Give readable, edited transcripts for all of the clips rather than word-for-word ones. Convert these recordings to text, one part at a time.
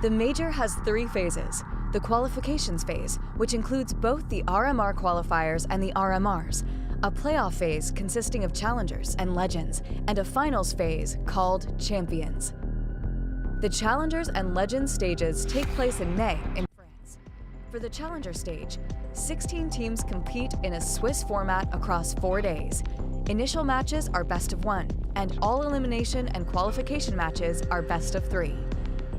The Major has 3 phases. The qualifications phase, which includes both the RMR qualifiers and the RMRs, a playoff phase consisting of challengers and legends, and a finals phase called champions. The challengers and legends stages take place in May in France. For the challenger stage, 16 teams compete in a Swiss format across 4 days. Initial matches are best of 1, and all elimination and qualification matches are best of 3.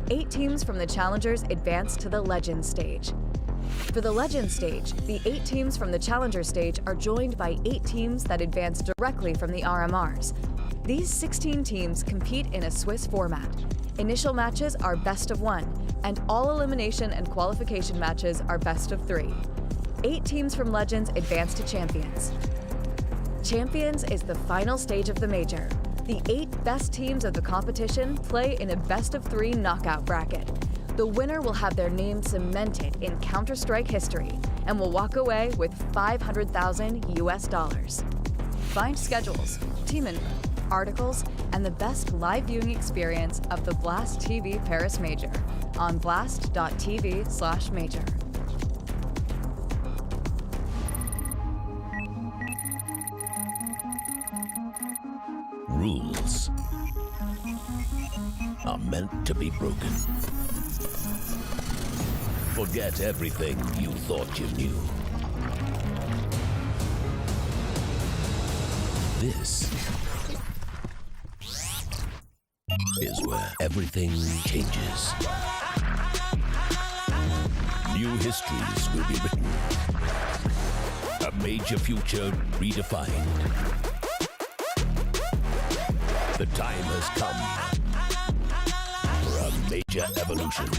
8 teams from the challengers advance to the legends stage. For the legends stage, the 8 teams from the challenger stage are joined by 8 teams that advance directly from the RMRs. These 16 teams compete in a Swiss format. Initial matches are best of 1, and all elimination and qualification matches are best of 3. 8 teams from legends advance to champions. Champions is the final stage of the major. The 8 best teams of the competition play in a best-of-3 knockout bracket. The winner will have their name cemented in Counter-Strike history and will walk away with $500,000 US. Find schedules, team info, articles, and the best live viewing experience of the Blast TV Paris Major on blast.tv/major. Rules are meant to be broken. Forget everything you thought you knew. This is where everything changes. New histories will be written. A major future redefined. The time has come for a major evolution.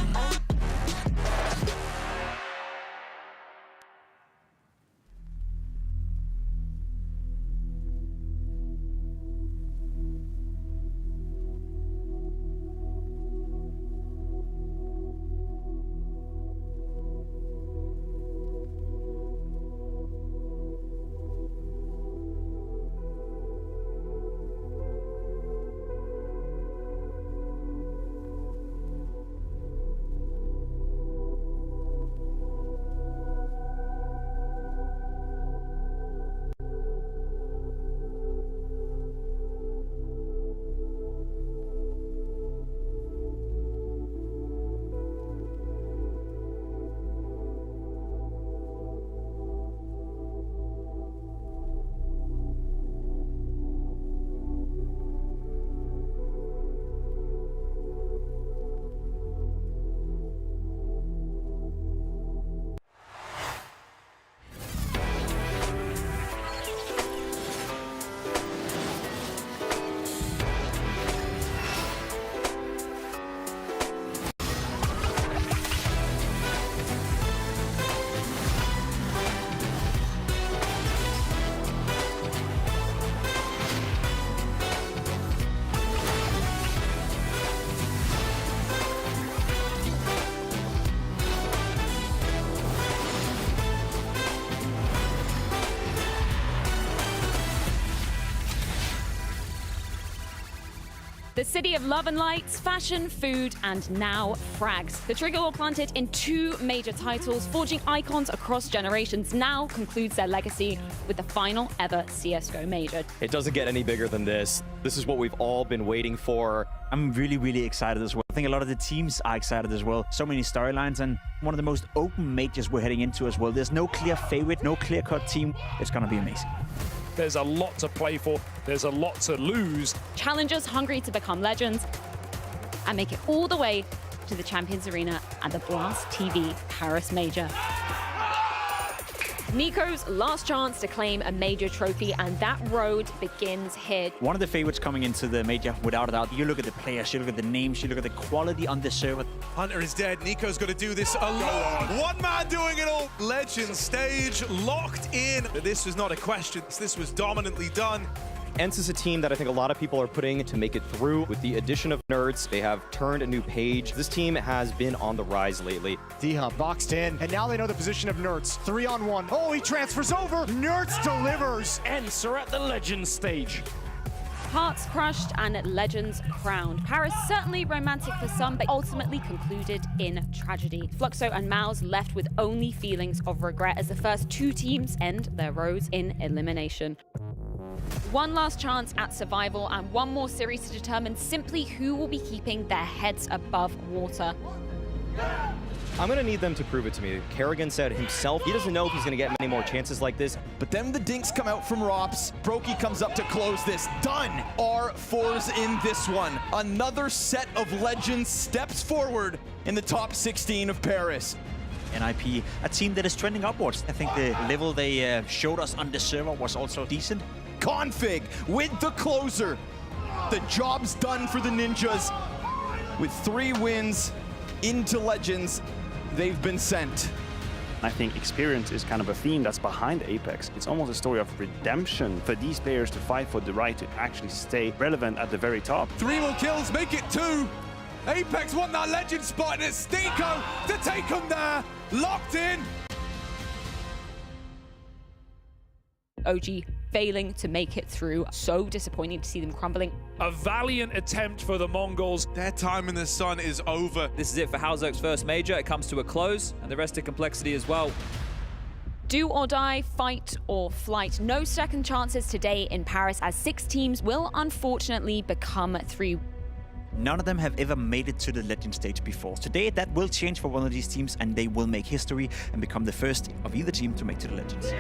The city of love and lights, fashion, food, and now frags. The trigger will plant it in 2 major titles, forging icons across generations. Now concludes their legacy with the final ever CSGO major. It doesn't get any bigger than this. This is what we've all been waiting for. I'm really excited as well. I think a lot of the teams are excited as well. So many storylines and one of the most open majors we're heading into as well. There's no clear favorite, no clear-cut team. It's going to be amazing. There's a lot to play for. There's a lot to lose. Challengers hungry to become legends and make it all the way to the Champions Arena and the Blast TV Paris Major. NiKo's last chance to claim a major trophy, and that road begins here. One of the favorites coming into the major, without a doubt. You look at the players, you look at the names, you look at the quality on the server. Hunter is dead. NiKo's got to do this alone. One man doing it all. Legend stage locked in. This was not a question. This was dominantly done. ENCE is a team that I think a lot of people are putting to make it through. With the addition of Nerds, they have turned a new page. This team has been on the rise lately. D-Hub boxed in, and now they know the position of Nerds. 3-on-1. Oh, he transfers over. Nerds delivers. ENCE are at the legend stage. Hearts crushed and legends crowned. Paris certainly romantic for some, but ultimately concluded in tragedy. Fluxo and Mouse left with only feelings of regret as the first two teams end their roads in elimination. One last chance at survival and one more series to determine simply who will be keeping their heads above water. I'm going to need them to prove it to me. Kerrigan said himself, he doesn't know if he's going to get many more chances like this. But then the dinks come out from Rops. Brokey comes up to close this. Done! R4's in this one. Another set of legends steps forward in the top 16 of Paris. NIP, a team that is trending upwards. I think the level they showed us on the server was also decent. Config with the closer. The job's done for the Ninjas. With 3 wins into Legends, they've been sent. I think experience is kind of a theme that's behind Apeks. It's almost a story of redemption for these players to fight for the right to actually stay relevant at the very top. 3 more kills, make it 2. Apeks want that legend spot, and it's Stiko to take them there. Locked in. OG failing to make it through. So disappointing to see them crumbling. A valiant attempt for the Mongols. Their time in the sun is over. This is it for Hauserk's first major. It comes to a close, and the rest of Complexity as well. Do or die, fight or flight. No second chances today in Paris as 6 teams will unfortunately become 3. None of them have ever made it to the Legend stage before. Today, that will change for one of these teams, and they will make history and become the first of either team to make to the Legends.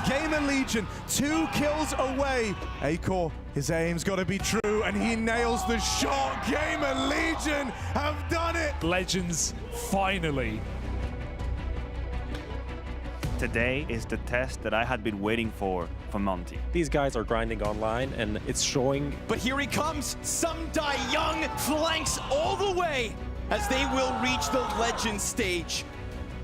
GamerLegion, 2 kills away. Acor, his aim's got to be true, and he nails the shot. GamerLegion have done it. Legends, finally. Today is the test that I had been waiting for Monte. These guys are grinding online, and it's showing. But here he comes. Some Die Young flanks all the way as they will reach the Legend stage.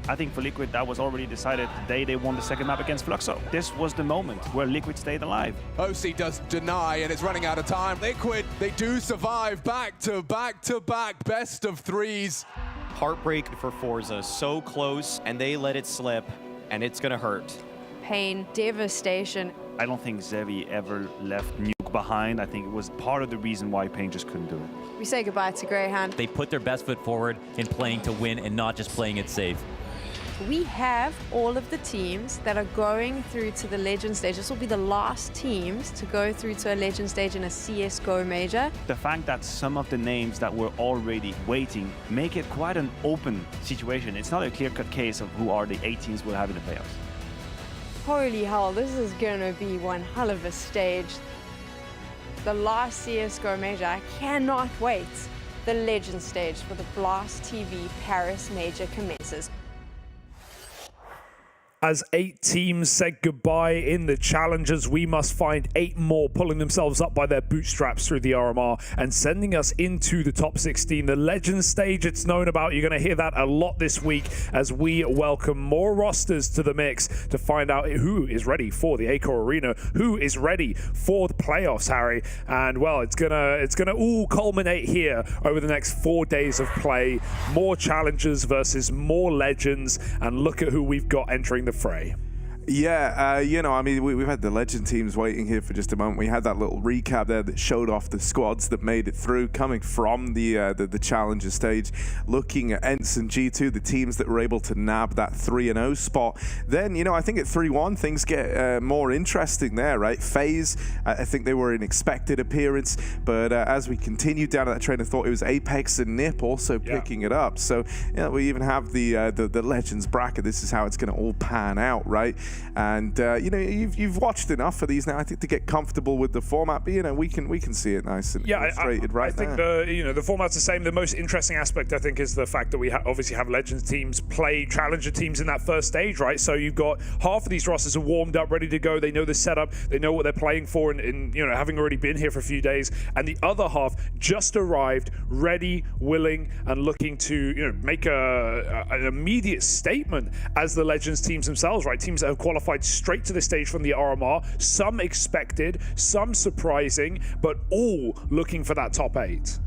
I think for Liquid, that was already decided the day they won the second map against Fluxo. This was the moment where Liquid stayed alive. OC does deny, and it's running out of time. Liquid, they do survive back to back best of 3s. Heartbreak for Forza, so close, and they let it slip, and it's going to hurt. Pain, devastation. I don't think Zevi ever left Nuke behind. I think it was part of the reason why Pain just couldn't do it. We say goodbye to Greyhound. They put their best foot forward in playing to win and not just playing it safe. We have all of the teams that are going through to the Legend stage. This will be the last teams to go through to a Legend stage in a CSGO major. The fact that some of the names that were already waiting make it quite an open situation. It's not a clear-cut case of who are the 8 teams we'll have in the playoffs. Holy hell, this is gonna be one hell of a stage. The last CSGO major, I cannot wait. The Legend stage for the Blast TV Paris major commences. As 8 teams said goodbye in the Challengers, we must find 8 more pulling themselves up by their bootstraps through the RMR and sending us into the top 16. The Legends stage it's known about. You're going to hear that a lot this week as we welcome more rosters to the mix to find out who is ready for the Acor Arena, who is ready for the playoffs, Harry. And well, it's gonna all culminate here over the next 4 days of play. More Challengers versus more Legends, and look at who we've got entering the fray. Yeah, you know, I mean, we've had the Legend teams waiting here for just a moment. We had that little recap there that showed off the squads that made it through, coming from the Challenger stage, looking at ENCE and G2, the teams that were able to nab that 3-0 spot. Then, you know, I think at 3-1, things get more interesting there, right? FaZe, I think they were an expected appearance, but as we continued down that train of thought, it was Apeks and NiP also picking it up. So, you know, we even have the Legends bracket. This is how it's going to all pan out, right? And you know, you've watched enough of these now, I think, to get comfortable with the format. But you know, we can see it nice and illustrated right now. I think the format's the same. The most interesting aspect, I think, is the fact that we obviously have Legends teams play Challenger teams in that first stage, right? So you've got half of these rosters are warmed up, ready to go. They know the setup, they know what they're playing for, and you know, having already been here for a few days. And the other half just arrived, ready, willing, and looking to, you know, make an immediate statement as the Legends teams themselves, right? Teams that have qualified straight to the stage from the RMR, some expected, some surprising, but all looking for that top 8.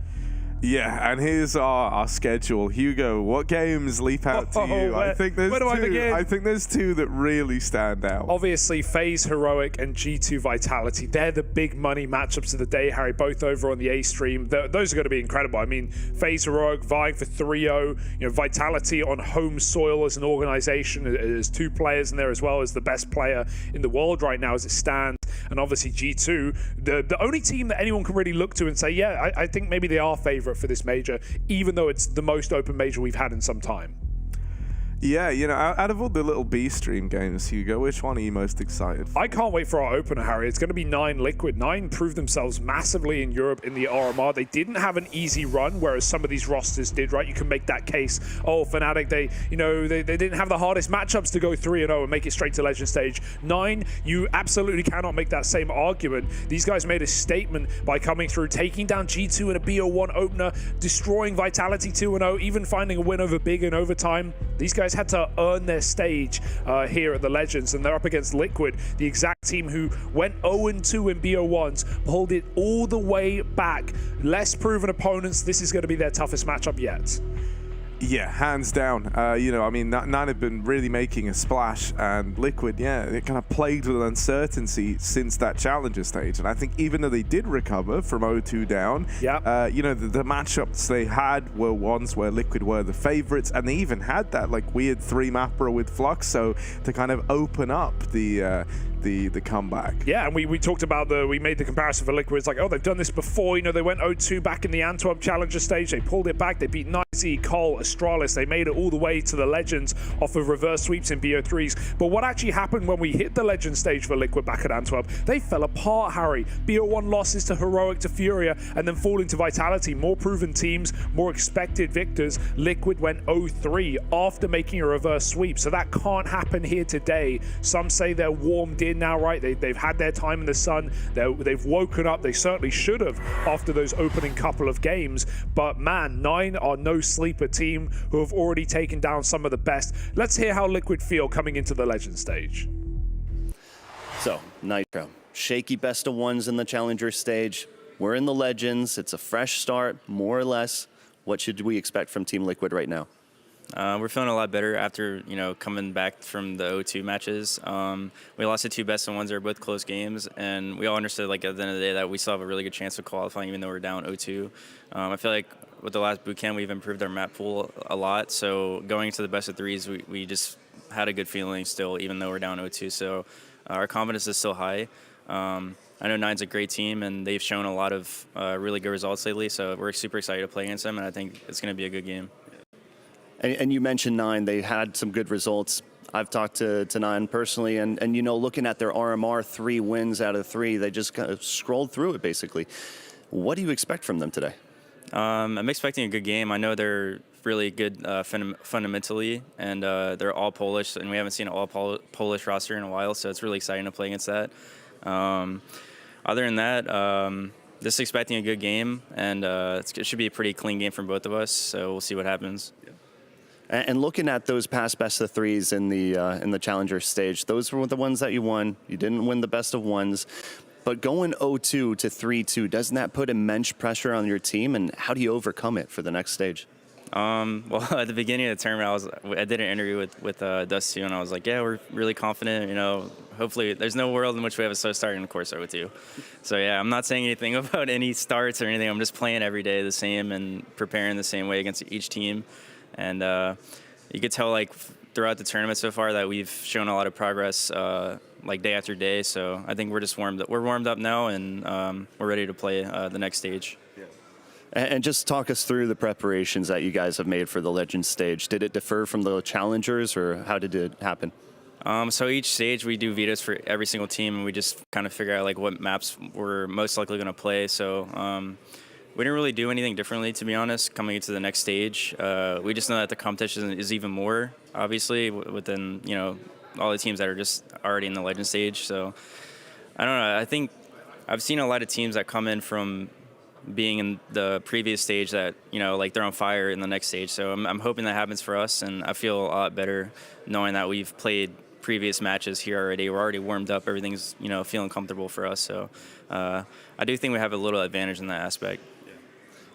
Yeah, and here's our schedule. Hugo, what games leap out to you? I think there's I think there's two that really stand out. Obviously, FaZe Heroic and G2 Vitality. They're the big money matchups of the day, Harry, both over on the A stream. Those are going to be incredible. I mean, FaZe Heroic vying for 3-0. You know, Vitality on home soil as an organization. There's 2 players in there as well as the best player in the world right now as it stands. And obviously G2, the only team that anyone can really look to and say, yeah, I think maybe they are favorite for this major, even though it's the most open major we've had in some time. Yeah, you know, out of all the little B stream games, Hugo, which one are you most excited for? I can't wait for our opener, Harry. It's going to be 9 Liquid. 9 proved themselves massively in Europe in the RMR. They didn't have an easy run, whereas some of these rosters did, right? You can make that case. Oh, Fnatic, they didn't have the hardest matchups to go 3-0 and make it straight to Legend Stage. 9, you absolutely cannot make that same argument. These guys made a statement by coming through, taking down G2 in a BO1 opener, destroying Vitality 2-0, even finding a win over Big in overtime. These guys had to earn their stage here at the Legends, and they're up against Liquid, the exact team who went 0-2 in BO1s, pulled it all the way back. Less proven opponents. This is going to be their toughest matchup yet. Yeah, hands down. You know, I mean, 9 have been really making a splash, and Liquid, yeah, it kind of plagued with uncertainty since that Challenger stage. And I think even though they did recover from 0-2 down, you know, the matchups they had were ones where Liquid were the favorites, and they even had that like weird 3-mapper with Flux, so to kind of open up the comeback. Yeah, and we talked about we made the comparison for Liquid. It's like, oh, they've done this before. You know, they went 0-2 back in the Antwerp Challenger stage. They pulled it back. They beat NAVI, Cole, Astralis. They made it all the way to the Legends off of reverse sweeps in BO3s. But what actually happened when we hit the Legend stage for Liquid back at Antwerp? They fell apart, Harry. BO1 losses to Heroic, to FURIA, and then falling to Vitality. More proven teams, more expected victors. Liquid went 0-3 after making a reverse sweep. So that can't happen here today. Some say they're warmed in now, right? They've had their time in the sun. They've woken up. They certainly should have after those opening couple of games. But man, 9 are no sleeper team who have already taken down some of the best. Let's hear how Liquid feel coming into the Legend stage. So, Nitro, shaky best of ones in the Challenger stage. We're in the Legends. It's a fresh start, more or less. What should we expect from Team Liquid right now? We're feeling a lot better after, coming back from the 0-2 matches. We lost the 2 best of ones. They were both close games, and we all understood, at the end of the day, that we still have a really good chance of qualifying, even though we're down 0-2. I feel like with the last boot camp, we've improved our map pool a lot. So going into the best of 3s, we just had a good feeling still, even though we're down 0-2. So our confidence is still high. I know 9's a great team, and they've shown a lot of really good results lately. So we're super excited to play against them, and I think it's going to be a good game. And you mentioned 9, they had some good results. I've talked to 9 personally, and looking at their RMR, 3 wins out of 3, they just kind of scrolled through it, basically. What do you expect from them today? I'm expecting a good game. I know they're really good fundamentally, and they're all Polish, and we haven't seen an all Polish roster in a while, so it's really exciting to play against that. Other than that, just expecting a good game, and it should be a pretty clean game from both of us, so we'll see what happens. And looking at those past best of 3s in the Challenger stage, those were the ones that you won. You didn't win the best of ones. But going 0-2 to 3-2, doesn't that put immense pressure on your team? And how do you overcome it for the next stage? Well, at the beginning of the tournament, I did an interview with Dust 2, and I was like, yeah, we're really confident. Hopefully, there's no world in which we have a slow start, and of course, 0-2. So yeah, I'm not saying anything about any starts or anything. I'm just playing every day the same and preparing the same way against each team. And you could tell, throughout the tournament so far, that we've shown a lot of progress, day after day. So I think we're just warmed up. We're warmed up now, and we're ready to play the next stage. Yeah. And just talk us through the preparations that you guys have made for the Legends stage. Did it differ from the Challengers, or how did it happen? So each stage we do vetoes for every single team, and we just kind of figure out what maps we're most likely going to play. So we didn't really do anything differently, to be honest, coming into the next stage. We just know that the competition is even more, obviously, within, all the teams that are just already in the Legend stage. So, I don't know. I think I've seen a lot of teams that come in from being in the previous stage that, they're on fire in the next stage. So I'm hoping that happens for us, and I feel a lot better knowing that we've played previous matches here already. We're already warmed up. Everything's, feeling comfortable for us. So I do think we have a little advantage in that aspect.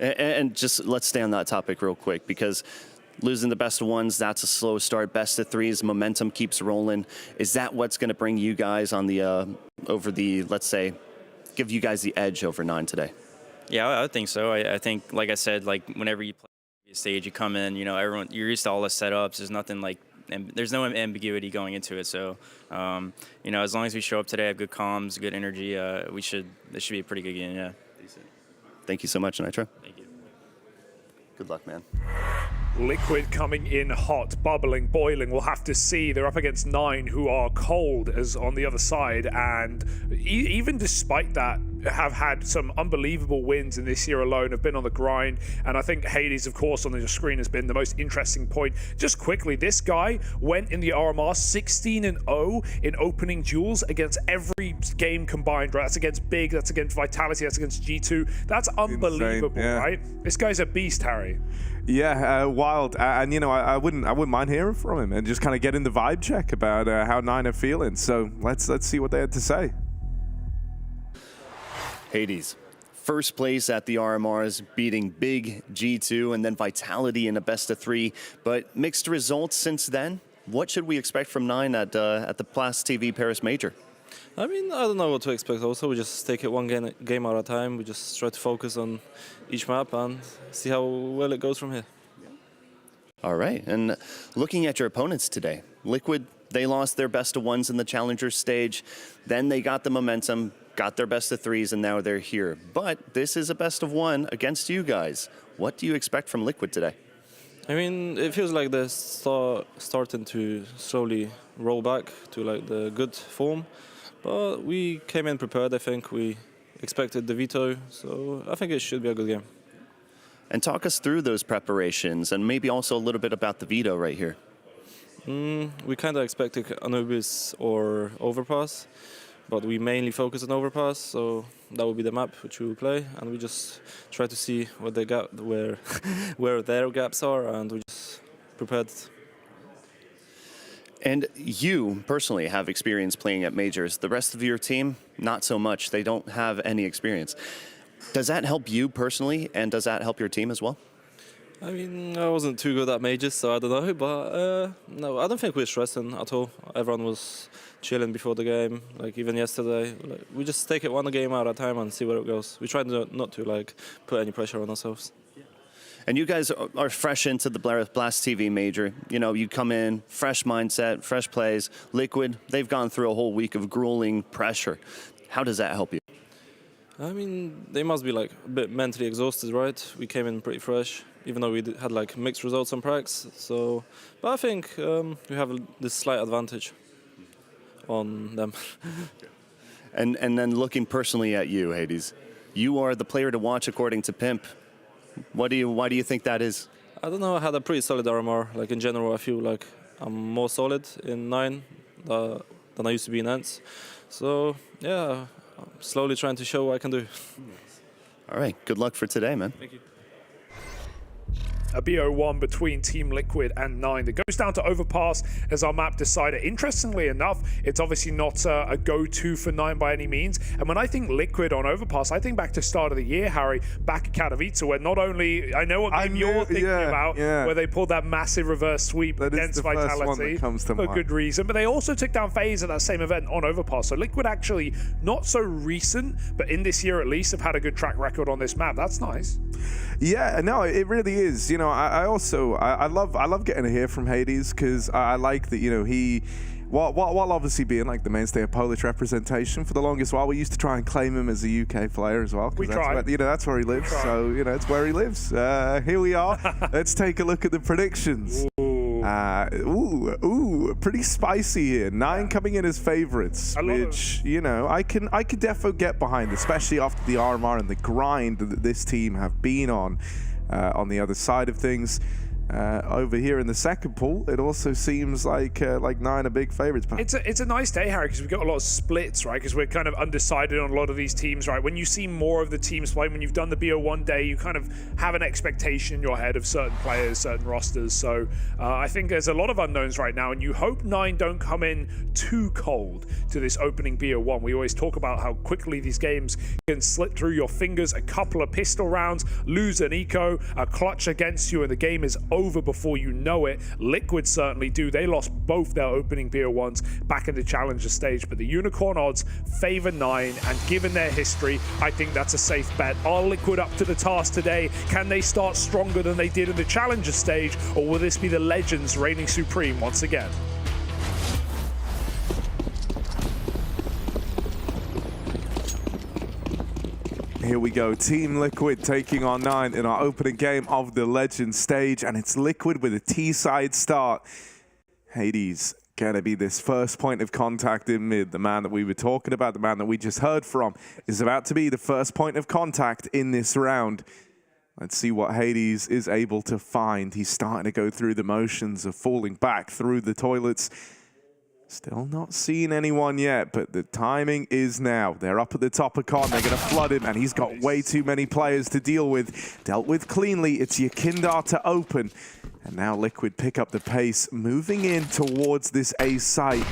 And just let's stay on that topic real quick, because losing the best of ones, that's a slow start. Best of threes, momentum keeps rolling. Is that what's going to bring you guys on the over the, let's say, give you guys the edge over 9 today? Yeah, I would think so. I think, like I said, like whenever you play a stage, you come in, you know, you're used to all the setups. There's nothing like, there's no ambiguity going into it. So, you know, as long as we show up today, have good comms, good energy, this should be a pretty good game. Yeah. Thank you so much, Nitro. Thank you. Good luck, man. Liquid coming in hot, bubbling, boiling. We'll have to see. They're up against 9, who are cold as on the other side, and even despite that, have had some unbelievable wins in this year alone, have been on the grind. And I think Hades, of course, on the screen has been the most interesting point. Just quickly, this guy went in the RMR 16-0 in opening duels against every game combined, right? That's against Big, that's against Vitality, that's against G2. That's unbelievable, yeah. Right? This guy's a beast, Harry. Yeah, wild. And you know, I wouldn't mind hearing from him and just kind of getting the vibe check about how 9 are feeling. So let's see what they had to say. Hades, first place at the RMRs, beating Big, G2, and then Vitality in a best of 3. But mixed results since then. What should we expect from 9 at the Plus TV Paris Major? I mean, I don't know what to expect also. We just take it one game at a time. We just try to focus on each map and see how well it goes from here. All right, and looking at your opponents today, Liquid, they lost their best of ones in the Challenger stage. Then they got the momentum, got their best of 3s, and now they're here. But this is a best of 1 against you guys. What do you expect from Liquid today? I mean, it feels like they're starting to slowly roll back to like the good form. But we came in prepared, I think. We expected the veto, so I think it should be a good game. And talk us through those preparations, and maybe also a little bit about the veto right here. We kind of expected Anubis or Overpass, but we mainly focus on Overpass, so that would be the map which we will play, and we just try to see what they got, where their gaps are, and we just prepared. And you personally have experience playing at majors. The rest of your team, not so much. They don't have any experience. Does that help you personally, and does that help your team as well? I mean, I wasn't too good at majors, so I don't know, but no, I don't think we're stressing at all. Everyone was chilling before the game, like even yesterday. Like, we just take it one game at a time and see where it goes. We try not to like put any pressure on ourselves. And you guys are fresh into the Blast TV Major. You know, you come in, fresh mindset, fresh plays. Liquid, they've gone through a whole week of grueling pressure. How does that help you? I mean, they must be like a bit mentally exhausted, right? We came in pretty fresh, even though we had like mixed results on pracs. So, but I think we have this slight advantage on them. And then looking personally at you, Hades, you are the player to watch according to Pimp. Why do you think that is? I don't know. I had a pretty solid RMR. Like in general, I feel like I'm more solid in 9 than I used to be in ENCE. So yeah, I'm slowly trying to show what I can do. All right. Good luck for today, man. Thank you. A BO1 between Team Liquid and 9 that goes down to Overpass as our map decider. Interestingly enough, it's obviously not a go-to for 9 by any means. And when I think Liquid on Overpass, I think back to start of the year, Harry, back at Katowice, where not only, I know what game you're thinking about, where they pulled that massive reverse sweep against Vitality for good reason, but they also took down FaZe at that same event on Overpass. So Liquid actually, not so recent, but in this year at least, have had a good track record on this map. That's nice. Yeah, no, it really is. You know, I love getting to hear from Hades, because I like that, you know, he, while obviously being like the mainstay of Polish representation for the longest while, we used to try and claim him as a UK player as well. That's where he lives. So, you know, it's where he lives. Here we are. Let's take a look at the predictions. Pretty spicy here. 9 coming in as favorites, which, you know, I can defo get behind, especially after the RMR and the grind that this team have been on the other side of things. Over here in the second pool, it also seems like Nine are big favorites. It's a nice day, Harry, because we've got a lot of splits, right? Because we're kind of undecided on a lot of these teams, right? When you see more of the teams play, when you've done the BO1 day, you kind of have an expectation in your head of certain players, certain rosters. So I think there's a lot of unknowns right now, and you hope Nine don't come in too cold to this opening BO1. We always talk about how quickly these games can slip through your fingers. A couple of pistol rounds, lose an eco, a clutch against you, and the game is over before you know it. Liquid certainly do. They lost both their opening BO1s back in the Challenger stage, but the Unicorn odds favor Nine, and given their history, I think that's a safe bet. Are Liquid up to the task today? Can they start stronger than they did in the Challenger stage, or will this be the Legends reigning supreme once again? Here we go, Team Liquid taking on Nine in our opening game of the Legends stage, and it's Liquid with a T-side start. Hades gonna be this first point of contact in mid. The man that we were talking about, the man that we just heard from, is about to be the first point of contact in this round. Let's see what Hades is able to find. He's starting to go through the motions of falling back through the toilets. Still not seeing anyone yet, but the timing is now. They're up at the top of con. They're going to flood him, and he's got way too many players to deal with. Dealt with cleanly. It's Yakindar to open. And now Liquid pick up the pace, moving in towards this A site.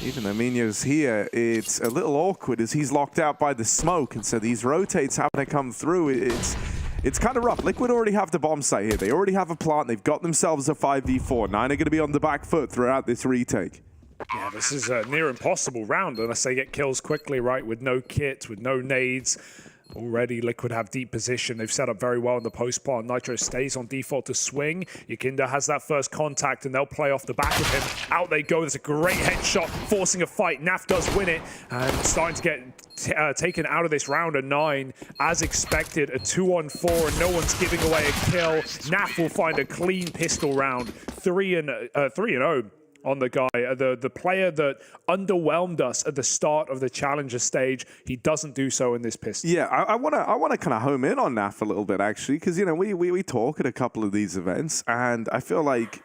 Even though Minho's here, it's a little awkward as he's locked out by the smoke. And so these rotates having to come through. It's kind of rough. Liquid already have the bomb site here. They already have a plant. They've got themselves a 5v4. Nine are going to be on the back foot throughout this retake. Yeah, this is a near impossible round unless they get kills quickly, right? With no kit, with no nades. Already Liquid have deep position. They've set up very well in the post part. Nitro stays on default to swing. Yakinda has that first contact and they'll play off the back of him. Out they go. There's a great headshot forcing a fight. NAF does win it and starting to get taken out of this round of 9 as expected. A 2-on-4 and no one's giving away a kill. NAF will find a clean pistol round. 3-0. On the guy, the player that underwhelmed us at the start of the Challenger stage. He doesn't do so in this pistol. Yeah, I wanna kind of home in on NAF a little bit actually, because you know we talk at a couple of these events, and I feel like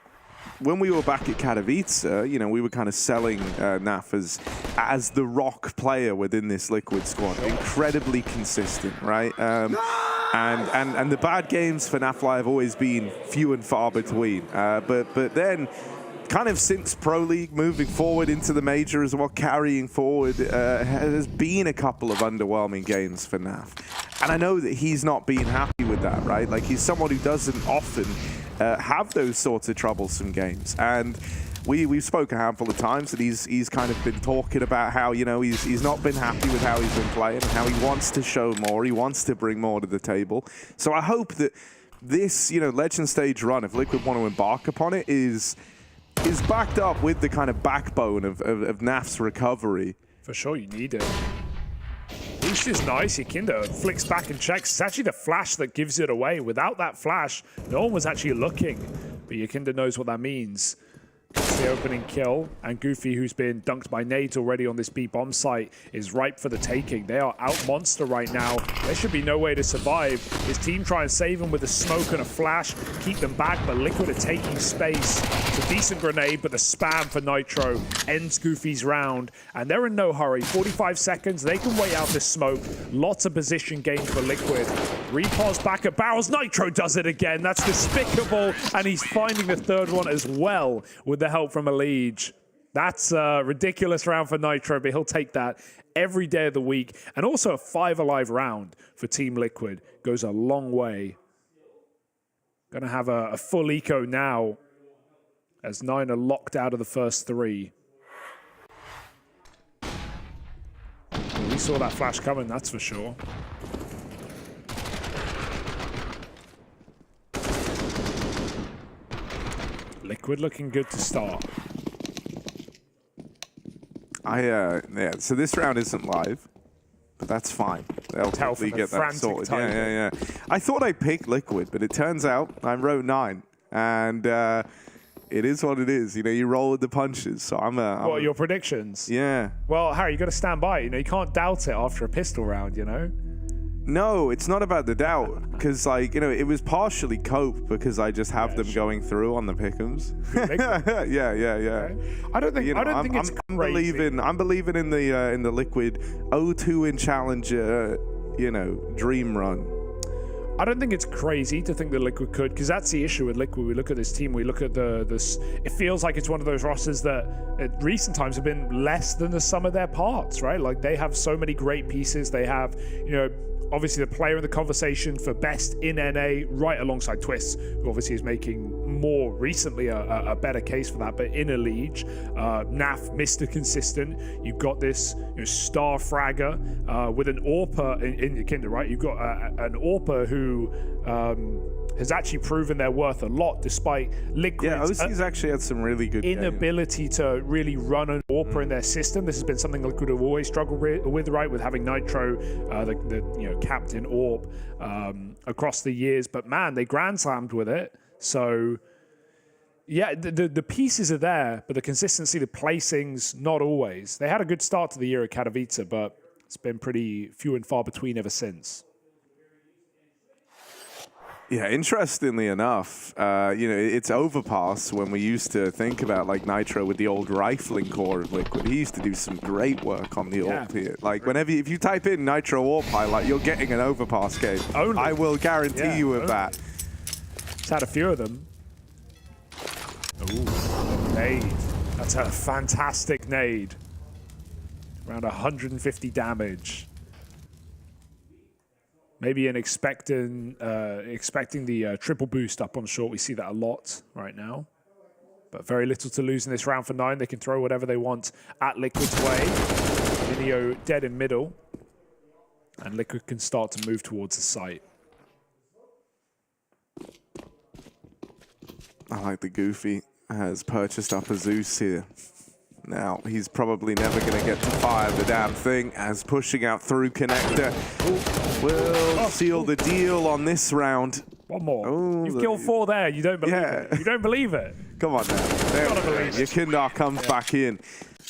when we were back at Katowice, you know, we were kind of selling NAF as the rock player within this Liquid squad. Incredibly consistent, right? And the bad games for NAF have always been few and far between. But then, kind of since Pro League, moving forward into the Major as well, carrying forward, has been a couple of underwhelming games for NAF. And I know that he's not being happy with that, right? Like, he's someone who doesn't often have those sorts of troublesome games. And we've spoken a handful of times that he's kind of been talking about how, you know, he's not been happy with how he's been playing and how he wants to show more, he wants to bring more to the table. So I hope that this, you know, Legend stage run, if Liquid want to embark upon it, is backed up with the kind of backbone of NAF's recovery. For sure, you need it. Boost is nice. Yakinda flicks back and checks. It's actually the flash that gives it away. Without that flash, no one was actually looking. But Yakinda knows what that means. It's the opening kill, and Goofy, who's been dunked by nades already on this B bomb site, is ripe for the taking. They are out monster right now. There should be no way to survive. His team try and save him with a smoke and a flash, keep them back, but Liquid are taking space. It's a decent grenade, but the spam for Nitro ends Goofy's round, and they're in no hurry. 45 seconds, they can wait out this smoke. Lots of position gain for Liquid. Repos back at barrels. Nitro does it again. That's despicable, and he's finding the third one as well with the help from a Liege. That's a ridiculous round for Nitro, but he'll take that every day of the week. And also a 5 alive round for Team Liquid goes a long way. Gonna have a full eco now as 9 are locked out of the first 3. We saw that flash coming, that's for sure. Liquid looking good to start. Yeah, so this round isn't live, but that's fine. They'll probably get that sorted. Yeah. I thought I picked Liquid, but it turns out I wrote 9. And it is what it is. You know, you roll with the punches. So what are your predictions? Yeah. Well, Harry, you got to stand by. You know, you can't doubt it after a pistol round, you know? No, it's not about the doubt, because like, you know, it was partially cope because I just have them going through on the pick'ems. yeah. I don't think I think it's crazy. I'm believing in the Liquid 0-2 in Challenger, you know, dream run. I don't think it's crazy to think that Liquid could, because that's the issue with Liquid. We look at this team, we look at this. It feels like it's one of those rosters that at recent times have been less than the sum of their parts, right? Like they have so many great pieces. They have, you know, obviously the player in the conversation for best in NA, right alongside Twist, who obviously is making more recently a better case for that. But in a league, NAF, Mr. Consistent, you've got this, you know, star fragger with an AWPer in your kinder, right? You've got an AWPer who has actually proven their worth a lot, despite Liquid's actually had some really good inability to really run an AWPer in their system. This has been something Liquid have always struggled with, right? With having Nitro, the you know, captain AWP across the years. But man, they grand slammed with it. So yeah, the pieces are there, but the consistency, the placings, not always. They had a good start to the year at Katowice, but it's been pretty few and far between ever since. Yeah, interestingly enough, you know, it's Overpass when we used to think about like Nitro with the old rifling core of Liquid. He used to do some great work on the AWP here. Like if you type in Nitro AWP highlight, you're getting an Overpass game. I will guarantee you of that. It's had a few of them. Ooh, nade. That's a fantastic nade. Around 150 damage. Maybe expecting the triple boost up on short. We see that a lot right now. But very little to lose in this round for 9. They can throw whatever they want at Liquid's way. Minio dead in middle. And Liquid can start to move towards the site. I like the Goofy has purchased up a Zeus here. Now, he's probably never going to get to fire the damn thing, as pushing out through connector will seal the deal on this round. One more. You've killed 4 there. You don't believe it. You don't believe it. Come on now. Yakindar comes back in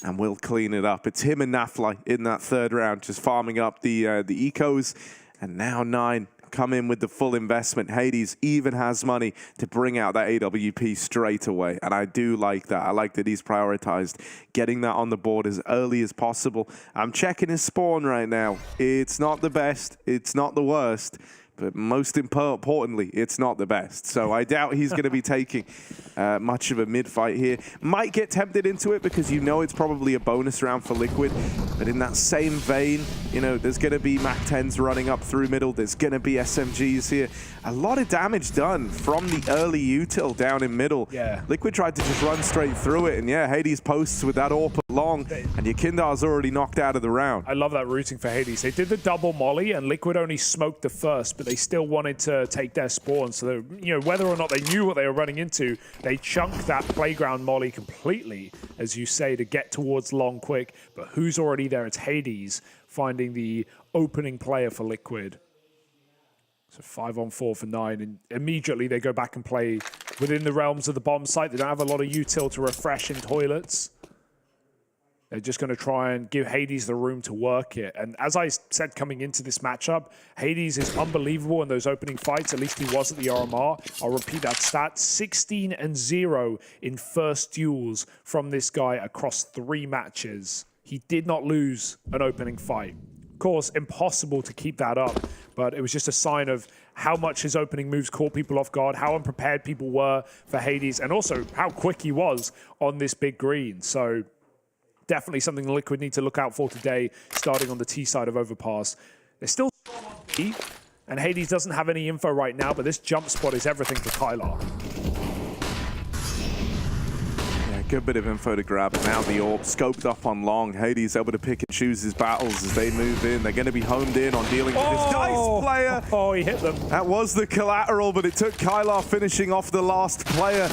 and will clean it up. It's him and Nafly in that 3rd round, just farming up the ecos. And now 9 come in with the full investment. Hades even has money to bring out that AWP straight away. And I do like that. I like that he's prioritized getting that on the board as early as possible. I'm checking his spawn right now. It's not the best. It's not the worst. But most importantly, it's not the best. So I doubt he's going to be taking much of a mid-fight here. Might get tempted into it because you know it's probably a bonus round for Liquid. But in that same vein, you know, there's going to be MAC-10s running up through middle. There's going to be SMGs here. A lot of damage done from the early util down in middle. Yeah. Liquid tried to just run straight through it. And yeah, Hades posts with that AWP long. And Yakindar's already knocked out of the round. I love that routing for Hades. They did the double molly and Liquid only smoked the first, but they still wanted to take their spawn. So, you know, whether or not they knew what they were running into, they chunked that playground molly completely, as you say, to get towards long quick. But who's already there? It's Hades finding the opening player for Liquid. So 5-on-4 for 9, and immediately they go back and play within the realms of the bomb site. They don't have a lot of util to refresh in toilets. They're just going to try and give Hades the room to work it. And as I said coming into this matchup, Hades is unbelievable in those opening fights. At least he was at the RMR. I'll repeat that stat. 16-0 in first duels from this guy across 3 matches. He did not lose an opening fight. Of course, impossible to keep that up, but it was just a sign of how much his opening moves caught people off guard, how unprepared people were for Hades, and also how quick he was on this big green. So definitely something Liquid need to look out for today, starting on the T side of Overpass. They're still on T, and Hades doesn't have any info right now, but this jump spot is everything for Kylar. Good bit of info to grab. Now the AWP scoped up on long. Hades able to pick and choose his battles as they move in. They're going to be homed in on dealing with this DICE player. Oh, he hit them. That was the collateral, but it took Kylar finishing off the last player.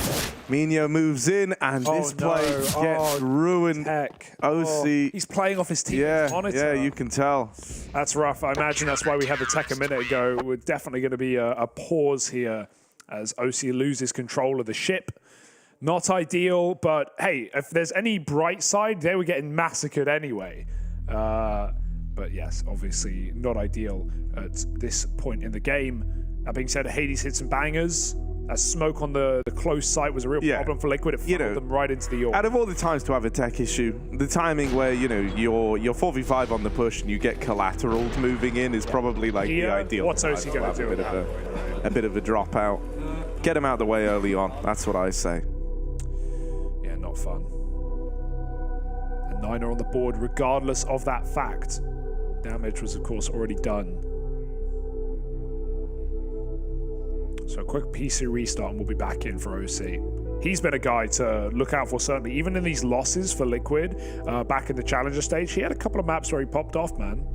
Minio moves in, and this play gets ruined. Heck. OC. He's playing off his team's monitor. Yeah, you can tell. That's rough. I imagine that's why we had the tech a minute ago. We're definitely going to be a pause here as OC loses control of the ship. Not ideal, but hey, if there's any bright side, they were getting massacred anyway. But But yes, obviously not ideal at this point in the game. That being said, Hades hit some bangers. That smoke on the close site was a real problem for Liquid. It funneled them right into the York. Out of all the times to have a tech issue, the timing where, you know, you're 4v5 on the push and you get collaterals moving in is probably like the ideal. What's OC going to do? A bit of a dropout. Get him out of the way early on. That's what I say. Yeah, not fun. And 9 are on the board regardless of that fact. Damage was, of course, already done. So a quick PC restart and we'll be back in for OC. He's been a guy to look out for, certainly. Even in these losses for Liquid, back in the Challenger stage, he had a couple of maps where he popped off, man.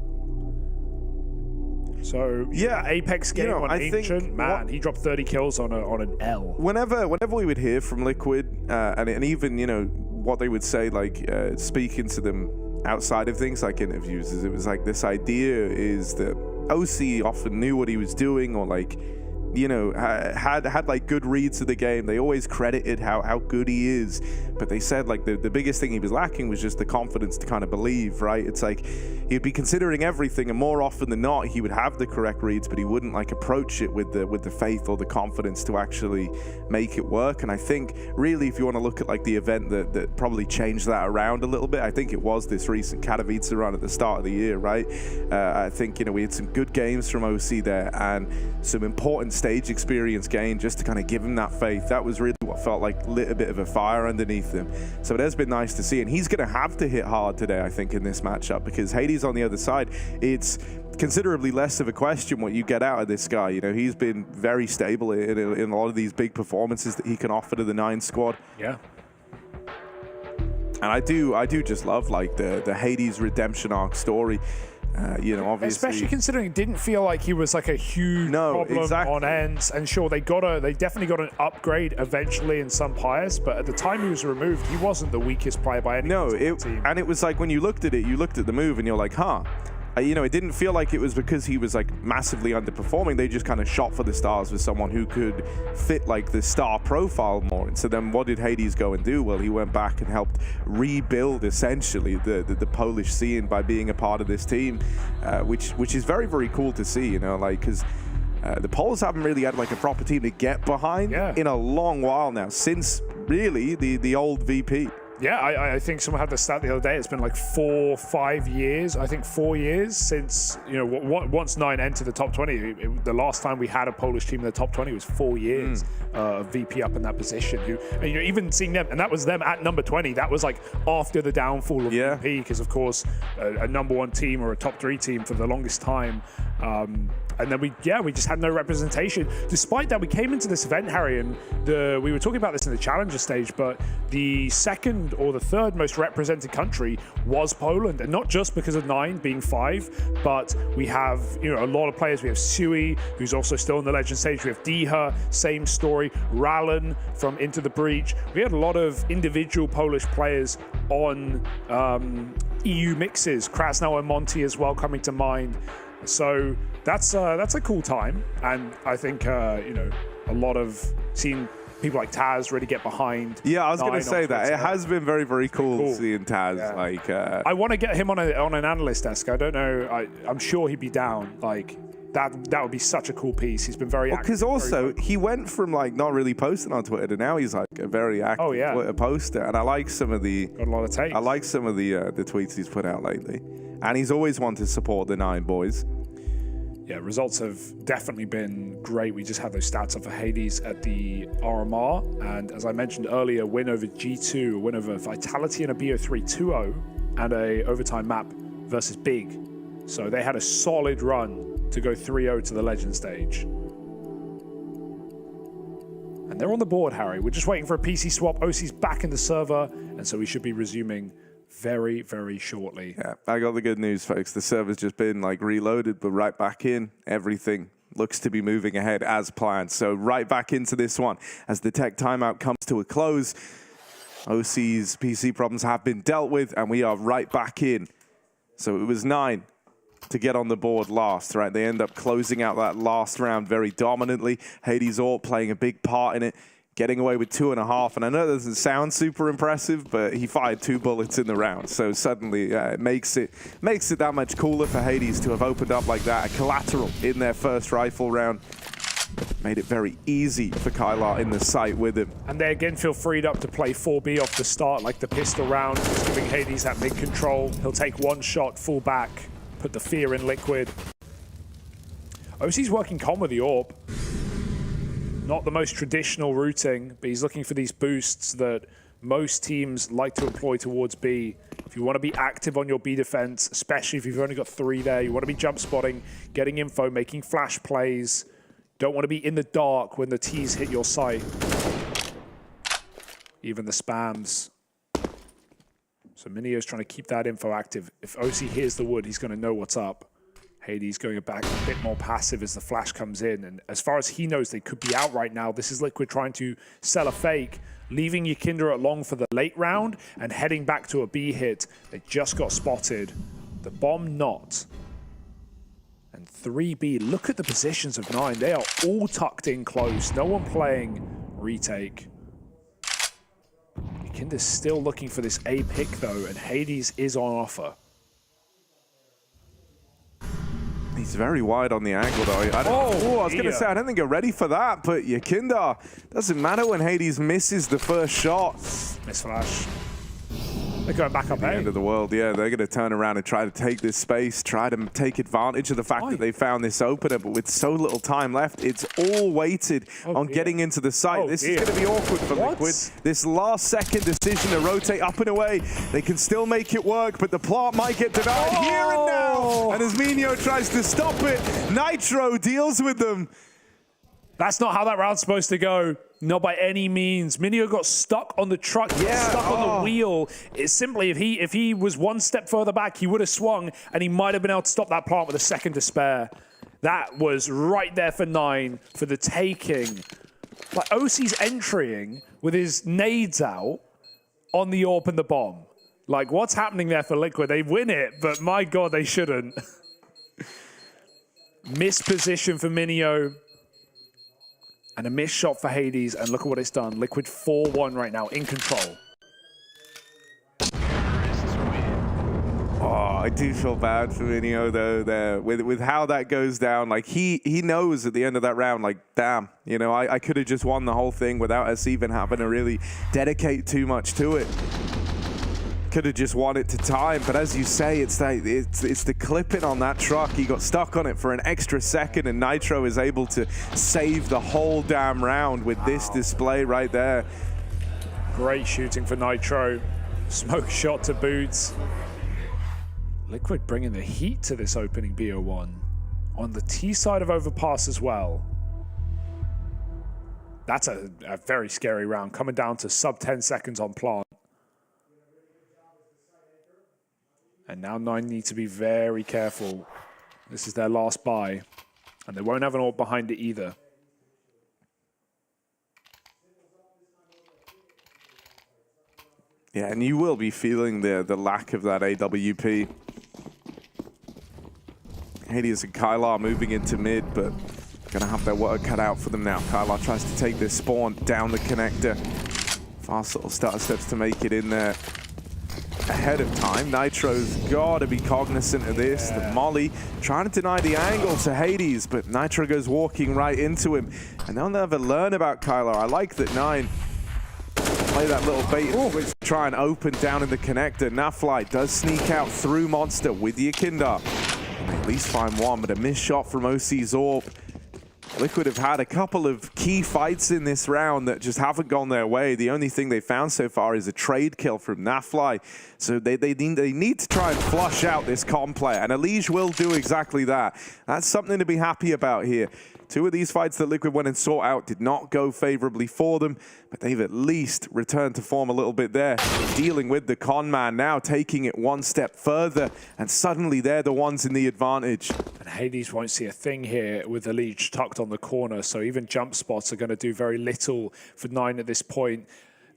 So, yeah, Apeks game on Ancient, man, he dropped 30 kills on an L. Whenever we would hear from Liquid, and even, you know, what they would say, like, speaking to them outside of things like interviews, is it was like this idea is that OC often knew what he was doing, or like, you know, had like good reads of the game. They always credited how good he is, but they said like the biggest thing he was lacking was just the confidence to kind of believe, right? It's like he'd be considering everything, and more often than not he would have the correct reads, but he wouldn't like approach it with the faith or the confidence to actually make it work. And I think really, if you want to look at like the event that probably changed that around a little bit, I think it was this recent Katowice run at the start of the year, right? I think, you know, we had some good games from OC there and some important stage experience gained just to kind of give him that faith. That was really what felt like lit a bit of a fire underneath him. So it has been nice to see, and he's going to have to hit hard today, I think, in this matchup, because Hades on the other side, it's considerably less of a question what you get out of this guy. You know, he's been very stable in a lot of these big performances that he can offer to the 9 squad. Yeah. And I do just love like the Hades redemption arc story. You know, obviously, especially considering it didn't feel like he was like a huge problem on ENCE. And sure, they definitely got an upgrade eventually in some players, but at the time he was removed, he wasn't the weakest player by any team. And it was like when you looked at it, you looked at the move and you're like, huh. You know, it didn't feel like it was because he was like massively underperforming. They just kind of shot for the stars with someone who could fit like the star profile more. And so then what did Hades go and do? Well, he went back and helped rebuild essentially the Polish scene by being a part of this team, which is very, very cool to see, you know, like, because the Poles haven't really had like a proper team to get behind in a long while now, since really the old VP. Yeah, I think someone had the stat the other day. It's been like 4 or 5 years. I think 4 years since, you know, once 9 entered the top 20. The last time we had a Polish team in the top 20 was 4 years of VP up in that position. And, you know, even seeing them, and that was them at number 20. That was like after the downfall of VP, because of course a number 1 team or a top 3 team for the longest time. And then we just had no representation. Despite that, we came into this event, Harry, and we were talking about this in the Challenger stage, but the second or the third most represented country was Poland, and not just because of 9 being 5, but we have, you know, a lot of players. We have Sui, who's also still in the Legend stage. We have Diha, same story. Rallen from Into the Breach. We had a lot of individual Polish players on EU mixes. Krasnau and Monte as well coming to mind. So that's a cool time, and I think you know, a lot of seeing people like Taz really get behind. Yeah, I was going to say that it has been very, very cool seeing Taz. Yeah. Like, I want to get him on an analyst desk. I don't know. I'm sure he'd be down. Like that would be such a cool piece. He's been very active. Because also he went from like not really posting on Twitter to now he's like a very active Twitter poster, and I like some of the got a lot of takes. I like some of the tweets he's put out lately, and he's always wanted to support the 9 boys. Yeah, results have definitely been great. We just had those stats up for Hades at the RMR. And as I mentioned earlier, win over G2, a win over Vitality and a BO3 2-0, and a overtime map versus Big. So they had a solid run to go 3-0 to the Legend stage. And they're on the board, Harry. We're just waiting for a PC swap. OC's back in the server, and so we should be resuming very, very shortly. Yeah, I got the good news, folks. The server's just been like reloaded, but right back in. Everything looks to be moving ahead as planned. So right back into this one as the tech timeout comes to a close. OC's PC problems have been dealt with, and we are right back in. So it was 9 to get on the board last, right? They end up closing out that last round very dominantly. Hades all playing a big part in it. getting away with 2.5. And I know that doesn't sound super impressive, but he fired 2 bullets in the round. So suddenly it makes it that much cooler for Hades to have opened up like that. A collateral in their first rifle round. Made it very easy for Kylar in the site with him. And they again feel freed up to play 4B off the start, like the pistol round, just giving Hades that mid control. He'll take 1 shot, fall back, put the fear in Liquid. OC's working calm with the AWP. Not the most traditional routing, but he's looking for these boosts that most teams like to employ towards B. If you want to be active on your B defense, especially if you've only got 3 there, you want to be jump spotting, getting info, making flash plays. Don't want to be in the dark when the T's hit your sight. Even the spams. So Minio's trying to keep that info active. If OC hears the wood, he's going to know what's up. Hades going back a bit more passive as the flash comes in. And as far as he knows, they could be out right now. This is Liquid trying to sell a fake, leaving Yakinda at long for the late round and heading back to a B hit. They just got spotted. The bomb not. And 3B, look at the positions of 9. They are all tucked in close. No one playing retake. Yakinda's still looking for this A pick though, and Hades is on offer. He's very wide on the angle though. I was going to say, I don't think you're ready for that, but Yakinda, doesn't matter when Hades misses the first shot. Miss flash. They're going back up the end of the world, yeah. They're going to turn around and try to take this space, try to take advantage of the fact that they found this opener, but with so little time left, it's all weighted on getting into the site. This is going to be awkward for Liquid. This last second decision to rotate up and away, they can still make it work, but the plant might get denied here and now. And as Minio tries to stop it, Nitro deals with them. That's not how that round's supposed to go. Not by any means. Minio got stuck on the truck, stuck on the wheel. It's simply, if he was 1 step further back, he would have swung, and he might have been able to stop that plant with a second to spare. That was right there for 9 for the taking. Like, OC's entering with his nades out on the AWP and the bomb. Like, what's happening there for Liquid? They win it, but my God, they shouldn't. Missed position for Minio. And a missed shot for Hades, and look at what it's done. Liquid 4-1 right now, in control. Oh, I do feel bad for Minio though. There, with how that goes down, like he knows at the end of that round, like damn, you know, I could have just won the whole thing without us even having to really dedicate too much to it. Could have just won it to time, but as you say, it's the clipping on that truck. He got stuck on it for an extra second, and Nitro is able to save the whole damn round with this display right there. Great shooting for Nitro. Smoke shot to boots. Liquid bringing the heat to this opening BO1. On the T side of Overpass as well. That's a very scary round, coming down to sub 10 seconds on plant. And now 9 need to be very careful. This is their last buy. And they won't have an AWP behind it either. Yeah, and you will be feeling the lack of that AWP. Hades and Kylar moving into mid, but gonna have their work cut out for them now. Kylar tries to take this spawn down the connector. Fast little stutter steps to make it in there ahead of time. Nitro's got to be cognizant of this. The molly trying to deny the angle to Hades, but Nitro goes walking right into him. And they'll never learn about Kylar. I like that 9 play that little bait switch to try and open down in the connector. NAVI does sneak out through Monster with Yakinda. And they at least find one, but a missed shot from OC's AWP. Liquid have had a couple of key fights in this round that just haven't gone their way. The only thing they found so far is a trade kill from NAVI. So they need to try and flush out this comp player, and Elige will do exactly that. That's something to be happy about here. 2 of these fights that Liquid went and sought out did not go favorably for them, but they've at least returned to form a little bit there. Dealing with the con man now, taking it 1 step further, and suddenly they're the ones in the advantage. And Hades won't see a thing here with Elige tucked on the corner, so even jump spots are going to do very little for 9 at this point.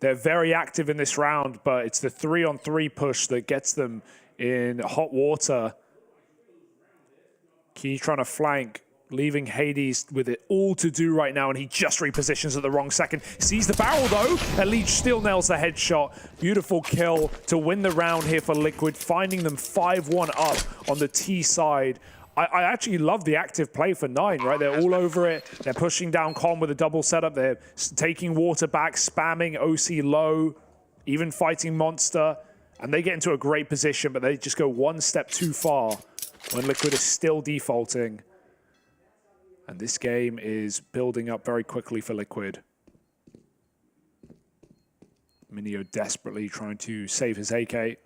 They're very active in this round, but it's the 3-on-3 push that gets them in hot water. Key trying to flank. leaving Hades with it all to do right now, and he just repositions at the wrong second. Sees the barrel though, and Leech still nails the headshot. Beautiful kill to win the round here for Liquid, finding them 5-1 up on the T side. I actually love the active play for 9, right? They're all over it. They're pushing down Con with a double setup. They're taking water back, spamming OC low, even fighting Monster, and they get into a great position, but they just go one step too far when Liquid is still defaulting. And this game is building up very quickly for Liquid. Minio desperately trying to save his AK.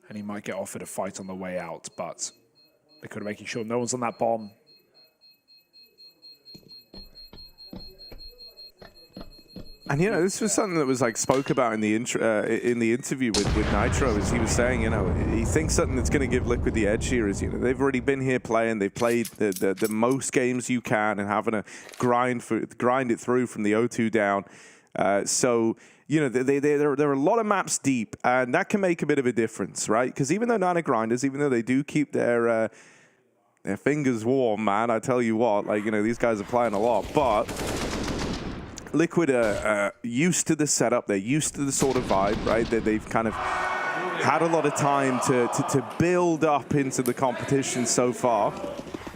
And he might get offered a fight on the way out, but Liquid are making sure no one's on that bomb. And you know, this was something that was like spoke about in the interview with Nitro, as he was saying, you know, he thinks something that's going to give Liquid the edge here is, you know, they've already been here playing, they've played the most games you can, and having to grind it through from the 0-2 down. So you know, they're a lot of maps deep, and that can make a bit of a difference, right? Because even though Nine are grinders, even though they do keep their fingers warm, man, I tell you what, like, you know, these guys are playing a lot, but Liquid are used to the setup, they're used to the sort of vibe, right? They've kind of had a lot of time to build up into the competition so far.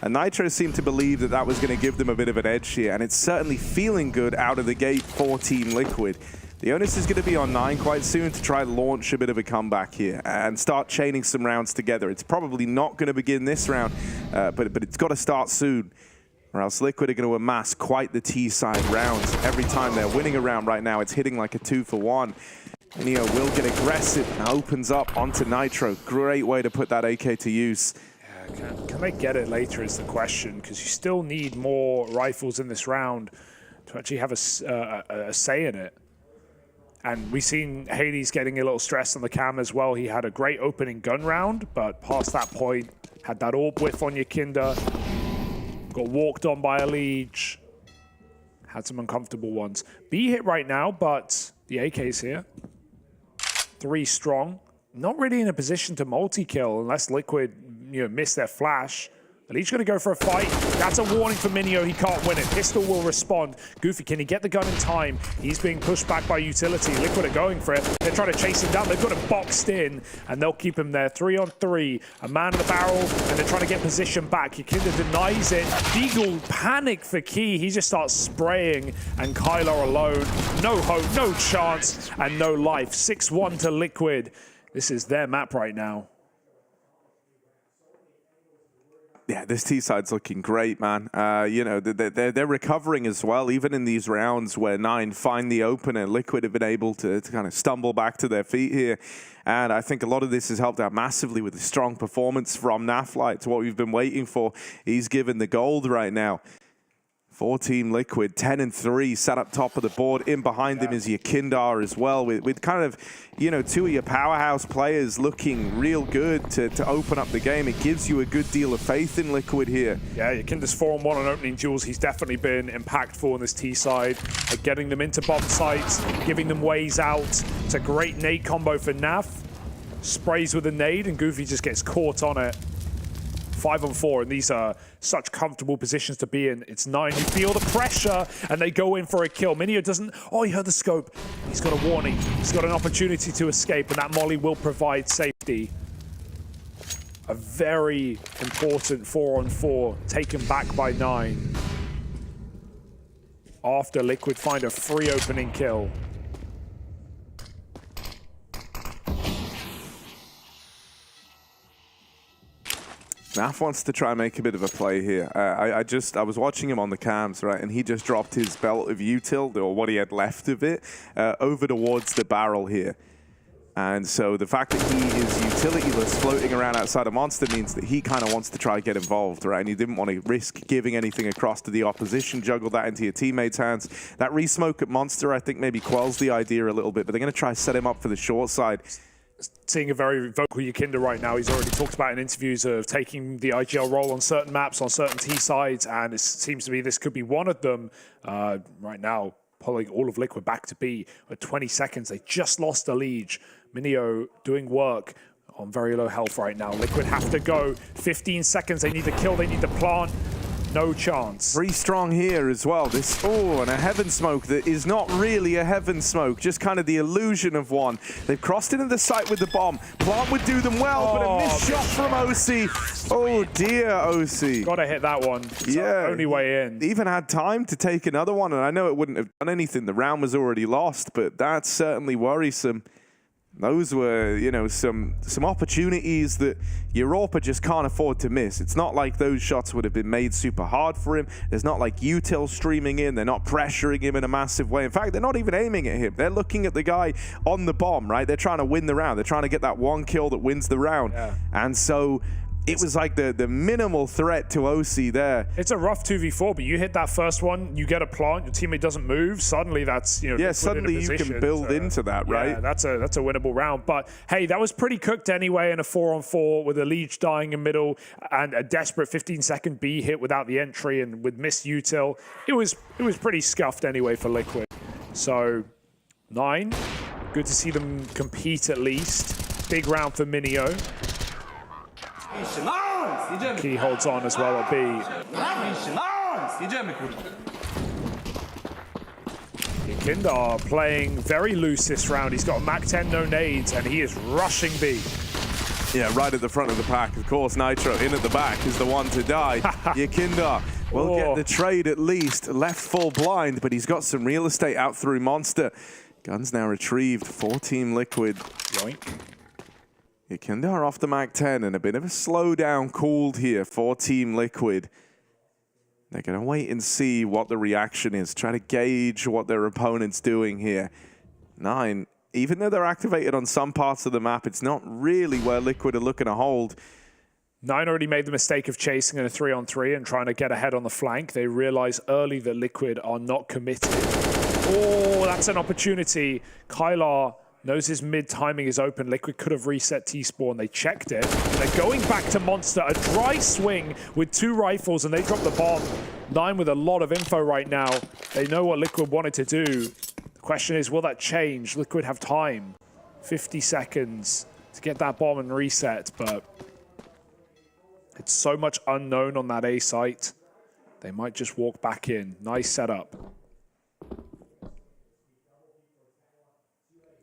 And Nitro seemed to believe that that was going to give them a bit of an edge here, and it's certainly feeling good out of the gate for Team Liquid. The onus is going to be on 9 quite soon to try and launch a bit of a comeback here and start chaining some rounds together. It's probably not going to begin this round, but it's got to start soon, or else Liquid are going to amass quite the T-side rounds. Every time they're winning a round right now, it's hitting like a 2-for-1. Neo will get aggressive and opens up onto Nitro. Great way to put that AK to use. Can they get it later is the question, because you still need more rifles in this round to actually have a say in it. And we've seen Hades getting a little stressed on the cam as well. He had a great opening gun round, but past that point, had that AWP whiff on your Kinder, got walked on by a Liege, had some uncomfortable ones. B hit right now, but the AK's here. 3 strong. Not really in a position to multi-kill unless Liquid, you know, miss their flash. But he's going to go for a fight. That's a warning for Minio. He can't win it. Pistol will respond. Goofy, can he get the gun in time? He's being pushed back by utility. Liquid are going for it. They're trying to chase him down. They've got him boxed in, and they'll keep him there. 3-on-3. A man in the barrel, and they're trying to get position back. Yakinda denies it. Deagle panic for Key. He just starts spraying, and Kylo alone. No hope, no chance, and no life. 6-1 to Liquid. This is their map right now. Yeah, this T-side's looking great, man. You know, they're recovering as well, even in these rounds where 9 find the opener. Liquid have been able to kind of stumble back to their feet here. And I think a lot of this has helped out massively with the strong performance from NAVI. It's what we've been waiting for. He's given the gold right now. For Team Liquid, 10-3, sat up top of the board. In behind him is Yakindar as well, with kind of, you know, 2 of your powerhouse players looking real good to open up the game. It gives you a good deal of faith in Liquid here. Yeah, Yakindar's 4-on-1 on opening duels. He's definitely been impactful on this T side, getting them into bomb sites, giving them ways out. It's a great nade combo for Nav. Sprays with a nade, and Goofy just gets caught on it. 5-on-4, and these are such comfortable positions to be in. It's 9, you feel the pressure, and they go in for a kill. Minio doesn't, oh, he heard the scope. He's got a warning. He's got an opportunity to escape, and that molly will provide safety. A very important 4-on-4 taken back by 9. After Liquid find a free opening kill. Naf wants to try and make a bit of a play here. I was watching him on the cams, right, and he just dropped his belt of util, or what he had left of it, over towards the barrel here. And so the fact that he is utilityless floating around outside of Monster means that he kind of wants to try and get involved, right? And he didn't want to risk giving anything across to the opposition, juggle that into your teammates' hands. That re-smoke at Monster, I think, maybe quells the idea a little bit, but they're going to try and set him up for the short side. Seeing a very vocal Yakinda right now. He's already talked about in interviews of taking the IGL role on certain maps, on certain T-sides, and it seems to be this could be one of them right now, pulling all of Liquid back to B at 20 seconds. They just lost a Liege. Minio doing work on very low health right now. Liquid have to go. 15 seconds. They need the kill. They need the plant. No chance. 3 strong here as well. This, and a heaven smoke that is not really a heaven smoke, just kind of the illusion of one. They've crossed into the site with the bomb. Plant would do them well, but a missed shot from OC. Oh dear, OC. Gotta hit that one. It's yeah, only way in. Even had time to take another one, and I know it wouldn't have done anything. The round was already lost, but that's certainly worrisome. Those were, you know, some opportunities that Europa just can't afford to miss. It's not like those shots would have been made super hard for him. There's not like util streaming in. They're not pressuring him in a massive way. In fact, they're not even aiming at him. They're looking at the guy on the bomb, right? They're trying to win the round. They're trying to get that one kill that wins the round. Yeah. And so it was like the minimal threat to OC there. It's a rough 2v4, but you hit that first one, you get a plant, your teammate doesn't move, suddenly that's, you know, yeah, suddenly you can build into that, right? Yeah, that's a winnable round. But hey, that was pretty cooked anyway in a 4-on-4 with a Leech dying in middle and a desperate 15-second B hit without the entry and with missed util. It was pretty scuffed anyway for Liquid. So 9, good to see them compete at least. Big round for Minio. Key holds on as well at B. Kindar playing very loose this round. He's got a Mach 10, no nades, and he is rushing B. Yeah, right at the front of the pack. Of course, Nitro in at the back is the one to die. Yakindar will get the trade at least. Left full blind, but he's got some real estate out through Monster. Guns now retrieved for Team Liquid. Yoink. Yakindar off the Mach 10 and a bit of a slowdown called here for Team Liquid. They're going to wait and see what the reaction is, try to gauge what their opponent's doing here. 9, even though they're activated on some parts of the map, it's not really where Liquid are looking to hold. 9 already made the mistake of chasing in a 3-on-3 and trying to get ahead on the flank. They realize early that Liquid are not committed. Oh, that's an opportunity. Kylar knows his mid timing is open. Liquid could have reset T-Spawn. They checked it. And they're going back to Monster. A dry swing with 2 rifles, and they drop the bomb. 9 with a lot of info right now. They know what Liquid wanted to do. The question is, will that change? Liquid have time. 50 seconds to get that bomb and reset, but it's so much unknown on that A site. They might just walk back in. Nice setup.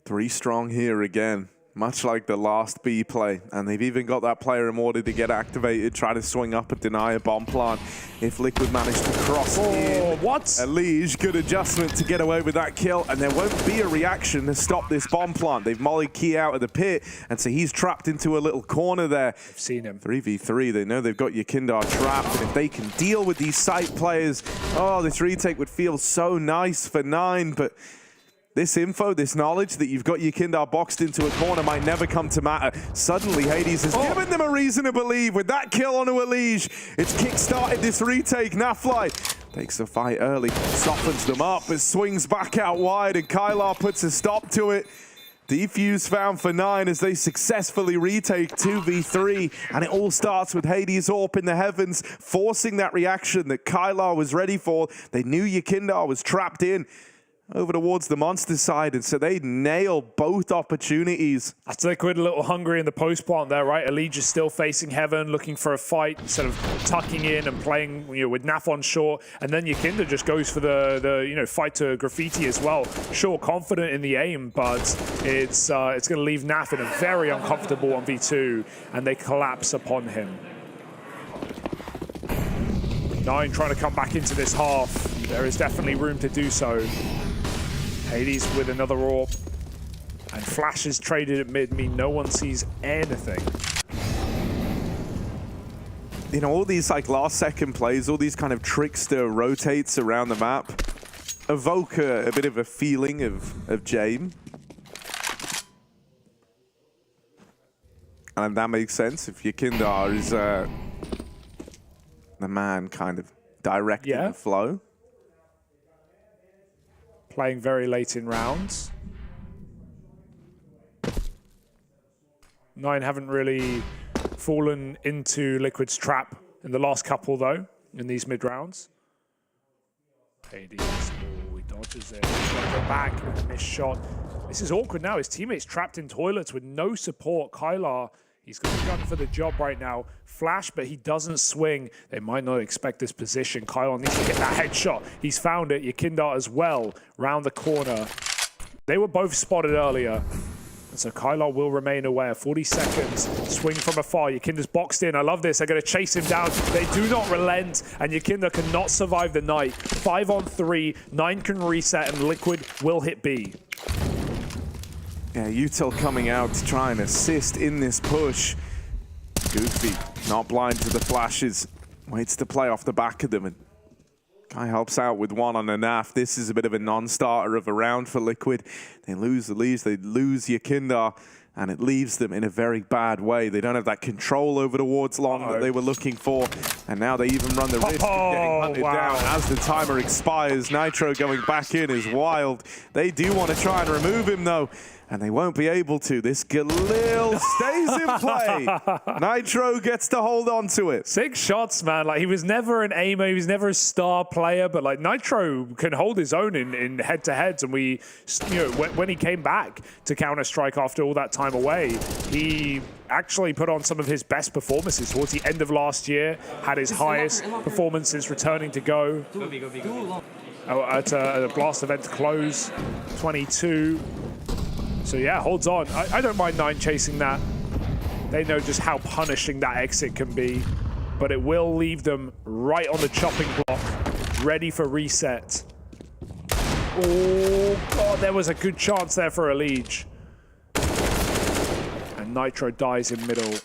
3 strong here again, much like the last B play. And they've even got that player immorted to get activated, try to swing up and deny a bomb plant. If Liquid managed to cross in. What? A Liege, good adjustment to get away with that kill. And there won't be a reaction to stop this bomb plant. They've mollied Key out of the pit. And so he's trapped into a little corner there. I've seen him. 3v3, they know they've got Yakindar trapped. And if they can deal with these site players, oh, this retake would feel so nice for 9. But this info, this knowledge that you've got Yakindar boxed into a corner might never come to matter. Suddenly, Hades has given them a reason to believe. With that kill onto a Liege, it's kick-started this retake. Nafly takes the fight early, softens them up, but swings back out wide, and Kylar puts a stop to it. Defuse found for 9 as they successfully retake 2v3, and it all starts with Hades Orp in the heavens, forcing that reaction that Kylar was ready for. They knew Yakindar was trapped in over towards the Monster side, and so they nail both opportunities. That's Liquid a little hungry in the post plant there, right? Elige is still facing heaven, looking for a fight instead of tucking in and playing, you know, with Naf on short. And then Yakindar just goes for the you know, fight to graffiti as well. Sure, confident in the aim, but it's going to leave Naf in a very uncomfortable 1v2, and they collapse upon him. 9 trying to come back into this half. There is definitely room to do so. Hades with another AWP, and flashes traded at mid mean no one sees anything. You know, all these like last second plays, all these kind of trickster rotates around the map evoke a bit of a feeling of Jame. And that makes sense if Yakindar is the man kind of directing the flow. Playing very late in rounds. 9 haven't really fallen into Liquid's trap in the last couple, though, in these mid rounds. Hades, he dodges it. He's going to go back with a missed shot. This is awkward now. His teammate's trapped in toilets with no support. Kylar, he's got a gun for the job right now. Flash, but he doesn't swing. They might not expect this position. Kylar needs to get that headshot. He's found it. Yakindar as well, round the corner. They were both spotted earlier. And so Kylar will remain aware. 40 seconds. Swing from afar. Yakindar's boxed in. I love this. They're going to chase him down. They do not relent. And Yakindar cannot survive the night. 5 on 3. 9 can reset. And Liquid will hit B. Yeah, Util coming out to try and assist in this push. Goofy, not blind to the flashes. Waits to play off the back of them. And Kai helps out with one on a NAF. This is a bit of a non-starter of a round for Liquid. They lose the leads, they lose Yakindar, and it leaves them in a very bad way. They don't have that control over the wards long that they were looking for, and now they even run the risk of getting hunted down as the timer expires. Nitro going back in is wild. They do want to try and remove him though, and they won't be able to. This Galil stays in play. Nitro gets to hold on to it. 6 shots, man. Like, he was never an aimer. He was never a star player. But, like, Nitro can hold his own in head-to-heads. And we, you know, when he came back to Counter-Strike after all that time away, he actually put on some of his best performances towards the end of last year. Had his highest performances returning to Go. At a Blast event to close. 22. So yeah, holds on. I don't mind 9 chasing that. They know just how punishing that exit can be, but it will leave them right on the chopping block, ready for reset. Oh God, there was a good chance there for a Liege. And Nitro dies in middle.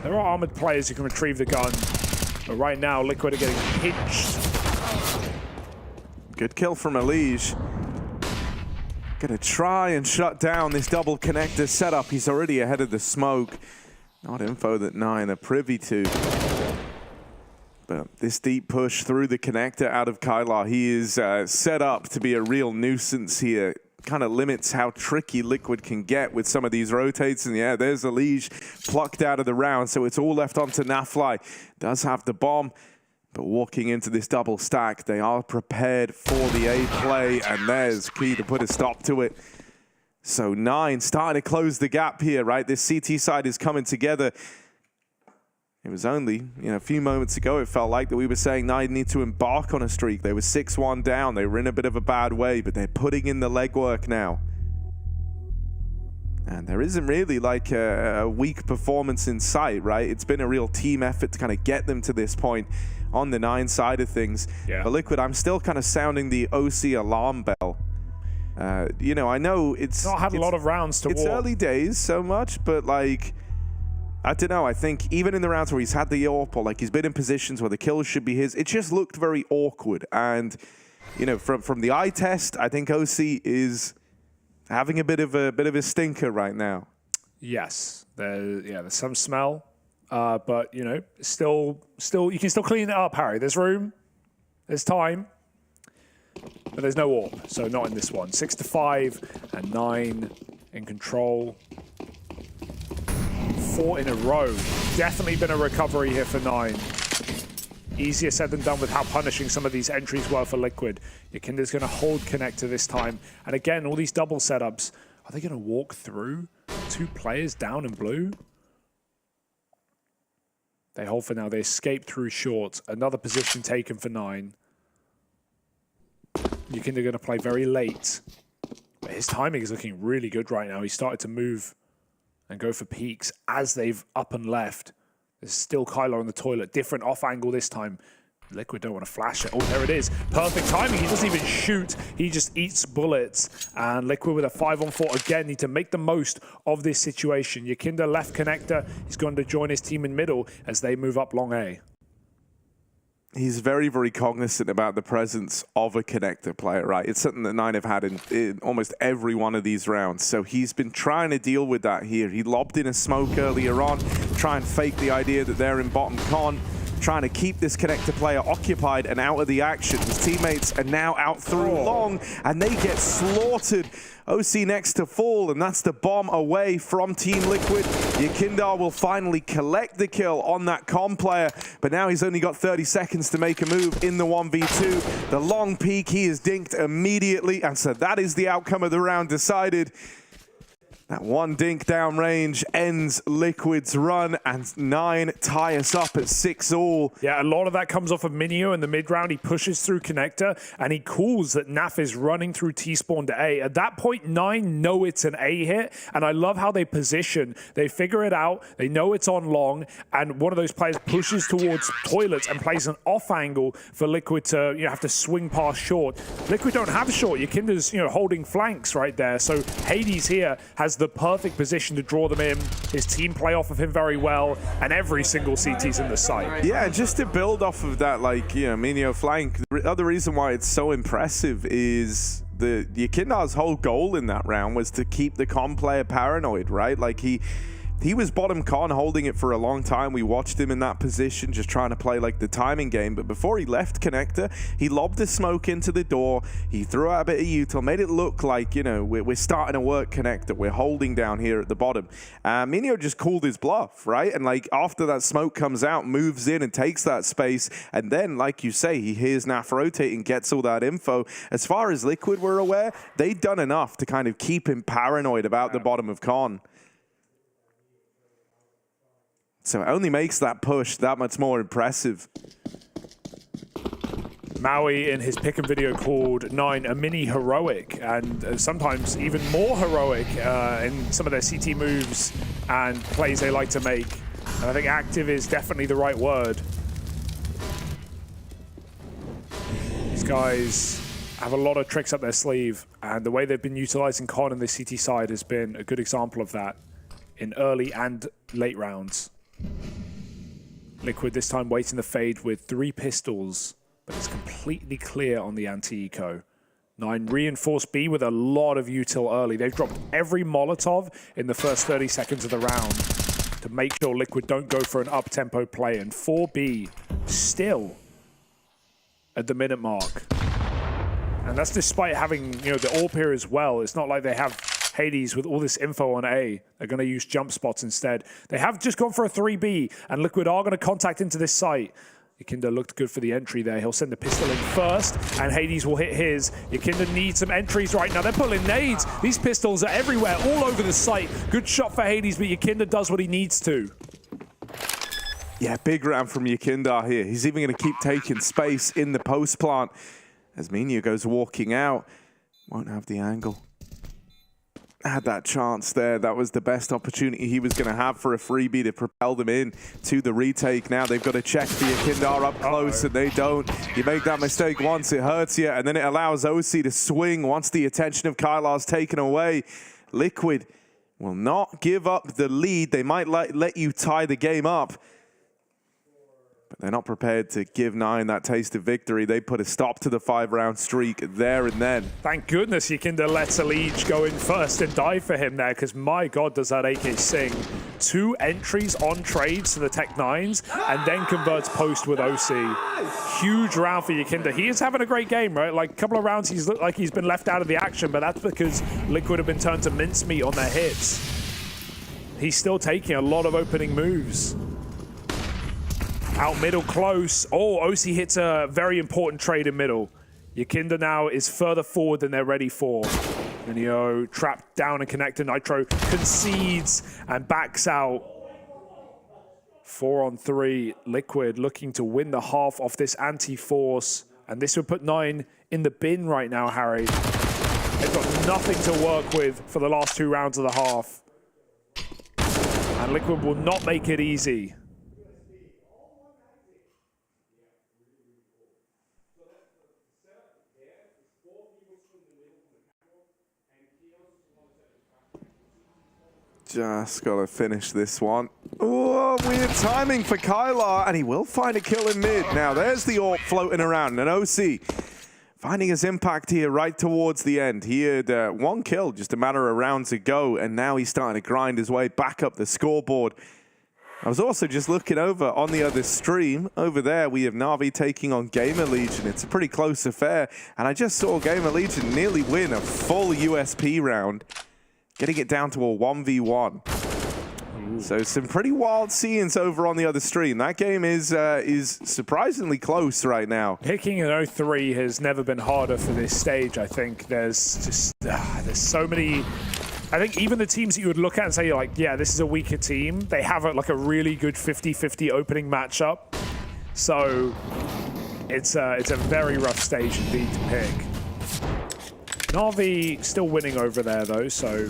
There are armored players who can retrieve the gun, but right now Liquid are getting pinched. Good kill from Elige. Gonna try and shut down this double connector setup. He's already ahead of the smoke. Not info that 9 are privy to. But this deep push through the connector out of Kylar, he is set up to be a real nuisance here. Kind of limits how tricky Liquid can get with some of these rotates. And yeah, there's Elige plucked out of the round. So it's all left onto Nafly. Does have the bomb. But walking into this double stack, they are prepared for the A play, and there's key to put a stop to it. So 9 starting to close the gap here, right? This CT side is coming together. It was only, a few moments ago, it felt like that we were saying 9 need to embark on a streak. They were 6-1 down. They were in a bit of a bad way, but they're putting in the legwork now. And there isn't really like a weak performance in sight, right? It's been a real team effort to kind of get them to this point on the 9 side of things. Yeah. But Liquid, I'm still kind of sounding the OC alarm bell. I know it's not had a lot of rounds to It's early days so much, but like, I don't know. I think even in the rounds where he's had the AWP or like he's been in positions where the kills should be his, it just looked very awkward. And from the eye test, I think OC is having a bit of a stinker right now. Yes, there's some smell, but still, you can still clean it up, Harry. There's room, there's time, but there's no AWP, so not in this one. 6-5 and 9 in control. 4 in a row. Definitely been a recovery here for 9. Easier said than done with how punishing some of these entries were for Liquid. Yakindar's going to hold connector this time. And again, all these double setups. Are they going to walk through 2 players down in blue? They hold for now. They escape through short. Another position taken for 9. Yakinda going to play very late. But his timing is looking really good right now. He started to move and go for peaks as they've up and left. There's still Kylar on the toilet. Different off angle this time. Liquid don't want to flash it. Oh, there it is. Perfect timing. He doesn't even shoot. He just eats bullets. And Liquid with a 5-on-4 again need to make the most of this situation. Yakinda left connector. He's going to join his team in middle as they move up long A. He's very, very cognizant about the presence of a connector player, right? It's something that 9 have had in almost every one of these rounds. So he's been trying to deal with that here. He lobbed in a smoke earlier on, try and fake the idea that they're in bottom con, trying to keep this connector player occupied and out of the action. His teammates are now out through long, and they get slaughtered. OC next to fall, and that's the bomb away from Team Liquid. Yakindar will finally collect the kill on that com player, but now he's only got 30 seconds to make a move in the 1v2. The long peek, he is dinked immediately, and so that is the outcome of the round decided. That one dink down range ends Liquid's run, and 9 tie us up at 6-all. Yeah, a lot of that comes off of Minio in the mid round. He pushes through Connector, and he calls that NAF is running through T-spawn to A. At that point, 9 know it's an A hit, and I love how they position. They figure it out, they know it's on long, and one of those players pushes towards toilets and plays an off angle for Liquid to have to swing past short. Liquid don't have short. Yakinda's holding flanks right there, so Hades here has the perfect position to draw them in. His team play off of him very well, and every single CT's in the site. Yeah, just to build off of that, Minio flank, the other reason why it's so impressive is Yakinda's whole goal in that round was to keep the con player paranoid, right? Like he was bottom con, holding it for a long time. We watched him in that position, just trying to play like the timing game. But before he left Connector, he lobbed a smoke into the door. He threw out a bit of util, made it look like, we're starting to work Connector. We're holding down here at the bottom. Minio just called his bluff, right? And after that smoke comes out, moves in and takes that space. And then, like you say, he hears NAF rotating, gets all that info. As far as Liquid were aware, they'd done enough to kind of keep him paranoid about the bottom of con. So it only makes that push that much more impressive. Maui in his pick and video called 9 a mini heroic, and sometimes even more heroic in some of their CT moves and plays they like to make. And I think active is definitely the right word. These guys have a lot of tricks up their sleeve, and the way they've been utilizing con on the CT side has been a good example of that in early and late rounds. Liquid this time waiting the fade with 3 pistols, but it's completely clear on the anti-eco. 9 reinforced B with a lot of util early. They've dropped every Molotov in the first 30 seconds of the round to make sure Liquid don't go for an up-tempo play. And 4B still at the minute mark. And that's despite having the AWP here as well. It's not like they have Hades with all this info on A. They're going to use jump spots instead. They have just gone for a 3B, and Liquid are going to contact into this site. Yakinda looked good for the entry there. He'll send the pistol in first, and Hades will hit his. Yakinda needs some entries right now. They're pulling nades. These pistols are everywhere, all over the site. Good shot for Hades, but Yakinda does what he needs to. Yeah, big round from Yakinda here. He's even going to keep taking space in the post plant as Minio goes walking out. Won't have the angle. Had that chance there. That was the best opportunity he was going to have for a freebie to propel them in to the retake. Now they've got to check the Yakinda up close, and they don't. You make that mistake once, it hurts you, and then it allows OC to swing once the attention of Kylar's taken away. Liquid will not give up the lead. They might let you tie the game up, but they're not prepared to give 9 that taste of victory. They put a stop to the 5-round streak there and then. Thank goodness Yakinda lets Elige go in first and dive for him there, because my God, does that AK sing. 2 entries on trades to the Tech 9s, and then converts post with OC. Huge round for Yakinda. He is having a great game, right? Like a couple of rounds he's looked like he's been left out of the action, but that's because Liquid have been turned to mincemeat on their hits. He's still taking a lot of opening moves. Out middle close. Oh, OC hits a very important trade in middle. Yakinda now is further forward than they're ready for. Minio trapped down and connected. Nitro concedes and backs out. 4 on 3. Liquid looking to win the half off this anti-force. And this would put 9 in the bin right now, Harry. They've got nothing to work with for the last 2 rounds of the half. And Liquid will not make it easy. Just got to finish this one. Oh, weird timing for Kylar, and he will find a kill in mid. Now, there's the AWP floating around, and OC finding his impact here right towards the end. He had 1 kill just a matter of rounds ago, and now he's starting to grind his way back up the scoreboard. I was also just looking over on the other stream. Over there, we have NAVI taking on GamerLegion. It's a pretty close affair, and I just saw GamerLegion nearly win a full USP round, getting it down to a 1v1. Ooh. So some pretty wild scenes over on the other stream. That game is surprisingly close right now. Picking an 03 has never been harder for this stage, I think. There's just there's so many I think even the teams that you would look at and say, like, yeah, this is a weaker team, they have like a really good 50-50 opening matchup. So it's a very rough stage indeed to pick. NAVI still winning over there though, so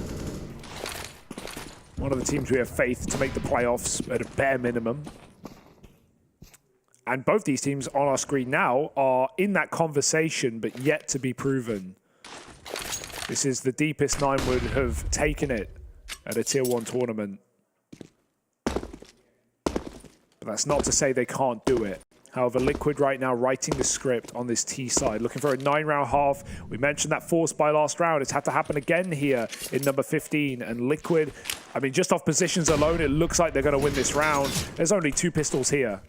one of the teams we have faith to make the playoffs at a bare minimum. And both these teams on our screen now are in that conversation, but yet to be proven. This is the deepest 9 would have taken it at a Tier 1 tournament. But that's not to say they can't do it. However, Liquid right now writing the script on this T side, looking for a 9-round half. We mentioned that force by last round. It's had to happen again here in number 15. And Liquid, I mean, just off positions alone, it looks like they're going to win this round. There's only 2 pistols here.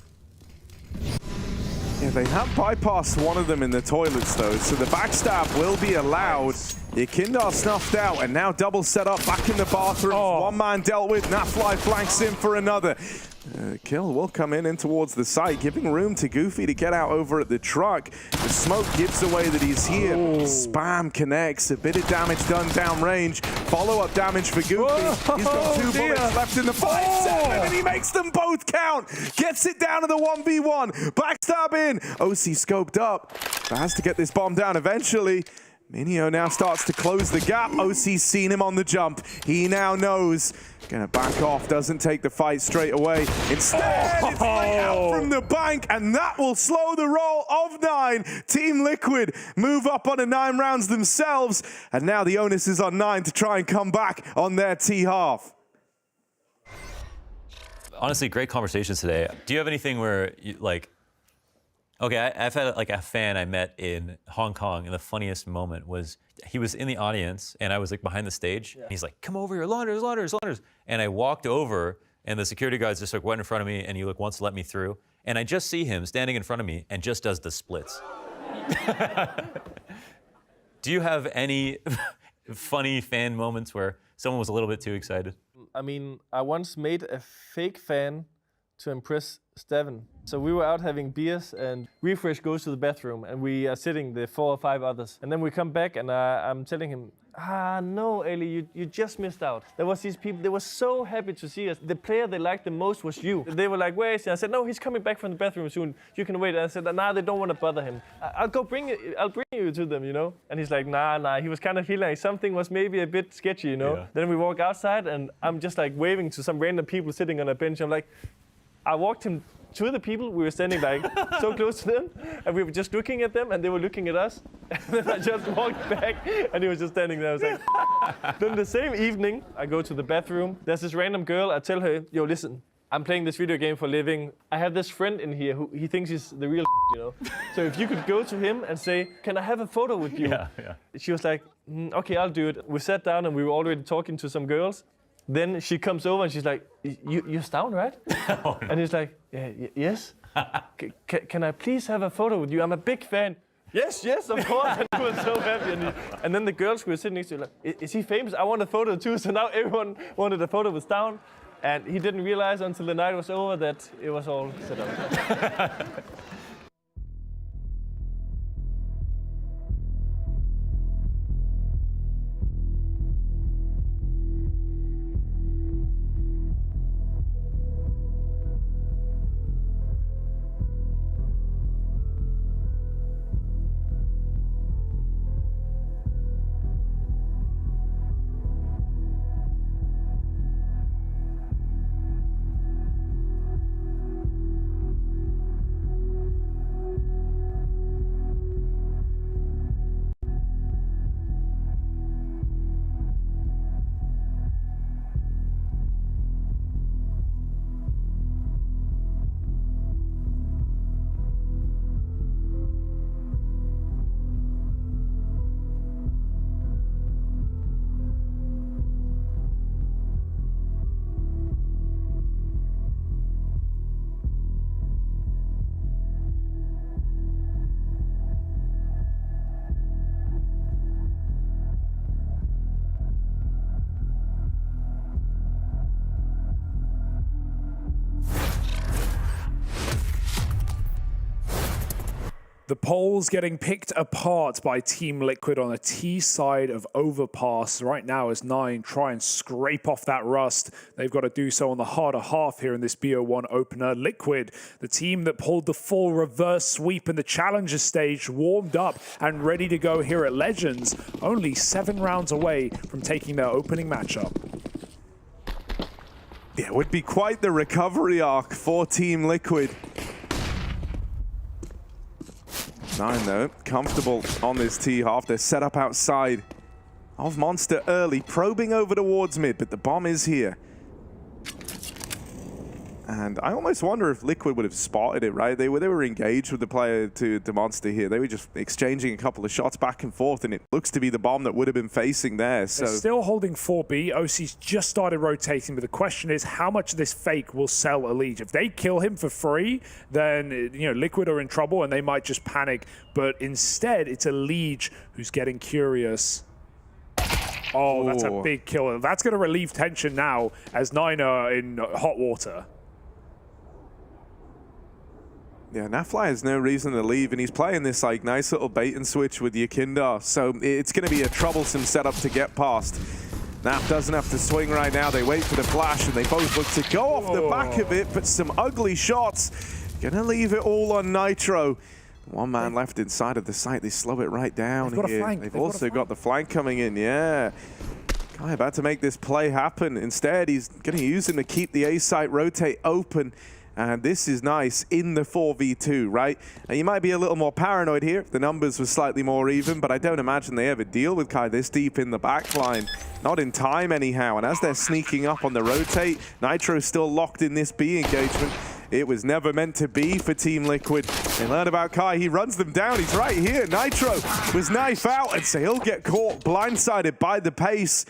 Yeah, they have bypassed one of them in the toilets, though, so the backstab will be allowed. Yakindar snuffed out, and now double set up back in the bathroom. One man dealt with. Nafly flanks in for another. Kill will come in towards the site, giving room to Goofy to get out over at the truck. The smoke gives away that he's here. Spam connects. A bit of damage done downrange. Follow-up damage for Goofy. He's got 2 bullets left in the 5-7, and he makes them both count. Gets it down to the 1v1. Backstab in. OC scoped up, but has to get this bomb down eventually. Minio now starts to close the gap. OC's seen him on the jump. He now knows. Gonna back off, doesn't take the fight straight away. Instead, it's right out from the bank, and that will slow the roll of 9. Team Liquid move up on a 9 rounds themselves, and now the onus is on 9 to try and come back on their T half. Honestly, great conversations today. Do you have anything where, you, like, okay, I've had like a fan I met in Hong Kong, and the funniest moment was he was in the audience, and I was like behind the stage. Yeah. He's like, "Come over here, launders." And I walked over, and the security guards just like went in front of me, and he like wants to let me through. And I just see him standing in front of me and just does the splits. Do you have any funny fan moments where someone was a little bit too excited? I mean, I once made a fake fan to impress Steven. So we were out having beers, and Refresh goes to the bathroom, and we are sitting the 4 or 5 others. And then we come back, and I'm telling him, no, Eli, you just missed out. There was these people, they were so happy to see us. The player they liked the most was you. They were like, where is he? I said, no, he's coming back from the bathroom soon. You can wait. And I said, nah, they don't want to bother him. I'll bring you to them, you know? And he's like, nah. He was kind of feeling like something was maybe a bit sketchy, you know? Yeah. Then we walk outside, and I'm just like waving to some random people sitting on a bench. I'm like, I walked him to the people. We were standing like so close to them, and we were just looking at them, and they were looking at us. And then I just walked back, and he was just standing there. I was like, Then the same evening, I go to the bathroom. There's this random girl. I tell her, yo, listen, I'm playing this video game for a living. I have this friend in here who he thinks he's the real, you know. So if you could go to him and say, can I have a photo with you? Yeah. She was like, okay, I'll do it. We sat down, and we were already talking to some girls. Then she comes over and she's like, you're stoned, right? Oh, no. And he's like, yes. Can I please have a photo with you? I'm a big fan. Yes, of course. And he was so happy. And then the girls who were sitting next to him like, is he famous? I want a photo too. So now everyone wanted a photo with Stoned. And he didn't realize until the night was over that it was all set up. The polls getting picked apart by Team Liquid on the T side of Overpass right now as 9 try and scrape off that rust. They've got to do so on the harder half here in this BO1 opener. Liquid, the team that pulled the full reverse sweep in the Challenger stage, warmed up and ready to go here at Legends, only 7 rounds away from taking their opening matchup. Yeah, it would be quite the recovery arc for Team Liquid. 9 though, comfortable on this T half. They're set up outside of Monster early, probing over towards mid, but the bomb is here. And I almost wonder if Liquid would have spotted it, right? They were engaged with the player to Monster here. They were just exchanging a couple of shots back and forth, and it looks to be the bomb that would have been facing there. So they're still holding 4B. OC's just started rotating, but the question is how much of this fake will sell Elite. If they kill him for free, then Liquid are in trouble and they might just panic. But instead, it's Elite who's getting curious. Oh, that's a big kill. That's going to relieve tension now as 9 are in hot water. Yeah, Nafly has no reason to leave, and he's playing this like nice little bait and switch with Yakindar, so it's going to be a troublesome setup to get past. Naf doesn't have to swing right now. They wait for the flash, and they both look to go off the back of it, but some ugly shots. Gonna leave it all on Nitro. One man left inside of the site. They slow it right down here. They've also got the flank coming in, yeah. Guy about to make this play happen. Instead, he's going to use him to keep the A site rotate open. And this is nice in the 4v2, right? And you might be a little more paranoid here if the numbers were slightly more even, but I don't imagine they ever deal with Kai this deep in the backline. Not in time anyhow. And as they're sneaking up on the rotate, Nitro's still locked in this B engagement. It was never meant to be for Team Liquid. They learn about Kai. He runs them down. He's right here. Nitro was knife out, and so he'll get caught blindsided by the pace.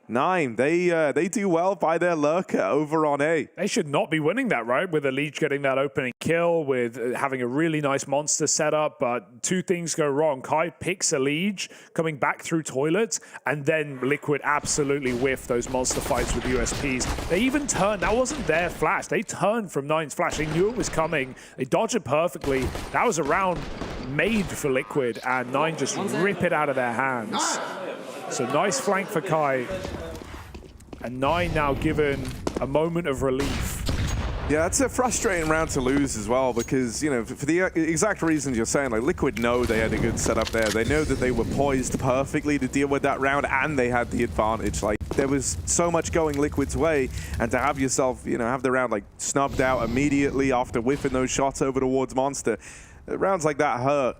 9, they do well by their lurker over on A. They should not be winning that, right? With Elite getting that opening kill, with having a really nice monster setup, but 2 things go wrong. Kai picks Elite coming back through toilets, and then Liquid absolutely whiff those monster fights with USPs. They even turned, that wasn't their flash. They turned from 9's flash. They knew it was coming. They dodged it perfectly. That was a round made for Liquid, and 9 just rip it out of their hands. So nice flank for Kai. And 9 now given a moment of relief. Yeah, it's a frustrating round to lose as well because, for the exact reasons you're saying, like Liquid know they had a good setup there. They know that they were poised perfectly to deal with that round and they had the advantage. Like there was so much going Liquid's way, and to have yourself, have the round like snubbed out immediately after whiffing those shots over towards Monster, rounds like that hurt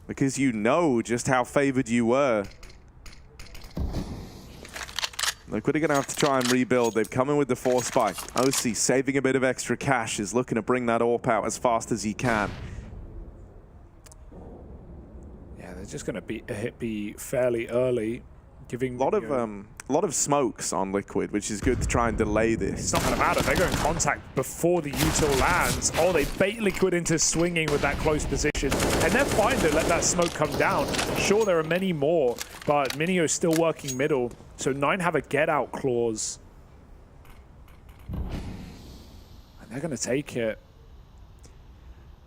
because you know just how favored you were. Liquid are going to have to try and rebuild. They've come in with the 4 spy. OC saving a bit of extra cash, is looking to bring that AWP out as fast as he can. Yeah, they're just going to be fairly early, giving a lot of smokes on Liquid, which is good to try and delay this. It's not going to matter. They're going contact before the util lands. Oh, they bait Liquid into swinging with that close position, and they're fine to let that smoke come down. Sure, there are many more, but Minio's still working middle. So 9 have a get-out clause. And they're going to take it.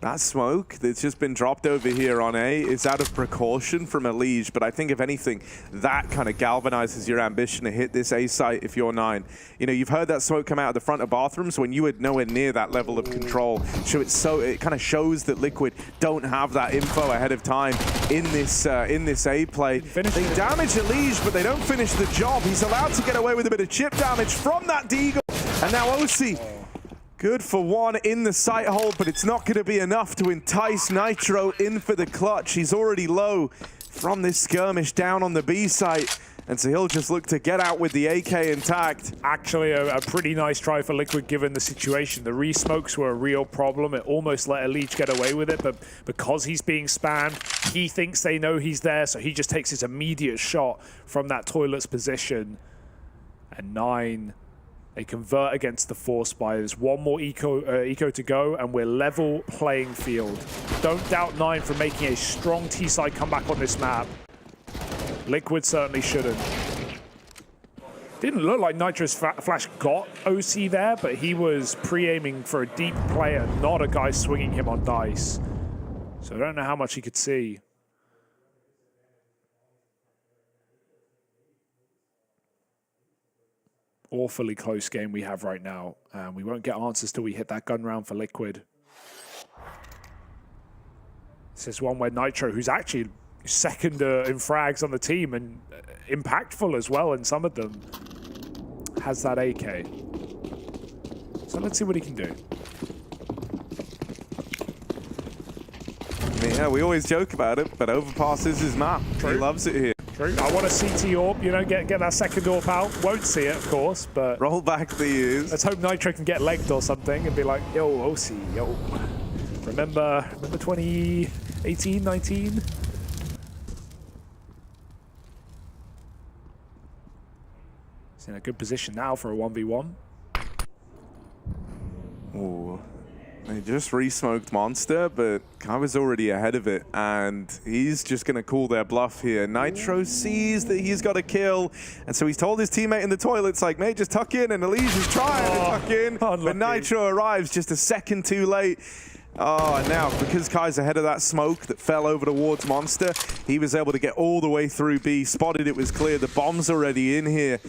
That smoke that's just been dropped over here on A is out of precaution from Elige, but I think if anything, that kind of galvanizes your ambition to hit this A site if you're 9. You've heard that smoke come out of the front of bathrooms when you were nowhere near that level of control. So it kind of shows that Liquid don't have that info ahead of time in this A play. They damage Elige, but they don't finish the job. He's allowed to get away with a bit of chip damage from that Deagle, and now OC. Good for 1 in the sight hold, but it's not going to be enough to entice Nitro in for the clutch. He's already low from this skirmish down on the B site, and so he'll just look to get out with the AK intact. Actually, a pretty nice try for Liquid given the situation. The re-smokes were a real problem. It almost let Elite get away with it, but because he's being spammed, he thinks they know he's there, so he just takes his immediate shot from that toilet's position. And 9... they convert against the 4 spy. There's 1 more eco to go, and we're level playing field. Don't doubt 9 for making a strong T-side comeback on this map. Liquid certainly shouldn't. Didn't look like Nitro's flash got OC there, but he was pre-aiming for a deep player, not a guy swinging him on dice. So I don't know how much he could see. Awfully close game we have right now. We won't get answers till we hit that gun round for Liquid. This is one where Nitro, who's actually second in frags on the team and impactful as well in some of them, has that AK. So let's see what he can do. Yeah, we always joke about it, but Overpass is his map. True. He loves it here. True. I want a CT AWP, you know, get that second AWP out. Won't see it, of course, but... Roll back the ears. Let's hope Nitro can get legged or something and be like, yo, OC, yo. Remember 2018, 19? He's in a good position now for a 1v1. Ooh. They just re-smoked Monster, but Kai was already ahead of it, and he's just going to call their bluff here. Nitro sees that he's got a kill, and so he's told his teammate in the toilets, like, mate, just tuck in, and Elise is trying to tuck in, but Nitro arrives just a second too late. Oh, and now, because Kai's ahead of that smoke that fell over towards Monster, he was able to get all the way through B, spotted it was clear, the bomb's already in here.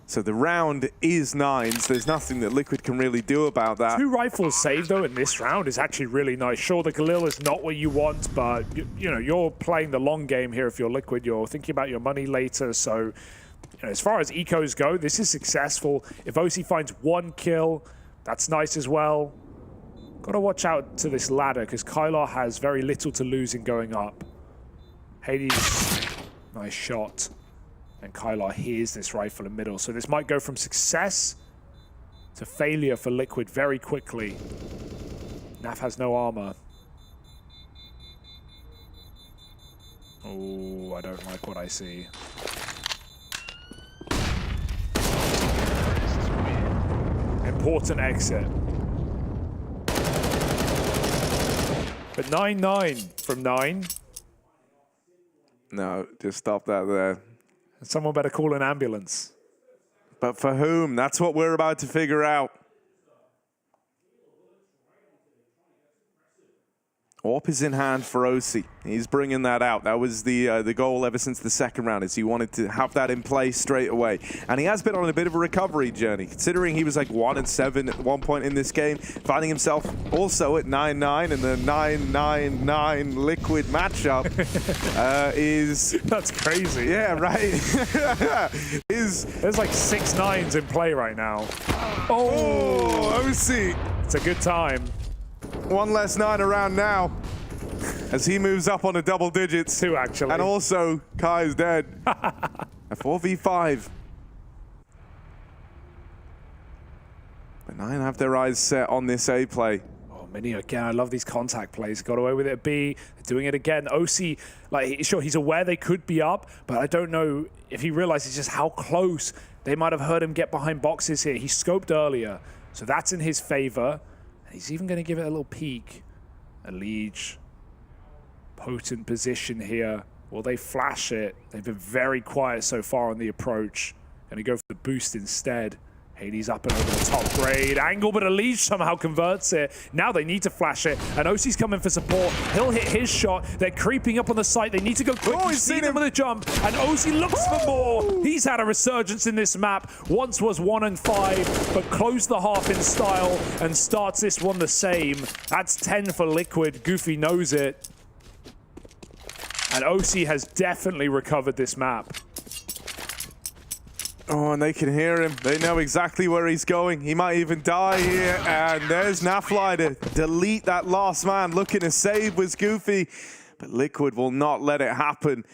So the round is 9s. There's nothing that Liquid can really do about that. 2 rifles saved, though, in this round is actually really nice. Sure, the Galil is not what you want, but, you know, you're playing the long game here if you're Liquid. You're thinking about your money later. So, you know, as far as ecos go, this is successful. If OC finds 1 kill, that's nice as well. Got to watch out to this ladder, because Kylar has very little to lose in going up. Hades, nice shot. And Kylar hears this rifle in middle. So this might go from success to failure for Liquid very quickly. Nav has no armor. Oh, I don't like what I see. Important exit. But 9-9 from 9. No, just stop that there. Someone better call an ambulance. But for whom? That's what we're about to figure out. AWP is in hand for OC. He's bringing that out. That was the goal ever since the second round, is he wanted to have that in play straight away. And he has been on a bit of a recovery journey, considering he was like 1-7 at one point in this game, finding himself also at 9-9, and the 9-9-9 Liquid matchup is... That's crazy. Yeah, right? There's like 6 9s in play right now. Oh, OC. It's a good time. 1 less 9 around now, as he moves up on the double digits. 2, actually. And also, Kai is dead. A 4v5. But 9 have their eyes set on this A play. Oh, Mini again. I love these contact plays. Got away with it at B. They're doing it again. OC, like, sure, he's aware they could be up, but I don't know if he realizes just how close they might have heard him get behind boxes here. He scoped earlier, so that's in his favor. He's even going to give it a little peek. A Liege. Potent position here. Will they flash it? They've been very quiet so far on the approach. Going to go for the boost instead. Hades up and over the top grade angle, but a Liege somehow converts it. Now they need to flash it, and OC's coming for support. He'll hit his shot. They're creeping up on the site. They need to go quick. Oh, He's seen them with a jump, and OC looks for more. He's had a resurgence in this map. Once was 1-5, but closed the half in style and starts this one the same. That's 10 for Liquid. Goofy knows it. And OC has definitely recovered this map. Oh, and they can hear him. They know exactly where he's going. He might even die here. And there's Nafly to delete that last man. Looking to save was Goofy, but Liquid will not let it happen.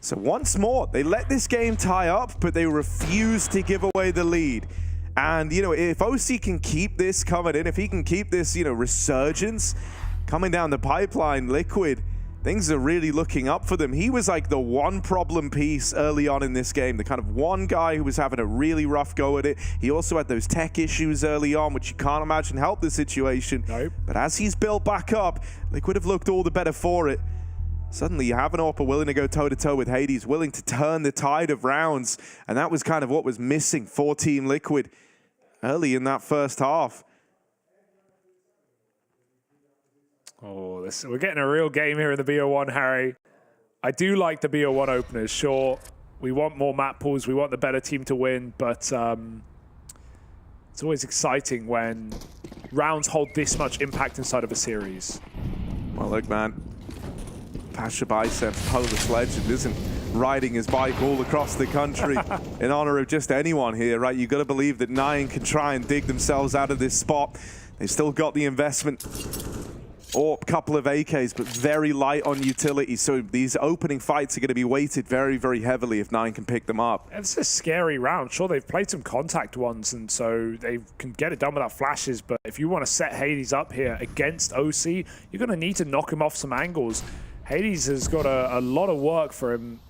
So once more, they let this game tie up, but they refuse to give away the lead. And, you know, if OC can keep this coming in, if he can keep this, you know, resurgence coming down the pipeline, Liquid, things are really looking up for them. He was like the one problem piece early on in this game, the kind of one guy who was having a really rough go at it. He also had those tech issues early on, which you can't imagine helped the situation. Nope. But as he's built back up, Liquid have looked all the better for it. Suddenly you have an AWP willing to go toe-to-toe with Hades, willing to turn the tide of rounds. And that was kind of what was missing for Team Liquid early in that first half. Oh, we're getting a real game here in the BO1, Harry. I do like the BO1 openers. Sure, we want more map pools. We want the better team to win, but it's always exciting when rounds hold this much impact inside of a series. Well, look, man. Pasha Biceps, Polish legend, isn't riding his bike all across the country in honor of just anyone here, right? You've got to believe that Nine can try and dig themselves out of this spot. They've still got the investment. Or a couple of AKs, but very light on utility. So these opening fights are going to be weighted very, very heavily if Nine can pick them up. It's a scary round. Sure, they've played some contact ones, and so they can get it done without flashes. But if you want to set Hades up here against OC, you're going to need to knock him off some angles. Hades has got a lot of work for him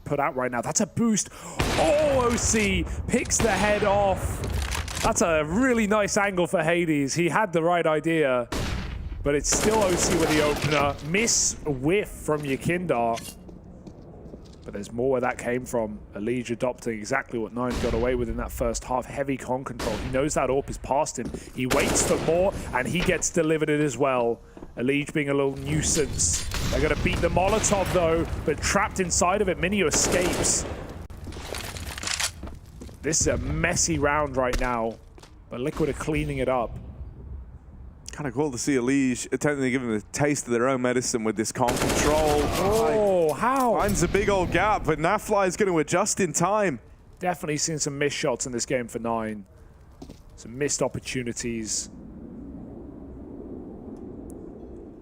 put out right now. That's a boost. Oh, OC picks the head off. That's a really nice angle for Hades. He had the right idea. But it's still OC with the opener. Miss whiff from Yakindar. But there's more where that came from. Elige adopting exactly what Nine got away with in that first half. Heavy con control. He knows that AWP is past him. He waits for more, and he gets delivered it as well. Elige being a little nuisance. They're going to beat the Molotov, though, but trapped inside of it. Minio escapes. This is a messy round right now, but Liquid are cleaning it up. Kind of cool to see Elige attempting to give them a taste of their own medicine with this con control. Oh, how? Finds a big old gap, but Nafly is going to adjust in time. Definitely seen some missed shots in this game for Nine. Some missed opportunities.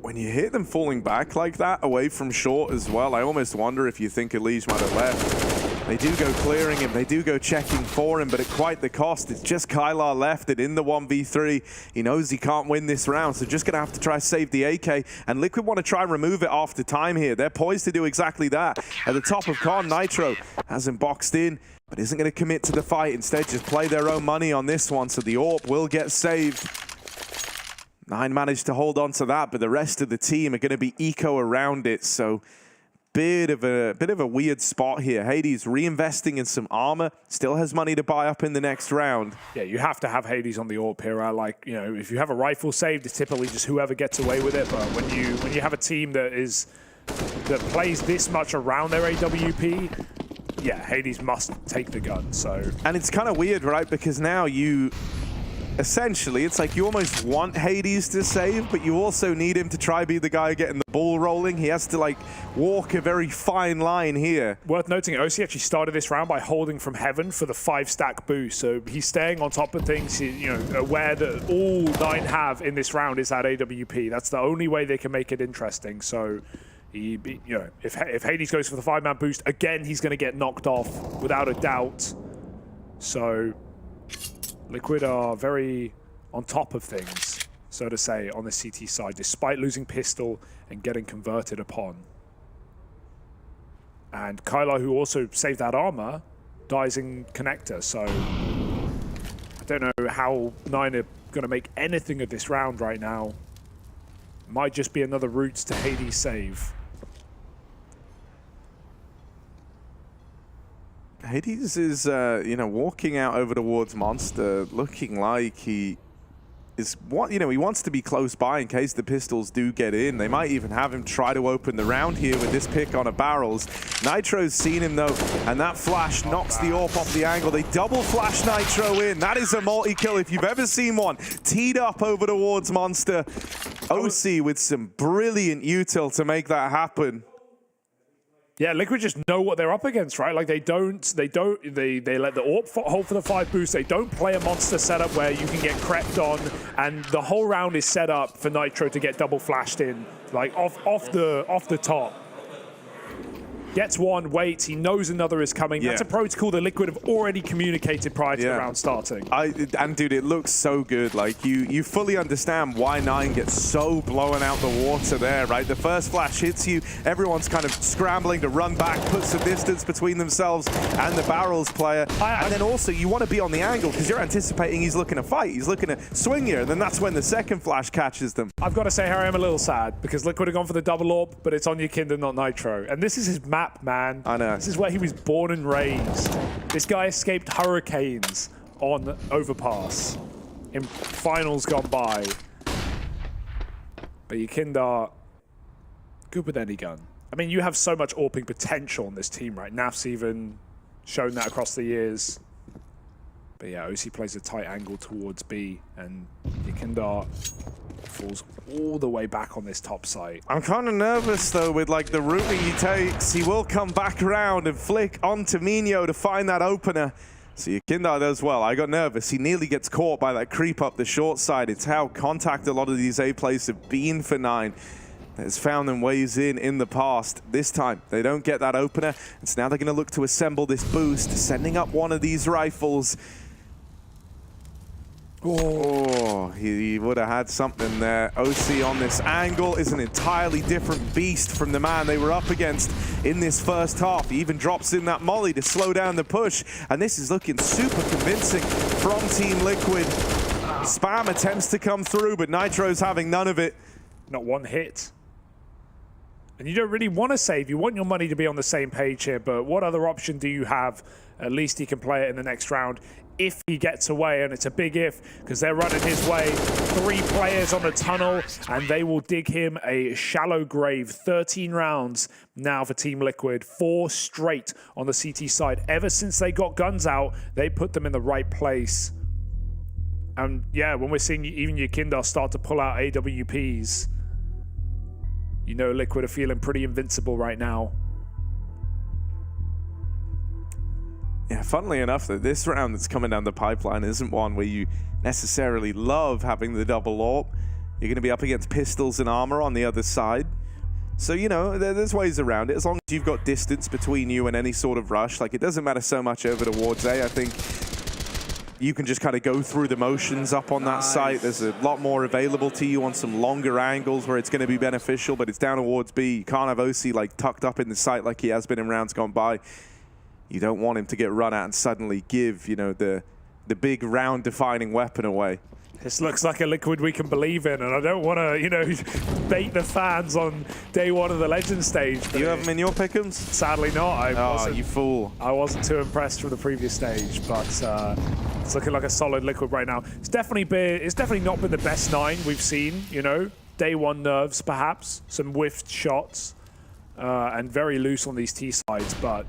When you hit them falling back like that, away from short as well, I almost wonder if you think Elige might have left. They do go clearing him, they do go checking for him, but at quite the cost. It's just Kylar left it in the 1v3. He knows he can't win this round, so just gonna have to try save the AK. And Liquid want to try and remove it after time here. They're poised to do exactly that. At the top of Con, Nitro has him boxed in, but isn't gonna commit to the fight. Instead, just play their own money on this one, so the AWP will get saved. Nine managed to hold on to that, but the rest of the team are gonna be eco around it, so bit of a weird spot here. Hades reinvesting in some armor, still has money to buy up in the next round. Yeah, you have to have Hades on the AWP here. Like, you know, if you have a rifle saved, it's typically just whoever gets away with it. But when you have a team that plays this much around their AWP, yeah, Hades must take the gun. So, and it's kind of weird, right? Because now you essentially, it's like you almost want Hades to save, but you also need him to try be the guy getting the ball rolling. He has to like walk a very fine line here. Worth noting, OC actually started this round by holding from heaven for the 5-stack boost. So he's staying on top of things, you know, aware that all Nine have in this round is that AWP. That's the only way they can make it interesting. So you know, if Hades goes for the 5-man boost, again, he's going to get knocked off without a doubt. So Liquid are very on top of things, so to say, on the CT side, despite losing pistol and getting converted upon. And Kylar, who also saved that armor, dies in connector, so I don't know how Nine are going to make anything of this round right now. Might just be another route to Hades' save. Hades is, you know, walking out over towards Monster, looking like he is, you know, he wants to be close by in case the pistols do get in. They might even have him try to open the round here with this pick on a barrels. Nitro's seen him though, and that flash knocks the AWP off the angle. They double flash Nitro in. That is a multi-kill if you've ever seen one. Teed up over towards Monster. OC with some brilliant util to make that happen. Yeah, Liquid just know what they're up against, right? Like they let the AWP hold for the 5 boost. They don't play a monster setup where you can get crept on, and the whole round is set up for Nitro to get double flashed in, like off the top. Gets one, waits, he knows another is coming. Yeah. That's a protocol that Liquid have already communicated prior to the round starting. And dude, it looks so good. Like you fully understand why Nine gets so blown out the water there, right? The first flash hits you, everyone's kind of scrambling to run back, put some distance between themselves and the barrels player. And then also you want to be on the angle because you're anticipating he's looking to fight, he's looking to swing you, and then that's when the second flash catches them. I've got to say, Harry, I'm a little sad because Liquid have gone for the double AWP, but it's on Yakinda, not Nitro. And this is his map, man. I know. This is where he was born and raised. This guy escaped hurricanes on Overpass in finals gone by. But Yekindar, good with any gun. I mean, you have so much AWPing potential on this team, right? NAV's even shown that across the years. But yeah, OC plays a tight angle towards B, and Yekindar falls all the way back on this top site. I'm kind of nervous though with like the routing he takes. He will come back around and flick onto Minio to find that opener. So Yekindar does well. I got nervous. He nearly gets caught by that creep up the short side. It's how contact a lot of these A plays have been for 9. Has found them ways in the past. This time, they don't get that opener. And so now they're going to look to assemble this boost, sending up one of these rifles. Oh, he would have had something there. OC on this angle is an entirely different beast from the man they were up against in this first half. He even drops in that molly to slow down the push. And this is looking super convincing from Team Liquid. Spam attempts to come through, but Nitro's having none of it. Not one hit. And you don't really want to save. You want your money to be on the same page here, but what other option do you have? At least he can play it in the next round if he gets away, and it's a big if because they're running his way. 3 players on a tunnel, and they will dig him a shallow grave. 13 rounds now for Team Liquid. 4 straight on the CT side. Ever since they got guns out, they put them in the right place. And yeah, when we're seeing even Yekindar start to pull out AWPs, you know Liquid are feeling pretty invincible right now. Yeah, funnily enough, that this round that's coming down the pipeline isn't one where you necessarily love having the double AWP. You're going to be up against pistols and armor on the other side. So, you know, there's ways around it. As long as you've got distance between you and any sort of rush, like it doesn't matter so much over towards A. I think you can just kind of go through the motions up on that site. There's a lot more available to you on some longer angles where it's going to be beneficial, but it's down towards B. You can't have OC like tucked up in the site like he has been in rounds gone by. You don't want him to get run at and suddenly give, you know, the big round-defining weapon away. This looks like a Liquid we can believe in, and I don't want to, you know, bait the fans on day 1 of the Legend stage. Do you have them in your pick'ems? Sadly not. Oh, you fool. I wasn't too impressed from the previous stage, but it's looking like a solid Liquid right now. It's definitely not been the best 9 we've seen, you know. Day 1 nerves, perhaps. Some whiffed shots, and very loose on these T sides, but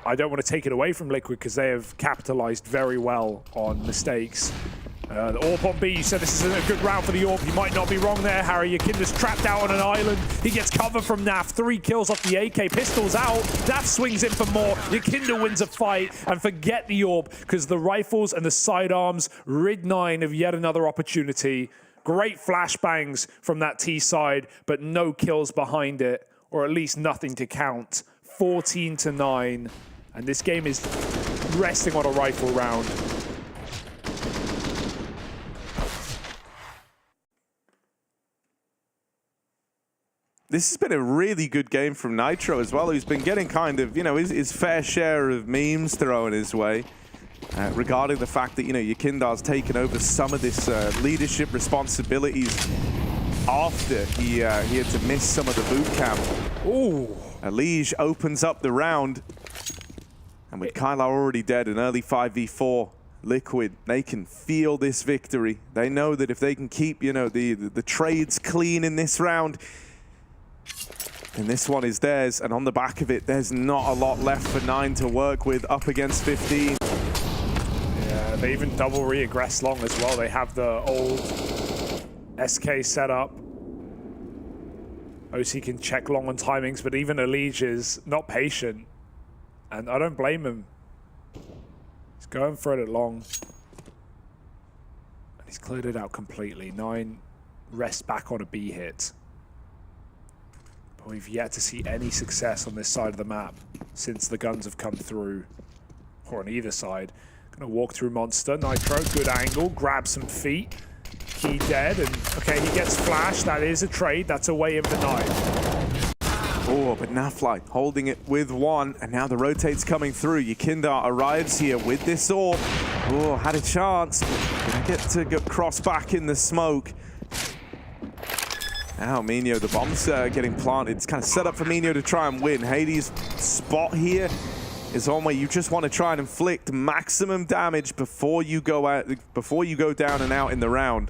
I don't want to take it away from Liquid because they have capitalized very well on mistakes. The AWP on B, you said this isn't a good round for the AWP. You might not be wrong there, Harry. Yekindar's trapped out on an island. He gets cover from NAV. 3 kills off the AK. Pistols out. NAV swings in for more. Yekindar wins a fight. And forget the AWP because the rifles and the sidearms rid 9 of yet another opportunity. Great flashbangs from that T side, but no kills behind it, or at least nothing to count. 14-9. And this game is resting on a rifle round. This has been a really good game from Nitro as well, who's been getting kind of, you know, his fair share of memes thrown his way regarding the fact that, you know, Yekindar's taken over some of this leadership responsibilities after he had to miss some of the boot camp. Ooh. Lige opens up the round. And with Kylar already dead, an early 5v4, Liquid, they can feel this victory. They know that if they can keep, you know, the trades clean in this round, then this one is theirs. And on the back of it, there's not a lot left for 9 to work with up against 15. Yeah, they even double re-aggress long as well. They have the old SK set up. OC can check long on timings, but even Lige is not patient. And I don't blame him. He's going for it at long. And he's cleared it out completely. 9 rests back on a B hit. But we've yet to see any success on this side of the map since the guns have come through. Or on either side. Gonna walk through Monster. Nitro, good angle. Grab some feet. Key dead. And okay, he gets flashed. That is a trade. That's a way in for 9. Oh, but Nafly holding it with 1, and now the rotate's coming through. Yekindar arrives here with this AWP. Oh, had a chance. Gonna get to get cross back in the smoke. Now Minio, the bomb's getting planted. It's kind of set up for Minio to try and win. Hades' spot here is on where you just want to try and inflict maximum damage before you go out, before you go down and out in the round.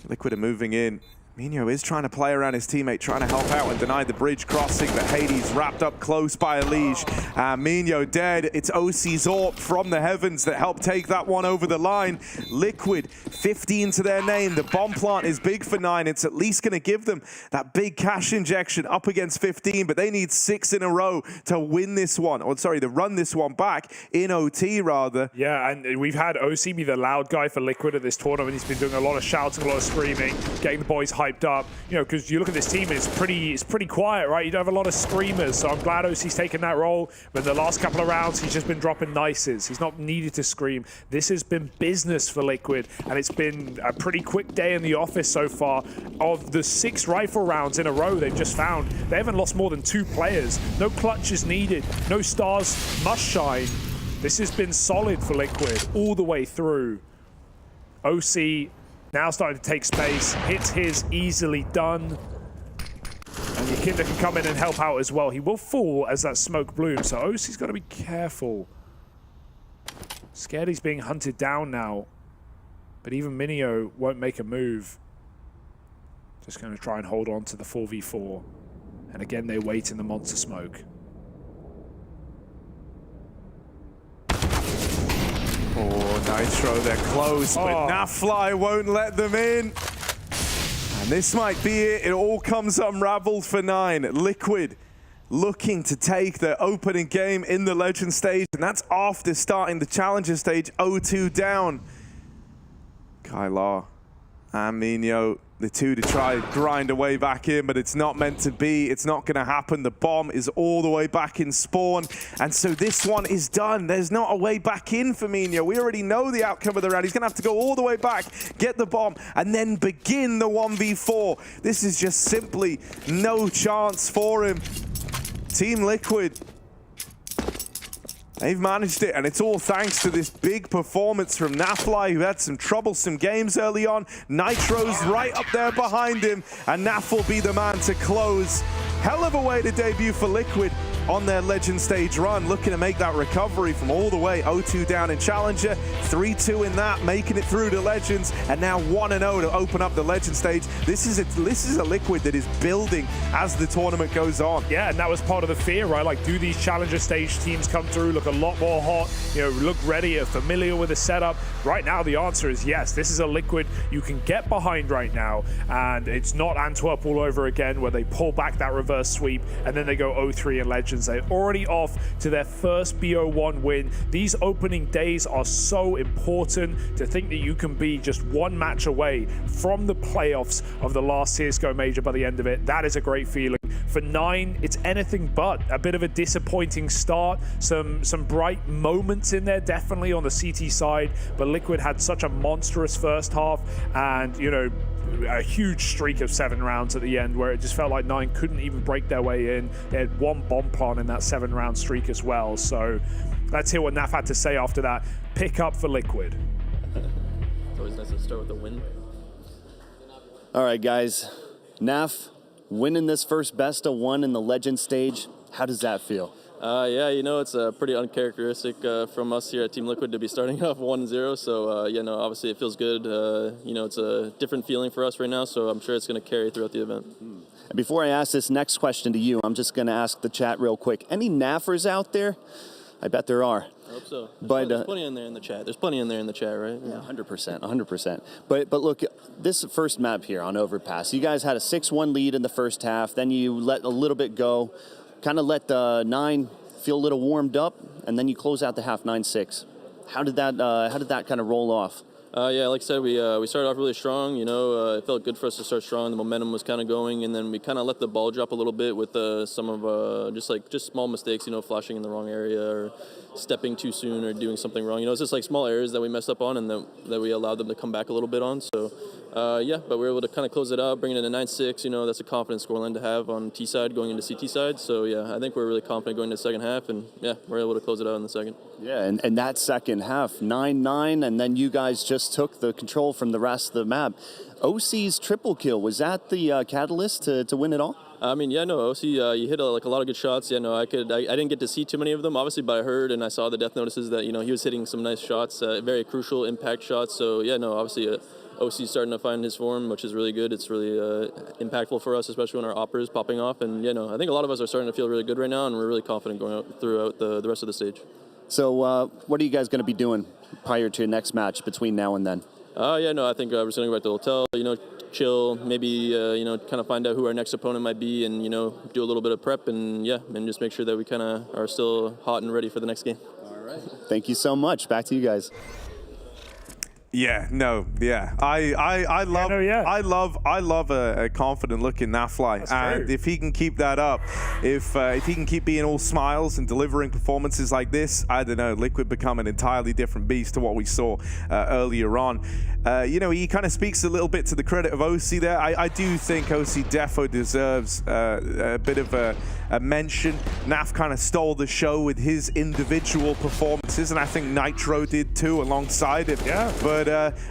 Liquid are moving in. Minho is trying to play around his teammate, trying to help out and deny the bridge crossing, but Hades wrapped up close by a leash. Minho dead. It's OC's AWP from the heavens that helped take that one over the line. Liquid, 15 to their name. The bomb plant is big for 9. It's at least going to give them that big cash injection up against 15, but they need 6 in a row to win this one. Or sorry, to run this one back in OT rather. Yeah, and we've had OC be the loud guy for Liquid at this tournament. He's been doing a lot of shouting, a lot of screaming, getting the boys hyped up, you know, because you look at this team and it's pretty quiet, right? You don't have a lot of screamers, so I'm glad OC's taken that role. But the last couple of rounds, he's just been dropping nices. He's not needed to scream. This has been business for Liquid, and it's been a pretty quick day in the office so far. Of the 6 rifle rounds in a row they've just found, they haven't lost more than 2 players. No clutches needed. No stars must shine. This has been solid for Liquid all the way through. OC now starting to take space, hits his, easily done. And Yakinda can come in and help out as well. He will fall as that smoke blooms, so OC's got to be careful. Scared he's being hunted down now. But even Minio won't make a move. Just going to try and hold on to the 4v4. And again, they wait in the monster smoke. Oh, Nitro, they're close, but Nafly won't let them in. And this might be it. It all comes unraveled for 9. Liquid looking to take their opening game in the Legend stage, and that's after starting the Challenger stage 0-2 down. Kylar and Minho, the two to try and grind a way back in, but it's not meant to be. It's not going to happen. The bomb is all the way back in spawn, and so this one is done. There's not a way back in for Minho. We already know the outcome of the round. He's going to have to go all the way back, get the bomb, and then begin the 1v4. This is just simply no chance for him. Team Liquid, they've managed it, and it's all thanks to this big performance from Nafly, who had some troublesome games early on. Nitro's right up there behind him, and Naf will be the man to close. Hell of a way to debut for Liquid on their Legend stage run, looking to make that recovery from all the way 0-2 down in Challenger, 3-2 in that, making it through to Legends, and now 1-0 to open up the Legend stage. This is a Liquid that is building as the tournament goes on. Yeah, and that was part of the fear, right? Like, do these Challenger stage teams come through, look a lot more hot, you know, look ready, are familiar with the setup? Right now, the answer is yes. This is a Liquid you can get behind right now, and it's not Antwerp all over again, where they pull back that reverse sweep, and then they go 0-3 in Legends. They're already off to their first BO1 win. These opening days are so important. To think that you can be just one match away from the playoffs of the last CSGO major by the end of it, that is a great feeling. For 9, it's anything but. A bit of a disappointing start. Some bright moments in there, definitely on the CT side, but Liquid had such a monstrous first half, and, you know, a huge streak of 7 rounds at the end where it just felt like 9 couldn't even break their way in. They had 1 bomb plant in that 7-round streak as well. So let's hear what Naf had to say after that. Pick up for Liquid. It's always nice to start with a win. All right, guys. Naf, winning this first best of 1 in the Legend stage, how does that feel? Yeah, you know, it's pretty uncharacteristic from us here at Team Liquid to be starting off 1-0. So, you know, obviously it feels good. You know, it's a different feeling for us right now, so I'm sure it's going to carry throughout the event. And before I ask this next question to you, I'm just going to ask the chat real quick. Any Nafers out there? I bet there are. I hope so. There's plenty in there in the chat. There's plenty in there in the chat, right? Yeah, 100%, 100%. But look, this first map here on Overpass, you guys had a 6-1 lead in the first half, then you let a little bit go. Kind of let the 9 feel a little warmed up, and then you close out the half 9-6. How did that kind of roll off? Yeah, like I said, we started off really strong. You know, it felt good for us to start strong. The momentum was kind of going, and then we kind of let the ball drop a little bit with some of just small mistakes. You know, flashing in the wrong area or stepping too soon or doing something wrong. You know, it's just like small errors that we messed up on, and that we allowed them to come back a little bit on. So. Yeah, but we were able to kind of close it out, bring it in a 9-6. You know, that's a confident scoreline to have on T side going into CT side. So, yeah, I think we're really confident going into the second half, and, yeah, we're able to close it out in the second. Yeah, and that second half, 9-9, and then you guys just took the control from the rest of the map. OC's triple kill, was that the catalyst to win it all? I mean, yeah, no, OC, you hit a lot of good shots. Yeah, no, I didn't get to see too many of them, obviously, but I heard and I saw the death notices that, you know, he was hitting some nice shots, very crucial impact shots. So, yeah, no, obviously OC's starting to find his form, which is really good. It's really impactful for us, especially when our Opera is popping off. And, I think a lot of us are starting to feel really good right now, and we're really confident going out throughout the rest of the stage. So what are you guys going to be doing prior to your next match between now and then? I think we're just going to go back to the hotel, chill, maybe, kind of find out who our next opponent might be and, do a little bit of prep and just make sure that we kind of are still hot and ready for the next game. All right. Thank you so much. Back to you guys. Yeah, no, yeah. I love a confident look in NAFLI. And if he can keep that up, if he can keep being all smiles and delivering performances like this, I don't know, Liquid become an entirely different beast to what we saw earlier on. He kind of speaks a little bit to the credit of OC there. I do think OC defo deserves a bit of a mention. Naf kind of stole the show with his individual performances, and I think Nitro did too alongside him. Yeah. But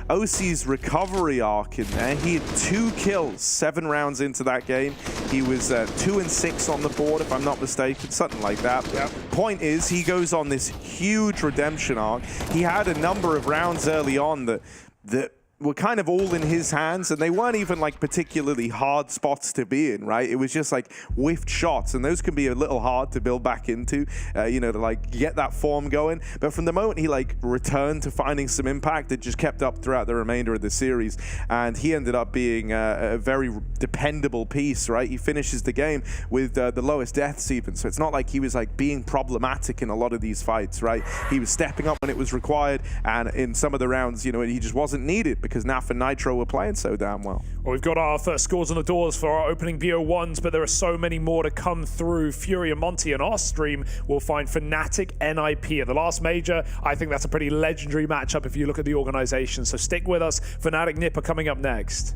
OC's recovery arc in there, he had 2 kills 7 rounds into that game. He was 2 and 6 on the board, if I'm not mistaken, something like that. Yep. Point is, he goes on this huge redemption arc. He had a number of rounds early on that were kind of all in his hands, and they weren't even like particularly hard spots to be in, right? It was just like whiffed shots, and those can be a little hard to build back into, to like get that form going. But from the moment he like returned to finding some impact, it just kept up throughout the remainder of the series, and he ended up being a very dependable piece, right? He finishes the game with the lowest deaths even, so it's not like he was like being problematic in a lot of these fights, right? He was stepping up when it was required, and in some of the rounds, he just wasn't needed because NAF and Nitro were playing so damn well. Well, we've got our first scores on the doors for our opening BO1s, but there are so many more to come through. FURIA, Monte, and our stream will find Fnatic NIP at the last major. I think that's a pretty legendary matchup if you look at the organization, so stick with us. Fnatic NIP are coming up next.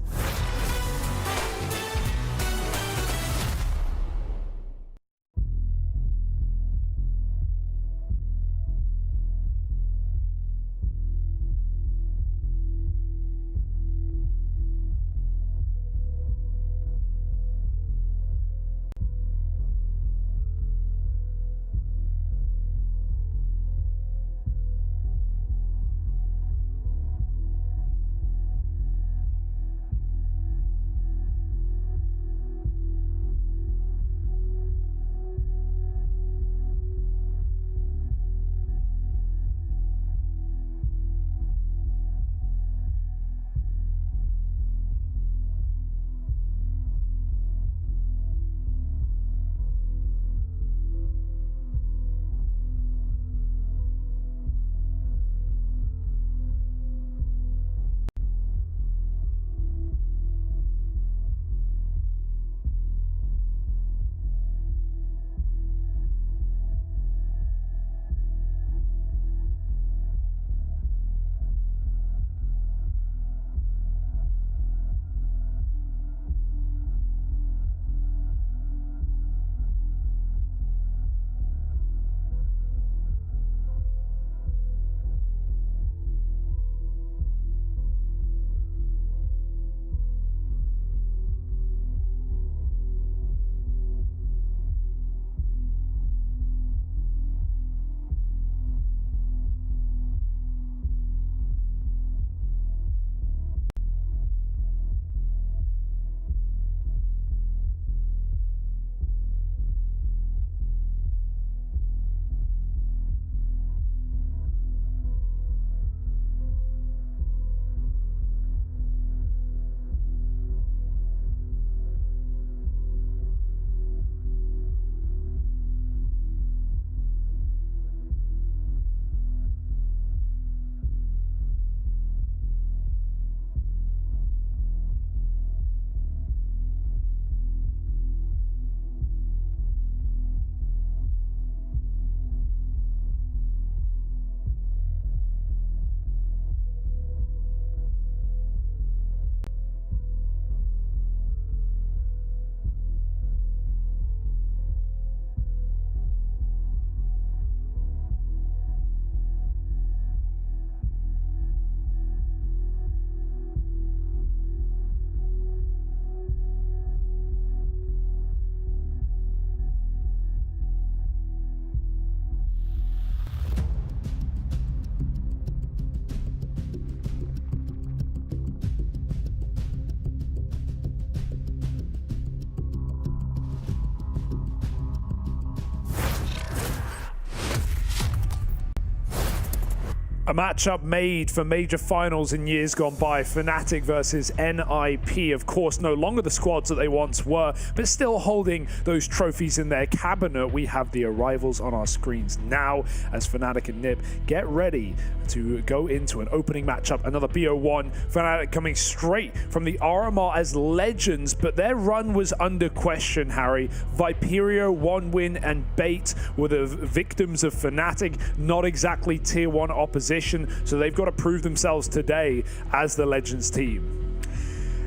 A matchup made for major finals in years gone by. Fnatic versus NIP. Of course, no longer the squads that they once were, but still holding those trophies in their cabinet. We have the arrivals on our screens now as Fnatic and NIP get ready to go into an opening matchup. Another BO1. Fnatic coming straight from the RMR as legends, but their run was under question, Harry. Viperio, 1 win, and Bait were the victims of Fnatic. Not exactly tier 1 opposition. So they've got to prove themselves today as the Legends team.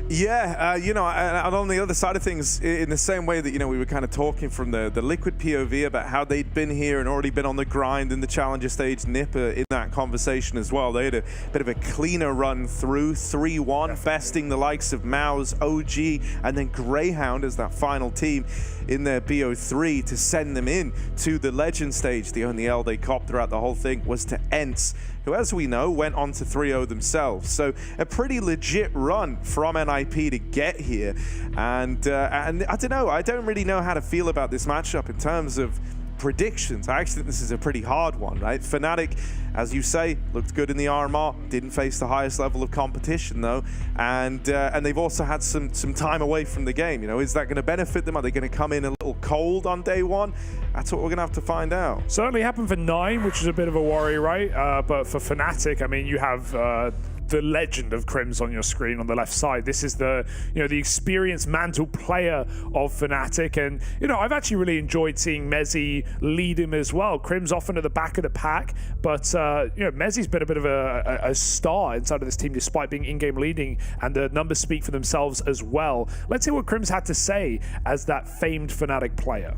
Yeah, you know, and on the other side of things, in the same way that, you know, we were kind of talking from the Liquid POV about how they'd been here and already been on the grind in the Challenger stage, NIP in that conversation as well. They had a bit of a cleaner run through, 3-1, besting the likes of Mouse, OG, and then Greyhound as that final team in their BO3 to send them in to the Legend stage. The only L they copped throughout the whole thing was to ENCE, who, as we know, went on to 3-0 themselves. So a pretty legit run from NIP to get here. And I don't know, I don't really know how to feel about this matchup in terms of predictions. I actually think this is a pretty hard one, right? Fnatic, as you say, looked good in the RMR, didn't face the highest level of competition though, and they've also had some time away from the game. You know, is that going to benefit them? Are they going to come in a little cold on day one? That's what we're going to have to find out. Certainly happened for 9, which is a bit of a worry, right? But for Fnatic, I mean, you have the legend of Crims on your screen on the left side. This is the, you know, the experienced mantle player of Fnatic, and you know, I've actually really enjoyed seeing Mezzi lead him as well. Crims often at the back of the pack, but you know, Mezzi's been a bit of a star inside of this team despite being in-game leading, and the numbers speak for themselves as well. Let's hear what Crims had to say as that famed Fnatic player.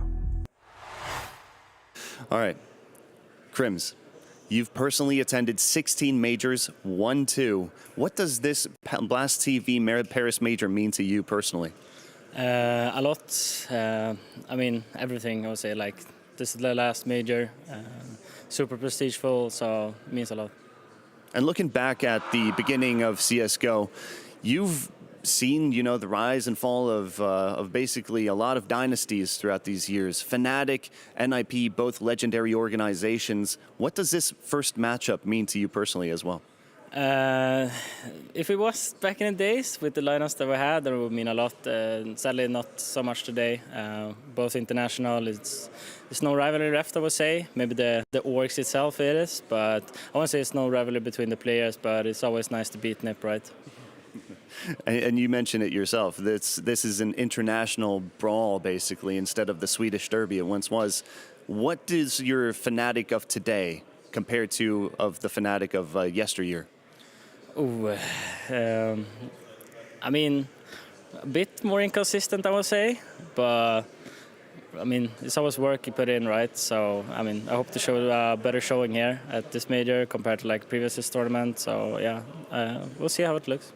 All right, Crims, you've personally attended 16 majors, won 2. What does this Blast TV Paris major mean to you personally? A lot. I mean, everything, I would say. Like, this is the last major, super prestigeful, so it means a lot. And looking back at the beginning of CSGO, you've seen, you know, the rise and fall of basically a lot of dynasties throughout these years. Fnatic, NIP, both legendary organizations. What does this first matchup mean to you personally as well? If it was back in the days with the lineups that we had, that would mean a lot. Sadly, not so much today. Both international, it's no rivalry left, I would say. Maybe the orgs itself it is, but I won't say it's no rivalry between the players, but it's always nice to beat NIP, right? And you mentioned it yourself. This is an international brawl, basically, instead of the Swedish derby it once was. What is your Fnatic of today compared to of the Fnatic of yesteryear? Ooh, I mean, a bit more inconsistent, I would say, but I mean, it's always work you put in, right? So, I mean, I hope to show a better showing here at this major compared to like previous tournament. So, yeah, we'll see how it looks.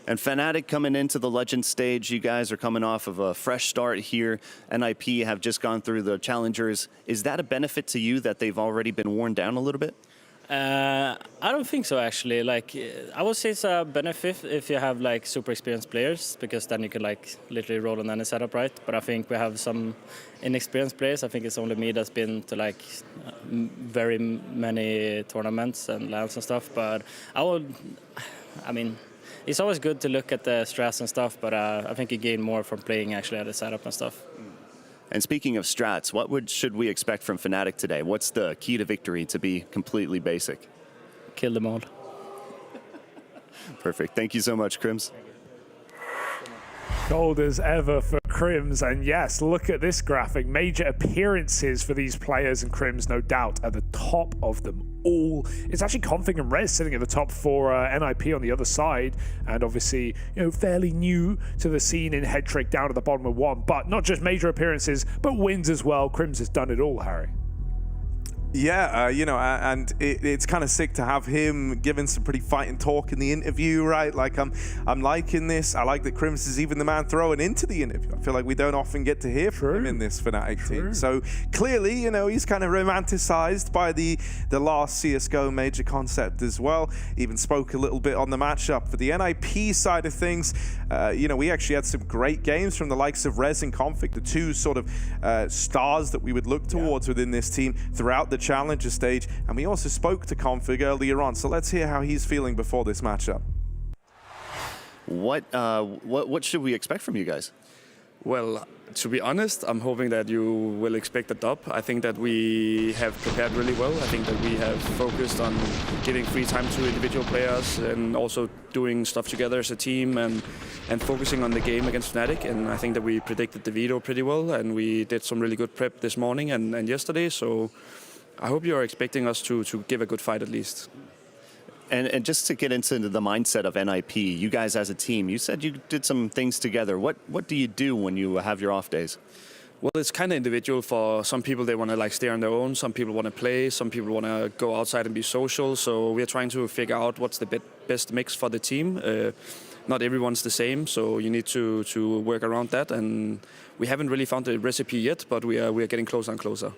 And Fnatic coming into the Legend stage, you guys are coming off of a fresh start here. NIP have just gone through the Challengers. Is that a benefit to you that they've already been worn down a little bit? I don't think so, actually. Like, I would say it's a benefit if you have like super experienced players, because then you can like literally roll on any setup, right? But I think we have some inexperienced players. I think it's only me that's been to like very many tournaments and lands and stuff. But I mean, it's always good to look at the strats and stuff, but I think you gain more from playing actually at the setup and stuff. And speaking of strats, what should we expect from Fnatic today? What's the key to victory, to be completely basic? Kill them all. Perfect. Thank you so much, Crims. Gold as ever for Crims, and yes, look at this graphic. Major appearances for these players, and Crims, no doubt, at the top of them all. It's actually Config and Rez sitting at the top for NIP on the other side, and obviously, you know, fairly new to the scene in Headtrick down at the bottom of 1. But not just major appearances, but wins as well. Crims has done it all, Harry. Yeah, you know, and it's kind of sick to have him giving some pretty fighting talk in the interview, right? Like, I'm liking this. I like that Crims is even the man throwing into the interview. I feel like we don't often get to hear from him in this Fnatic team. So clearly, you know, he's kind of romanticized by the last CSGO major concept as well. Even spoke a little bit on the matchup. For the NIP side of things, you know, we actually had some great games from the likes of Rez and Config, the two sort of stars that we would look towards within this team throughout the Challenger stage. And we also spoke to Config earlier on, so let's hear how he's feeling before this matchup. What should we expect from you guys? Well, to be honest, I'm hoping that you will expect a dub. I think that we have prepared really well. I think that we have focused on giving free time to individual players and also doing stuff together as a team and focusing on the game against Fnatic. And I think that we predicted the veto pretty well, and we did some really good prep this morning and yesterday. So I hope you're expecting us to give a good fight at least. And just to get into the mindset of NIP, you guys as a team, you said you did some things together. What do you do when you have your off days? Well, it's kind of individual. For some people, they want to like stay on their own. Some people want to play. Some people want to go outside and be social. So we're trying to figure out what's the best mix for the team. Not everyone's the same, so you need to work around that. And we haven't really found the recipe yet, but we are getting closer and closer.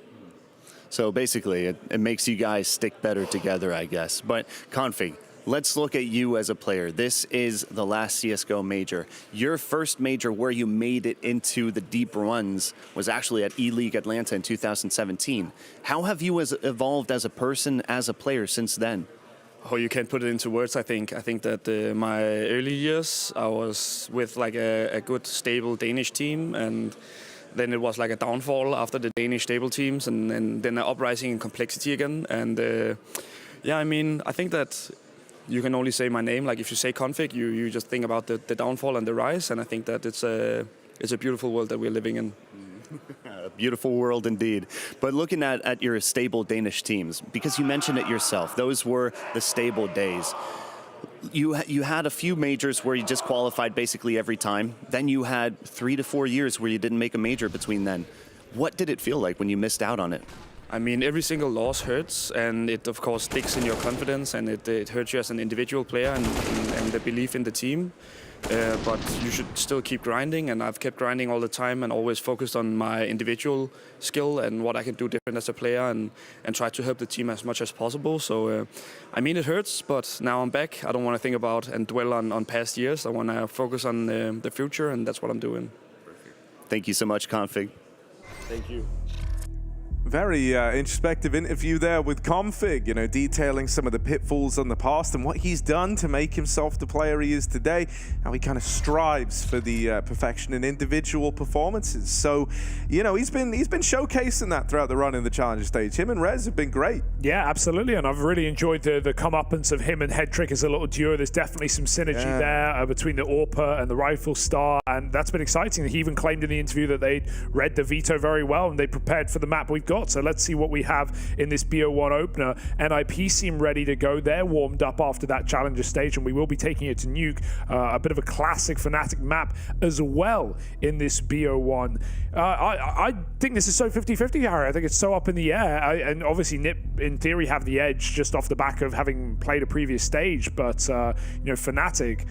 So basically, it makes you guys stick better together, I guess. But Config, let's look at you as a player. This is the last CSGO major. Your first major where you made it into the deep runs was actually at E-League Atlanta in 2017. How have you evolved as a person, as a player since then? Oh, you can't put it into words, I think. I think that my early years, I was with like a good, stable Danish team, and then it was like a downfall after the Danish stable teams, and then an uprising in complexity again. And yeah, I mean, I think that you can only say my name. Like if you say Config, you just think about the downfall and the rise. And I think that it's a beautiful world that we're living in. A beautiful world indeed. But looking at your stable Danish teams, because you mentioned it yourself, those were the stable days. You had a few majors where you just qualified basically every time. Then you had 3 to 4 years where you didn't make a major between then. What did it feel like when you missed out on it? I mean, every single loss hurts, and it of course sticks in your confidence, and it hurts you as an individual player and the belief in the team. But you should still keep grinding, and I've kept grinding all the time and always focused on my individual skill and what I can do different as a player, and try to help the team as much as possible. So, I mean, it hurts, but now I'm back. I don't want to think about and dwell on past years. I want to focus on the future, and that's what I'm doing. Thank you so much, Config. Thank you. Very introspective interview there with Config, you know, detailing some of the pitfalls on the past and what he's done to make himself the player he is today, how he kind of strives for the perfection in individual performances. So, you know, he's been showcasing that throughout the run in the Challenger stage. Him and Rez have been great. Yeah, absolutely, and I've really enjoyed the comeuppance of him and Headtrick as a little duo. There's definitely some synergy there between the Orpa and the Rifle Star, and that's been exciting. He even claimed in the interview that they'd read the veto very well and they prepared for the map we've got. So let's see what we have in this BO1 opener. NIP seem ready to go. They're warmed up after that Challenger stage, and we will be taking it to Nuke, a bit of a classic Fnatic map as well in this BO1. I think this is so 50-50, Harry. I think it's so up in the air. And obviously Nip, in theory, have the edge just off the back of having played a previous stage. But, you know, Fnatic,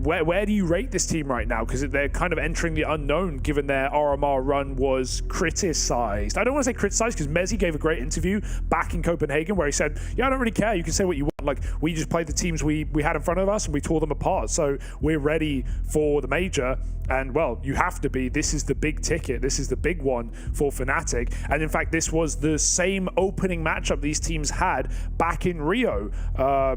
where do you rate this team right now? Because they're kind of entering the unknown, given their RMR run was criticized. I don't want to say criticized, because Mezzi gave a great interview back in Copenhagen where he said, yeah, I don't really care. You can say what you want. Like, we just played the teams we had in front of us and we tore them apart. So we're ready for the major. And, well, you have to be. This is the big ticket. This is the big one for Fnatic. And, in fact, this was the same opening matchup these teams had back in Rio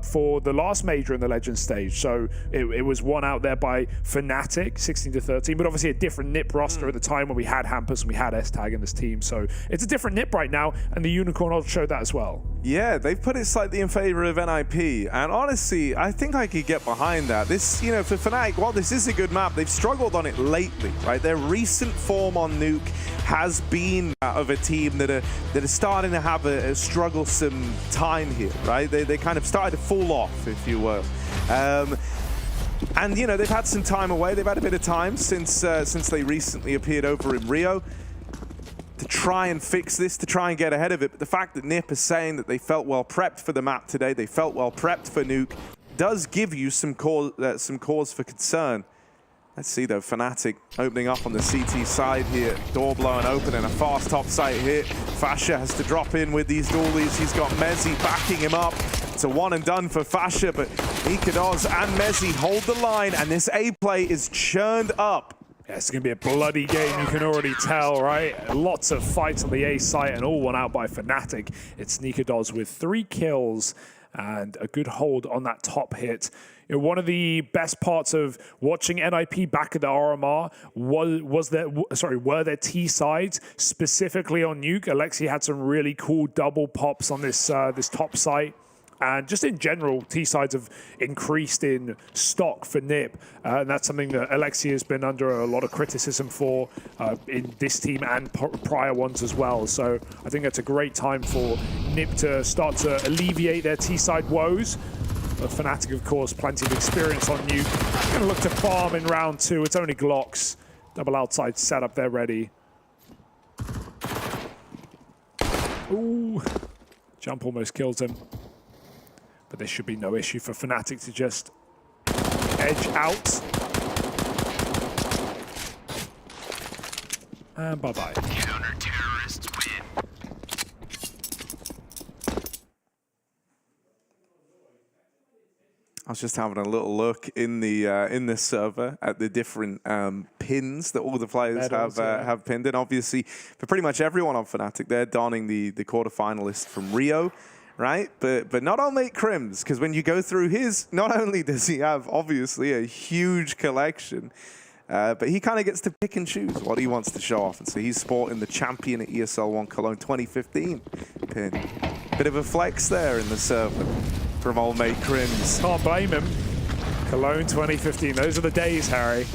for the last major in the Legends stage. So it was won out there by Fnatic, 16-13, but obviously a different Nip roster at the time when we had Hampus and we had S-Tag in this team. So it's a different Nip right now, and the Unicorn odds showed that as well. Yeah, they've put it slightly in favor of NIP, and honestly, I think I could get behind that. This, you know, for Fnatic, while this is a good map, they've struggled on it lately, right? Their recent form on Nuke has been that of a team that are starting to have a strugglesome time here, right? They kind of started to fall off, if you will. And, you know, they've had some time away. They've had a bit of time since they recently appeared over in Rio to try and fix this, to try and get ahead of it. But the fact that Nip is saying that they felt well prepped for the map today, they felt well prepped for Nuke, does give you some cause for concern. Let's see, though, Fnatic opening up on the CT side here. Door blowing open and a fast top site hit. Fasha has to drop in with these dualies. He's got Mezzi backing him up. It's a one and done for Fasha, but Ikados and Mezzi hold the line, and this A play is churned up. Yeah, it's going to be a bloody game, you can already tell, right? Lots of fights on the A site and all won out by Fnatic. It's Nikadoz with 3 kills and a good hold on that top hit. You know, one of the best parts of watching NIP back at the RMR were their T sides, specifically on Nuke. Alexi had some really cool double pops on this this top site. And just in general, T-sides have increased in stock for NIP. And that's something that Alexi has been under a lot of criticism for in this team and prior ones as well. So I think that's a great time for NIP to start to alleviate their T-side woes. But Fnatic, of course, plenty of experience on Nuke. Going to look to farm in round 2. It's only Glocks. Double outside setup, they're ready. Ooh. Jump almost kills him. But there should be no issue for Fnatic to just edge out. And bye-bye. Counter-terrorists win. I was just having a little look in the server at the different pins that all the players have pinned in. Obviously, for pretty much everyone on Fnatic, they're donning the quarterfinalist from Rio. Right, but not on Mate Crims, because when you go through his, not only does he have obviously a huge collection, but he kind of gets to pick and choose what he wants to show off. And so he's sporting the champion at ESL 1 Cologne 2015 pin. Bit of a flex there in the server from old Mate Crims. Can't blame him. Cologne 2015, those are the days, Harry.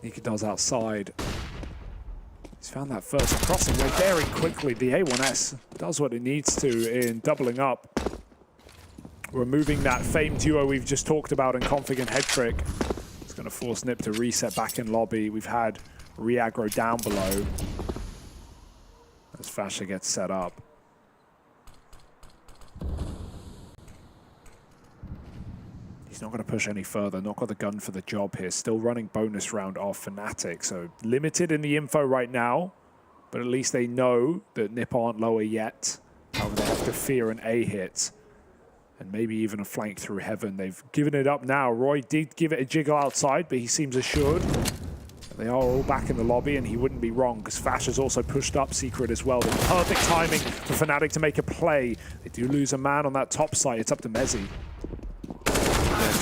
Nikadoz outside. He's found that first crossing way very quickly. The A1S does what it needs to in doubling up. Removing that famed duo we've just talked about in Config and Head Trick. It's going to force NIP to reset back in lobby. We've had re-aggro down below as Fasha gets set up. He's not going to push any further, not got the gun for the job here. Still running bonus round off Fnatic, so limited in the info right now, but at least they know that NIP aren't lower yet. However, they have to fear an A hit, and maybe even a flank through heaven. They've given it up now. Roy did give it a jiggle outside, but he seems assured. They are all back in the lobby, and he wouldn't be wrong, because Fash has also pushed up Secret as well. The perfect timing for Fnatic to make a play. They do lose a man on that top side. It's up to Mezzi.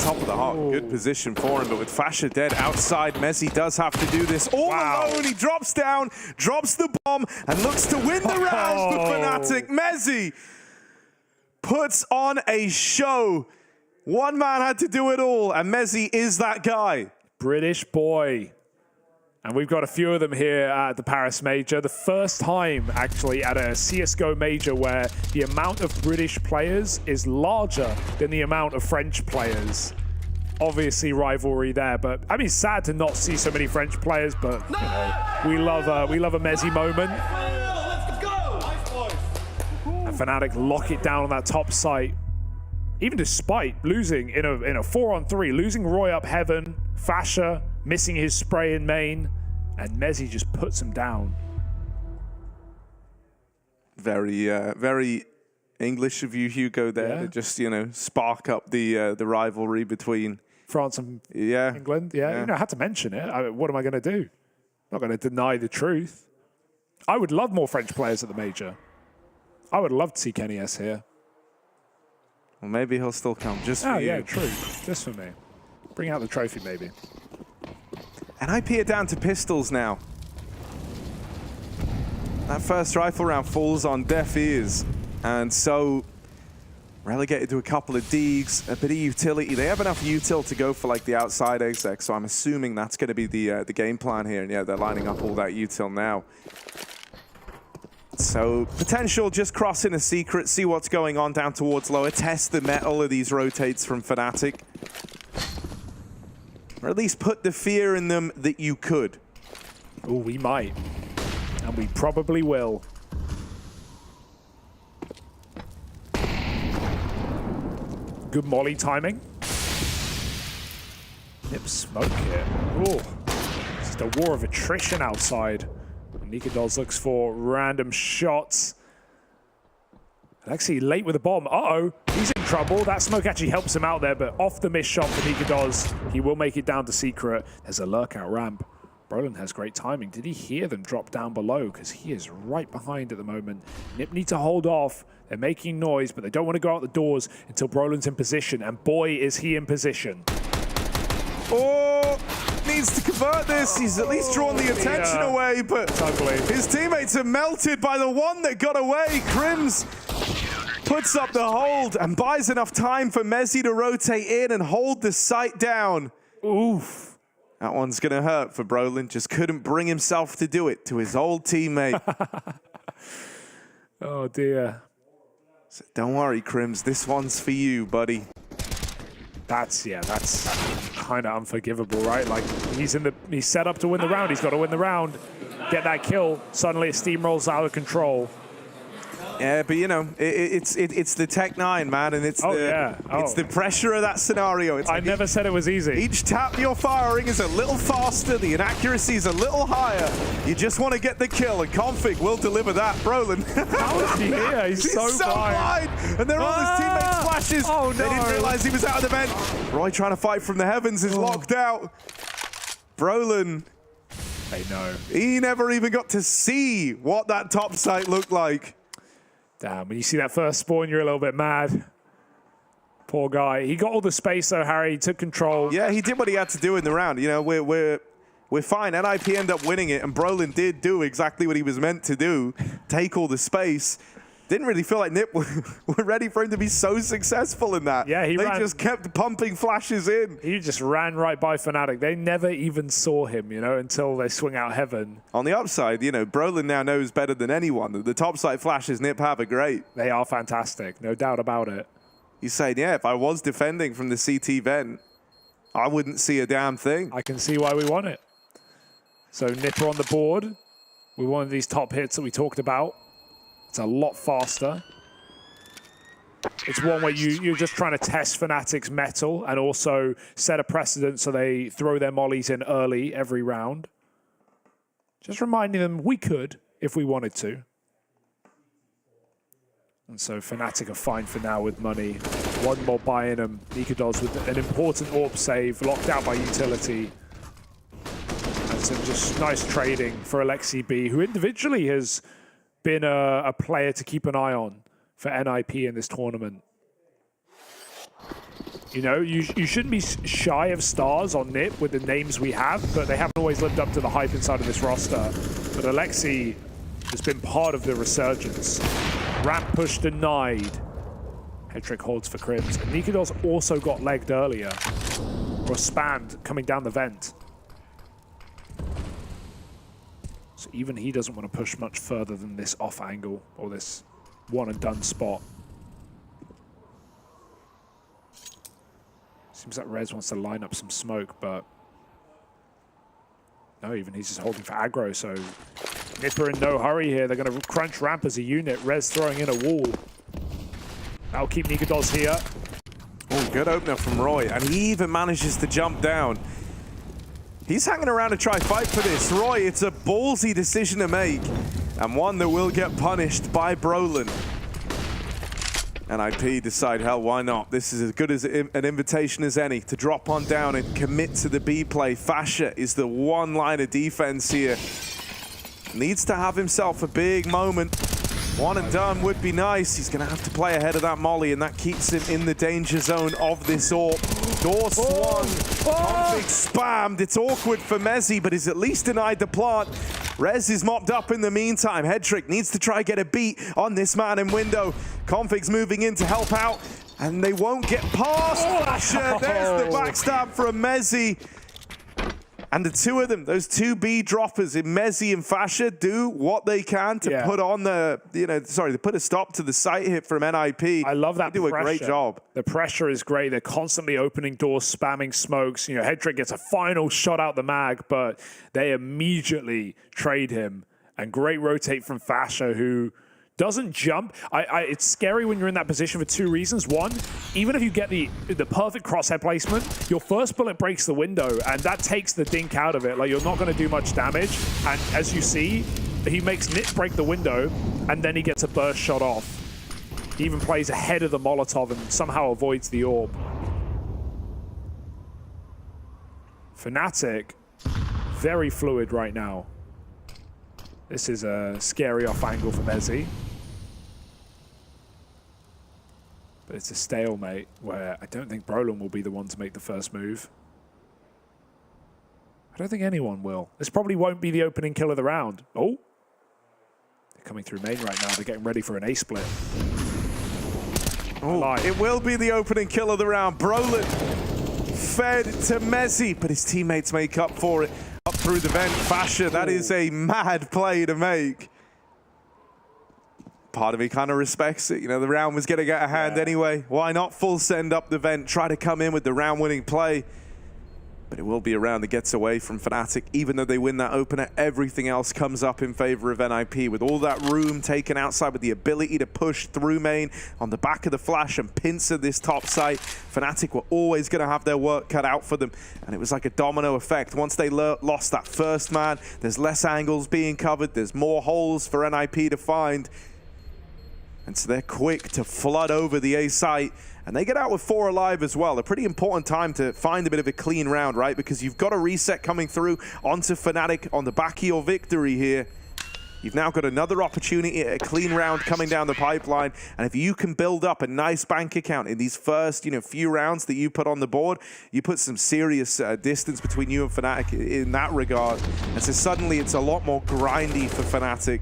Top of the heart, good position for him, but with Fasha dead outside, Mezzi does have to do this all alone. He drops down, drops the bomb, and looks to win the round for Fnatic. Mezzi puts on a show. One man had to do it all, and Mezzi is that guy. British boy. And we've got a few of them here at the Paris Major. The first time, actually, at a CSGO Major where the amount of British players is larger than the amount of French players. Obviously, rivalry there, but I mean, sad to not see so many French players, but you know, we love a Mezzi moment. And Fnatic lock it down on that top site. Even despite losing in a 4-on-3, losing Roy up heaven, Fasha missing his spray in main, and Mezzi just puts him down. Very English of you, Hugo, there to just, you know, spark up the rivalry between France and England. Yeah, you know, I had to mention it. What am I going to do? I'm not going to deny the truth. I would love more French players at the Major. I would love to see Kenny S here. Well, maybe he'll still come just for you. Yeah, true. Just for me. Bring out the trophy, maybe. And I peer down to pistols now. That first rifle round falls on deaf ears. And so, relegated to a couple of Deegs, a bit of utility. They have enough util to go for like the outside exec, so I'm assuming that's going to be the game plan here. And yeah, they're lining up all that util now. So, potential just crossing a Secret, see what's going on down towards lower, test the metal of these rotates from Fnatic. Or at least put the fear in them that you could. Oh, we might. And we probably will. Good molly timing. Nip smoke here. Oh, just a war of attrition outside. Nikadoz looks for random shots. Alexi late with the bomb. Uh-oh, he's in trouble. trouble. That smoke actually helps him out there, but off the missed shot for Nikados, he will make it down to secret. There's a lurk out ramp. Brolin has great timing. Did he hear them drop down below? Because he is right behind at the moment. Nip need to hold off. They're making noise, but they don't want to go out the doors until Brolin's in position. And boy, is he in position. Oh, needs to convert this. He's at least drawn the attention away, but his teammates are melted by the one that got away. Crims puts up the hold and buys enough time for Mezzi to rotate in and hold the site down. Oof. That one's going to hurt for Brolin. Just couldn't bring himself to do it to his old teammate. Oh, dear. So don't worry, Crims. This one's for you, buddy. That's kind of unforgivable, right? Like, he's set up to win the round. He's got to win the round, get that kill. Suddenly, it steamrolls out of control. Yeah, but you know, it's the Tech 9, man, and it's it's the pressure of that scenario. It's I never said it was easy. Each tap you're firing is a little faster, the inaccuracy is a little higher. You just want to get the kill, and Config will deliver that. Brolin. How is he here? He's so blind. And there are all his teammates flashes. Oh, no. They didn't realize he was out of the vent. Roy trying to fight from the heavens is locked out. Brolin. They know. He never even got to see what that top site looked like. Damn, when you see that first spawn, you're a little bit mad. Poor guy. He got all the space though, Harry. He took control. Yeah, he did what he had to do in the round. You know, we're fine. NIP end up winning it, and Brolin did do exactly what he was meant to do. Take all the space. Didn't really feel like Nip were ready for him to be so successful in that. Yeah, they just kept pumping flashes in. He just ran right by Fnatic. They never even saw him, you know, until they swing out heaven. On the upside, you know, Brolin now knows better than anyone. The top side flashes Nip have are great. They are fantastic, no doubt about it. He's saying, yeah, if I was defending from the CT vent, I wouldn't see a damn thing. I can see why we won it. So Nipper on the board with one of these top hits that we talked about. It's a lot faster. It's one where you're just trying to test Fnatic's metal and also set a precedent so they throw their mollies in early every round. Just reminding them we could if we wanted to. And so Fnatic are fine for now with money. One more buy in them. Nikados with an important AWP save, locked out by utility. And some just nice trading for Alexi B, who individually has been a player to keep an eye on for NIP in this tournament. You know, you shouldn't be shy of stars on NIP with the names we have, but they haven't always lived up to the hype inside of this roster. But Alexi has been part of the resurgence. Ramp push denied. Headtrick holds for Crims. And Nikados also got legged earlier, or spammed coming down the vent. So even he doesn't want to push much further than this off angle or this one and done spot. Seems like Rez wants to line up some smoke, but no, even he's just holding for aggro. So Nipper in no hurry here. They're going to crunch ramp as a unit. Rez throwing in a wall. That'll keep Nikados here. Oh, good opener from Roy, and he even manages to jump down. He's hanging around to try fight for this. Roy, it's a ballsy decision to make, and one that will get punished by Brolin. And IP decide, hell, why not? This is as good as an invitation as any to drop on down and commit to the B play. Fasha is the one line of defense here. Needs to have himself a big moment. One and done would be nice. He's going to have to play ahead of that molly, and that keeps him in the danger zone of this AWP. Door swung. Config spammed. It's awkward for Mezzi, but he's at least denied the plant. Rez is mopped up in the meantime. Headtrick needs to try get a beat on this man in window. Config's moving in to help out, and they won't get past Fasha. There's the backstab from Mezzi. And the two of them, those two B droppers in Mezzi and Fasha, do what they can to put on the, to put a stop to the site hit from NIP. I love that. They do a great job. The pressure is great. They're constantly opening doors, spamming smokes. You know, Headtrick gets a final shot out the mag, but they immediately trade him. And great rotate from Fasha, who doesn't jump. It's scary when you're in that position for two reasons. One, even if you get the perfect crosshair placement, your first bullet breaks the window, and that takes the dink out of it. Like, you're not going to do much damage. And as you see, he makes Nip break the window, and then he gets a burst shot off. He even plays ahead of the Molotov and somehow avoids the orb. Fnatic, very fluid right now. This is a scary off angle for Mezzi. But it's a stalemate where I don't think Brolin will be the one to make the first move. I don't think anyone will. This probably won't be the opening kill of the round. Oh. They're coming through main right now. They're getting ready for an A split. Oh, it will be the opening kill of the round. Brolin fed to Mezzi, but his teammates make up for it. Up through the vent. Fasher, that is a mad play to make. Part of me kind of respects it. You know, the round was going to get a hand anyway. Why not full send up the vent, try to come in with the round-winning play? But it will be a round that gets away from Fnatic. Even though they win that opener, everything else comes up in favor of NIP. With all that room taken outside, with the ability to push through main on the back of the flash and pincer this top site, Fnatic were always going to have their work cut out for them. And it was like a domino effect. Once they lost that first man, there's less angles being covered. There's more holes for NIP to find. And so they're quick to flood over the A site. And they get out with 4 alive as well. A pretty important time to find a bit of a clean round, right? Because you've got a reset coming through onto Fnatic on the back of your victory here. You've now got another opportunity at a clean round coming down the pipeline. And if you can build up a nice bank account in these first, few rounds that you put on the board, you put some serious distance between you and Fnatic in that regard. And so suddenly it's a lot more grindy for Fnatic.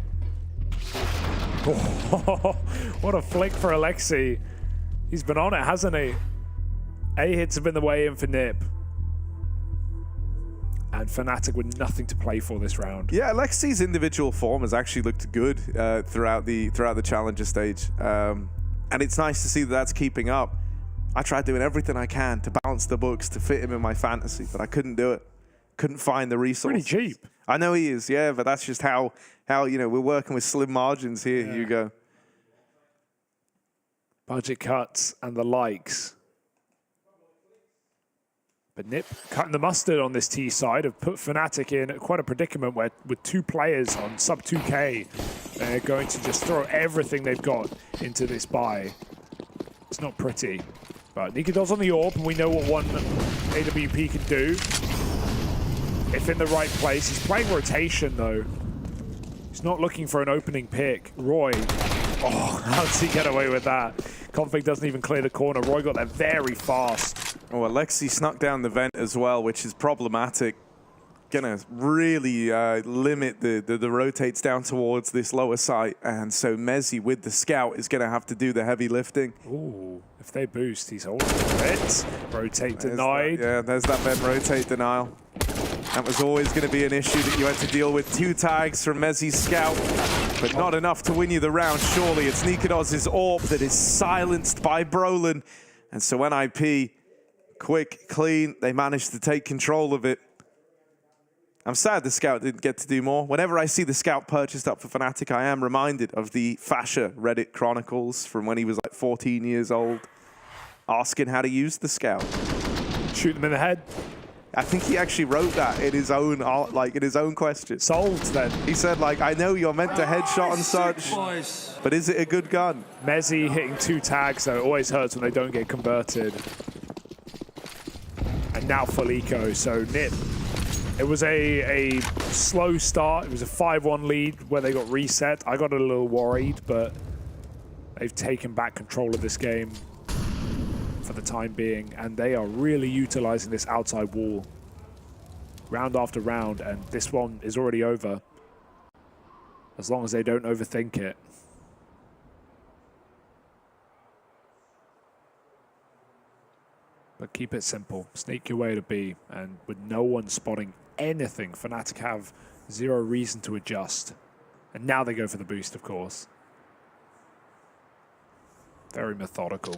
What a flick for Alexi. He's been on it, hasn't he? A hits have been the way in for Nip. And Fnatic with nothing to play for this round. Yeah, Alexi's individual form has actually looked good throughout the challenger stage. And it's nice to see that that's keeping up. I tried doing everything I can to balance the books to fit him in my fantasy, but I couldn't do it. Couldn't find the resources. Pretty cheap. I know he is, yeah, but that's just how we're working with slim margins here, Hugo. Budget cuts and the likes. But Nip cutting the mustard on this T side have put Fnatic in quite a predicament where with 2 players on sub 2K, they're going to just throw everything they've got into this buy. It's not pretty. But Nikadol's on the orb, and we know what one AWP can do. If in the right place. He's playing rotation, though. He's not looking for an opening pick. Roy. Oh, how does he get away with that? Config doesn't even clear the corner. Roy got there very fast. Oh, Alexi snuck down the vent as well, which is problematic. Gonna really limit the rotates down towards this lower site. And so Mezzi with the scout is gonna have to do the heavy lifting. Ooh, if they boost, he's holding it. Rotate denied. There's that vent rotate denial. That was always going to be an issue that you had to deal with. 2 tags from Mezzi's scout, but not enough to win you the round, surely. It's Nikadoz's orb that is silenced by Brolin. And so NIP, quick, clean, they managed to take control of it. I'm sad the scout didn't get to do more. Whenever I see the scout purchased up for Fnatic, I am reminded of the Fasher Reddit chronicles from when he was like 14 years old, asking how to use the scout. Shoot them in the head. I think he actually wrote that in his own question. Solved then. He said, I know you're meant to headshot and such, but is it a good gun? Mezzi hitting 2 tags, though, it always hurts when they don't get converted. And now full eco, so Nip. It was a slow start. It was a 5-1 lead where they got reset. I got a little worried, but they've taken back control of this game for the time being, and they are really utilizing this outside wall round after round, and this one is already over as long as they don't overthink it. But keep it simple, sneak your way to B, and with no one spotting anything, Fnatic have 0 reason to adjust. And now they go for the boost, of course. Very methodical.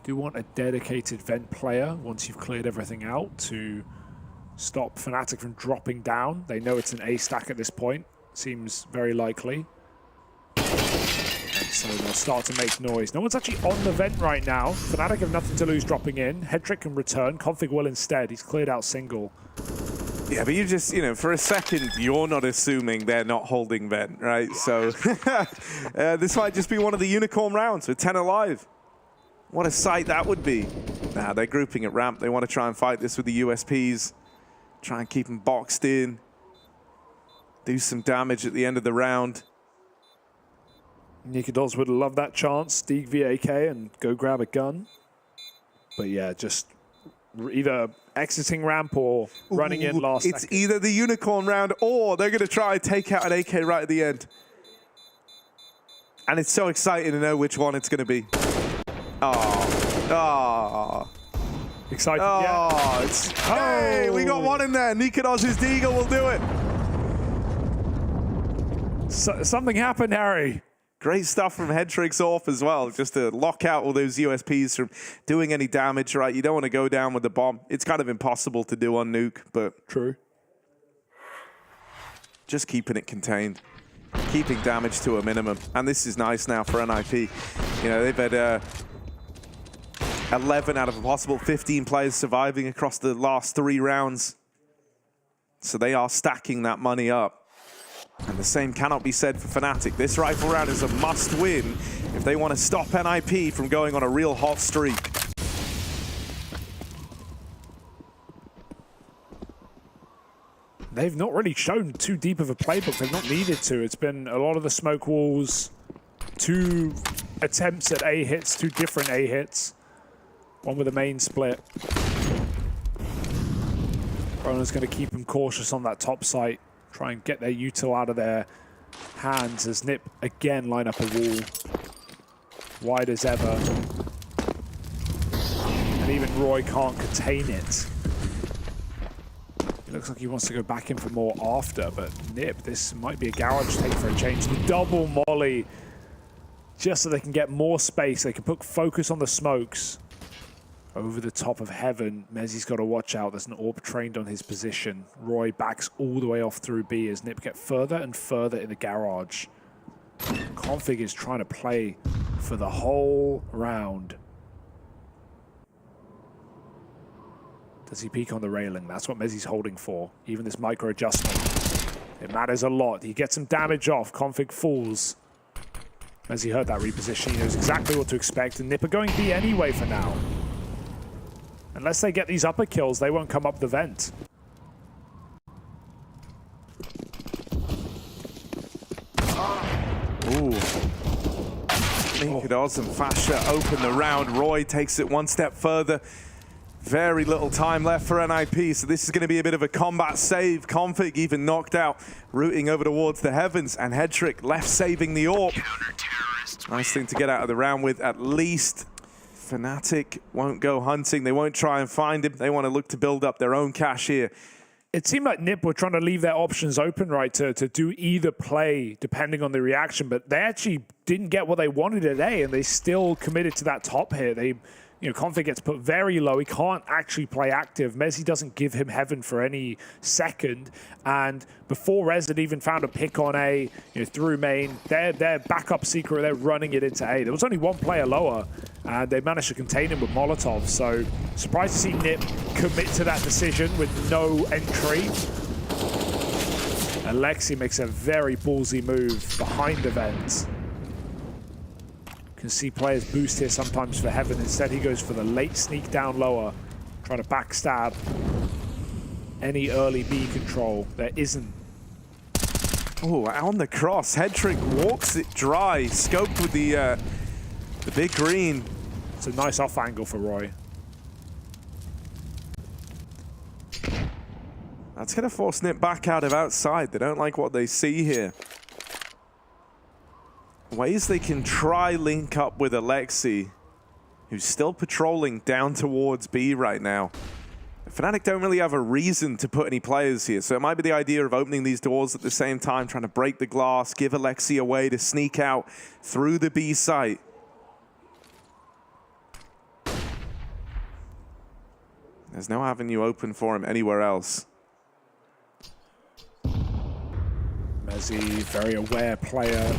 Do want a dedicated vent player once you've cleared everything out to stop Fnatic from dropping down. They know it's an A stack at this point. Seems very likely. And so they'll start to make noise. No one's actually on the vent right now. Fnatic have nothing to lose dropping in. Headtrick can return. Config will instead. He's cleared out single. Yeah, but you just, you know, for a second, you're not assuming they're not holding vent, right? So this might just be one of the unicorn rounds with 10 alive. What a sight that would be. Nah, they're grouping at ramp. They want to try and fight this with the USPs. Try and keep them boxed in. Do some damage at the end of the round. Nikodos would love that chance. Deeg VAK and go grab a gun. But yeah, just either exiting ramp or running in last It's second. either the unicorn round or they're going to try and take out an AK right at the end. And it's so exciting to know which one it's going to be. Oh. Oh. Excited, oh, yeah. It's, hey, we got one in there. Nikodos' Deagle will do it. So, something happened, Harry. Great stuff from Hedrick's off as well, just to lock out all those USPs from doing any damage, right? You don't want to go down with the bomb. It's kind of impossible to do on Nuke, but... True. Just keeping it contained. Keeping damage to a minimum. And this is nice now for NIP. You know, they've had 11 out of a possible 15 players surviving across the last 3 rounds. So they are stacking that money up. And the same cannot be said for Fnatic. This rifle round is a must-win if they want to stop NIP from going on a real hot streak. They've not really shown too deep of a playbook. They've not needed to. It's been a lot of the smoke walls, 2 attempts at A hits, 2 different A hits. One with a main split. Rona's going to keep them cautious on that top site. Try and get their util out of their hands as Nip again line up a wall. Wide as ever. And even Roy can't contain it. It looks like he wants to go back in for more after, but Nip, this might be a garage take for a change. The double molly, just so they can get more space. They can put focus on the smokes. Over the top of Heaven, Mezzi's got to watch out. There's an AWP trained on his position. Roy backs all the way off through B as Nip get further and further in the garage. Config is trying to play for the whole round. Does he peek on the railing? That's what Mezzi's holding for. Even this micro adjustment. It matters a lot. He gets some damage off. Config falls. Mezzi heard that reposition. He knows exactly what to expect. And Nip are going B anyway for now. Unless they get these upper kills, they won't come up the vent. Ooh. Nikodos and Fasha open the round. Roy takes it one step further. Very little time left for NIP, so this is going to be a bit of a combat save. Config even knocked out, rooting over towards the Heavens, and Hedrick left saving the AWP. Nice thing to get out of the round with at least. Fnatic won't go hunting. They won't try and find him. They want to look to build up their own cash here. It seemed like Nip were trying to leave their options open, right, to do either play depending on the reaction, but they actually didn't get what they wanted at A, and they still committed to that top here. They, you know, Config gets put very low. He can't actually play active. Mezzi doesn't give him Heaven for any second, and before Resident even found a pick on A, you know, through main, their backup secret, they're running it into A. There was only 1 player lower, and they managed to contain him with Molotov. So surprised to see Nip commit to that decision with no entry. Alexi makes a very ballsy move behind the vent. Can see players boost here sometimes for Heaven. Instead, he goes for the late sneak down lower, trying to backstab any early B control. There isn't. Oh, on the cross, Hedrick walks it dry, scoped with the big green. It's a nice off angle for Roy. That's going to force Nip back out of outside. They don't like what they see here. Ways they can try link up with Alexi, who's still patrolling down towards B right now. Fnatic don't really have a reason to put any players here, so it might be the idea of opening these doors at the same time, trying to break the glass, give Alexi a way to sneak out through the B site. There's no avenue open for him anywhere else. Mezzi, very aware player.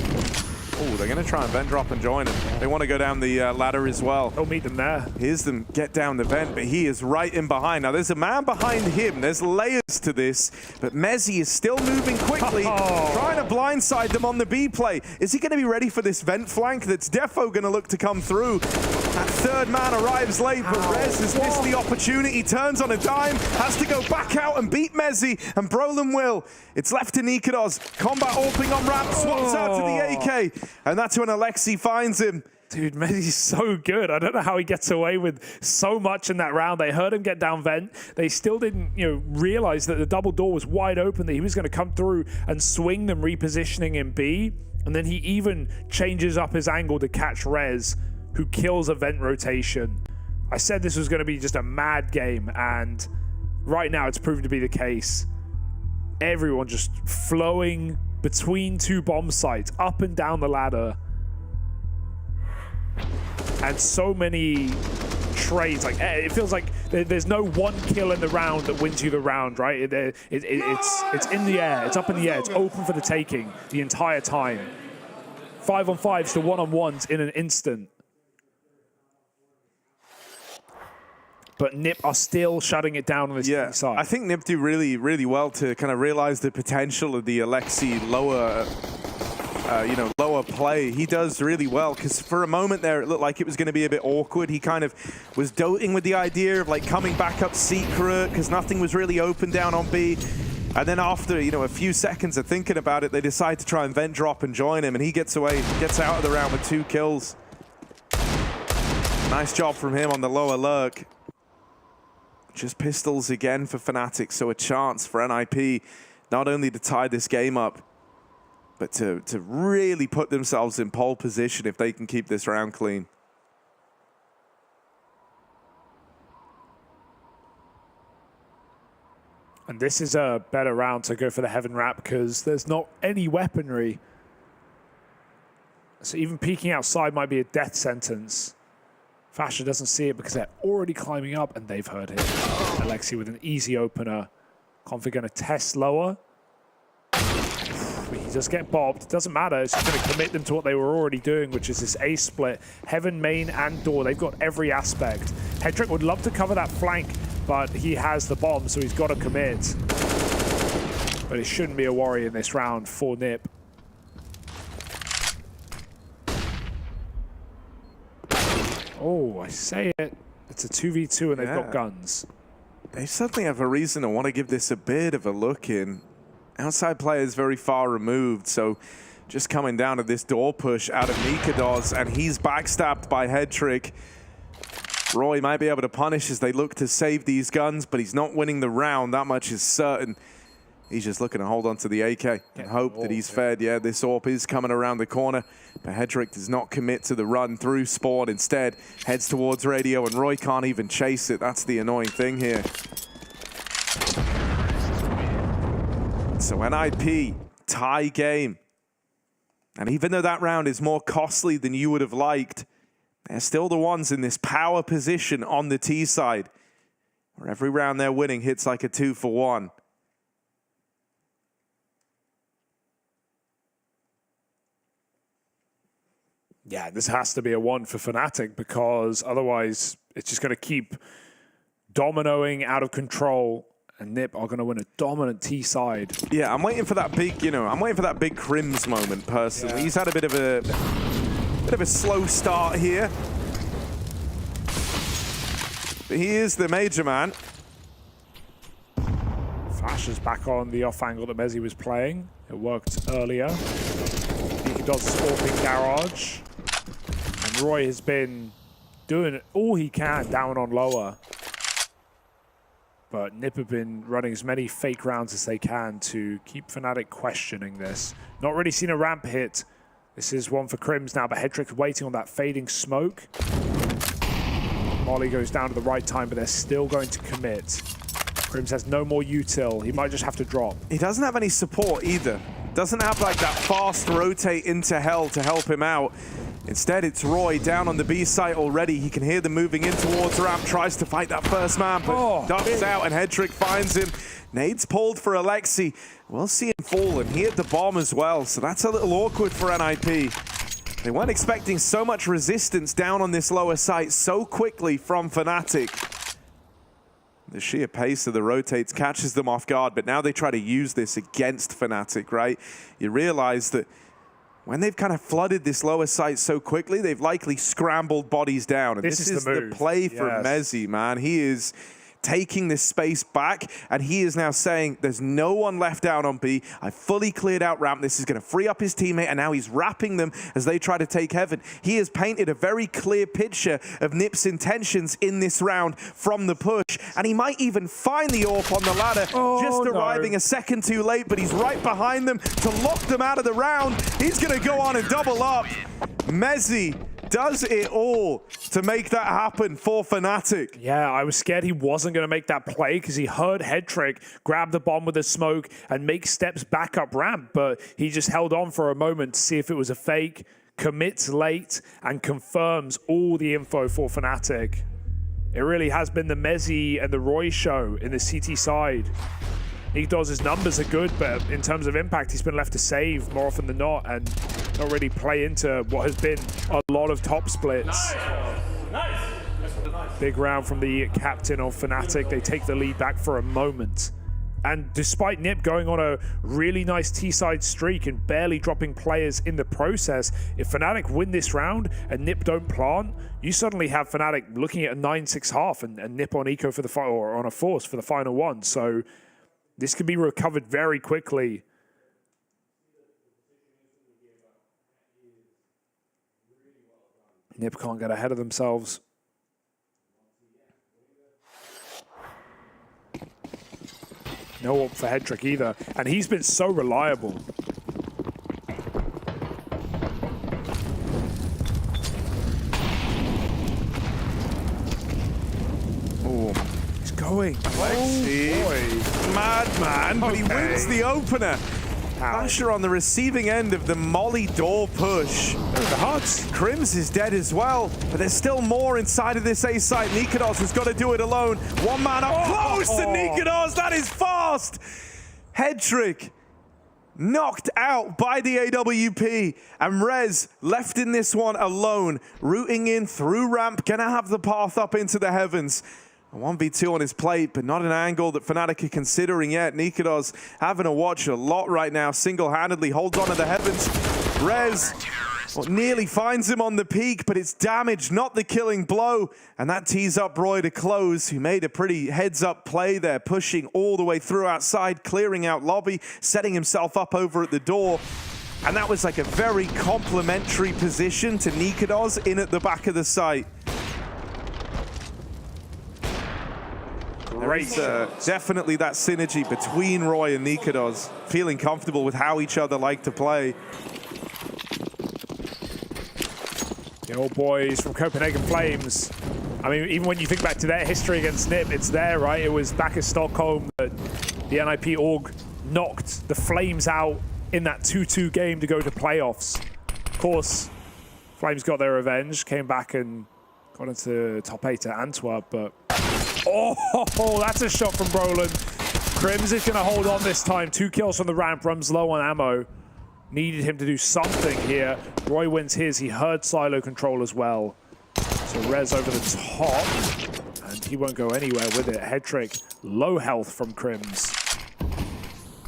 Oh, they're going to try and vent drop and join him. They want to go down the ladder as well. They'll meet them there. Here's them get down the vent, but he is right in behind. Now, there's a man behind him. There's layers to this, but Mezzi is still moving quickly, trying to blindside them on the B play. Is he going to be ready for this vent flank that's defo going to look to come through? That third man arrives late, but Rez has missed the opportunity, turns on a dime, has to go back out and beat Mezzi, and Brolin will. It's left to Nikados. Combat AWPing on ramp, swaps out to the AK, and that's when Alexi finds him. Dude, Mezzi's so good. I don't know how he gets away with so much in that round. They heard him get down vent. They still didn't, realize that the double door was wide open, that he was going to come through and swing them, repositioning in B. And then he even changes up his angle to catch Rez, who kills a vent rotation. I said this was going to be just a mad game, and right now it's proven to be the case. Everyone just flowing between two bomb sites, up and down the ladder. And so many trades, like it feels like there's no one kill in the round that wins you the round, right? It's in the air, it's up in the air, it's open for the taking the entire time. 5-on-5s to 1-on-1s in an instant. But NiP are still shutting it down on this side. I think NiP do really, really well to kind of realize the potential of the Alexi lower lower play. He does really well, because for a moment there it looked like it was going to be a bit awkward. He kind of was doting with the idea of like coming back up secret, because nothing was really open down on B. And then after, a few seconds of thinking about it, they decide to try and vent drop and join him, and he gets away, gets out of the round with 2 kills. Nice job from him on the lower lurk. Just pistols again for Fnatic, so a chance for NIP not only to tie this game up, but to really put themselves in pole position if they can keep this round clean. And this is a better round to go for the Heaven Wrap, because there's not any weaponry. So even peeking outside might be a death sentence. Fasha doesn't see it because they're already climbing up, and they've heard him. Alexi with an easy opener. Config going to test lower. But he does get bobbed. Doesn't matter. It's just going to commit them to what they were already doing, which is this A split. Heaven, main, and door. They've got every aspect. Hedrick would love to cover that flank, but he has the bomb, so he's got to commit. But it shouldn't be a worry in this round for NiP. Oh, I say it. It's a 2v2 and they've got guns. They certainly have a reason to want to give this a bit of a look in. Outside player is very far removed, so just coming down to this door push out of Nikados, and he's backstabbed by Hedrick. Roy might be able to punish as they look to save these guns, but he's not winning the round. That much is certain. He's just looking to hold on to the AK and hope that he's fed. Yeah, this AWP is coming around the corner, but Hedrick does not commit to the run through spawn. Instead, heads towards radio, and Roy can't even chase it. That's the annoying thing here. So NIP, tie game. And even though that round is more costly than you would have liked, they're still the ones in this power position on the T side, where every round they're winning hits like a 2-for-1. Yeah, this has to be a 1 for Fnatic, because otherwise it's just going to keep dominoing out of control, and NiP are going to win a dominant T side. Yeah, I'm waiting for that big, I'm waiting for that big Crims moment personally. Yeah. He's had a bit of a slow start here, but he is the major man. Fasha's back on the off angle that Mezzi was playing. It worked earlier. He does scorping garage. And Roy has been doing all he can down on lower. But NiP have been running as many fake rounds as they can to keep Fnatic questioning this. Not really seen a ramp hit. This is one for Crims now, but Hedrick waiting on that fading smoke. Molly goes down to the right time, but they're still going to commit. Crims has no more util. He might just have to drop. He doesn't have any support either. Doesn't have like that fast rotate into hell to help him out. Instead, it's Roy down on the B site already. He can hear them moving in towards ramp, tries to fight that first man, but ducks out, and Hedrick finds him. Nades pulled for Alexi. We'll see him fall, and he hit the bomb as well, so that's a little awkward for NIP. They weren't expecting so much resistance down on this lower site so quickly from Fnatic. The sheer pace of the rotates catches them off guard, but now they try to use this against Fnatic, right? You realize that when they've kind of flooded this lower site so quickly, they've likely scrambled bodies down. And this is the play for Mezzi, man. He is taking this space back, and he is now saying, there's no one left down on B. I fully cleared out ramp. This is going to free up his teammate, and now he's wrapping them as they try to take heaven. He has painted a very clear picture of NiP's intentions in this round from the push, and he might even find the AWP on the ladder, just arriving a second too late, but he's right behind them to lock them out of the round. He's going to go on and double up. Mezzi does it all to make that happen for Fnatic. Yeah, I was scared he wasn't going to make that play because he heard Headtrick grab the bomb with a smoke and make steps back up ramp, but he just held on for a moment to see if it was a fake, commits late, and confirms all the info for Fnatic. It really has been the Mezzi and the Roy show in the CT side. Nigdoz's numbers are good, but in terms of impact, he's been left to save more often than not and not really play into what has been a lot of top splits. Big round from the captain of Fnatic. They take the lead back for a moment. And despite NiP going on a really nice T-side streak and barely dropping players in the process, if Fnatic win this round and NiP don't plant, you suddenly have Fnatic looking at a 9-6 half and NiP on eco for the final, or on a force for the final one. So this can be recovered very quickly. NiP can't get ahead of themselves. No up for Headtrick either. And he's been so reliable. Oh, he's going. Lexi. Oh, madman, but he wins the opener. Asher on the receiving end of the Molly door push. The hearts. Crims is dead as well, but there's still more inside of this A site. Nikodos has got to do it alone. One man up close to Nikodos. That is fast. Headtrick knocked out by the AWP, and Rez left in this one alone, rooting in through ramp, gonna have the path up into the heavens. A 1v2 on his plate, but not an angle that Fnatic are considering yet. Nikodos having to watch a lot right now. Single-handedly holds on to the heavens. Rez nearly finds him on the peak, but it's damage, not the killing blow. And that tees up Roy to close, who made a pretty heads-up play there, pushing all the way through outside, clearing out lobby, setting himself up over at the door. And that was like a very complimentary position to Nikodos in at the back of the site. Great. Definitely that synergy between Roy and Nikodos, feeling comfortable with how each other like to play. The old boys from Copenhagen Flames. I mean, even when you think back to their history against NiP, it's there, right? It was back in Stockholm that the NIP org knocked the Flames out in that 2-2 game to go to playoffs. Of course, Flames got their revenge, came back and got into top 8 at Antwerp, but oh, that's a shot from Brolin. Crims is going to hold on this time. 2 kills from the ramp, runs low on ammo. Needed him to do something here. Roy wins his. He heard silo control as well. So Rez over the top, and he won't go anywhere with it. Headtrick, low health from Crims.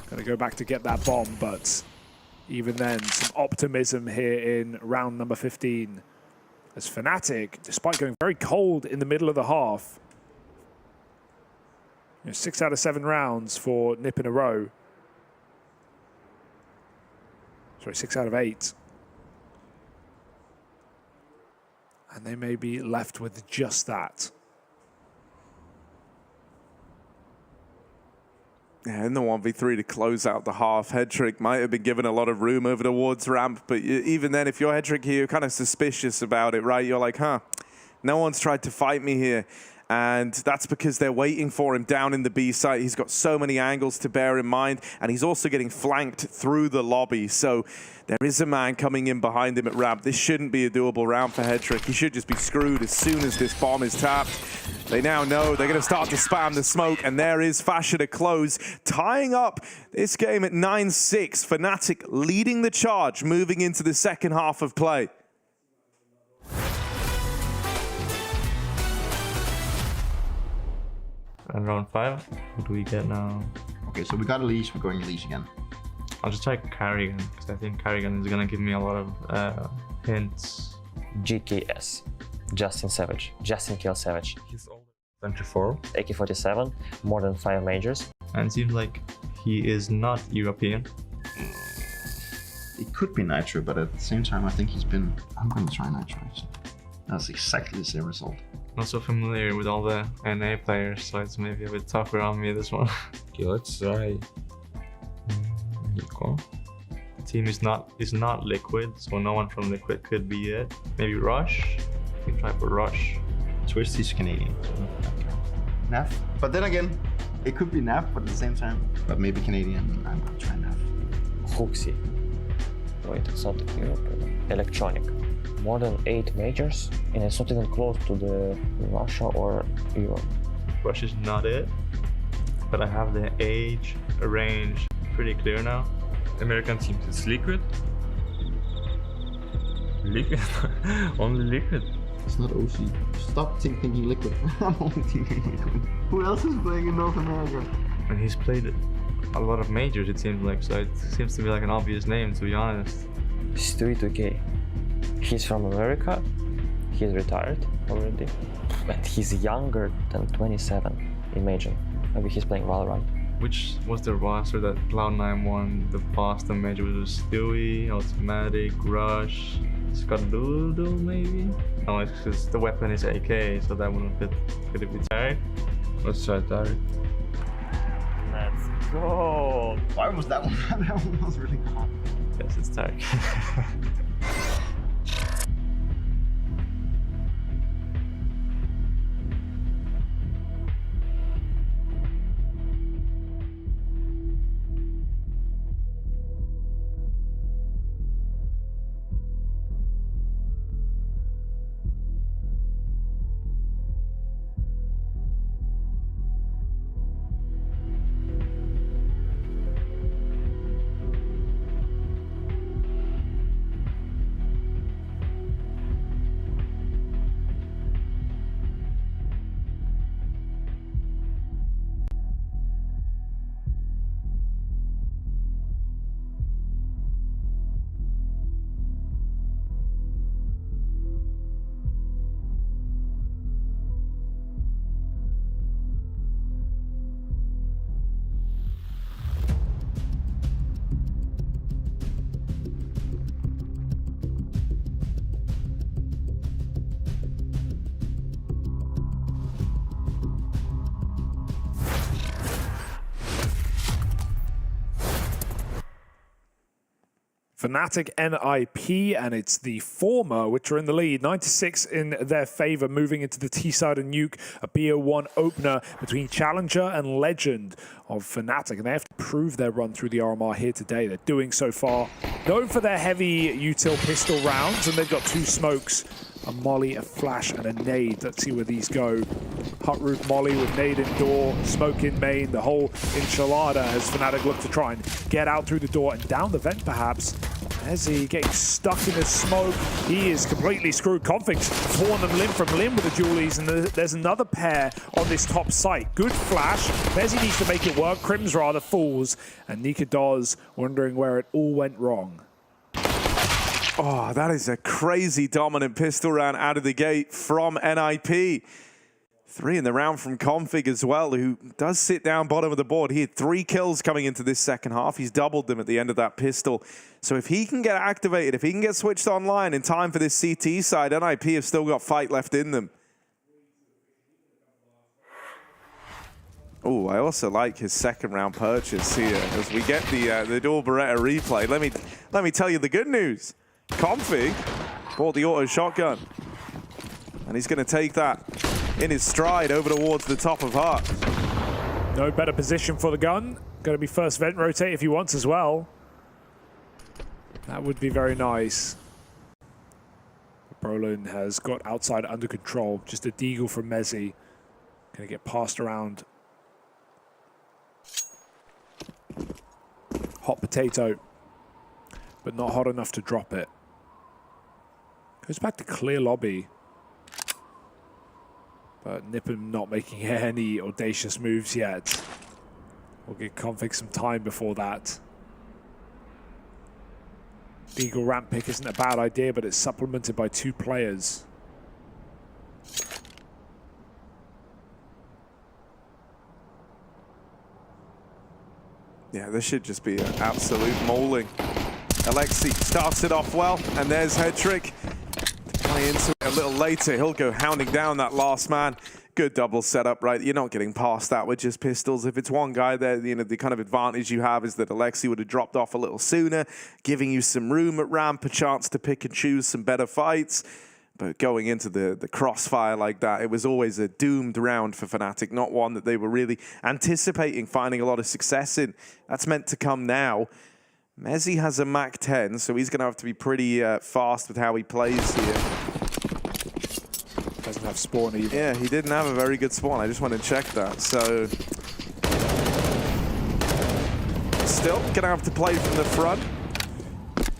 Gonna go back to get that bomb, but even then, some optimism here in round number 15. As Fnatic, despite going very cold in the middle of the half, 6 out of 7 rounds for NiP in a row. Sorry, 6 out of 8. And they may be left with just that. Yeah, in the 1v3 to close out the half, Headtrick might have been given a lot of room over towards ramp, but even then, if you're Headtrick here, you're kind of suspicious about it, right? You're like, huh, no one's tried to fight me here. And that's because they're waiting for him down in the B site. He's got so many angles to bear in mind, and he's also getting flanked through the lobby. So there is a man coming in behind him at ramp. This shouldn't be a doable round for Headtrick. He should just be screwed as soon as this bomb is tapped. They now know they're going to start to spam the smoke, and there is Fasher to close, tying up this game at 9-6. Fnatic leading the charge, moving into the second half of play. and round 5. What do we get now? Okay, so we got Elise, we're going Elise again. I'll just try Carrigan, because I think Carrigan is gonna give me a lot of hints. GKS, Justin Savage, Justin Kill Savage. He's older. 24. AK-47, more than 5 majors. And it seems like he is not European. It could be Nitro, but at the same time, I think he's been... I'm going to try Nitro, actually. That's exactly the same result. Not so familiar with all the NA players, so it's maybe a bit tougher on me, this one. Okay, let's try... Nico. The team is not Liquid, so no one from Liquid could be it. Maybe Rush? We can try for Rush. Twist is Canadian. NAV. But then again, it could be NAV, but at the same time, but maybe Canadian. I'm going to try NAV. Hooksy. Wait, it's not European. Electronic. More than 8 majors, and it's not even close to the Russia or Europe. Rush is not it, but I have the age, range pretty clear now. American team is Liquid. Liquid? Only Liquid. It's not OC. Stop thinking Liquid. I'm only thinking Liquid. Who else is playing in North America? And he's played a lot of majors, it seems like, so it seems to be like an obvious name, to be honest. Stewie2K. He's from America. He's retired already. But he's younger than 27. Imagine. Maybe he's playing Valorant. Which was the roster that Cloud9 won the Boston major? Was Stewie, Automatic, Rush, Skadoodle maybe? No, it's because the weapon is AK, so that wouldn't fit. Could it be Tarek? Let's try Tarek. Let's go! Why was that one? That one was really hot. Yes, it's Tarek. Fnatic NIP, and it's the former which are in the lead. 96 in their favor, moving into the T-side and Nuke, a BO1 opener between Challenger and Legend of Fnatic, and they have to prove their run through the RMR here today. They're doing so far. Known for their heavy util pistol rounds, and they've got 2 smokes, a molly, a flash, and a nade. Let's see where these go. Hut roof molly with nade in door, smoke in main, the whole enchilada as Fnatic look to try and get out through the door and down the vent perhaps. Ezzy getting stuck in the smoke. He is completely screwed. Config's torn them limb from limb with the dualies, and there's another pair on this top site. Good flash. Ezzy needs to make it work. Crims rather falls, and Nika does, wondering where it all went wrong. Oh, that is a crazy dominant pistol round out of the gate from NIP. 3 in the round from Config as well, who does sit down bottom of the board. He had 3 kills coming into this second half. He's doubled them at the end of that pistol. So if he can get activated, if he can get switched online in time for this CT side, NIP have still got fight left in them. Oh, I also like his second round purchase here as we get the dual Beretta replay. Let me tell you the good news. Config bought the auto shotgun, and he's going to take that in his stride over towards the top of Hut. No better position for the gun. Going to be first vent rotate if he wants as well. That would be very nice. Brolin has got outside under control. Just a deagle from Mezzi. Going to get passed around. Hot potato, but not hot enough to drop it. Goes back to clear lobby. But Nippon not making any audacious moves yet. We'll give Config some time before that. Eagle ramp pick isn't a bad idea, but it's supplemented by 2 players. Yeah, this should just be an absolute mauling. Alexi starts it off well, and there's Hedrick. To play into it a little later, he'll go hounding down that last man. Good double setup, right? You're not getting past that with just pistols. If it's one guy there, you know, the kind of advantage you have is that Alexi would have dropped off a little sooner, giving you some room at ramp, a chance to pick and choose some better fights. But going into the crossfire like that, it was always a doomed round for Fnatic, not one that they were really anticipating finding a lot of success in. That's meant to come now. Mezzi has a Mach 10, so he's going to have to be pretty fast with how he plays here. Doesn't have spawn either. Yeah, he didn't have a very good spawn. I just want to check that. So still going to have to play from the front.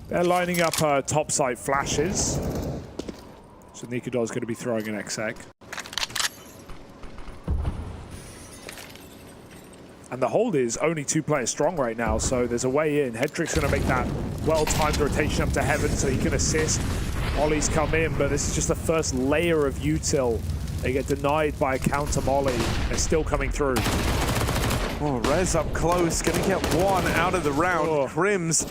They're lining up top side flashes. So Nikudor's going to be throwing an exec. And the hold is only 2 players strong right now, so there's a way in. Hedrick's going to make that well-timed rotation up to heaven so he can assist. Molly's come in, but this is just the first layer of util. They get denied by a counter Molly. They're still coming through. Oh, Rez up close, going to get 1 out of the round. Crims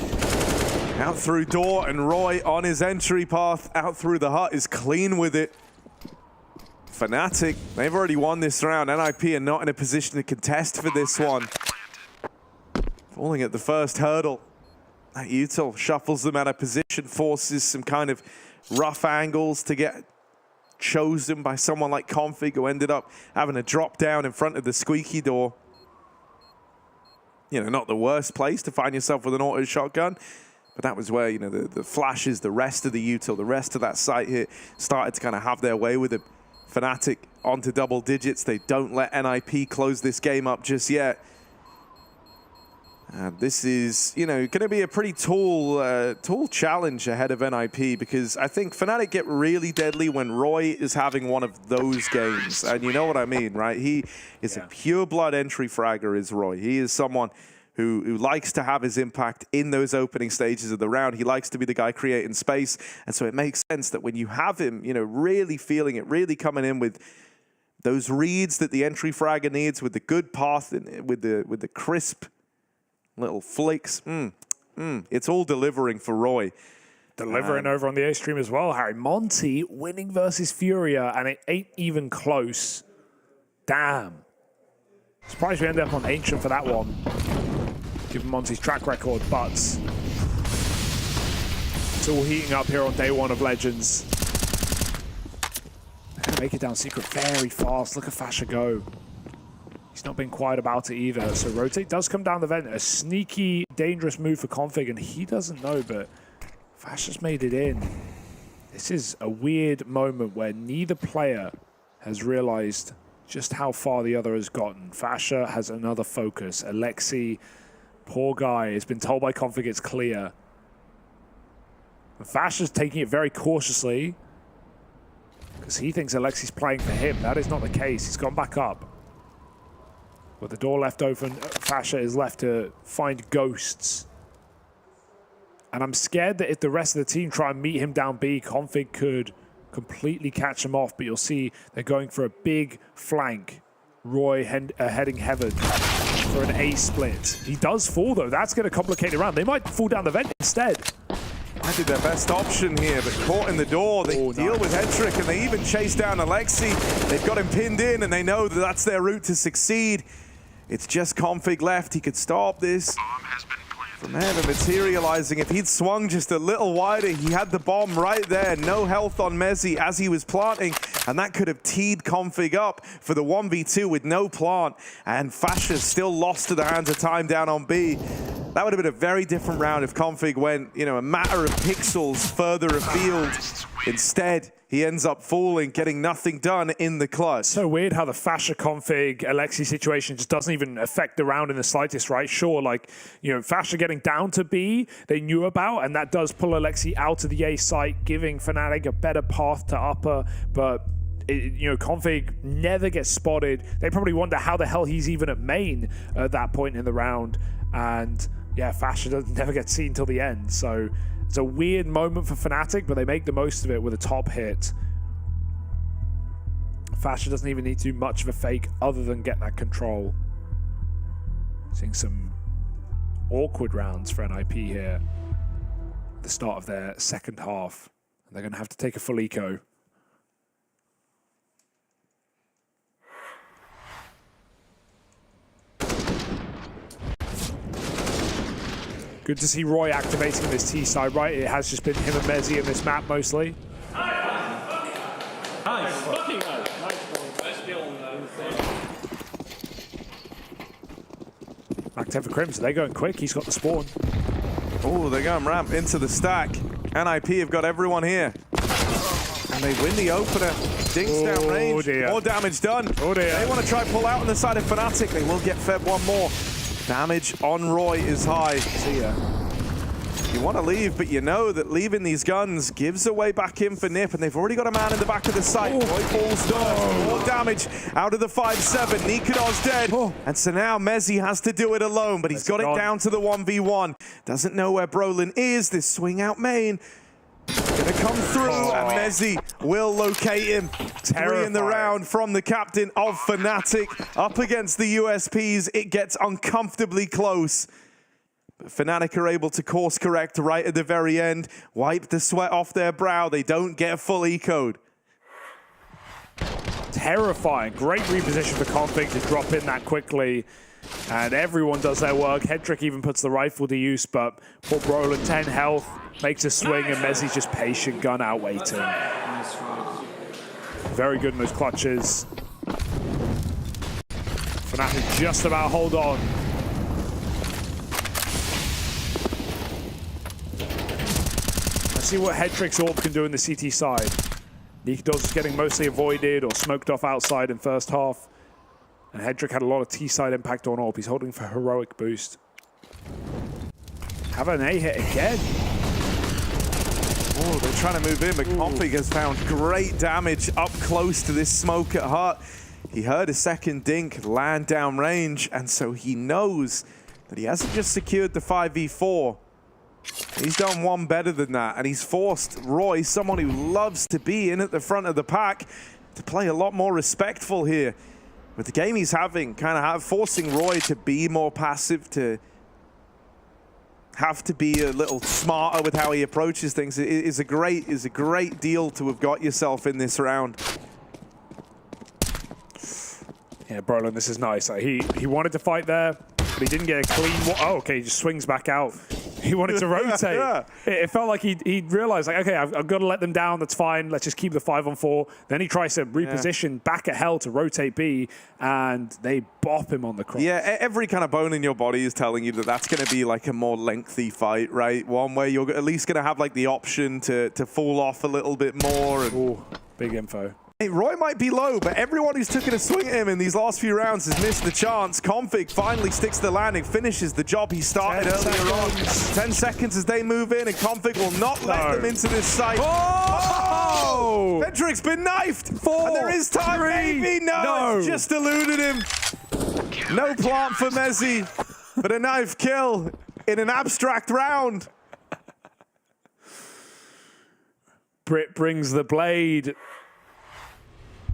out through door, and Roy on his entry path out through the hut is clean with it. Fnatic, they've already won this round. NIP are not in a position to contest for this one. Falling at the first hurdle. That util shuffles them out of position, forces some kind of rough angles to get chosen by someone like Config, who ended up having a drop down in front of the squeaky door. You know, not the worst place to find yourself with an auto shotgun. But that was where, you know, the flashes, the rest of the util, the rest of that site here started to kind of have their way with him. Fnatic onto double digits. They don't let NIP close this game up just yet. And this is, you know, going to be a pretty tall challenge ahead of NIP, because I think Fnatic get really deadly when Roy is having one of those games. And you know what I mean, right? He is a pure blood entry fragger, is Roy. He is someone who likes to have his impact in those opening stages of the round. He likes to be the guy creating space. And so it makes sense that when you have him, you know, really feeling it, really coming in with those reads that the entry fragger needs, with the good path, and with the crisp little flicks, it's all delivering for Roy. Delivering over on the A stream as well, Harry. Monte winning versus FURIA, and it ain't even close. Damn. Surprised we ended up on Ancient for that one, given Monte's track record, but it's all heating up here on day 1 of Legends. They're going to make it down secret very fast. Look at Fasha go. He's not been quiet about it either. So rotate does come down the vent. A sneaky, dangerous move for Config, and he doesn't know, but Fasha's made it in. This is a weird moment where neither player has realized just how far the other has gotten. Fasha has another focus. Alexi, poor guy, has been told by Config it's clear. Fasha's taking it very cautiously because he thinks Alexi's playing for him. That is not the case. He's gone back up. With the door left open, Fasha is left to find ghosts. And I'm scared that if the rest of the team try and meet him down B, Config could completely catch him off. But you'll see they're going for a big flank. Roy heading heaven for an A split. He does fall, though. That's going to complicate the round. They might fall down the vent instead. I did their best option here, but caught in the door. They deal with Hedrick, and they even chase down Alexi. They've got him pinned in, and they know that that's their route to succeed. It's just Config left. He could stop this from ever materializing. If he'd swung just a little wider, he had the bomb right there. No health on Mezzi as he was planting, and that could have teed Config up for the 1v2 with no plant. And Fasha's still lost to the hands of time down on B. That would have been a very different round if Config went, you know, a matter of pixels further afield. Instead, he ends up falling, getting nothing done in the clutch. So weird how the Fasha Config Alexi situation just doesn't even affect the round in the slightest, right? Sure, like, you know, Fasha getting down to B, they knew about, and that does pull Alexi out of the A site, giving Fnatic a better path to upper, but you know, Config never gets spotted. They probably wonder how the hell he's even at main at that point in the round. And yeah, Fasher never gets seen till the end. So it's a weird moment for Fnatic, but they make the most of it with a top hit. Fasher doesn't even need to do much of a fake other than get that control. Seeing some awkward rounds for NIP here at the start of their second half. And they're going to have to take a full eco. Good to see Roy activating this T side, right? It has just been him and Mezzy in this map mostly. Nice. Fucking nice. Back 10 for Crimson. They're going quick. He's got the spawn. Oh, they're going ramp into the stack. NIP have got everyone here. And they win the opener. Dinks down range. Dear. More damage done. Oh dear. They want to try pull out on the side of Fnatic. They will get fed one more. Damage on Roy is high. See ya. You want to leave, but you know that leaving these guns gives a way back in for Nip, and they've already got a man in the back of the site. Roy falls down. More damage out of the 5-7. Nikodar's dead. And so now Mezzy has to do it alone, but he's got it down to the 1v1. Doesn't know where Brolin is. This swing out main. Gonna come through, and Mezzy will locate him. Three in the round from the captain of Fnatic. Up against the USPs, it gets uncomfortably close. But Fnatic are able to course correct right at the very end, wipe the sweat off their brow. They don't get full eco'd. Terrifying. Great reposition for Config to drop in that quickly. And everyone does their work. Hedrick even puts the rifle to use, but poor Brolin, 10 health, makes a swing, and Mezzy's just patient, gun out waiting. Very good in those clutches. Fnatic just about hold on. Let's see what Hedrick's AWP can do in the CT side. Nikodar's is getting mostly avoided or smoked off outside in first half. And Hedrick had a lot of T-side impact on AWP. He's holding for heroic boost. Have an A hit again. Oh, they're trying to move in, but Config has found great damage up close to this smoke at heart. He heard a second dink land down range, and so he knows that he hasn't just secured the 5v4. He's done one better than that, and he's forced Roy, someone who loves to be in at the front of the pack, to play a lot more respectful here. With the game he's having, forcing Roy to be more passive, to have to be a little smarter with how he approaches things is a great deal to have got yourself in this round. Yeah, Brolin, this is nice. He wanted to fight there, but he didn't get a clean. Oh, okay, he just swings back out. He wanted to rotate. Yeah. It felt like he realized, like, okay, I've got to let them down. That's fine. Let's just keep the 5-on-4. Then he tries to reposition back at hell to rotate B, and they bop him on the cross. Yeah, every kind of bone in your body is telling you that that's going to be like a more lengthy fight, right? One where you're at least going to have like the option to fall off a little bit more. And ooh, big info. Hey, Roy might be low, but everyone who's taken a swing at him in these last few rounds has missed the chance. Config finally sticks the landing, finishes the job he started earlier on. 10 seconds as they move in, and Config will not let them into this site. Oh! Hedrick's been knifed! 4, and there is time, 3, maybe! No, it's just eluded him. No plant for Mezzy, but a knife kill in an abstract round. Brit brings the blade.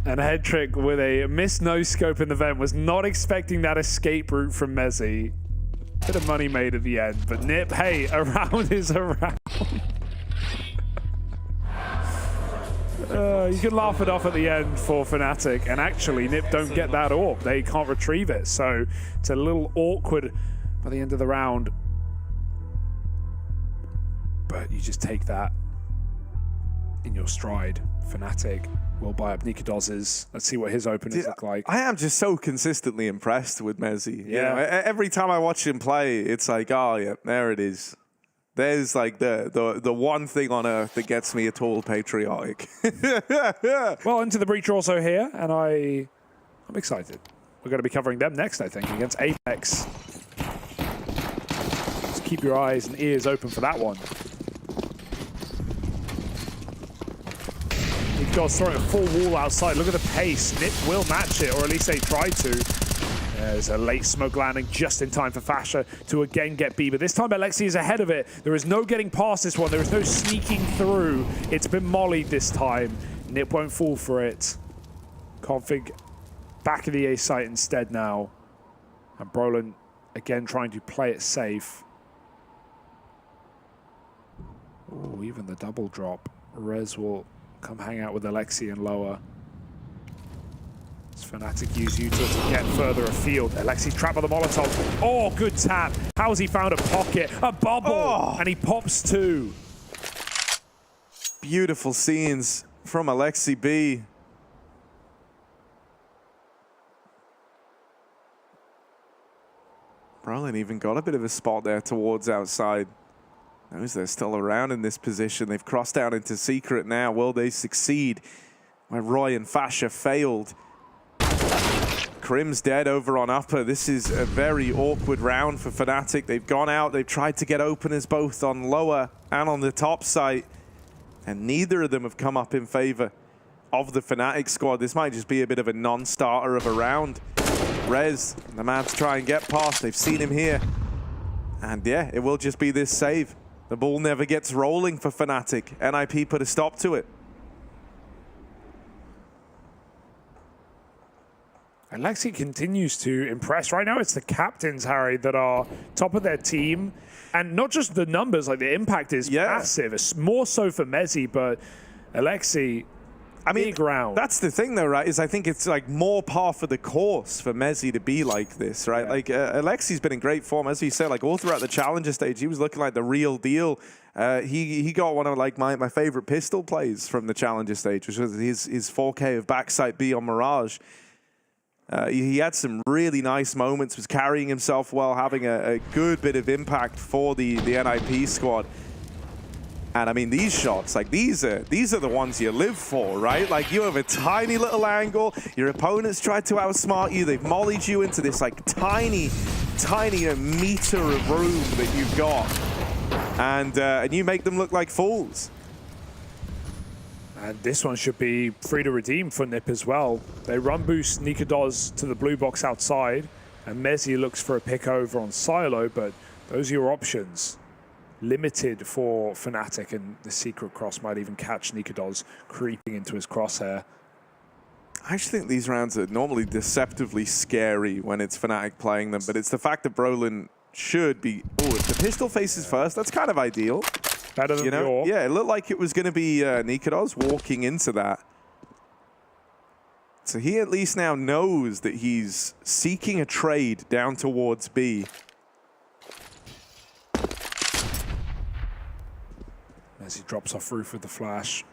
And Hedrick with a missed no-scope in the vent, was not expecting that escape route from Mezzy. Bit of money made at the end, but Nip, hey, a round is a round. You can laugh it off at the end for Fnatic, and actually Nip don't get that AWP. They can't retrieve it, so it's a little awkward by the end of the round. But you just take that in your stride. Fnatic will buy up Nikodar's. Let's see what his openers look like. I am just so consistently impressed with Mezzy. Yeah. You know, every time I watch him play, it's like, oh yeah, there it is. There's like the one thing on earth that gets me at all patriotic. Well, Into the Breach are also here, and I'm excited. We're going to be covering them next, I think, against Apeks. Just keep your eyes and ears open for that one. Nikodol's throwing a full wall outside. Look at the pace. Nip will match it, or at least they try to. There's a late smoke landing just in time for Fasha to again get B, but this time Alexi is ahead of it. There is no getting past this one. There is no sneaking through. It's been mollied this time. Nip won't fall for it. Config back of the A site instead now. And Brolin again trying to play it safe. Oh, even the double drop. Rez will come hang out with Alexi and lower. Fnatic use util to get further afield. Alexi's trapped by the Molotov. Oh, good tap. How has he found a pocket? A bubble! And he pops two. Beautiful scenes from Alexi B. Brolin even got a bit of a spot there towards outside. Knows they're still around in this position. They've crossed down into secret now. Will they succeed? Where Roy and Fasha failed. Crim's dead over on upper. This is a very awkward round for Fnatic. They've gone out. They've tried to get openers both on lower and on the top site. And neither of them have come up in favor of the Fnatic squad. This might just be a bit of a non-starter of a round. Rez, the Mavs try and get past. They've seen him here. And yeah, it will just be this save. The ball never gets rolling for Fnatic. NIP put a stop to it. And Lexi continues to impress. Right now, it's the captains, Harry, that are top of their team. And not just the numbers, like the impact is massive. It's more so for Mezzi, but Alexi, big round. That's the thing, though, right, is I think it's like more par for the course for Mezzi to be like this, right? Like, Alexi's been in great form. As you said, like all throughout the challenger stage, he was looking like the real deal. He got one of like my favorite pistol plays from the challenger stage, which was his 4K of backside B on Mirage. He had some really nice moments, was carrying himself well, having a good bit of impact for the NIP squad. And I mean, these shots, like these are the ones you live for, right? Like you have a tiny little angle, your opponents tried to outsmart you, they've mollied you into this like tiny meter of room that you've got. And you make them look like fools. And this one should be free to redeem for Nip as well. They run boost Nikodos to the blue box outside, and Mezzi looks for a pick over on Silo, but those are your options. Limited for Fnatic, and the secret cross might even catch Nikodos creeping into his crosshair. I actually think these rounds are normally deceptively scary when it's Fnatic playing them, but it's the fact that Brolin should be... Oh, if the pistol faces first, that's kind of ideal. Better than York. Yeah, it looked like it was going to be Nikodos walking into that. So he at least now knows that he's seeking a trade down towards B. As he drops off roof with the flash.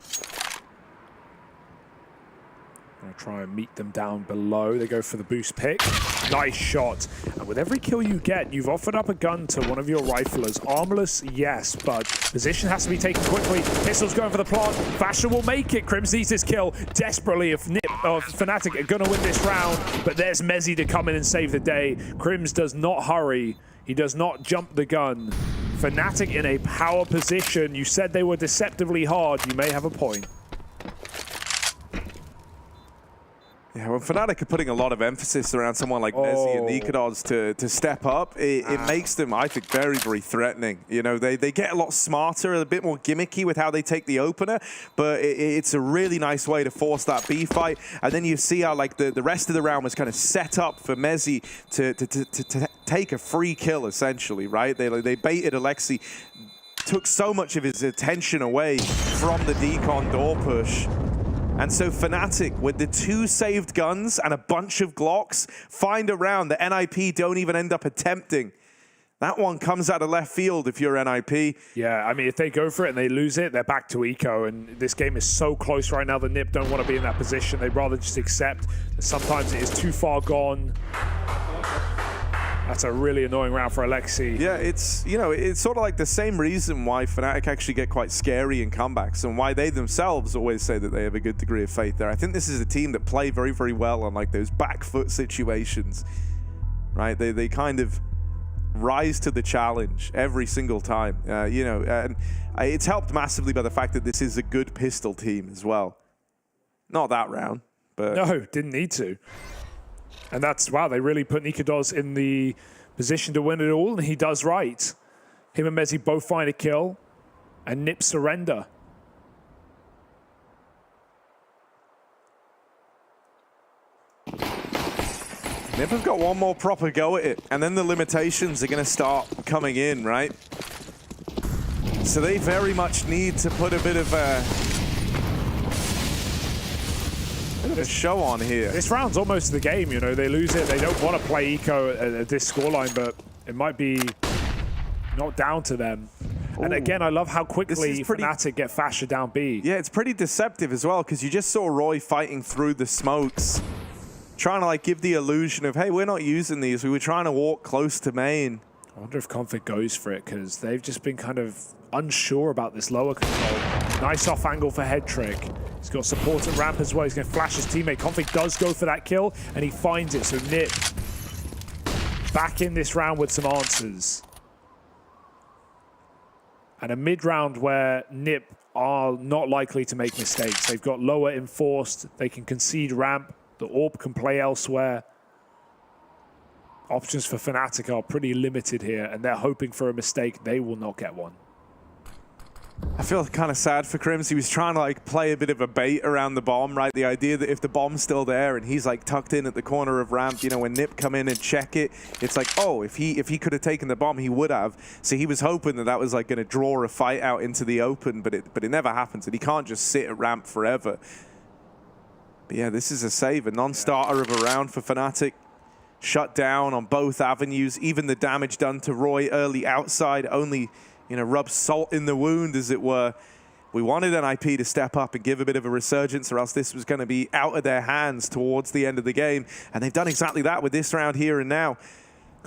Gonna try and meet them down below. They go for the boost pick. Nice shot. And with every kill you get, you've offered up a gun to one of your riflers. Armless, yes, but position has to be taken quickly. Pistol's going for the plant. Fasha will make it. Crims needs his kill desperately if Fnatic are gonna win this round, but there's Mezzi to come in and save the day. Crims does not hurry. He does not jump the gun. Fnatic in a power position. You said they were deceptively hard. You may have a point. Yeah, when Fnatic are putting a lot of emphasis around someone like Mezzi and Nikodos to step up, it makes them, I think, very, very threatening. You know, they get a lot smarter, a bit more gimmicky with how they take the opener, but it's a really nice way to force that B fight. And then you see how like the rest of the round was kind of set up for Mezzi to take a free kill, essentially, right? They baited Alexi, took so much of his attention away from the decon door push. And so Fnatic, with the 2 saved guns and a bunch of Glocks, find a round that NIP don't even end up attempting. That one comes out of left field if you're NIP. Yeah, I mean, if they go for it and they lose it, they're back to eco. And this game is so close right now that NIP don't want to be in that position. They'd rather just accept that sometimes it is too far gone. That's a really annoying round for Alexi. Yeah, it's, you know, it's sort of like the same reason why Fnatic actually get quite scary in comebacks and why they themselves always say that they have a good degree of faith there. I think this is a team that play very, very well on like those back foot situations, right? They kind of rise to the challenge every single time, you know, and it's helped massively by the fact that this is a good pistol team as well. Not that round, but... No, didn't need to. And that's, wow, they really put Nikodos in the position to win it all, and he does right. Him and Mezzi both find a kill, and Nip surrender. Nip have got one more proper go at it, and then the limitations are going to start coming in, right? So they very much need to put a bit of a show on here. This round's almost the game, you know. They lose it. They don't want to play eco at this scoreline, but it might be not down to them. Ooh. And again, I love how quickly Fnatic get Fasher down B. Yeah, it's pretty deceptive as well, because you just saw Roy fighting through the smokes, trying to like give the illusion of, hey, we're not using these. We were trying to walk close to main. I wonder if Config goes for it, because they've just been kind of unsure about this lower control. Nice off angle for Head Trick. He's got support at ramp as well. He's going to flash his teammate. Config does go for that kill, and he finds it. So Nip back in this round with some answers. And a mid-round where Nip are not likely to make mistakes. They've got lower enforced. They can concede ramp. The AWP can play elsewhere. Options for Fnatic are pretty limited here, and they're hoping for a mistake. They will not get one. I feel kind of sad for Crims. He was trying to like play a bit of a bait around the bomb, right? The idea that if the bomb's still there and he's like tucked in at the corner of ramp, you know, when Nip come in and check it, it's like, oh, if he could have taken the bomb, he would have. So he was hoping that that was like going to draw a fight out into the open, but it never happens. And he can't just sit at ramp forever. But yeah, this is a save, a non-starter of a round for Fnatic. Shut down on both avenues. Even the damage done to Roy early outside only, you know, rubs salt in the wound, as it were. We wanted NIP to step up and give a bit of a resurgence, or else this was going to be out of their hands towards the end of the game. And they've done exactly that with this round here and now.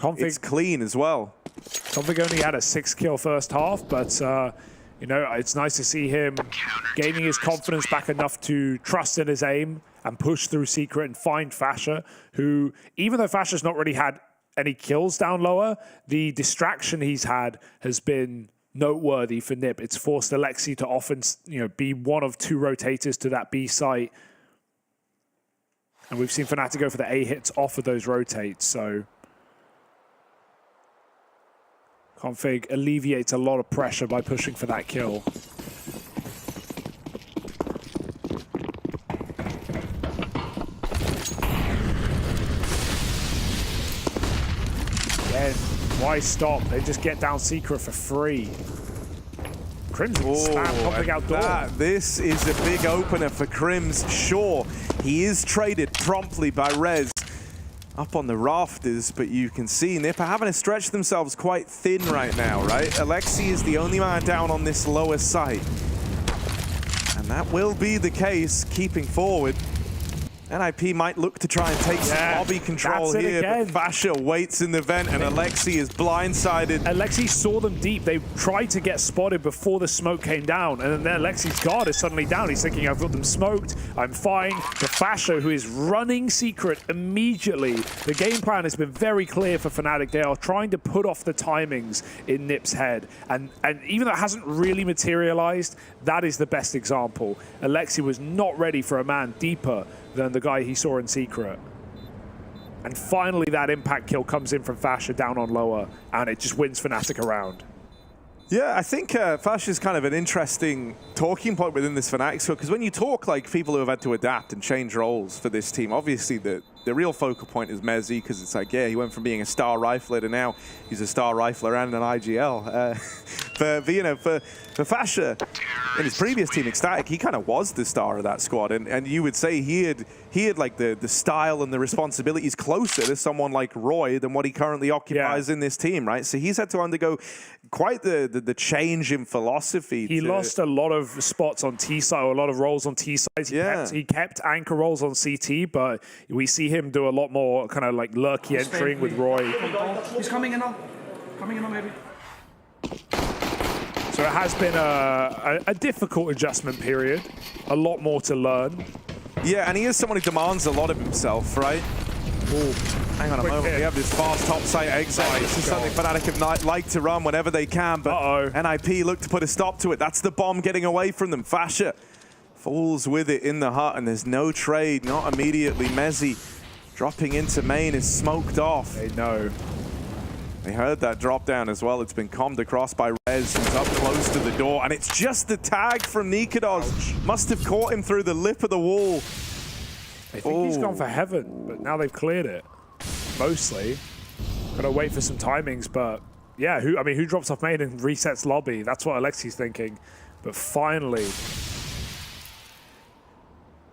It's clean as well. Config only had a 6-kill first half, but you know, it's nice to see him gaining his confidence back enough to trust in his aim and push through Secret and find Fasher, who, even though Fasher's not really had any kills down lower, the distraction he's had has been noteworthy for Nip. It's forced Alexi to often, you know, be one of 2 rotators to that B site. And we've seen Fnatic go for the A hits off of those rotates, so Config alleviates a lot of pressure by pushing for that kill. Again, why stop? They just get down Secret for free. Crimson slam Config outdoor. This is a big opener for Crims. Sure, he is traded promptly by Rez up on the rafters, but you can see Nip are having to stretch themselves quite thin right now, right? Alexi is the only man down on this lower site. And that will be the case keeping forward. NIP might look to try and take some lobby control here, but Fasher waits in the vent and Alexi is blindsided. Alexi saw them deep. They tried to get spotted before the smoke came down, and then Alexi's guard is suddenly down. He's thinking, I've got them smoked, I'm fine. The Fasher, who is running Secret immediately. The game plan has been very clear for Fnatic. They are trying to put off the timings in Nip's head. And even though it hasn't really materialized, that is the best example. Alexi was not ready for a man deeper than the guy he saw in Secret. And finally that impact kill comes in from Fasher down on lower, and it just wins Fnatic around. Yeah, I think Fasher is kind of an interesting talking point within this Fnatic squad, because when you talk like people who have had to adapt and change roles for this team, obviously the real focal point is Mezzi, because it's like, yeah, he went from being a star rifler to now he's a star rifler and an IGL. But you know, for Fasher, in his previous team, Ecstatic, he kind of was the star of that squad, and you would say he had like the style and the responsibilities closer to someone like Roy than what he currently occupies in this team, right? So he's had to undergo quite the change in philosophy. He lost a lot of spots on T side, or a lot of roles on T side. He kept anchor roles on CT, but we see him do a lot more kind of like lurky entering with Roy. He's coming in now. Coming in now, maybe. So it has been a difficult adjustment period, a lot more to learn. Yeah, and he is someone who demands a lot of himself, right? Ooh, hang on a moment, we have this fast topside exit. This is something Fnatic have like to run whenever they can, but NIP look to put a stop to it. That's the bomb getting away from them. Fasher falls with it in the hut, and there's no trade, not immediately. Mezzi dropping into main is smoked off. They know. They heard that drop down as well. It's been commed across by Rez, who's up close to the door, and it's just the tag from Nikados. Must have caught him through the lip of the wall. I think he's gone for heaven, but now they've cleared it. Mostly. Gotta wait for some timings, but yeah, who drops off main and resets lobby? That's what Alexi's thinking. But finally.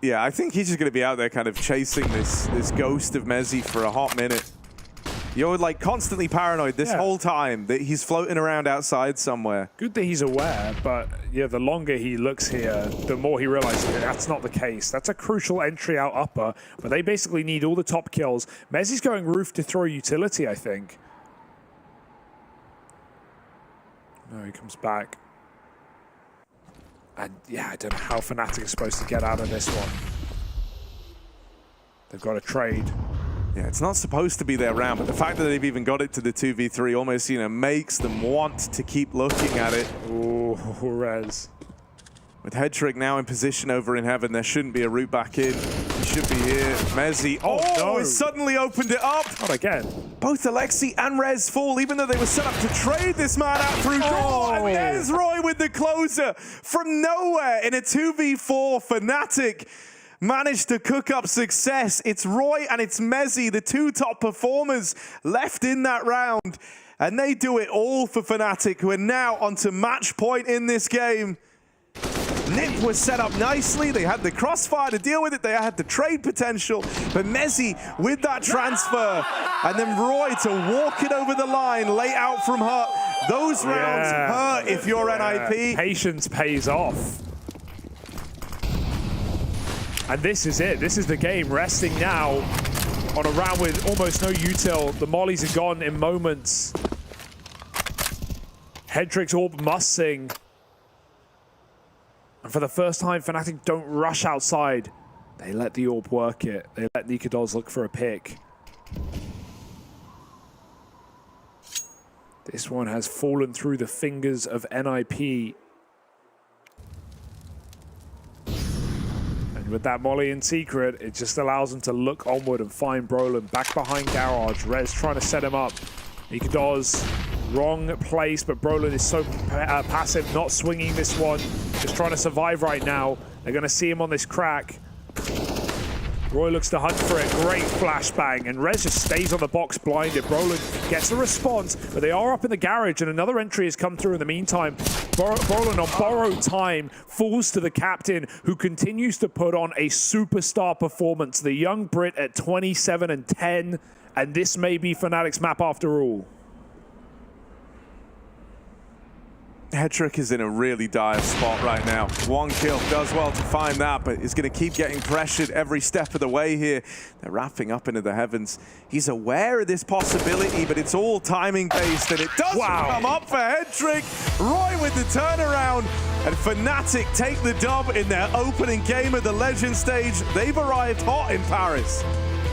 Yeah, I think he's just gonna be out there kind of chasing this ghost of Mezzi for a hot minute. You're like constantly paranoid this whole time that he's floating around outside somewhere. Good that he's aware, but yeah, the longer he looks here, the more he realizes that that's not the case. That's a crucial entry out upper, but they basically need all the top kills. Mezzi's going roof to throw utility, I think. No, he comes back. And yeah, I don't know how Fnatic is supposed to get out of this one. They've got to trade. Yeah, it's not supposed to be their round, but the fact that they've even got it to the 2v3 almost, you know, makes them want to keep looking at it. Ooh, Rez. With Headtrick now in position over in heaven, there shouldn't be a route back in. He should be here. Mezzi, no. It suddenly opened it up. Not again. Both Alexi and Rez fall, even though they were set up to trade this man out through door. And there's Roy with the closer from nowhere in a 2v4. Fnatic managed to cook up success. It's Roy and it's Mezzi, the two top performers left in that round. And they do it all for Fnatic, who are now onto match point in this game. Nip was set up nicely. They had the crossfire to deal with it. They had the trade potential. But Mezzi with that transfer. And then Roy to walk it over the line, late out from Hut. Those rounds hurt if you're NIP. Patience pays off. And this is it. This is the game. Resting now on a round with almost no util. The mollies are gone in moments. Headtrick's Orb must sing. And for the first time, Fnatic don't rush outside. They let the Orb work it. They let Nikados look for a pick. This one has fallen through the fingers of NIP. With that molly in secret, it just allows them to look onward and find Brolin back behind Garage. Rez trying to set him up. Nikados, wrong place, but Brolin is so passive, not swinging this one. Just trying to survive right now. They're going to see him on this crack. Roy looks to hunt for it. Great flashbang, and Rez just stays on the box blinded. Brolin gets a response, but they are up in the garage, and another entry has come through in the meantime. Brolin on borrowed time falls to the captain, who continues to put on a superstar performance. The young Brit at 27 and 10, and this may be Fnatic's map after all. Headtrick is in a really dire spot right now. One kill, does well to find that, but is going to keep getting pressured every step of the way here. They're wrapping up into the heavens. He's aware of this possibility, but it's all timing based, and it doesn't come up for Headtrick. Roy with the turnaround, and Fnatic take the dub in their opening game of the Legend stage. They've arrived hot in Paris.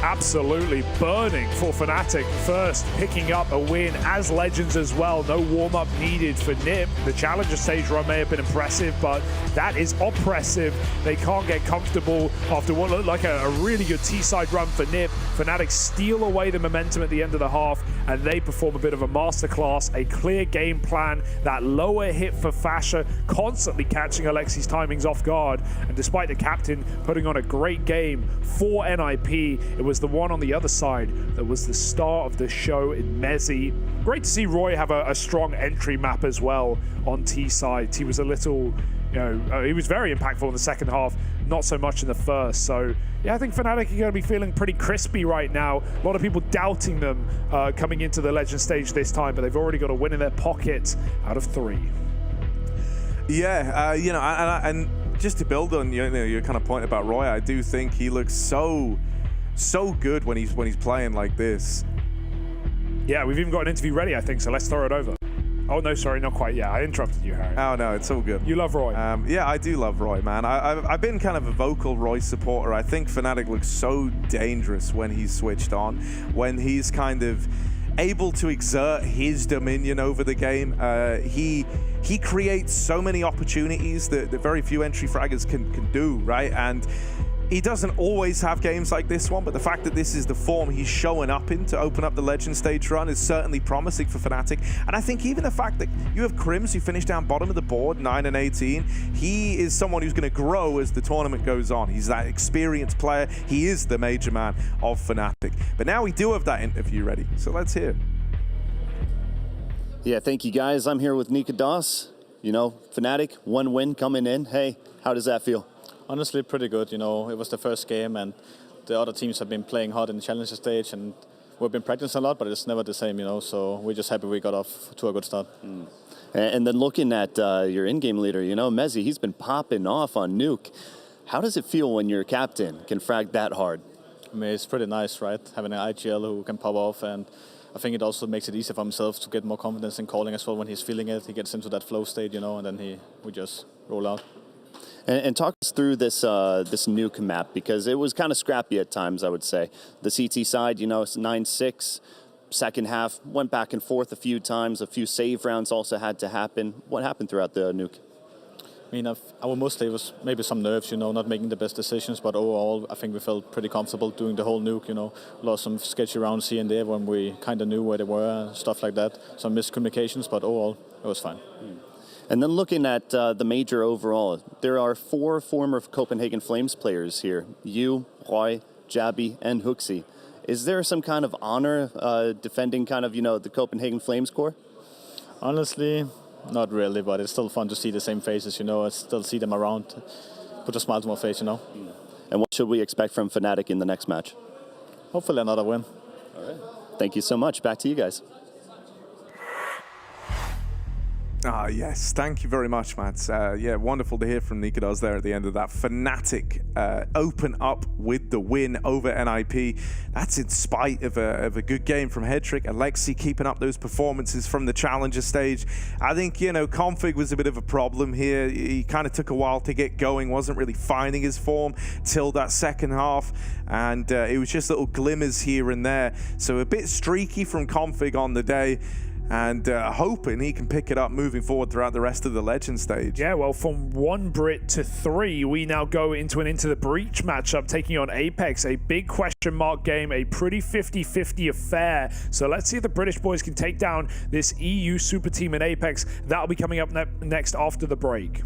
Absolutely burning for Fnatic. First, picking up a win as Legends as well. No warm-up needed for Nip. The Challenger stage run may have been impressive, but that is oppressive. They can't get comfortable after what looked like a really good T-side run for Nip. Fnatic steal away the momentum at the end of the half, and they perform a bit of a masterclass, a clear game plan, that lower hit for Fasha, constantly catching Alexi's timings off guard. And despite the captain putting on a great game for NIP, it was the one on the other side that was the star of the show in Mezzi. Great to see Roy have a strong entry map as well on T-side. He was a little, he was very impactful in the second half, not so much in the first. So yeah, I think Fnatic are going to be feeling pretty crispy right now. A lot of people doubting them coming into the Legend stage this time, but they've already got a win in their pocket out of 3. Yeah, and just to build on your kind of point about Roy, I do think he looks so good when he's playing like this. Yeah, we've even got an interview ready, I think, so let's throw it over. Oh, no, sorry, not quite. Yeah, I interrupted you, Harry. Oh, no, it's all good. You love Roy. Yeah, I do love Roy, man. I've been kind of a vocal Roy supporter. I think Fnatic looks so dangerous when he's switched on, when he's kind of able to exert his dominion over the game. He creates so many opportunities that very few entry fraggers can do, right? And he doesn't always have games like this one, but the fact that this is the form he's showing up in to open up the Legend stage run is certainly promising for Fnatic. And I think even the fact that you have Crims, who finished down bottom of the board, 9 and 18, he is someone who's going to grow as the tournament goes on. He's that experienced player. He is the major man of Fnatic. But now we do have that interview ready, so let's hear it. Yeah, thank you guys. I'm here with Nikados. You know, Fnatic, 1 win coming in. Hey, how does that feel? Honestly, pretty good. You know, it was the first game, and the other teams have been playing hard in the challenger stage, and we've been practicing a lot, but it's never the same, you know. So we're just happy we got off to a good start. And then looking at your in-game leader, you know, Mezzi, he's been popping off on Nuke. How does it feel when your captain can frag that hard? I mean, it's pretty nice, right? Having an IGL who can pop off, and I think it also makes it easier for himself to get more confidence in calling as well when he's feeling it. He gets into that flow state, you know, and then we just roll out. And talk us through this this Nuke map, because it was kind of scrappy at times, I would say. The CT side, you know, it's 9-6. Second half, went back and forth a few times. A few save rounds also had to happen. What happened throughout the Nuke? I mean, our mostly was maybe some nerves, you know, not making the best decisions, but overall, I think we felt pretty comfortable doing the whole Nuke, you know. Lost some sketchy rounds here and there when we kind of knew where they were, stuff like that. Some miscommunications, but overall, it was fine. And then looking at the major overall, there are 4 former Copenhagen Flames players here. You, Roy, Jabby, and Huxi. Is there some kind of honor defending kind of, you know, the Copenhagen Flames core? Honestly, not really, but it's still fun to see the same faces, you know. I still see them around. Put a smile to my face, you know. And what should we expect from Fnatic in the next match? Hopefully another win. All right. Thank you so much. Back to you guys. Ah, yes. Thank you very much, Mads. Yeah, wonderful to hear from Nikados there at the end of that. Fnatic open up with the win over NIP. That's in spite of a good game from Hedrick. Alexi keeping up those performances from the challenger stage. I think, you know, Config was a bit of a problem here. He kind of took a while to get going, wasn't really finding his form till that second half. And it was just little glimmers here and there. So a bit streaky from Config on the day. And hoping he can pick it up moving forward throughout the rest of the Legend stage. Yeah, well, from 1 Brit to 3, we now go into an Into the Breach matchup, taking on Apeks, a big question mark game, a pretty 50-50 affair. So let's see if the British boys can take down this EU super team in Apeks. That'll be coming up next after the break.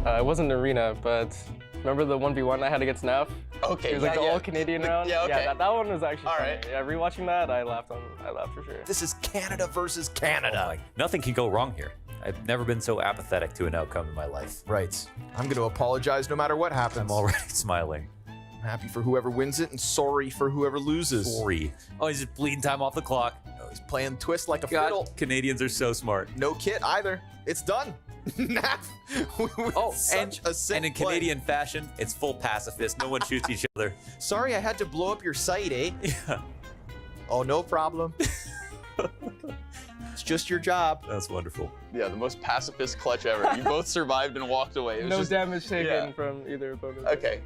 It wasn't an arena, but remember the 1v1 I had against NAV? Okay, it was like the all-Canadian round. Yeah, okay. Yeah, that one was actually all funny. right. Yeah, rewatching that, I laughed for sure. This is Canada versus Canada. Oh, nothing can go wrong here. I've never been so apathetic to an outcome in my life. Right. I'm going to apologize no matter what happens. I'm already smiling. I'm happy for whoever wins it and sorry for whoever loses. Sorry. Oh, he's just bleeding time off the clock. Oh, he's playing twist like a God, fiddle. Canadians are so smart. No kit either. It's done. And in Canadian fashion, it's full pacifist. No one shoots each other. Sorry I had to blow up your site, eh? Yeah. Oh, no problem. It's just your job. That's wonderful. Yeah, the most pacifist clutch ever. You both survived and walked away. It was No just, damage taken from either opponent. Okay.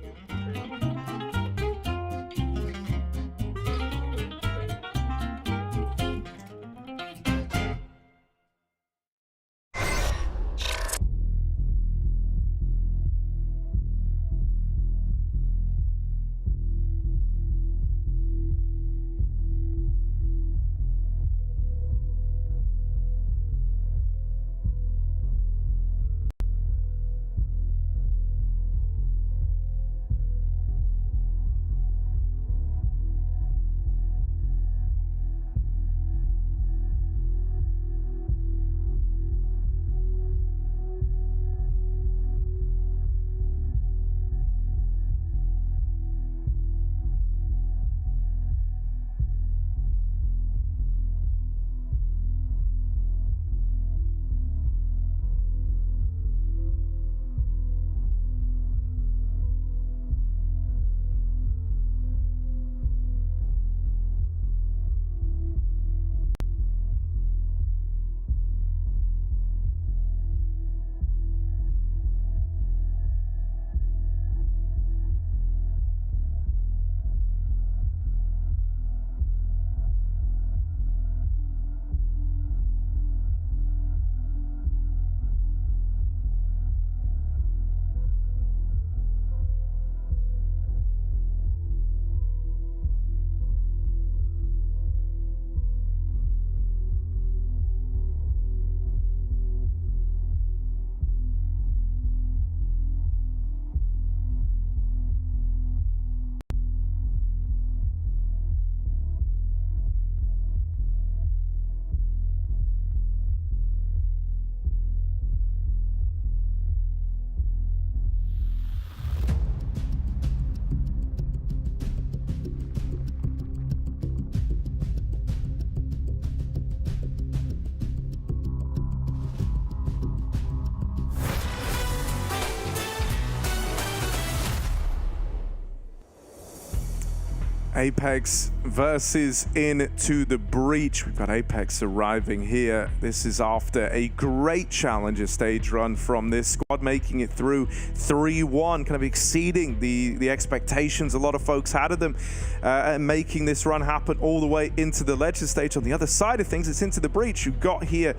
Apeks versus Into the Breach. We've got Apeks arriving here. This is after a great challenger stage run from this squad, making it through 3-1, kind of exceeding the expectations a lot of folks had of them, and making this run happen all the way into the legend stage. On the other side of things, it's Into the Breach who got here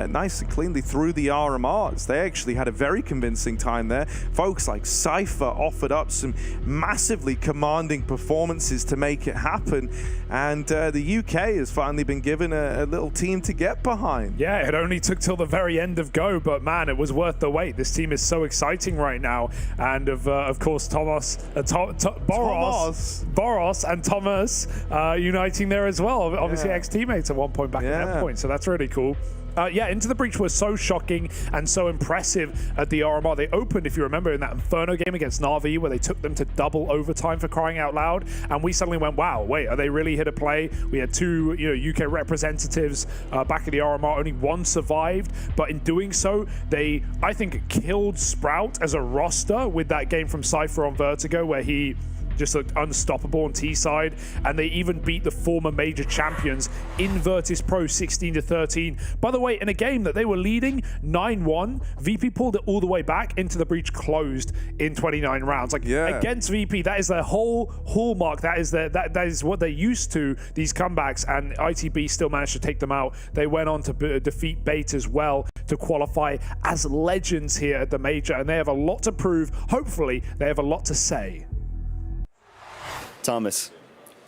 nice and cleanly through the RMRs. They actually had a very convincing time there. Folks like Cypher offered up some massively commanding performances to make it happen, and the UK has finally been given a little team to get behind. Yeah, it only took till the very end of Go, but man, it was worth the wait. This team is so exciting right now, and of course Boros and Thomas uniting there as well. Obviously ex-teammates at one point back at Endpoint, so that's really cool. Yeah, Into the Breach was so shocking and so impressive at the RMR. They opened, if you remember, in that Inferno game against NAVI, where they took them to double overtime for crying out loud, and we suddenly went, wow, wait, are they really here to play? We had two UK representatives back at the RMR. Only one survived, but in doing so, they, I think, killed Sprout as a roster with that game from Cypher on Vertigo, where he just looked unstoppable on T-side, and they even beat the former major champions in Virtus Pro 16-13. By the way, in a game that they were leading 9-1, VP pulled it all the way back. Into the Breach closed in 29 rounds. Like against VP, that is their whole hallmark. That is what they're used to, these comebacks, and ITB still managed to take them out. They went on to defeat Bait as well to qualify as legends here at the major, and they have a lot to prove. Hopefully, they have a lot to say. Thomas,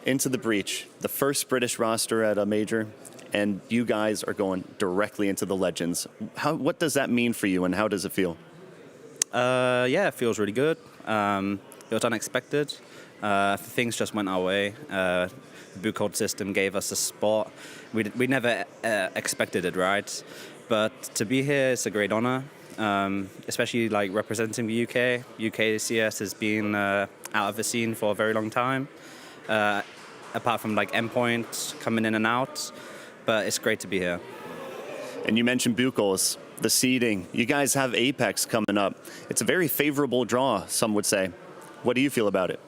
Into the Breach, the first British roster at a major, and you guys are going directly into the Legends. What does that mean for you, and how does it feel? Yeah, it feels really good. It was unexpected. Things just went our way. The boot code system gave us a spot. We never expected it, right? But to be here, it's a great honor. Especially like representing the UK. UK CS has been out of the scene for a very long time, apart from like Endpoint coming in and out, but it's great to be here. And you mentioned Buchholz, the seeding. You guys have Apeks coming up. It's a very favorable draw, some would say. What do you feel about it?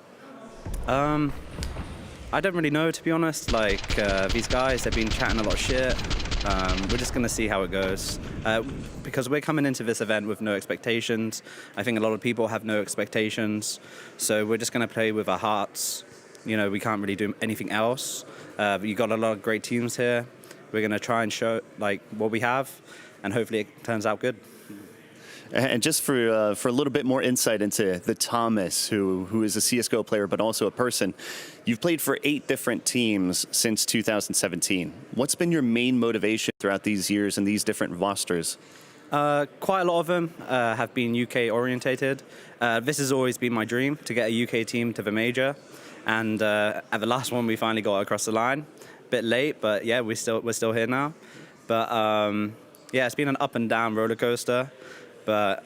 I don't really know, to be honest. Like these guys, they've been chatting a lot of shit. We're just going to see how it goes. Because we're coming into this event with no expectations. I think a lot of people have no expectations. So we're just going to play with our hearts. You know, we can't really do anything else. You got a lot of great teams here. We're going to try and show like what we have, and hopefully it turns out good. And just for a little bit more insight into the Thomas, who is a CSGO player but also a person, you've played for 8 different teams since 2017. What's been your main motivation throughout these years and these different rosters? Quite a lot of them have been UK orientated. This has always been my dream, to get a UK team to the major. And at the last one, we finally got across the line. Bit late, but yeah, we're still here now. But yeah, it's been an up and down roller coaster. But,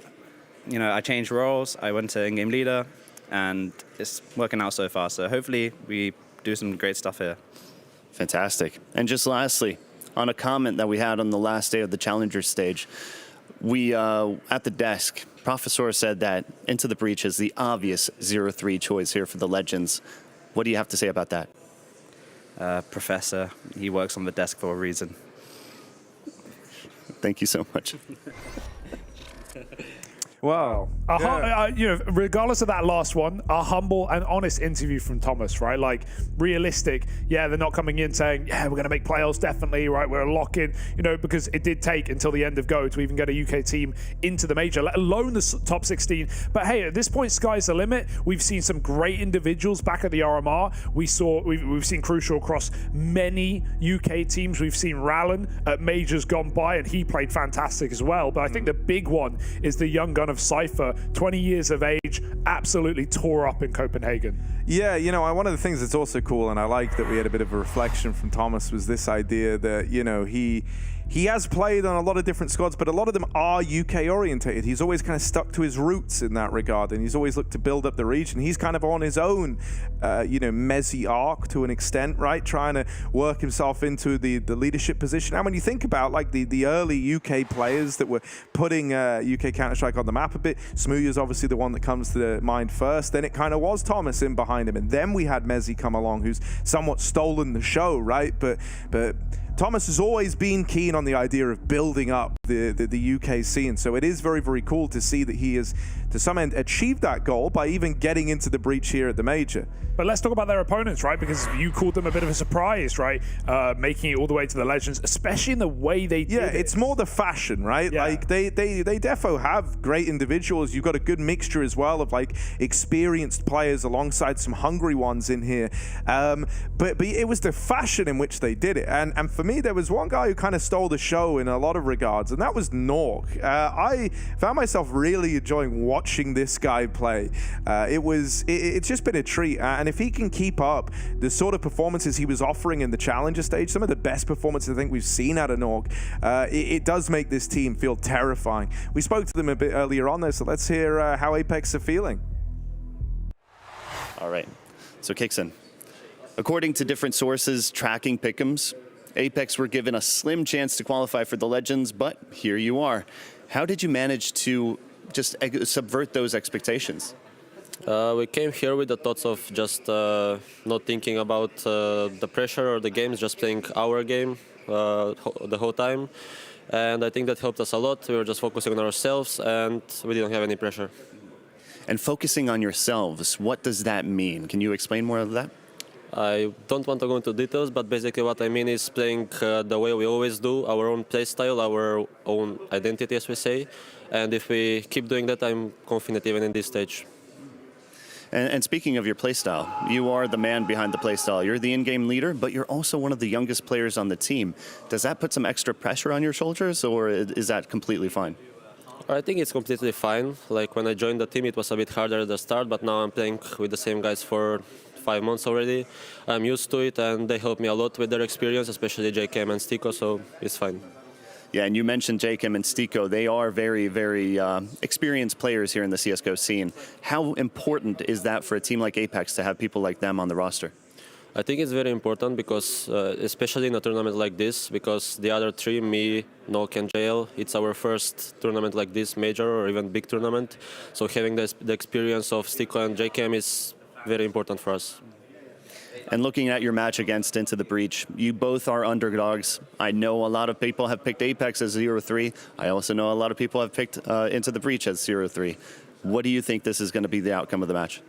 you know, I changed roles. I went to in-game leader, and it's working out so far. So hopefully we do some great stuff here. Fantastic. And just lastly, on a comment that we had on the last day of the Challenger stage, we, at the desk, Professor said that Into the Breach is the obvious 0-3 choice here for the Legends. What do you have to say about that? Professor, he works on the desk for a reason. Thank you so much. Wow. You know, regardless of that last one, a humble and honest interview from Thomas, right? Like, realistic. Yeah, they're not coming in saying, yeah, we're going to make playoffs, definitely, right? We're a lock-in, you know, because it did take until the end of Go to even get a UK team into the major, let alone the top 16. But hey, at this point, sky's the limit. We've seen some great individuals back at the RMR. We've seen Crucial across many UK teams. We've seen Rallen at majors gone by, and he played fantastic as well. But I think the big one is the young gun of Cypher, 20 years of age, absolutely tore up in Copenhagen. Yeah, you know, one of the things that's also cool, and I like that we had a bit of a reflection from Thomas, was this idea that, you know, he he has played on a lot of different squads, but a lot of them are UK orientated. He's always kind of stuck to his roots in that regard, and he's always looked to build up the region. He's kind of on his own, Messi arc to an extent, right? Trying to work himself into the leadership position. And when you think about like the early UK players that were putting UK Counter-Strike on the map a bit, Smooya's obviously the one that comes to the mind first. Then it kind of was Thomas in behind him, and then we had Messi come along, who's somewhat stolen the show, right? But Thomas has always been keen on the idea of building up the UK scene, so it is very, very cool to see that he has, to some end, achieved that goal by even getting into the breach here at the Major. But let's talk about their opponents, right? Because you called them a bit of a surprise, right? Making it all the way to the Legends, especially in the way they did it. It's more the fashion, right? Yeah. Like they defo have great individuals. You've got a good mixture as well of like experienced players alongside some hungry ones in here. But it was the fashion in which they did it. And for me, there was one guy who kind of stole the show in a lot of regards, and that was Nork. I found myself really enjoying watching this guy play. It's just been a treat. And if he can keep up the sort of performances he was offering in the Challenger stage, some of the best performances I think we've seen out of Nork, it does make this team feel terrifying. We spoke to them a bit earlier on there, so let's hear how Apeks are feeling. All right, so Kixon, according to different sources tracking pick'ems, Apeks were given a slim chance to qualify for the Legends, but here you are. How did you manage to just subvert those expectations? We came here with the thoughts of just not thinking about the pressure or the games, just playing our game the whole time. And I think that helped us a lot. We were just focusing on ourselves and we didn't have any pressure. And focusing on yourselves, what does that mean? Can you explain more of that? I don't want to go into details, but basically what I mean is playing the way we always do, our own play style, our own identity, as we say. And if we keep doing that, I'm confident even in this stage. And speaking of your playstyle, you are the man behind the playstyle. You're the in-game leader, but you're also one of the youngest players on the team. Does that put some extra pressure on your shoulders, or is that completely fine? I think it's completely fine. Like when I joined the team, it was a bit harder at the start, but now I'm playing with the same guys for 5 months already. I'm used to it, and they help me a lot with their experience, especially JKM and Stiko, so it's fine. Yeah, and you mentioned JKM and Stiko. They are very, very experienced players here in the CSGO scene. How important is that for a team like Apeks to have people like them on the roster? I think it's very important because, especially in a tournament like this, because the other three, me, Nok and JL, it's our first tournament like this, major or even big tournament. So having the experience of Stiko and JKM is very important for us. And looking at your match against Into the Breach, you both are underdogs. I know a lot of people have picked Apeks as 0-3. I also know a lot of people have picked Into the Breach as 0-3. What do you think this is going to be the outcome of the match?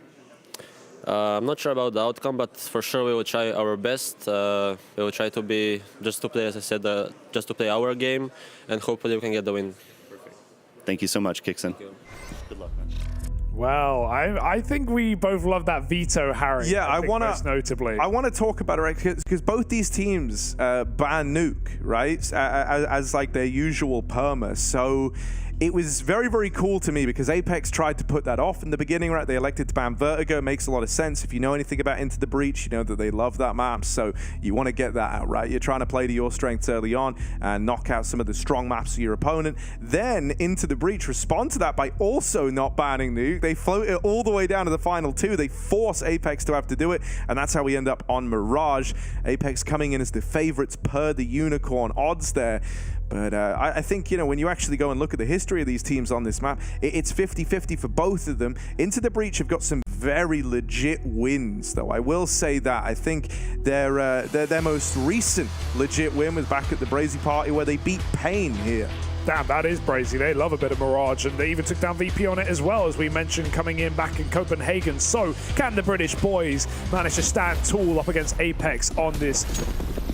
I'm not sure about the outcome, but for sure we will try our best. We will try to be, just to play, as I said, just to play our game, and hopefully we can get the win. Perfect. Thank you so much, Kixon. Good luck, man. Well, I think we both love that veto, Harry. Yeah, I want to most notably. I want to talk about it because both these teams ban nuke, right, as like their usual perma. So it was very, very cool to me because Apeks tried to put that off in the beginning, right? They elected to ban Vertigo. It makes a lot of sense. If you know anything about Into the Breach, you know that they love that map. So you want to get that out, right? You're trying to play to your strengths early on and knock out some of the strong maps of your opponent. Then Into the Breach respond to that by also not banning nuke. They float it all the way down to the final two. They force Apeks to have to do it, and that's how we end up on Mirage. Apeks coming in as the favorites per the Unicorn odds there. But I think, you know, when you actually go and look at the history of these teams on this map, it's 50-50 for both of them. Into the Breach have got some very legit wins, though. I will say that. I think their most recent legit win was back at the Brazy Party where they beat Pain here. Damn, that is Brazy. They love a bit of Mirage, and they even took down VP on it as well, as we mentioned, coming in back in Copenhagen. So can the British boys manage to stand tall up against Apeks on this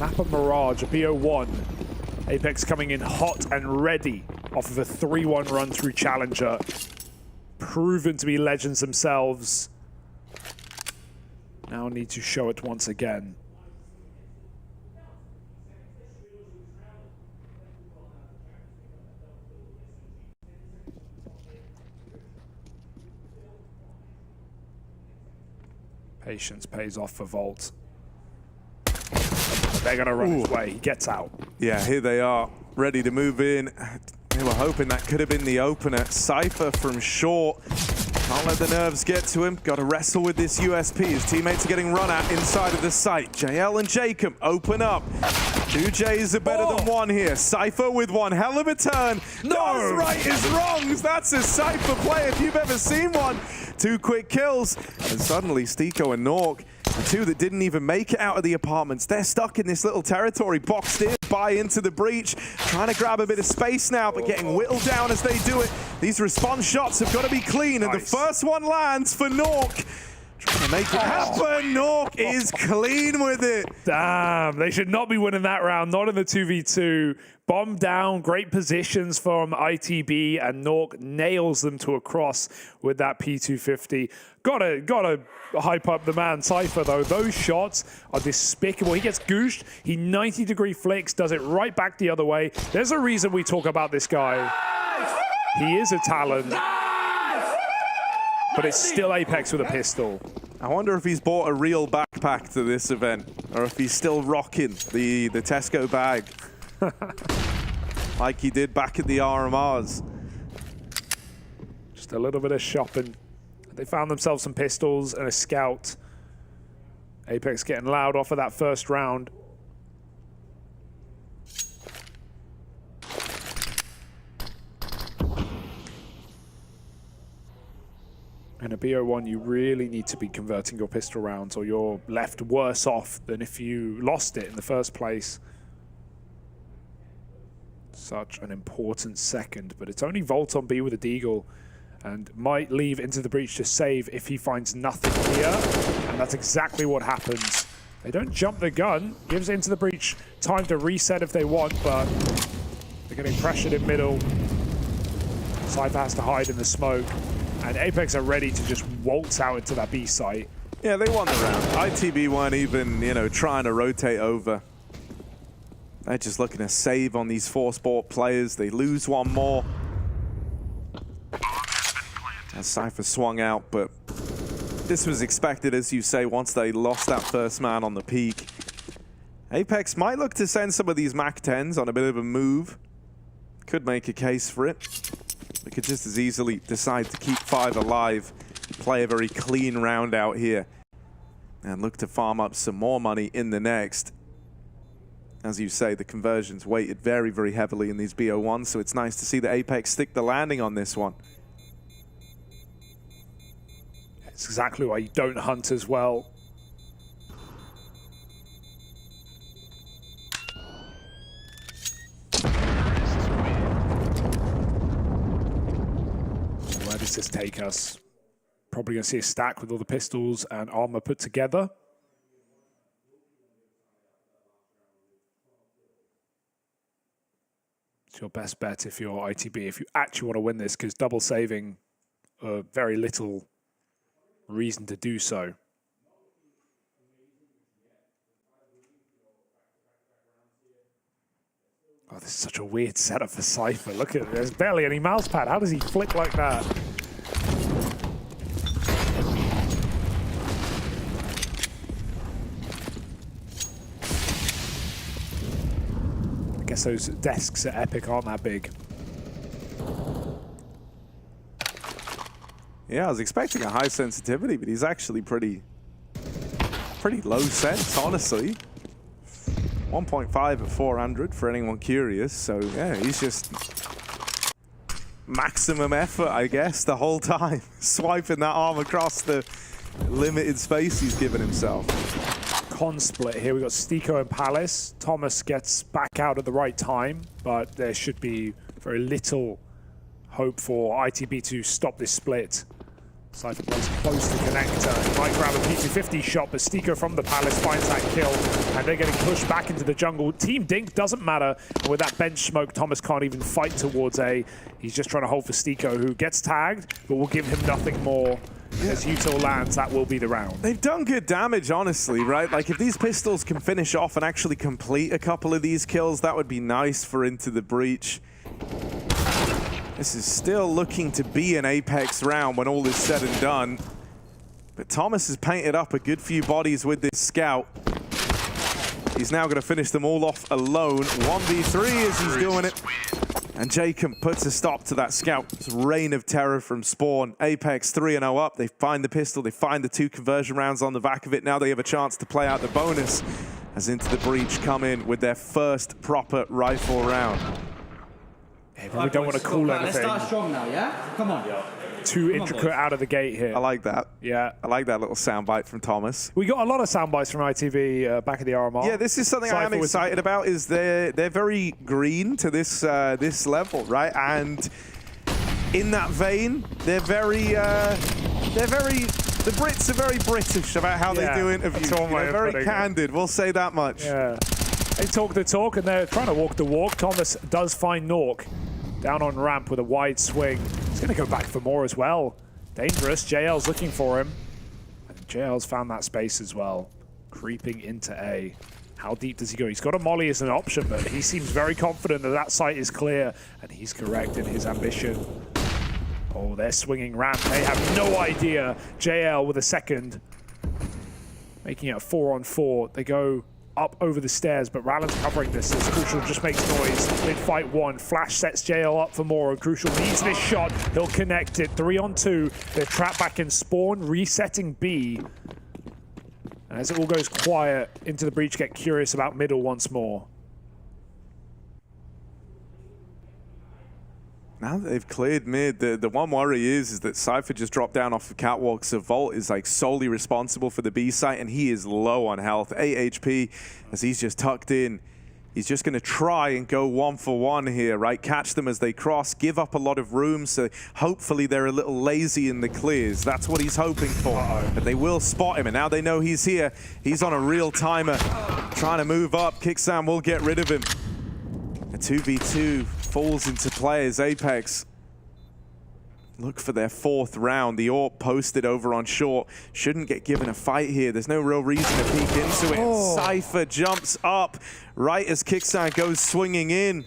map of Mirage, a BO1? Apeks coming in hot and ready off of a 3-1 run through Challenger. Proven to be legends themselves. Now need to show it once again. Patience pays off for Volt. They're going to run his way. He gets out. Yeah, here they are. ready to move in. They were hoping that could have been the opener. Cypher from short. Can't let the nerves get to him. Got to wrestle with this USP. His teammates are getting run at inside of the site. JL and Jacob open up. 2 J's are better than one here. Cypher with one hell of a turn. Does right his wrongs. That's a Cypher play if you've ever seen one. 2 quick kills. And suddenly Stiko and Nork, the 2 that didn't even make it out of the apartments, they're stuck in this little territory, boxed in, by into the breach, trying to grab a bit of space now, but getting whittled down as they do it. These response shots have got to be clean, and the first one lands for Nork. Trying to make it happen. Nork is clean with it. Damn, they should not be winning that round, not in the 2v2. Bomb down, great positions from ITB, and Nork nails them to a cross with that P250. Gotta hype up the man Cypher though. Those shots are despicable. He gets gooshed, he 90-degree flicks, does it right back the other way. There's a reason we talk about this guy. He is a talent. But it's still Apeks with a pistol. I wonder if he's bought a real backpack to this event, or if he's still rocking the Tesco bag. Like he did back at the RMRs. Just a little bit of shopping. They found themselves some pistols and a scout. Apeks getting loud off of that first round. In a BO1, you really need to be converting your pistol rounds, or you're left worse off than if you lost it in the first place. Such an important second, but it's only Volt on B with a Deagle, and might leave into the breach to save if he finds nothing here, and that's exactly what happens. They don't jump the gun, gives into the breach time to reset if they want, but they're getting pressured in middle. Cypher has to hide in the smoke. And Apeks are ready to just waltz out into that B site. Yeah, they won the round. ITB weren't even, trying to rotate over. They're just looking to save on these 4 sport players. They lose one more. As Cypher swung out, but this was expected, as you say, once they lost that first man on the peak. Apeks might look to send some of these MAC-10s on a bit of a move. Could make a case for it. We could just as easily decide to keep 5 alive, play a very clean round out here, and look to farm up some more money in the next. As you say, the conversions weighted very, very heavily in these BO1s, so it's nice to see that Apeks stick the landing on this one. It's exactly why you don't hunt as well. Where does this take us? Probably going to see a stack with all the pistols and armor put together. It's your best bet if you're ITB, if you actually want to win this, because double saving, very little reason to do so. Oh, this is such a weird setup for Cypher. Look at it, there's barely any mouse pad. How does he flick like that? I guess those desks at Epic aren't that big. Yeah, I was expecting a high sensitivity, but he's actually pretty low sense, honestly. 1.5 at 400 for anyone curious. So yeah, he's just maximum effort, I guess, the whole time. Swiping that arm across the limited space he's given himself. Con split here. We've got Stiko and Palace. Thomas gets back out at the right time, but there should be very little hope for ITB to stop this split. Cypher plays close to connector. Might grab a P250 shot, but Stiko from the Palace finds that kill, and they're getting pushed back into the jungle. Team Dink doesn't matter. And with that bench smoke, Thomas can't even fight towards A. He's just trying to hold for Stiko, who gets tagged, but will give him nothing more. As Util lands, that will be the round. They've done good damage, honestly, right? Like, if these pistols can finish off and actually complete a couple of these kills, that would be nice for Into the Breach. This is still looking to be an Apeks round when all is said and done. But Thomas has painted up a good few bodies with this scout. He's now going to finish them all off alone. 1v3 as he's doing it. And Jacob puts a stop to that Scout's reign of terror from Spawn. Apeks 3-0 up. They find the pistol. They find the 2 conversion rounds on the back of it. Now they have a chance to play out the bonus as Into the Breach come in with their first proper rifle round. Yeah, but we don't want to call anything. Let's start strong now, yeah? Come on. Too intricate out of the gate here. I like that. Yeah. I like that little soundbite from Thomas. We got a lot of sound bites from ITV back at the RMR. Yeah, this is something I am excited about. Is they're very green to this this level, right? And in that vein, they're very the Brits are very British about how they do interviews. They're very candid. We'll say that much. Yeah. They talk the talk and they're trying to walk the walk. Thomas does find Nork down on ramp with a wide swing. He's going to go back for more as well. Dangerous. JL's looking for him. And JL's found that space as well. Creeping into A. How deep does he go? He's got a molly as an option, but he seems very confident that that site is clear, and he's correct in his ambition. Oh, they're swinging ramp. They have no idea. JL with a second. Making it a 4-on-4. They go up over the stairs, but Rallen's covering this as Crucial just makes noise. Mid-fight 1. Flash sets JL up for more, and Crucial needs this shot. He'll connect it. 3-on-2. They're trapped back in Spawn, resetting B. And as it all goes quiet, Into the Breach get curious about middle once more. Now that they've cleared mid, the one worry is that Cypher just dropped down off the catwalk, so Volt is like solely responsible for the B site, and he is low on health. 8 HP as he's just tucked in. He's just going to try and go 1-for-1 here, right? Catch them as they cross, give up a lot of room, so hopefully they're a little lazy in the clears. That's what he's hoping for. But they will spot him, and now they know he's here. He's on a real timer, trying to move up. Kicksam will get rid of him. A 2v2 falls into play as Apeks look for their 4th round. The AWP posted over on short. Shouldn't get given a fight here. There's no real reason to peek into it. Oh. Cypher jumps up right as Kicksan goes swinging in.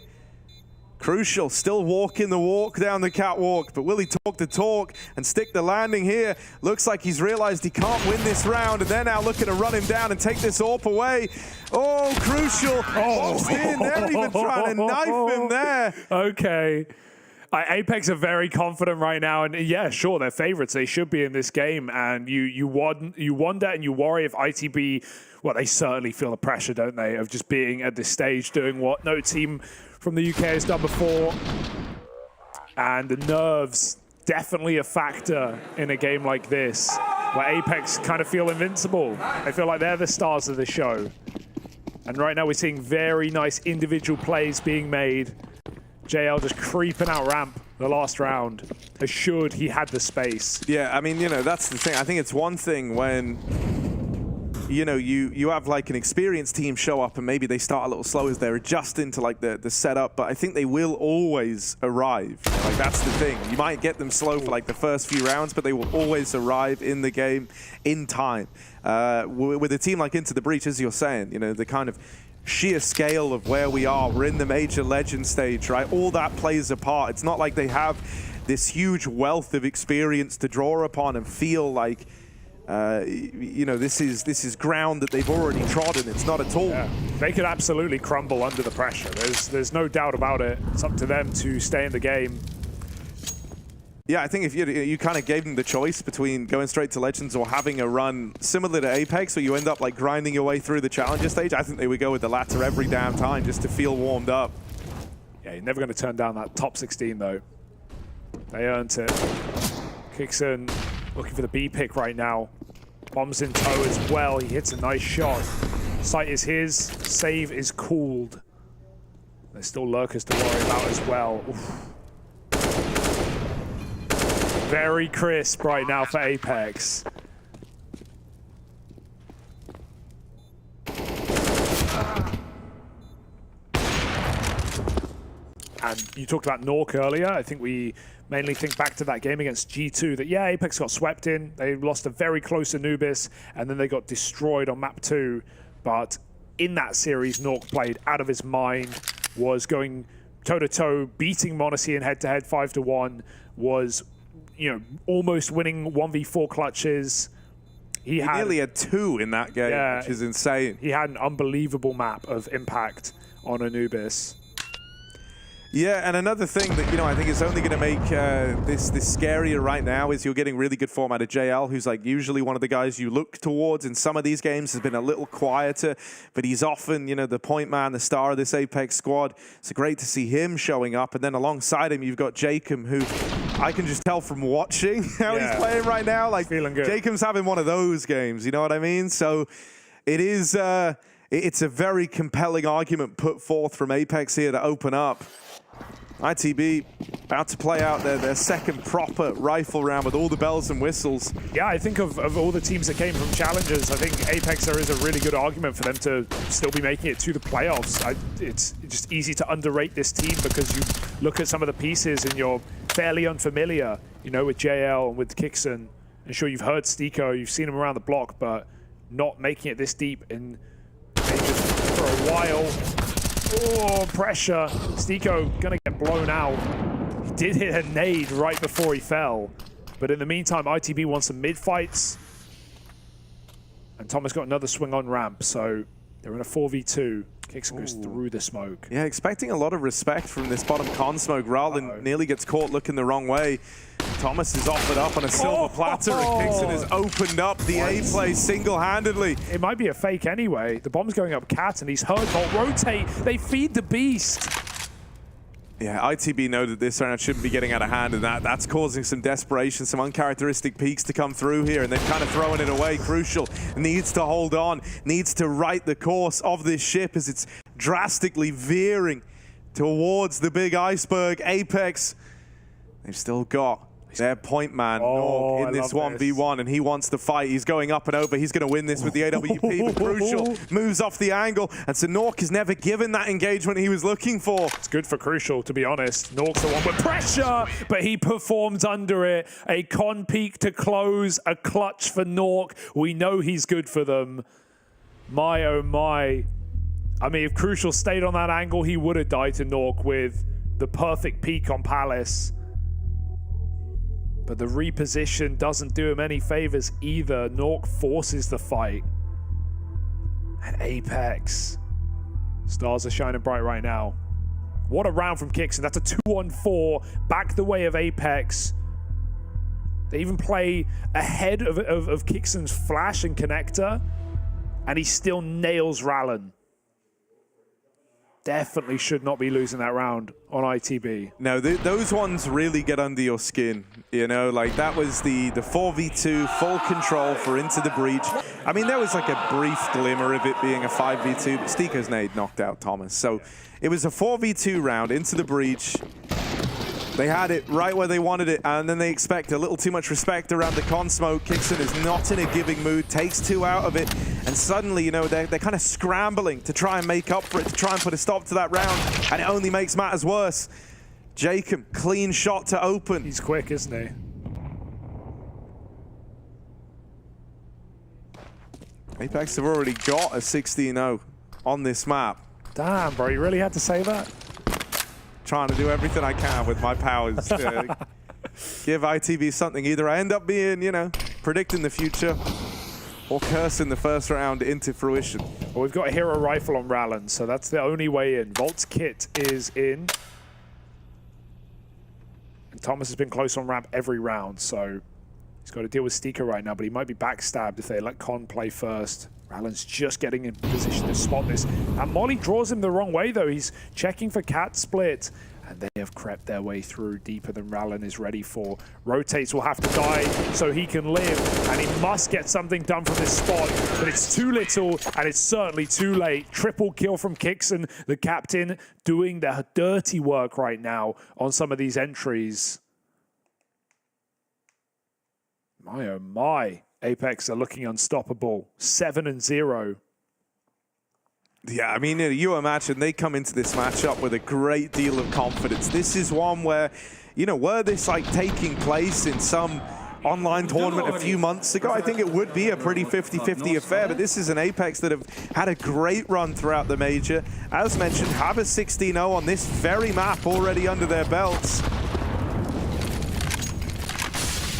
Crucial, still walking the walk down the catwalk, but will he talk the talk and stick the landing here? Looks like he's realized he can't win this round, and they're now looking to run him down and take this AWP away. Oh, Crucial walks in. They're even trying to knife him there. Okay. Apeks are very confident right now, and yeah, sure, they're favorites. They should be in this game, and you wonder and you worry if ITB, well, they certainly feel the pressure, don't they, of just being at this stage, doing what no team from the UK has done before. And the nerves, definitely a factor in a game like this, where Apeks kind of feel invincible. They feel like they're the stars of the show. And right now we're seeing very nice individual plays being made. JL just creeping out ramp the last round, assured he had the space. Yeah, I mean, you know, that's the thing. I think it's one thing when, you know, you have like an experienced team show up and maybe they start a little slow as they're adjusting to like the setup, but I think they will always arrive. Like, that's the thing. You might get them slow for like the first few rounds, but they will always arrive in the game in time. With a team like Into the Breach, as you're saying, you know, the kind of sheer scale of where we are. We're in the major legend stage, right? All that plays a part. It's not like they have this huge wealth of experience to draw upon and feel like, you know, this is ground that they've already trodden. It's not at all. Yeah. They could absolutely crumble under the pressure. There's no doubt about it. It's up to them to stay in the game. Yeah, I think if you kind of gave them the choice between going straight to Legends or having a run similar to Apeks where you end up like grinding your way through the Challenger stage, I think they would go with the latter every damn time just to feel warmed up. Yeah, you're never going to turn down that top 16 though. They earned it. Kickson looking for the B pick right now. Bombs in tow as well. He hits a nice shot. Sight is his. Save is called. There's still lurkers to worry about as well. Oof. Very crisp right now for Apeks. And you talked about Nork earlier. I think we mainly think back to that game against G2 that, yeah, Apeks got swept in. They lost a very close Anubis, and then they got destroyed on map 2. But in that series, Nork played out of his mind, was going toe-to-toe, beating Monte in head-to-head 5-1, was, you know, almost winning 1v4 clutches, He nearly had 2 in that game, which is insane. He had an unbelievable map of impact on Anubis. Yeah, and another thing that, I think is only going to make this scarier right now is you're getting really good form out of JL, who's like usually one of the guys you look towards in some of these games, has been a little quieter, but he's often, the point man, the star of this Apeks squad. It's great to see him showing up. And then alongside him, you've got Jacob, who I can just tell from watching how he's playing right now. Like, feeling good. Jacob's having one of those games, you know what I mean? So it is, it's a very compelling argument put forth from Apeks here to open up. ITB about to play out their second proper rifle round with all the bells and whistles. Yeah, I think of all the teams that came from Challengers, I think Apeks, there is a really good argument for them to still be making it to the playoffs. It's just easy to underrate this team because you look at some of the pieces and you're fairly unfamiliar, with JL and with Kixon. And sure, you've heard Stiko, you've seen him around the block, but not making it this deep in for a while. Oh, pressure. Stiko gonna get blown out. He did hit a nade right before he fell. But in the meantime, ITB wants some mid-fights. And Thomas got another swing on ramp, so they're in a 4v2. Kixon goes through the smoke. Yeah, expecting a lot of respect from this bottom con smoke. Ralin nearly gets caught looking the wrong way. Thomas is offered up on a silver platter, and Kixon has opened up the A-play single-handedly. It might be a fake anyway. The bomb's going up Cat, and he's hurt. Rotate. They feed the beast. Yeah, ITB know that this round shouldn't be getting out of hand, and that's causing some desperation, some uncharacteristic peaks to come through here, and they've kind of thrown it away. Crucial needs to hold on, needs to right the course of this ship as it's drastically veering towards the big iceberg. Apeks, they've still got their point man, Norg, in this 1v1, and he wants to fight. He's going up and over. He's going to win this with the AWP, but Crucial moves off the angle, and so Norg has never given that engagement he was looking for. It's good for Crucial, to be honest. Norg's the one with pressure, but he performs under it. A con peak to close, a clutch for Norg. We know he's good for them. My, oh my. I mean, if Crucial stayed on that angle, he would have died to Norg with the perfect peak on Palace. But the reposition doesn't do him any favors either. Norg forces the fight. And Apeks. Stars are shining bright right now. What a round from Kixon. That's a 2-on-4. Back the way of Apeks. They even play ahead of Kixon's flash and connector. And he still nails Rallen. Definitely should not be losing that round on ITB. No, those ones really get under your skin. Like that was the 4v2 full control for Into the Breach. I mean, there was like a brief glimmer of it being a 5v2, but Stiko's nade knocked out Thomas. So it was a 4v2 round, Into the Breach. They had it right where they wanted it, and then they expect a little too much respect around the con smoke. Kixon is not in a giving mood, takes 2 out of it, and suddenly, they're kind of scrambling to try and make up for it, to try and put a stop to that round, and it only makes matters worse. Jacob, clean shot to open. He's quick, isn't he? Apeks have already got a 16-0 on this map. Damn, bro, you really had to say that? Trying to do everything I can with my powers to give ITV something. Either I end up being, predicting the future, or cursing the first round into fruition. Well, we've got a hero rifle on Rallen, so that's the only way in. Volt's kit is in. And Thomas has been close on ramp every round, so he's got to deal with Stiko right now, but he might be backstabbed if they let Con play first. Rallen's just getting in position to spot this. And Molly draws him the wrong way, though. He's checking for cat split. And they have crept their way through deeper than Rallen is ready for. Rotates will have to die so he can live. And he must get something done from this spot. But it's too little, and it's certainly too late. Triple kill from Kixon, the captain, doing the dirty work right now on some of these entries. My, oh my. Apeks are looking unstoppable. 7-0. Yeah, I mean, you imagine they come into this matchup with a great deal of confidence. This is one where, were this like taking place in some online tournament a few months ago, I think it would be a pretty 50-50 affair, but this is an Apeks that have had a great run throughout the major. As mentioned, have a 16-0 on this very map already under their belts.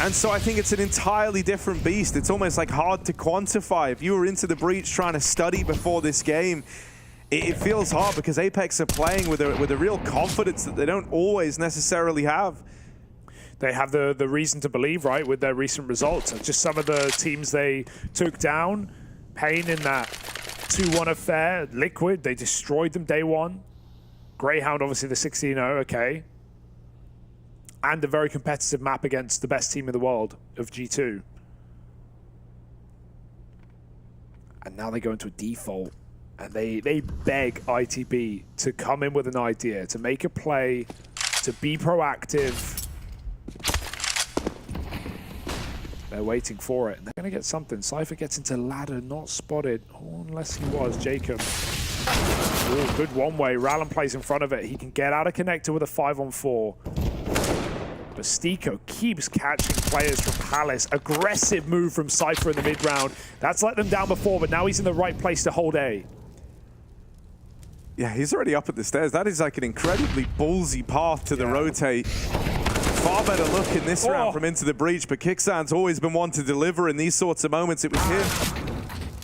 And so I think it's an entirely different beast. It's almost like hard to quantify. If you were into the breach trying to study before this game, it feels hard because Apeks are playing with a real confidence that they don't always necessarily have. They have the reason to believe, right, with their recent results. Just some of the teams they took down, Pain in that 2-1 affair, Liquid, they destroyed them day one. Greyhound, obviously the 16-0, okay. And a very competitive map against the best team in the world of G2. And now they go into a default. And they beg ITB to come in with an idea, to make a play, to be proactive. They're waiting for it, and they're going to get something. Cypher gets into ladder, not spotted. Oh, unless he was, Jacob. Ooh, good one-way. Rallen plays in front of it. He can get out of connector with a 5-on-4. But Stiko keeps catching players from Palace. Aggressive move from Cypher in the mid-round. That's let them down before, but now he's in the right place to hold A. Yeah, he's already up at the stairs. That is like an incredibly ballsy path to the rotate. Far better look in this round from Into the Breach, but Kicksan's always been one to deliver in these sorts of moments. It was him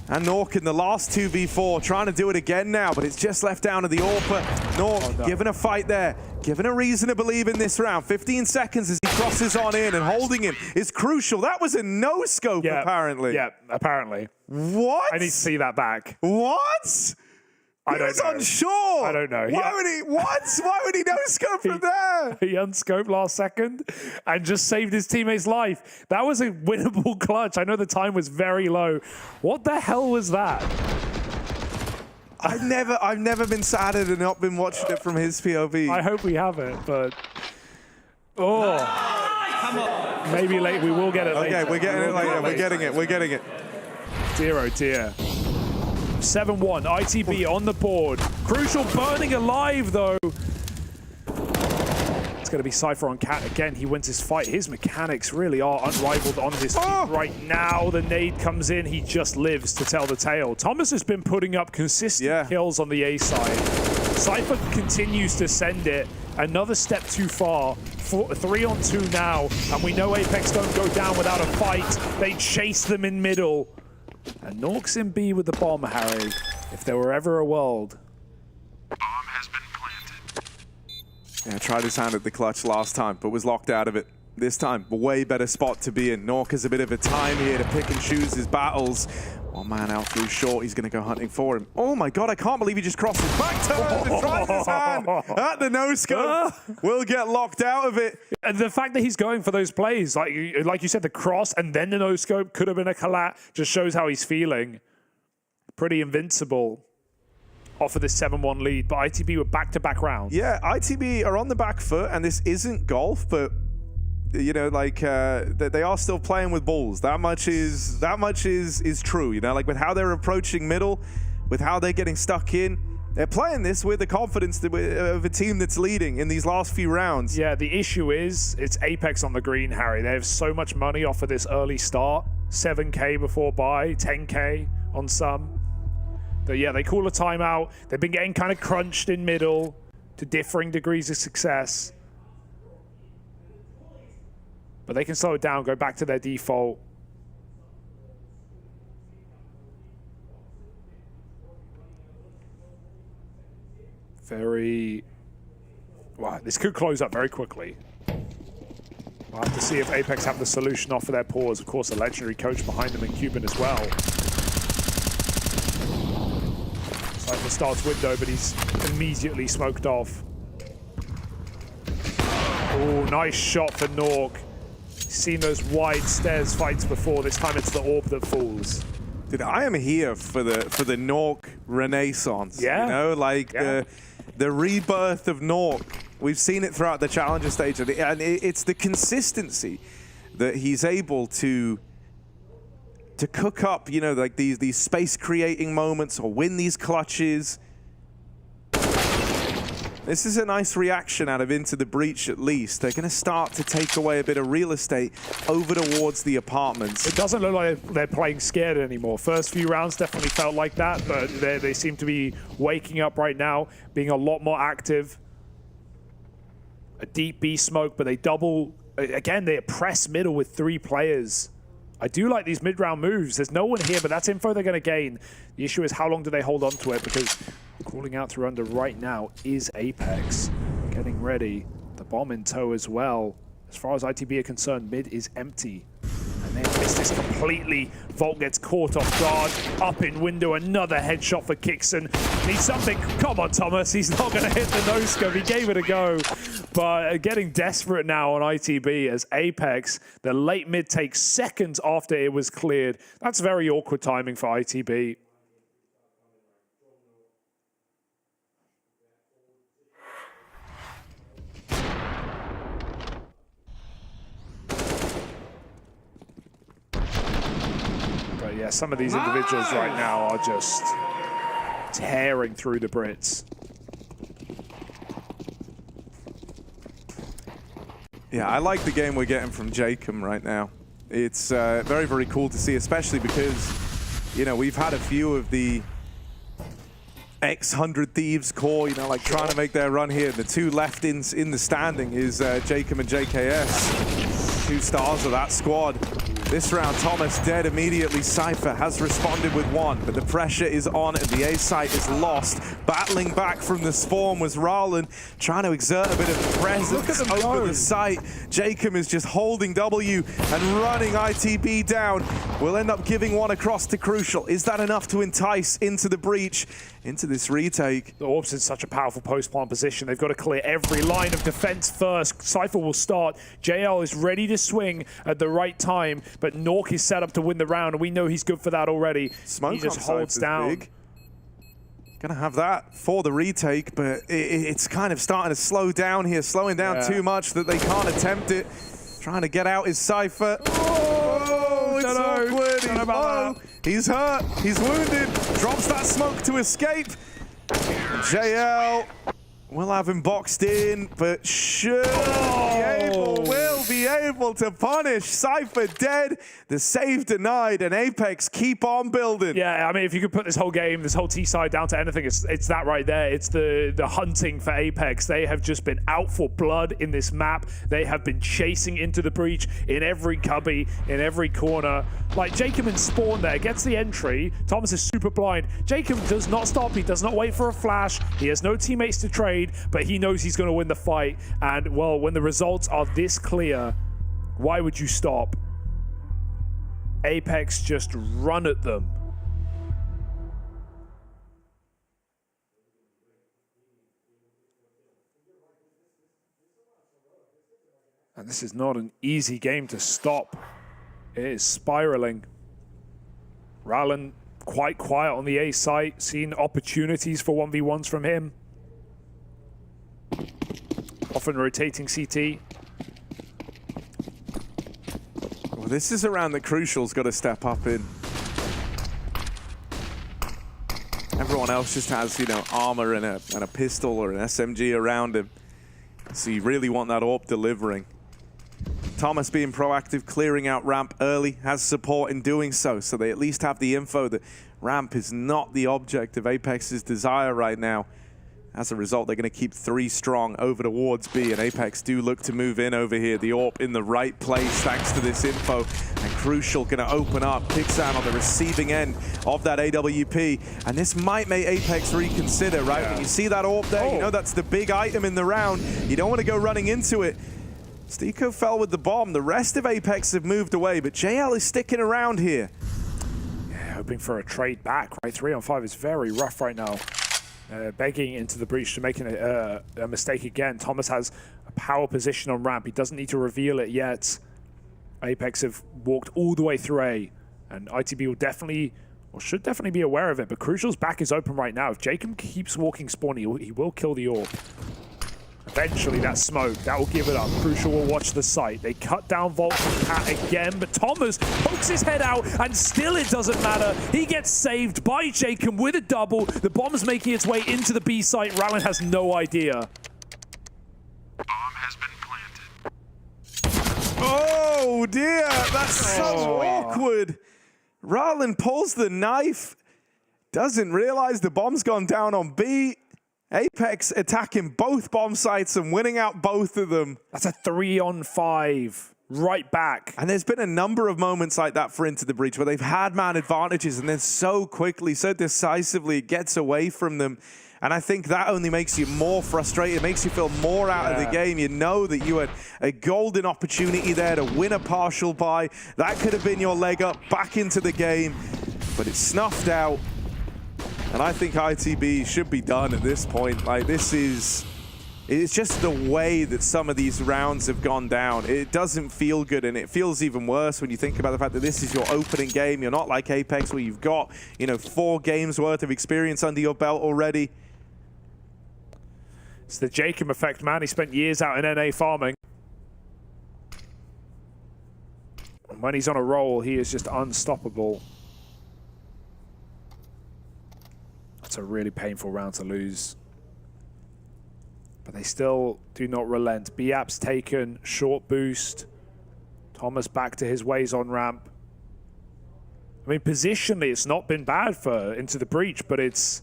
and Nork in the last 2v4, trying to do it again now, but it's just left down to the AWPer. Nork given a fight there, given a reason to believe in this round. 15 seconds as he crosses on in, and holding him is crucial. That was a no-scope, apparently. Yeah, apparently. What? I need to see that back. What? He was unsure. I don't know. Why would he? What? Why would he no-scope from there? He unscoped last second and just saved his teammate's life. That was a winnable clutch. I know the time was very low. What the hell was that? I've never been sadder than not been watching it from his POV. I hope we have it, but come on. Maybe late. We will get it later. Okay, we're getting it later. We're getting it. We're getting it. Dear oh dear. 7-1, ITB on the board. Crucial burning alive, though. It's going to be Cypher on Cat again. He wins his fight. His mechanics really are unrivaled on his feet right now. The nade comes in. He just lives to tell the tale. Thomas has been putting up consistent kills on the A side. Cypher continues to send it. Another step too far. 3-on-2 now. And we know Apeks don't go down without a fight. They chase them in middle. And Nork's in B with the bomb, Harry. If there were ever a world. Bomb has been planted. Yeah, tried his hand at the clutch last time, but was locked out of it. This time, a way better spot to be in. Nork has a bit of a time here to pick and choose his battles. One man out through short, he's going to go hunting for him. Oh my god, I can't believe he just crossed his back turn and tried his hand at the no-scope. Will get locked out of it. And the fact that he's going for those plays, like you said, the cross and then the no-scope could have been a collat, just shows how he's feeling. Pretty invincible off of this 7-1 lead, but ITB were back-to-back rounds. Yeah, ITB are on the back foot, and this isn't golf, but you know, like they are still playing with balls. That much is true. You know, like with how they're approaching middle, with how they're getting stuck in. They're playing this with the confidence of a team that's leading in these last few rounds. Yeah, the issue is it's Apeks on the green, Harry. They have so much money off of this early start. 7K before buy, 10K on some. But yeah, they call a timeout. They've been getting kind of crunched in middle to differing degrees of success. But they can slow it down, go back to their default. Wow, this could close up very quickly. We'll have to see if Apeks have the solution off of their pause. Of course, a legendary coach behind them in Cuban as well. Cypher starts window, but he's immediately smoked off. Oh, nice shot for Nork. Seen those wide stairs fights before. This time it's the AWP that falls. Dude, I am here for the Nork renaissance. Yeah. You know, like the rebirth of Nork. We've seen it throughout the challenger stage, and it's the consistency that he's able to cook up. You know, like these space creating moments or win these clutches. This is a nice reaction out of Into the Breach, at least. They're going to start to take away a bit of real estate over towards the apartments. It doesn't look like they're playing scared anymore. First few rounds definitely felt like that, but they seem to be waking up right now, being a lot more active. A deep B smoke, but they double again, they press middle with 3 players. I do like these mid-round moves. There's no one here, but that's info they're going to gain. The issue is how long do they hold on to it, because crawling out through under right now is Apeks. Getting ready. The bomb in tow as well. As far as ITB are concerned, mid is empty. And they miss this completely. Volt gets caught off guard. Up in window, another headshot for Kixon. Needs something. Come on, Thomas. He's not going to hit the no-scope. He gave it a go. But getting desperate now on ITB as Apeks, the late mid takes seconds after it was cleared. That's very awkward timing for ITB. But yeah, some of these individuals right now are just tearing through the Brits. Yeah, I like the game we're getting from Jacob right now. It's very, very cool to see, especially because, you know, we've had a few of the X100 Thieves core, you know, like trying to make their run here. The 2 left in the standing is Jacob and JKS, 2 stars of that squad. This round, Thomas dead immediately. Cypher has responded with 1, but the pressure is on and the A site is lost. Battling back from the spawn was Rowland, trying to exert a bit of presence over the site. Jacob is just holding W and running ITB down. We'll end up giving 1 across to Crucial. Is that enough to entice into the breach, into this retake? The Orbs in such a powerful post-plant position. They've got to clear every line of defense first. Cypher will start. JL is ready to swing at the right time, but Nork is set up to win the round, and we know he's good for that already. Smoke he just holds down. Big. Gonna have that for the retake, but it's kind of starting to slow down here, slowing down too much that they can't attempt it. Trying to get out is Cypher. Oh, it's awkward. He's low. He's hurt. He's wounded. Drops that smoke to escape. JL will have him boxed in, but will be able to punish. Cypher dead, the save denied, and Apeks keep on building. Yeah, I mean, if you could put this whole game, this whole T side down to anything, it's that right there. It's the hunting for Apeks. They have just been out for blood in this map. They have been chasing into the breach in every cubby, in every corner. Like Jacob in spawn there, gets the entry. Thomas is super blind. Jacob does not stop. He does not wait for a flash. He has no teammates to trade, but he knows he's going to win the fight. And, well, when the results are this clear, why would you stop? Apeks just run at them. And this is not an easy game to stop. It is spiraling. Rowland quite quiet on the A site, seeing opportunities for 1v1s from him. Often rotating CT. Well, this is around that Crucial's got to step up in. Everyone else just has, you know, armor and a pistol or an SMG around him. So you really want that AWP delivering. Thomas being proactive, clearing out ramp early, has support in doing so. So they at least have the info that ramp is not the object of Apex's desire right now. As a result, they're going to keep 3 strong over towards B, and Apeks do look to move in over here. The AWP in the right place thanks to this info, and Crucial going to open up. Kixan on the receiving end of that AWP, and this might make Apeks reconsider, right? When you see that AWP there, you know that's the big item in the round. You don't want to go running into it. Stiko fell with the bomb. The rest of Apeks have moved away, but JL is sticking around here. Yeah, hoping for a trade back, right? 3 on 5 is very rough right now. Begging into the breach to making a mistake again. Thomas has a power position on ramp. He doesn't need to reveal it yet. Apeks have walked all the way through A, and ITB will definitely, or should definitely be aware of it, but Crucial's back is open right now. If Jacob keeps walking spawn, he will kill the AWP. Eventually that smoke, that will give it up. Crucial will watch the site. They cut down Volt from Cat again, but Thomas pokes his head out, and still it doesn't matter. He gets saved by Jacob with a double. The bomb's making its way into the B site. Rowland has no idea. Bomb has been planted. Oh dear, that's so awkward. Rowland pulls the knife, doesn't realize the bomb's gone down on B. Apeks attacking both bomb sites and winning out both of them. That's a 3-on-5. Right back. And there's been a number of moments like that for Into the Breach where they've had man advantages and then so quickly, so decisively it gets away from them. And I think that only makes you more frustrated. It makes you feel more out of the game. You know that you had a golden opportunity there to win a partial buy. That could have been your leg up back into the game, but it's snuffed out. And I think ITB should be done at this point. Like, this is... It's just the way that some of these rounds have gone down. It doesn't feel good, and it feels even worse when you think about the fact that this is your opening game. You're not like Apeks, where you've got, 4 games worth of experience under your belt already. It's the Jacob effect, man. He spent years out in NA farming. And when he's on a roll, he is just unstoppable. That's a really painful round to lose. But they still do not relent. B-App's taken, short boost. Thomas back to his ways on ramp. I mean, positionally, it's not been bad for Into the Breach, but it's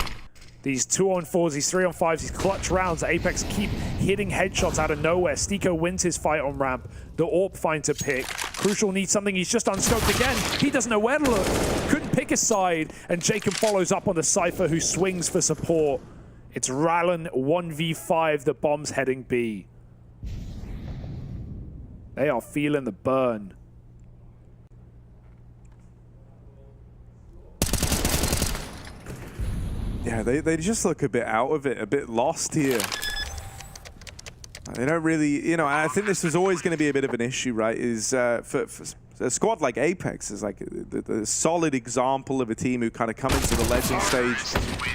these 2-on-4s, these 3-on-5s, these clutch rounds that Apeks keep hitting headshots out of nowhere. Stiko wins his fight on ramp. The AWP finds a pick. Crucial needs something. He's just unscoped again. He doesn't know where to look. Couldn't pick a side, and Jacob follows up on the Cypher, who swings for support. It's Rallen 1v5, the bomb's heading B. They are feeling the burn. Yeah, they just look a bit out of it, a bit lost here. They don't really, I think this was always going to be a bit of an issue, right? Is for a squad like Apeks is like the solid example of a team who kind of come into the Legend stage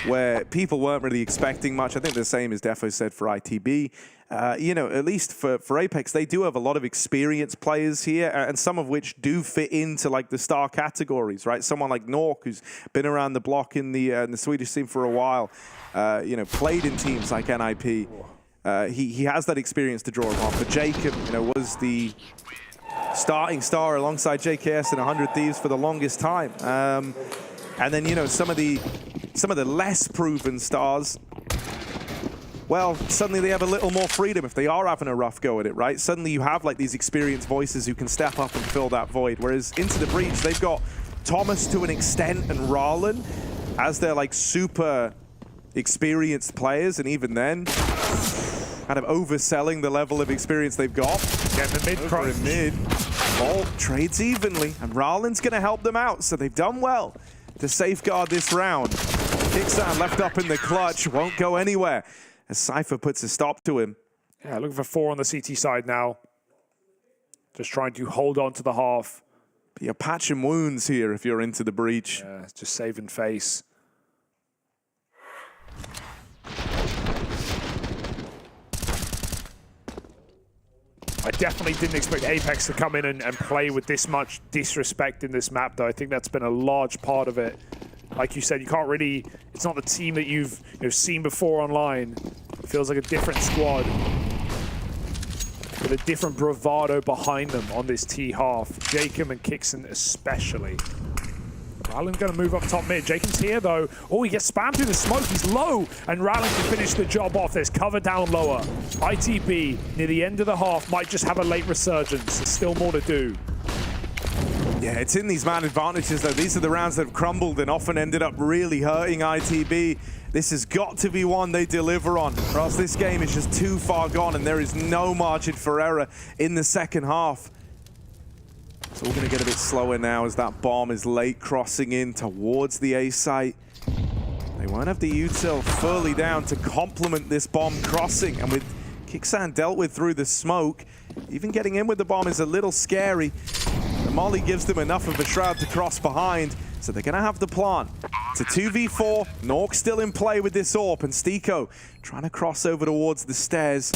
where people weren't really expecting much. I think the same as Defo said for ITB. At least for Apeks, they do have a lot of experienced players here, and some of which do fit into like the star categories, right? Someone like Nork, who's been around the block in the Swedish scene for a while, played in teams like NIP. He has that experience to draw upon. But Jacob, was the starting star alongside JKS and 100 Thieves for the longest time. And then, some of the less proven stars, well, suddenly they have a little more freedom if they are having a rough go at it, right? Suddenly you have like these experienced voices who can step up and fill that void. Whereas Into the Breach, they've got Thomas to an extent and Rallen as their like super experienced players, and even then, kind of overselling the level of experience they've got. Getting the mid. Bolt trades evenly, and Rallen's going to help them out, so they've done well to safeguard this round. Kickstand left up in the clutch, won't go anywhere, as Cypher puts a stop to him. Yeah, looking for 4 on the CT side now. Just trying to hold on to the half. But you're patching wounds here if you're Into the Breach. Yeah, just saving face. I definitely didn't expect Apeks to come in and play with this much disrespect in this map, though. I think that's been a large part of it. Like you said, you can't really... It's not the team that you've seen before online. It feels like a different squad with a different bravado behind them on this T half. Jacob and Kixon especially. Rallen's going to move up top mid. Jacob's here, though. Oh, he gets spammed through the smoke. He's low, and Rallen can finish the job off. There's cover down lower. ITB, near the end of the half, might just have a late resurgence. There's still more to do. Yeah, it's in these man advantages, though. These are the rounds that have crumbled and often ended up really hurting ITB. This has got to be one they deliver on, or else this game is just too far gone, and there is no margin for error in the second half. So we're going to get a bit slower now as that bomb is late crossing in towards the A site. They won't have the util fully down to complement this bomb crossing. And with Kickstand dealt with through the smoke, even getting in with the bomb is a little scary. The molly gives them enough of a shroud to cross behind, so they're going to have the plant. It's a 2v4. Nork still in play with this AWP, and Stiko trying to cross over towards the stairs.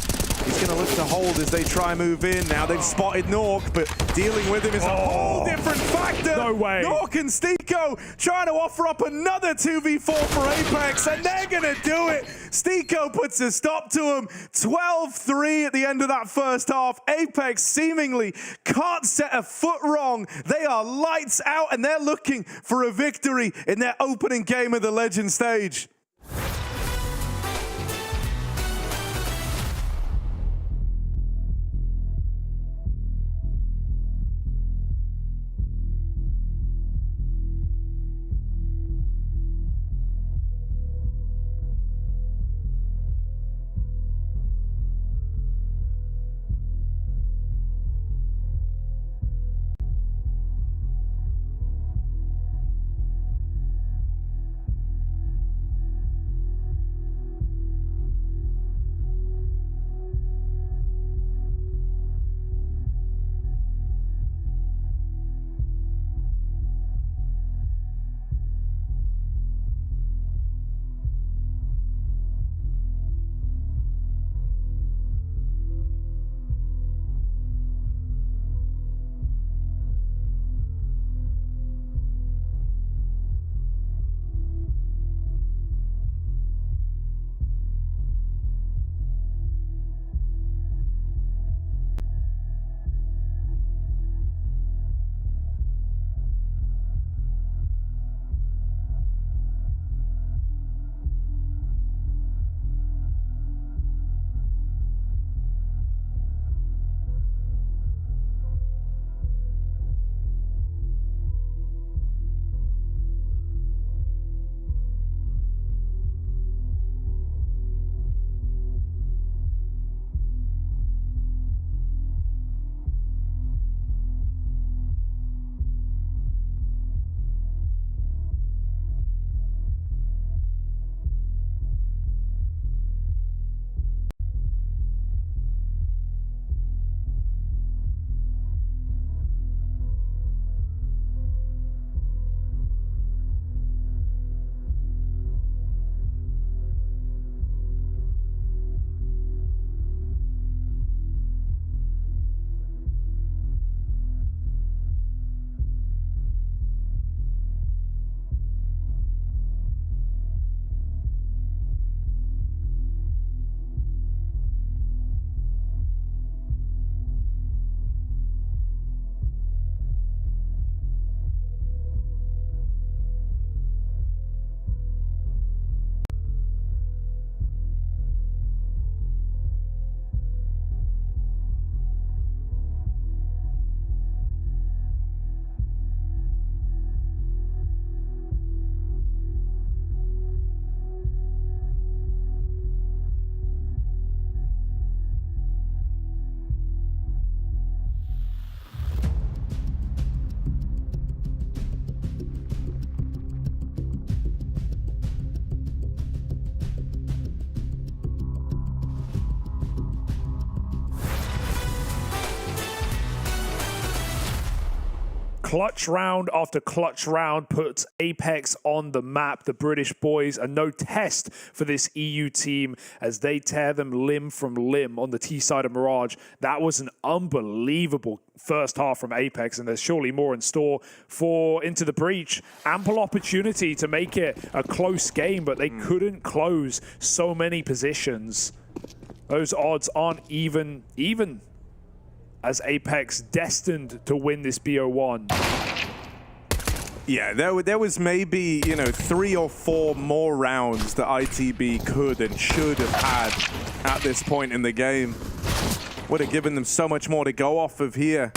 He's going to look to hold as they try and move in. Now they've spotted Nork, but dealing with him is a whole different factor. No way. Nork and Stiko trying to offer up another 2v4 for Apeks, and they're going to do it. Stiko puts a stop to him. 12-3 at the end of that first half. Apeks seemingly can't set a foot wrong. They are lights out, and they're looking for a victory in their opening game of the Legend stage. Clutch round after clutch round puts Apeks on the map. The British boys are no test for this EU team as they tear them limb from limb on the T side of Mirage. That was an unbelievable first half from Apeks, and there's surely more in store for Into the Breach. Ample opportunity to make it a close game, but they couldn't close so many positions. Those odds aren't even as Apeks destined to win this BO1. Yeah, there was maybe, 3 or 4 more rounds that ITB could and should have had at this point in the game. Would have given them so much more to go off of here.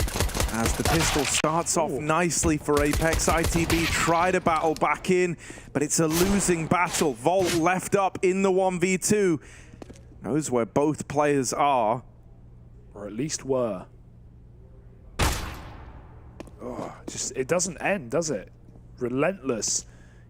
As the pistol starts off nicely for Apeks, ITB try to battle back in, but it's a losing battle. Vault left up in the 1v2. Knows where both players are. Or at least were. Oh, it doesn't end, does it? Relentless.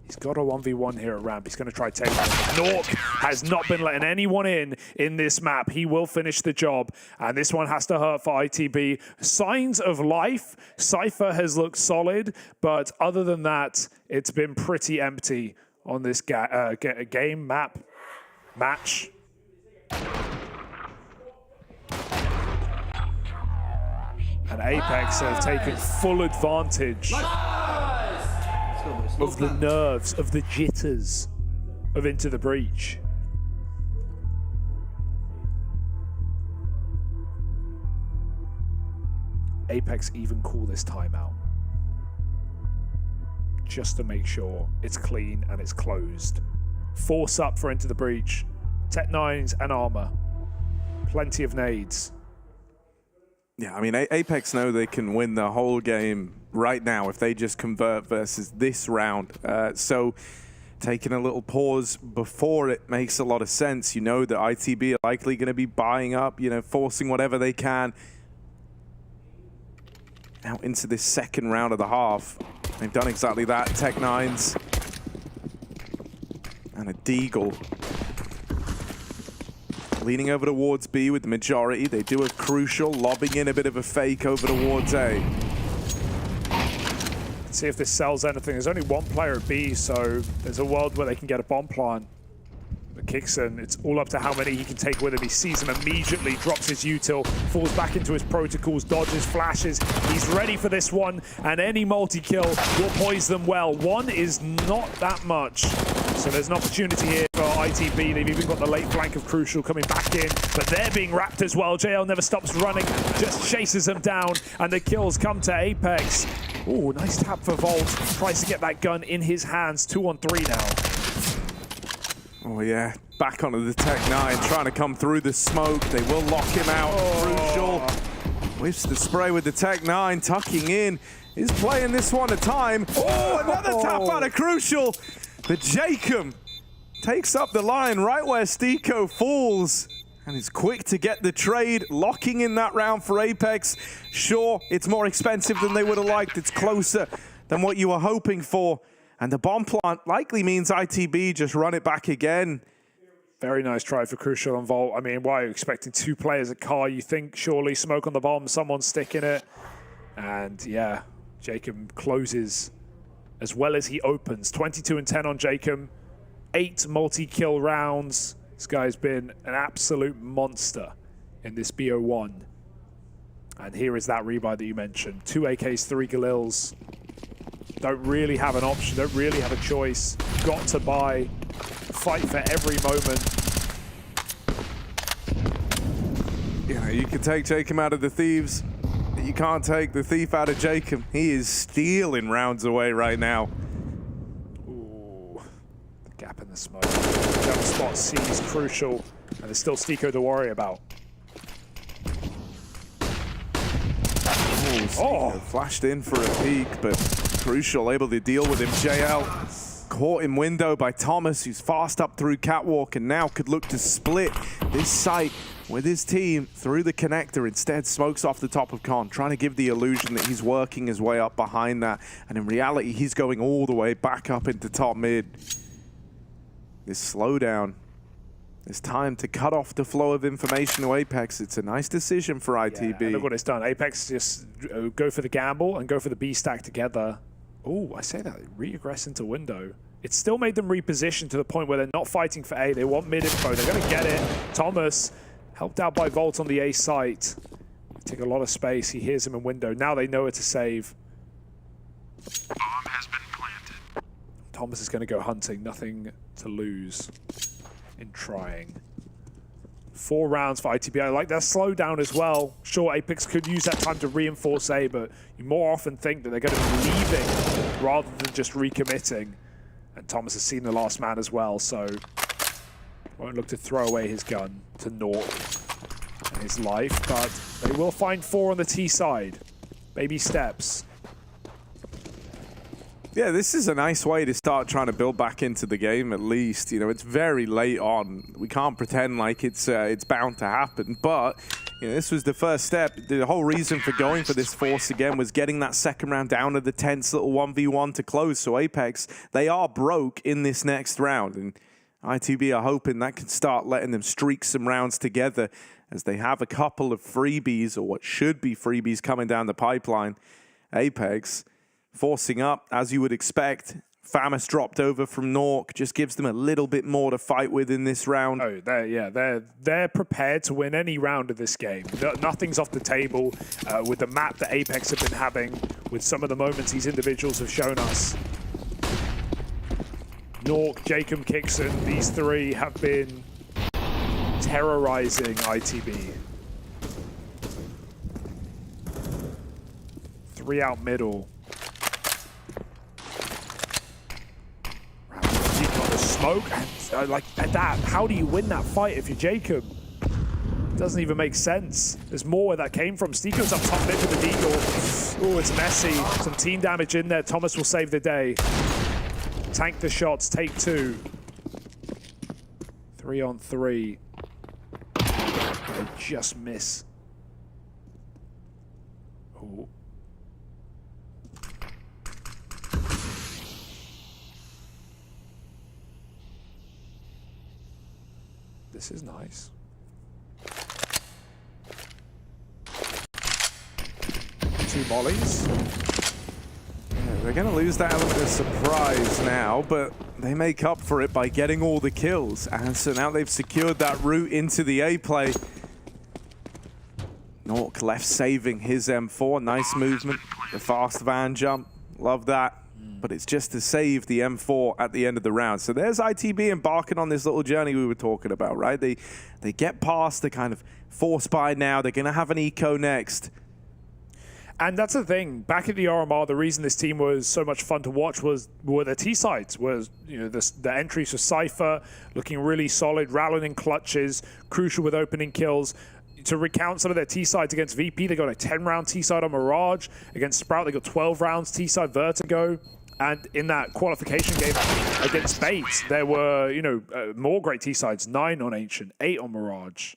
He's got a 1v1 here at ramp. He's going to try to take it. Nork has not been letting anyone in this map. He will finish the job. And this one has to hurt for ITB. Signs of life. Cypher has looked solid. But other than that, it's been pretty empty on this game, match. And Apeks have taken full advantage of the nerves, of the jitters of Into the Breach. Apeks even call this timeout just to make sure it's clean and it's closed. Force up for Into the Breach. Tech 9s and armor. Plenty of nades. Yeah, I mean, Apeks know they can win the whole game right now if they just convert versus this round. So taking a little pause before it makes a lot of sense. You know that ITB are likely going to be buying up, forcing whatever they can out into this second round of the half. They've done exactly that. Tech 9s and a Deagle. Leaning over towards B with the majority. They do have Crucial, lobbing in a bit of a fake over towards A. Let's see if this sells anything. There's only one player at B, so there's a world where they can get a bomb plant. But Kixon, it's all up to how many he can take with him. He sees them immediately, drops his util, falls back into his protocols, dodges, flashes. He's ready for this one, and any multi-kill will poise them well. One is not that much. So there's an opportunity here for ITB. They've even got the late flank of Crucial coming back in, but they're being wrapped as well. JL never stops running, just chases them down, and the kills come to Apeks. Ooh, nice tap for Volt. Tries to get that gun in his hands. 2-on-3 now. Oh yeah, back onto the Tech 9, trying to come through the smoke. They will lock him out. Crucial whiffs the spray with the Tech 9, tucking in. He's playing this one at a time. Oh, another tap out of Crucial. But Jacob takes up the line right where Stiko falls and is quick to get the trade, locking in that round for Apeks. Sure, it's more expensive than they would have liked. It's closer than what you were hoping for. And the bomb plant likely means ITB just run it back again. Very nice try for Crucial and Volt. I mean, why are you expecting 2 players at car? You think surely smoke on the bomb, someone's sticking it. And yeah, Jacob closes as well as he opens. 22-10 on Jacob. 8 multi-kill rounds. This guy's been an absolute monster in this BO1. And here is that rebuy that you mentioned. 2 AKs, 3 Galils. Don't really have an option, don't really have a choice. Got to buy. Fight for every moment. You can take Jacob out of the Thieves. You can't take the Thief out of Jacob. He is stealing rounds away right now. Ooh, the gap in the smoke. Double spot sees Crucial, and there's still Stiko to worry about. Flashed in for a peek, but Crucial able to deal with him. JL caught in window by Thomas, who's fast up through Catwalk and now could look to split this site with his team through the connector. Instead, smokes off the top of Con, trying to give the illusion that he's working his way up behind that. And in reality, he's going all the way back up into top mid. This slowdown It's time to cut off the flow of information to Apeks. It's a nice decision for ITB. Yeah, look what it's done. Apeks just go for the gamble and go for the B stack together. Oh, I say that, re-aggress into window. It still made them reposition to the point where they're not fighting for A. They want mid info. They're going to get it. Thomas, helped out by Volt on the A site. Take a lot of space. He hears him in window. Now they know where to save. Bomb has been planted. Thomas is going to go hunting. Nothing to lose in trying. 4 rounds for ITB. I like that slowdown as well. Sure, Apeks could use that time to reinforce A, but you more often think that they're going to be leaving rather than just recommitting. And Thomas has seen the last man as well, so won't look to throw away his gun to Nork and his life, but they will find 4 on the T side. Baby steps. Yeah, this is a nice way to start trying to build back into the game, at least. You know, it's very late on. We can't pretend like it's bound to happen, but you know, this was the first step. The whole reason for going for this force again was getting that second round down to the tense little 1v1 to close. So Apeks, they are broke in this next round, and ITB are hoping that can start letting them streak some rounds together as they have a couple of freebies, or what should be freebies, coming down the pipeline. Apeks forcing up, as you would expect. FAMAS dropped over from Nork, just gives them a little bit more to fight with in this round. Oh, they're prepared to win any round of this game. Nothing's off the table with the map that Apeks have been having, with some of the moments these individuals have shown us. Nork, Jacob, Kixon, these 3 have been terrorizing ITB. 3 out middle. Smoke, and like that, how do you win that fight if you're Jacob? Doesn't even make sense. There's more where that came from. Steeko's up top mid with the deagle. Oh, it's messy. Some team damage in there. Thomas will save the day. Tank the shots, take 2. 3 on 3. They just miss. Oh. This is nice. Two mollies. Yeah, they're going to lose that element of surprise now, but they make up for it by getting all the kills. And so now they've secured that route into the A play. Nork left saving his M4. Nice movement. The fast van jump. Love that. But it's just to save the M4 at the end of the round. So there's ITB embarking on this little journey we were talking about, right? They get past the kind of force buy now. They're going to have an eco next. And that's the thing. Back at the RMR, the reason this team was so much fun to watch were the T sides. Was, you know, the entries for Cypher looking really solid, Rallon in clutches, crucial with opening kills. To recount some of their T-sides against VP, they got a 10-round T-side on Mirage. Against Sprout, they got 12 rounds T-side Vertigo. And in that qualification game against Bates, there were, you know, more great T-sides. 9 on Ancient, 8 on Mirage,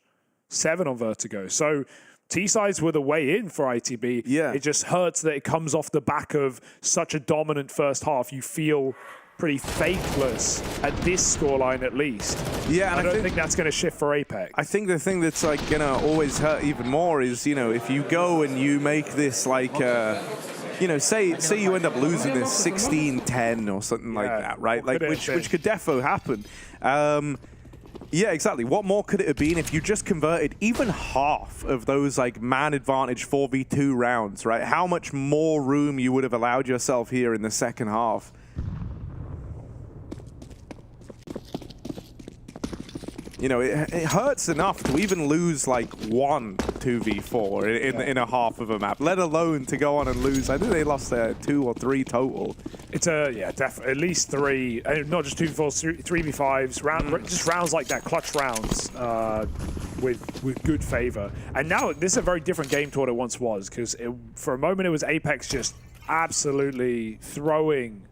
7 on Vertigo. So T-sides were the way in for ITB. Yeah. It just hurts that it comes off the back of such a dominant first half. You feel pretty faithless at this scoreline, at least. Yeah, and I don't think that's going to shift for Apeks. I think the thing that's like gonna always hurt even more is, you know, if you go and you make this like, you know, say you end up losing this 16-10 or something like that, right? Like which could defo happen. Yeah, exactly. What more could it have been if you just converted even half of those like man advantage 4v2 rounds, right? How much more room you would have allowed yourself here in the second half. You know, it hurts enough to even lose like 1 2v4 in a half of a map, let alone to go on and lose. I think they lost 2 or 3 total. It's at least 3, not just 2v4s, 3v5s, just rounds like that, clutch rounds with good favor. And now this is a very different game to what it once was, because for a moment it was Apeks just absolutely throwing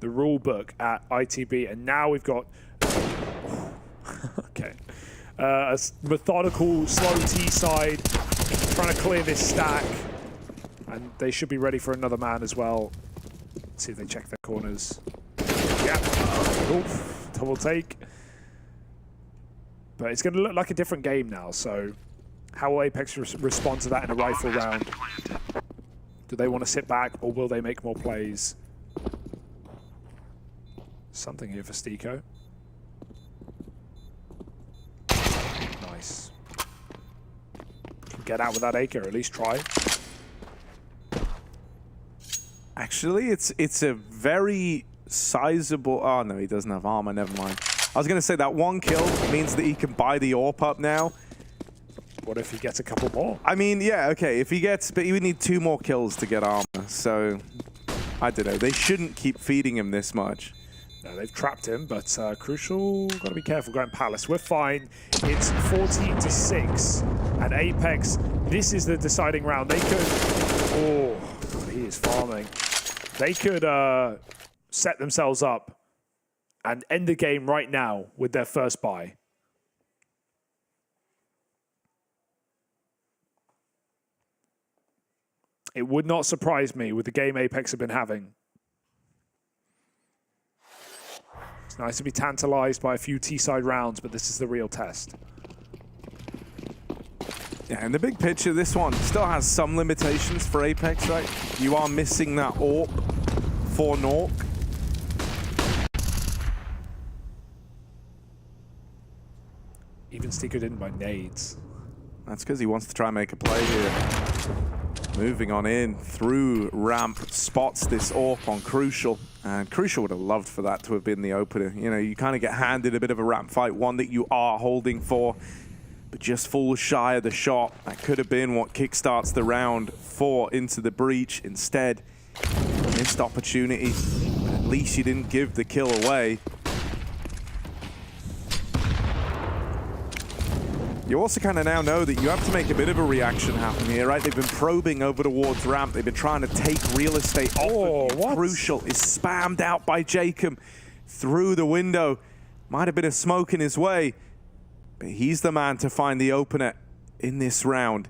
the rule book at ITB, and now we've got okay. A methodical, slow T-side, trying to clear this stack. And they should be ready for another man as well. Let's see if they check their corners. Yeah. Oof. Double take. But it's going to look like a different game now, so how will Apeks respond to that in a rifle round? Do they want to sit back, or will they make more plays? Something here for Stiko. Nice. Can get out with that AK, or at least try. Actually, it's a very sizable... Oh, no, he doesn't have armor. Never mind. I was going to say that one kill means that he can buy the AWP up now. What if he gets a couple more? I mean, yeah, okay. If he gets... But he would need 2 more kills to get armor. So, I don't know. They shouldn't keep feeding him this much. No, they've trapped him, but Crucial, got to be careful going Palace. We're fine. It's 14-6. And Apeks, this is the deciding round. They could... Oh, God, he is farming. They could set themselves up and end the game right now with their first buy. It would not surprise me with the game Apeks have been having. It's nice to be tantalized by a few T-side rounds, but this is the real test. Yeah, in the big picture, this one still has some limitations for Apeks, right? You are missing that AWP for Nork. Even Stiko didn't buy nades. That's because he wants to try and make a play here. Moving on in through ramp, spots this AWP on Crucial. And Crucial would have loved for that to have been the opener. You know, you kind of get handed a bit of a ramp fight, one that you are holding for, but just falls shy of the shot. That could have been what kickstarts the round for Into the Breach. Instead, missed opportunity. But at least you didn't give the kill away. You also kind of now know that you have to make a bit of a reaction happen here, right? They've been probing over towards ramp. They've been trying to take real estate off of you. Crucial is spammed out by Jacob through the window. Might have been a smoke in his way, but he's the man to find the opener in this round.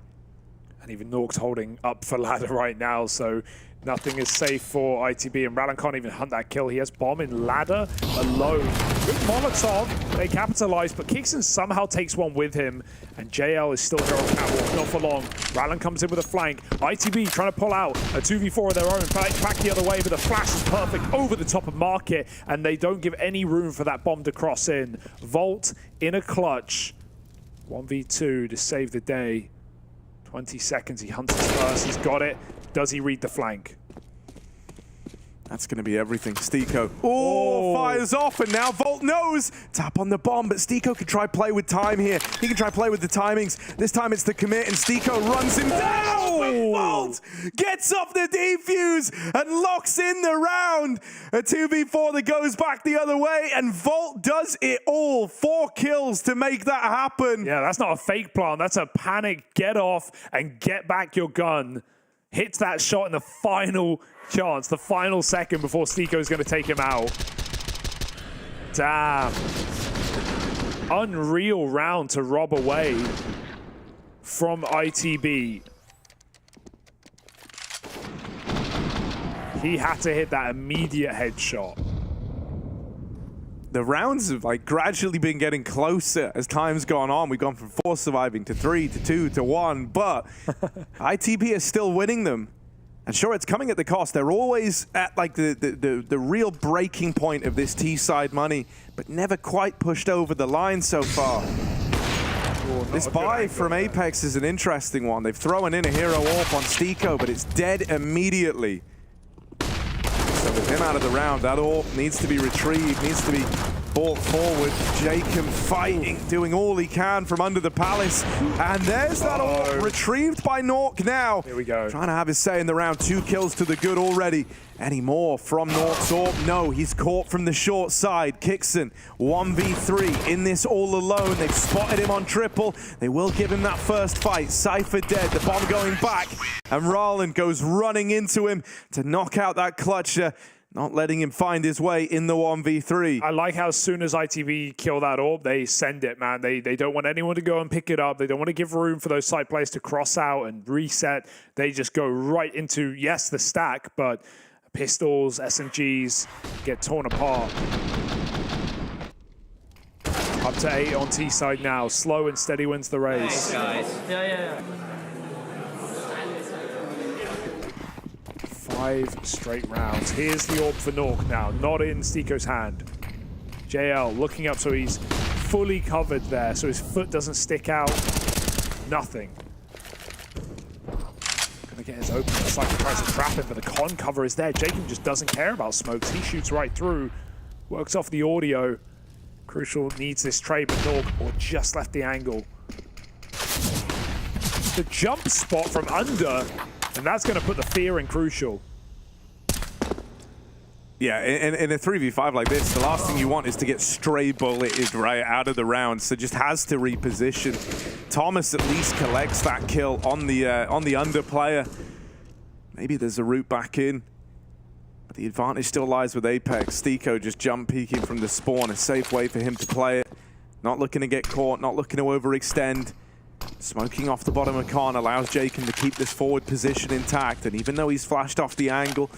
And even Nork's holding up for ladder right now, so nothing is safe for ITB, and Rallen can't even hunt that kill. He has bomb in ladder alone. Good Molotov. They capitalize, but Kixon somehow takes one with him, and JL is still here on catwalk, not for long. Rallen comes in with a flank. ITB trying to pull out a 2v4 of their own, back the other way, but the flash is perfect over the top of Market, and they don't give any room for that bomb to cross in. Volt in a clutch. 1v2 to save the day. 20 seconds, he hunts his first, he's got it. Does he read the flank? That's going to be everything. Stiko, fires off, and now Volt knows. Tap on the bomb, but Stiko can try play with time here. He can try play with the timings. This time it's the commit, and Stiko runs him down. Volt gets off the defuse and locks in the round. A 2v4 that goes back the other way, and Volt does it all. 4 kills to make that happen. Yeah, that's not a fake plan. That's a panic. Get off and get back your gun. Hits that shot in the final chance, the final second before Stiko is going to take him out. Damn. Unreal round to rob away from ITB. He had to hit that immediate headshot. The rounds have like gradually been getting closer as time's gone on. We've gone from 4 surviving to 3 to 2 to 1, but ITB is still winning them. And sure, it's coming at the cost. They're always at like the real breaking point of this T-side money, but never quite pushed over the line so far. This buy from Apeks is an interesting one. They've thrown in a hero AWP on Stiko, but it's dead immediately. So with him out of the round, that AWP needs to be retrieved, needs to be brought forward. Jacob fighting, doing all he can from under the palace. And there's that AWP retrieved by Nork now. Here we go. Trying to have his say in the round. 2 kills to the good already. Any more from Nork's AWP? No, he's caught from the short side. Kixon, 1v3 in this all alone. They've spotted him on triple. They will give him that first fight. Cypher dead, the bomb going back. And Rallen goes running into him to knock out that clutcher. Not letting him find his way in the 1v3. I like how as soon as ITV kill that AWP, they send it, man. They don't want anyone to go and pick it up. They don't want to give room for those side players to cross out and reset. They just go right into, yes, the stack, but pistols, SMGs get torn apart. Up to 8 on T side now. Slow and steady wins the race. Guys. Yeah. 5 straight rounds. Here's the orb for Nork now, not in Stiko's hand. JL looking up, so he's fully covered there, so his foot doesn't stick out. Nothing. Gonna get his opener. Cypher tries to trap him, but the con cover is there. Jacob just doesn't care about smokes. He shoots right through, works off the audio. Crucial needs this trade, but Nork just left the angle. The jump spot from under, and that's going to put the fear in Crucial. Yeah, in a 3v5 like this, the last thing you want is to get stray bulleted right out of the round, so just has to reposition. Thomas at least collects that kill on the under player. Maybe there's a route back in. But the advantage still lies with Apeks. Stiko just jump peeking from the spawn, a safe way for him to play it. Not looking to get caught, not looking to overextend. Smoking off the bottom of Khan allows Jacob to keep this forward position intact, and even though he's flashed off the angle,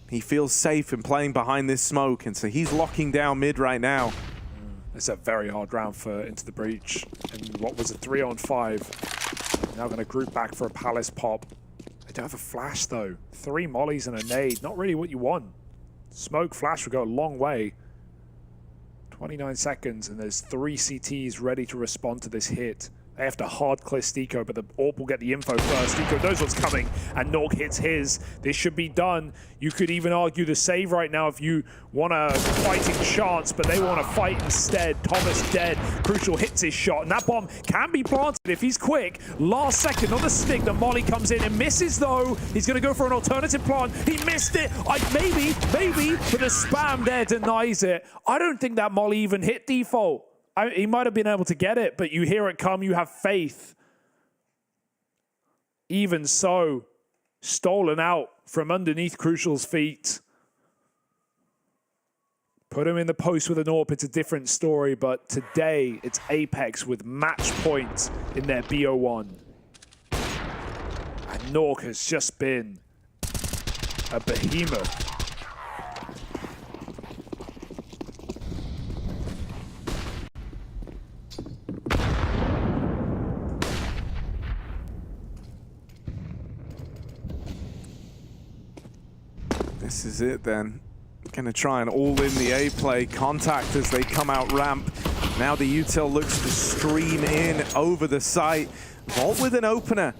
he feels safe in playing behind this smoke, and so he's locking down mid right now. It's a very hard round for Into the Breach. And what was a 3-on-5. Now going to group back for a Palace pop. They don't have a flash though. 3 mollies and a nade. Not really what you want. Smoke flash would go a long way. 29 seconds and there's 3 CTs ready to respond to this hit. They have to hard clear Stiko, but the AWP will get the info first. Stiko knows what's coming, and Nork hits his. This should be done. You could even argue the save right now if you want a fighting chance, but they want to fight instead. Thomas dead. Crucial hits his shot, and that bomb can be planted if he's quick. Last second on the stick, the molly comes in and misses though. He's going to go for an alternative plant. He missed it. Maybe, but the spam there denies it. I don't think that molly even hit default. He might have been able to get it, but you hear it come, you have faith. Even so, stolen out from underneath Crucial's feet. Put him in the post with an AWP, it's a different story, but today it's Apeks with match points in their BO1. And Nork has just been a behemoth. This is it then. Gonna try and all in the A play. Contact as they come out ramp. Now the util looks to stream in over the site. Vault with an opener.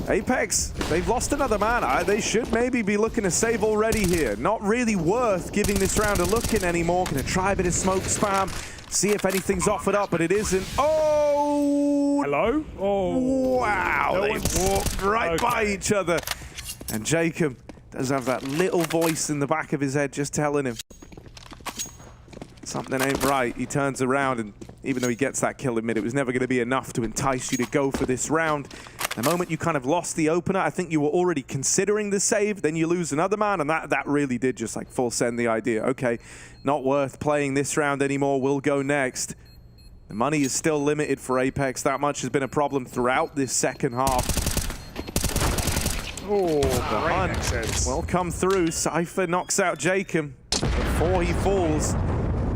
Apeks, they've lost another man. They should maybe be looking to save already here. Not really worth giving this round a look in anymore. Gonna try a bit of smoke spam. See if anything's offered up, but it isn't. Oh! Hello? Oh. Wow, they walked right by each other. And Jacob does have that little voice in the back of his head just telling him something ain't right. He turns around, and even though he gets that kill in mid, it was never going to be enough to entice you to go for this round. The moment you kind of lost the opener, I think you were already considering the save, then you lose another man, and that really did just like full send the idea. Okay, not worth playing this round anymore, we'll go next. The money is still limited for Apeks. That much has been a problem throughout this second half. Oh, the hunt will come through. Cypher knocks out Jacob before he falls.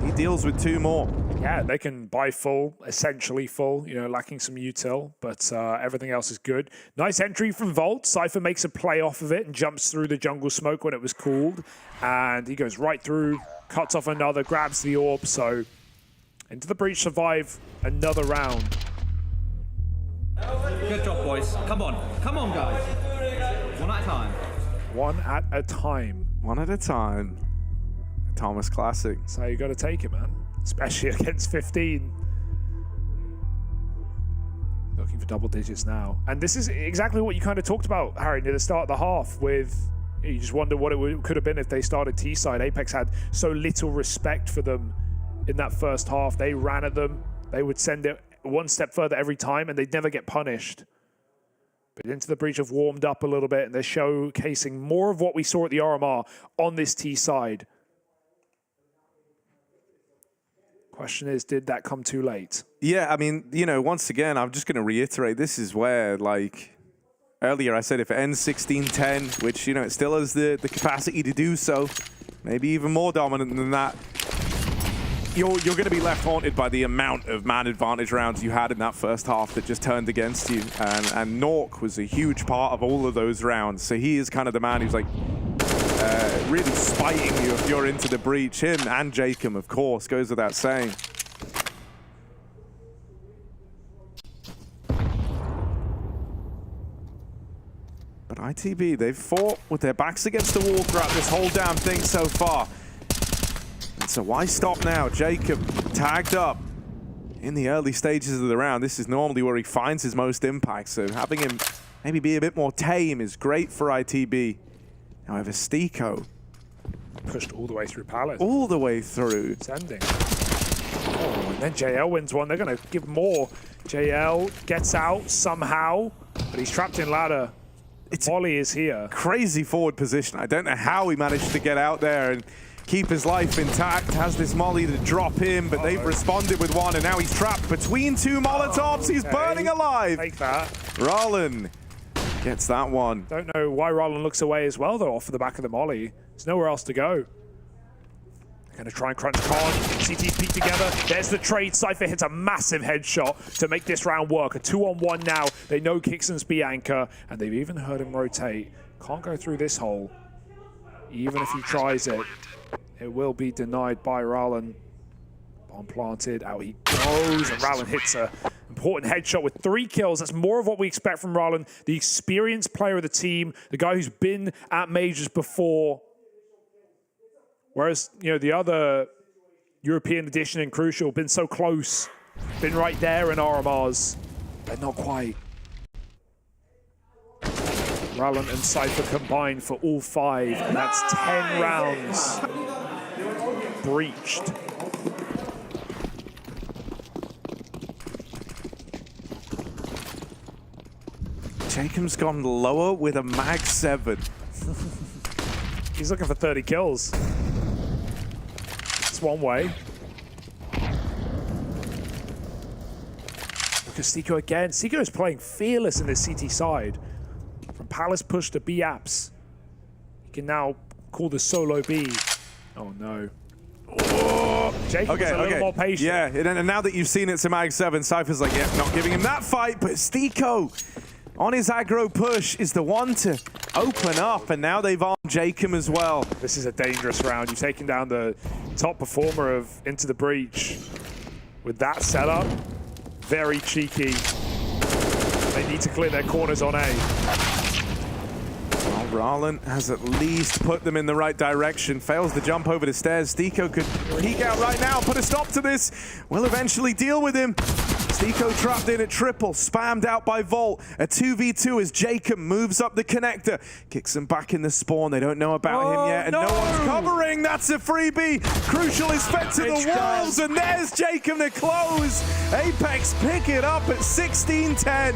He deals with 2 more. Yeah, they can buy full, essentially full, you know, lacking some util, but everything else is good. Nice entry from Vault. Cypher makes a play off of it and jumps through the jungle smoke when it was called. And he goes right through, cuts off another, grabs the orb. So Into the Breach survive another round. Good job, boys. Come on, guys. One at a time. One at a time. One at a time. Thomas classic. That's how you got to take it, man. Especially against 15. Looking for double digits now. And this is exactly what you kind of talked about, Harry, near the start of the half with... You just wonder what it could have been if they started T-side. Apeks had so little respect for them in that first half. They ran at them. They would send it one step further every time, and they'd never get punished. But Into the Breach have warmed up a little bit, and they're showcasing more of what we saw at the RMR on this T side. Question is, did that come too late? Yeah, I mean, you know, once again, I'm just going to reiterate, this is where, like, earlier I said if it ends 16-10, which, you know, it still has the capacity to do so, maybe even more dominant than that. you're going to be left haunted by the amount of man advantage rounds you had in that first half that just turned against you. And Nork was a huge part of all of those rounds. So he is kind of the man who's like really spiting you if you're into the breach. Him and Jacob, of course, goes without saying. But ITB, they've fought with their backs against the wall throughout this whole damn thing so far. And so why stop now? Jacob tagged up in the early stages of the round. This is normally where he finds his most impact, so having him maybe be a bit more tame is great for ITB. However, Stico pushed all the way through Palace. All the way through. Sending. Oh, and then JL wins one. They're going to give more. JL gets out somehow, but he's trapped in ladder. Molly is here. Crazy forward position. I don't know how he managed to get out there and keep his life intact. Has this Molly to drop in, but they've responded with one, and now he's trapped between two Molotovs. He's burning alive. Take that. Rollin gets that one. Don't know why Rollin looks away as well, though, off of the back of the Molly. There's nowhere else to go. They're going to try and crunch Con. CT's peek together. There's the trade. Cypher hits a massive headshot to make this round work. A 2-on-1 now. They know Kixon's B anchor, and they've even heard him rotate. Can't go through this hole. Even if he tries it, it will be denied by Rollin. Bomb planted. Out he goes, and Rollin hits a important headshot with 3 kills. That's more of what we expect from Rollin, the experienced player of the team, the guy who's been at majors before. Whereas, you know, the other European edition and Crucial been so close, been right there in RMRs, but not quite. Rollin and Cypher combined for all 5, and that's 10 rounds breached. Jacob's gone lower with a mag 7. He's looking for 30 kills. It's one way. Look at Stico again. Stico is playing fearless in this CT side. From Palace push to B apps. He can now call the solo B. Oh no. Oh, Jacob's a little more patient. Yeah, and now that you've seen it's a mag 7, Cypher's like, yeah, not giving him that fight, but Stico on his aggro push is the one to open up, and now they've armed Jacob as well. This is a dangerous round. You've taken down the top performer of Into the Breach. With that setup, very cheeky. They need to clear their corners on A. Well, Rollin has at least put them in the right direction. Fails the jump over the stairs. Stico could peek out right now, put a stop to this. We'll eventually deal with him. Stico trapped in at triple, spammed out by Volt. A 2v2 as Jacob moves up the connector. Kicks him back in the spawn. They don't know about him yet, and no one's covering. That's a freebie. Crucial is fed to the walls, and there's Jacob to close. Apeks pick it up at 16-10.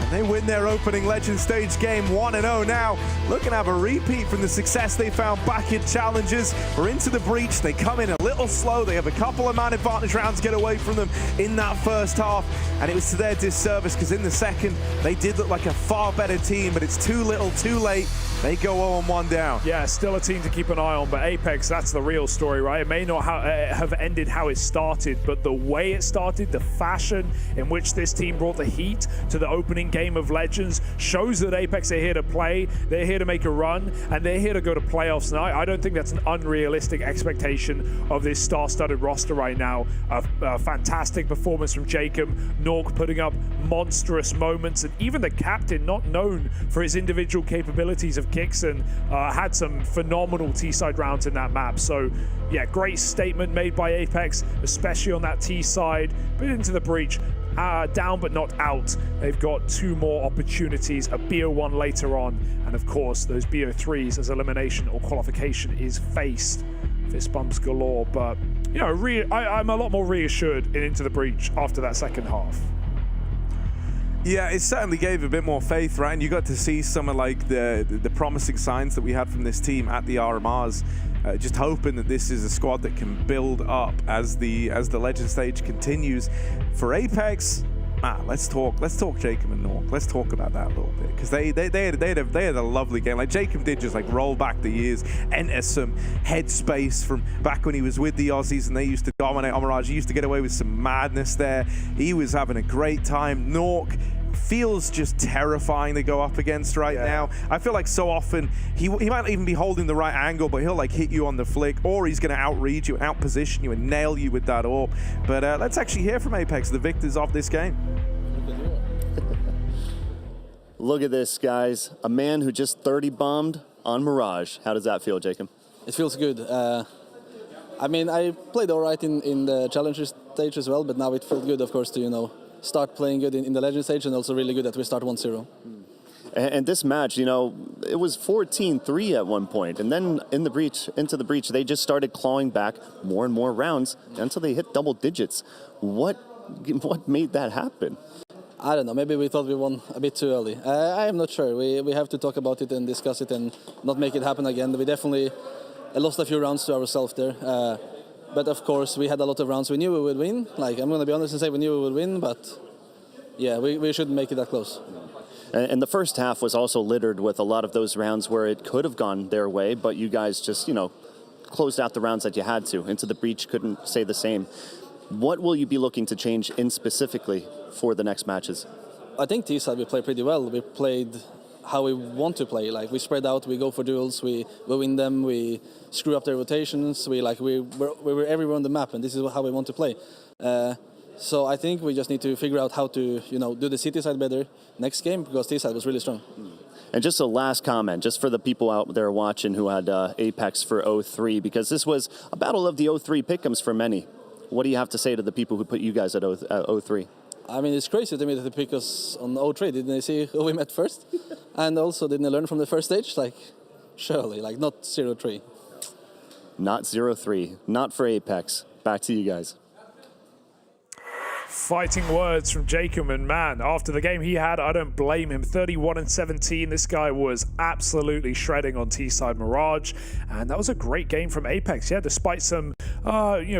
And they win their opening Legend Stage game 1-0 now. Looking to have a repeat from the success they found back in Challenges. We're Into the Breach. They come in a little slow. They have a couple of man advantage rounds get away from them in that first half. And it was to their disservice because in the second, they did look like a far better team, but it's too little, too late. They go 0-1 down. Yeah, still a team to keep an eye on, but Apeks, that's the real story, right? It may not have ended how it started, but the way it started, the fashion in which this team brought the heat to the opening game of Legends shows that Apeks are here to play, they're here to make a run, and they're here to go to playoffs. And I don't think that's an unrealistic expectation of this star-studded roster right now. A fantastic performance from Jacob, Nork putting up monstrous moments, and even the captain, not known for his individual capabilities of Kixon, had some phenomenal T-side rounds in that map. So yeah, great statement made by Apeks, especially on that T-side. But Into the Breach, down but not out. They've got 2 more opportunities, a BO1 later on, and of course those BO3s as elimination or qualification is faced. Fist bumps galore, but you know, I'm a lot more reassured in Into the Breach after that second half. Yeah, it certainly gave a bit more faith, right? And you got to see some of like the promising signs that we had from this team at the RMRs. Just hoping that this is a squad that can build up as the Legend stage continues. For Apeks, Matt, let's talk Jacob and Nork. Let's talk about that a little bit, because they had a lovely game. Like, Jacob did just like roll back the years, enter some headspace from back when he was with the Aussies and they used to dominate on Mirage. He used to get away with some madness there. He was having a great time. Nork feels just terrifying to go up against right now. I feel like so often he might even be holding the right angle, but he'll like hit you on the flick, or he's going to outread you and outposition you and nail you with that AWP. But let's actually hear from Apeks, the victors of this game. Look at this, guys. A man who just 30 bombed on Mirage. How does that feel, Jacob? It feels good. I mean, I played all right in the Challenger stage as well, but now it felt good, of course, to, start playing good in the Legend stage, and also really good that we start 1-0. And this match, it was 14-3 at one point, and then into the breach, they just started clawing back more and more rounds until they hit double digits. What made that happen? I don't know. Maybe we thought we won a bit too early. I am not sure. We have to talk about it and discuss it and not make it happen again. We definitely lost a few rounds to ourselves there. But of course, we had a lot of rounds we knew we would win. Like, I'm going to be honest and say we knew we would win, but yeah, we shouldn't make it that close. And the first half was also littered with a lot of those rounds where it could have gone their way, but you guys just, closed out the rounds that you had to. Into the breach couldn't say the same. What will you be looking to change in specifically for the next matches? I think T-side we played pretty well. We played how we want to play. Like, we spread out, we go for duels, we win them, we screw up their rotations. We were everywhere on the map, and this is how we want to play. So I think we just need to figure out how to do the city side better next game, because T-side was really strong. And just a last comment, just for the people out there watching who had Apeks for 0-3, because this was a battle of the 0-3 pick'ems for many. What do you have to say to the people who put you guys at 0-3? I mean, it's crazy to me that they pick us on 0-3. Didn't they see who we met first? And also, didn't they learn from the first stage? Like, surely, like, not 0-3. Not 0-3. Not for Apeks. Back to you guys. Fighting words from Jacob, and man, after the game he had, I don't blame him. 31-17, this guy was absolutely shredding on T-side Mirage, and that was a great game from Apeks. Yeah, despite some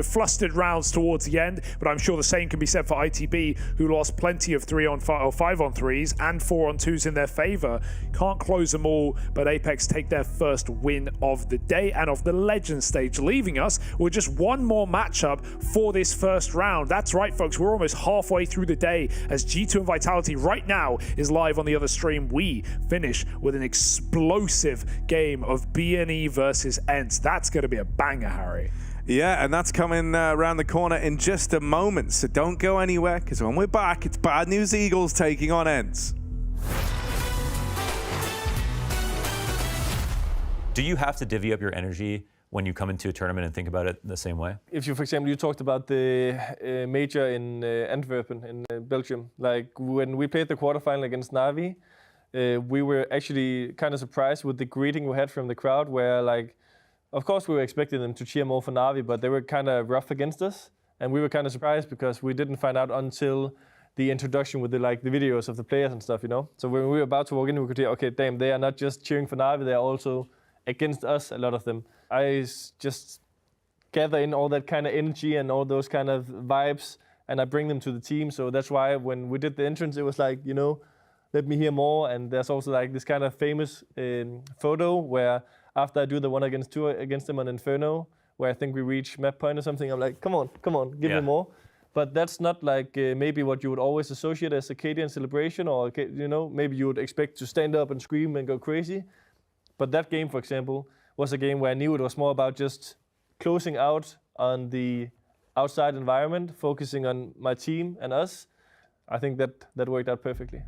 flustered rounds towards the end, but I'm sure the same can be said for ITB, who lost plenty of 5-on-3s and 4-on-2s in their favor. Can't close them all, but Apeks take their first win of the day and of the Legend stage, leaving us with just one more matchup for this first round. That's right, folks, we're almost halfway through the day as G2 and Vitality right now is live on the other stream. We finish with an explosive game of BNE versus ENCE. That's going to be a banger, Harry. Yeah, and that's coming around the corner in just a moment, so don't go anywhere, because when we're back, it's Bad News Eagles taking on ENCE. Do you have to divvy up your energy when you come into a tournament and think about it the same way? If you, for example, you talked about the major in Antwerpen in Belgium. Like, when we played the quarterfinal against NAVI, we were actually kind of surprised with the greeting we had from the crowd, where, like, of course we were expecting them to cheer more for NAVI, but they were kind of rough against us. And we were kind of surprised because we didn't find out until the introduction with the videos of the players and stuff, So when we were about to walk in, we could hear, okay, damn, they are not just cheering for NAVI, they are also against us, a lot of them. I just gather in all that kind of energy and all those kind of vibes, and I bring them to the team. So that's why when we did the entrance, it was like, let me hear more. And there's also like this kind of famous photo where after I do the 1-against-2 against them on Inferno, where I think we reach map point or something, I'm like, come on, give me more. But that's not like maybe what you would always associate as a Cadian celebration, or maybe you would expect to stand up and scream and go crazy. But that game, for example, was a game where I knew it was more about just closing out on the outside environment, focusing on my team and us. I think that worked out perfectly.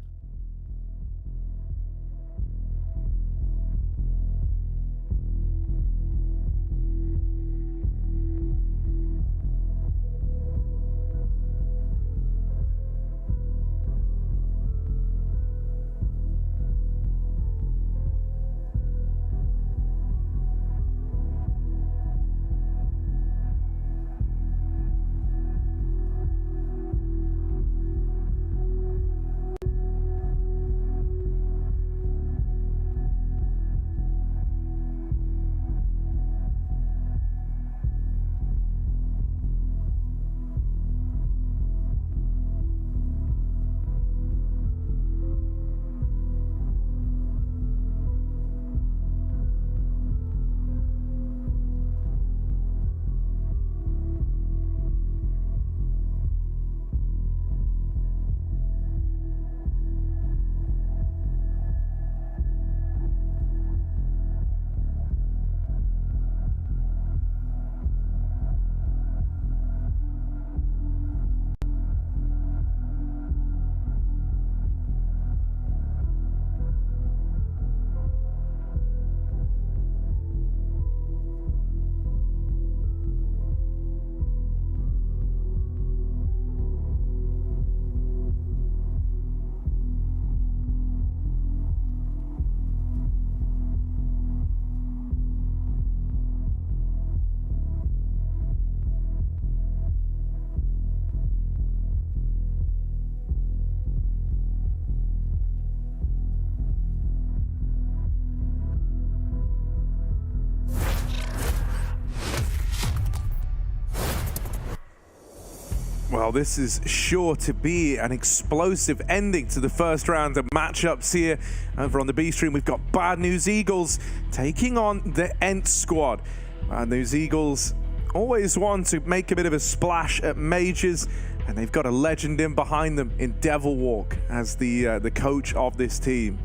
Well, this is sure to be an explosive ending to the first round of matchups here. Over on the B stream, we've got Bad News Eagles taking on the ENCE squad. Bad News Eagles always want to make a bit of a splash at majors, and they've got a legend in behind them in Devil Walk as the coach of this team.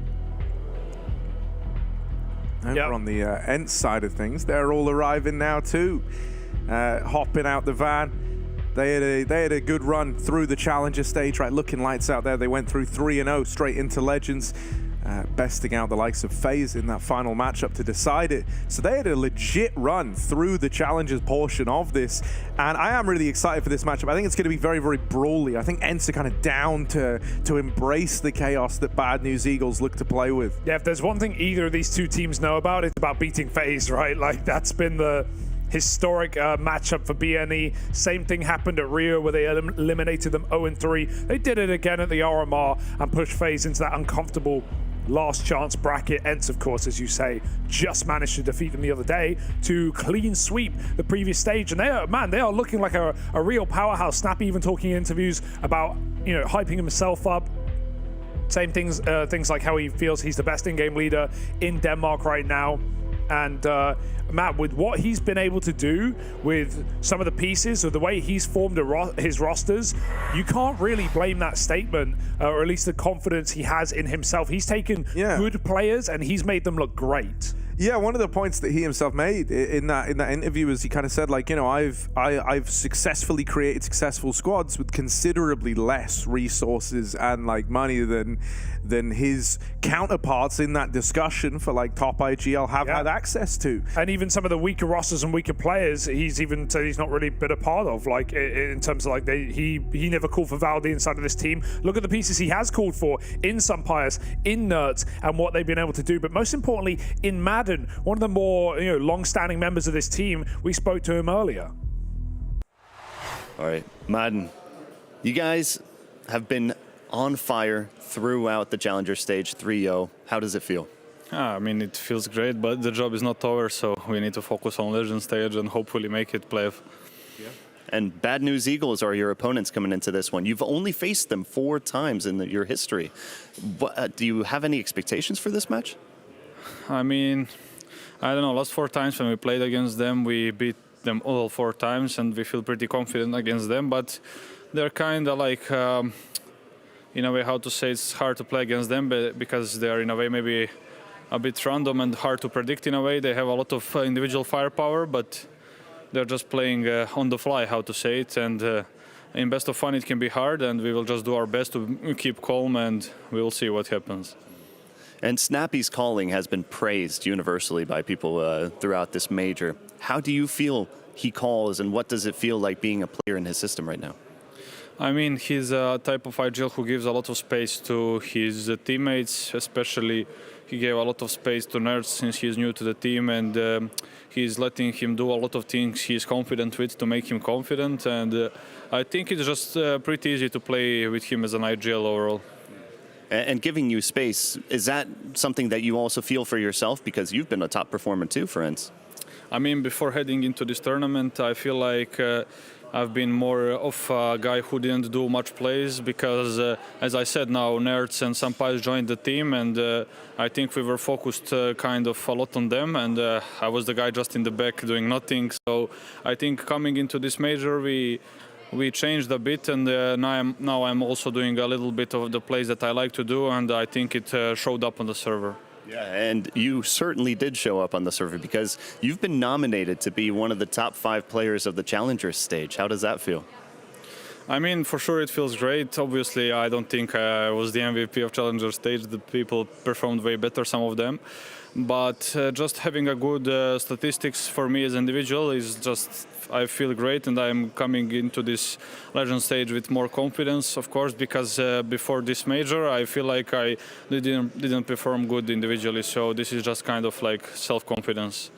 Over on the ENCE side of things, they're all arriving now too, hopping out the van. They had a good run through the Challenger stage, right? Looking lights out there. They went through 3-0 straight into Legends, besting out the likes of FaZe in that final matchup to decide it. So they had a legit run through the Challengers portion of this, and I am really excited for this matchup. I think it's going to be very, very brawly. I think ENCE are kind of down to embrace the chaos that Bad News Eagles look to play with. Yeah, if there's one thing either of these two teams know about, it's about beating FaZe, right? Like, that's been the historic matchup for BNE. Same thing happened at Rio where they eliminated them 0-3. They did it again at the RMR and pushed FaZe into that uncomfortable last chance bracket. ENCE, of course, as you say, just managed to defeat them the other day to clean sweep the previous stage. And they are looking like a real powerhouse. Snappy even talking in interviews about, you know, hyping himself up. Same things like how he feels he's the best in-game leader in Denmark right now. And Matt, with what he's been able to do with some of the pieces or the way he's formed his rosters, you can't really blame that statement, or at least the confidence he has in himself. He's taken good players and he's made them look great. Yeah, one of the points that he himself made in that interview is he kind of said, like, you know, I've successfully created successful squads with considerably less resources and like money than his counterparts in that discussion for like top IGL have had access to. And even some of the weaker rosters and weaker players, he's even said he's not really been a part of, like in terms of like he never called for Valdi inside of this team. Look at the pieces he has called for in Sumpires, in Nerds, and what they've been able to do. But most importantly, in Madden, one of the more long-standing members of this team, we spoke to him earlier. All right, Madden, you guys have been on fire throughout the Challenger stage 3-0. How does it feel? I mean, it feels great, but the job is not over, so we need to focus on Legend stage and hopefully make it playoff. Yeah. And Bad News Eagles are your opponents coming into this one. You've only faced them 4 times in your history. Do you have any expectations for this match? I mean, I don't know, last 4 times when we played against them, we beat them all 4 times and we feel pretty confident against them, but they're kind of like, in a way, how to say, it's hard to play against them because they're in a way maybe a bit random and hard to predict in a way. They have a lot of individual firepower, but they're just playing on the fly, how to say it, and in best of fun it can be hard, and we will just do our best to keep calm and we will see what happens. And Snappy's calling has been praised universally by people throughout this major. How do you feel he calls, and what does it feel like being a player in his system right now? I mean, he's a type of IGL who gives a lot of space to his teammates, especially he gave a lot of space to Nerds since he's new to the team, and he's letting him do a lot of things he's confident with to make him confident, and I think it's just pretty easy to play with him as an IGL overall. And giving you space, is that something that you also feel for yourself? Because you've been a top performer too for ENCE. I mean, before heading into this tournament, I feel like I've been more of a guy who didn't do much plays because, as I said, now Nerds and Sampais joined the team, and I think we were focused kind of a lot on them, and I was the guy just in the back doing nothing. So I think coming into this major, we changed a bit, and now I'm also doing a little bit of the plays that I like to do, and I think it showed up on the server. Yeah, and you certainly did show up on the server because you've been nominated to be one of the top 5 players of the Challengers stage. How does that feel? I mean, for sure it feels great. Obviously, I don't think I was the MVP of Challenger stage. The people performed way better, some of them. But just having a good statistics for me as an individual is just, I feel great, and I'm coming into this Legend stage with more confidence, of course, because before this major, I feel like I didn't perform good individually. So this is just kind of like self-confidence.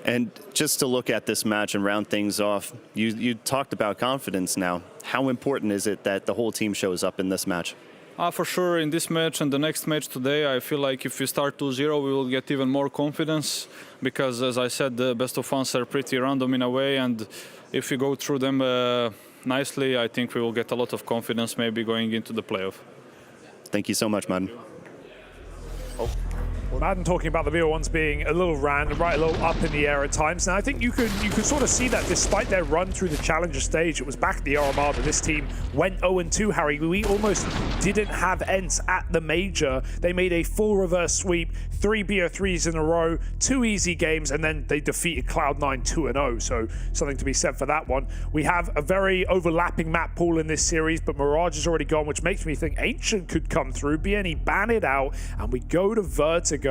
And just to look at this match and round things off, you talked about confidence now. How important is it that the whole team shows up in this match? For sure, in this match and the next match today, I feel like if we start 2-0, we will get even more confidence because, as I said, the best of ones are pretty random in a way, and if we go through them nicely. I think we will get a lot of confidence maybe going into the playoff. Thank you so much, Madden. Madden talking about the VO1s being a little random, right, a little up in the air at times. Now I think you could sort of see that despite their run through the challenger stage. It was back at the RMR that this team went 0-2, Harry. We almost didn't have ENCE at the major. They made a full reverse sweep, 3 BO3s in a row, 2 easy games, and then they defeated Cloud9 2-0. So something to be said for that one. We have a very overlapping map pool in this series, but Mirage is already gone, which makes me think Ancient could come through. BNE ban it out, and we go to Vertigo.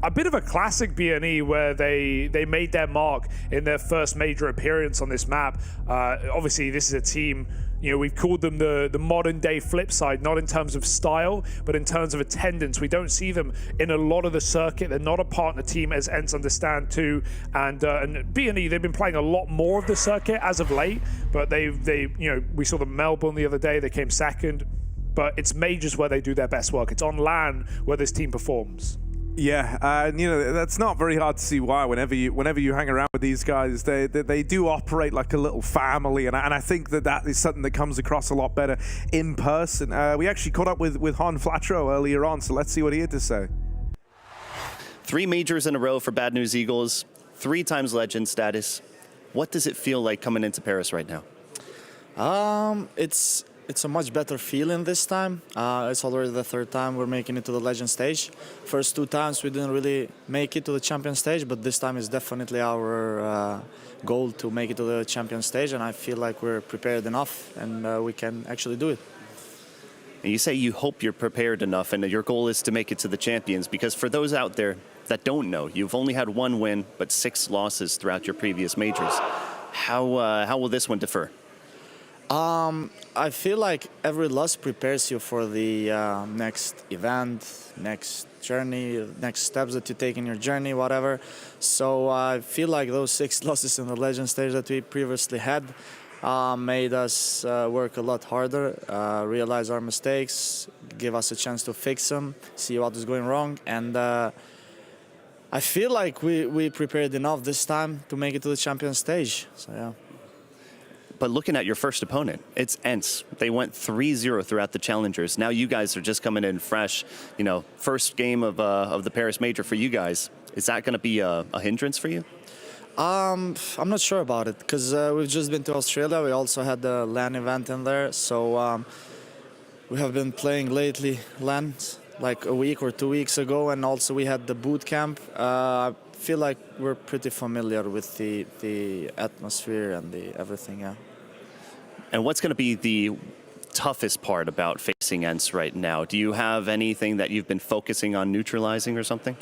A bit of a classic BNE where they made their mark in their first major appearance on this map. Obviously, this is a team, you know, we've called them the modern day flip side, not in terms of style, but in terms of attendance. We don't see them in a lot of the circuit. They're not a partner team, as ENCE understand too. And BNE, they've been playing a lot more of the circuit as of late, but they you know, we saw them Melbourne the other day, they came second, but it's majors where they do their best work. It's on LAN where this team performs. Yeah, and you know, that's not very hard to see why. Whenever you hang around with these guys, they do operate like a little family, and I think that is something that comes across a lot better in person. We actually caught up with Han Flatro earlier on, so let's see what he had to say. 3 majors in a row for Bad News Eagles, 3 times legend status. What does it feel like coming into Paris right now? It's a much better feeling this time. It's already the 3rd time we're making it to the legend stage. First 2 times we didn't really make it to the champion stage, but this time is definitely our goal to make it to the champion stage, and I feel like we're prepared enough and we can actually do it. And you say you hope you're prepared enough and that your goal is to make it to the champions, because for those out there that don't know, you've only had 1 win but 6 losses throughout your previous majors. How will this one differ? I feel like every loss prepares you for the next event, next journey, next steps that you take in your journey, whatever. So I feel like those 6 losses in the legend stage that we previously had made us work a lot harder, realize our mistakes, give us a chance to fix them, see what is going wrong, and I feel like we prepared enough this time to make it to the champion stage. So yeah. But looking at your first opponent, it's ENCE. They went 3-0 throughout the challengers. Now you guys are just coming in fresh. You know, first game of the Paris Major for you guys. Is that going to be a hindrance for you? I'm not sure about it, because we've just been to Australia. We also had the LAN event in there. So we have been playing lately LAN like a week or 2 weeks ago, and also we had the boot camp. I feel like we're pretty familiar with the atmosphere and everything, yeah. And what's going to be the toughest part about facing ENCE right now? Do you have anything that you've been focusing on neutralizing or something?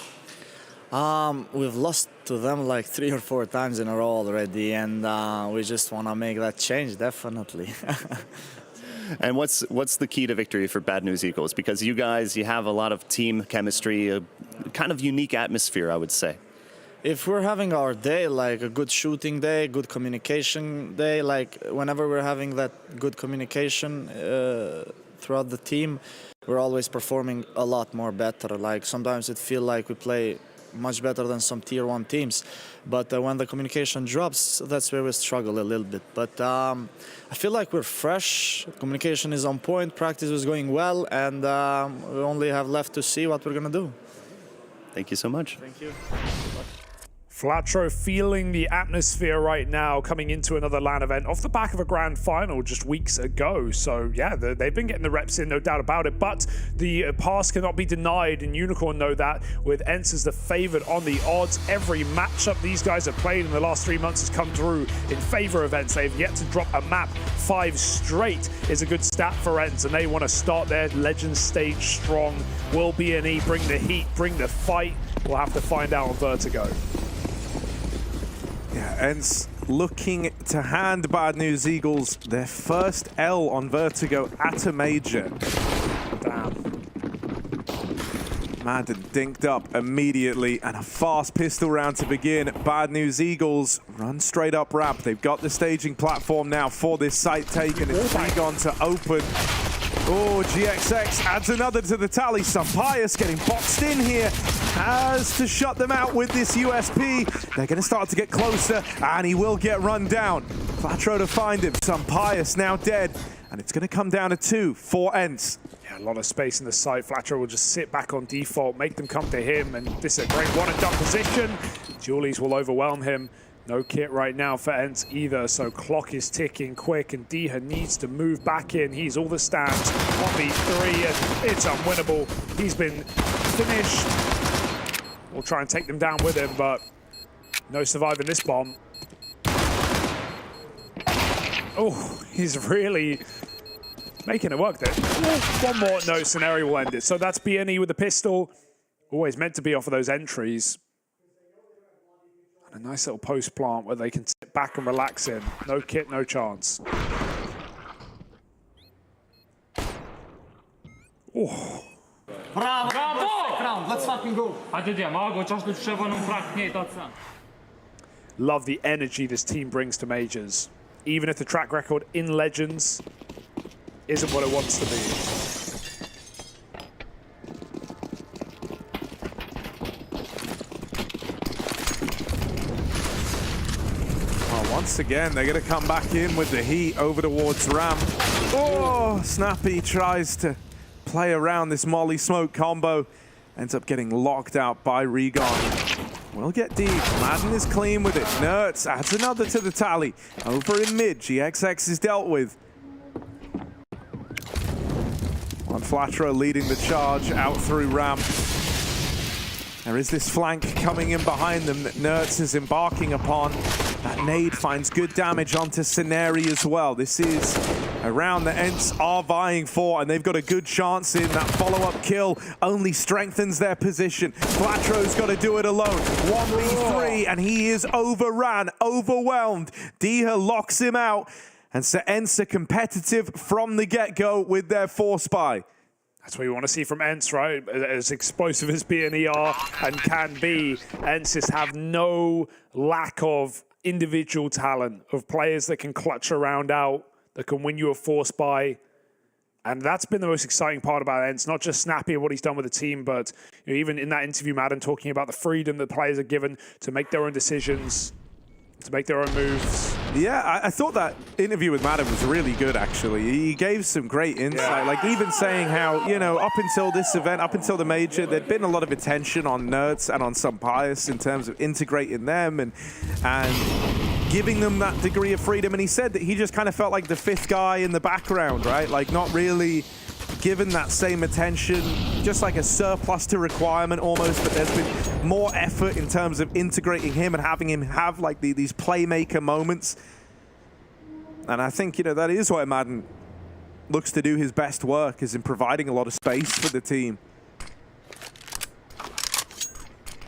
We've lost to them like 3 or 4 times in a row already, and we just want to make that change, definitely. And what's the key to victory for Bad News Eagles? Because you guys, you have a lot of team chemistry, a kind of unique atmosphere, I would say. If we're having our day, like a good shooting day, good communication day, like whenever we're having that good communication throughout the team, we're always performing a lot more better. Like sometimes it feels like we play much better than some tier 1 teams, but when the communication drops, that's where we struggle a little bit. But I feel like we're fresh, communication is on point, practice is going well, and we only have left to see what we're gonna do. Thank you so much. Thank you. Flatro feeling the atmosphere right now coming into another LAN event off the back of a grand final just weeks ago. So yeah, they've been getting the reps in, no doubt about it, but the pass cannot be denied, and Unicorn know that, with ENCE as the favorite on the odds. Every matchup these guys have played in the last 3 months has come through in favor of ENCE. They've yet to drop a map 5 straight is a good stat for ENCE, and they want to start their legend stage strong. Will BNE bring the heat, bring the fight? We'll have to find out on Vertigo. Yeah, ENCE looking to hand Bad News Eagles their first L on Vertigo at a major. Damn. Madden dinked up immediately, and a fast pistol round to begin. Bad News Eagles run straight up ramp. They've got the staging platform now for this site taken. It's gone to open. Oh, GXX adds another to the tally. Pijamas getting boxed in here has to shut them out with this USP. They're going to start to get closer, and he will get run down. Flatro to find him. Pijamas now dead, and it's going to come down to 2 for ENCE. Yeah, a lot of space in the site. Flatro will just sit back on default, make them come to him, and this is a great one-and-done position. Julies will overwhelm him. No kit right now for ENCE either, so clock is ticking quick, and Diha needs to move back in. He's all the stats, 1v3, and it's unwinnable. He's been finished. We'll try and take them down with him, but no surviving this bomb. Oh, he's really making it work there. One more, no, scenario will end it. So that's BNE with the pistol. Always meant to be off of those entries. A nice little post plant where they can sit back and relax in. No kit, no chance. Oh. Bravo! Bravo! Let's fucking go! Love the energy this team brings to majors. Even if the track record in Legends isn't what it wants to be. Once again, they're going to come back in with the heat over towards Ram. Oh, Snappy tries to play around this Molly Smoke combo. Ends up getting locked out by Regon. We'll get deep. Madden is clean with it. Nerds adds another to the tally. Over in mid, GXX is dealt with. On Flatro leading the charge out through Ram. There is this flank coming in behind them that Nerds is embarking upon. That nade finds good damage onto Scenari as well. This is a round that ENCE are vying for, and they've got a good chance in. That follow-up kill only strengthens their position. Flatro's got to do it alone. 1v3, and he is overran, overwhelmed. Diha locks him out, and so ENCE are competitive from the get-go with their 4-spy. That's what you want to see from ENCE, right? As explosive as BNE are and can be, ENCE have no lack of individual talent, of players that can clutch a round out, that can win you a 4-spy. And that's been the most exciting part about ENCE, not just Snappy and what he's done with the team, but even in that interview, Madden talking about the freedom that players are given to make their own decisions, to make their own moves. Yeah, I thought that interview with Madden was really good, actually. He gave some great insight, like even saying how, you know, up until this event, up until the major, there'd been a lot of attention on Nerds and on some Pijamas in terms of integrating them and giving them that degree of freedom. And he said that he just kind of felt like the 5th guy in the background, right? Like not really given that same attention, just like a surplus to requirement almost, but there's been more effort in terms of integrating him and having him have like these playmaker moments. And I think, you know, that is why Madden looks to do his best work, is in providing a lot of space for the team.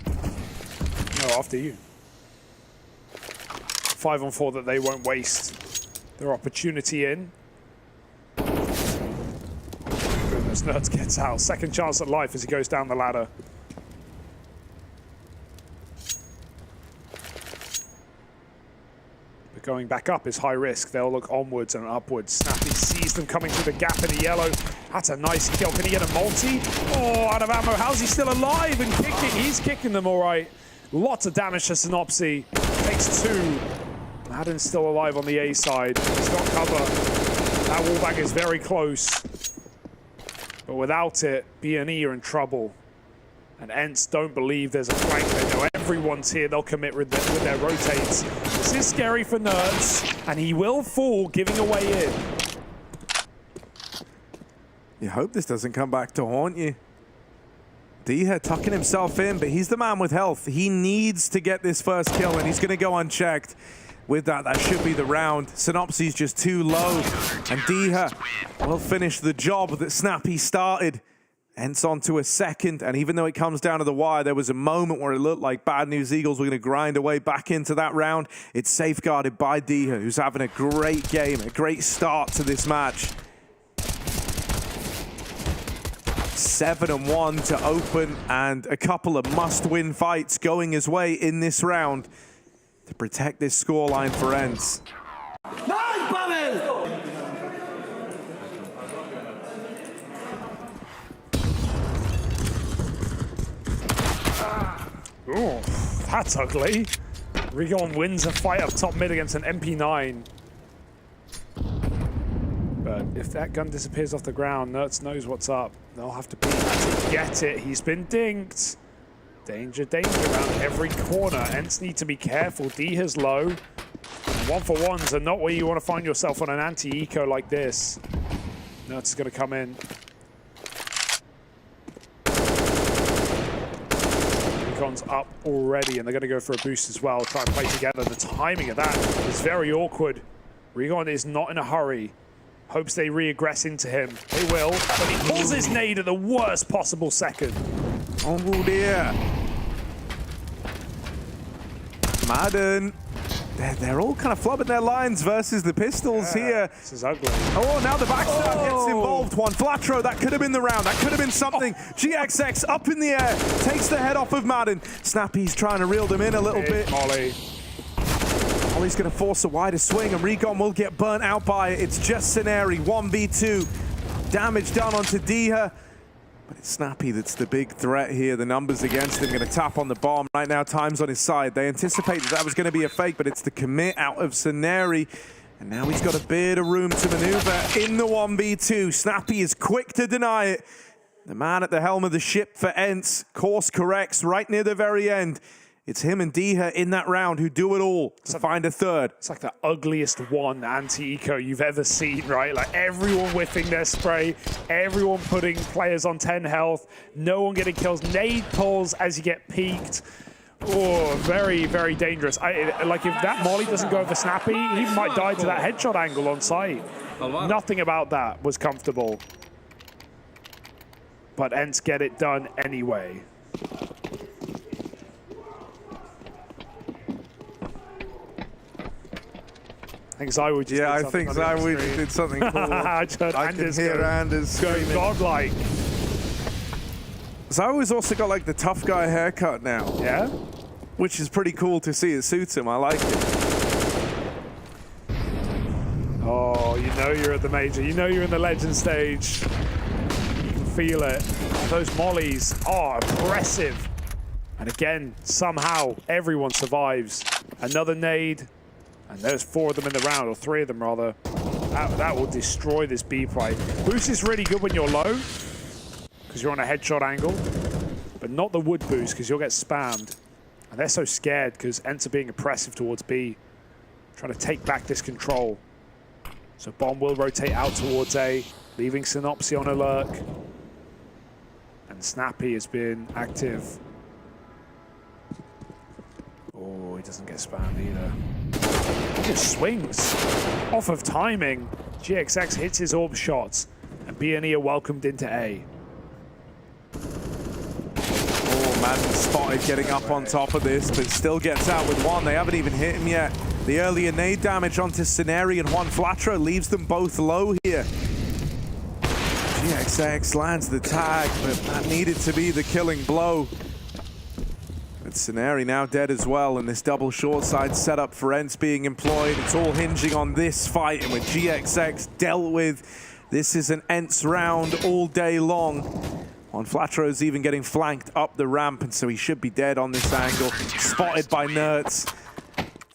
No, after you. 5-on-4 that they won't waste their opportunity in. Goodness, Nerds gets out. Second chance at life as he goes down the ladder. But going back up is high risk. They'll look onwards and upwards. Snappy sees them coming through the gap in the yellow. That's a nice kill. Can he get a multi? Oh, out of ammo. How's he still alive and kicking? He's kicking them all right. Lots of damage to Synopsy. Takes 2. Madden's still alive on the A side. He's got cover. That wallbang is very close. But without it, BNE are in trouble. And ENCE don't believe there's a flank. They know everyone's here. They'll commit with their rotates. This is scary for Nerds, and he will fall, giving away in. You hope this doesn't come back to haunt you. Diha tucking himself in, but he's the man with health. He needs to get this first kill, and he's going to go unchecked. With that, that should be the round. Synopsy's just too low, and Diha will finish the job that Snappy started. ENCE on to a second, and even though it comes down to the wire, there was a moment where it looked like Bad News Eagles were going to grind away back into that round. It's safeguarded by Diha, who's having a great game, a great start to this match. 7-1 to open, and a couple of must-win fights going his way in this round to protect this scoreline for ENCE. Oh, that's ugly. Rigon wins a fight up top mid against an MP9. But if that gun disappears off the ground, Nertz knows what's up. They'll have to beat that to get it. He's been dinked. Danger, danger around every corner. ENCE need to be careful. Diha's low. 1-for-1s are not where you want to find yourself on an anti-eco like this. Nertz is going to come in. Recon's up already, and they're going to go for a boost as well. Try and play together. The timing of that is very awkward. Recon is not in a hurry. Hopes they re-aggress into him. They will, but he pulls his nade at the worst possible second. Oh dear. Madden. They're all kind of flubbing their lines versus the pistols here. This is ugly. Oh, now the backstab gets involved. One Flatro, that could have been the round. That could have been something. GXX up in the air, takes the head off of Madden. Snappy's trying to reel them in a little bit. Molly. Molly's going to force a wider swing, and Recon will get burnt out by it. It's just Scenari, 1v2. Damage done onto Diha. But it's Snappy that's the big threat here. The numbers against him, going to tap on the bomb. Right now, time's on his side. They anticipated that was going to be a fake, but it's the commit out of Scenari. And now he's got a bit of room to maneuver in the 1v2. Snappy is quick to deny it. The man at the helm of the ship for ENCE, course corrects right near the very end. It's him and Diha in that round who do it all to find a third. It's like the ugliest one anti-eco you've ever seen, right? Like everyone whiffing their spray, everyone putting players on 10 health, no one getting kills, nade pulls as you get peaked. Oh, very, very dangerous. Like if that molly doesn't go over Snappy, he might die to that headshot angle on site. Nothing about that was comfortable. But ENCE get it done anyway. I think Zywood just I think Zywood did something cool. I can hear Anders going godlike. Zywood's also got like the tough guy haircut now. Yeah? Which is pretty cool to see. It suits him. I like it. Oh, you know you're at the major. You know you're in the legend stage. You can feel it. Those mollies are impressive. And again, somehow, everyone survives. Another nade. And there's 4 of them in the round, or 3 of them rather. That will destroy this B play. Boost is really good when you're low, because you're on a headshot angle, but not the wood boost, because you'll get spammed. And they're so scared, because ENCE are being oppressive towards B, trying to take back this control. So Bomb will rotate out towards A, leaving Synopsy on alert. And Snappy has been active. Oh, he doesn't get spammed either. He just swings off of timing. GXX hits his orb shots, and B&E are welcomed into A. Oh, Madden spotted getting up on top of this, but still gets out with one. They haven't even hit him yet. The earlier nade damage onto Scenari and Juan Flatro leaves them both low here. GXX lands the tag, but that needed to be the killing blow. But Scenari now dead as well, and this double short side setup for ENCE being employed. It's all hinging on this fight, and with GXX dealt with, this is an ENCE round all day long. Juan Flatro's even getting flanked up the ramp, and so he should be dead on this angle. Spotted by Nertz.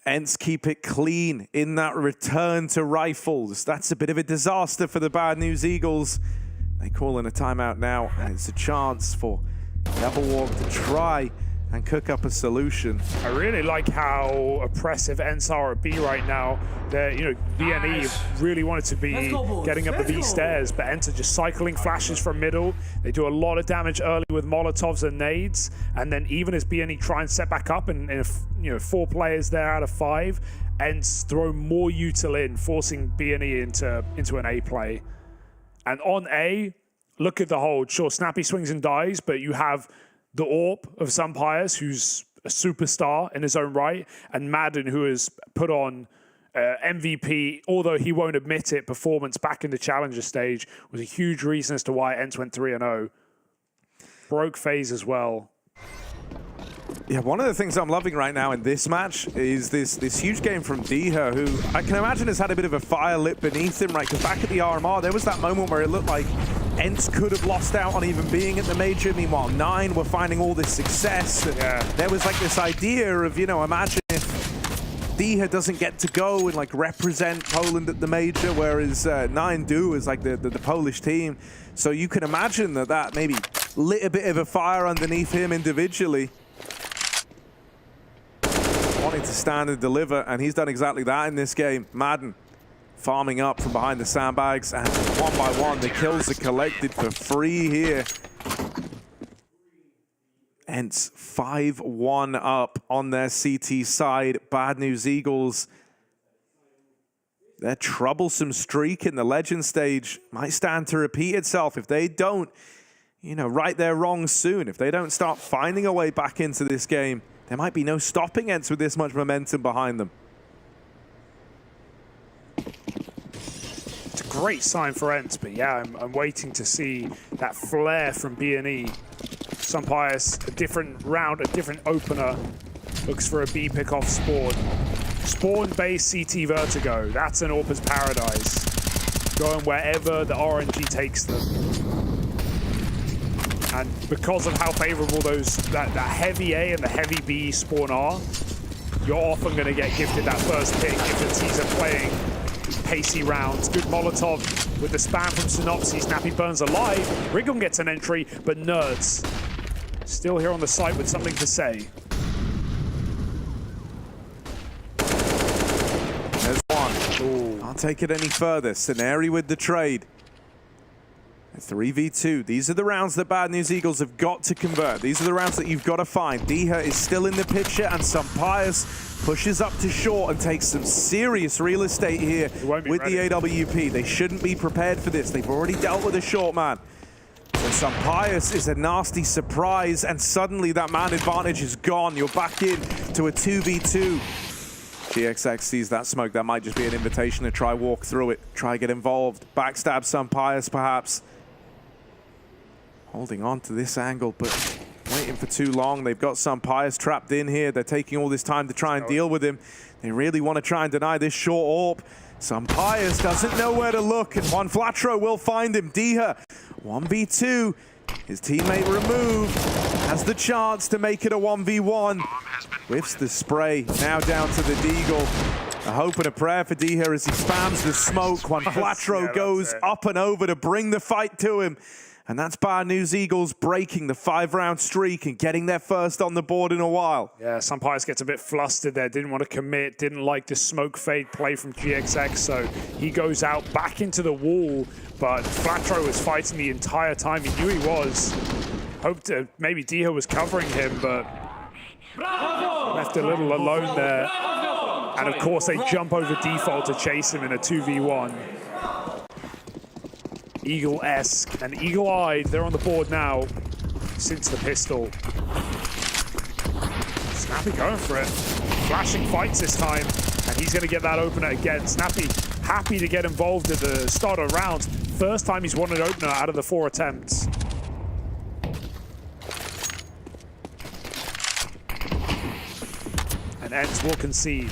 ENCE keep it clean in that return to rifles. That's a bit of a disaster for the Bad News Eagles. They call in a timeout now, and it's a chance for Devil Walk to try and cook up a solution. I really like how oppressive ENCE are at B right now. They're, you know, B&E really wanted to be getting up the B stairs, but ENCE are just cycling flashes from middle. They do a lot of damage early with Molotovs and nades, and then even as B&E try and set back up, and you know, 4 players there out of 5, ENCE throw more util in, forcing B&E into an A play. And on A, look at the hold. Sure, Snappy swings and dies, but you have the AWP of Sumpires, who's a superstar in his own right, and Madden, who has put on MVP, although he won't admit it, performance back in the Challenger stage was a huge reason as to why ENCE went 3-0. Broke FaZe as well. Yeah, one of the things I'm loving right now in this match is this huge game from Diha, who I can imagine has had a bit of a fire lit beneath him, right? Because back at the RMR, there was that moment where it looked like ENCE could have lost out on even being at the major. Meanwhile, 9 were finding all this success. There was like this idea of, you know, imagine if Dycha doesn't get to go and like represent Poland at the major, whereas 9 do as like the Polish team. So you can imagine that maybe lit a bit of a fire underneath him individually. Wanting to stand and deliver, and he's done exactly that in this game. Madden farming up from behind the sandbags, and one by one the kills are collected for free here. ENCE 5-1 up on their CT side. Bad News Eagles, their troublesome streak in the Legend stage might stand to repeat itself if they don't, you know, right their wrongs soon. If they don't start finding a way back into this game, there might be no stopping ENCE with this much momentum behind them. It's a great sign for ENCE, but yeah, I'm waiting to see that flare from B&E. Sunpius, a different round, a different opener. Looks for a B pick off Spawn. Spawn-based CT Vertigo. That's an AWP's paradise. Going wherever the RNG takes them. And because of how favorable that heavy A and the heavy B spawn are, you're often going to get gifted that first pick if the teams are playing pacey rounds. Good Molotov with the spam from Synopsys. Nappy burns alive. Rigum gets an entry, but Nerds still here on the site with something to say. There's one. Ooh. Can't take it any further. Scenari with the trade. 3v2. These are the rounds that Bad News Eagles have got to convert. These are the rounds that you've got to find. Dycha is still in the picture, and Sunpius pushes up to short and takes some serious real estate here with the AWP. They shouldn't be prepared for this. They've already dealt with a short man. So Sunpius is a nasty surprise, and suddenly that man advantage is gone. You're back in to a 2v2. GXX sees that smoke. That might just be an invitation to try walk through it, try get involved. Backstab Sunpius perhaps. Holding on to this angle, but waiting for too long. They've got Sunpius trapped in here. They're taking all this time to try and deal with him. They really want to try and deny this short AWP. Sunpius doesn't know where to look, and one Flatro will find him. Dycha, 1v2. His teammate removed. Has the chance to make it a 1v1. Whiffs the spray. Now down to the Deagle. A hope and a prayer for Dycha as he spams the smoke. One Flatro goes up and over to bring the fight to him. And that's Bad News Eagles breaking the 5-round streak and getting their first on the board in a while. Yeah, Sunpius gets a bit flustered there. Didn't want to commit, didn't like the smoke fade play from GXX, so he goes out back into the wall. But Flatro was fighting the entire time. He knew he was. Hoped maybe Dycha was covering him, but left a little alone there. And of course, they jump over default to chase him in a 2v1. Eagle-esque and eagle-eyed. They're on the board now since the pistol. Snappy going for it. Flashing fights this time, and he's going to get that opener again. Snappy happy to get involved at the start of rounds. First time he's won an opener out of the 4 attempts. And ENCE will concede.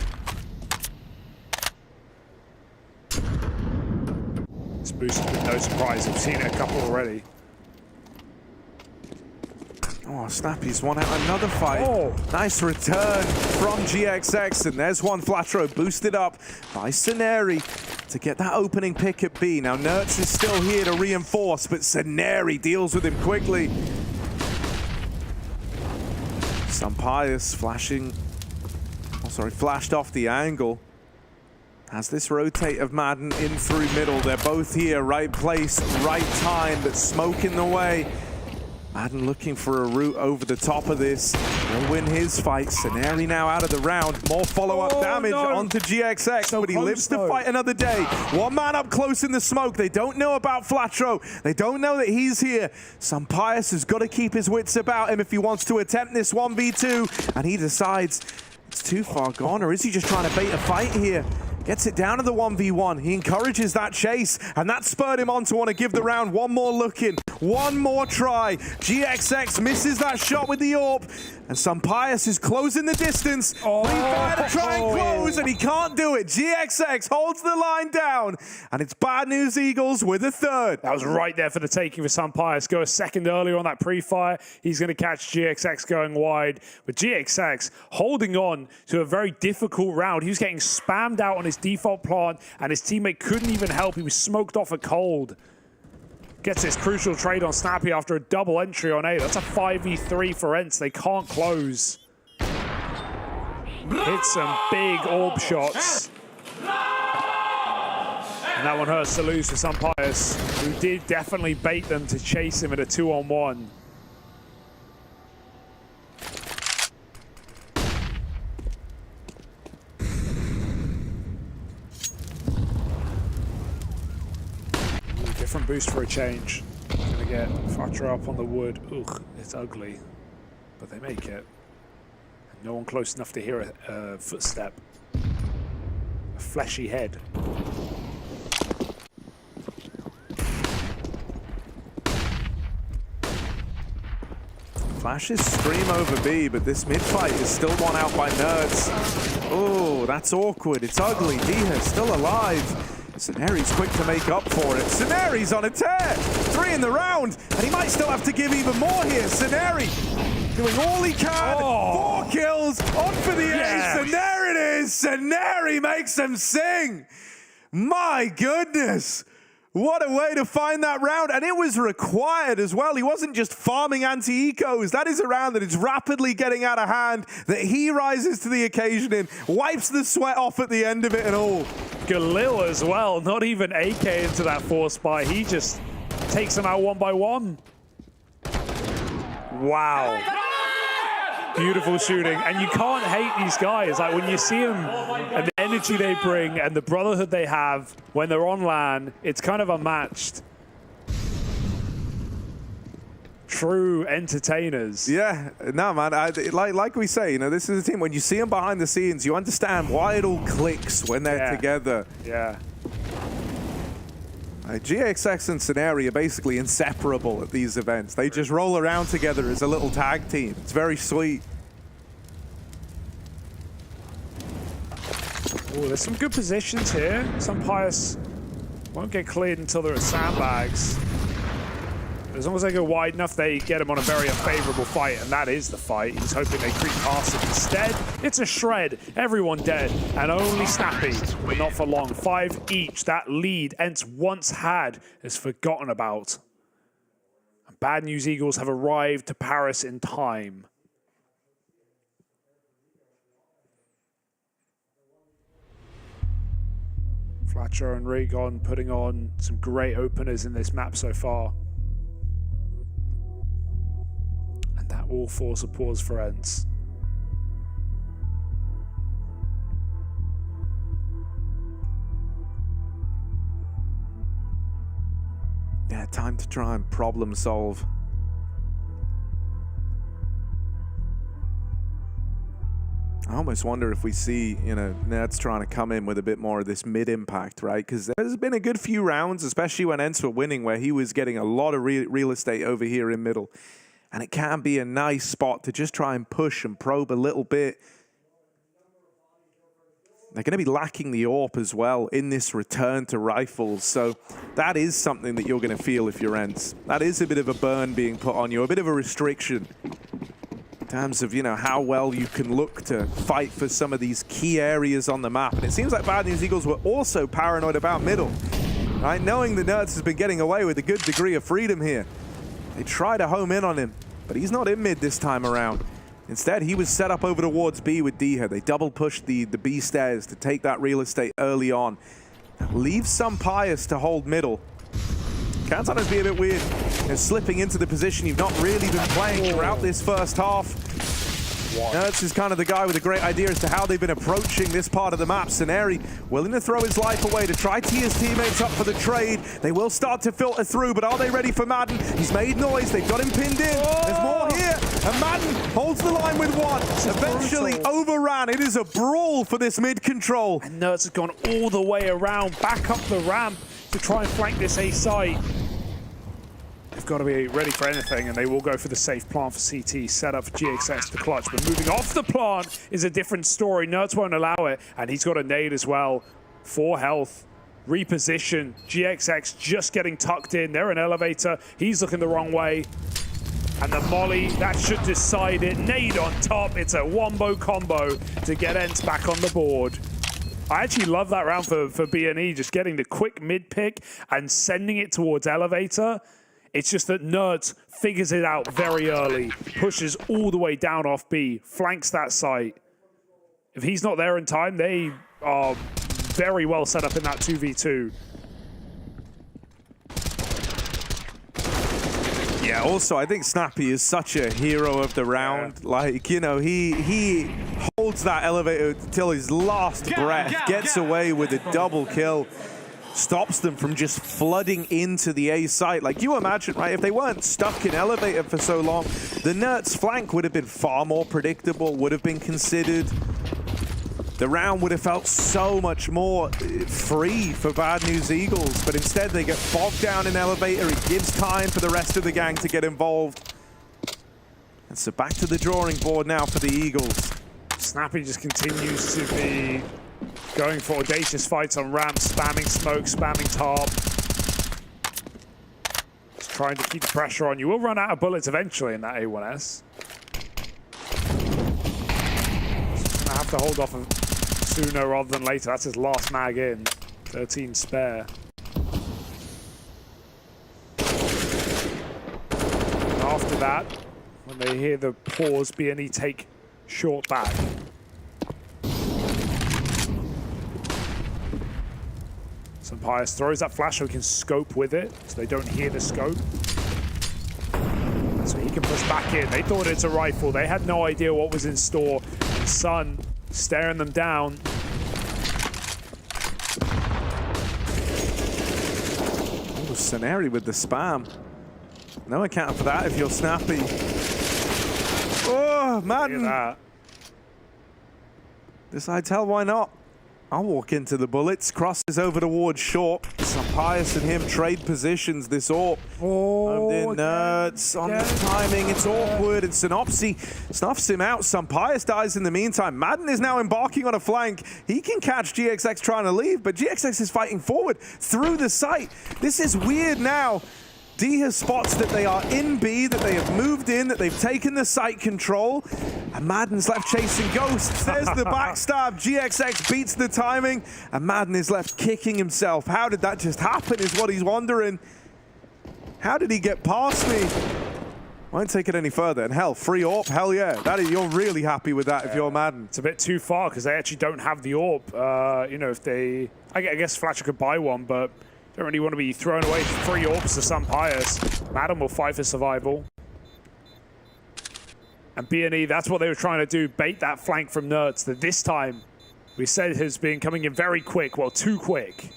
This boost has been no surprise. We've seen it a couple already. Oh, Snappy's won out another fight. Oh. Nice return from GXX, and there's one Flatro boosted up by Scenari to get that opening pick at B. Now Nerds is still here to reinforce, but Scenari deals with him quickly. Sunpius flashing, flashed off the angle. Has this rotate of Madden in through middle. They're both here, right place, right time, but smoke in the way. Madden looking for a route over the top of this. He'll win his fight. Scenari now out of the round. More follow-up damage onto GXX, but he lives to fight another day. One man up close in the smoke. They don't know about Flatro. They don't know that he's here. Sunpius has got to keep his wits about him if he wants to attempt this 1v2, and he decides it's too far gone, or is he just trying to bait a fight here? Gets it down to the 1v1. He encourages that chase, and that spurred him on to want to give the round one more look in, one more try. GXX misses that shot with the AWP, and Sampaius is closing the distance. Refire to try and close, and he can't do it. GXX holds the line down, and it's Bad News Eagles with a third. That was right there for the taking for Sampaius. Go a second earlier on that pre-fire. He's going to catch GXX going wide, but GXX holding on to a very difficult round. He was getting spammed out on his default plant, and his teammate couldn't even help. He was smoked off a cold. Gets this crucial trade on Snappy after a double entry on A. That's a 5v3 for ENCE. They can't close. Hit some big AWP shots. And that one hurts to lose for Sampaius, who did definitely bait them to chase him at a 2-on-1. Different boost for a change. Gonna get Fatra up on the wood. Ugh, it's ugly, but they make it. No one close enough to hear a footstep. A fleshy head. Flashes scream over B, but this mid-fight is still won out by Nerds. Oh, that's awkward. It's ugly. Diha's still alive. Saneri's quick to make up for it. Saneri's on a tear. 3 in the round, and he might still have to give even more here. Saneri doing all he can. 4 kills, on for the ace, and there it is. Saneri makes them sing. My goodness. What a way to find that round, and it was required as well. He wasn't just farming anti-ecos. That is a round that is rapidly getting out of hand, that he rises to the occasion in, wipes the sweat off at the end of it and all. Galil as well, not even AK into that force buy. He just takes them out one by one. Wow. Beautiful shooting, and you can't hate these guys. Like when you see them and the energy they bring and the brotherhood they have when they're on LAN, it's kind of unmatched. True entertainers. Yeah, no man, like we say, you know, this is a team, when you see them behind the scenes, you understand why it all clicks when they're together. Yeah. GXX and Saneri are basically inseparable at these events. They just roll around together as a little tag team. It's very sweet. Oh, there's some good positions here. Sampaius won't get cleared until there are sandbags. As long as they go wide enough, they get him on a very unfavorable fight, and that is the fight. He's hoping they creep past it instead. It's a shred, everyone dead, and only Snappy, but not for long. 5 each. That lead ENCE once had is forgotten about. And Bad News Eagles have arrived to Paris in time. Fletcher and Regon putting on some great openers in this map so far. That all force a pause for ENCE. Yeah, time to try and problem solve. I almost wonder if we see, you know, Nerds trying to come in with a bit more of this mid-impact, right? Because there's been a good few rounds, especially when ENCE were winning, where he was getting a lot of real estate over here in middle. And it can be a nice spot to just try and push and probe a little bit. They're going to be lacking the AWP as well in this return to rifles. So that is something that you're going to feel if you're ENCE. That is a bit of a burn being put on you, a bit of a restriction in terms of, you know, how well you can look to fight for some of these key areas on the map. And it seems like Bad News Eagles were also paranoid about middle, right? Knowing the Nerds has been getting away with a good degree of freedom here. They try to home in on him, but he's not in mid this time around. Instead, he was set up over towards B with Diha. They double pushed the B stairs to take that real estate early on. Leave Sampaius to hold middle. Can sometimes be a bit weird, you know, slipping into the position you've not really been playing throughout this first half. one. NAVI is kind of the guy with a great idea as to how they've been approaching this part of the map. Saneri willing to throw his life away to try tee his teammates up for the trade. They will start to filter through, but are they ready for Madden? He's made noise. They've got him pinned in. There's more here. And Madden holds the line with one. Eventually overran. It is a brawl for this mid control. And NAVI has gone all the way around, back up the ramp to try and flank this A site. They've got to be ready for anything, and they will go for the safe plant for CT, set up for GXX to clutch. But moving off the plant is a different story. NAVI won't allow it, and he's got a nade as well. 4 health, reposition. GXX just getting tucked in. They're an elevator. He's looking the wrong way. And the molly, that should decide it. Nade on top. It's a wombo combo to get ENCE back on the board. I actually love that round for BNE, just getting the quick mid pick and sending it towards elevator. It's just that NAVI figures it out very early, pushes all the way down off B, flanks that site. If he's not there in time, they are very well set up in that 2v2. Yeah, also, I think Snappy is such a hero of the round. Yeah. Like, you know, he holds that elevator till his last breath, gets away with a double kill. Stops them from just flooding into the A site. Like, you imagine, right, if they weren't stuck in elevator for so long, the NAVI flank would have been far more predictable, would have been considered. The round would have felt so much more free for Bad News Eagles, but instead they get bogged down in elevator. It gives time for the rest of the gang to get involved. And so back to the drawing board now for the Eagles. Snappy just continues to be going for audacious fights on ramps, spamming smoke, spamming top. Just trying to keep the pressure on. You will run out of bullets eventually in that A1S. Just gonna have to hold off sooner rather than later. That's his last mag in. 13 spare. And after that, when they hear the pause, BNE take short back. Pius throws that flash so he can scope with it, so they don't hear the scope. So he can push back in. They thought it's a rifle. They had no idea what was in store. And Sun staring them down. Oh, Saneri with the spam. No account for that if you're Snappy. Oh, Madden. Decides, hell, why not? I'll walk into the bullets, crosses over towards short. Some Pius and him trade positions, this AWP. Oh, NAVI on the timing, it's awkward, and Synopsy snuffs him out. Some Pius dies in the meantime. Madden is now embarking on a flank. He can catch GXX trying to leave, but GXX is fighting forward through the site. This is weird now. D has spots that they are in B, that they have moved in, that they've taken the site control. And Madden's left chasing Ghosts. There's the backstab. GXX beats the timing. And Madden is left kicking himself. How did that just happen is what he's wondering. How did he get past me? Won't take it any further. And hell, free AWP, hell yeah. That is, you're really happy with that if you're Madden. It's a bit too far because they actually don't have the AWP. You know, if they... I guess Fletcher could buy one, but... Don't really want to be throwing away free AWPs to some Pius. Madden will fight for survival. And BNE, that's what they were trying to do, bait that flank from NAVI. That this time, we said has been coming in very quick, well, too quick.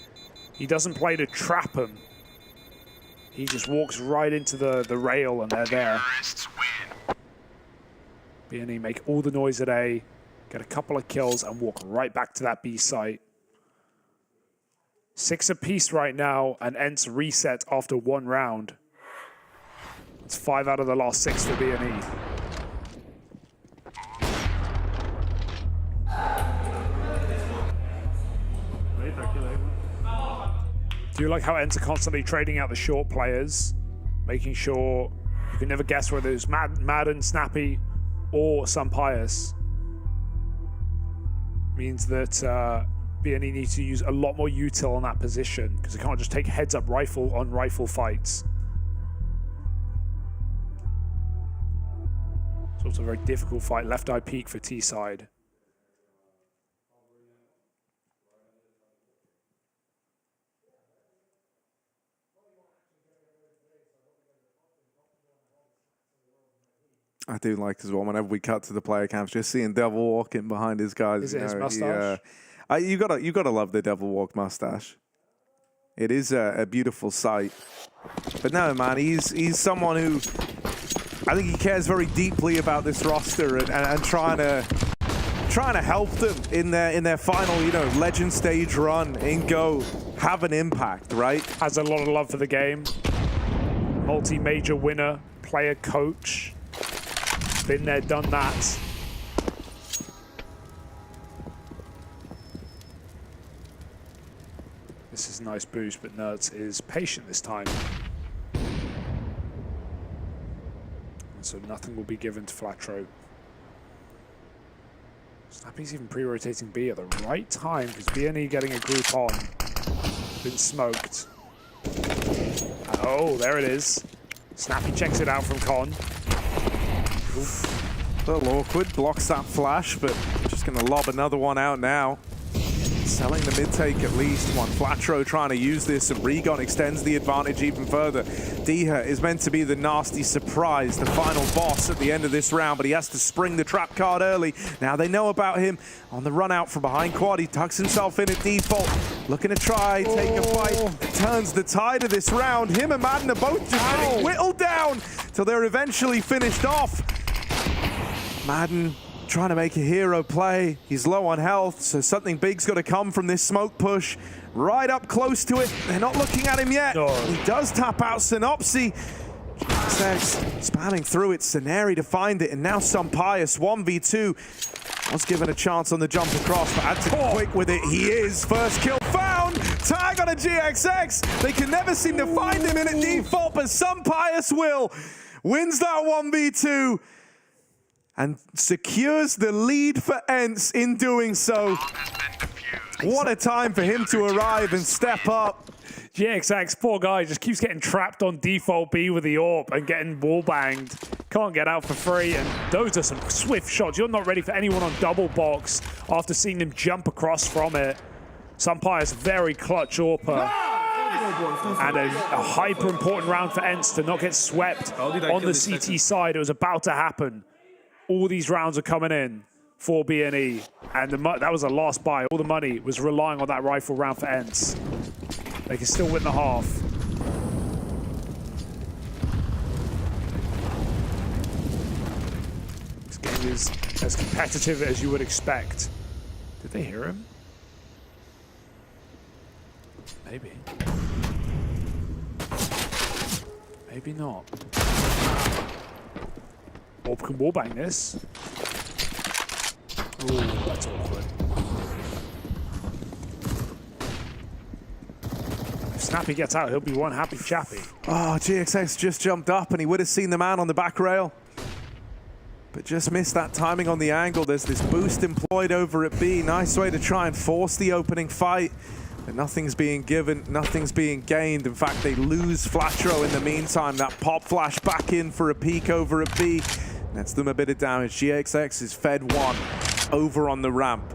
He doesn't play to trap him. He just walks right into the rail and they're there. BNE make all the noise at A, get a couple of kills and walk right back to that B site. 6 apiece right now, and ENCE reset after 1 round. It's 5 out of the last 6 for BNE. Do you like how ENCE are constantly trading out the short players, making sure you can never guess whether it's Madden, Snappy, or some Pius? Means that BNE needs to use a lot more util on that position because they can't just take heads-up rifle on rifle fights. It's also a very difficult fight. Left eye peek for T side. I do like as well, whenever we cut to the player camps, just seeing Devil walking behind his guys. Is it his mustache? You gotta love the Devil Walk mustache. It is a beautiful sight. But no, man, he's someone who I think he cares very deeply about this roster and trying to help them in their final, legend stage run and go have an impact, right? Has a lot of love for the game. Multi-major winner, player coach. Been there, done that. This is a nice boost, but Nerds is patient this time. And so nothing will be given to Flatro. Snappy's even pre-rotating B at the right time because BNE getting a group on. Been smoked. Oh, there it is. Snappy checks it out from Con. A little awkward, blocks that flash, but just going to lob another one out now. Selling the mid-take at least. One Flatro trying to use this, and Regon extends the advantage even further. Diha is meant to be the nasty surprise, the final boss at the end of this round, but he has to spring the trap card early. Now they know about him on the run out from behind quad. He tucks himself in at default, looking to try, take a fight. Turns the tide of this round. Him and Madden are both just getting whittled down till they're eventually finished off. Madden trying to make a hero play. He's low on health, so something big's got to come from this smoke push. Right up close to it. They're not looking at him yet. No. He does tap out Synopsy. Says, spamming through it, Scenari to find it, and now Pius 1v2. Was given a chance on the jump across, but had to be quick with it. He is. First kill found. Tag on a GXX. They can never seem to find him in at default, but Pius will. Wins that 1v2. And secures the lead for ENCE in doing so. What a time for him to arrive and step up. GXX, poor guy, just keeps getting trapped on default B with the AWP and getting wall banged. Can't get out for free, and those are some swift shots. You're not ready for anyone on double box after seeing them jump across from it. Pius, very clutch AWPer. And a hyper important round for ENCE to not get swept on the CT side. It was about to happen. All these rounds are coming in for BNE, and that was a last buy. All the money was relying on that rifle round for ENCE. They can still win the half. This game is as competitive as you would expect. Did they hear him? Maybe. Maybe not. Orb can wallbang this. Ooh, that's awkward. If Snappy gets out, he'll be one happy chappy. Oh, GXX just jumped up and he would have seen the man on the back rail. But just missed that timing on the angle. There's this boost employed over at B. Nice way to try and force the opening fight. But nothing's being given, nothing's being gained. In fact, they lose Flatro in the meantime. That pop flash back in for a peek over at B. Nets them a bit of damage. GXX is fed one over on the ramp.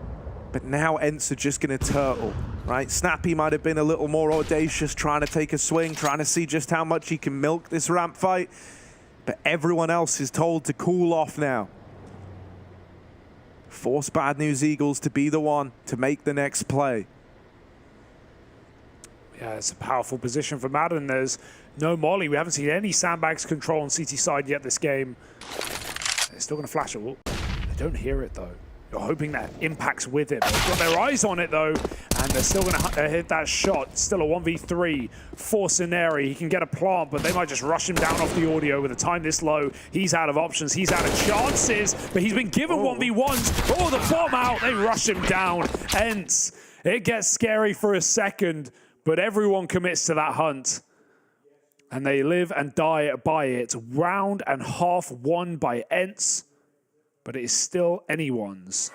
But now ENCE are just going to turtle, right? Snappy might have been a little more audacious, trying to take a swing, trying to see just how much he can milk this ramp fight. But everyone else is told to cool off now. Force Bad News Eagles to be the one to make the next play. Yeah, it's a powerful position for Madden. There's no molly. We haven't seen any sandbags control on CT side yet this game. They're still going to flash it. Well, they don't hear it, though. You're hoping that impacts with it. They've got their eyes on it, though, and they're still going to hit that shot. Still a 1v3 for Scenari. He can get a plant, but they might just rush him down off the audio. With a time this low, he's out of options. He's out of chances, but he's been given 1v1s. Oh, the bomb out. They rush him down. ENCE. It gets scary for a second, but everyone commits to that hunt. And they live and die by it. Round and half won by ENCE, but it is still anyone's.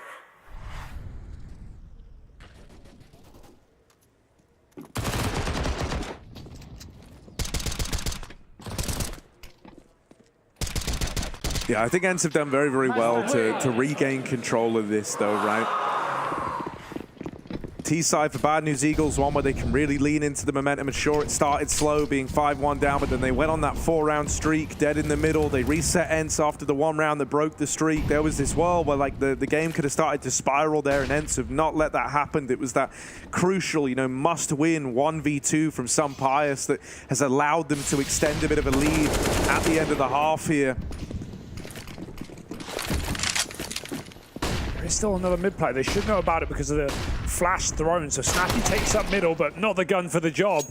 Yeah, I think ENCE have done very, very well to regain control of this, though, right? T side for Bad News Eagles, one where they can really lean into the momentum. And sure, it started slow, being 5-1 down, but then they went on that 4-round streak, dead in the middle. They reset ENCE after the 1 round that broke the streak. There was this world where like the game could have started to spiral there, and ENCE have not let that happen. It was that crucial, you know, must-win 1v2 from Pijamas that has allowed them to extend a bit of a lead at the end of the half here. There's still another mid play. They should know about it because of the flash thrown. So Snappy takes up middle, but not the gun for the job.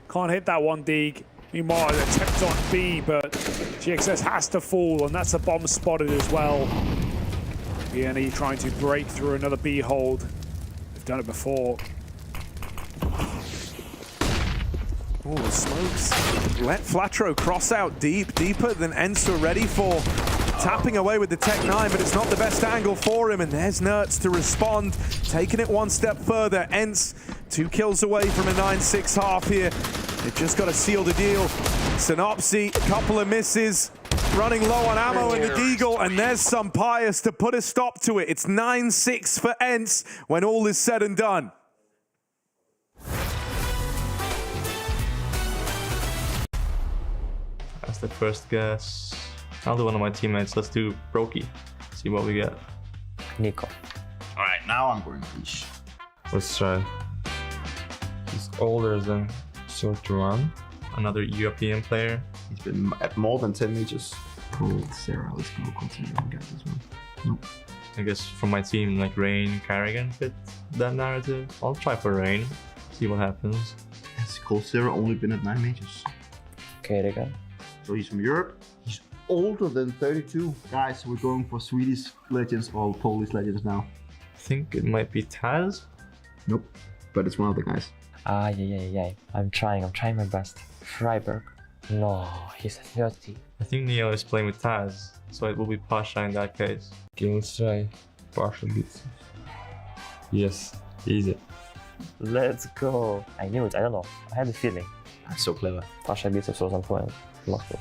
Can't hit that one, Deeg. Meanwhile, an attempt on B, but GXS has to fall, and that's a bomb spotted as well. ENE trying to break through another B hold. They've done it before. Oh, the smokes. Let Flatro cross out deep, deeper than ENCE are ready for. Tapping away with the Tech 9, but it's not the best angle for him, and there's Nerds to respond. Taking it one step further. ENCE 2 kills away from a 9-6 half here. They've just got to seal the deal. Synopsy, a couple of misses. Running low on ammo in the Deagle, and there's some Pijamas to put a stop to it. It's 9-6 for ENCE when all is said and done. That's the first guess. I'll do one of my teammates. Let's do Brokey. See what we get. Nico. Alright, now I'm going Fish. Let's try. He's older than Sortuan. Another European player. He's been at more than 10 meters. Cold Sarah, let's go Cold Sarah and get this one. Nope. I guess from my team, like Rain, Carrigan fit that narrative. I'll try for Rain. See what happens. Has Cold Sarah only been at 9 meters? Carrigan. So he's from Europe. He's older than 32. Guys, we're going for Swedish legends or Polish legends now. I think it might be Taz. Nope, but it's one of the guys. Yeah. I'm trying my best. Freiburg. No, he's 30. I think Neo is playing with Taz, so it will be Pasha in that case. Okay, let's try Pasha beats. Yes, easy. Let's go. I knew it, I don't know. I had a feeling. That's so clever. Pasha beats was on point. Lost it.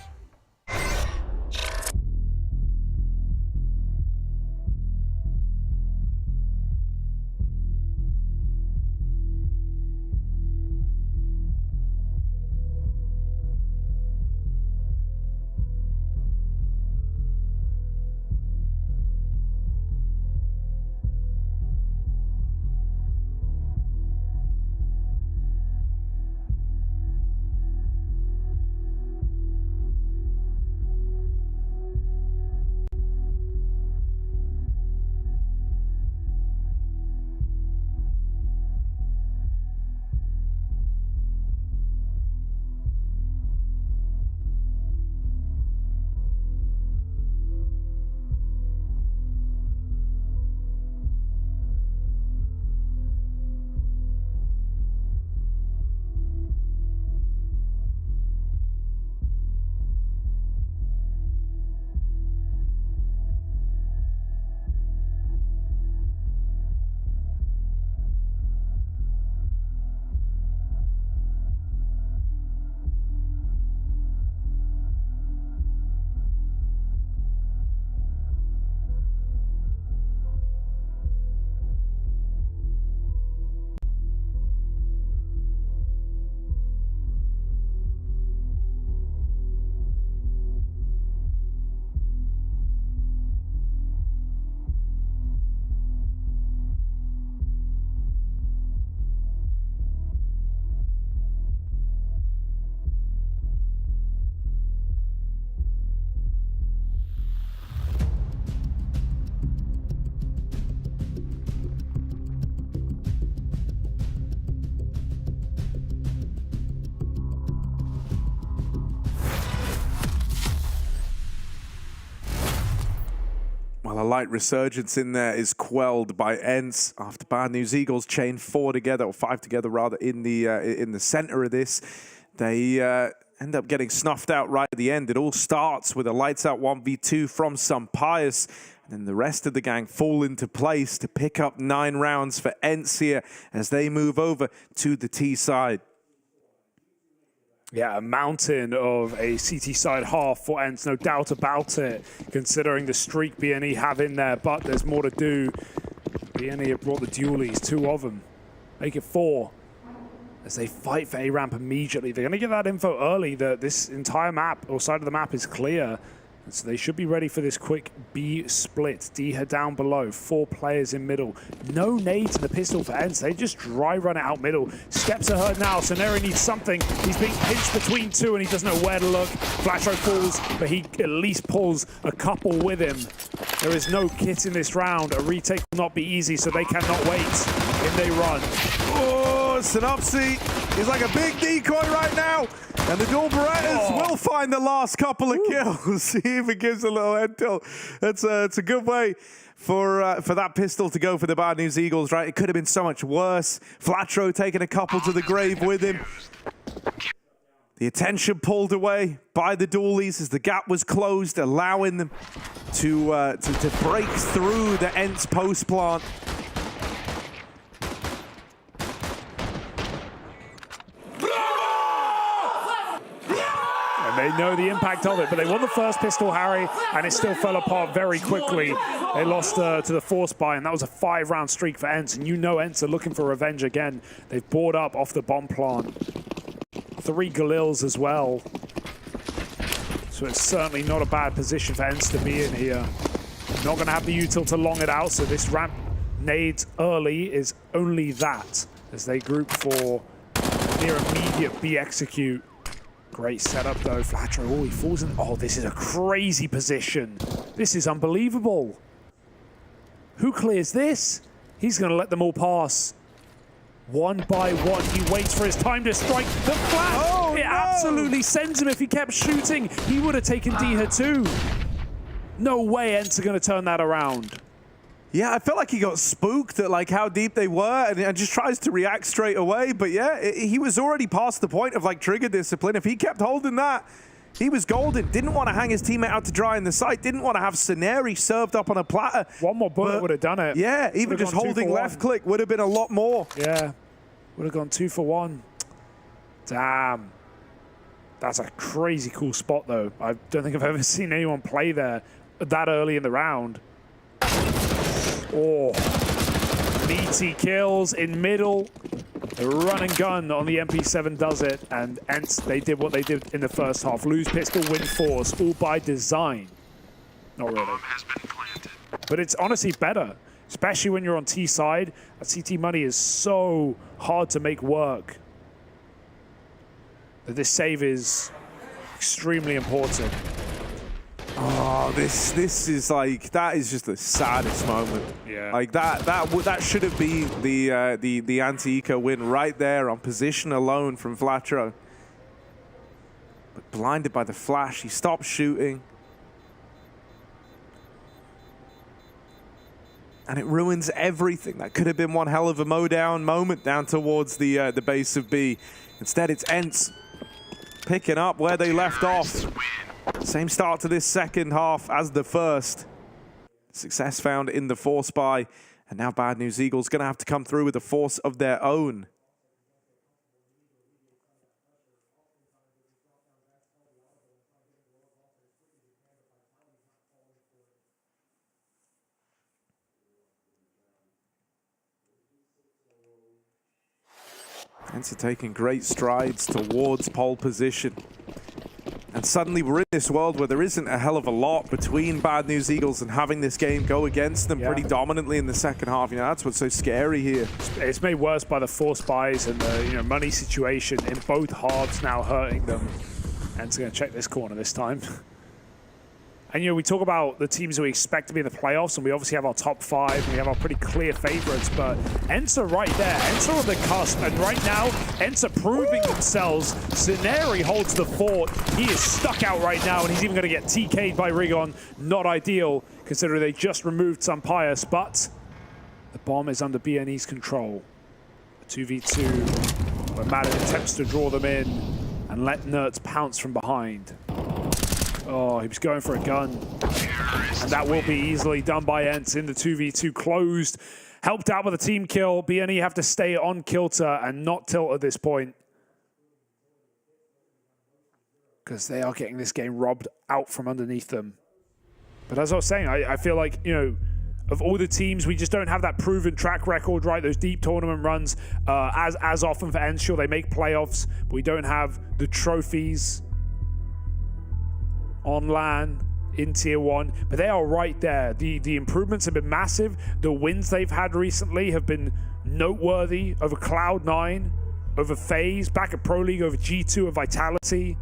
Well, a light resurgence in there is quelled by ENCE after Bad News Eagles chain 4 together, or 5 together rather, in the center of this. They end up getting snuffed out right at the end. It all starts with a lights out 1v2 from some Pijamas, and then the rest of the gang fall into place to pick up 9 rounds for ENCE here as they move over to the T side. Yeah, a mountain of a CT side half for ENCE, no doubt about it, considering the streak BNE have in there, but there's more to do. BNE have brought the dualies, 2 of them. Make it 4. As they fight for A ramp immediately. They're going to get that info early that this entire map or side of the map is clear. And so they should be ready for this quick B split. D head down below. 4 players in middle. No nades in the pistol for ENCE. They just dry run it out middle. Steps are heard now. Soneri needs something. He's being pinched between 2 and he doesn't know where to look. Flatro falls, but he at least pulls a couple with him. There is no kit in this round. A retake will not be easy, so they cannot wait if they run. Oh, Synopsy is like a big decoy right now. And the dual Berettas will find the last couple of kills. He even gives a little head tilt. It's a good way for that pistol to go for the Bad News Eagles, right? It could have been so much worse. Flatro taking a couple to the grave with him. The attention pulled away by the dualies as the gap was closed, allowing them to break through the ENCE post plant. They know the impact of it, but they won the first pistol, Harry, and it still fell apart very quickly. They lost to the force buy, and that was a 5-round streak for ENCE, and you know ENCE are looking for revenge again. They've bought up off the bomb plant. 3 Galils as well. So it's certainly not a bad position for ENCE to be in here. Not going to have the util to long it out, so this ramp nades early is only that, as they group for near immediate B execute. Great setup though, Flatro. Oh, he falls in. Oh, this is a crazy position. This is unbelievable. Who clears this? He's going to let them all pass. One by one, he waits for his time to strike. The flash! Oh, it absolutely sends him. If he kept shooting, he would have taken D here too. No way ENCE are going to turn that around. Yeah, I felt like he got spooked at like how deep they were and just tries to react straight away. But yeah, he was already past the point of like trigger discipline. If he kept holding that, he was golden. Didn't want to hang his teammate out to dry in the site. Didn't want to have Soneri served up on a platter. One more bullet would have done it. Yeah, even just holding left click would have been a lot more. Yeah, would have gone 2 for 1. Damn. That's a crazy cool spot though. I don't think I've ever seen anyone play there that early in the round. Oh, meaty kills in middle. The run and gun on the MP7 does it, and ENCE, they did what they did in the first half. Lose pistol, win force, all by design. Not really. But it's honestly better, especially when you're on T side. CT money is so hard to make work. That this save is extremely important. Oh, this is like, that is just the saddest moment. Yeah. Like that should have been the anti-eco win right there on position alone from Flatro. But blinded by the flash, he stopped shooting. And it ruins everything. That could have been one hell of a mow-down moment down towards the base of B. Instead, it's ENCE picking up where they left off. Same start to this second half as the first. Success found in the force buy. And now Bad News Eagles going to have to come through with a force of their own. ENCE are taking great strides towards pole position. And suddenly we're in this world where there isn't a hell of a lot between Bad News Eagles and having this game go against them pretty dominantly in the second half. You know, that's what's so scary here. It's made worse by the force buys and the money situation in both halves now hurting them. And it's going to check this corner this time. And we talk about the teams that we expect to be in the playoffs, and we obviously have our top 5, and we have our pretty clear favorites, but ENCE are right there. ENCE are on the cusp, and right now, ENCE are proving themselves. Soneri holds the fort. He is stuck out right now, and he's even going to get TK'd by Rigon. Not ideal, considering they just removed Sampius, but the bomb is under BNE's control. A 2v2, where Madden attempts to draw them in and let Nerds pounce from behind. Oh, he was going for a gun. And that will be easily done by ENCE in the 2v2 closed. Helped out with a team kill. BNE have to stay on kilter and not tilt at this point. Because they are getting this game robbed out from underneath them. But as I was saying, I feel like, of all the teams, we just don't have that proven track record, right? Those deep tournament runs as often for ENCE. Sure, they make playoffs, but we don't have the trophies on LAN in Tier 1, but they are right there. The improvements have been massive. The wins they've had recently have been noteworthy over Cloud9, over FaZe, back at Pro League, over G2 and Vitality.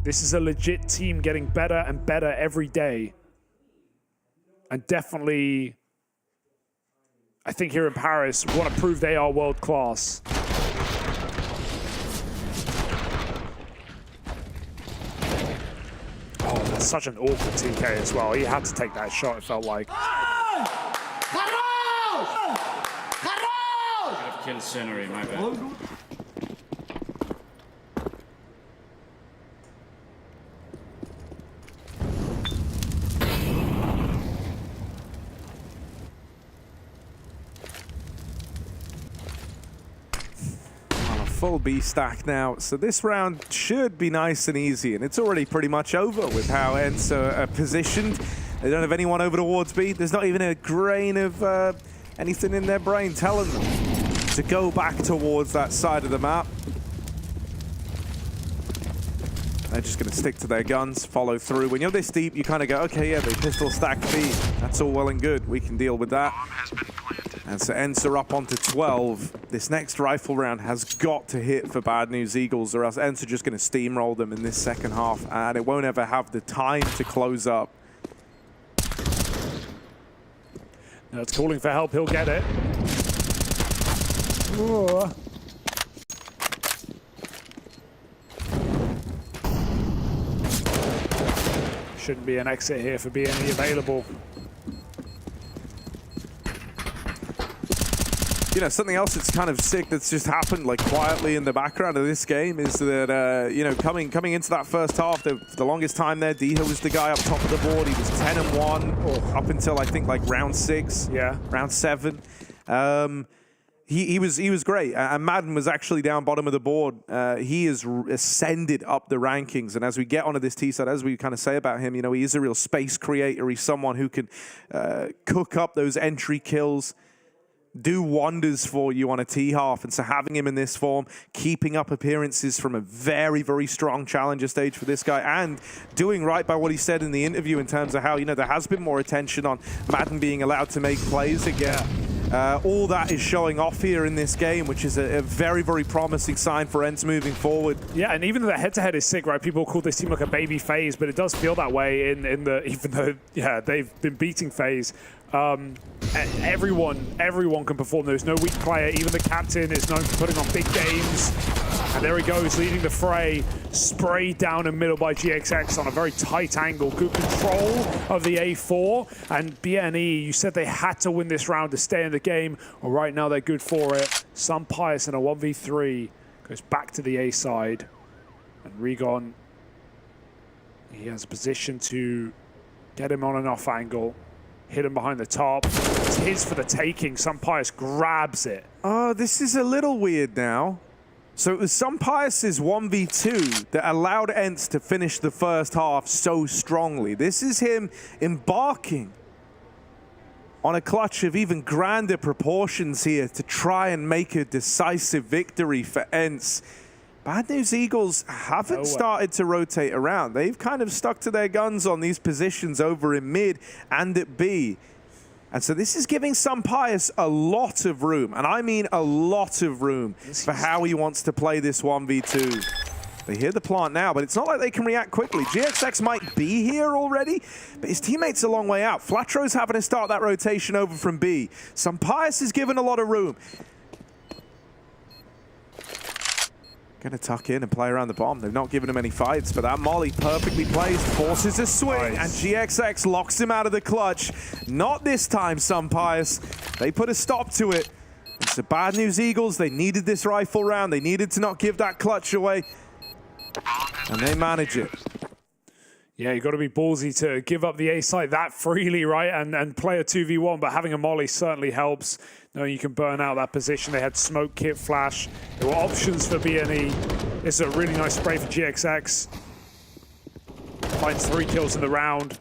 This is a legit team getting better and better every day. And definitely, I think here in Paris, want to prove they are world class. Oh, that's such an awkward TK as well. He had to take that shot, it felt like. Kill Scenery, my bad. Full B stack now, so this round should be nice and easy, and it's already pretty much over with how ENCE are positioned. They don't have anyone over towards B. There's not even a grain of anything in their brain telling them to go back towards that side of the map. They're just going to stick to their guns, follow through. When you're this deep, you kind of go, okay, yeah, they pistol stack B. That's all well and good. We can deal with that. And so ENCE are up onto 12. This next rifle round has got to hit for Bad News Eagles, or else ENCE are just going to steamroll them in this second half, and it won't ever have the time to close up. No, it's calling for help. He'll get it. Ooh. Shouldn't be an exit here for BNE available. You know, something else that's kind of sick that's just happened like quietly in the background of this game is that, you know, coming into that first half, for the longest time there, Diha was the guy up top of the board. He was 10-1 up until, I think, like round 6, round 7. He was great, and Madden was actually down bottom of the board. He has ascended up the rankings, and as we get onto this T-side, as we kind of say about him, you know, he is a real space creator. He's someone who can cook up those entry kills, do wonders for you on a T-half, and so having him in this form, keeping up appearances from a very, very strong challenger stage for this guy, and doing right by what he said in the interview in terms of how, you know, there has been more attention on Madden being allowed to make plays again. All that is showing off here in this game, which is a very, very promising sign for ENCE moving forward. Yeah, and even though the head-to-head is sick, right? People call this team like a baby FaZe, but it does feel that way in the, even though, yeah, they've been beating FaZe. Everyone can perform. There's no weak player. Even the captain is known for putting on big games. And there he goes, leading the fray. Sprayed down in middle by GXX on a very tight angle. Good control of the A4. And BNE, you said they had to win this round to stay in the game. Well, right now they're good for it. Some Pius in a 1v3 goes back to the A side. And Regon, he has a position to get him on an off angle. Hit him behind the top. It's his for the taking. Pius grabs it. Oh, this is a little weird now. So it was Pius's 1v2 that allowed ENCE to finish the first half so strongly. This is him embarking on a clutch of even grander proportions here to try and make a decisive victory for ENCE. Bad News Eagles haven't started to rotate around. They've kind of stuck to their guns on these positions over in mid and at B. And so this is giving Pius a lot of room, and I mean a lot of room for how he wants to play this 1v2. They hear the plant now, but it's not like they can react quickly. GXX might be here already, but his teammate's a long way out. Flatro's having to start that rotation over from B. Pius is given a lot of room. Gonna tuck in and play around the bomb. They've not given him any fights, but that molly perfectly placed, forces a swing, and GXX locks him out of the clutch. Not this time, Pius. They put a stop to it. It's the Bad News Eagles. They needed this rifle round. They needed to not give that clutch away, and they manage it. Yeah, you've got to be ballsy to give up the A site that freely, right? And play a 2v1, but having a molly certainly helps. No, you can burn out that position. They had smoke, kit, flash. There were options for BNE. It's a really nice spray for GXX. Finds 3 kills in the round.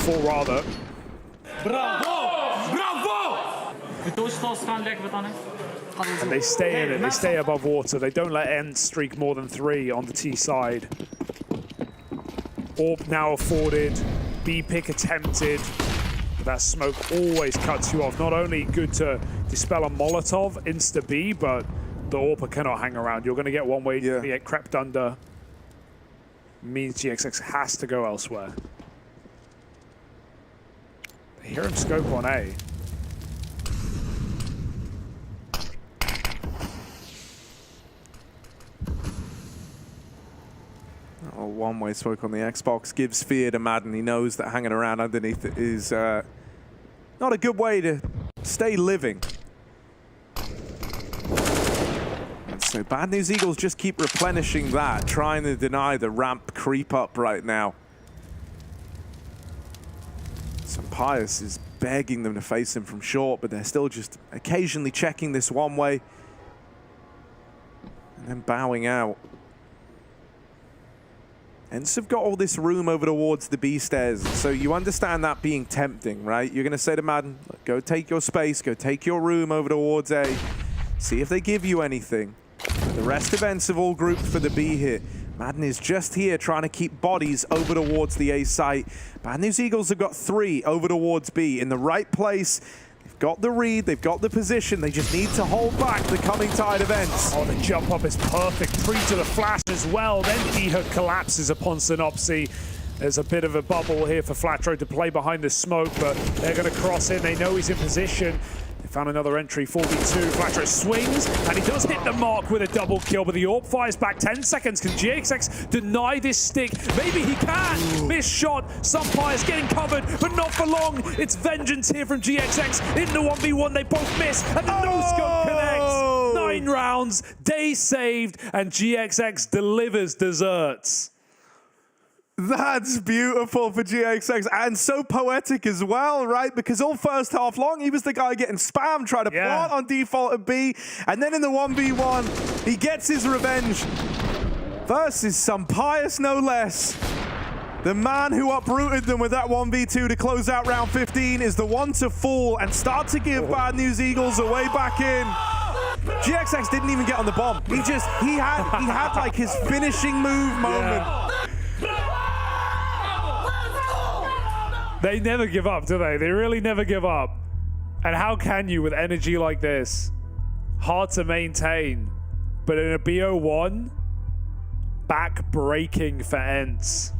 4 rather. Bravo! Bravo! And they stay in it, they stay above water. They don't let ENCE streak more than 3 on the T side. Orb now afforded, B pick attempted. But that smoke always cuts you off. Not only good to dispel a Molotov, insta B, but the AWP cannot hang around. You're going to get one way to get crept under. Means GXX has to go elsewhere. They hear him scope on A. Oh, one-way smoke on the Xbox gives fear to Madden. He knows that hanging around underneath it is not a good way to stay living. And so Bad News Eagles just keep replenishing that, trying to deny the ramp creep up right now. Pius is begging them to face him from short, but they're still just occasionally checking this one way and then bowing out. ENCE have got all this room over towards the B stairs, so you understand that being tempting, right? You're going to say to Madden, go take your space, go take your room over towards A, see if they give you anything. The rest of ENCE have all grouped for the B hit. Madden is just here trying to keep bodies over towards the A site. Bad News Eagles have got 3 over towards B in the right place. They've got the read, they've got the position. They just need to hold back the coming tide of ENCE. Oh, the jump up is perfect. Pre to the flash as well. Then Ehud collapses upon Synopsy. There's a bit of a bubble here for Flatro to play behind the smoke, but they're going to cross in. They know he's in position. They found another entry, 4v2. Flatro swings, and he does hit the mark with a double kill, but the AWP fires back 10 seconds. Can GXX deny this stick? Maybe he can. Missed shot. Sunfire's getting covered, but not for long. It's vengeance here from GXX. In the 1v1, they both miss, and the no-scope connects. 9 rounds, day saved, and GXX delivers desserts. That's beautiful for GXX, and so poetic as well, right? Because all first half long, he was the guy getting spammed, trying to plant on default at B, and then in the 1v1, he gets his revenge. Versus some Pius, no less. The man who uprooted them with that 1v2 to close out round 15 is the one to fall and start to give Bad News Eagles a way back in. GXX didn't even get on the bomb. He had like his finishing move moment. They never give up, do they? They really never give up. And how can you with energy like this? Hard to maintain. But in a BO1, back-breaking for ENCE.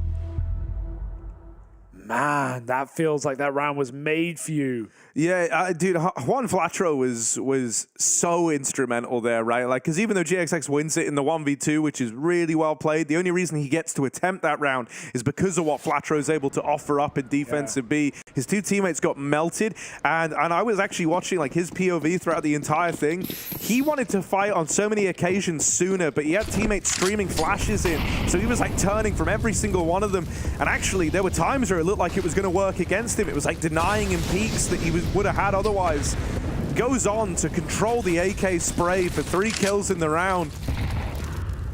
Man, that feels like that round was made for you. Yeah, dude, Juan Flatro was so instrumental there, right? Like, because even though GXX wins it in the 1v2, which is really well played, the only reason he gets to attempt that round is because of what Flatro is able to offer up in defensive B. His 2 teammates got melted, and I was actually watching like his POV throughout the entire thing. He wanted to fight on so many occasions sooner, but he had teammates streaming flashes in, so he was like turning from every single one of them. And actually, there were times where it looked like it was going to work against him. It was like denying him peaks that he would have had otherwise. Goes on to control the AK spray for 3 kills in the round.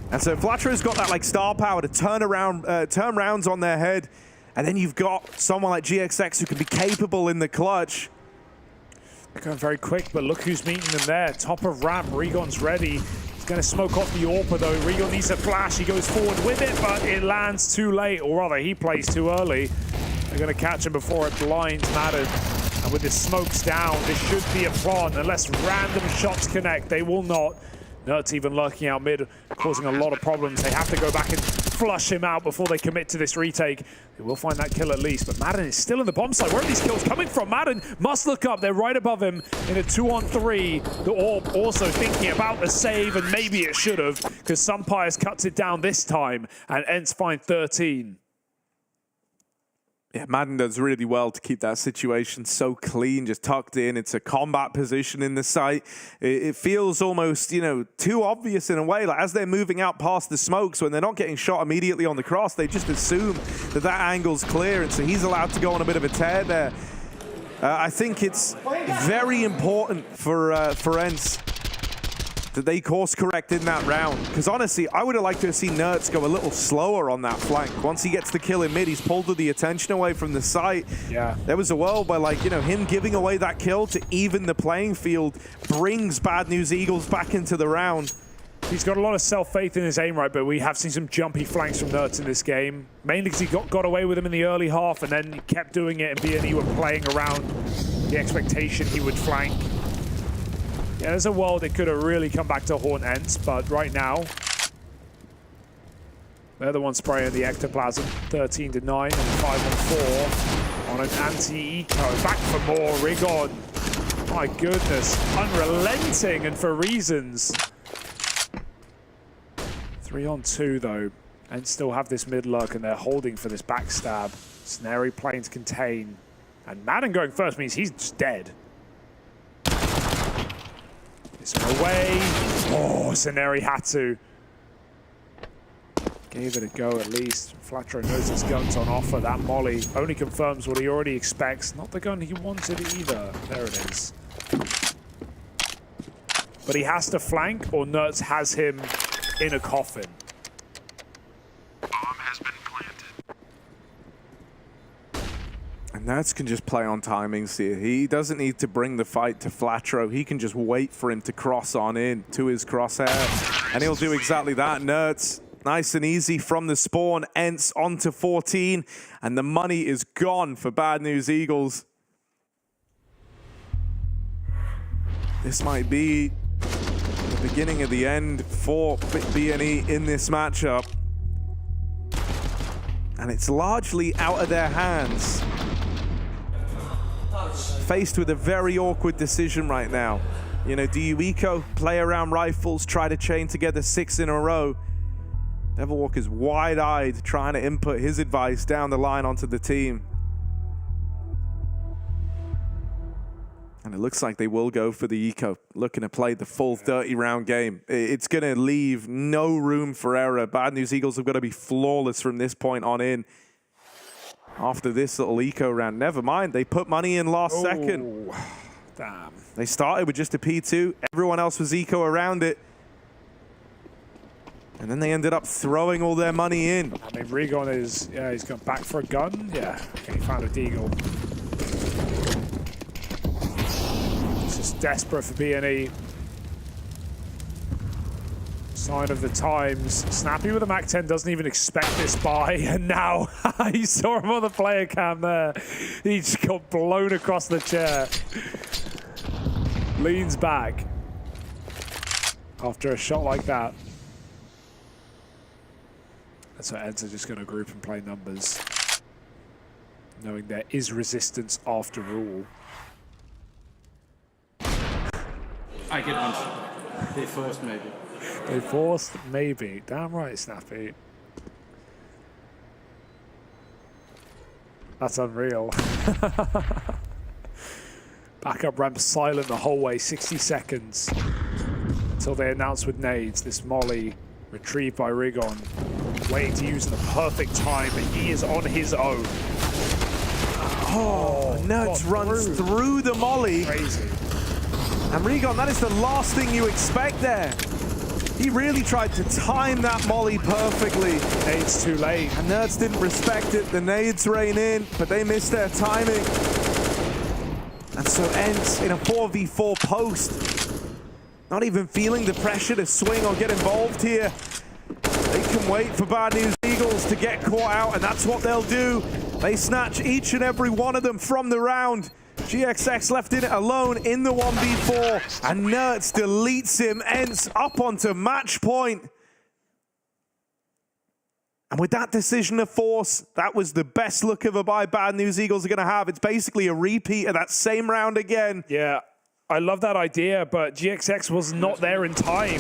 And so Flatro's got that like star power to turn rounds on their head. And then you've got someone like GXX who can be capable in the clutch. They're going very quick, but look who's meeting them there. Top of ramp, Regon's ready. He's going to smoke off the AWP though. Regon needs a flash. He goes forward with it, but it lands too late, or rather he plays too early. They're going to catch him before it blinds Madden. And with the smokes down, this should be a plant. Unless random shots connect, they will not. Nert's even lurking out mid, causing a lot of problems. They have to go back and flush him out before they commit to this retake. They will find that kill at least, but Madden is still in the bomb site. Where are these kills coming from? Madden must look up. They're right above him in a 2-on-3. The AWP also thinking about the save, and maybe it should have, because Sunpius cuts it down this time, and ENCE find 13. Yeah, Madden does really well to keep that situation so clean, just tucked in. It's a combat position in the site. It feels almost, you know, too obvious in a way. Like as they're moving out past the smokes, when they're not getting shot immediately on the cross, they just assume that that angle's clear, and so he's allowed to go on a bit of a tear there. I think it's very important for ENCE that they course correct in that round. Because honestly, I would have liked to have seen Nerds go a little slower on that flank. Once he gets the kill in mid, he's pulled the attention away from the site. Yeah. There was a world where, like, you know, him giving away that kill to even the playing field brings Bad News Eagles back into the round. He's got a lot of self-faith in his aim, right, but we have seen some jumpy flanks from Nerds in this game. Mainly because he got away with him in the early half and then he kept doing it, and BNE were playing around the expectation he would flank. Yeah, there's a world it could have really come back to haunt ENCE, but right now, they're the ones spraying the ectoplasm. 13-9 and 5-on-4 on an anti-eco. Back for more, Rigon. My goodness, unrelenting and for reasons. 3-on-2 though, and still have this mid lurk, and they're holding for this backstab. Snary playing to contain, and Madden going first means he's just dead. This one away. Oh, Snary had to. Gave it a go at least. Flatro knows his gun's on offer. That molly only confirms what he already expects. Not the gun he wanted either. There it is. But he has to flank, or Nerds has him in a coffin. Bomb has been planted. And Nerds can just play on timings here. He doesn't need to bring the fight to Flatro. He can just wait for him to cross on in to his crosshair. And he'll do exactly that. Nerds, nice and easy from the spawn. ENCE onto 14. And the money is gone for Bad News Eagles. This might be the beginning of the end for BNE in this matchup. And it's largely out of their hands. Faced with a very awkward decision right now. You know, do you eco, play around rifles, try to chain together 6 in a row? Devilwalker's wide-eyed, trying to input his advice down the line onto the team. And it looks like they will go for the eco, looking to play the full 30-round game. It's going to leave no room for error. Bad News Eagles have got to be flawless from this point on in. After this little eco round, never mind, they put money in last second. Damn. They started with just a P2. Everyone else was eco around it. And then they ended up throwing all their money in. I mean, Rigon is, yeah, he's gone back for a gun. Yeah, okay, he found a deagle. This is desperate for BNE. Sign of the times. Snappy with a MAC-10 doesn't even expect this buy, and now he saw him on the player cam there. He just got blown across the chair. Leans back after a shot like that. That's what ENCE are just going to group and play numbers, knowing there is resistance after all. I get one. They forced maybe. They forced maybe. Damn right, Snappy. That's unreal. Backup ramp silent the whole way, 60 seconds. Until they announce with nades. This molly retrieved by Rigon. Waiting to use the perfect time, but he is on his own. Oh, Nerds runs through the molly. Crazy. And Rigon, that is the last thing you expect there. He really tried to time that molly perfectly. Nades too late. And Nerds didn't respect it. The nades rain in, but they missed their timing. And so ENCE in a 4v4 post. Not even feeling the pressure to swing or get involved here. They can wait for Bad News Eagles to get caught out, and that's what they'll do. They snatch each and every one of them from the round. GXX left in it alone in the 1v4, and Nerds deletes him. ENCE up onto match point. And with that decision of force, that was the best look of a buy Bad News Eagles are going to have. It's basically a repeat of that same round again. Yeah, I love that idea, but GXX was not there in time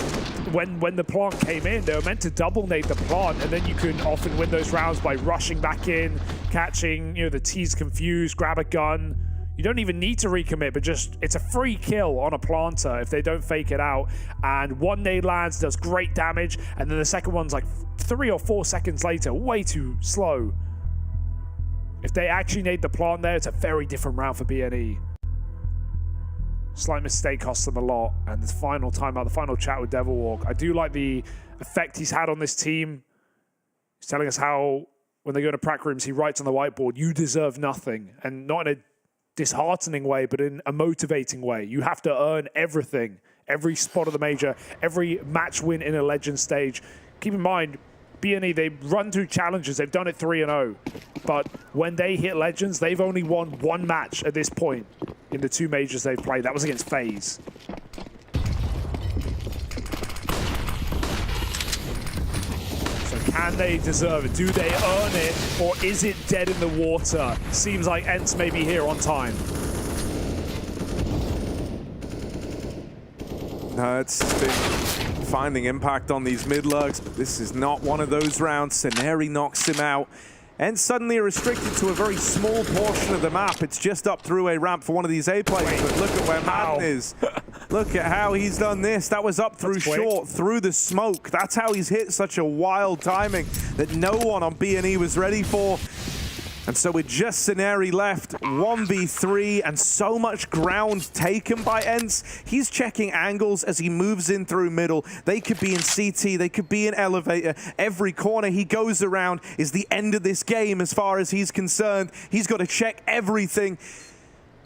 when the plant came in. They were meant to double nade the plant, and then you can often win those rounds by rushing back in, catching, the T's confused, grab a gun. You don't even need to recommit, but just, it's a free kill on a planter if they don't fake it out. And one nade lands, does great damage, and then the second one's like 3 or 4 seconds later, way too slow. If they actually nade the plant there, it's a very different round for BNE. Slight mistake costs them a lot. And the final timeout, the final chat with Devilwalk, I do like the effect he's had on this team. He's telling us how, when they go to prac rooms, he writes on the whiteboard, you deserve nothing. And not in a disheartening way, but in a motivating way. You have to earn everything. Every spot of the major, every match win in a Legend stage. Keep in mind, BNE, they run through challenges. They've done it 3-0. But when they hit Legends, they've only won one match at this point in the 2 majors they've played. That was against FaZe. So can they deserve it? Do they earn it? Or is it dead in the water? Seems like ENCE may be here on time. No, it's been finding impact on these mid-lurks, but this is not one of those rounds. Scenarii knocks him out. And suddenly restricted to a very small portion of the map. It's just up through a ramp for one of these A players, but look at where Madden is. Look at how he's done this. That was up through short, through the smoke. That's how he's hit such a wild timing that no one on BNE was ready for. And so with just Scenarii left, 1v3, and so much ground taken by ENCE, he's checking angles as he moves in through middle. They could be in CT, they could be in elevator. Every corner he goes around is the end of this game as far as he's concerned. He's got to check everything.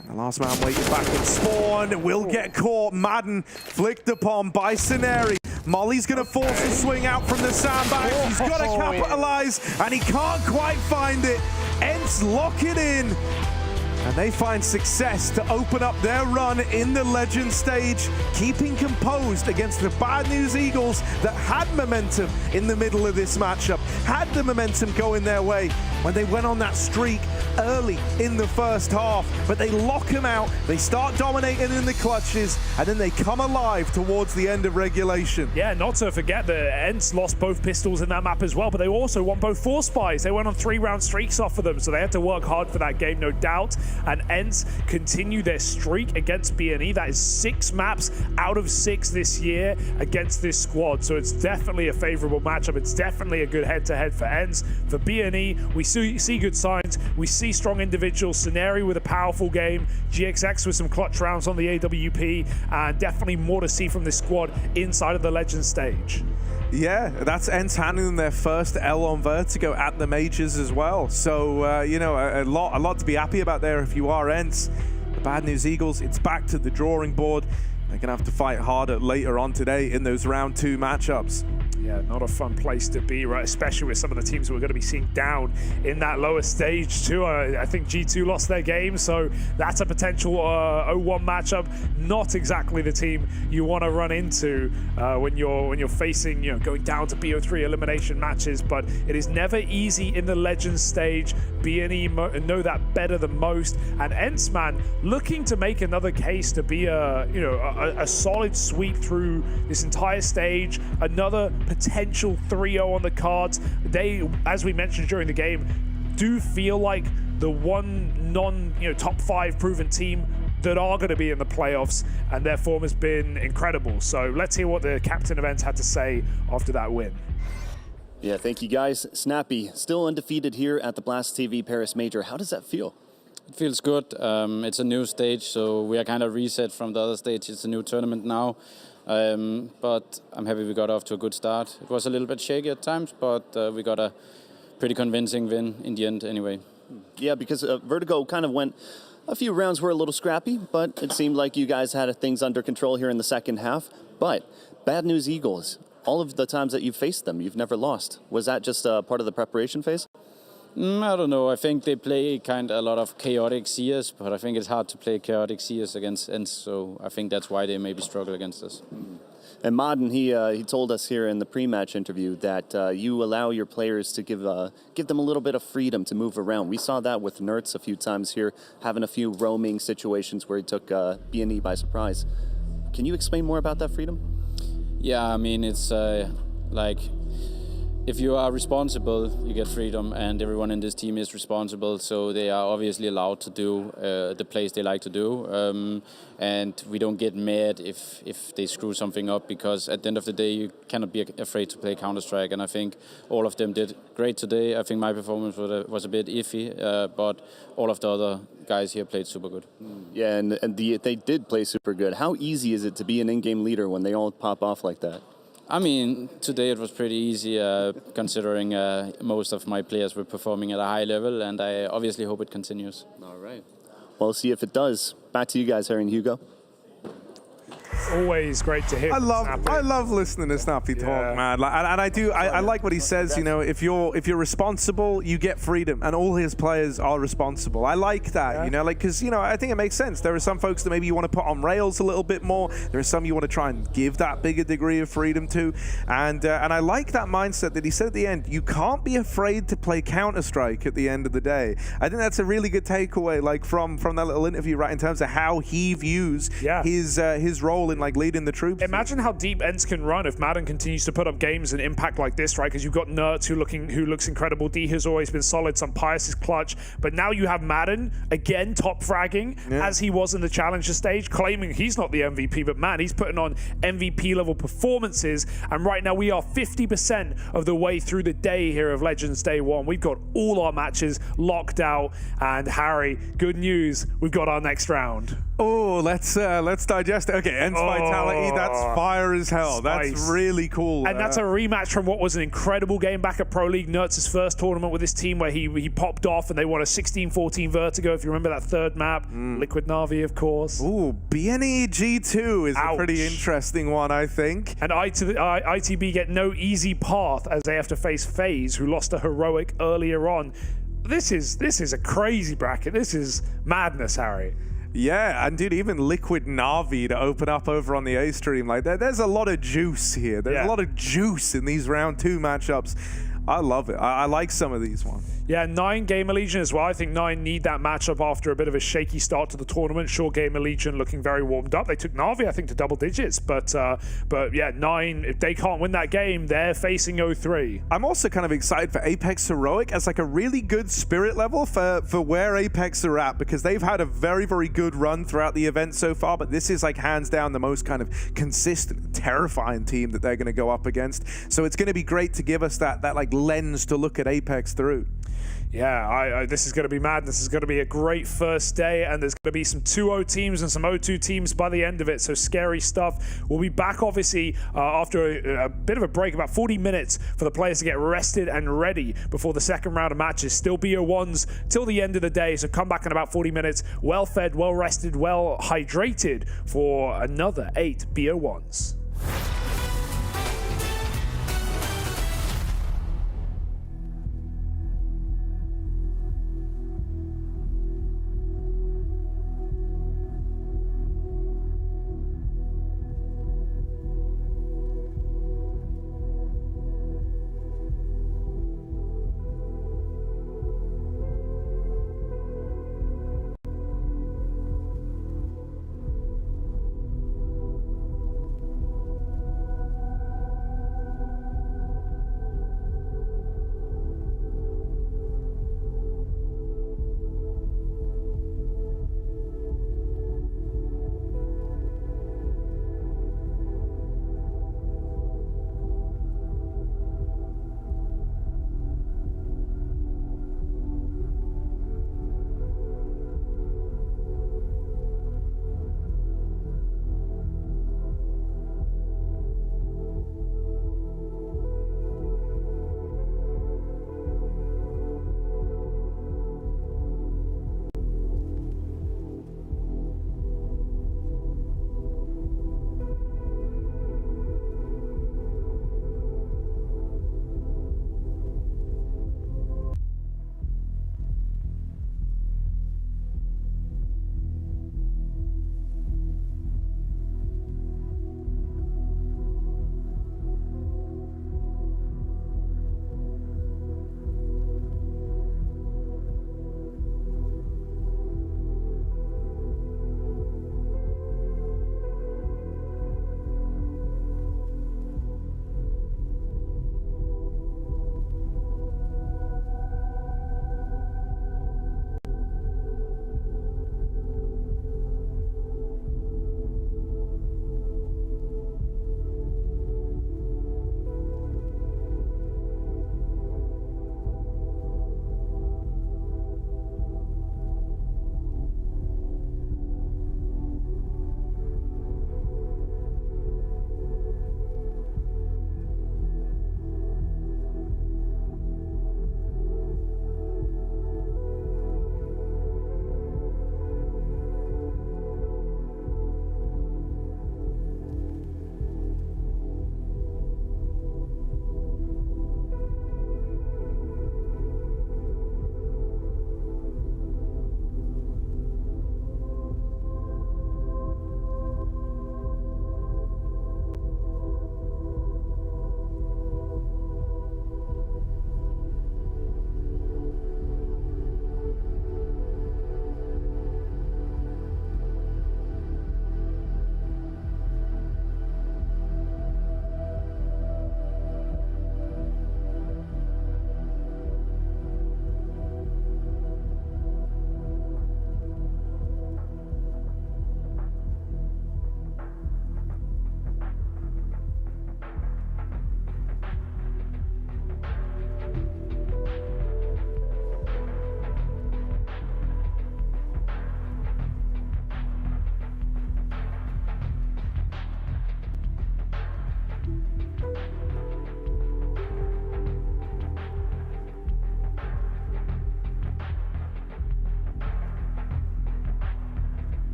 And the last man waiting back in spawn will get caught. Madden flicked upon by Scenarii. Molly's going to force a swing out from the sandbag. He's got to capitalize, and he can't quite find it. ENCE lock it in, and they find success to open up their run in the Legend stage, keeping composed against the Bad News Eagles that had momentum in the middle of this matchup, had the momentum going their way when they went on that streak early in the first half, but they lock him out, they start dominating in the clutches, and then they come alive towards the end of regulation. Yeah, not to forget that ENCE lost both pistols in that map as well, but they also won both 4 spies. They went on 3-round streaks off of them, so they had to work hard for that game, no doubt. And ENCE continue their streak against BNE. That is 6 maps out of 6 this year against this squad, so it's definitely a favorable matchup. It's definitely a good head-to-head for ENCE. For BNE, we see good signs. We see strong individuals. Scenarii with a powerful game. GXX with some clutch rounds on the AWP, and definitely more to see from this squad inside of the Legend stage. Yeah, that's ENCE handing them their first L on Vertigo at the majors as well. So, you know, a lot to be happy about there if you are ENCE. The Bad News Eagles, it's back to the drawing board. They're going to have to fight harder later on today in those round 2 matchups. Yeah, not a fun place to be, right? Especially with some of the teams we're going to be seeing down in that lower stage too. I think G2 lost their game, so that's a potential 0-1 matchup. Not exactly the team you want to run into when you're facing, you know, going down to BO3 elimination matches. But it is never easy in the Legends stage. BNE know that better than most, and ENCE, man, looking to make another case to be a solid sweep through this entire stage. Another potential 3-0 on the cards. They, as we mentioned during the game, do feel like the one top 5 proven team that are going to be in the playoffs, and their form has been incredible. So let's hear what the captain of ENCE had to say after that win. Yeah, thank you guys. Snappy, still undefeated here at the Blast TV Paris Major. How does that feel? It feels good. It's a new stage, so we are kind of reset from the other stage. It's a new tournament now. But I'm happy we got off to a good start. It was a little bit shaky at times, but we got a pretty convincing win in the end anyway. Yeah, because Vertigo kind of went, a few rounds were a little scrappy, but it seemed like you guys had things under control here in the second half. But Bad News Eagles, all of the times that you've faced them, you've never lost. Was that just part of the preparation phase? I don't know. I think they play a lot of chaotic CS, but I think it's hard to play chaotic CS against ENCE, so I think that's why they maybe struggle against us. And Madden, he told us here in the pre-match interview that you allow your players to give them a little bit of freedom to move around. We saw that with Nertz a few times here, having a few roaming situations where he took BNE by surprise. Can you explain more about that freedom? Yeah, I mean, it's like if you are responsible, you get freedom, and everyone in this team is responsible, so they are obviously allowed to do the plays they like to do. And we don't get mad if they screw something up, because at the end of the day, you cannot be afraid to play Counter-Strike, and I think all of them did great today. I think my performance was a bit iffy, but all of the other guys here played super good. Yeah, and they did play super good. How easy is it to be an in-game leader when they all pop off like that? I mean, today it was pretty easy, considering most of my players were performing at a high level, and I obviously hope it continues. All right. Well, see if it does. Back to you guys, Harry and Hugo. Always great to hear. I love listening to Snappy talk, man. I like what he says. You know, if you're responsible, you get freedom, and all his players are responsible. I like that. You know, like, because I think it makes sense. There are some folks that maybe you want to put on rails a little bit more. There are some you want to try and give that bigger degree of freedom to, and I like that mindset that he said at the end. You can't be afraid to play Counter-Strike at the end of the day. I think that's a really good takeaway, like from that little interview, right, in terms of how he views his role in like leading the troops. Imagine how deep ENCE can run if Madden continues to put up games and impact like this, right? Because you've got Nerds who looks incredible. D has always been solid. Some Pius is clutch, but now you have Madden again top fragging as he was in the Challenger stage, claiming he's not the MVP, but man, he's putting on MVP level performances. And right now we are 50% of the way through the day here of Legends Day 1. We've got all our matches locked out, and Harry, good news, we've got our next round. Oh, let's digest it. Okay, ENCE Vitality, that's fire as hell. Spice. That's really cool. And that's a rematch from what was an incredible game back at Pro League, Nerds' first tournament with his team, where he popped off and they won a 16-14 Vertigo, if you remember that third map. Liquid NAVI, of course. Ooh, BNE G2 is a pretty interesting one, I think. And ITB get no easy path as they have to face FaZe, who lost a heroic earlier on. This is a crazy bracket. This is madness, Harry. Yeah, and dude, even Liquid NAVI to open up over on the A stream, like there's a lot of juice here. There's a lot of juice in these round 2 matchups. I love it. I like some of these ones. Yeah, 9 GamerLegion as well. I think 9 need that matchup after a bit of a shaky start to the tournament. Sure, GamerLegion looking very warmed up. They took NAVI, I think, to double digits. But yeah, 9, if they can't win that game, they're facing 0-3. I'm also kind of excited for Apeks Heroic as like a really good spirit level for where Apeks are at, because they've had a very, very good run throughout the event so far, but this is like hands down the most kind of consistent, terrifying team that they're going to go up against. So it's going to be great to give us that like lens to look at Apeks through. Yeah, this is going to be mad. This is going to be a great first day, and there's going to be some 2-0 teams and some 0-2 teams by the end of it, so scary stuff. We'll be back, obviously, after a bit of a break, about 40 minutes for the players to get rested and ready before the second round of matches. Still BO1s till the end of the day, so come back in about 40 minutes, well-fed, well-rested, well-hydrated for another 8 BO1s.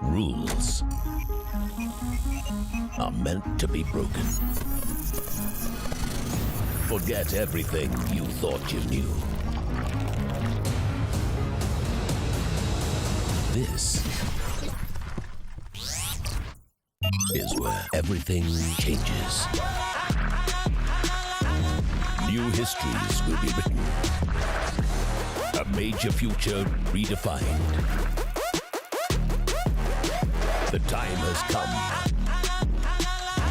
Rules are meant to be broken. Forget everything you thought you knew. This is where everything changes. New histories will be written. A major future redefined. The time has come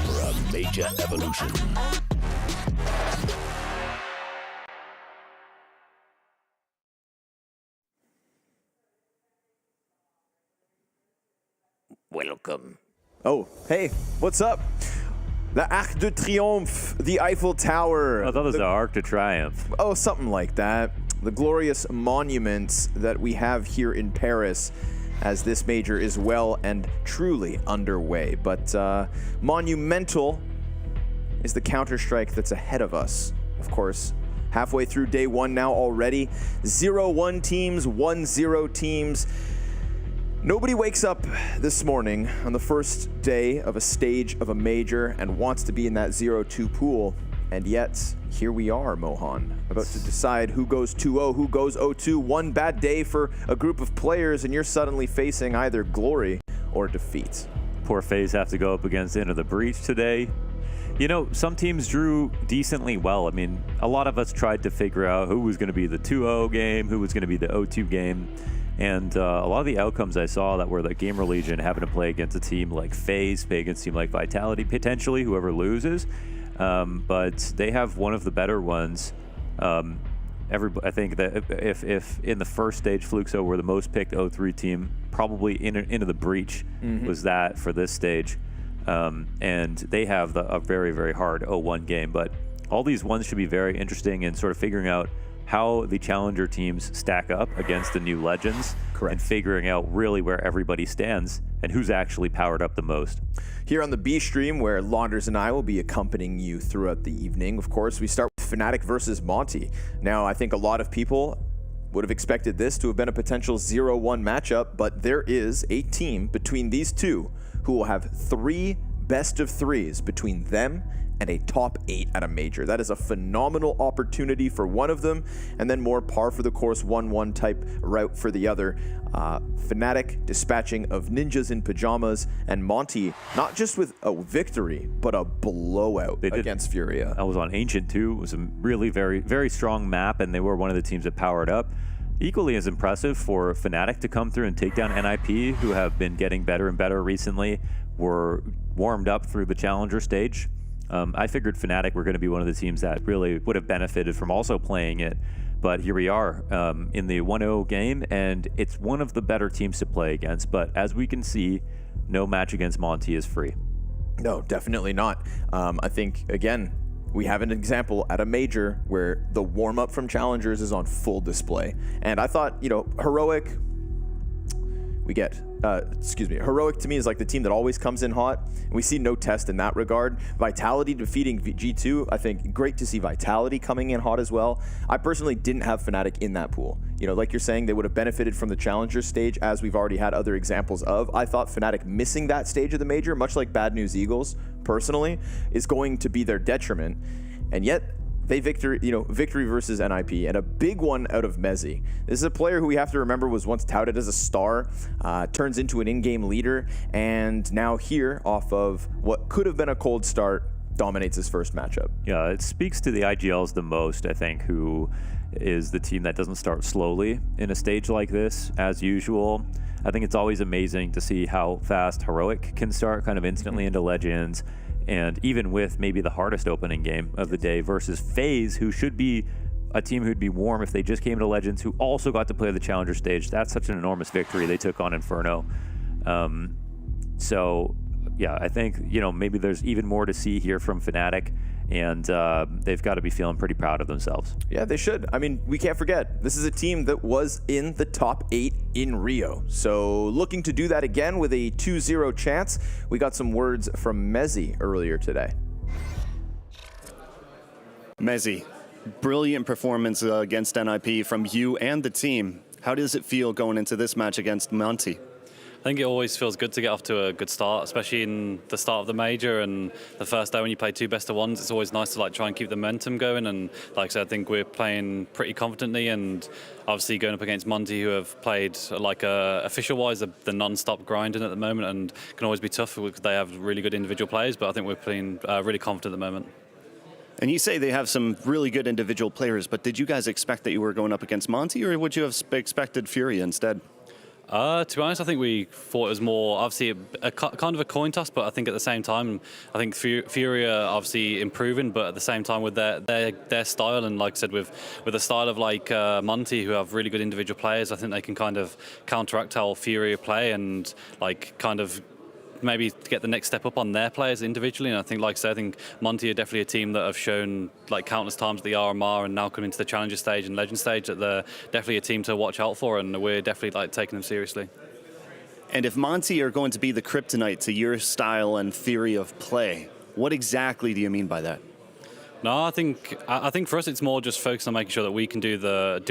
for a major evolution. Welcome. Oh, hey, what's up? The Arc de Triomphe, the Eiffel Tower. I thought it was the Arc de Triomphe. Oh, something like that. The glorious monuments that we have here in Paris as this major is well and truly underway. But monumental is the Counter-Strike that's ahead of us. Of course, halfway through day one now already. 0-1 teams, 1-0 teams. Nobody wakes up this morning on the first day of a stage of a major and wants to be in that 0-2 pool. And yet, here we are, Mohan, about to decide who goes 2-0, who goes 0-2. One bad day for a group of players, and you're suddenly facing either glory or defeat. Poor FaZe have to go up against Into the Breach today. You know, some teams drew decently well. I mean, a lot of us tried to figure out who was going to be the 2-0 game, who was going to be the 0-2 game. And a lot of the outcomes I saw that were the GamerLegion having to play against a team like FaZe, play against a team like Vitality, potentially whoever loses. But they have one of the better ones. I think that if in the first stage Fluxo were the most picked 0-3 team, probably Into the Breach was that for this stage. And they have a very, very hard 0-1 game. But all these ones should be very interesting in sort of figuring out how the challenger teams stack up against the new legends. Correct. And figuring out really where everybody stands and who's actually powered up the most. Here on the B stream, where Launders and I will be accompanying you throughout the evening, of course, we start with Fnatic versus Monte. Now, I think a lot of people would have expected this to have been a potential 0-1 matchup, but there is a team between these two who will have 3 best of 3s between them and a top 8 at a major. That is a phenomenal opportunity for one of them, and then more par for the course 1-1 type route for the other. Fnatic dispatching of ninjas in pajamas, and Monte not just with a victory, but a blowout against FURIA. I was on Ancient too. It was a really very, very strong map, and they were one of the teams that powered up. Equally as impressive for Fnatic to come through and take down NIP, who have been getting better and better recently, were warmed up through the challenger stage. I figured Fnatic were going to be one of the teams that really would have benefited from also playing it. But here we are in the 1-0 game, and it's one of the better teams to play against. But as we can see, no match against Monte is free. No, definitely not. I think, again, we have an example at a major where the warm-up from challengers is on full display. And I thought, you know, Heroic, we get, Heroic to me is like the team that always comes in hot, and we see no test in that regard. Vitality defeating G2, I think great to see Vitality coming in hot as well. I personally didn't have Fnatic in that pool. You know, like you're saying, they would have benefited from the challenger stage, as we've already had other examples of. I thought Fnatic missing that stage of the major, much like Bad News Eagles, personally, is going to be their detriment. And yet, they victory versus NIP, and a big one out of Mezzi. This is a player who we have to remember was once touted as a star, turns into an in-game leader, and now here, off of what could have been a cold start, dominates his first matchup. Yeah, it speaks to the IGLs the most, I think, who is the team that doesn't start slowly in a stage like this, as usual. I think it's always amazing to see how fast Heroic can start kind of instantly into Legends, and even with maybe the hardest opening game of the day versus FaZe, who should be a team who'd be warm if they just came to Legends, who also got to play the challenger stage. That's such an enormous victory they took on Inferno. So yeah, I think, you know, maybe there's even more to see here from Fnatic, and they've got to be feeling pretty proud of themselves. Yeah, they should. I mean, we can't forget, this is a team that was in the top 8 in Rio. So looking to do that again with a 2-0 chance. We got some words from Mezzi earlier today. Mezzi, brilliant performance against NIP from you and the team. How does it feel going into this match against Monte? think it always feels good to get off to a good start, especially in the start of the major and the first day when you play 2 best of ones. It's always nice to like try and keep the momentum going. And like I said, I think we're playing pretty confidently, and obviously going up against Monte, who have played like official-wise the non-stop grinding at the moment, and can always be tough. They have really good individual players, but I think we're playing really confident at the moment. And you say they have some really good individual players, but did you guys expect that you were going up against Monte, or would you have expected FURIA instead? To be honest, I think we thought it was more obviously a kind of a coin toss, but I think at the same time, I think FURIA obviously improving, but at the same time with their style, and like I said, with the style of like Monte, who have really good individual players, I think they can kind of counteract how FURIA play and like kind of maybe to get the next step up on their players individually. And I think, like I said, I think Monte are definitely a team that have shown like countless times at the RMR and now coming to the Challenger stage and Legend stage that they're definitely a team to watch out for, and we're definitely like taking them seriously. And if Monte are going to be the kryptonite to your style and theory of play, what exactly do you mean by that? No, I think for us it's more just focused on making sure that we can do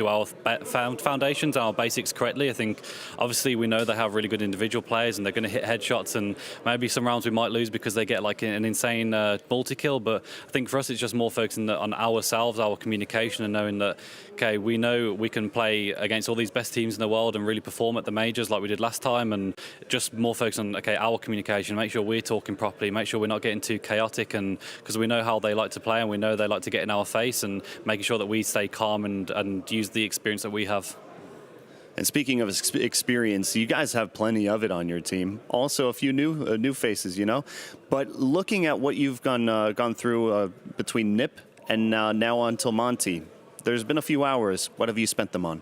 our foundations, our basics correctly. I think obviously we know they have really good individual players and they're going to hit headshots, and maybe some rounds we might lose because they get like an insane multi-kill. But I think for us it's just more focusing on ourselves, our communication, and knowing that okay, we know we can play against all these best teams in the world and really perform at the majors like we did last time, and just more focus on okay, our communication, make sure we're talking properly, make sure we're not getting too chaotic, and because we know how they like to play and we know they like to get in our face, and making sure that we stay calm and use the experience that we have. And speaking of experience, you guys have plenty of it on your team. Also, a few new faces, you know. But looking at what you've gone through between NIP and now until Monte, there's been a few hours. What have you spent them on?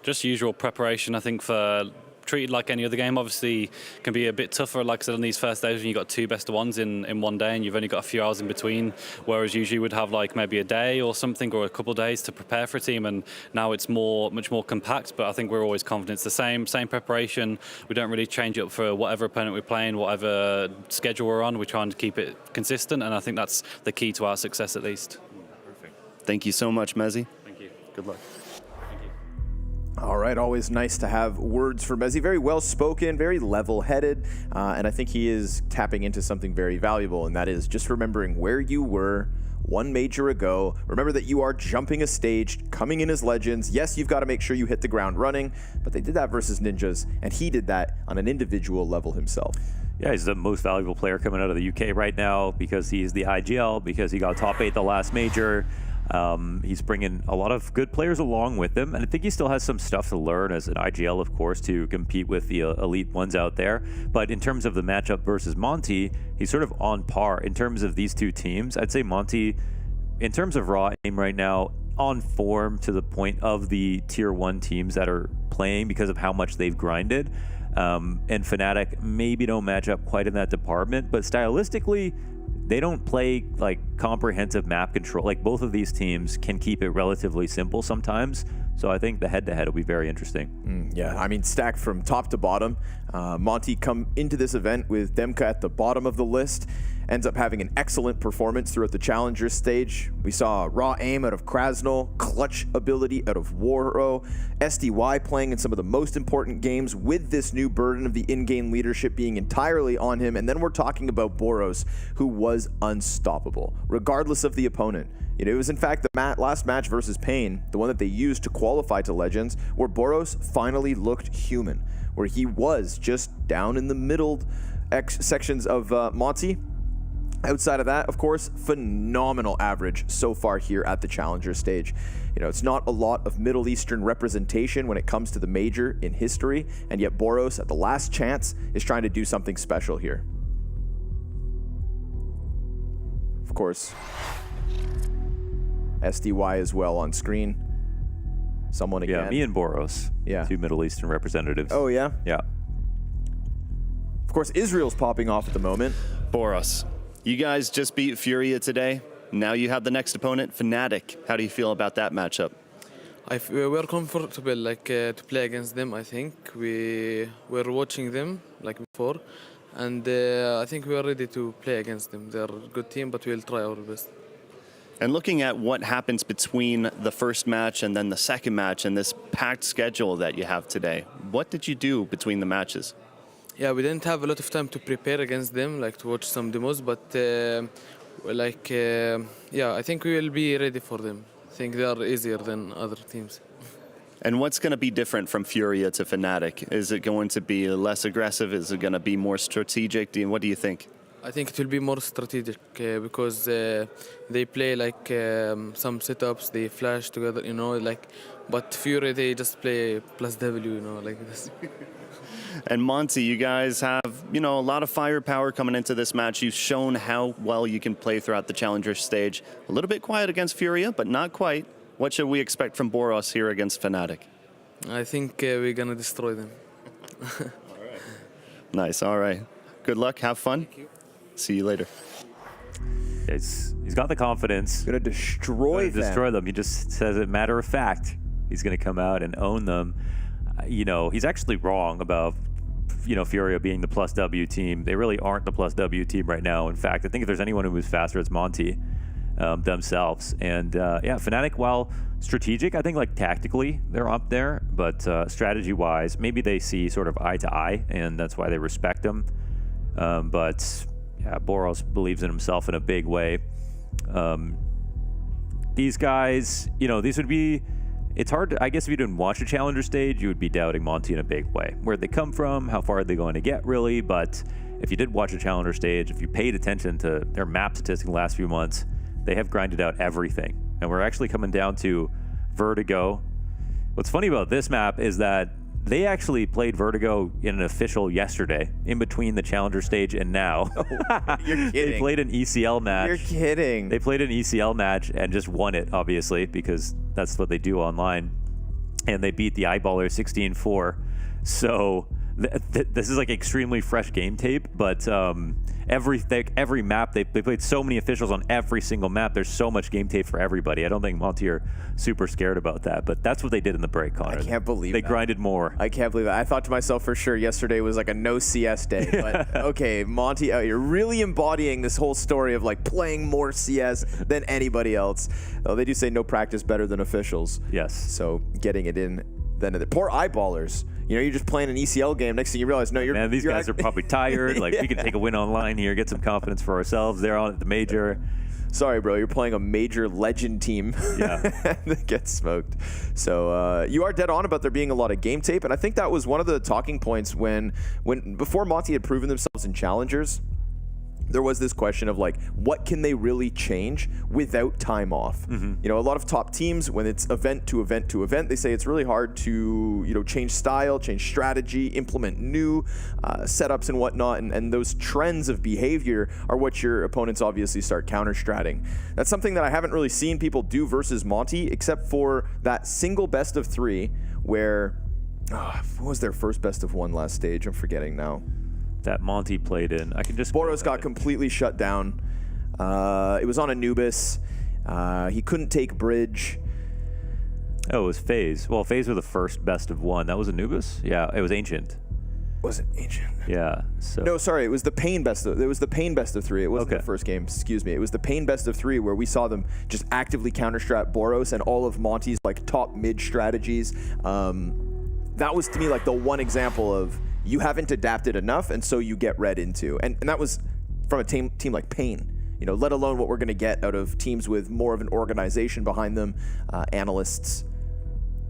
Just usual preparation, I think, for treated like any other game. Obviously can be a bit tougher, like I said, on these first days when you've got 2 best of ones in one day and you've only got a few hours in between, whereas usually would have like maybe a day or something or a couple of days to prepare for a team, and now it's much more compact. But I think we're always confident. It's the same preparation. We don't really change it up for whatever opponent we're playing, whatever schedule we're on. We're trying to keep it consistent, and I think that's the key to our success at least. Perfect. Thank you so much, Mezzi. Thank you. Good luck. All right, always nice to have words from Mezzi. Very well-spoken, very level-headed, and I think he is tapping into something very valuable, and that is just remembering where you were 1 major ago. Remember that you are jumping a stage, coming in as legends. Yes, you've got to make sure you hit the ground running, but they did that versus Ninjas, and he did that on an individual level himself. Yeah, he's the most valuable player coming out of the UK right now because he's the IGL, because he got top 8 the last major. He's bringing a lot of good players along with him, and I think he still has some stuff to learn as an IGL, of course, to compete with the elite ones out there. But in terms of the matchup versus Monte, he's sort of on par. In terms of these two teams, I'd say Monte, in terms of raw aim right now, on form to the point of the tier 1 teams that are playing because of how much they've grinded. And Fnatic maybe don't match up quite in that department, but stylistically, they don't play like comprehensive map control. Like both of these teams can keep it relatively simple sometimes. So I think the head-to-head will be very interesting. Yeah, I mean, stacked from top to bottom. Monte come into this event with Demka at the bottom of the list. Ends up having an excellent performance throughout the Challenger stage. We saw raw aim out of Krasnal, clutch ability out of Waro, SDY playing in some of the most important games with this new burden of the in-game leadership being entirely on him. And then we're talking about Boros, who was unstoppable, regardless of the opponent. You know, it was in fact the last match versus Pain, the one that they used to qualify to Legends, where Boros finally looked human, where he was just down in the middle sections of Monte. Outside of that, of course, phenomenal average so far here at the Challenger stage. You know, it's not a lot of Middle Eastern representation when it comes to the major in history, and yet Boros, at the last chance, is trying to do something special here. Of course, SDY as well on screen. Someone again. Yeah, me and Boros. Yeah. 2 Middle Eastern representatives. Oh, yeah? Yeah. Of course, Israel's popping off at the moment. Boros. You guys just beat FURIA today. Now you have the next opponent, Fnatic. How do you feel about that matchup? We're comfortable to play against them. I think we're watching them like before, and I think we are ready to play against them. They're a good team, but we'll try our best. And looking at what happens between the first match and then the second match and this packed schedule that you have today, what did you do between the matches? Yeah, we didn't have a lot of time to prepare against them, like to watch some demos, but yeah, I think we will be ready for them. I think they are easier than other teams. And what's going to be different from FURIA to Fnatic? Is it going to be less aggressive? Is it going to be more strategic? What do you think? I think it will be more strategic because they play like some setups, they flash together, you know, like. But FURIA, they just play plus W, you know, like this. And Monte, you guys have, you know, a lot of firepower coming into this match. You've shown how well you can play throughout the challenger stage. A little bit quiet against FURIA, but not quite. What should we expect from Boros here against Fnatic? I think we're going to destroy them. All right. Nice. All right. Good luck. Have fun. Thank you. See you later. He's got the confidence. Going to destroy them. He just says it matter of fact. He's going to come out and own them. You know, he's actually wrong about, you know, FURIA being the plus W team. They really aren't the plus W team right now. In fact, I think if there's anyone who moves faster, it's Monte themselves. And yeah, Fnatic, while strategic, I think like tactically they're up there, but strategy-wise, maybe they see sort of eye to eye, and that's why they respect him. But yeah, Boros believes in himself in a big way. These guys, you know, these would be. It's hard to, I guess if you didn't watch a challenger stage, you would be doubting Monte in a big way. Where'd they come from? How far are they going to get, really? But if you did watch a challenger stage, if you paid attention to their map statistics in the last few months, they have grinded out everything. And we're actually coming down to Vertigo. What's funny about this map is that they actually played Vertigo in an official yesterday, in between the challenger stage and now. Oh, you're kidding. They played an ECL match. You're kidding. They played an ECL match and just won it, obviously, because that's what they do online. And they beat the Eyeballers 16-4. So this is like extremely fresh game tape, but every map, they played so many officials on every single map. There's so much game tape for everybody. I don't think Monte are super scared about that, but that's what they did in the break, Connor. I can't believe they that. grinded more. I can't believe that. I thought to myself for sure yesterday was like a no CS day, but okay, Monte out here really embodying this whole story of like playing more CS than anybody else. Oh, they do say no practice better than officials. Yes. So getting it in then the poor Eyeballers. You know, you're just playing an ECL game. Next thing you realize, no, Man, these guys are probably tired. Like, we can take a win online here, get some confidence for ourselves. They're on at the major. Sorry, bro, you're playing a major legend team. Yeah. That gets smoked. So you are dead on about there being a lot of game tape, and I think that was one of the talking points when before Monte had proven themselves in challengers. There was this question of like, what can they really change without time off? Mm-hmm. You know, a lot of top teams, when it's event to event to event, they say it's really hard to, you know, change style, change strategy, implement new setups and whatnot. And those trends of behavior are what your opponents obviously start counter-stratting. That's something that I haven't really seen people do versus Monte, except for that single best of 3 where, what was their first best of 1 last stage? I'm forgetting now. That Monte played in. I can just. Boros got completely shut down. It was on Anubis. He couldn't take bridge. Oh, it was FaZe. Well, FaZe were the first best of 1. That was Anubis? Yeah, it was Ancient. Was it Ancient? Yeah. So. No, sorry, it was the Pain best of. It was the Pain best of 3. It wasn't the first game. Excuse me. It was the Pain best of 3 where we saw them just actively counter-strat Boros and all of Monte's like top mid strategies. That was to me like the one example of you haven't adapted enough, and so you get read into. And that was from a team like Pain, you know, let alone what we're going to get out of teams with more of an organization behind them, analysts,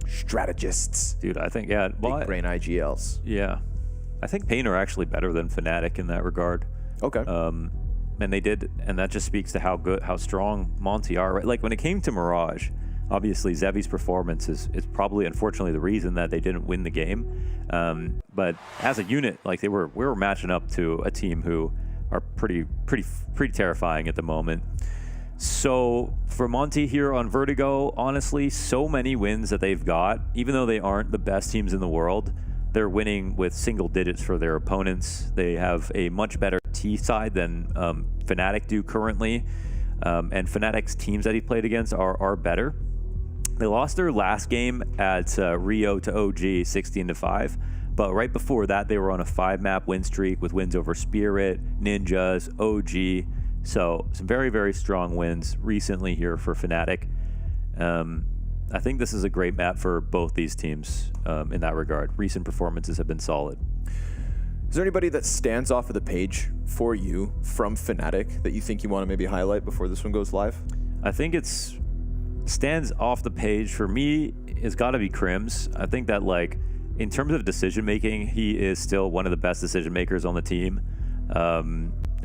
strategists. Dude, I think, yeah. Well, big brain IGLs. Yeah. I think Pain are actually better than Fnatic in that regard. Okay. And they did, and that just speaks to how strong Monte are. Right? Like when it came to Mirage, obviously Zevi's performance is probably, unfortunately, the reason that they didn't win the game. But as a unit, like we were matching up to a team who are pretty terrifying at the moment. So for Monte here on Vertigo, honestly, so many wins that they've got, even though they aren't the best teams in the world, they're winning with single digits for their opponents. They have a much better T side than Fnatic do currently. And Fnatic's teams that he played against are better. They lost their last game at Rio to OG 16-5, but right before that they were on a 5-map win streak with wins over Spirit, Ninjas, OG. So some very, very strong wins recently here for Fnatic. I think this is a great map for both these teams in that regard. Recent performances have been solid. Is there anybody that stands off of the page for you from Fnatic that you think you want to maybe highlight before this one goes live? I think it's stands off the page for me. It's got to be Crims. I think that, like, in terms of decision making, he is still one of the best decision makers on the team.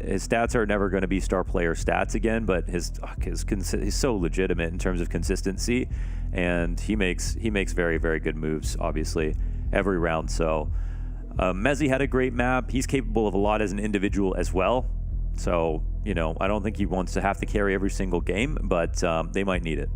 His stats are never going to be star player stats again, but he's so legitimate in terms of consistency, and he makes very, very good moves, obviously, every round. So Mezzi had a great map. He's capable of a lot as an individual as well. So, you know, I don't think he wants to have to carry every single game, but they might need it.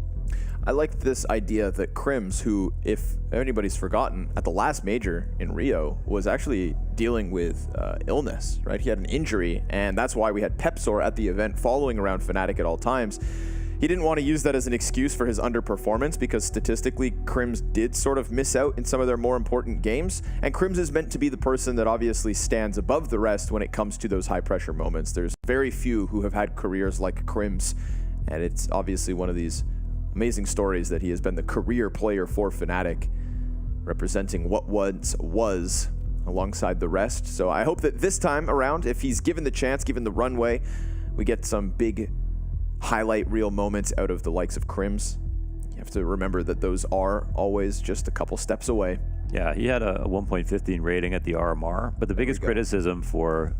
I like this idea that Crims, who, if anybody's forgotten, at the last major in Rio, was actually dealing with illness, right? He had an injury, and that's why we had Pepsor at the event following around Fnatic at all times. He didn't want to use that as an excuse for his underperformance, because statistically, Crims did sort of miss out in some of their more important games, and Crims is meant to be the person that obviously stands above the rest when it comes to those high-pressure moments. There's very few who have had careers like Crims, and it's obviously one of these amazing stories that he has been the career player for Fnatic, representing what once was alongside the rest. So I hope that this time around, if he's given the chance, given the runway, we get some big highlight reel moments out of the likes of Crims. You have to remember that those are always just a couple steps away. Yeah, he had a 1.15 rating at the RMR, but the biggest criticism for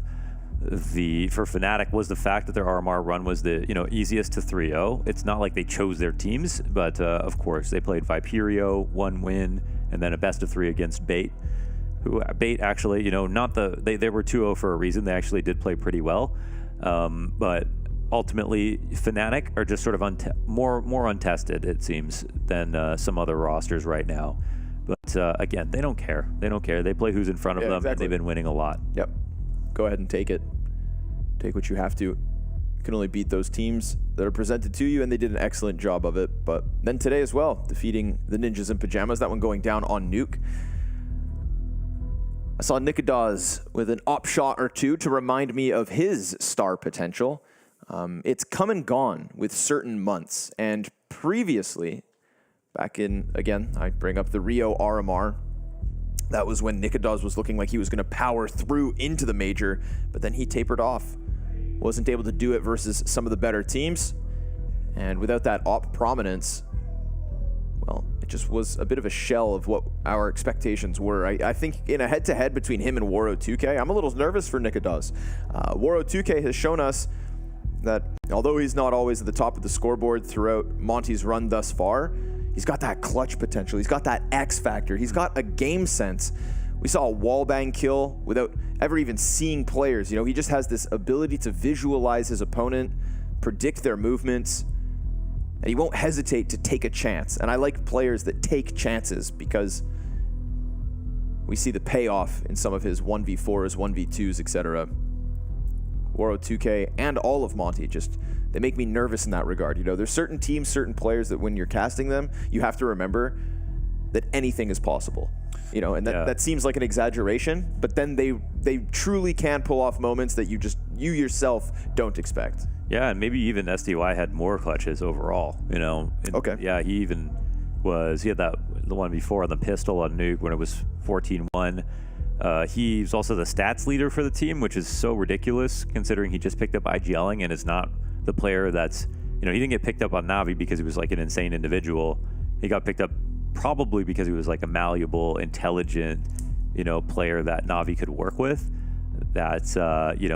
Fnatic was the fact that their RMR run was the easiest to 3-0. It's not like they chose their teams, but of course they played Viperio, 1 win, and then a best of 3 against Bait. Bait actually, they were 2-0 for a reason. They actually did play pretty well, but ultimately Fnatic are just sort of more untested, it seems, than some other rosters right now. But again, they don't care. They don't care. They play who's in front of them, and they've been winning a lot. Yep. Go ahead and take it. Take what you have to. You can only beat those teams that are presented to you, and they did an excellent job of it. But then today as well, defeating the Ninjas in Pyjamas, that one going down on Nuke. I saw Nikadaz with an op shot or two to remind me of his star potential. It's come and gone with certain months, and previously, back in, again, I bring up the Rio RMR, that was when Nikadaz was looking like he was going to power through into the major, but then he tapered off. Wasn't able to do it versus some of the better teams. And without that op prominence, well, it just was a bit of a shell of what our expectations were. I think in a head-to-head between him and Waro2K, I'm a little nervous for Nikadaz. Waro2K has shown us that although he's not always at the top of the scoreboard throughout Monte's run thus far, he's got that clutch potential. He's got that X factor. He's got a game sense. We saw a wallbang kill without ever even seeing players. He just has this ability to visualize his opponent, predict their movements, and he won't hesitate to take a chance. And I like players that take chances because we see the payoff in some of his 1v4s, 1v2s, etc. Waro2K and all of Monte they make me nervous in that regard. There's certain teams, certain players that when you're casting them, you have to remember that anything is possible. And that seems like an exaggeration, but then they truly can pull off moments that you yourself don't expect. Yeah, and maybe even SDY had more clutches overall, Okay. Yeah, he had the one before on the pistol on Nuke when it was 14-1. He's also the stats leader for the team, which is so ridiculous considering he just picked up IGLing and is not the player that's, he didn't get picked up on NAVI because he was like an insane individual. He got picked up probably because he was like a malleable, intelligent, player that NAVI could work with, that,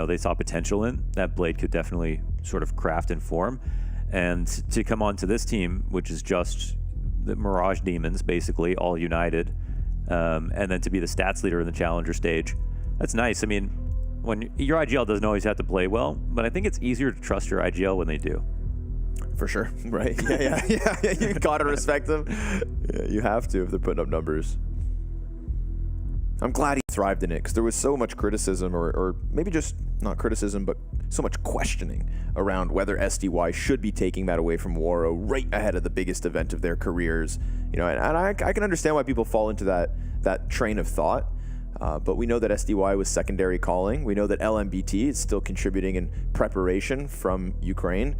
they saw potential in, that Blade could definitely sort of craft and form. And to come onto this team, which is just the Mirage Demons, basically, all united, and then to be the stats leader in the Challenger stage, that's nice. I mean, when your IGL doesn't always have to play well, but I think it's easier to trust your IGL when they do. For sure, right? Yeah. You gotta respect them. Yeah, you have to if they're putting up numbers. I'm glad he thrived in it because there was so much criticism, or maybe just not criticism, but so much questioning around whether SDY should be taking that away from Waro right ahead of the biggest event of their careers. And I can understand why people fall into that train of thought. But we know that SDY was secondary calling. We know that LMBT is still contributing in preparation from Ukraine.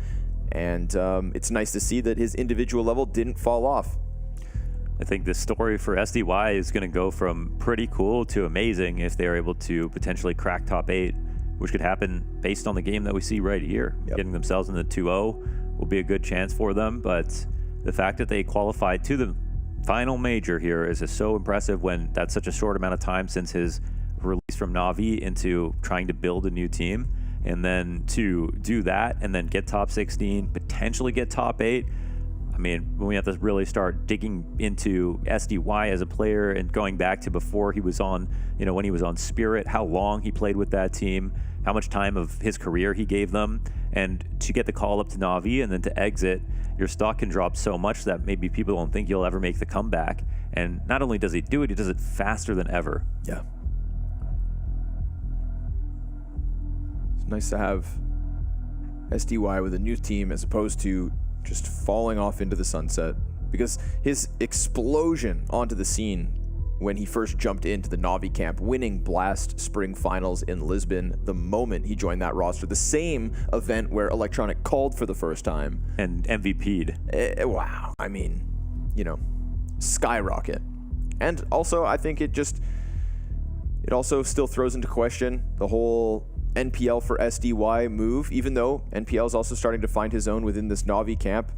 And it's nice to see that his individual level didn't fall off. I think the story for SDY is going to go from pretty cool to amazing if they're able to potentially crack top 8, which could happen based on the game that we see right here. Getting themselves in the 2-0 will be a good chance for them, but the fact that they qualified to the final major here is just so impressive when that's such a short amount of time since his release from NAVI into trying to build a new team. And then to do that and then get top 16, potentially get top 8. I mean, when we have to really start digging into SDY as a player and going back to before he was on, you know, when he was on Spirit, how long he played with that team, how much time of his career he gave them, and to get the call up to NAVI and then to exit, your stock can drop so much that maybe people don't think you'll ever make the comeback. And not only does he do it, he does it faster than ever. Yeah. It's nice to have SDY with a new team as opposed to just falling off into the sunset, because his explosion onto the scene when he first jumped into the NAVI camp, winning Blast Spring Finals in Lisbon the moment he joined that roster, the same event where Electronic called for the first time. And MVP'd. Wow. I mean, you know, skyrocket. And also, I think it also still throws into question the whole NPL for SDY move, even though NPL is also starting to find his own within this NAVI camp.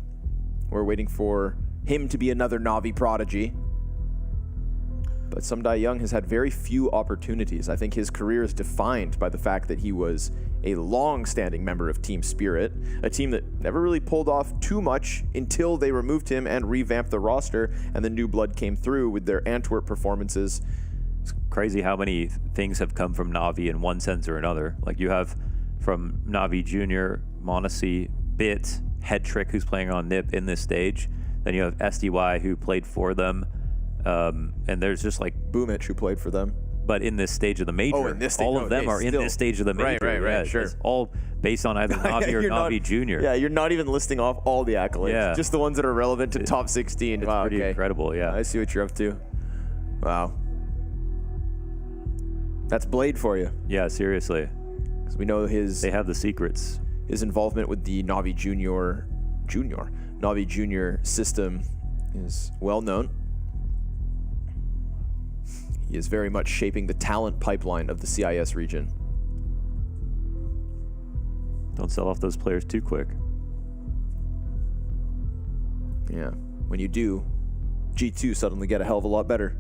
We're waiting for him to be another NAVI prodigy. But Sumdai Young has had very few opportunities. I think his career is defined by the fact that he was a long-standing member of Team Spirit, a team that never really pulled off too much until they removed him and revamped the roster, and the new blood came through with their Antwerp performances. It's crazy how many things have come from NAVI in one sense or another. Like you have from NAVI Junior, Monte, Bit, Headtrick, who's playing on NIP in this stage. Then you have SDY, who played for them. And there's just like Boomich, who played for them. But in this stage of the major, in this stage, all of them are in this stage of the major. Right, sure. It's all based on either NAVI or NAVI Junior. Yeah, you're not even listing off all the accolades. Yeah. Just the ones that are relevant to top 16. It's wow, pretty incredible, yeah. I see what you're up to. Wow. That's Blade for you. Yeah, seriously. Because we know they have the secrets. His involvement with the NAVI Junior system is well known. He is very much shaping the talent pipeline of the CIS region. Don't sell off those players too quick. Yeah, when you do, G2 suddenly get a hell of a lot better.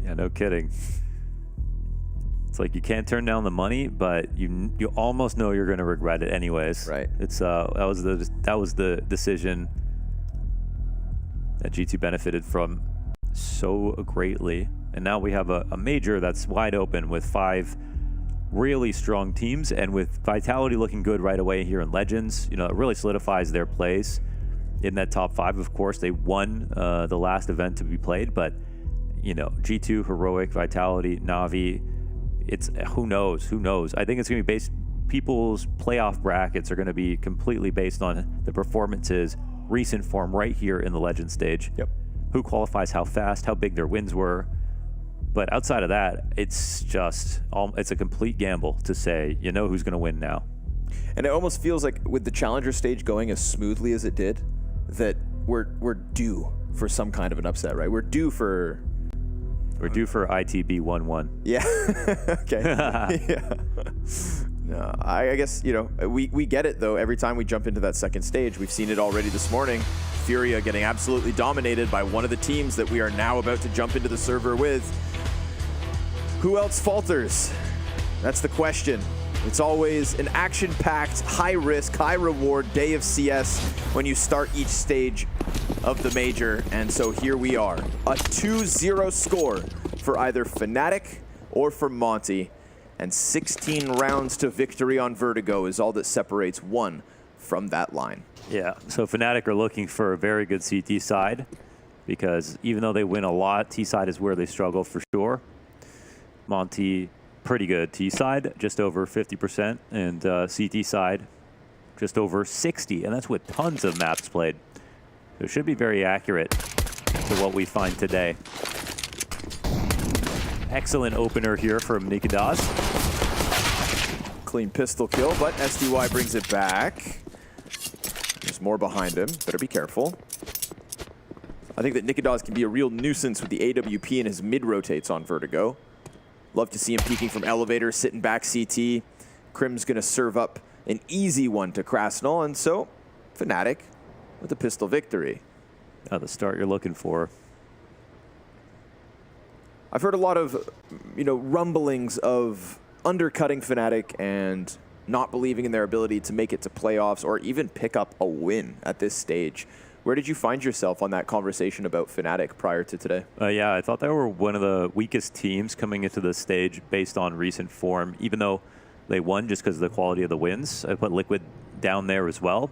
Yeah, no kidding. It's like you can't turn down the money, but you almost know you're going to regret it anyways. Right. It's that was the decision that G2 benefited from so greatly, and now we have a major that's wide open with 5 really strong teams, and with Vitality looking good right away here in Legends. You know, it really solidifies their place in that top 5. Of course, they won the last event to be played, but you know, G2, Heroic, Vitality, NAVI. It's who knows? I think it's going to be based. People's playoff brackets are going to be completely based on the performances, recent form right here in the Legend stage. Yep. Who qualifies, how fast, how big their wins were. But outside of that, it's just it's a complete gamble to say you know who's going to win now. And it almost feels like with the Challenger stage going as smoothly as it did, that we're due for some kind of an upset, right? We're due for ITB 1-1. Yeah. Okay. Yeah. No, I guess, you know, we get it, though. Every time we jump into that second stage, we've seen it already this morning. FURIA getting absolutely dominated by one of the teams that we are now about to jump into the server with. Who else falters? That's the question. It's always an action-packed, high-risk, high-reward day of CS when you start each stage of the major. And so here we are, a 2-0 score for either Fnatic or for Monte. And 16 rounds to victory on Vertigo is all that separates one from that line. Yeah, so Fnatic are looking for a very good CT side, because even though they win a lot, T side is where they struggle for sure. Monte, pretty good T side, just over 50%, and CT side, just over 60%, and that's with tons of maps played. So it should be very accurate to what we find today. Excellent opener here from Nikadas. Clean pistol kill, but SDY brings it back. There's more behind him. Better be careful. I think that Nikidaz can be a real nuisance with the AWP and his mid-rotates on Vertigo. Love to see him peeking from elevator, sitting back CT. Crim's going to serve up an easy one to Krasnal, and so Fnatic with a pistol victory. The start you're looking for. I've heard a lot of, rumblings of undercutting Fnatic and not believing in their ability to make it to playoffs or even pick up a win at this stage. Where did you find yourself on that conversation about Fnatic prior to today? Yeah, I thought they were one of the weakest teams coming into the stage based on recent form, even though they won just because of the quality of the wins. I put Liquid down there as well.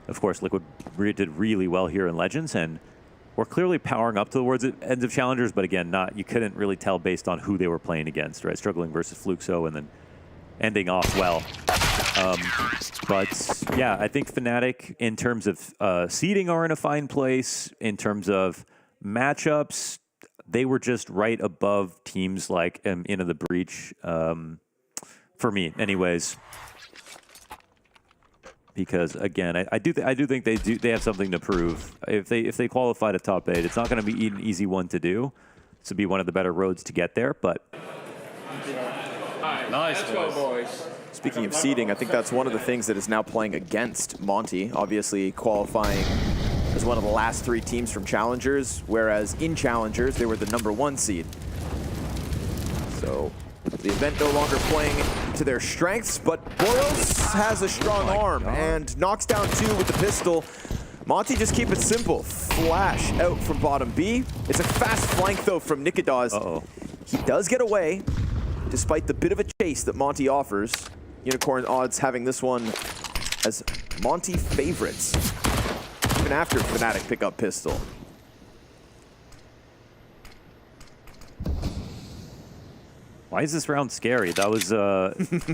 Of course, Liquid did really well here in Legends, and we're clearly powering up towards the ends of Challengers, but again, you couldn't really tell based on who they were playing against, right? Struggling versus Fluxo and then ending off well. But yeah, I think Fnatic, in terms of seeding, are in a fine place. In terms of matchups, they were just right above teams like Into the Breach, for me, anyways. Because again, I do think they have something to prove. If they qualify to top 8, it's not going to be an easy one to do. This would be one of the better roads to get there, but. Nice, boys. Speaking of seeding, I think that's one of the things that is now playing against Monte, obviously qualifying as one of the last 3 teams from Challengers, whereas in Challengers, they were the #1 seed. So the event no longer playing to their strengths, but Boros has a strong arm and knocks down 2 with the pistol. Monte just keep it simple. Flash out from bottom B. It's a fast flank, though, from Nikidaz. He does get away, despite the bit of a chase that Monte offers. Unicorn odds having this one as Monte favorites, even after Fnatic pick up pistol. Why is this round scary? That was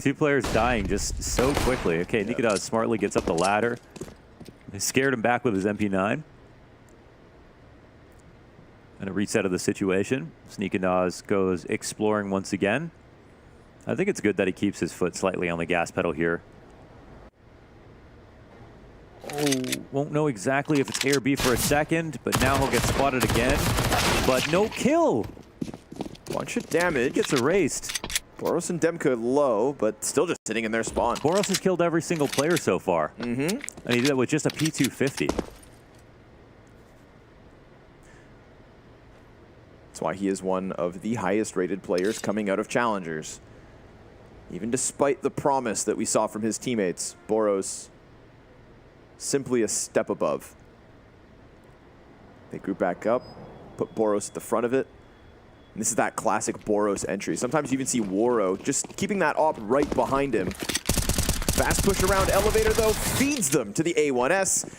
2 players dying just so quickly. Okay, Nikidaz smartly gets up the ladder. They scared him back with his MP9. And a reset of the situation. Nikidaz goes exploring once again. I think it's good that he keeps his foot slightly on the gas pedal here. Won't know exactly if it's A or B for a second, but now he'll get spotted again. But no kill. Bunch of damage. Gets erased. Boros and Demka low, but still just sitting in their spawn. Boros has killed every single player so far. And he did it with just a P250. That's why he is one of the highest rated players coming out of Challengers. Even despite the promise that we saw from his teammates, Boros simply a step above. They group back up, put Boros at the front of it. And this is that classic Boros entry. Sometimes you even see Waro just keeping that op right behind him. Fast push around elevator, though, feeds them to the A1S.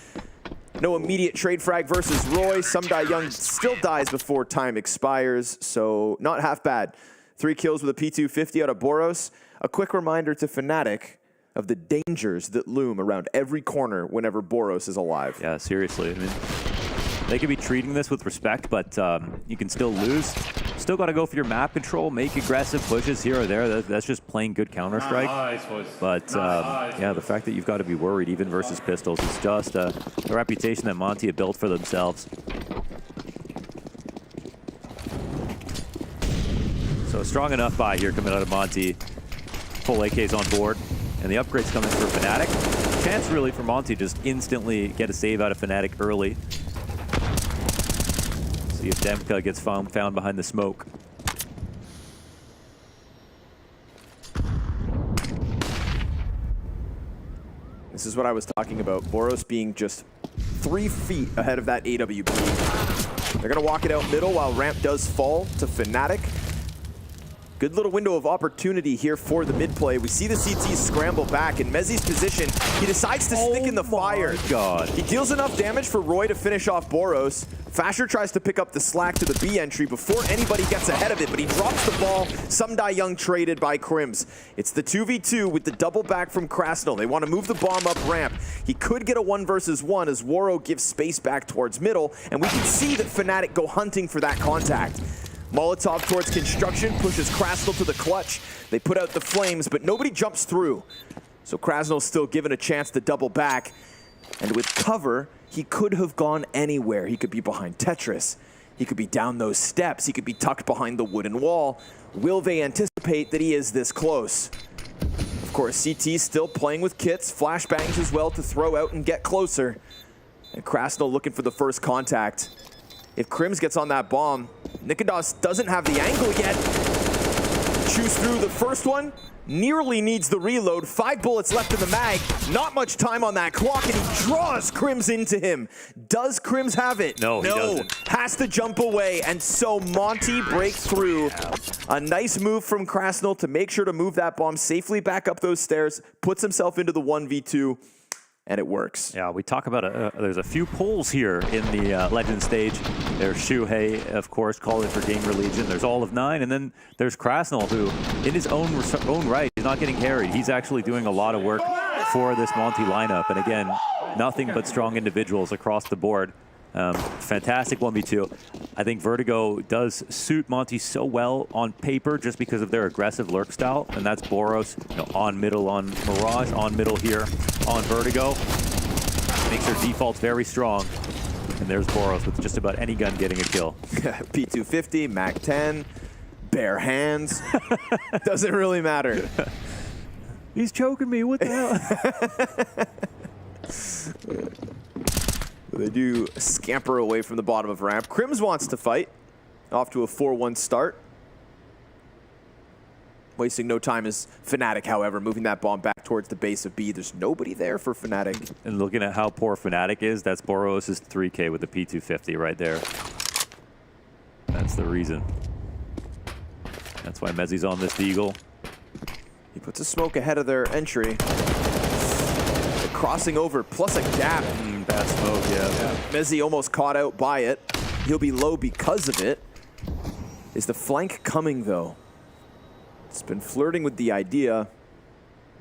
No immediate trade frag versus Roy. Sumdai Young still dies before time expires, so not half bad. 3 kills with a P250 out of Boros. A quick reminder to Fnatic of the dangers that loom around every corner whenever Boros is alive. Yeah, seriously. I mean, they could be treating this with respect, but you can still lose. Still got to go for your map control, make aggressive pushes here or there. That's just playing good Counter-Strike. But yeah, the fact that you've got to be worried even versus pistols is just the reputation that Monte had built for themselves. So strong enough buy here coming out of Monte. Full AKs on board, and the upgrades coming for Fnatic. Chance really for Monte just instantly get a save out of Fnatic early. See if Demka gets found behind the smoke. This is what I was talking about. Boros being just 3 feet ahead of that AWP. They're going to walk it out middle while ramp does fall to Fnatic. Good little window of opportunity here for the mid play. We see the CT scramble back in Mezzi's position. He decides to stick in the fire. God. He deals enough damage for Roy to finish off Boros. Fasher tries to pick up the slack to the B entry before anybody gets ahead of it, but he drops the ball. Sumdai Young traded by Crims. It's the 2v2 with the double back from Krasnal. They want to move the bomb up ramp. He could get a 1 versus 1 as Waro gives space back towards middle, and we can see that Fnatic go hunting for that contact. Molotov towards construction, pushes Krasnal to the clutch. They put out the flames, but nobody jumps through. So Krasnal's still given a chance to double back. And with cover, he could have gone anywhere. He could be behind Tetris. He could be down those steps. He could be tucked behind the wooden wall. Will they anticipate that he is this close? Of course, CT still playing with kits, flashbangs as well to throw out and get closer. And Krasnal looking for the first contact. If Crims gets on that bomb, Nikodas doesn't have the angle yet. Chews through the first one, nearly needs the reload. 5 bullets left in the mag, not much time on that clock, and he draws Crims into him. Does Crims have it? No, he doesn't. Has to jump away, and so Monte breaks through. A nice move from Krasnal to make sure to move that bomb safely back up those stairs, puts himself into the 1v2. And it works. Yeah, we talk about there's a few pulls here in the Legend stage. There's Shuhei, of course, calling for GamerLegion. There's all of 9, and then there's Krasnal, who, in his own right, he's not getting carried. He's actually doing a lot of work for this Monte lineup. And again, nothing but strong individuals across the board. Fantastic 1v2. I think Vertigo does suit Monte so well on paper just because of their aggressive lurk style, and that's Boros, on middle on Mirage, on middle here on Vertigo. Makes their defaults very strong. And there's Boros with just about any gun getting a kill. P250, Mac 10, bare hands. Doesn't really matter. He's choking me, what the hell? They do scamper away from the bottom of ramp. Crims wants to fight. Off to a 4-1 start. Wasting no time is Fnatic, however, moving that bomb back towards the base of B. There's nobody there for Fnatic. And looking at how poor Fnatic is, that's Boros' 3K with the P250 right there. That's the reason. That's why Mezzi's on this Deagle. He puts a smoke ahead of their entry. Crossing over, plus a gap. Bad smoke, yeah. Mezzi almost caught out by it. He'll be low because of it. Is the flank coming, though? It's been flirting with the idea.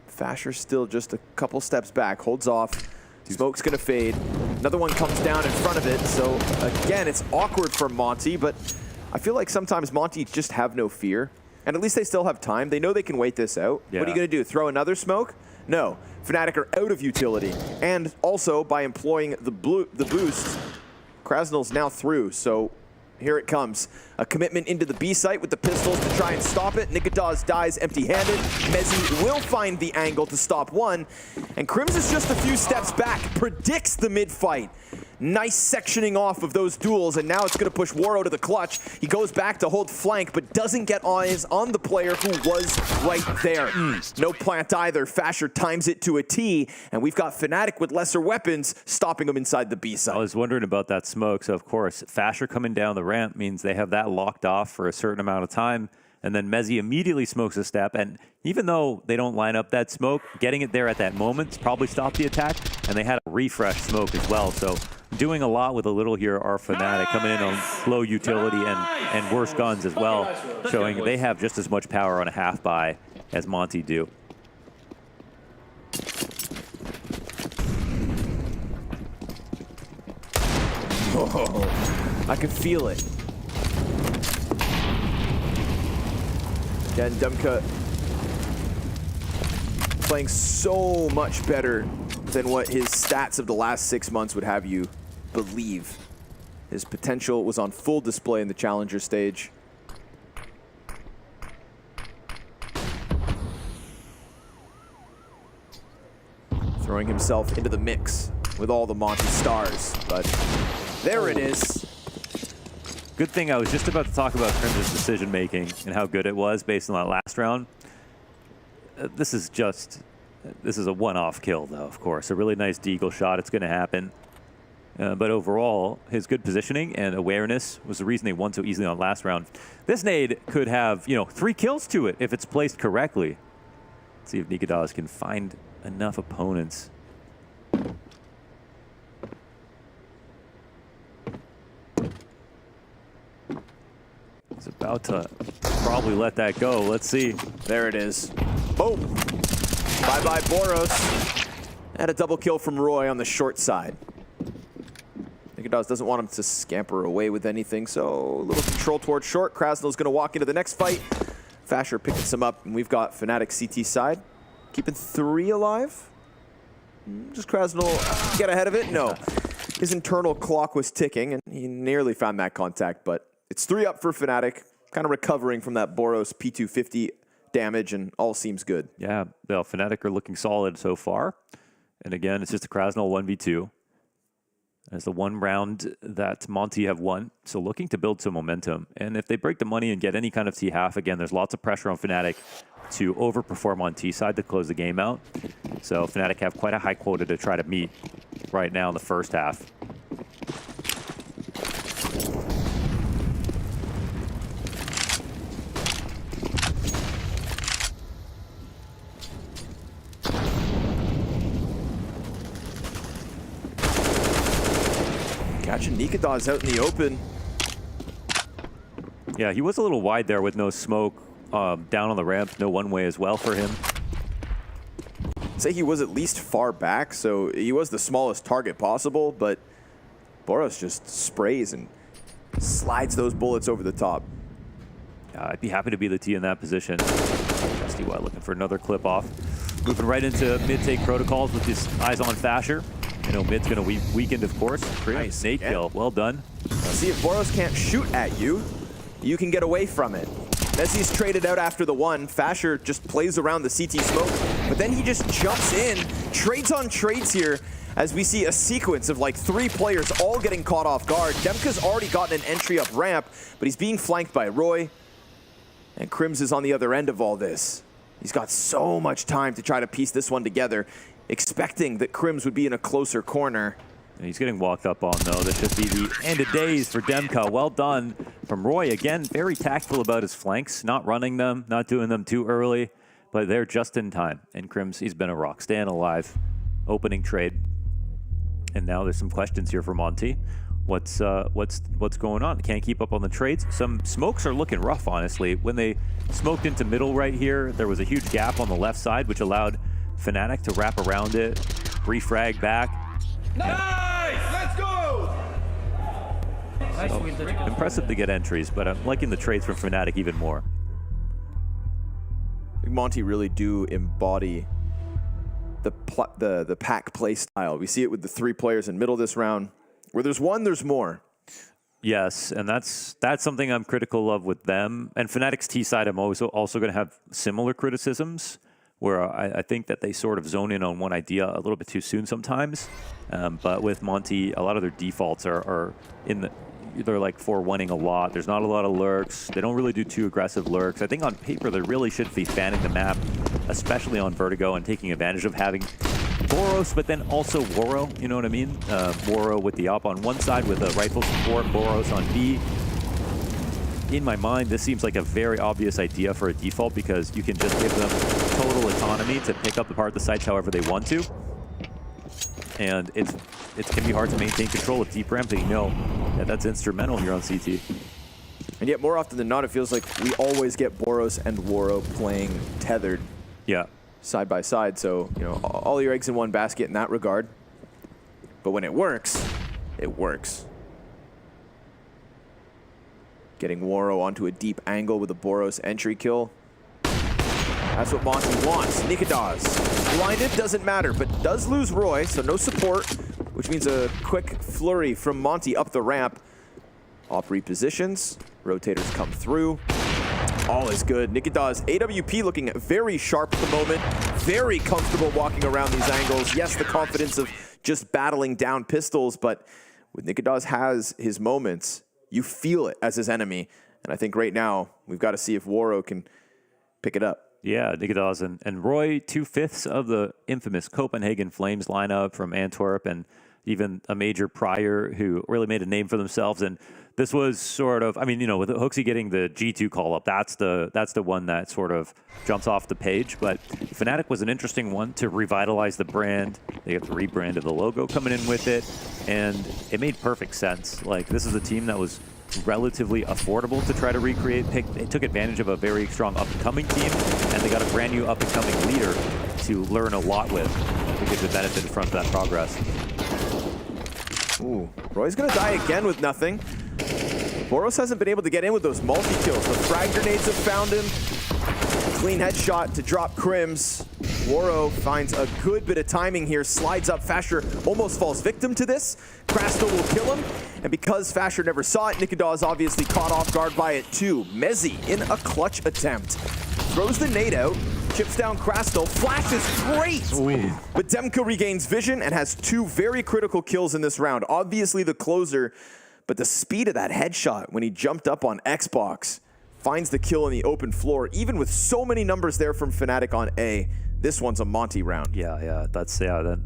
Fasher still just a couple steps back, holds off. Smoke's gonna fade. Another one comes down in front of it, so again, it's awkward for Monte, but I feel like sometimes Monte just have no fear. And at least they still have time. They know they can wait this out. Yeah. What are you gonna do, throw another smoke? No, Fnatic are out of utility. And also, by employing the boost, Krasnal's now through, so here it comes. A commitment into the B site with the pistols to try and stop it. Nikodas dies empty-handed. Mezzi will find the angle to stop one. And Crims is just a few steps back, predicts the mid-fight. Nice sectioning off of those duels, and now it's going to push Waro to the clutch. He goes back to hold flank, but doesn't get eyes on the player who was right there. No plant either. Fasher times it to a T, and we've got Fnatic with lesser weapons stopping him inside the B site. I was wondering about that smoke, so of course, Fasher coming down the ramp means they have that locked off for a certain amount of time, and then Mezzi immediately smokes a step, and even though they don't line up that smoke, getting it there at that moment probably stopped the attack, and they had a refresh smoke as well, so doing a lot with a little here are Fnatic coming in on low utility and worse guns as well, showing they have just as much power on a half buy as Monte do. Oh, I can feel it. Again, Dumka playing so much better than what his stats of the last 6 months would have you believe. His potential was on full display in the Challenger stage. Throwing himself into the mix with all the Monte stars, but there it is. Good thing I was just about to talk about Crimson's decision making and how good it was based on that last round. This is a one-off kill, though, of course. A really nice deagle shot. It's going to happen. But overall, his good positioning and awareness was the reason they won so easily on last round. This nade could have, 3 kills to it if it's placed correctly. Let's see if Nikodas can find enough opponents. He's about to probably let that go. Let's see. There it is. Boom. Bye-bye, Boros. And a double kill from Roy on the short side. Nikodas doesn't want him to scamper away with anything, so a little control towards short. Krasnal's going to walk into the next fight. Fasher picking some up, and we've got Fnatic CT side. Keeping 3 alive. Just Krasnal get ahead of it? No. his internal clock was ticking, and he nearly found that contact, but it's 3 up for Fnatic, kind of recovering from that Boros P250 damage, and all seems good. Yeah, well, Fnatic are looking solid so far. And again, it's just a Krasnal 1v2. It's the one round that Monte have won, so looking to build some momentum. And if they break the money and get any kind of T-half, again, there's lots of pressure on Fnatic to overperform on T side to close the game out. So Fnatic have quite a high quota to try to meet right now in the first half. Catching Nikadaz out in the open. Yeah, he was a little wide there with no smoke. Down on the ramp, no one-way as well for him. Say he was at least far back, so he was the smallest target possible, but Boros just sprays and slides those bullets over the top. Yeah, I'd be happy to be the T in that position. Dusty White looking for another clip off. Moving right into mid-take protocols with his eyes on Fasher. You know, mid's going to weakened, of course. Nice. Snake kill. Well done. See, if Boros can't shoot at you, you can get away from it. As he's traded out after the one, Fasher just plays around the CT smoke, but then he just jumps in, trades on trades here, as we see a sequence of like 3 players all getting caught off guard. Demka's already gotten an entry up ramp, but he's being flanked by Roy, and Crims is on the other end of all this. He's got so much time to try to piece this one together, expecting that Crims would be in a closer corner. He's getting walked up on, though. This should be the end of days for Demka. Well done from Roy. Again, very tactful about his flanks, not running them, not doing them too early, but they're just in time. And Crims, he's been a rock, staying alive. Opening trade. And now there's some questions here for Monte. What's going on? Can't keep up on the trades. Some smokes are looking rough, honestly. When they smoked into middle right here, there was a huge gap on the left side, which allowed Fnatic to wrap around it, refrag back. Nice! Let's go! So, impressive to get entries, but I'm liking the trades from Fnatic even more. Monte really do embody the pack play style. We see it with the 3 players in middle this round. Where there's one, there's more. Yes, and that's something I'm critical of with them. And Fnatic's T side, I'm also going to have similar criticisms, where I think that they sort of zone in on one idea a little bit too soon sometimes. But with Monte, a lot of their defaults are in the, they're like 4-1ing a lot. There's not a lot of lurks. They don't really do too aggressive lurks. I think on paper, they really should be fanning the map, especially on Vertigo, and taking advantage of having Boros, but then also Woro, you know what I mean? Woro with the op on one side with a rifle support, Boros on B. In my mind, this seems like a very obvious idea for a default, because you can just give them total autonomy to pick up apart the sites however they want to. And it can be hard to maintain control of deep ramp, but you know that that's instrumental here on CT. And yet more often than not, it feels like we always get Boros and Woro playing tethered. Yeah. Side by side, so you know, all your eggs in one basket in that regard. But when it works, it works. Getting Woro onto a deep angle with a Boros entry kill. That's what Monte wants. Nikadaz blinded, doesn't matter, but does lose Roy, so no support, which means a quick flurry from Monte up the ramp. Op repositions, rotators come through. All is good. Nikadaz, AWP looking very sharp at the moment. Very comfortable walking around these angles. Yes, the confidence of just battling down pistols, but when Nikadaz has his moments, you feel it as his enemy. And I think right now, we've got to see if Woro can pick it up. Yeah, Nikadaz and Roy, 2/5 of the infamous Copenhagen Flames lineup from Antwerp, and even a major prior who really made a name for themselves. And this was sort of, I mean, you know, with Hooksy getting the G2 call up, that's the one that sort of jumps off the page. But Fnatic was an interesting one to revitalize the brand. They got the rebrand of the logo coming in with it, and it made perfect sense. Like, this is a team that was relatively affordable to try to recreate. They took advantage of a very strong up-and-coming team, and they got a brand new up-and-coming leader to learn a lot with to get the benefit from that progress. Ooh, Roy's gonna die again with nothing. Boros hasn't been able to get in with those multi-kills. The frag grenades have found him. Clean headshot to drop Crims. Waro finds a good bit of timing here, slides up. Fasher almost falls victim to this. Crastal will kill him, and because Fasher never saw it, Nikita is obviously caught off guard by it too. Mezzi in a clutch attempt. Throws the nade out, chips down Crastal, flashes great! Ooh. But Demko regains vision and has 2 very critical kills in this round. Obviously the closer, but the speed of that headshot when he jumped up on Xbox finds the kill in the open floor, even with so many numbers there from Fnatic on A. This one's a Monte round. Yeah.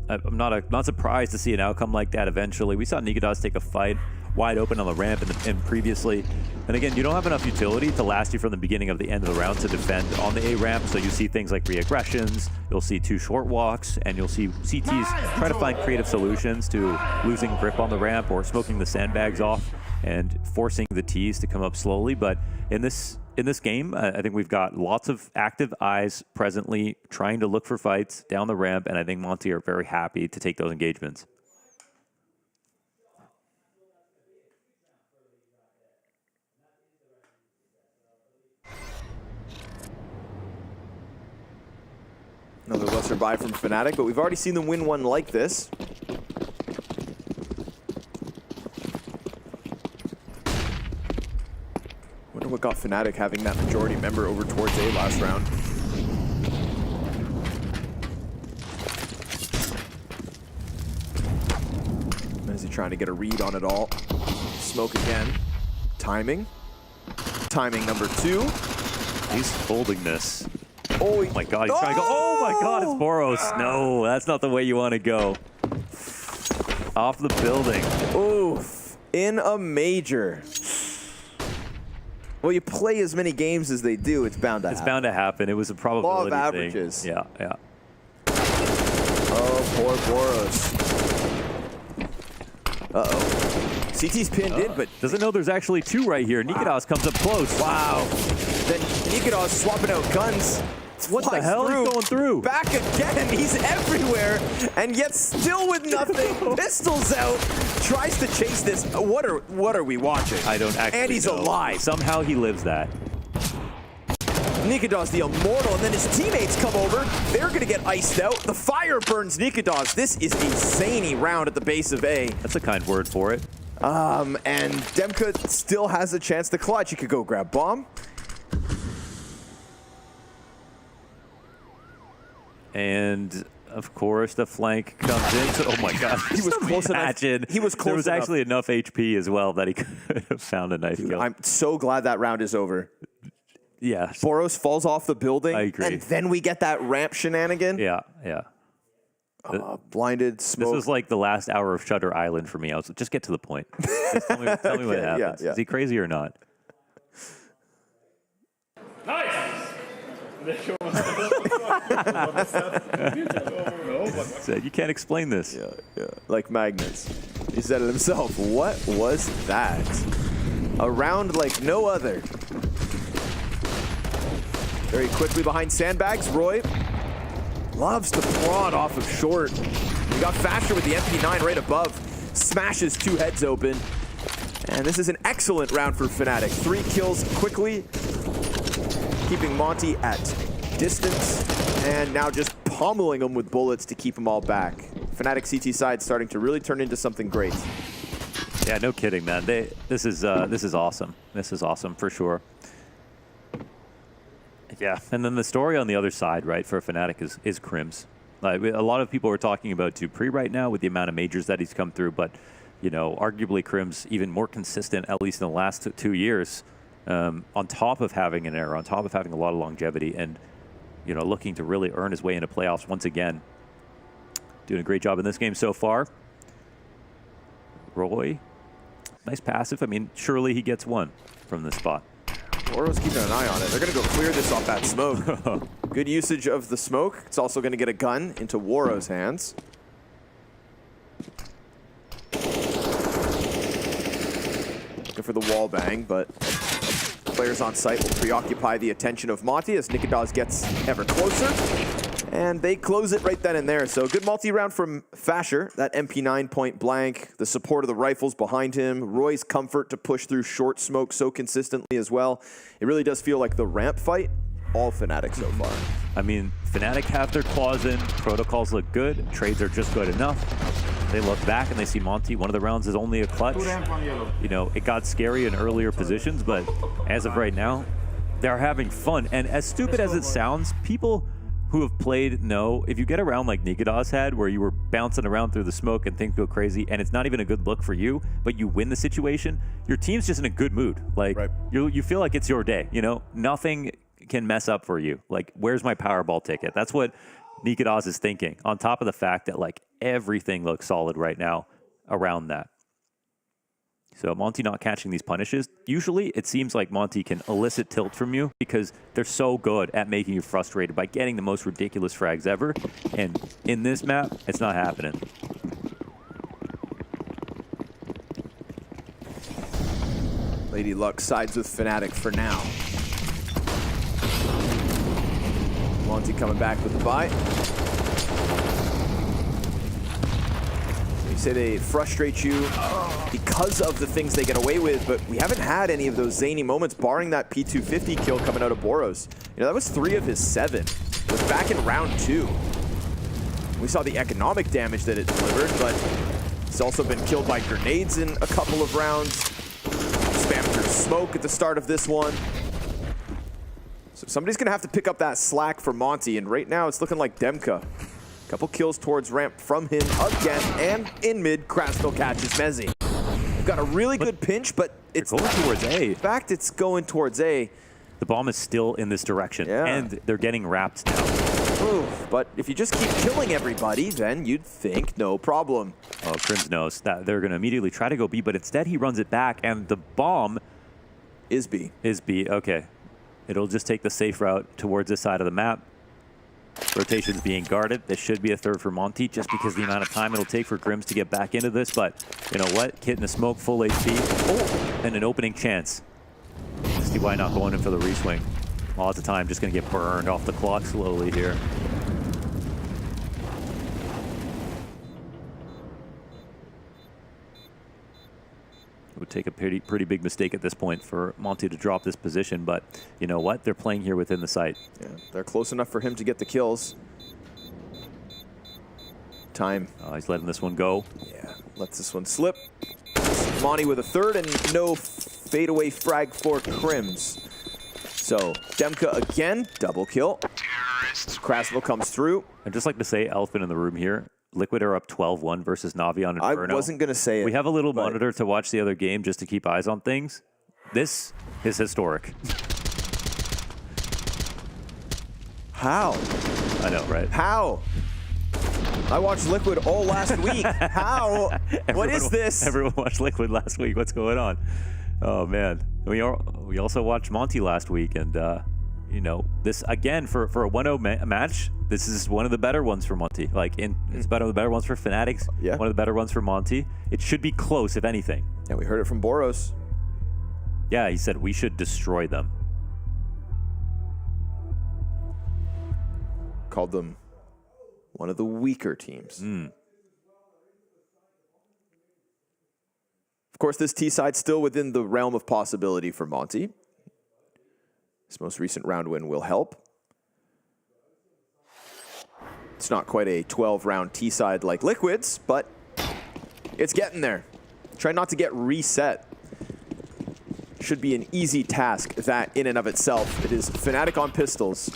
I'm not surprised to see an outcome like that eventually. We saw Nikitas take a fight wide open on the ramp and previously. And again, you don't have enough utility to last you from the beginning of the end of the round to defend on the A ramp. So you see things like re-aggressions, you'll see 2 short walks, and you'll see CTs try to find creative solutions to losing grip on the ramp or smoking the sandbags off and forcing the Ts to come up slowly. But in this game, I think we've got lots of active eyes presently trying to look for fights down the ramp, and I think Monte are very happy to take those engagements. Another lesser buy from Fnatic, but we've already seen them win one like this. Wonder what got Fnatic having that majority member over towards A last round. Is he trying to get a read on it all? Smoke again. Timing. Timing number 2. He's holding this. Oh my God, he's trying to go. Oh my God, it's Boros. No, that's not the way you want to go. Off the building. Oof. In a major. Well, you play as many games as they do, it's bound to happen. It's bound to happen. It was a probability Law of thing. averages. Yeah. Oh, poor Boros. Uh-oh. CT's pinned in, but doesn't know there's actually 2 right here. Nikitas comes up close. Wow. Then Nikitas swapping out guns. What the hell is going through? Back again. He's everywhere, and yet still with nothing. Pistols out. Tries to chase this. What are we watching? I don't actually And he's know. alive. Somehow he lives that. Nikitas the immortal, and then his teammates come over. They're going to get iced out. The fire burns Nikitas. This is a zany round at the base of A. That's a kind word for it. And Demka still has a chance to clutch. He could go grab bomb. And of course, the flank comes in. So, oh my God, he was close enough. He was close There was enough. actually enough HP as well that he could have found a knife kill. I'm so glad that round is over. Yeah. Boros falls off the building. I agree. And then we get that ramp shenanigan. Yeah. Blinded smoke. This is like the last hour of Shutter Island for me. I was like, just get to the point. Just tell me what happens. Yeah. Is he crazy or not? Said, you can't explain this. Yeah. Like magnets. He said it himself. What was that? A round like no other. Very quickly behind sandbags. Roy loves to prod off of short. We got Fasher with the MP9 right above. Smashes 2 heads open. And this is an excellent round for Fnatic. 3 kills quickly, keeping Monte at distance, and now just pummeling them with bullets to keep them all back. Fnatic CT side starting to really turn into something great. Yeah, no kidding, man. This is awesome. This is awesome for sure. Yeah, and then the story on the other side, right, for Fnatic is Crims. Like, a lot of people are talking about Dupree right now with the amount of majors that he's come through, but you know, arguably Crims even more consistent, at least in the last 2 years, on top of having an era, on top of having a lot of longevity, and you know, looking to really earn his way into playoffs once again. Doing a great job in this game so far. Roy, nice passive. I mean, surely he gets one from this spot. Oro's keeping an eye on it. They're going to go clear this off that smoke. Good usage of the smoke. It's also going to get a gun into Waro's hands. Looking for the wall bang, but players on site will preoccupy the attention of Monte as Nikitas gets ever closer. And they close it right then and there. So good multi-round from Fasher. That MP9 point blank, the support of the rifles behind him, Roy's comfort to push through short smoke so consistently as well. It really does feel like the ramp fight all Fnatic so far. I mean, Fnatic have their claws in, protocols look good, trades are just good enough. They look back and they see Monte, one of the rounds is only a clutch. You know, it got scary in earlier positions, but as of right now, they're having fun. And as stupid as it sounds, people who have played know if you get around like Nikodas had, where you were bouncing around through the smoke and things go crazy, and it's not even a good look for you, but you win the situation, your team's just in a good mood. Like, you feel like it's your day, you know? Nothing can mess up for you. Like, where's my Powerball ticket? That's what Nikodas is thinking, on top of the fact that, like, everything looks solid right now around that. So Monte not catching these punishes. Usually it seems like Monte can elicit tilt from you because they're so good at making you frustrated by getting the most ridiculous frags ever. And in this map, it's not happening. Lady Luck sides with Fnatic for now. Monte coming back with the buy. Say they frustrate you because of the things they get away with, but we haven't had any of those zany moments, barring that P250 kill coming out of Boros. You know, that was 3 of his 7. It was back in round 2. We saw the economic damage that it delivered, but it's also been killed by grenades in a couple of rounds. Spammed through smoke at the start of this one. So somebody's gonna have to pick up that slack for Monte, and right now it's looking like Demka. Couple kills towards ramp from him again, and in mid, Krasnal catches Mezzi. We've got a really good pinch, but it's going towards A. In fact, it's going towards A. The bomb is still in this direction, and they're getting wrapped now. Oof, but if you just keep killing everybody, then you'd think no problem. Oh, Crims knows that they're going to immediately try to go B, but instead he runs it back, and the bomb is B. Is B, okay. It'll just take the safe route towards this side of the map. Rotation's being guarded. This should be a third for Monte, just because the amount of time it'll take for Grims to get back into this. But you know what? Kit in the smoke, full HP. Oh, and an opening chance. See why not going in for the reswing. Lots of time, just going to get burned off the clock slowly here. It would take a pretty big mistake at this point for Monte to drop this position, but you know what? They're playing here within the site. Yeah, they're close enough for him to get the kills. Time. Oh, he's letting this one go. Yeah, lets this one slip. Monte with a third and no fadeaway frag for Crims. So Demka again, double kill. Krasnal comes through. I'd just like to say, elephant in the room here. Liquid are up 12-1 versus NAVI on Inferno. I wasn't going to say it. We have a little monitor to watch the other game just to keep eyes on things. This is historic. How? I know, right? How? I watched Liquid all last week. How? What is this? Everyone watched Liquid last week. What's going on? Oh, man. We also watched Monte last week, and you know, this again for a 1-0 match. This is one of the better ones for Monte. Like, it's one of the better ones for Fnatic. Yeah. One of the better ones for Monte. It should be close, if anything. Yeah, we heard it from Boros. Yeah, he said we should destroy them. Called them one of the weaker teams. Of course, this T side still within the realm of possibility for Monte. This most recent round win will help. It's not quite a 12-round T side like Liquid's, but it's getting there. Try not to get reset. Should be an easy task, that in and of itself. It is Fnatic on pistols.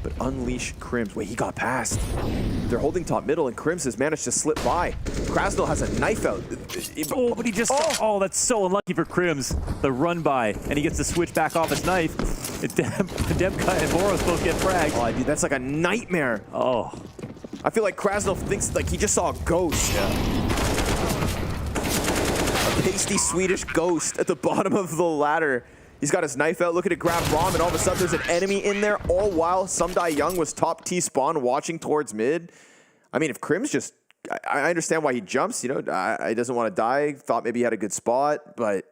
But unleash Crims. Wait, he got past. They're holding top middle, and Crims has managed to slip by. Krasnal has a knife out. Oh, but he just... Oh, that's so unlucky for Crims. The run by, and he gets to switch back off his knife. Demka and Boros both get fragged. Oh, dude, that's like a nightmare. Oh. I feel like Krasnal thinks like he just saw a ghost. Yeah. A pasty Swedish ghost at the bottom of the ladder. He's got his knife out, looking to grab bomb, and all of a sudden there's an enemy in there, all while Sumdai Young was top T spawn watching towards mid. I mean, if Crims just... I understand why he jumps, you know, he doesn't want to die, thought maybe he had a good spot, but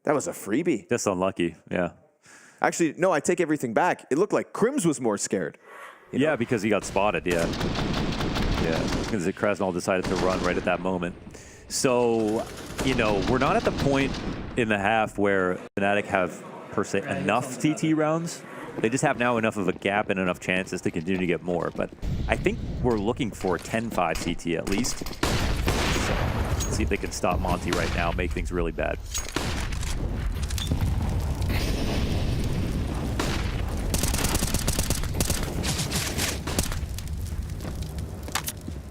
that was a freebie. Just unlucky, yeah. Actually, no, I take everything back. It looked like Crims was more scared. Yeah, because he got spotted, yeah. Yeah, because Krasnal decided to run right at that moment. So you know, we're not at the point in the half where Fnatic have, per se, enough CT rounds. They just have now enough of a gap and enough chances to continue to get more. But I think we're looking for 10-5 CT at least. So let's see if they can stop Monte right now, make things really bad.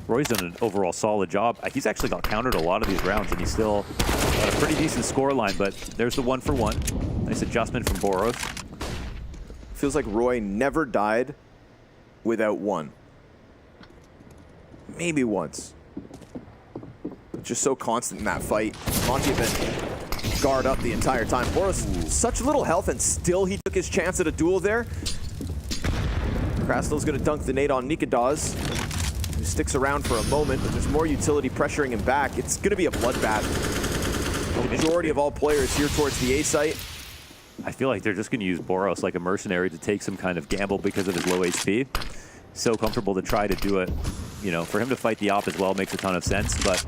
Roy's done an overall solid job. He's actually got countered a lot of these rounds, and he's still got a pretty decent score line, but there's the 1-for-1. Nice adjustment from Boros. Feels like Roy never died without one. Maybe once. Just so constant in that fight. Monte had been guard up the entire time. Boros, such little health, and still he took his chance at a duel there. Krasnol's gonna dunk the nade on Nikadaz, who sticks around for a moment, but there's more utility pressuring him back. It's gonna be a bloodbath. The majority of all players here towards the A site. I feel like they're just going to use Boros like a mercenary to take some kind of gamble because of his low HP. So comfortable to try to do it. You know, for him to fight the op as well makes a ton of sense, but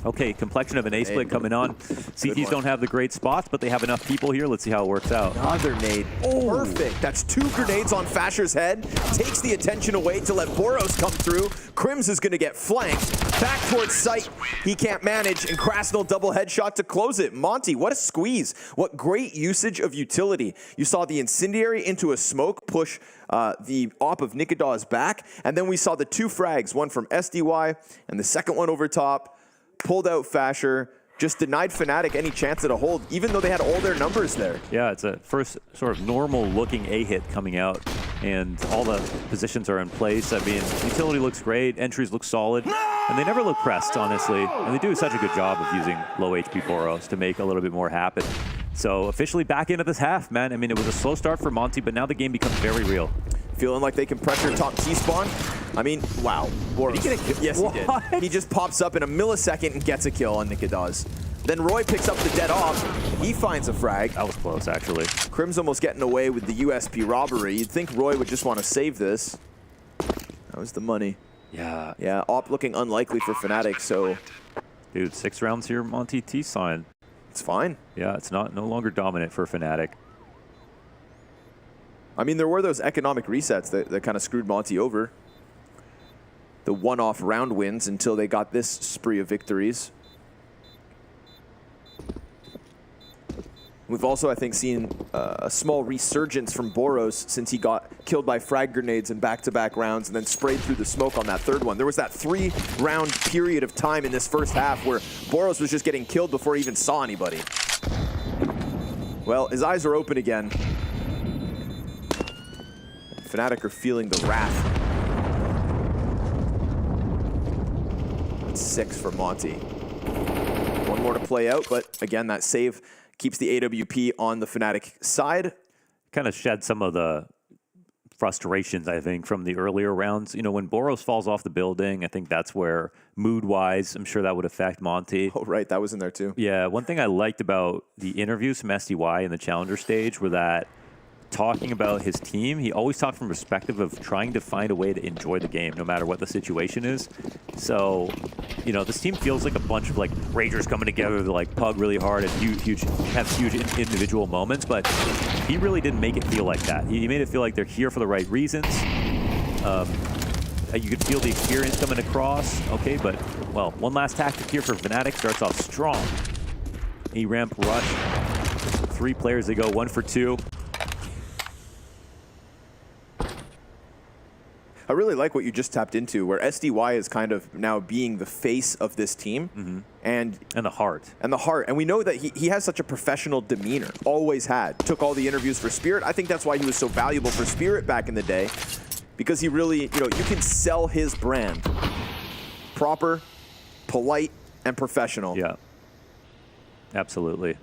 okay, complexion of an A split coming on. CTs don't have the great spots, but they have enough people here. Let's see how it works out. Another nade. Perfect. That's 2 grenades on Fasher's head. Takes the attention away to let Boros come through. Crims is going to get flanked. Back towards site. He can't manage, and Krasnol double headshot to close it. Monte, what a squeeze. What great usage of utility. You saw the incendiary into a smoke push the op of Nikadaz back, and then we saw the 2 frags, one from SDY and the second one over top. Pulled out Fasher, just denied Fnatic any chance at a hold, even though they had all their numbers there. Yeah, it's a first sort of normal-looking A hit coming out, and all the positions are in place. I mean, utility looks great, entries look solid, and they never look pressed, honestly. And they do such a good job of using low HP Boros to make a little bit more happen. So officially back into this half, man. I mean, it was a slow start for Monte, but now the game becomes very real. Feeling like they can pressure top T-spawn. I mean, wow. Boros. Did he get a kill? Yes, he did. He just pops up in a millisecond and gets a kill on Nikadaz. Then Roy picks up the dead off. He finds a frag. That was close, actually. Crim's almost getting away with the USP robbery. You'd think Roy would just want to save this. That was the money. Yeah. Yeah, op looking unlikely for Fnatic, so... Dude, 6 rounds here, Monte T-sign. It's fine. Yeah, it's no longer dominant for Fnatic. I mean, there were those economic resets that kind of screwed Monte over. The one-off round wins until they got this spree of victories. We've also, I think, seen a small resurgence from Boros since he got killed by frag grenades in back-to-back rounds and then sprayed through the smoke on that third one. There was that 3-round period of time in this first half where Boros was just getting killed before he even saw anybody. Well, his eyes are open again. Fnatic are feeling the wrath. That's 6 for Monte. One more to play out, but again, that save keeps the AWP on the Fnatic side. Kind of shed some of the frustrations, I think, from the earlier rounds. You know, when Boros falls off the building, I think that's where, mood-wise, I'm sure that would affect Monte. Oh, right. That was in there, too. Yeah. One thing I liked about the interviews from SDY in the Challenger stage were that talking about his team, he always talked from perspective of trying to find a way to enjoy the game, no matter what the situation is. So, you know, this team feels like a bunch of like ragers coming together to like pug really hard and have huge individual moments, but he really didn't make it feel like that. He made it feel like they're here for the right reasons. You could feel the experience coming across. Okay, but, well, one last tactic here for Fnatic. Starts off strong. E-ramp rush. 3 players, they go 1 for 2. I really like what you just tapped into, where SDY is kind of now being the face of this team. And the heart. And the heart. And we know that he has such a professional demeanor, always had. Took all the interviews for Spirit. I think that's why he was so valuable for Spirit back in the day, because he really, you know, you can sell his brand. Proper, polite, and professional. Yeah, absolutely.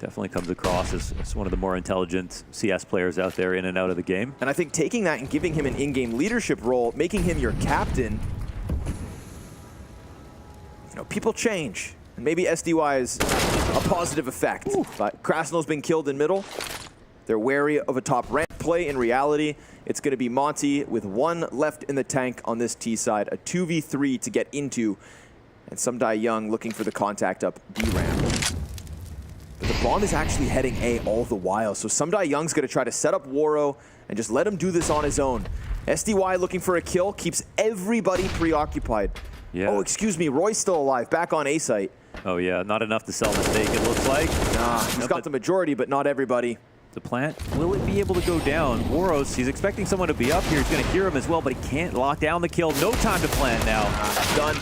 Definitely comes across as one of the more intelligent CS players out there in and out of the game. And I think taking that and giving him an in-game leadership role, making him your captain, you know, people change. And maybe SDY is a positive effect. Ooh. But Krasnol's been killed in middle. They're wary of a top ramp play. In reality, it's going to be Monte with 1 left in the tank on this T side. A 2v3 to get into And Some Die Young looking for the contact up B ramp. But the bomb is actually heading A all the while. So Some Die Young's going to try to set up Waro and just let him do this on his own. SDY looking for a kill, keeps everybody preoccupied. Yeah. Oh, excuse me, Roy's still alive, back on A site. Oh yeah, not enough to sell Mistake, it looks like. Nah, he's got the majority, but not everybody. The plant, will it be able to go down? Waros, he's expecting someone to be up here. He's going to hear him as well, but he can't lock down the kill. No time to plant now. Done.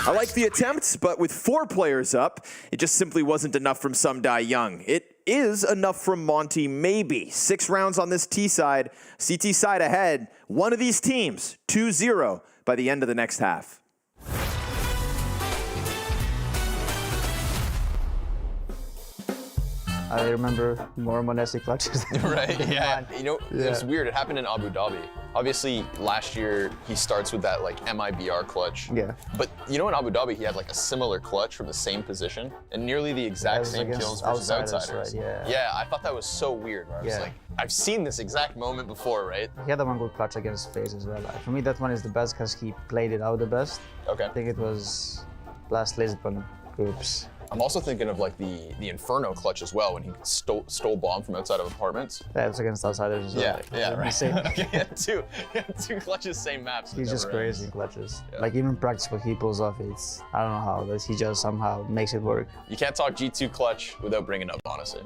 I like the attempt, but with 4 players up, it just simply wasn't enough from Some Die Young. It is enough from Monte, maybe. 6 rounds on this T side, CT side ahead. One of these teams, 2-0 by the end of the next half. I remember more Monte clutches. Right, yeah. You know, it was weird. It happened in Abu Dhabi. Obviously, last year, he starts with that, like, MIBR clutch. Yeah. But, you know, in Abu Dhabi, he had, like, a similar clutch from the same position and nearly the exact same kills versus outsiders. Right, yeah. Yeah, I thought that was so weird. Where I was like, I've seen this exact moment before, right? He had one good clutch against FaZe as well. For me, that one is the best because he played it out the best. Okay. I think it was last Lisbon groups. I'm also thinking of like the Inferno clutch as well when he stole bomb from outside of apartments. Yeah, it's against outsiders as well. Yeah, like, yeah, right. Okay, yeah, two clutches, same maps. He's just crazy in clutches. Yeah. Like even practice what he pulls off, it's I don't know how, but he just somehow makes it work. You can't talk G2 clutch without bringing up honestly.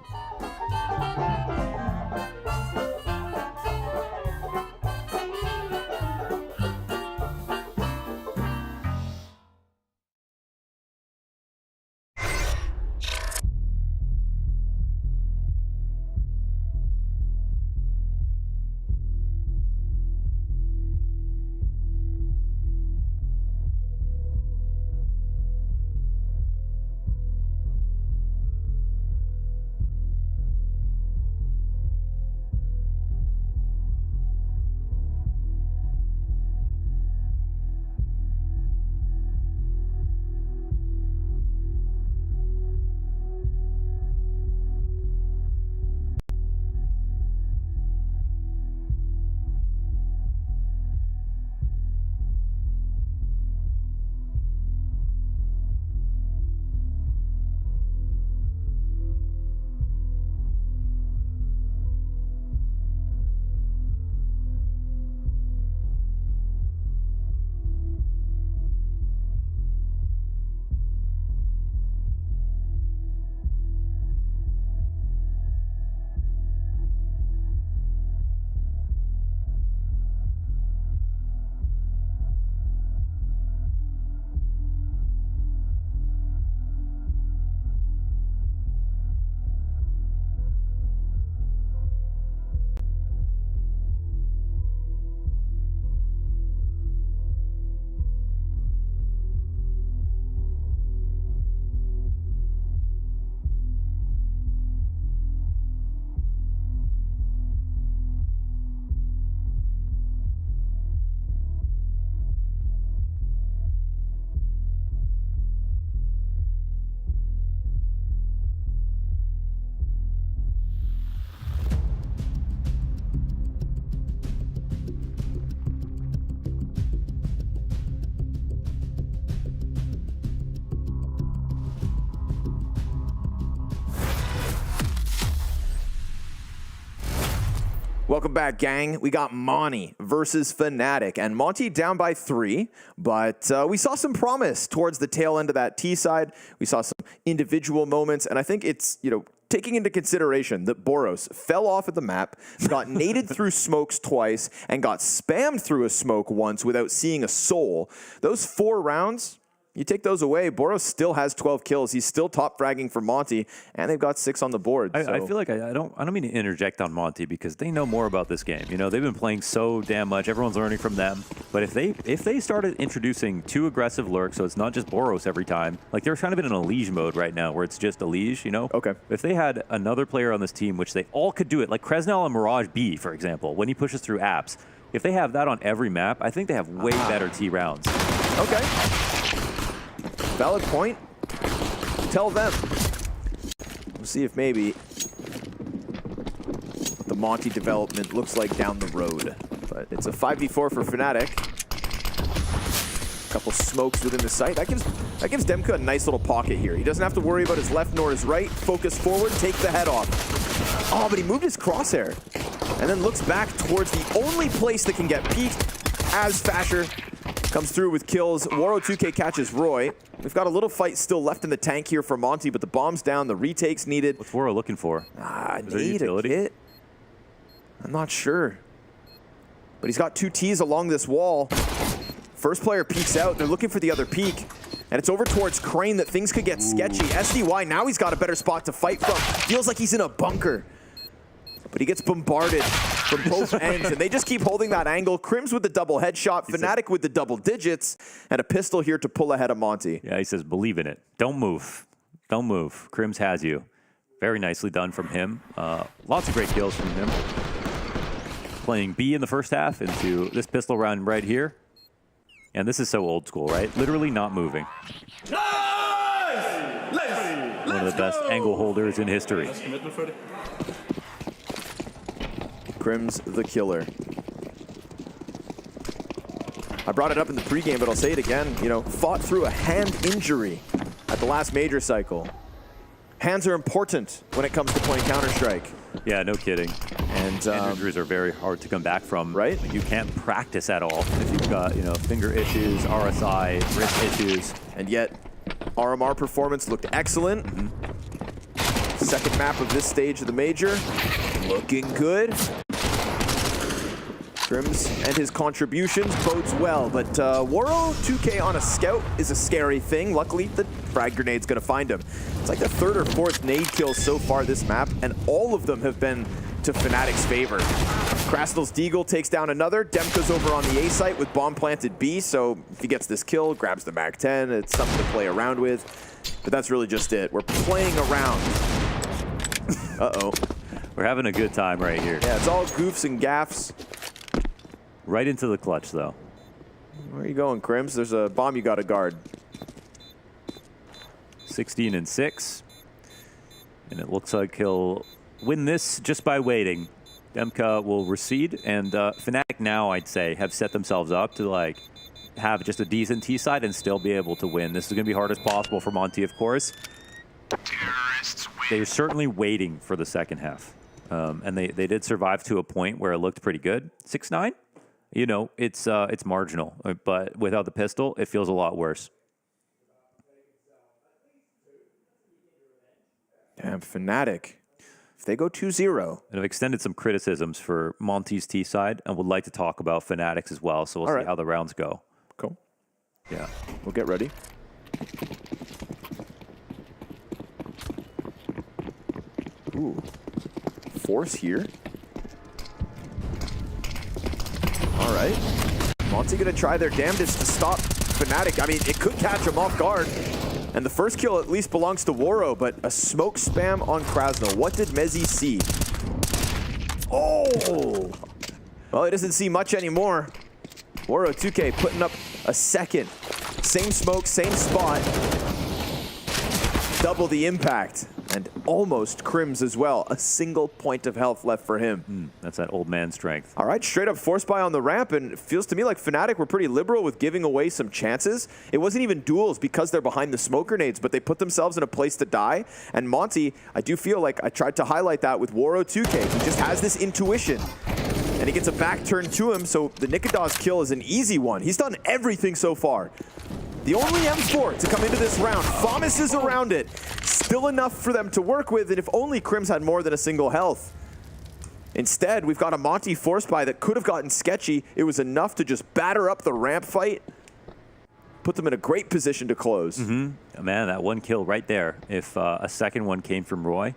Welcome back, gang. We got Monte versus Fnatic, and Monte down by 3, but we saw some promise towards the tail end of that T side. We saw some individual moments, and I think it's, you know, taking into consideration that Boros fell off at the map, got naded through smokes twice, and got spammed through a smoke once without seeing a soul. Those 4 rounds, you take those away, Boros still has 12 kills. He's still top fragging for Monte, and they've got 6 on the board. I feel like I don't mean to interject on Monte because they know more about this game. You know, they've been playing so damn much. Everyone's learning from them. But if they started introducing 2 aggressive lurks, so it's not just Boros every time, like they're kind of in an Elige mode right now where it's just Elige, you know? Okay. If they had another player on this team, which they all could do it, like Kresnel and Mirage B, for example, when he pushes through apps, if they have that on every map, I think they have way better T rounds. Okay. Valid point. Tell them. We'll see if maybe what the Monte development looks like down the road. But it's a 5v4 for Fnatic. Couple smokes within the site. That gives Demka a nice little pocket here. He doesn't have to worry about his left nor his right. Focus forward, take the head off. Oh, but he moved his crosshair. And then looks back towards the only place that can get peeked as Fasher comes through with kills. Waro2K catches Roy. We've got a little fight still left in the tank here for Monte, but the bomb's down, the retake's needed. What's Waro looking for? Need a kit? I'm not sure. But he's got 2 Ts along this wall. First player peeks out. They're looking for the other peek. And it's over towards Crane that things could get sketchy. SDY, now he's got a better spot to fight from. Feels like he's in a bunker. But he gets bombarded from both ends, and they just keep holding that angle. Crims with the double headshot, Fnatic with the double digits, and a pistol here to pull ahead of Monte. Yeah, he says, believe in it. Don't move. Don't move. Crims has you. Very nicely done from him. Lots of great kills from him. Playing B in the first half into this pistol round right here. And this is so old school, right? Literally not moving. Nice! One of the best angle holders in history. Crims the killer. I brought it up in the pregame, but I'll say it again. You know, fought through a hand injury at the last major cycle. Hands are important when it comes to playing Counter-Strike. Yeah, no kidding. And injuries are very hard to come back from. Right? You can't practice at all if you've got, you know, finger issues, RSI, wrist issues. And yet, RMR performance looked excellent. Second map of this stage of the major. Looking good. Crims and his contributions bodes well, but Waro2K on a scout is a scary thing. Luckily, the frag grenade's gonna find him. It's like the 3rd or 4th nade kill so far this map, and all of them have been to Fnatic's favor. Krasnel's Deagle takes down another. Demka's over on the A site with bomb planted B, so if he gets this kill, grabs the Mag-10, it's something to play around with. But that's really just it. We're playing around. Uh-oh. We're having a good time right here. Yeah, it's all goofs and gaffs. Right into the clutch, though. Where are you going, Crims? There's a bomb you got to guard. 16 and 6. And it looks like he'll win this just by waiting. Demka will recede, and Fnatic now, I'd say, have set themselves up to like have just a decent T side and still be able to win. This is going to be hard as possible for Monte, of course. They were certainly waiting for the second half. And they did survive to a point where it looked pretty good. 6-9? You know, it's marginal, but without the pistol, it feels a lot worse. Damn, Fnatic. If they go 2-0. And I've extended some criticisms for Monte's T side and would like to talk about Fnatic's as well, so we'll see how the rounds go. Cool. Yeah. We'll get ready. Ooh. Force here. All right. Monte gonna try their damnedest to stop Fnatic. I mean, it could catch him off guard. And the first kill at least belongs to Waro, but a smoke spam on Krasnel. What did Mezzi see? Oh! Well, he doesn't see much anymore. Waro2K putting up a second. Same smoke, same spot. Double the impact. And almost Crims as well. A single point of health left for him. That's that old man strength. All right, straight up force buy on the ramp, and it feels to me like Fnatic were pretty liberal with giving away some chances. It wasn't even duels because they're behind the smoke grenades, but they put themselves in a place to die. And Monte, I do feel like I tried to highlight that with Waro2K. He just has this intuition. And he gets a back turn to him, so the Nikadaz kill is an easy one. He's done everything so far. The only M4 to come into this round. FAMAS is around it. Still enough for them to work with, and if only Crims had more than a single health. Instead, we've got a Monte force buy that could have gotten sketchy. It was enough to just batter up the ramp fight. Put them in a great position to close. Man, that one kill right there. If a second one came from Roy,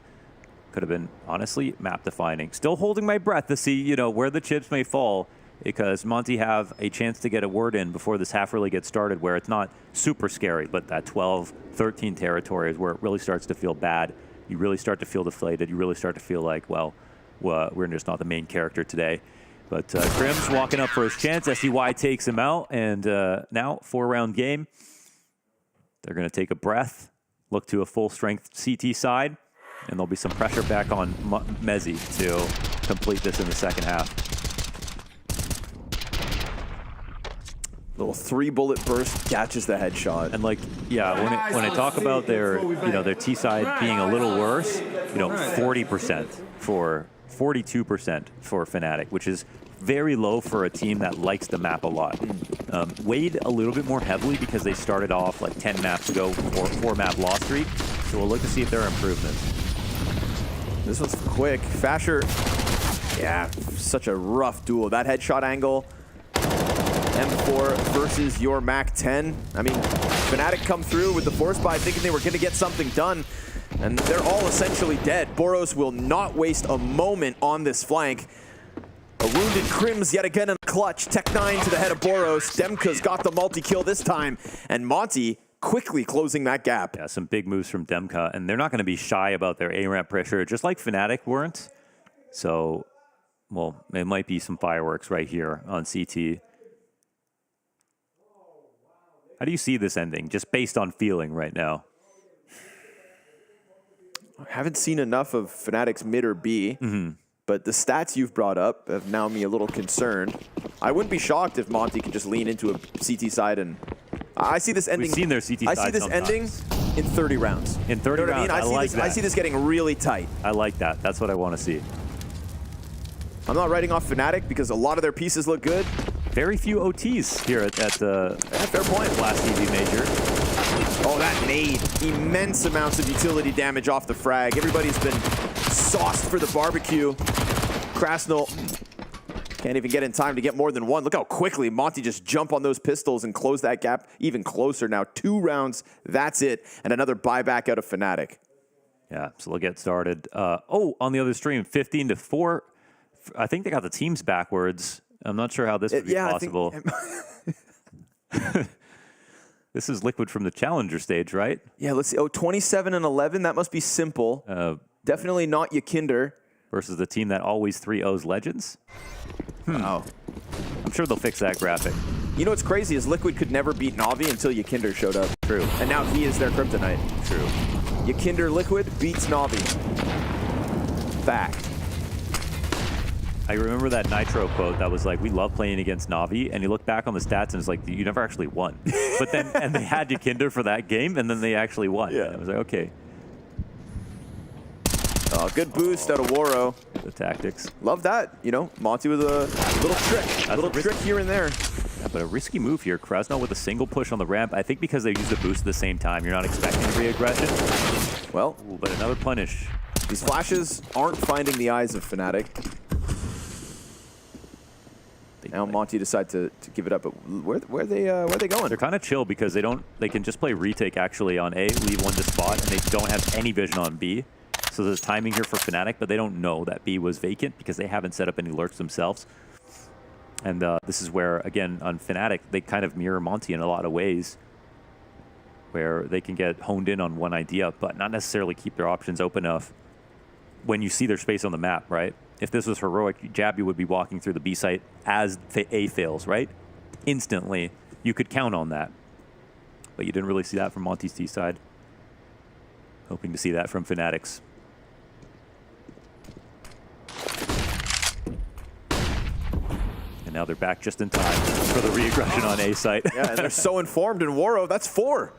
could have been, honestly, map defining. Still holding my breath to see, you know, where the chips may fall, because Monte have a chance to get a word in before this half really gets started, where it's not super scary, but that 12-13 territory is where it really starts to feel bad. You really start to feel deflated. You really start to feel like, well, we're just not the main character today. But Crims walking up for his chance. SDY takes him out, and now 4-round game. They're going to take a breath, look to a full-strength CT side, and there'll be some pressure back on Mezzi to complete this in the second half. Little 3-bullet burst catches the headshot. And like, yeah, when I talk about their, their T side being a little worse, 40% for 42% for Fnatic, which is very low for a team that likes the map a lot. Weighed a little bit more heavily because they started off like 10 maps ago, or 4-map loss streak. So we'll look to see if there are improvements. This one's quick. Fasher, yeah, such a rough duel. That headshot angle. M4 versus your MAC-10. I mean, Fnatic come through with the force buy thinking they were going to get something done, and they're all essentially dead. Boros will not waste a moment on this flank. A wounded Crims yet again in the clutch. Tech9 to the head of Boros. Demka's got the multi-kill this time, and Monte quickly closing that gap. Yeah, some big moves from Demka, and they're not going to be shy about their A-ramp pressure, just like Fnatic weren't. So, well, it might be some fireworks right here on CT. How do you see this ending, just based on feeling right now? I haven't seen enough of Fnatic's mid or B, but the stats you've brought up have now me a little concerned. I wouldn't be shocked if Monte can just lean into a CT side, and I see this ending. We've seen their CT side I see this ending in 30 rounds. In 30 rounds, I mean? I see this getting really tight. I like that. That's what I want to see. I'm not writing off Fnatic because a lot of their pieces look good. Very few OTs here at the fair point. last EV major. Oh, that nade. Immense amounts of utility damage off the frag. Everybody's been sauced for the barbecue. Krasnal can't even get in time to get more than one. Look how quickly Monte just jumped on those pistols and closed that gap even closer. Now 2 rounds, that's it. And another buyback out of Fnatic. Yeah, so they'll get started. On the other stream, 15-4. I think they got the teams backwards. I'm not sure how this would be possible. This is Liquid from the Challenger stage, right? Yeah, let's see. Oh, 27-11. That must be simple. Definitely not Yakinder. Versus the team that always 3-0s Legends. Wow. I'm sure they'll fix that graphic. You know what's crazy is Liquid could never beat NAVI until Yakinder showed up. True. And now he is their kryptonite. True. Yakinder Liquid beats NAVI. Fact. I remember that Nitro quote that was like, we love playing against NAVI, and you look back on the stats and it's like, you never actually won. But then, and they had Yakinder for that game, and then they actually won. Yeah. And I was like, okay. Oh, good boost out of Waro. The tactics. Love that. You know, Monte with a little trick. A little trick here and there. Yeah, but a risky move here. Krasnal with a single push on the ramp. I think because they use the boost at the same time, you're not expecting re-aggression. Well, but another punish. These flashes aren't finding the eyes of Fnatic. Now Monte decide to give it up, but where are they going? They're kind of chill because they can just play retake actually on A, leave one to spot, and they don't have any vision on B. So there's timing here for Fnatic, but they don't know that B was vacant because they haven't set up any lurks themselves. And this is where, again, on Fnatic, they kind of mirror Monte in a lot of ways, where they can get honed in on one idea, but not necessarily keep their options open enough when you see their space on the map, right? If this was heroic, Jabby would be walking through the B site as A fails, right? Instantly, you could count on that. But you didn't really see that from Monte's T side. Hoping to see that from Fnatic's. And now they're back just in time for the re-aggression on A site. Yeah, and they're so informed in Waro. That's 4.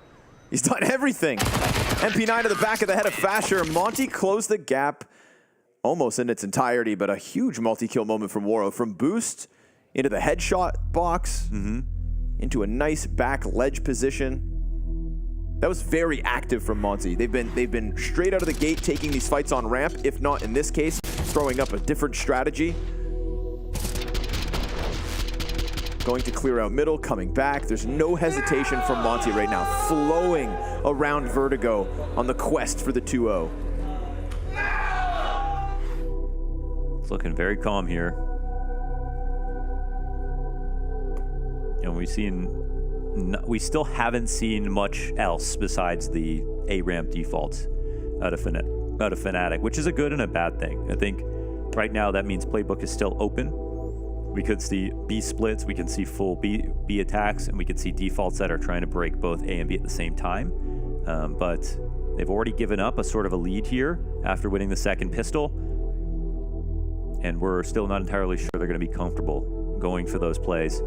He's done everything. MP9 to the back of the head of Fasher. Monte closed the gap almost in its entirety, but a huge multi-kill moment from Waro. From boost into the headshot box, into a nice back ledge position. That was very active from Monte. They've been straight out of the gate taking these fights on ramp, if not in this case, throwing up a different strategy. Going to clear out middle, coming back. There's no hesitation from Monte right now, flowing around Vertigo on the quest for the 2-0. It's looking very calm here. And we still haven't seen much else besides the A-ramp defaults out of Fnatic, which is a good and a bad thing. I think right now that means playbook is still open. We could see B splits, we can see full B attacks, and we could see defaults that are trying to break both A and B at the same time. But they've already given up a sort of a lead here after winning the second pistol. And we're still not entirely sure they're going to be comfortable going for those plays.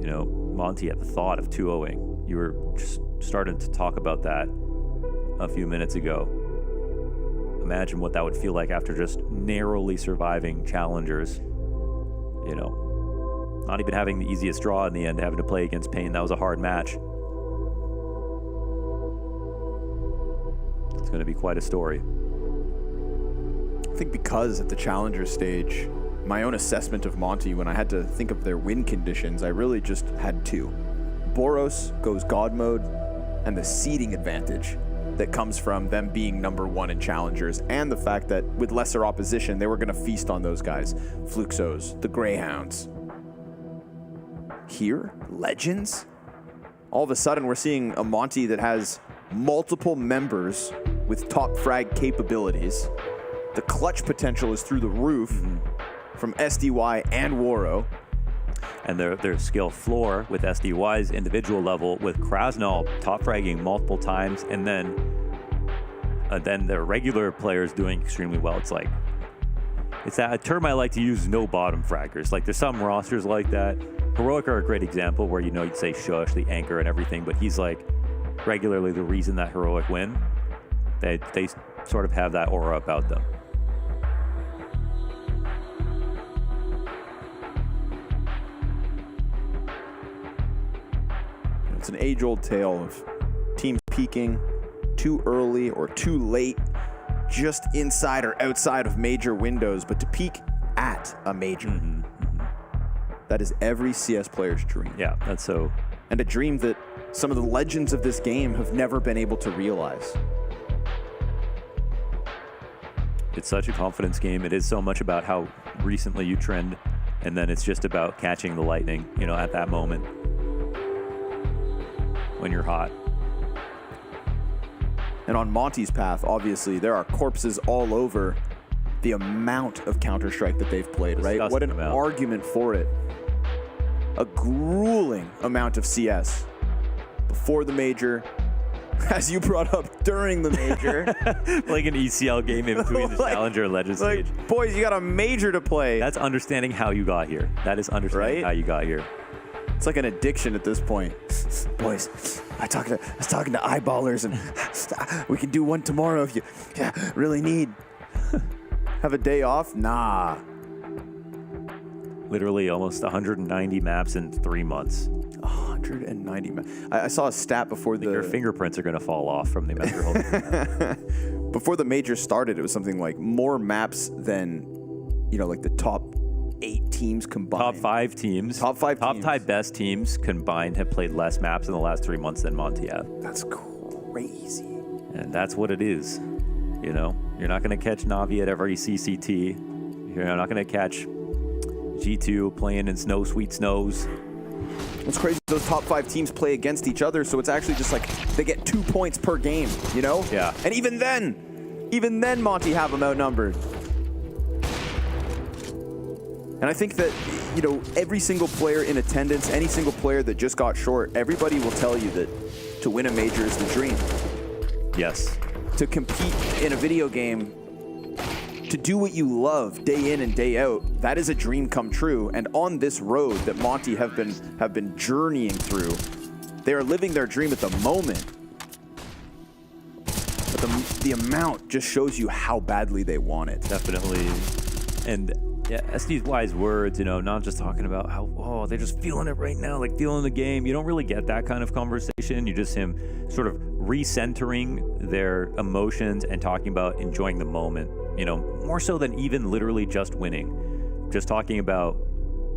You know, Monte, at the thought of 2-0ing, you were just starting to talk about that a few minutes ago. Imagine what that would feel like after just narrowly surviving challengers. You know, not even having the easiest draw in the end, having to play against Pain. That was a hard match. It's going to be quite a story. I think because at the challenger stage, my own assessment of Monte, when I had to think of their win conditions, I really just had two. Boros goes God mode, and the seeding advantage that comes from them being #1 in challengers, and the fact that with lesser opposition, they were going to feast on those guys. Fluxos, the Greyhounds. Here, Legends? All of a sudden, we're seeing a Monte that has multiple members with top frag capabilities. The clutch potential is through the roof from SDY and Waro. And their skill floor with SDY's individual level, with Krasnal top fragging multiple times, and then their regular players doing extremely well. It's like, it's that a term I like to use, no bottom fraggers. Like, there's some rosters like that. Heroic are a great example where, you know, you'd say Shush, the anchor and everything, but he's like regularly the reason that Heroic win. They sort of have that aura about them. It's an age-old tale of teams peaking too early or too late, just inside or outside of major windows, but to peak at a major. That is every CS player's dream. Yeah, that's so. And a dream that some of the legends of this game have never been able to realize. It's such a confidence game. It is so much about how recently you trend, and then it's just about catching the lightning, you know, at that moment when you're hot. And on Monte's path, obviously, there are corpses all over the amount of Counter-Strike that they've played, right? What an argument for it. A grueling amount of CS before the major, as you brought up, during the major. Like an ECL game in between the Challenger and Legend stage. Boys, you got a major to play. That's understanding how you got here. That is understanding how you got here. It's like an addiction at this point. Boys, I was talking to eyeballers, and we can do one tomorrow if you really need. Have a day off? Nah. Literally almost 190 maps in 3 months. 190 maps. I saw a stat before your fingerprints are going to fall off from the amount you're holding. Before the major started, it was something like more maps than, you know, like the top 8 teams combined. Top 5 teams. Top 5 Top teams. 5 best teams combined have played less maps in the last 3 months than Monte have. That's crazy. And that's what it is. You know, you're not going to catch Navi at every CCT. You're not going to catch G2 playing in Snow Sweet Snows. What's crazy, those top 5 teams play against each other, so it's actually just like they get 2 points per game, you know? Yeah. And even then Monte have them outnumbered. And I think that, you know, every single player in attendance, any single player that just got short, everybody will tell you that to win a major is the dream. Yes. To compete in a video game, to do what you love day in and day out, that is a dream come true. And on this road that Monte have been journeying through, they are living their dream at the moment. But the amount just shows you how badly they want it. Definitely. And yeah, SD's wise words, you know, not just talking about how, oh, they're just feeling it right now, like feeling the game. You don't really get that kind of conversation. You just him sort of recentering their emotions and talking about enjoying the moment, you know, more so than even literally just winning. Just talking about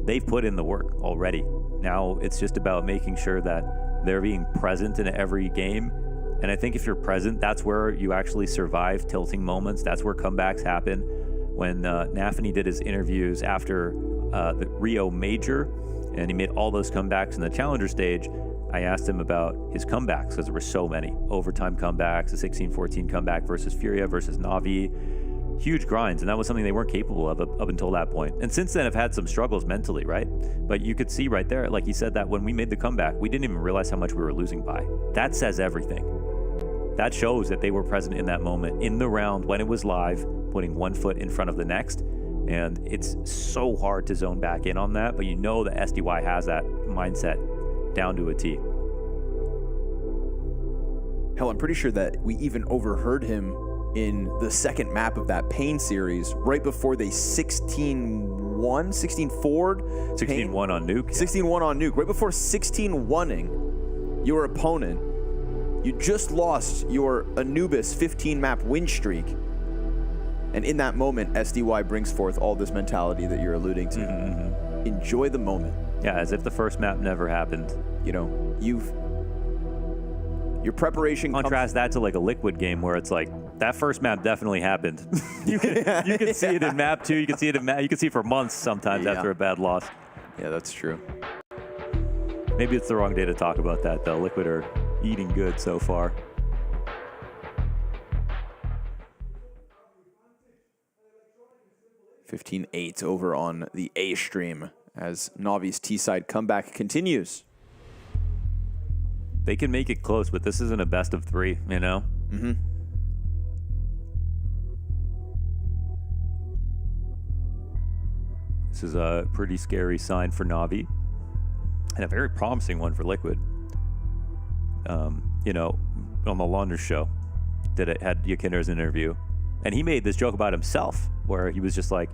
they've put in the work already. Now it's just about making sure that they're being present in every game. And I think if you're present, that's where you actually survive tilting moments. That's where comebacks happen. When NAVI did his interviews after the Rio Major, and he made all those comebacks in the Challenger stage, I asked him about his comebacks, because there were so many. Overtime comebacks, the 16-14 comeback versus FURIA versus NAVI. Huge grinds, and that was something they weren't capable of up until that point. And since then, have had some struggles mentally, right? But you could see right there, like he said, that when we made the comeback, we didn't even realize how much we were losing by. That says everything. That shows that they were present in that moment, in the round, when it was live, putting one foot in front of the next. And it's so hard to zone back in on that, but you know that SDY has that mindset down to a T. Hell, I'm pretty sure that we even overheard him in the second map of that Pain series right before they 16-4'd. 16-1 on Nuke. 16-1 on Nuke. Right before 16-1ing your opponent, you just lost your Anubis 15-map win streak. And in that moment, SDY brings forth all this mentality that you're alluding to. Enjoy the moment. Yeah, as if the first map never happened. You know, your preparation. Contrast that to like a Liquid game where it's like that first map definitely happened. you can see it in map 2. You can see it in you can see it for months sometimes after a bad loss. Yeah, that's true. Maybe it's the wrong day to talk about that though. Liquid are eating good so far. $15-8 over on the A stream as Navi's T-side comeback continues. They can make it close, but this isn't a best of 3, you know? This is a pretty scary sign for Navi and a very promising one for Liquid. You know, on the Launder show, had Yakinder's interview, and he made this joke about himself where he was just like,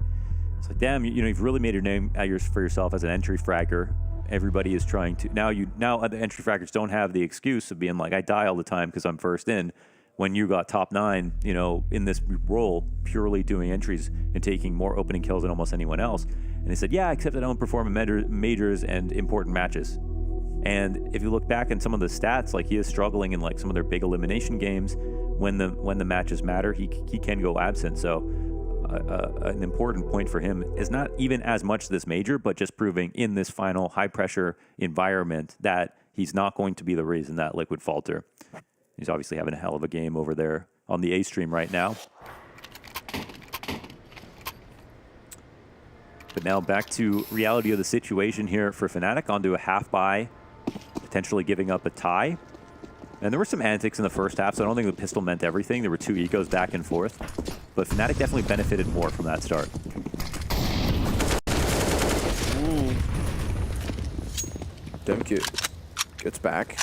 it's like, damn, you know, you've really made your name for yourself as an entry fragger. Everybody is trying to now the entry fraggers don't have the excuse of being like, I die all the time because I'm first in, when you got top 9, you know, in this role purely doing entries and taking more opening kills than almost anyone else. And they said, yeah, except I don't perform in majors and important matches. And if you look back in some of the stats, like he is struggling in like some of their big elimination games when the matches matter, he can go absent. So an important point for him is not even as much this major, but just proving in this final high pressure environment that he's not going to be the reason that Liquid falter. He's obviously having a hell of a game over there on the A stream right now. But now back to reality of the situation here for Fnatic, onto a half buy, potentially giving up a tie. And there were some antics in the first half, so I don't think the pistol meant everything. There were 2 ecos back and forth. But Fnatic definitely benefited more from that start. Demke gets back.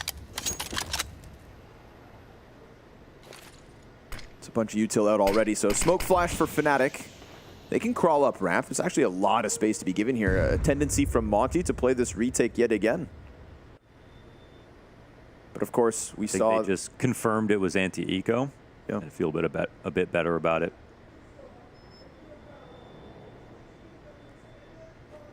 It's a bunch of util out already, so smoke flash for Fnatic. They can crawl up ramp. There's actually a lot of space to be given here. A tendency from Monte to play this retake yet again. But of course, we saw they just confirmed it was anti-eco. Yeah, and feel a bit better about it.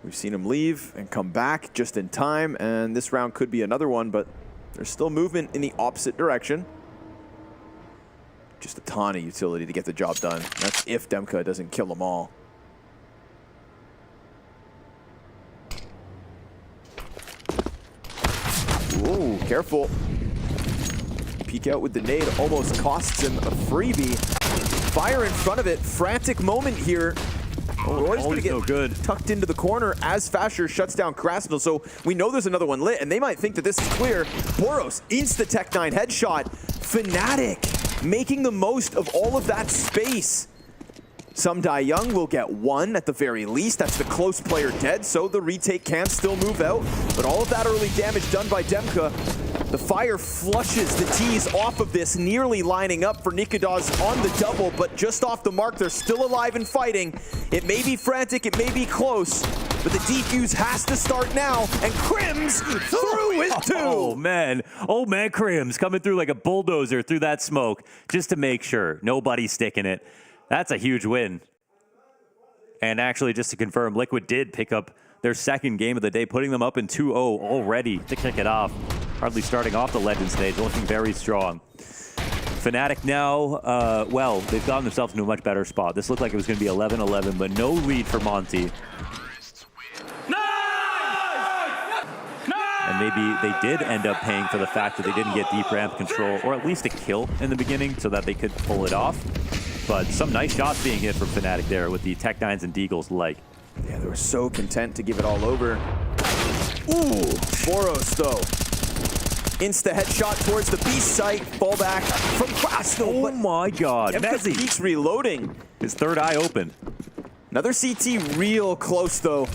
We've seen him leave and come back just in time, and this round could be another one, but there's still movement in the opposite direction. Just a ton of utility to get the job done. That's if Demke doesn't kill them all. Ooh, careful. Peek out with the nade, almost costs him a freebie. Fire in front of it, frantic moment here. Roy's gonna get tucked into the corner as Fasher shuts down Krasnodar, so we know there's another one lit, and they might think that this is clear. Boros, insta-tech 9 headshot. Fnatic making the most of all of that space. Some Die Young will get 1 at the very least. That's the close player dead, so the retake can still move out. But all of that early damage done by Demke. The fire flushes the T's off of this, nearly lining up for Nikodas on the double, but just off the mark. They're still alive and fighting. It may be frantic, it may be close, but the defuse has to start now, and Crims through his 2. Oh man, Crims coming through like a bulldozer through that smoke, just to make sure nobody's sticking it. That's a huge win. And actually, just to confirm, Liquid did pick up their second game of the day, putting them up in 2-0 already to kick it off. Hardly starting off the Legend stage, looking very strong. Fnatic now, well, they've gotten themselves into a much better spot. This looked like it was going to be 11-11, but no lead for Monte. And maybe they did end up paying for the fact that they didn't get deep ramp control, or at least a kill in the beginning so that they could pull it off. But some nice shots being hit from Fnatic there with the Tech 9s and Deagles like. Yeah, they were so content to give it all over. Ooh, Boros though. Insta headshot towards the beast site. Fall back from Krasnodar. Oh my god. Messi keeps reloading. His third eye open. Another CT real close though.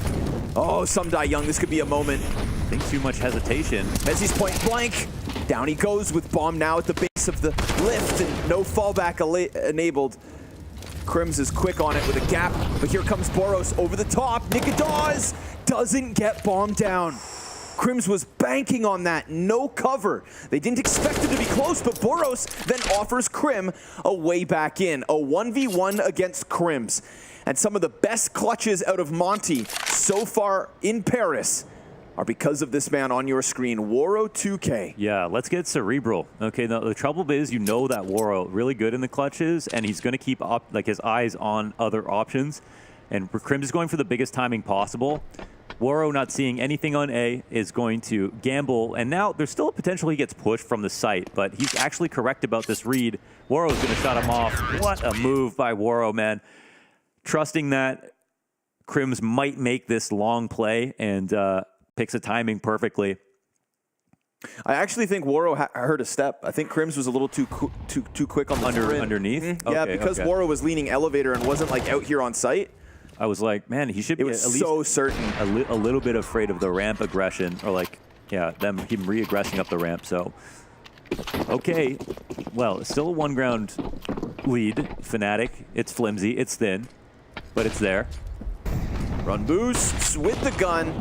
Oh, some Die Young. This could be a moment. think too much hesitation. Mezzi's point blank. Down he goes with bomb now at the base of the lift and no fallback enabled. Crims is quick on it with a gap, but here comes Boros over the top. Nikadaz doesn't get bombed down. Crims was banking on that, no cover. They didn't expect it to be close, but Boros then offers Crim a way back in. A 1v1 against Crims. And some of the best clutches out of Monte so far in Paris are because of this man on your screen, Waro 2K. Yeah, let's get cerebral. Okay, the trouble is, you know that Waro really good in the clutches, and he's going to keep his eyes on other options. And Crim is going for the biggest timing possible. Waro not seeing anything on A is going to gamble, and now there's still a potential he gets pushed from the site, but he's actually correct about this read. Waro's going to shut him off. What a move by Waro, man. Trusting that Crims might make this long play and picks the timing perfectly. I actually think Waro heard a step. I think Crims was a little too quick on the underneath. Mm-hmm. Yeah, because Waro was leaning elevator and wasn't like out here on site. I was like, man, he should be at least so certain. A little bit afraid of the ramp aggression, or like, yeah, him re-aggressing up the ramp. So, okay, well, it's still a one-ground lead. Fnatic, it's flimsy, it's thin, but it's there. Run boosts with the gun.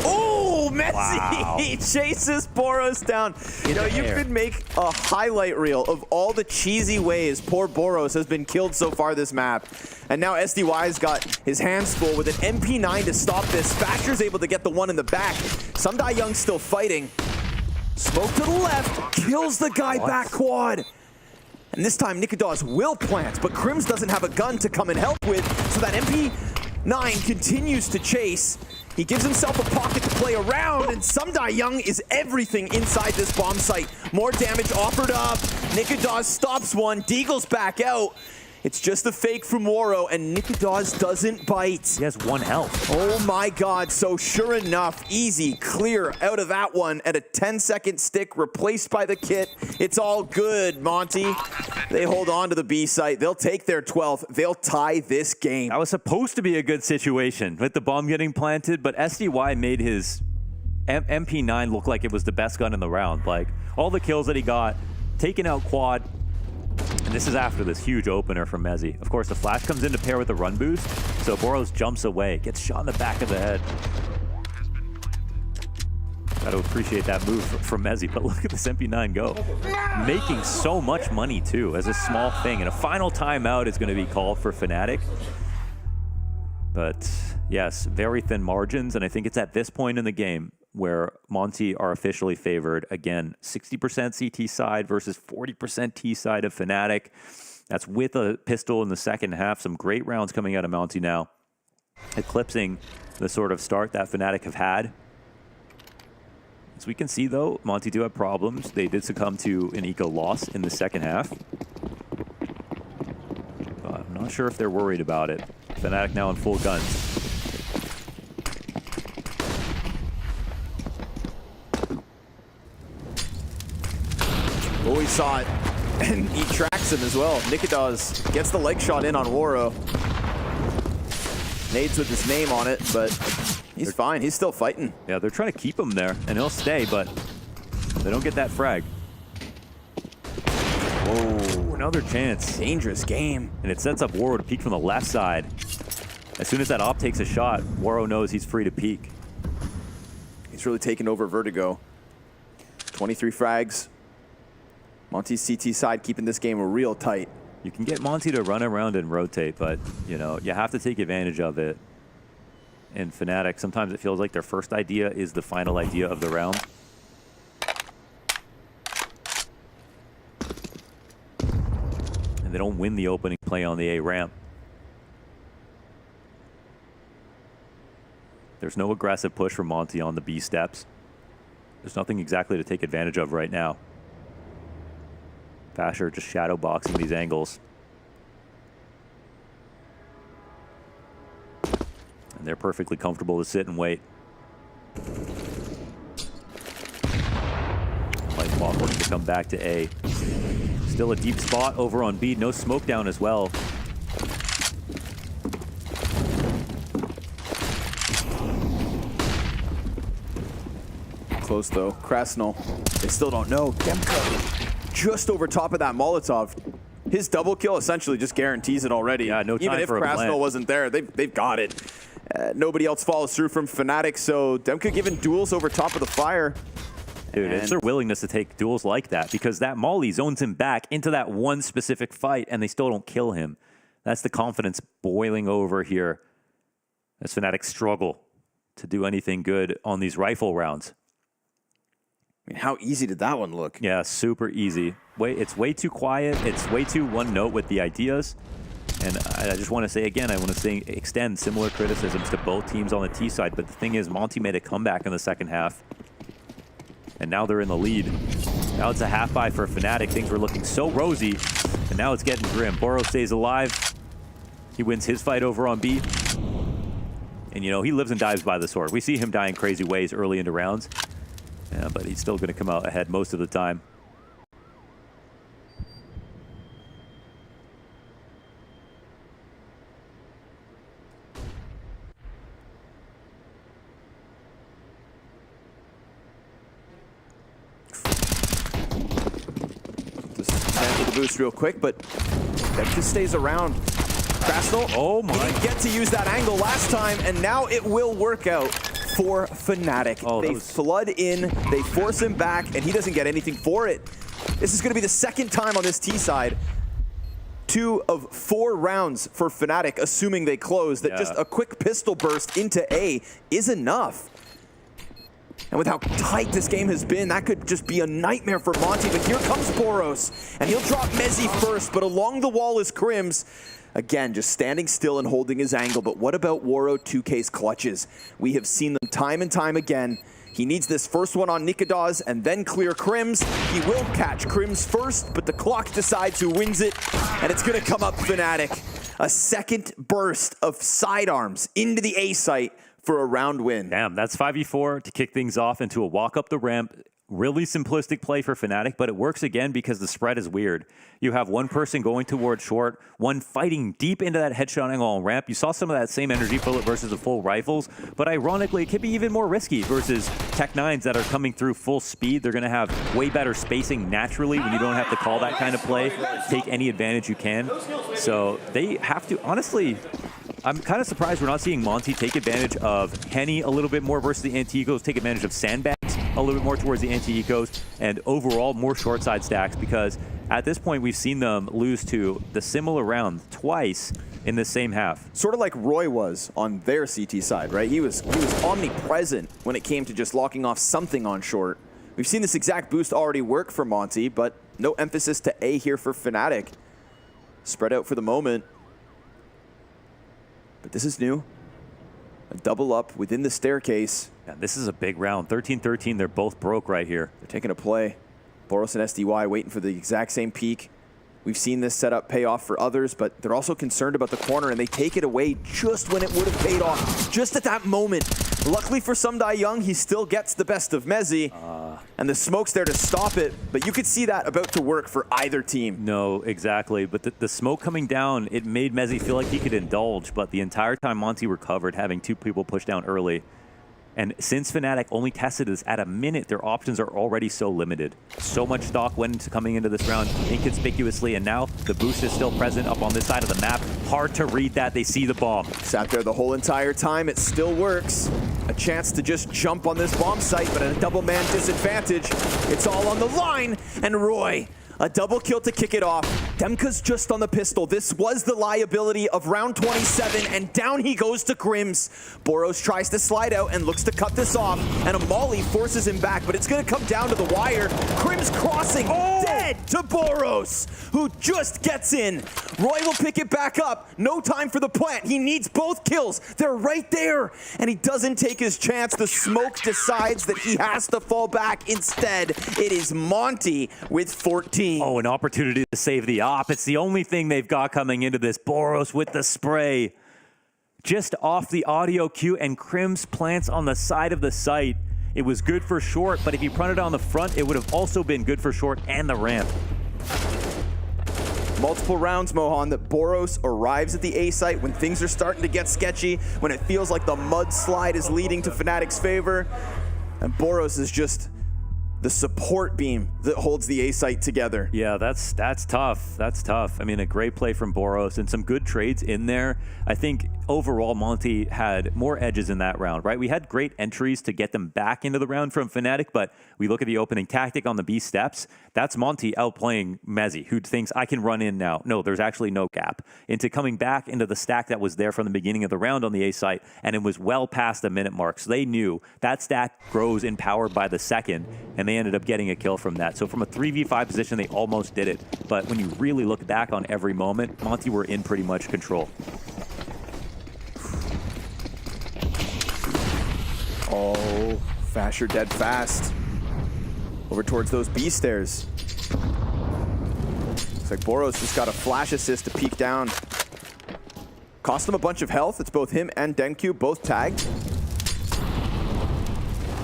Oh, Messi! Wow. He chases Boros down. You know, you could make a highlight reel of all the cheesy ways poor Boros has been killed so far this map. And now SDY's got his hands full with an MP9 to stop this. Thatcher's able to get the one in the back. Sundai Young's still fighting. Smoke to the left, kills the guy back quad. And this time Nikadaz will plant, but Crims doesn't have a gun to come and help with, so that MP9 continues to chase. He gives himself a pocket to play around, and Sundai Young is everything inside this bomb site. More damage offered up. Nikadaz stops one. Deagle's back out. It's just a fake from Waro, and Nikadaz doesn't bite. He has 1 health. Oh my god, so sure enough, easy, clear out of that one at a 10-second stick replaced by the kit. It's all good, Monte. They hold on to the B site. They'll take their 12th. They'll tie this game. That was supposed to be a good situation with the bomb getting planted, but SDY made his MP9 look like it was the best gun in the round. Like, all the kills that he got, taking out quad. And this is after this huge opener from Mezzi. Of course, the flash comes in to pair with the run boost, so Boros jumps away, gets shot in the back of the head. Got to appreciate that move from Mezzi, but look at this MP9 go. Making so much money, too, as a small thing. And a final timeout is going to be called for Fnatic. But, yes, very thin margins, and I think it's at this point in the game where Monte are officially favored. Again, 60% CT side versus 40% T side of Fnatic. That's with a pistol in the second half. Some great rounds coming out of Monte now, eclipsing the sort of start that Fnatic have had. As we can see, though, Monte do have problems. They did succumb to an eco loss in the second half. But I'm not sure if they're worried about it. Fnatic now in full guns. Oh, he saw it, and he tracks him as well. Nikadaz gets the leg shot in on Waro. Nades with his name on it, but he's fine. He's still fighting. Yeah, they're trying to keep him there, and he'll stay, but they don't get that frag. Whoa, another chance. Dangerous game. And it sets up Waro to peek from the left side. As soon as that op takes a shot, Waro knows he's free to peek. He's really taken over Vertigo. 23 frags. Monte's CT side keeping this game real tight. You can get Monte to run around and rotate, but you know, you have to take advantage of it. In Fnatic, sometimes it feels like their first idea is the final idea of the round. And they don't win the opening play on the A ramp. There's no aggressive push from Monte on the B steps. There's nothing exactly to take advantage of right now. Basher just shadow boxing these angles. And they're perfectly comfortable to sit and wait. Like clockwork to come back to A. Still a deep spot over on B. No smoke down as well. close though. Krasnal, they still don't know. Demka just over top of that Molotov. His double kill essentially just guarantees it already. Yeah, no time Even if for a Krasnal plant. wasn't there, they've got it. Nobody else follows through from Fnatic, so Demka giving duels over top of the fire. Dude, it's their willingness to take duels like that, because that Molly zones him back into that one specific fight and they still don't kill him. That's the confidence boiling over here as Fnatic struggle to do anything good on these rifle rounds. I mean, how easy did that one look? Yeah, super easy. It's way too quiet. It's way too one note with the ideas. And I just want to say again, I want to extend similar criticisms to both teams on the T side. But the thing is, Monte made a comeback in the second half. And now they're in the lead. Now it's a half buy for Fnatic. Things were looking so rosy. And now it's getting grim. Boro stays alive. He wins his fight over on B. And, you know, he lives and dies by the sword. We see him die in crazy ways early into rounds. Yeah, but he's still going to come out ahead most of the time. Just cancel the boost real quick, but that just stays around. Krasnal, oh my. He didn't get to use that angle last time, and now it will work out for Fnatic. They flood in, they force him back, and he doesn't get anything for it. This is going to be the second time on this T side. 2 of 4 rounds for Fnatic, assuming they close, that just a quick pistol burst into A is enough. And with how tight this game has been, that could just be a nightmare for Monte. But here comes Boros, and he'll drop Mezzi first, but along the wall is Crims. Again, just standing still and holding his angle. But what about Waro 2K's clutches? We have seen them time and time again. He needs this first one on Nikodas and then clear Crims. He will catch Crims first, but the clock decides who wins it, and it's going to come up Fnatic. A second burst of sidearms into the A site for a round win. Damn, that's 5v4 to kick things off into a walk up the ramp. Really simplistic play for Fnatic, but it works again because the spread is weird. You have one person going towards short, one fighting deep into that headshot angle on ramp. You saw some of that same energy bullet versus the full rifles, but ironically, it could be even more risky versus Tech-9s that are coming through full speed. They're going to have way better spacing naturally when you don't have to call that kind of play. Take any advantage you can. So they have to, honestly, I'm kind of surprised we're not seeing Monte take advantage of Henny a little bit more versus the anti-ecos, take advantage of sandbags a little bit more towards the anti-ecos, and overall more short side stacks, because at this point we've seen them lose to the similar round twice in the same half. Sort of like Roy was on their CT side, right? He was omnipresent when it came to just locking off something on short. We've seen this exact boost already work for Monte, but no emphasis to A here for Fnatic. Spread out for the moment. But this is new. A double up within the staircase. Yeah, this is a big round. 13-13, they're both broke right here. They're taking a play. Boros and SDY waiting for the exact same peak. We've seen this setup pay off for others, but they're also concerned about the corner, and they take it away just when it would have paid off, just at that moment. Luckily for Sumdai Young, he still gets the best of Mezzi, and the smoke's there to stop it, but you could see that about to work for either team. No, exactly, but the smoke coming down, it made Mezzi feel like he could indulge, but the entire time Monte recovered, having 2 people push down early. And since Fnatic only tested this at a minute, their options are already so limited. So much stock went into coming into this round inconspicuously, and now the boost is still present up on this side of the map. Hard to read that. They see the bomb. Sat there the whole entire time. It still works. A chance to just jump on this bomb site, but at a double man disadvantage. It's all on the line, and Roy, a double kill to kick it off. Demka's just on the pistol. This was the liability of round 27, and down he goes to Crims. Boros tries to slide out and looks to cut this off, and a molly forces him back, but it's going to come down to the wire. Crims crossing, dead to Boros, who just gets in. Roy will pick it back up. No time for the plant. He needs both kills. They're right there, and he doesn't take his chance. The smoke decides that he has to fall back. Instead, it is Monte with 14. Oh, an opportunity to save the op. It's the only thing they've got coming into this. Boros with the spray. Just off the audio cue, and Crims plants on the side of the site. It was good for short, but if he punted on the front, it would have also been good for short and the ramp. Multiple rounds, Mohan, that Boros arrives at the A site when things are starting to get sketchy, when it feels like the mudslide is leading to Fnatic's favor. And Boros is just the support beam that holds the A site together. Yeah, that's tough. That's tough. I mean, a great play from Boros and some good trades in there. I think overall Monte had more edges in that round, right? We had great entries to get them back into the round from Fnatic, but we look at the opening tactic on the B steps. That's Monte outplaying Mezzi, who thinks I can run in now. No, there's actually no gap. Into coming back into the stack that was there from the beginning of the round on the A site, and it was well past the minute mark. So they knew that stack grows in power by the second, and they ended up getting a kill from that. So from a 3v5 position, they almost did it. But when you really look back on every moment, Monte were in pretty much control. Oh, Fasher dead fast. Over towards those B stairs. Looks like Boros just got a flash assist to peek down. Cost him a bunch of health. It's both him and Denku, both tagged.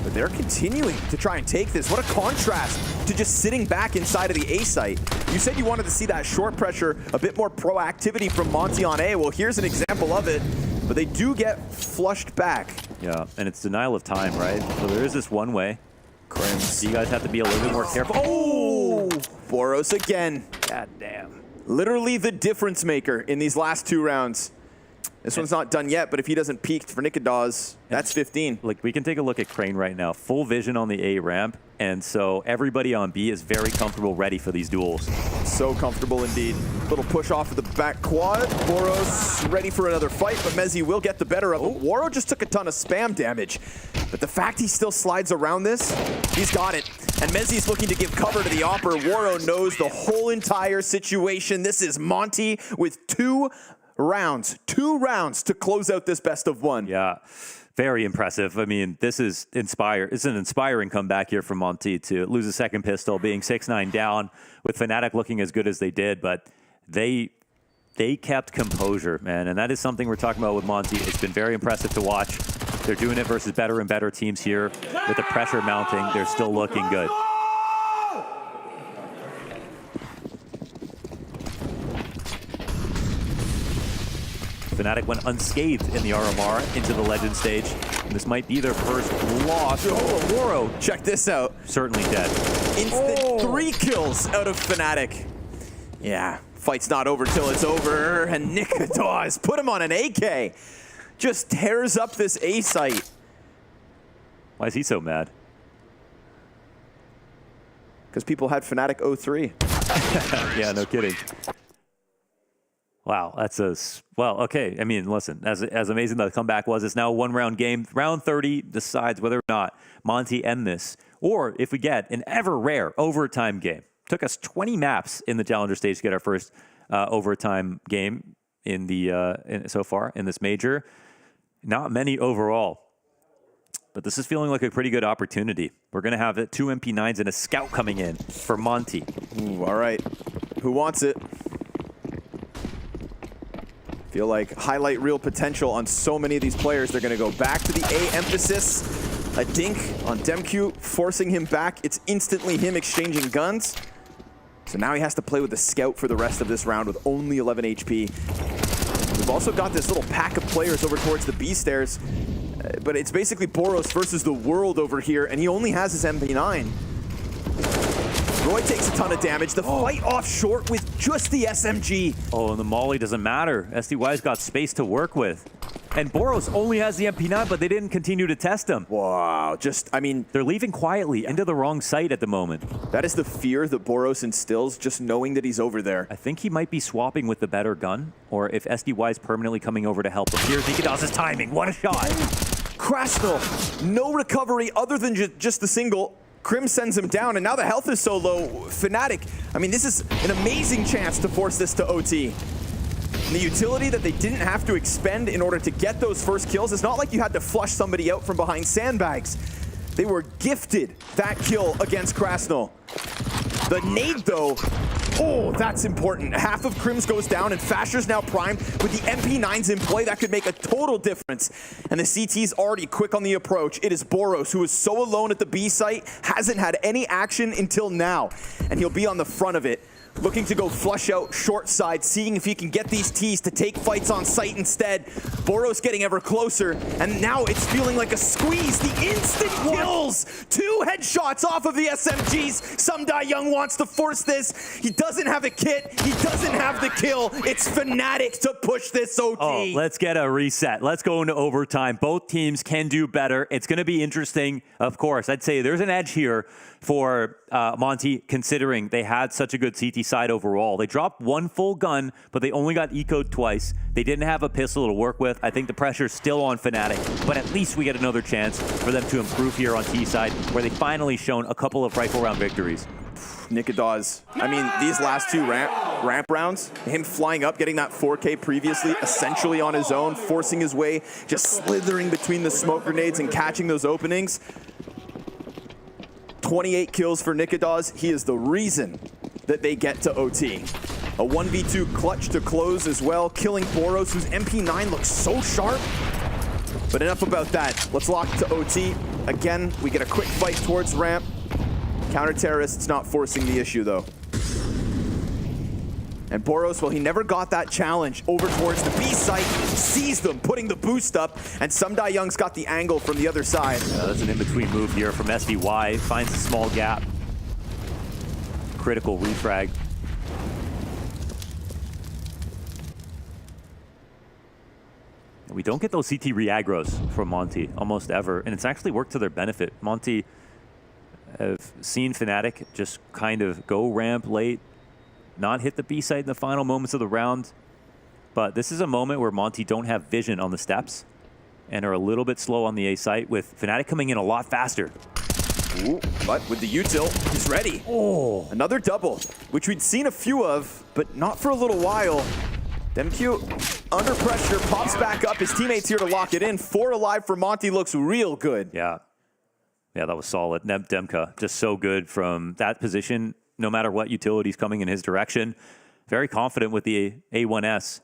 But they're continuing to try and take this. What a contrast to just sitting back inside of the A site. You said you wanted to see that short pressure, a bit more proactivity from Monte on A. Well, here's an example of it. But they do get flushed back. Yeah, and it's denial of time, right? So there is this one way. So you guys have to be a little bit more careful. Oh! Boros again. God damn. Literally the difference maker in these last 2 rounds. This one's not done yet, but if he doesn't peek for Nikadaz, that's 15. Like, we can take a look at Crane right now. Full vision on the A ramp, and so everybody on B is very comfortable, ready for these duels. So comfortable indeed. Little push off of the back quad. Boros ready for another fight, but Mezzi will get the better of him. Waro just took a ton of spam damage, but the fact he still slides around this, he's got it. And Mezzi's looking to give cover to the Opper. Waro knows the whole entire situation. This is Monte with 2 rounds to close out this best of 1. Yeah, very impressive. I mean, this is it's an inspiring comeback here from Monte to lose a second pistol, being 6-9 down, with Fnatic looking as good as they did, but they kept composure, man, and that is something we're talking about with Monte. It's been very impressive to watch. They're doing it versus better and better teams here. With the pressure mounting, they're still looking good. Fnatic went unscathed in the RMR into the Legend stage. And this might be their first loss. Oh, Waro, check this out. Certainly dead. Instant 3 kills out of Fnatic. Yeah, fight's not over till it's over. And Nikadaz put him on an AK. Just tears up this A site. Why is he so mad? Because people had Fnatic 03. Yeah, no kidding. Wow, well, okay. I mean, listen, as amazing that the comeback was, it's now a 1-round game. Round 30 decides whether or not Monte end this, or if we get an ever rare overtime game. Took us 20 maps in the Challenger stage to get our first overtime game in the so far in this major. Not many overall, but this is feeling like a pretty good opportunity. We're gonna have 2 MP9s and a scout coming in for Monte. Ooh, all right, who wants it? Feel like highlight real potential on so many of these players. They're gonna go back to the A emphasis. A dink on Demku, forcing him back. It's instantly him exchanging guns. So now he has to play with the scout for the rest of this round with only 11 HP. We've also got this little pack of players over towards the B stairs, but it's basically Boros versus the world over here, and he only has his MP9. Roy takes a ton of damage. The fight off short with just the SMG. Oh, and the molly doesn't matter. SDY's got space to work with. And Boros only has the MP9, but they didn't continue to test him. Wow, I mean... They're leaving quietly into the wrong site at the moment. That is the fear that Boros instills, just knowing that he's over there. I think he might be swapping with the better gun, or if SDY's permanently coming over to help him. Here's Nikadaz's timing. What a shot. Krasnal, no recovery other than just the single. Krim sends him down, and now the health is so low. Fnatic, I mean, this is an amazing chance to force this to OT. And the utility that they didn't have to expend in order to get those first kills, it's not like you had to flush somebody out from behind sandbags. They were gifted that kill against Krasnal. The nade, though, oh, that's important. Half of Krims goes down, and Fasher's now primed with the MP9s in play. That could make a total difference. And the CT's already quick on the approach. It is Boros, who is so alone at the B site, hasn't had any action until now. And he'll be on the front of it looking to go flush out short side, seeing if he can get these T's to take fights on site instead. Boros getting ever closer, and now it's feeling like a squeeze. The instant kills! 2 headshots off of the SMGs. Sumdai Young wants to force this. He doesn't have a kit. He doesn't have the kill. It's Fnatic to push this OT. Oh, let's get a reset. Let's go into overtime. Both teams can do better. It's going to be interesting, of course. I'd say there's an edge here for Monte, considering they had such a good CT side overall. They dropped 1 full gun, but they only got eco'd twice. They didn't have a pistol to work with. I think the pressure's still on Fnatic, but at least we get another chance for them to improve here on T side, where they finally shown a couple of rifle round victories. Nikadaz, I mean, these last 2 ramp rounds, him flying up, getting that 4K previously, essentially on his own, forcing his way, just slithering between the smoke grenades and catching those openings. 28 kills for Nikadaz. He is the reason that they get to OT. A 1v2 clutch to close as well, killing Boros, whose MP9 looks so sharp. But enough about that. Let's lock to OT. Again, we get a quick fight towards ramp. Counter-terrorists not forcing the issue, though. And Boros, well, he never got that challenge over towards the B site, sees them, putting the boost up, and Sumdai Young's got the angle from the other side. Yeah, that's an in-between move here from SDY. Finds a small gap. Critical refrag. We don't get those CT re-aggros from Monte almost ever, and it's actually worked to their benefit. Monte have seen Fnatic just kind of go ramp late, not hit the B site in the final moments of the round. But this is a moment where Monte don't have vision on the steps and are a little bit slow on the A site, with Fnatic coming in a lot faster. Ooh, but with the util, he's ready. Oh, another double, which we'd seen a few of, but not for a little while. Demq under pressure, pops back up. His teammates here to lock it in. 4 alive for Monte, looks real good. Yeah, that was solid. Demka, just so good from that position, no matter what utility's coming in his direction. Very confident with the A1S.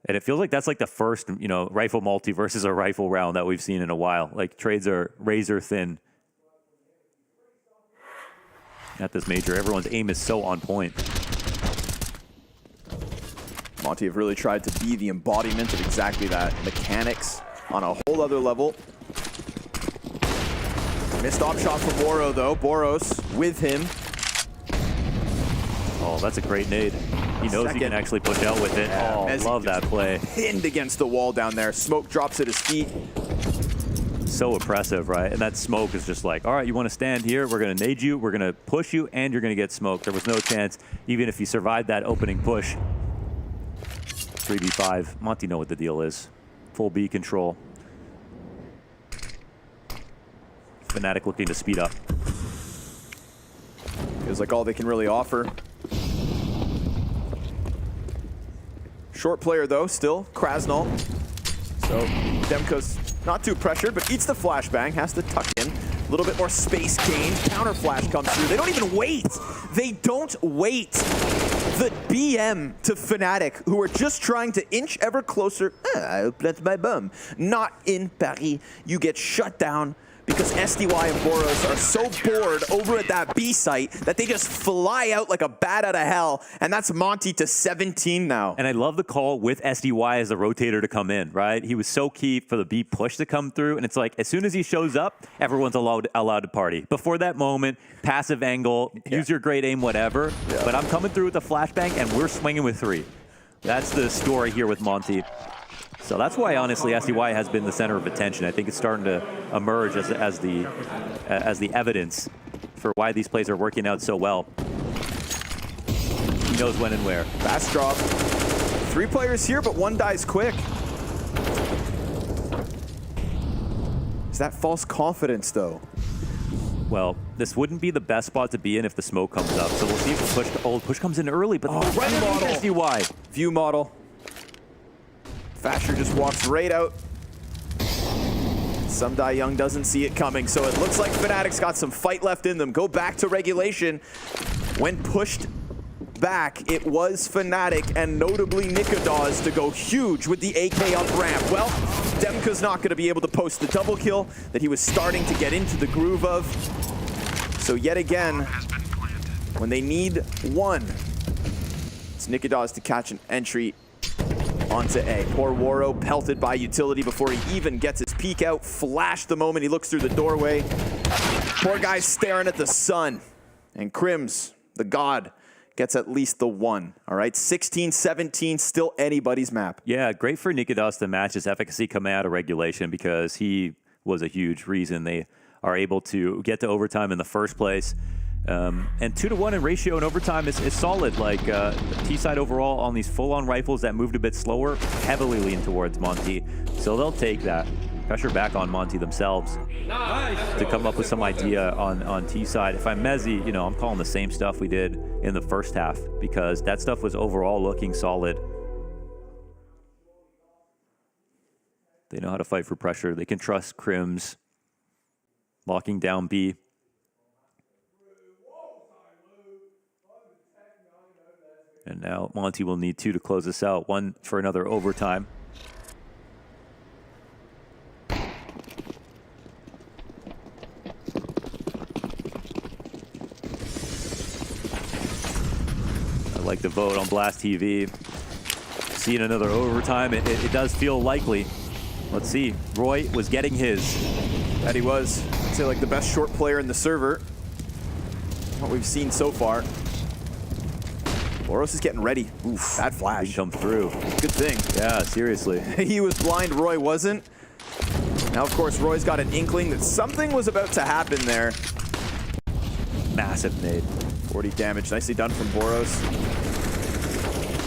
And it feels like that's like the first, rifle multi versus a rifle round that we've seen in a while. Like, trades are razor thin at this major. Everyone's aim is so on point. Monte have really tried to be the embodiment of exactly that. Mechanics on a whole other level. Missed op shot from Boro, though. Boros with him. Oh, that's a great nade. He knows he can actually push out with it. Oh, I love that play. Pinned against the wall down there. Smoke drops at his feet. So oppressive, right? And that smoke is just like, all right, you want to stand here? We're going to nade you. We're going to push you, and you're going to get smoked. There was no chance, even if you survived that opening push. 3v5. Monte know what the deal is. Full B control. Fnatic looking to speed up. Feels like all they can really offer. Short player, though, still. Krasnal. So Demka's not too pressured, but eats the flashbang. Has to tuck in. A little bit more space gain. Counter flash comes through. They don't even wait. They don't wait. The BM to Fnatic, who are just trying to inch ever closer. I'll plant my bum. Not in Paris. You get shut down because SDY and Boros are so bored over at that B site that they just fly out like a bat out of hell, and that's Monte to 17 now. And I love the call with SDY as the rotator to come in, right? He was so key for the B push to come through, and it's like, as soon as he shows up, everyone's allowed to party. Before that moment, passive angle, use your great aim, whatever, but I'm coming through with a flashbang, and we're swinging with 3. That's the story here with Monte. So that's why, honestly, SDY has been the center of attention. I think it's starting to emerge as the evidence for why these plays are working out so well. He knows when and where. Fast drop. 3 players here, but 1 dies quick. Is that false confidence, though? Well, this wouldn't be the best spot to be in if the smoke comes up. So we'll see if the push comes in early, but right underneath SDY. View model. Fasher just walks right out. Sumdai Young doesn't see it coming, so it looks like Fnatic's got some fight left in them. Go back to regulation. When pushed back, it was Fnatic and notably Nikadaz to go huge with the AK up ramp. Well, Demka's not going to be able to post the double kill that he was starting to get into the groove of. So yet again, when they need one. It's Nikidas to catch an entry onto A. Poor Waro pelted by utility before he even gets his peek out. Flash the moment he looks through the doorway. Poor guy staring at the sun. And Crims, the god, gets at least the one. All right, 16-17, still anybody's map. Yeah, great for Nikidas to match his efficacy coming out of regulation because he was a huge reason they are able to get to overtime in the first place. And 2-to-1 in ratio in overtime is solid. Like T-side overall on these full-on rifles that moved a bit slower, heavily lean towards Monte. So they'll take that pressure back on Monte themselves to come up with some idea on T-side. If I'm Mezzi, you know, I'm calling the same stuff we did in the first half because that stuff was overall looking solid. They know how to fight for pressure. They can trust Crims locking down B. And now Monte will need 2 to close this out. 1 for another overtime. I like the vote on Blast TV. Seeing another overtime, it does feel likely. Let's see. Roy was getting his. That he was. I'd say like the best short player in the server. What we've seen so far. Boros is getting ready. Oof, that flash. He come through. Good thing. Yeah, seriously. He was blind, Roy wasn't. Now, of course, Roy's got an inkling that something was about to happen there. Massive nade. 40 damage. Nicely done from Boros.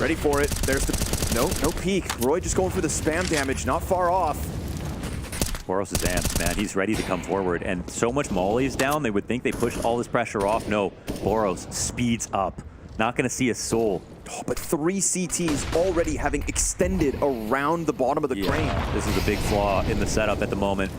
Ready for it. There's the... No peek. Roy just going for the spam damage. Not far off. Boros is amped, man. He's ready to come forward. And so much mollies down, they would think they pushed all this pressure off. No, Boros speeds up. Not going to see a soul. Oh, but 3 CTs already having extended around the bottom of the crane. This is a big flaw in the setup at the moment.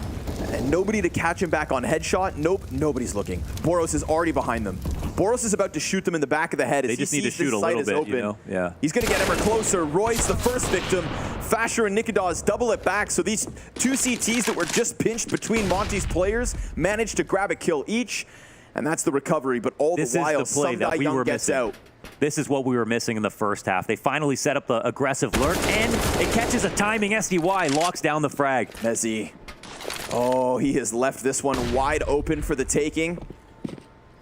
And nobody to catch him back on headshot. Nope, nobody's looking. Boros is already behind them. Boros is about to shoot them in the back of the head. They just need to shoot a little bit, you know? Yeah. He's going to get ever closer. Roy's the first victim. Fasher and Nikidas double it back. So these 2 CTs that were just pinched between Monte's players managed to grab a kill each. And that's the recovery. But all the while, some guy young gets out. This is what we were missing in the first half. They finally set up the aggressive lurk, and it catches a timing SDY, locks down the frag. Mezzi. Oh, he has left this one wide open for the taking.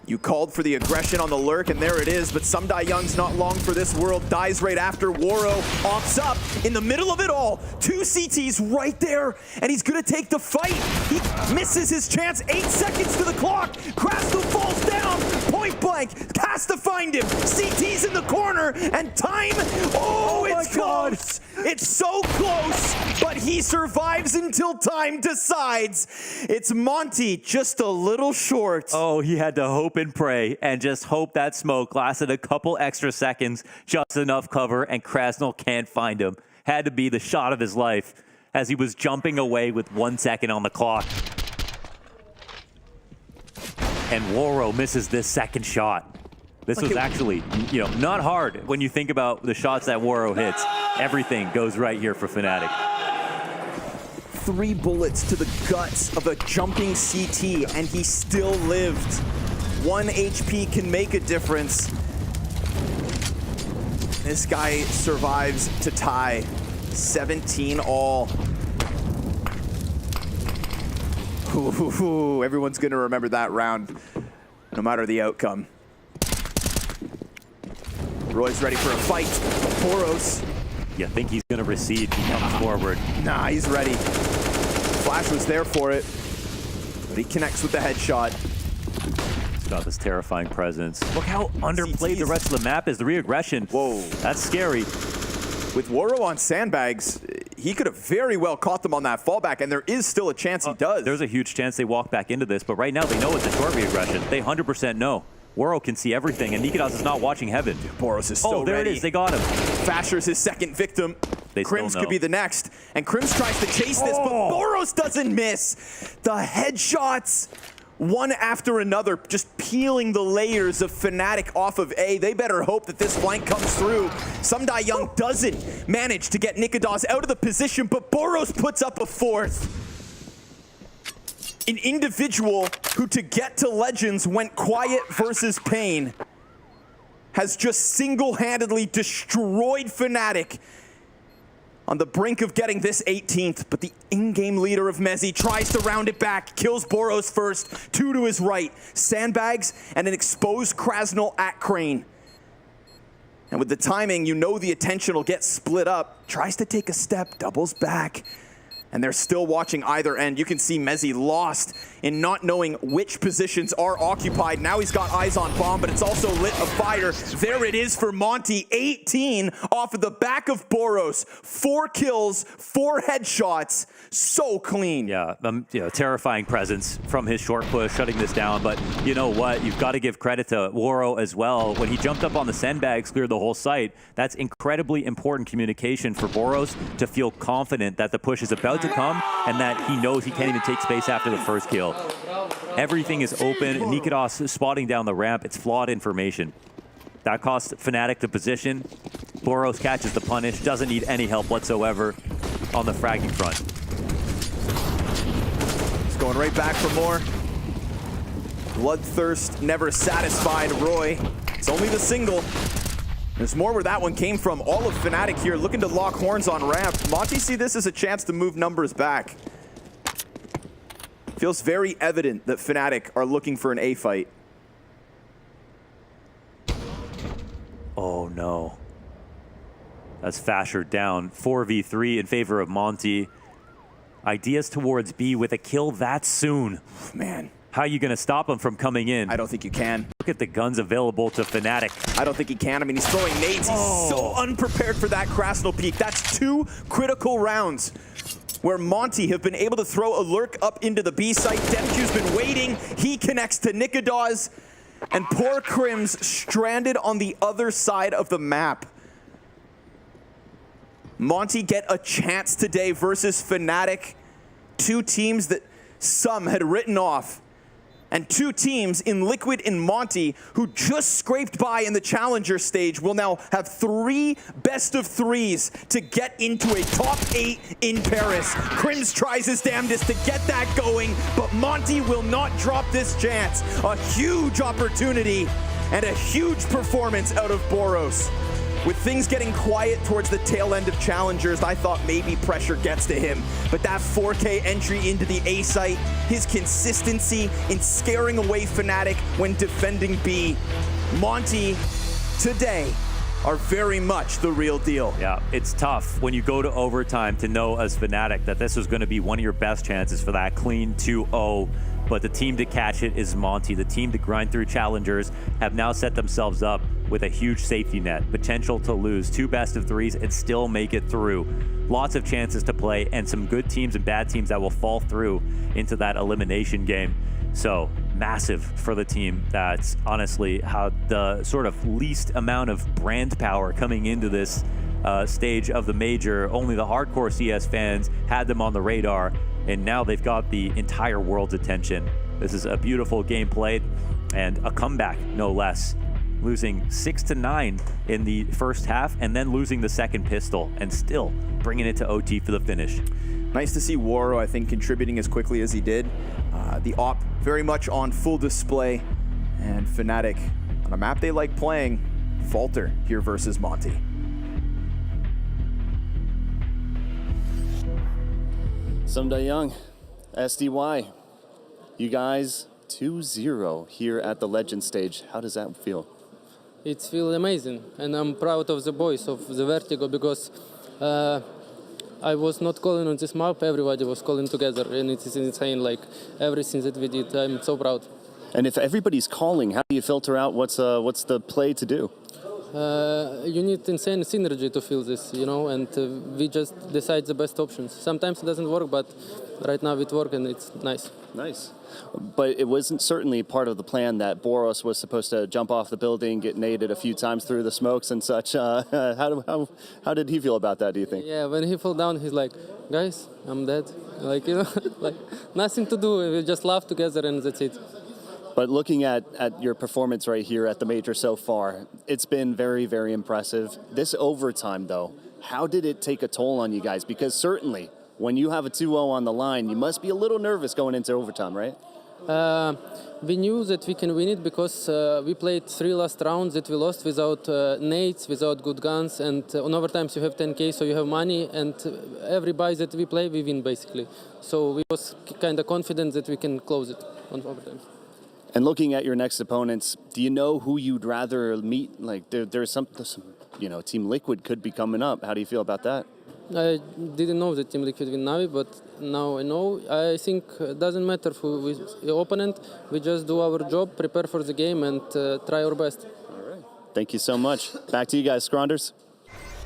You called for the aggression on the lurk, and there it is, but Sumdai Young's not long for this world. Dies right after. Waro opts up in the middle of it all. 2 CTs right there, and he's gonna take the fight. He misses his chance. 8 seconds to the clock. Krasnov falls down. Point blank. Has to find him. CT's in the corner, and time. Oh, it's close. It's so close, but he survives until time decides. It's Monte, just a little short. Oh, he had to hope and pray and just hope that smoke lasted a couple extra seconds, just enough cover, and Krasnov can't find him. Had to be the shot of his life as he was jumping away with 1 second on the clock. And Waro misses this second shot. This was actually, you know, not hard when you think about the shots that Waro hits. Everything goes right here for Fnatic. 3 bullets to the guts of a jumping CT, and he still lived. 1 HP can make a difference. This guy survives to tie. 17 all. Ooh, everyone's gonna remember that round, no matter the outcome. Roy's ready for a fight. Boros. You think he's gonna recede? He comes forward. Nah, he's ready. Flash was there for it, but he connects with the headshot. He's got this terrifying presence. Look how underplayed the rest of the map is. The re-aggression. Whoa. That's scary. With Waro on sandbags, he could have very well caught them on that fallback, and there is still a chance he does. There's a huge chance they walk back into this, but right now they know it's a short re-aggression. They 100% know. Waro can see everything, and Nikidas is not watching heaven. Boros is still ready. Oh, there it is. They got him. Fasher's his second victim. Crims could be the next. And Crims tries to chase this, but Boros doesn't miss. The headshots, one after another, just peeling the layers of Fnatic off of A. They better hope that this flank comes through. Sumdai Young doesn't manage to get Nikidas out of the position, but Boros puts up a 4th. An individual who, to get to Legends, went quiet versus pain. has just single-handedly destroyed Fnatic on the brink of getting this 18th, but the in-game leader of Mezzi tries to round it back, kills Boros first, 2 to his right, sandbags, and an exposed Krasnal at Crane. And with the timing, you know the attention will get split up, tries to take a step, doubles back, and they're still watching either end. You can see Mezzi lost in not knowing which positions are occupied. Now he's got eyes on bomb, but it's also lit a fire. There it is for Monte, 18 off of the back of Boros. 4 kills, 4 headshots, so clean. Yeah, terrifying presence from his short push, shutting this down. But you know what? You've got to give credit to Woro as well. When he jumped up on the sandbags, cleared the whole site, that's incredibly important communication for Boros to feel confident that the push is about to come and that he knows he can't even take space after the first kill. Everything is open. Nikodos spotting down the ramp. It's flawed information. That cost Fnatic the position. Boros catches the punish. Doesn't need any help whatsoever on the fragging front. He's going right back for more. Bloodthirst never satisfied. Roy, it's only the single. There's more where that one came from. All of Fnatic here looking to lock horns on ramp. Monte see this as a chance to move numbers back. Feels very evident that Fnatic are looking for an A fight. Oh no. That's Fasher down. 4v3 in favor of Monte. Ideas towards B with a kill that soon. Man. How are you going to stop him from coming in? I don't think you can. Look at the guns available to Fnatic. I don't think he can. I mean, he's throwing nades. He's so unprepared for that Krasnal peak. That's 2 critical rounds where Monte have been able to throw a lurk up into the B site. Demqu's been waiting. He connects to Nikodos. And poor Crims stranded on the other side of the map. Monte get a chance today versus Fnatic. 2 teams that some had written off. And 2 teams in Liquid and Monte who just scraped by in the Challenger stage will now have 3 best of 3s to get into a top 8 in Paris. Crims tries his damnedest to get that going, but Monte will not drop this chance. A huge opportunity and a huge performance out of Boros. With things getting quiet towards the tail end of Challengers, I thought maybe pressure gets to him. But that 4K entry into the A site, his consistency in scaring away Fnatic when defending B. Monte, today, are very much the real deal. Yeah, it's tough when you go to overtime to know as Fnatic that this was going to be one of your best chances for that clean 2-0. But the team to catch it is Monte. The team to grind through Challengers have now set themselves up with a huge safety net. Potential to lose 2 best of 3s and still make it through. Lots of chances to play and some good teams and bad teams that will fall through into that elimination game. So massive for the team that's honestly had the sort of least amount of brand power coming into this stage of the major. Only the hardcore CS fans had them on the radar, and now they've got the entire world's attention. This is a beautiful game played and a comeback, no less. Losing 6-9 in the first half and then losing the second pistol and still bringing it to OT for the finish. Nice to see Woro, I think, contributing as quickly as he did. The op very much on full display, and Fnatic on a map they like playing, falter here versus Monte. Someday Young, SDY, you guys 2-0 here at the Legend stage. How does that feel? It feels amazing, and I'm proud of the boys of the Vertigo because I was not calling on this map, everybody was calling together, and it is insane, like everything that we did. I'm so proud. And if everybody's calling, how do you filter out what's the play to do? You need insane synergy to feel this, you know, and we just decide the best options. Sometimes it doesn't work, but right now it works and it's nice. Nice. But it wasn't certainly part of the plan that Boros was supposed to jump off the building, get naded a few times through the smokes and such. How did he feel about that, do you think? Yeah, when he fell down, he's like, guys, I'm dead. Like, you know, like nothing to do. We just laugh together and that's it. But looking at your performance right here at the major so far, it's been very, very impressive. This overtime, though, how did it take a toll on you guys? Because certainly, when you have a 2-0 on the line, you must be a little nervous going into overtime, right? We knew that we can win it because we played 3 last rounds that we lost without nades, without good guns, and on overtimes you have 10k, so you have money, and every buy that we play, we win basically. So we was kind of confident that we can close it on overtimes. And looking at your next opponents, do you know who you'd rather meet? Like there's some, you know, Team Liquid could be coming up. How do you feel about that? I didn't know that Team Liquid win NAVI, but now I know. I think it doesn't matter who is the opponent. We just do our job, prepare for the game, and try our best. All right. Thank you so much. Back to you guys, Scronders.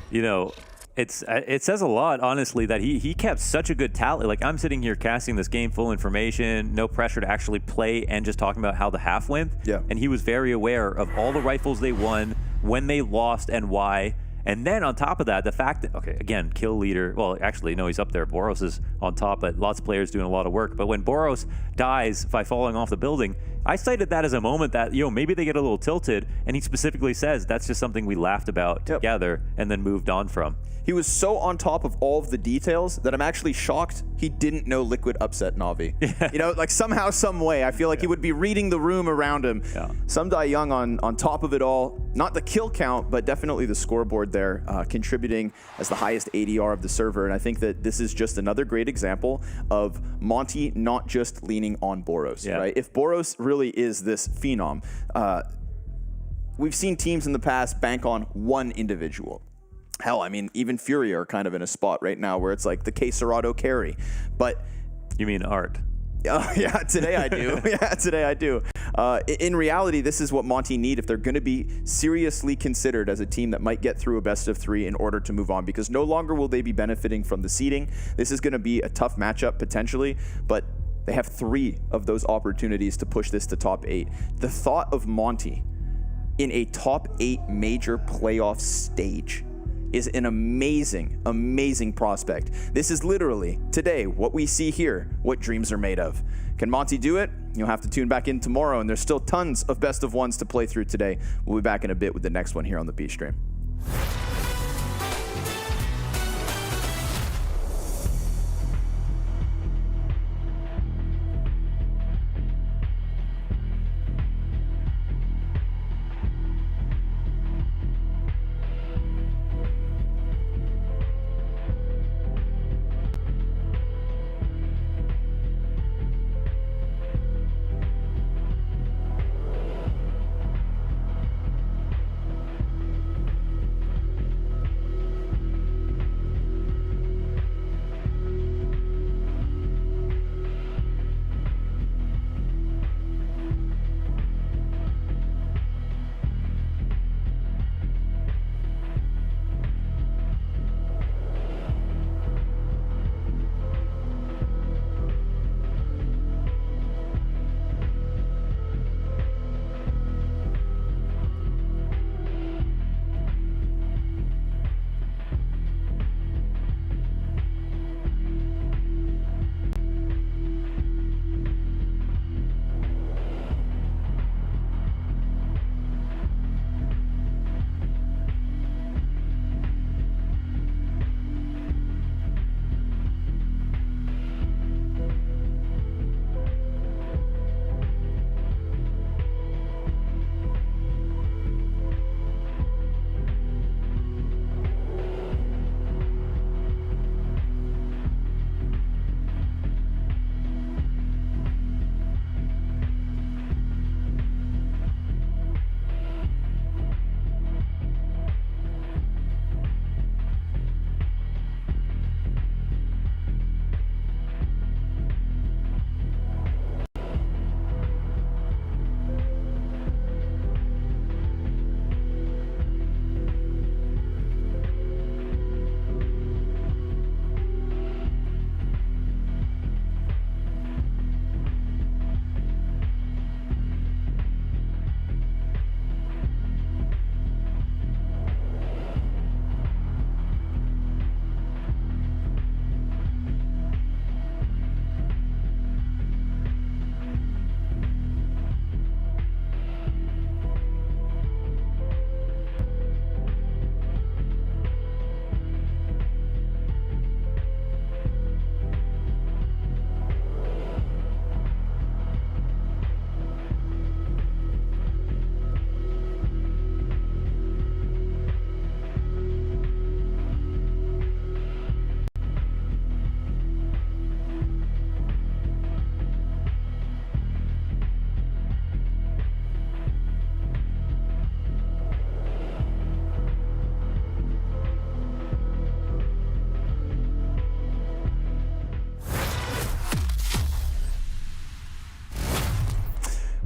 You know, it says a lot, honestly, that he kept such a good tally. Like, I'm sitting here casting this game full information, no pressure to actually play, and just talking about how the half went. Yeah. And he was very aware of all the rifles they won, when they lost, and why. And then on top of that, the fact that, okay, again, kill leader, well, actually, no, he's up there. Boros is on top, but lots of players doing a lot of work. But when Boros dies by falling off the building, I cited that as a moment that, you know, maybe they get a little tilted. And he specifically says that's just something we laughed about together and then moved on from. He was so on top of all of the details that I'm actually shocked he didn't know Liquid upset NAVI. You know, like somehow, some way, I feel like he would be reading the room around him. Sumdai Young on top of it all. Not the kill count, but definitely the scoreboard there, contributing as the highest ADR of the server. And I think that this is just another great example of Monte not just leaning on Boros, right? If Boros really is this phenom, we've seen teams in the past bank on one individual. Hell, I mean, even FURIA are kind of in a spot right now where it's like the K-Serato carry. But you mean Art? Yeah, today I do. Yeah, today I do. In reality, this is what Monte need if they're going to be seriously considered as a team that might get through a best of 3 in order to move on, because no longer will they be benefiting from the seeding. This is going to be a tough matchup potentially, but they have 3 of those opportunities to push this to top 8. The thought of Monte in a top 8 major playoff stage is an amazing, amazing prospect. This is literally, today, what we see here, what dreams are made of. Can Monte do it? You'll have to tune back in tomorrow, and there's still tons of best of 1s to play through today. We'll be back in a bit with the next one here on the Beat Stream.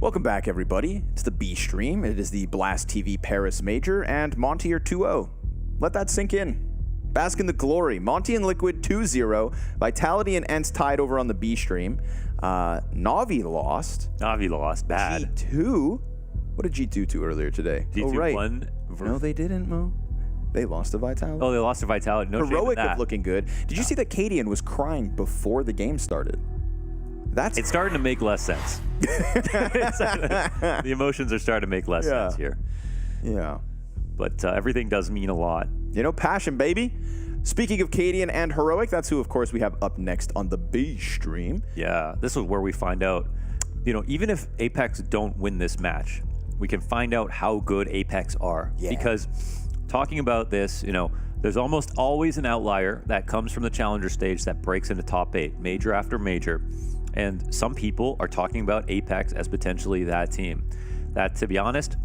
Welcome back, everybody. It's the B stream. It is the Blast TV Paris Major, and Monte are 2-0. Let that sink in. Bask in the glory. Monte and Liquid 2-0. Vitality and ENCE tied over on the B stream. NAVI lost. NAVI lost. Bad. G2. What did G2 do earlier today? G2 right. won. No, they didn't, Mo. They lost to Vitality. Oh, they lost to Vitality. No Heroic shame in of that. looking good. Did you see that Cadian was crying before the game started? It's starting to make less sense. The emotions are starting to make less sense here. Yeah. But everything does mean a lot. You know, passion, baby. Speaking of Cadian and Heroic, that's who, of course, we have up next on the B stream. Yeah, this is where we find out, you know, even if Apeks don't win this match, we can find out how good Apeks are. Yeah. Because talking about this, you know, there's almost always an outlier that comes from the challenger stage that breaks into top 8, major after major. And some people are talking about Apeks as potentially that team. That, to be honest,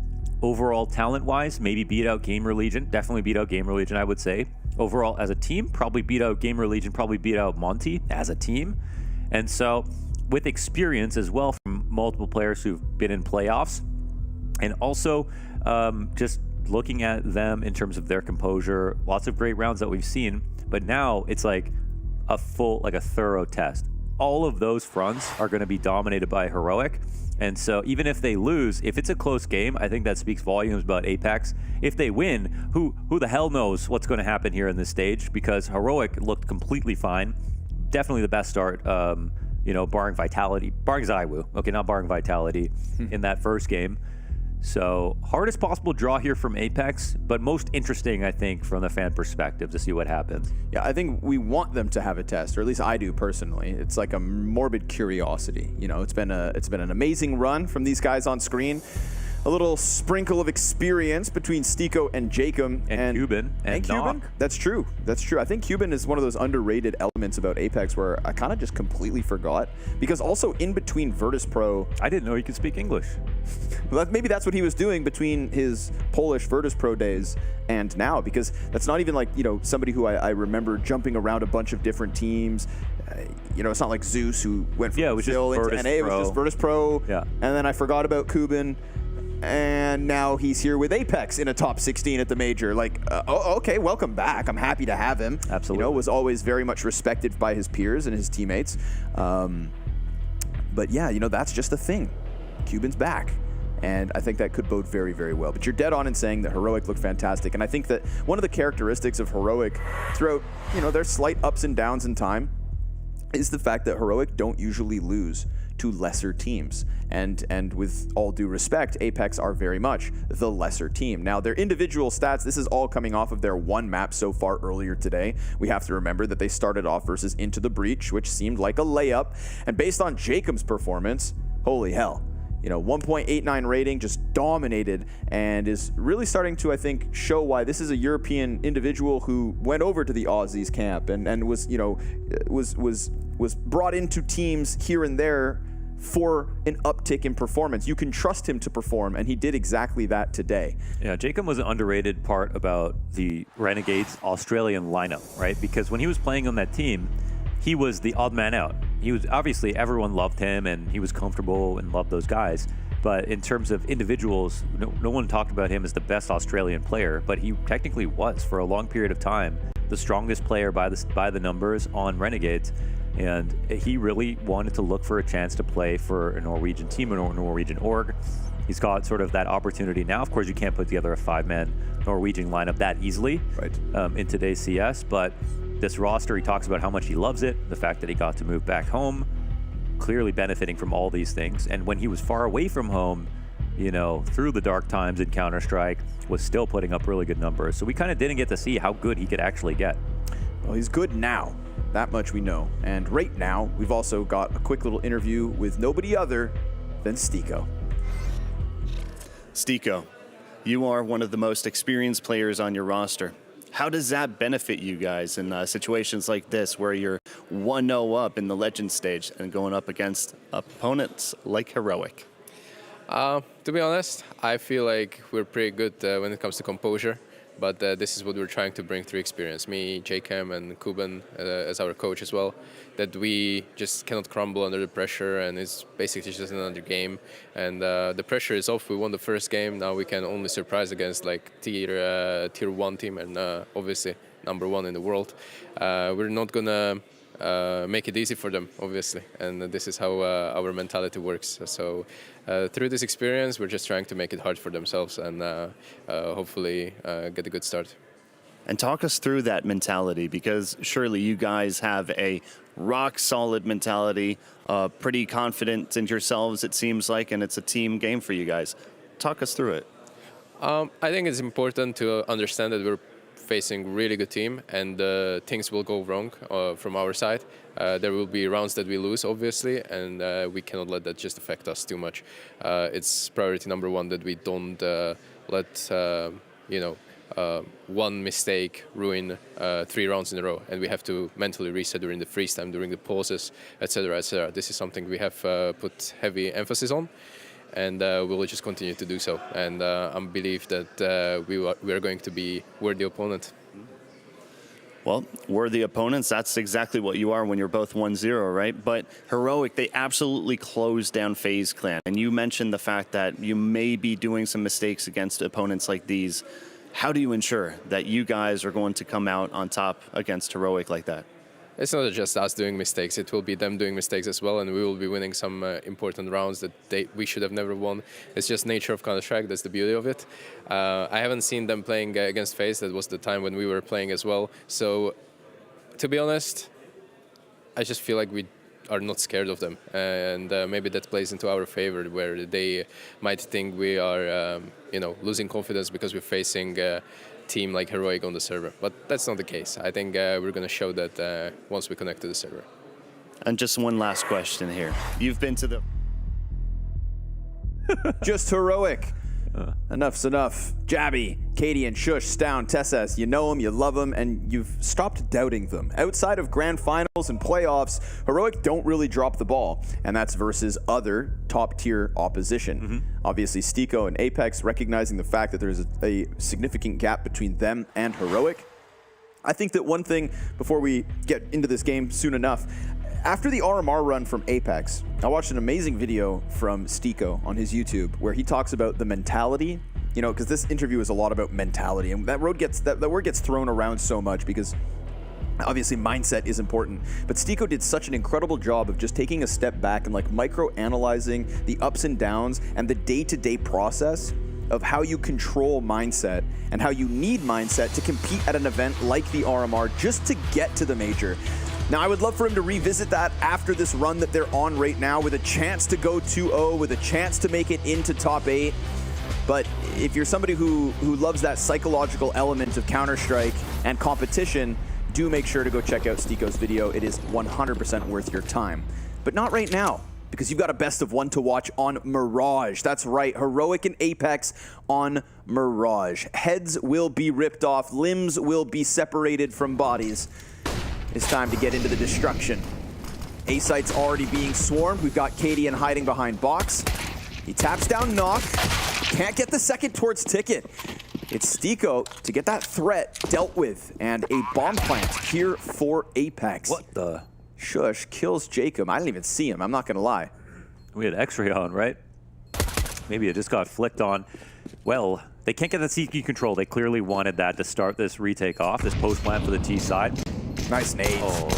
overall talent-wise, maybe beat out GamerLegion. Definitely beat out GamerLegion, I would say. Overall, as a team, probably beat out GamerLegion, probably beat out Monte as a team. And so, with experience as well from multiple players who've been in playoffs, and also just looking at them in terms of their composure, lots of great rounds that we've seen, but now it's like a thorough test. All of those fronts are going to be dominated by Heroic. And so even if they lose, if it's a close game, I think that speaks volumes about Apeks. If they win, who the hell knows what's going to happen here in this stage, because Heroic looked completely fine. Definitely the best start, you know, barring Vitality, barring Zywoo. Okay, not barring Vitality in that first game. So hardest possible draw here from Apeks, but most interesting, I think, from the fan perspective to see what happens. Yeah, I think we want them to have a test, or at least I do personally. It's like a morbid curiosity. You know, it's been an amazing run from these guys on screen. A little sprinkle of experience between Stiko and Jacob and Cuban and Cuban. That's true. That's true. I think Cuban is one of those underrated elements about Apeks where I kind of just completely forgot, because also in between Virtus Pro, I didn't know he could speak English. Well, maybe that's what he was doing between his Polish Virtus Pro days and now, because that's not even like, you know, somebody who I remember jumping around a bunch of different teams. You know, it's not like Zeus who went from Brazil into NA. It was just Virtus Pro. Yeah. And then I forgot about Cuban. And now he's here with Apeks in a top 16 at the major. Like, okay, welcome back. I'm happy to have him. Absolutely. You know, was always very much respected by his peers and his teammates. But yeah, you know, that's just the thing. Cuban's back. And I think that could bode very, very well. But you're dead on in saying that Heroic looked fantastic. And I think that one of the characteristics of Heroic throughout, you know, their slight ups and downs in time is the fact that Heroic don't usually lose to lesser teams. And with all due respect, Apeks are very much the lesser team. Now, their individual stats, this is all coming off of their one map so far earlier today. We have to remember that they started off versus Into the Breach, which seemed like a layup. And based on Jacob's performance, holy hell. You know, 1.89 rating, just dominated, and is really starting to, I think, show why this is a European individual who went over to the Aussies camp and was, you know, was brought into teams here and there for an uptick in performance. You can trust him to perform, and he did exactly that today. Yeah, Jacob was an underrated part about the Renegades Australian lineup, right? Because when he was playing on that team, he was the odd man out. He was, obviously, everyone loved him, and he was comfortable and loved those guys. But in terms of individuals, no one talked about him as the best Australian player, but he technically was, for a long period of time, the strongest player by the numbers on Renegades. And he really wanted to look for a chance to play for a Norwegian team, or a Norwegian org. He's got sort of that opportunity now. Of course, you can't put together a 5-man Norwegian lineup that easily in today's CS, but this roster, he talks about how much he loves it, the fact that he got to move back home, clearly benefiting from all these things. And when he was far away from home, you know, through the dark times in Counter-Strike, was still putting up really good numbers. So we kind of didn't get to see how good he could actually get. Well, he's good now. That much we know. And right now, we've also got a quick little interview with nobody other than Stiko. Stiko, you are one of the most experienced players on your roster. How does that benefit you guys in situations like this where you're 1-0 up in the Legend stage and going up against opponents like Heroic? To be honest, I feel like we're pretty good when it comes to composure, but this is what we're trying to bring through experience. Me, JCam, and Kuben as our coach as well, that we just cannot crumble under the pressure, and it's basically just another game. And the pressure is off. We won the first game. Now we can only surprise against like tier 1 team, and obviously #1 in the world. We're not gonna make it easy for them, obviously, and this is how our mentality works. So through this experience, we're just trying to make it hard for themselves and hopefully get a good start. And talk us through that mentality, because surely you guys have a rock-solid mentality, pretty confident in yourselves, it seems like, and it's a team game for you guys. Talk us through it. I think it's important to understand that we're facing really good team, and things will go wrong from our side. There will be rounds that we lose, obviously, and we cannot let that just affect us too much. It's priority #1 that we don't let one mistake ruin 3 rounds in a row, and we have to mentally reset during the freeze time, during the pauses, etc., etc. This is something we have put heavy emphasis on, and we will just continue to do so. And I believe that we are going to be worthy opponent. Well, worthy opponents, that's exactly what you are when you're both 1-0, right? But Heroic, they absolutely closed down FaZe Clan. And you mentioned the fact that you may be doing some mistakes against opponents like these. How do you ensure that you guys are going to come out on top against Heroic like that? It's not just us doing mistakes, it will be them doing mistakes as well, and we will be winning some important rounds that we should have never won. It's just nature of Counter-Strike, that's the beauty of it. I haven't seen them playing against FaZe, that was the time when we were playing as well. So, to be honest, I just feel like we are not scared of them, and maybe that plays into our favor, where they might think we are losing confidence because we're facing team like Heroic on the server, but that's not the case. I think we're going to show that once we connect to the server. And just one last question here. You've been to the... Just Heroic. Enough's enough. Jabby, Katie, and Shush, Stown, Tessas, you know them, you love them, and you've stopped doubting them. Outside of grand finals and playoffs, Heroic don't really drop the ball, and that's versus other top-tier opposition. Obviously, Stico and Apeks, recognizing the fact that there's a significant gap between them and Heroic. I think that one thing, before we get into this game soon enough, after the RMR run from Apeks, I watched an amazing video from Stico on his YouTube where he talks about the mentality, because this interview is a lot about mentality, and that word gets thrown around so much because obviously mindset is important. But Stico did such an incredible job of just taking a step back and like micro-analyzing the ups and downs and the day-to-day process of how you control mindset and how you need mindset to compete at an event like the RMR just to get to the major. Now, I would love for him to revisit that after this run that they're on right now, with a chance to go 2-0, with a chance to make it into top 8. But if you're somebody who loves that psychological element of Counter-Strike and competition, do make sure to go check out Stico's video. It is 100% worth your time. But not right now, because you've got a best of 1 to watch on Mirage. That's right, Heroic and Apeks on Mirage. Heads will be ripped off, limbs will be separated from bodies. It's time to get into the destruction. A-site's already being swarmed. We've got Kadian hiding behind box. He taps down Knock. Can't get the second towards Ticket. It's Stico to get that threat dealt with, and a bomb plant here for Apeks. What the? Shush kills Jacob. I didn't even see him, I'm not gonna lie. We had X-ray on, right? Maybe it just got flicked on. Well, they can't get the CQ control. They clearly wanted that to start this retake off, this post plant for the T side. Nice nade. Oh,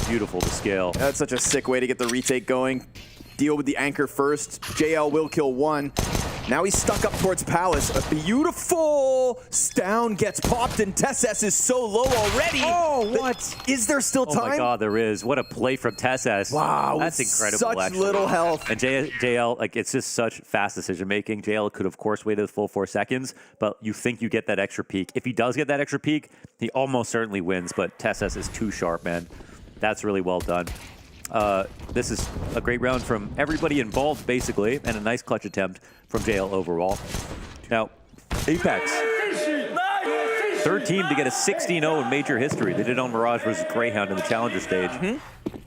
beautiful to scale. That's such a sick way to get the retake going. Deal with the anchor first. JL will kill 1. Now he's stuck up towards Palace. A beautiful Stown gets popped, and Tessas is so low already. Oh, what? Is there still time? Oh my God, there is. What a play from Tessas. Wow, that's incredible. Such actually. Little health. And JL, like, it's just such fast decision making. JL could, of course, wait the full 4 seconds, but you think you get that extra peak. If he does get that extra peak, he almost certainly wins, but Tessas is too sharp, man. That's really well done. This is a great round from everybody involved, basically, and a nice clutch attempt from JL overall. Now, Apeks, third team to get a 16-0 in major history. They did on Mirage versus Greyhound in the Challenger stage.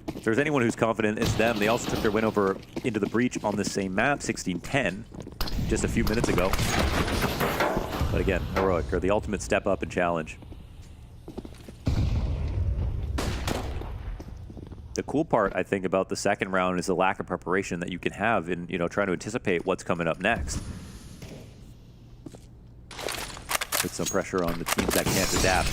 If there's anyone who's confident, it's them. They also took their win over Into the Breach on the same map, 16-10, just a few minutes ago. But again, Heroic are the ultimate step up and challenge. The cool part, I think, about the second round is the lack of preparation that you can have in, trying to anticipate what's coming up next. Put some pressure on the teams that can't adapt.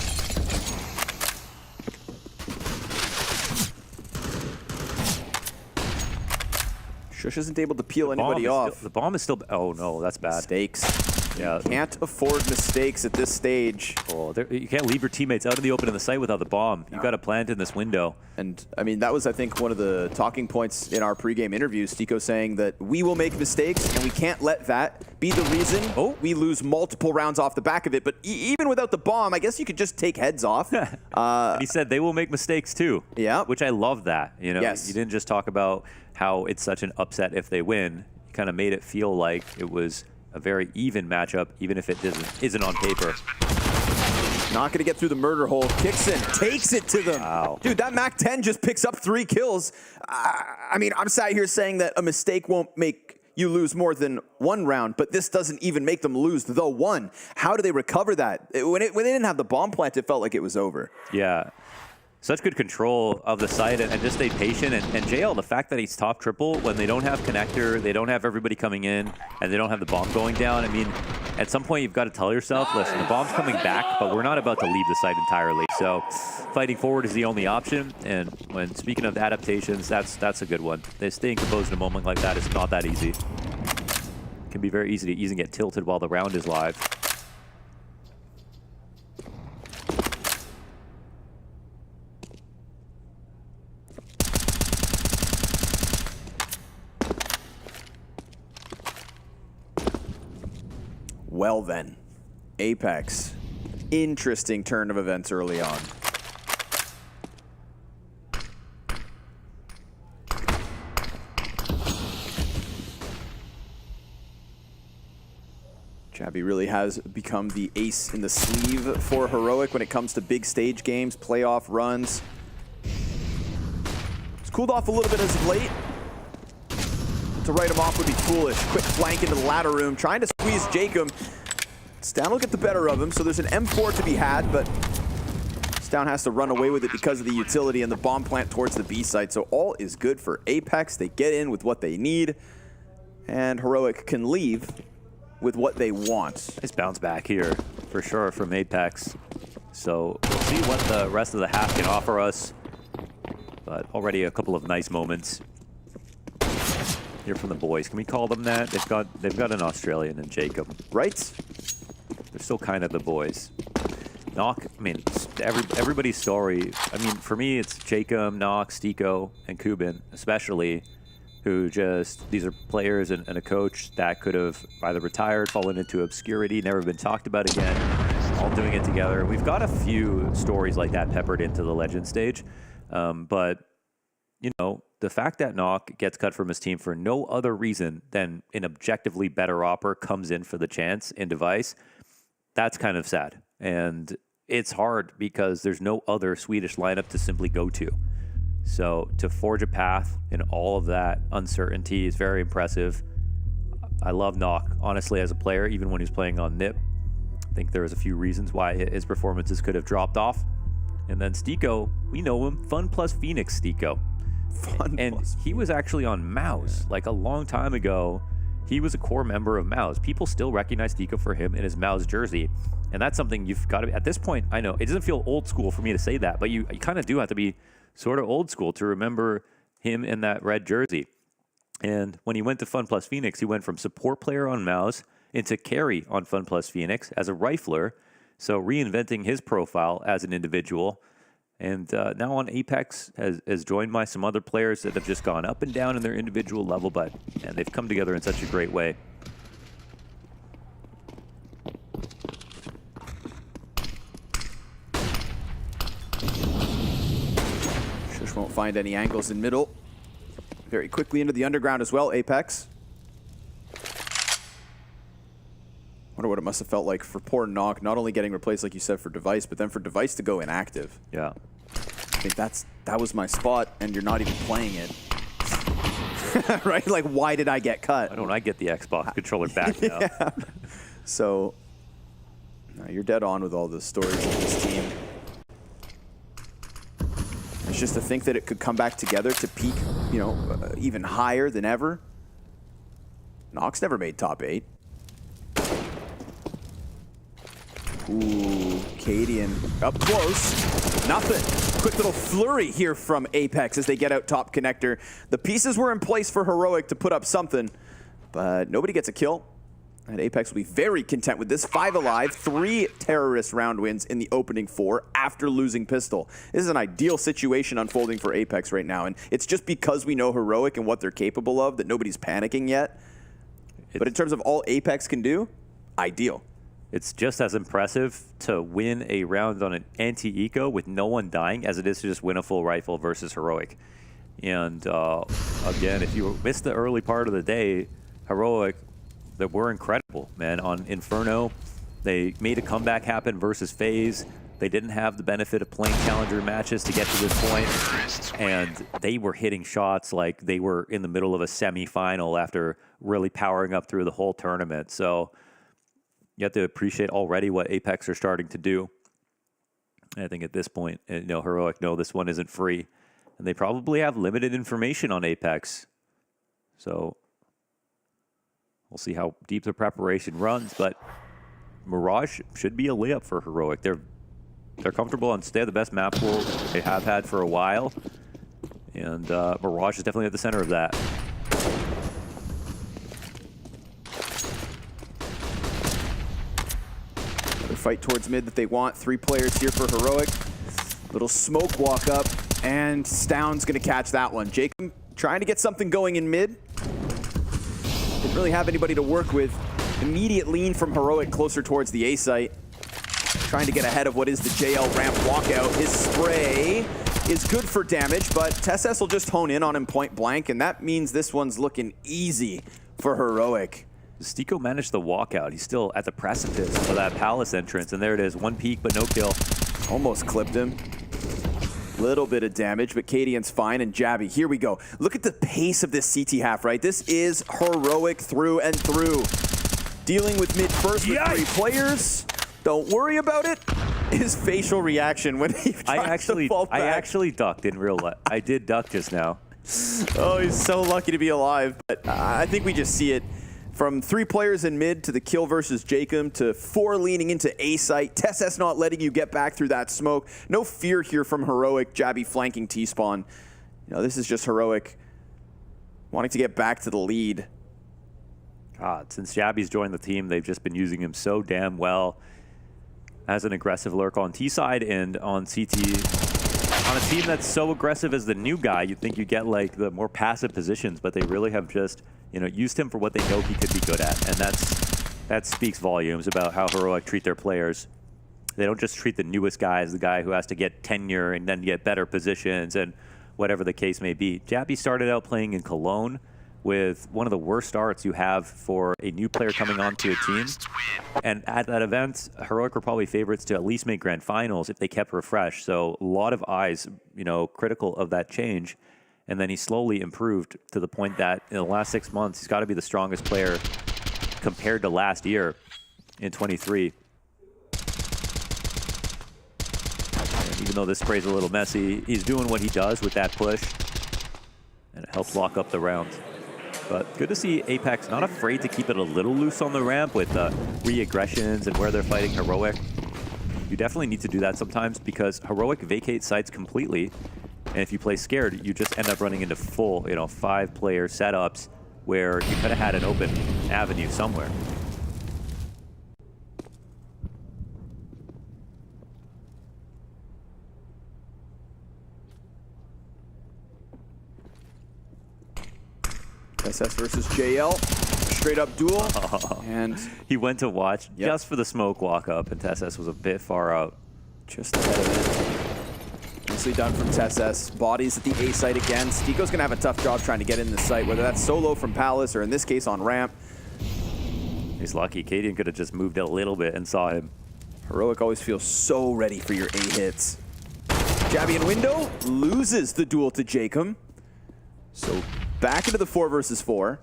Shush isn't able to peel anybody off. The bomb is still... Oh, no, that's bad. Mistakes. Yeah. Can't afford mistakes at this stage. Oh, you can't leave your teammates out in the open in the site without the bomb. You've got to plant in this window. And, I mean, that was, I think, one of the talking points in our pregame interview. Stico saying that we will make mistakes, and we can't let that be the reason we lose multiple rounds off the back of it. But even without the bomb, I guess you could just take heads off. And he said they will make mistakes, too. Yeah. Which I love that. Yes. You didn't just talk about how it's such an upset if they win. You kind of made it feel like it was a very even matchup, even if it isn't on paper. Not going to get through the murder hole. Kicks in, takes it to them. Wow. Dude, that MAC-10 just picks up 3 kills. I mean, I'm sat here saying that a mistake won't make you lose more than 1 round, but this doesn't even make them lose the 1. How do they recover that? When they didn't have the bomb plant, it felt like it was over. Yeah. Such good control of the site and just stay patient. And JL, the fact that he's top triple when they don't have connector, they don't have everybody coming in, and they don't have the bomb going down. I mean, at some point you've got to tell yourself, listen, the bomb's coming back, but we're not about to leave the site entirely. So fighting forward is the only option. And when speaking of adaptations, that's a good one. They staying composed in a moment like that is not that easy. It can be very easy to even get tilted while the round is live. Well then, Apeks. Interesting turn of events early on. Chavi really has become the ace in the sleeve for Heroic when it comes to big stage games, playoff runs. It's cooled off a little bit as of late. To write him off would be foolish. Quick flank into the ladder room, trying to squeeze Jacob. Stan will get the better of him, so there's an M4 to be had, but Stan has to run away with it because of the utility and the bomb plant towards the B site. So all is good for Apeks. They get in with what they need, and Heroic can leave with what they want. Nice bounce back here, for sure, from Apeks. So we'll see what the rest of the half can offer us, but already a couple of nice moments here from the boys. Can we call them that? They've got an Australian in Jacob. Right? They're still kind of the boys. Knock, I mean, everybody's story. I mean, for me, it's Jacob, Knock, Stico, and Kubin, especially, who these are players and a coach that could have either retired, fallen into obscurity, never been talked about again, all doing it together. We've got a few stories like that peppered into the Legend stage, but, the fact that Knock gets cut from his team for no other reason than an objectively better opper comes in for the chance in Device, that's kind of sad. And it's hard because there's no other Swedish lineup to simply go to. So to forge a path in all of that uncertainty is very impressive. I love Knock, honestly, as a player, even when he's playing on NIP. I think there was a few reasons why his performances could have dropped off. And then Stico, we know him, Fun plus Phoenix Stico. He was actually on Mouse like a long time ago. He was a core member of Mouse. People still recognize Stico for him in his Mouse jersey, and that's something you've got to be. At this point, I know it doesn't feel old school for me to say that, but you kind of do have to be sort of old school to remember him in that red jersey. And when he went to Fun plus Phoenix, he went from support player on Mouse into carry on Fun plus Phoenix as a rifler, so reinventing his profile as an individual. And now on Apeks has joined by some other players that have just gone up and down in their individual level, but man, they've come together in such a great way. Shush won't find any angles in middle. Very quickly into the underground as well, Apeks. Wonder what it must have felt like for poor Knock, not only getting replaced, like you said, for Device, but then for Device to go inactive. Yeah. I think that was my spot, and you're not even playing it. Right? Like, why did I get cut? Why don't I get the Xbox controller back now? Yeah. So, You're dead on with all the stories of this team. It's just to think that it could come back together to peak, you know, even higher than ever. Nox never made top 8. Ooh, Cadian up close. Nothing. Quick little flurry here from Apeks as they get out top connector. The pieces were in place for Heroic to put up something, but nobody gets a kill. And Apeks will be very content with this. 5 alive, 3 terrorist round wins in the opening 4 after losing pistol. This is an ideal situation unfolding for Apeks right now, and it's just because we know Heroic and what they're capable of that nobody's panicking yet. But in terms of all Apeks can do, ideal. It's just as impressive to win a round on an anti-eco with no one dying as it is to just win a full rifle versus Heroic. And again, if you missed the early part of the day, Heroic, that were incredible, man. On Inferno, they made a comeback happen versus FaZe. They didn't have the benefit of playing challenger matches to get to this point, and they were hitting shots like they were in the middle of a semi-final after really powering up through the whole tournament. So you have to appreciate already what Apeks are starting to do. And I think at this point, you know, Heroic know this one isn't free, and they probably have limited information on Apeks. So we'll see how deep the preparation runs, but Mirage should be a layup for Heroic. They're comfortable and stay the best map pool they have had for a while, and Mirage is definitely at the center of that. Another fight towards mid that they want. 3 players here for Heroic. Little smoke walk up, and Stound's gonna catch that one. Jacob trying to get something going in mid. Didn't really have anybody to work with. Immediate lean from Heroic closer towards the A site. Trying to get ahead of what is the JL ramp walkout. His spray is good for damage, but TeSeS will just hone in on him point blank, and that means this one's looking easy for Heroic. Stico managed the walkout. He's still at the precipice of that Palace entrance, and there it is. 1 peek, but no kill. Almost clipped him. Little bit of damage, but Cadian's fine, and Jabby, here we go. Look at the pace of this CT half, right? This is Heroic through and through. Dealing with mid first with 3 players. Don't worry about it. His facial reaction when he tries to fall back. I actually ducked in real life. I did duck just now. Oh, he's so lucky to be alive, but I think we just see it. From 3 players in mid to the kill versus Jacob to 4 leaning into A site. TeSeS not letting you get back through that smoke. No fear here from Heroic. Jabby flanking T-spawn. You know, this is just Heroic wanting to get back to the lead. God, since Jabby's joined the team, they've just been using him so damn well as an aggressive lurk on T side and on CT. On a team that's so aggressive as the new guy, you'd think you get like the more passive positions, but they really have just, you know, used him for what they know he could be good at, and that speaks volumes about how Heroic treat their players. They don't just treat the newest guy as the guy who has to get tenure and then get better positions and whatever the case may be. Jabby started out playing in Cologne with one of the worst starts you have for a new player coming onto a team. And at that event, Heroic were probably favorites to at least make grand finals if they kept refreshed. So a lot of eyes, you know, critical of that change. And then he slowly improved to the point that in the last 6 months, he's got to be the strongest player compared to last year in 23. And even though this spray's a little messy, he's doing what he does with that push, and it helps lock up the round. But good to see Apeks not afraid to keep it a little loose on the ramp with re-aggressions and where they're fighting Heroic. You definitely need to do that sometimes because Heroic vacates sites completely. And if you play scared, you just end up running into full, you know, 5-player setups where you could have had an open avenue somewhere. TeSeS versus JL, straight up duel. And he went to watch just for the smoke walk up, and TeSeS was a bit far out. Just ahead of it. Nicely done from TeSeS. Bodies at the A site again. Stico's gonna have a tough job trying to get in the site, whether that's solo from Palace or in this case on ramp. He's lucky. Cadian could have just moved a little bit and saw him. Heroic always feels so ready for your A hits. Jabby in window loses the duel to Jacob. So back into the 4 versus 4.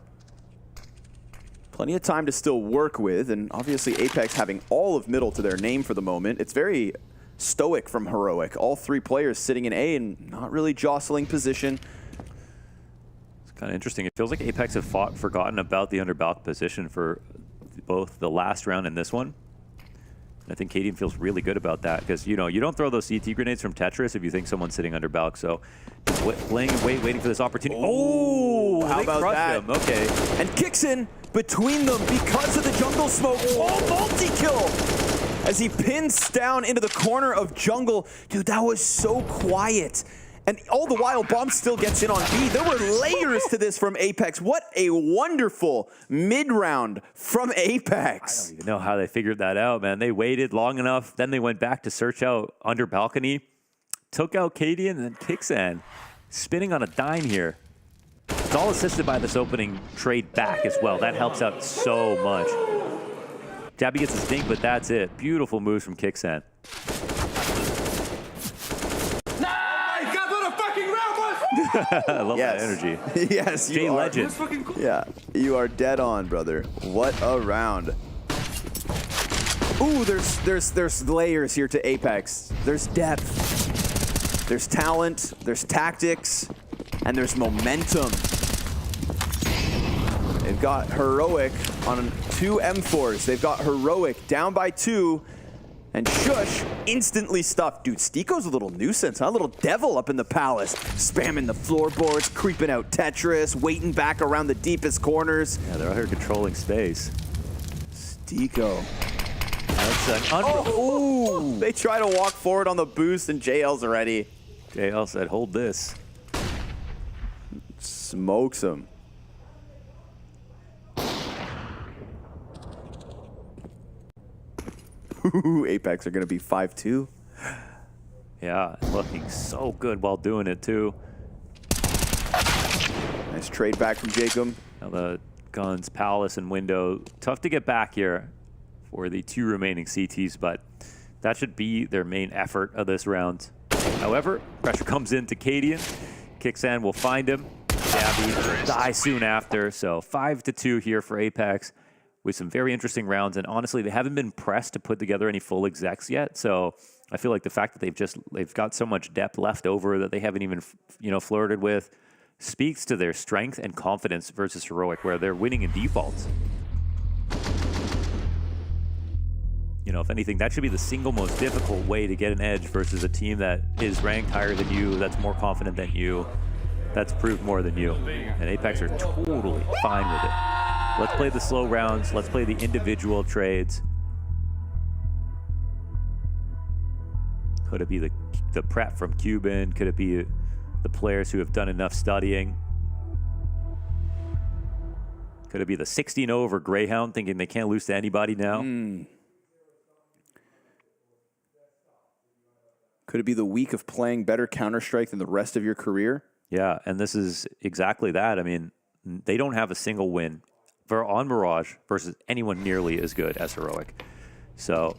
Plenty of time to still work with, and obviously Apeks having all of middle to their name for the moment. It's very stoic from Heroic. All three players sitting in A and not really jostling position. It's kind of interesting. It feels like Apeks have forgotten about the underbalk position for both the last round and this one. I think Cadian feels really good about that because, you know, you don't throw those CT grenades from Tetris if you think someone's sitting under balk. So playing and waiting for this opportunity. Oh, how about that? Him. Okay. And kicks in between them because of the jungle smoke. Oh, multi-kill as he pins down into the corner of jungle. Dude, that was so quiet. And all the while, Bomb still gets in on B. There were layers to this from Apeks. What a wonderful mid-round from Apeks. I don't even know how they figured that out, man. They waited long enough, then they went back to search out under balcony, took out Cadian, and then Kixan spinning on a dime here. It's all assisted by this opening trade back as well. That helps out so much. Jabby gets his dink, but that's it. Beautiful moves from Kixan. I love that energy. Yes, you are. Legend. Yeah, you are dead on, brother. What a round. Ooh, there's layers here to Apeks. There's depth. There's talent. There's tactics. And there's momentum. They've got Heroic on 2 M4s. They've got Heroic down by 2. And Shush instantly stuffed. Dude, Stiko's a little nuisance, huh? A little devil up in the palace. Spamming the floorboards, creeping out Tetris, waiting back around the deepest corners. Yeah, they're out here controlling space. Stiko. That's an ooh! They try to walk forward on the boost and JL's ready. JL said, hold this. Smokes him. Apeks are going to be 5-2. Yeah, looking so good while doing it, too. Nice trade back from Jacob. Now the guns, Palace, and Window. Tough to get back here for the 2 remaining CTs, but that should be their main effort of this round. However, pressure comes in to Cadian. Kixan will find him. Gabby will die soon after, so 5-2 here for Apeks, with some very interesting rounds. And honestly, they haven't been pressed to put together any full execs yet. So I feel like the fact that they've got so much depth left over that they haven't even, flirted with speaks to their strength and confidence versus Heroic, where they're winning in defaults. If anything, that should be the single most difficult way to get an edge versus a team that is ranked higher than you, that's more confident than you, that's proved more than you. And Apeks are totally fine with it. Let's play the slow rounds. Let's play the individual trades. Could it be the prep from Cuban? Could it be the players who have done enough studying? Could it be the 16-0 over Greyhound thinking they can't lose to anybody now? Could it be the week of playing better Counter-Strike than the rest of your career? Yeah, and this is exactly that. I mean, they don't have a single win on Mirage versus anyone nearly as good as Heroic. So,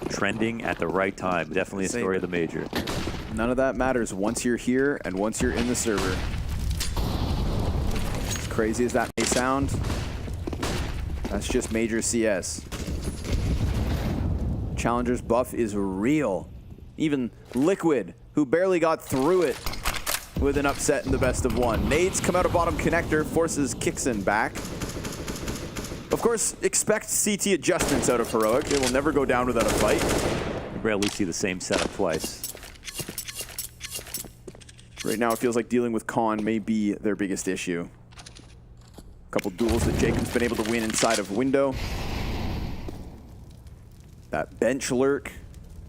trending at the right time. Definitely a story of the major. None of that matters once you're here and once you're in the server. As crazy as that may sound, that's just major CS. Challenger's buff is real. Even Liquid, who barely got through it with an upset in the best of 1. Nades come out of bottom connector, forces Kixan back. Of course, expect CT adjustments out of Heroic. They will never go down without a fight. You rarely see the same setup twice. Right now, it feels like dealing with Khan may be their biggest issue. A couple duels that Jacob's been able to win inside of Window. That bench lurk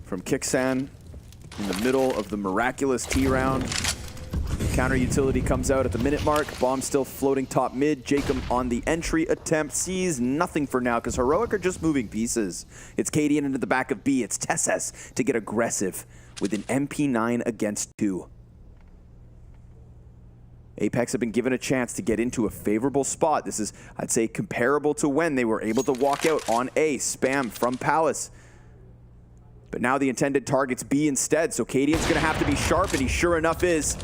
from Kixan in the middle of the miraculous T round. Counter utility comes out at the minute mark. Bomb still floating top mid. Jacob on the entry attempt sees nothing for now because Heroic are just moving pieces. It's Cadian into the back of B. It's Tesses to get aggressive with an MP9 against 2. Apeks have been given a chance to get into a favorable spot. This is, I'd say, comparable to when they were able to walk out on A. Spam from Palace. But now the intended target's B instead, so Cadian's going to have to be sharp, and he sure enough is.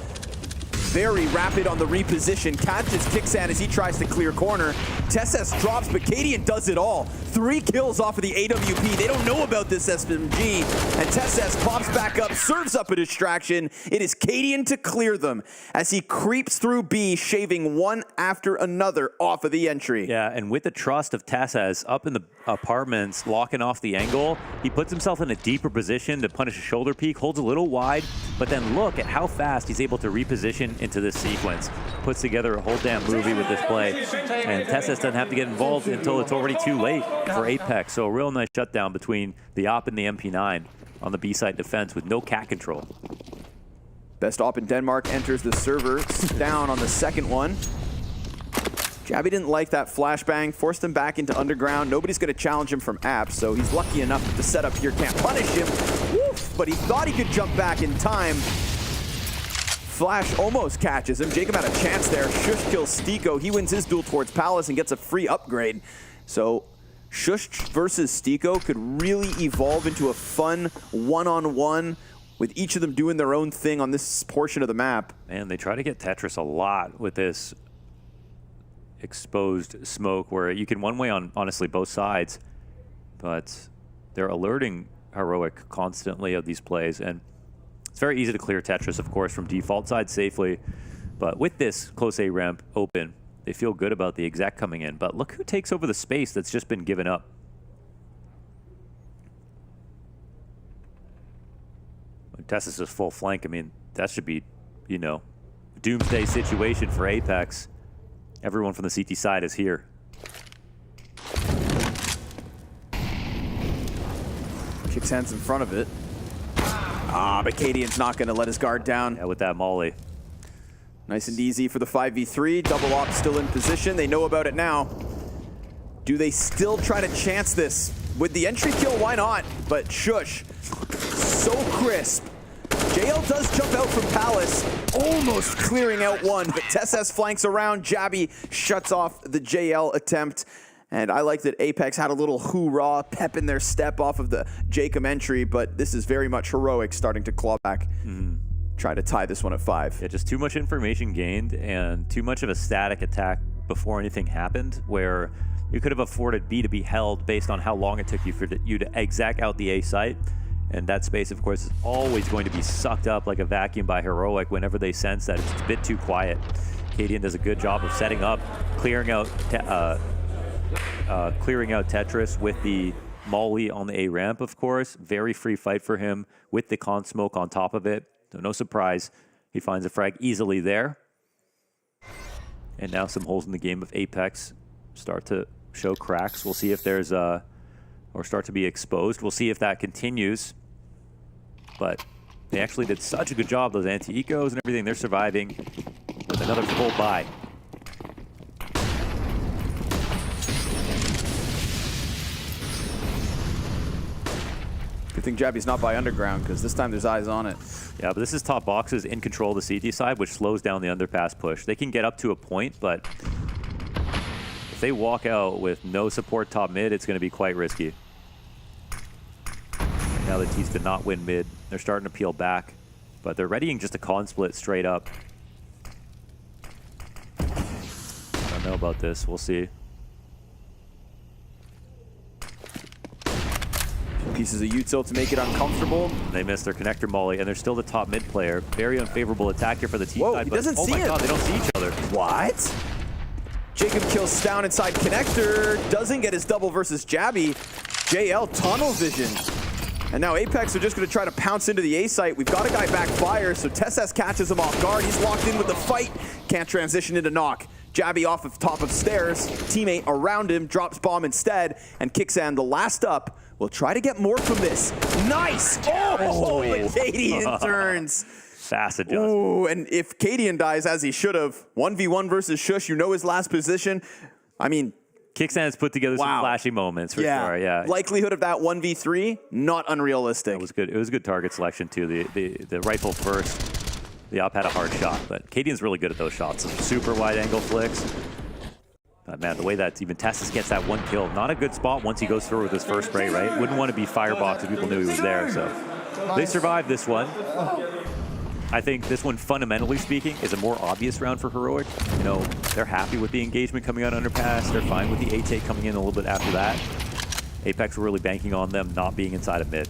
very rapid on the reposition. Catches Kixan as he tries to clear corner. TeSS drops, but Cadian does it all. 3 kills off of the AWP. They don't know about this SMG. And TeSS pops back up, serves up a distraction. It is Cadian to clear them as he creeps through B, shaving one after another off of the entry. Yeah, and with the trust of TeSS up in the apartments, locking off the angle, he puts himself in a deeper position to punish a shoulder peek, holds a little wide, but then look at how fast he's able to reposition into this sequence. Puts together a whole damn movie with this play, and TeSS doesn't have to get involved until it's already too late for Apeks. So a real nice shutdown between the op and the MP9 on the B-side defense with no cat control. Best op in Denmark enters the server, down on the second one. Jabby didn't like that flashbang, forced him back into underground. Nobody's going to challenge him from Apps, so he's lucky enough that the setup here can't punish him. Woof, but he thought he could jump back in time. Flash almost catches him. Jacob had a chance there. Shush kills Stiko. He wins his duel towards Palace and gets a free upgrade. So Shush versus Stiko could really evolve into a fun one-on-one with each of them doing their own thing on this portion of the map. Man, they try to get Tetris a lot with this exposed smoke where you can one way on honestly both sides, but they're alerting Heroic constantly of these plays, and it's very easy to clear Tetris, of course, from default side safely, but with this close A ramp open, they feel good about the exec coming in. But look who takes over the space that's just been given up. TeSS is full flank. I mean, that should be, you know, doomsday situation for Apeks. Everyone from the CT side is here. Kicks hands in front of it. But Cadian's not going to let his guard down. Yeah, with that molly. Nice and easy for the 5v3. Double op still in position. They know about it now. Do they still try to chance this? With the entry kill, why not? But Shush, so crisp. JL does jump out from Palace, almost clearing out one, but TeSS flanks around. Jabby shuts off the JL attempt. And I like that Apeks had a little hoorah, pep in their step off of the Jacob entry, but this is very much Heroic starting to claw back. Try to tie this one at 5. Yeah, just too much information gained and too much of a static attack before anything happened, where you could have afforded B to be held based on how long it took you for you to exec out the A site. And that space, of course, is always going to be sucked up like a vacuum by Heroic whenever they sense that it's a bit too quiet. Cadian does a good job of setting up, clearing out Tetris with the molly on the A ramp, of course. Very free fight for him with the con smoke on top of it. So no surprise, he finds a frag easily there. And now some holes in the game of Apeks start to show cracks. We'll see if there's or start to be exposed. We'll see if that continues. But they actually did such a good job, those anti-ecos and everything. They're surviving with another full buy. Good thing Jabby's not by underground, because this time there's eyes on it. Yeah, but this is top boxes in control of the CT side, which slows down the underpass push. They can get up to a point, but if they walk out with no support top mid, it's going to be quite risky. Now the T's did not win mid. They're starting to peel back, but they're readying just a con split straight up. I don't know about this. We'll see. Pieces of util to make it uncomfortable. They missed their connector molly, and they're still the top mid player. Very unfavorable attack here for the T Whoa, side. he but doesn't see oh my it. god, they don't see each other. What? Jacob kills Stown inside connector. Doesn't get his double versus Jabby. JL tunnel vision. And now Apeks are just going to try to pounce into the A site. We've got a guy backfire, so TeSS catches him off guard. He's locked in with the fight. Can't transition into knock. Jabby off of top of stairs. Teammate around him drops bomb instead, and Kixan, the last up, will try to get more from this. Nice! Oh, but Cadian turns. Fast adjustment. Ooh, and if Cadian dies as he should have, 1v1 versus Shush, you know his last position. I mean, Kixan has put together some flashy moments for sure. Yeah. Likelihood of that 1v3, not unrealistic. It was good. It was a good target selection too. The rifle first. The op had a hard shot, but Cadian's really good at those shots. Some super wide angle flicks. But man, the way that even TeSS gets that one kill, not a good spot once he goes through with his first spray, right? Wouldn't want to be fireboxed if people knew he was there. So they survived this one. I think this one, fundamentally speaking, is a more obvious round for Heroic. You know, they're happy with the engagement coming out underpass. They're fine with the A-take coming in a little bit after that. Apeks were really banking on them not being inside of mid.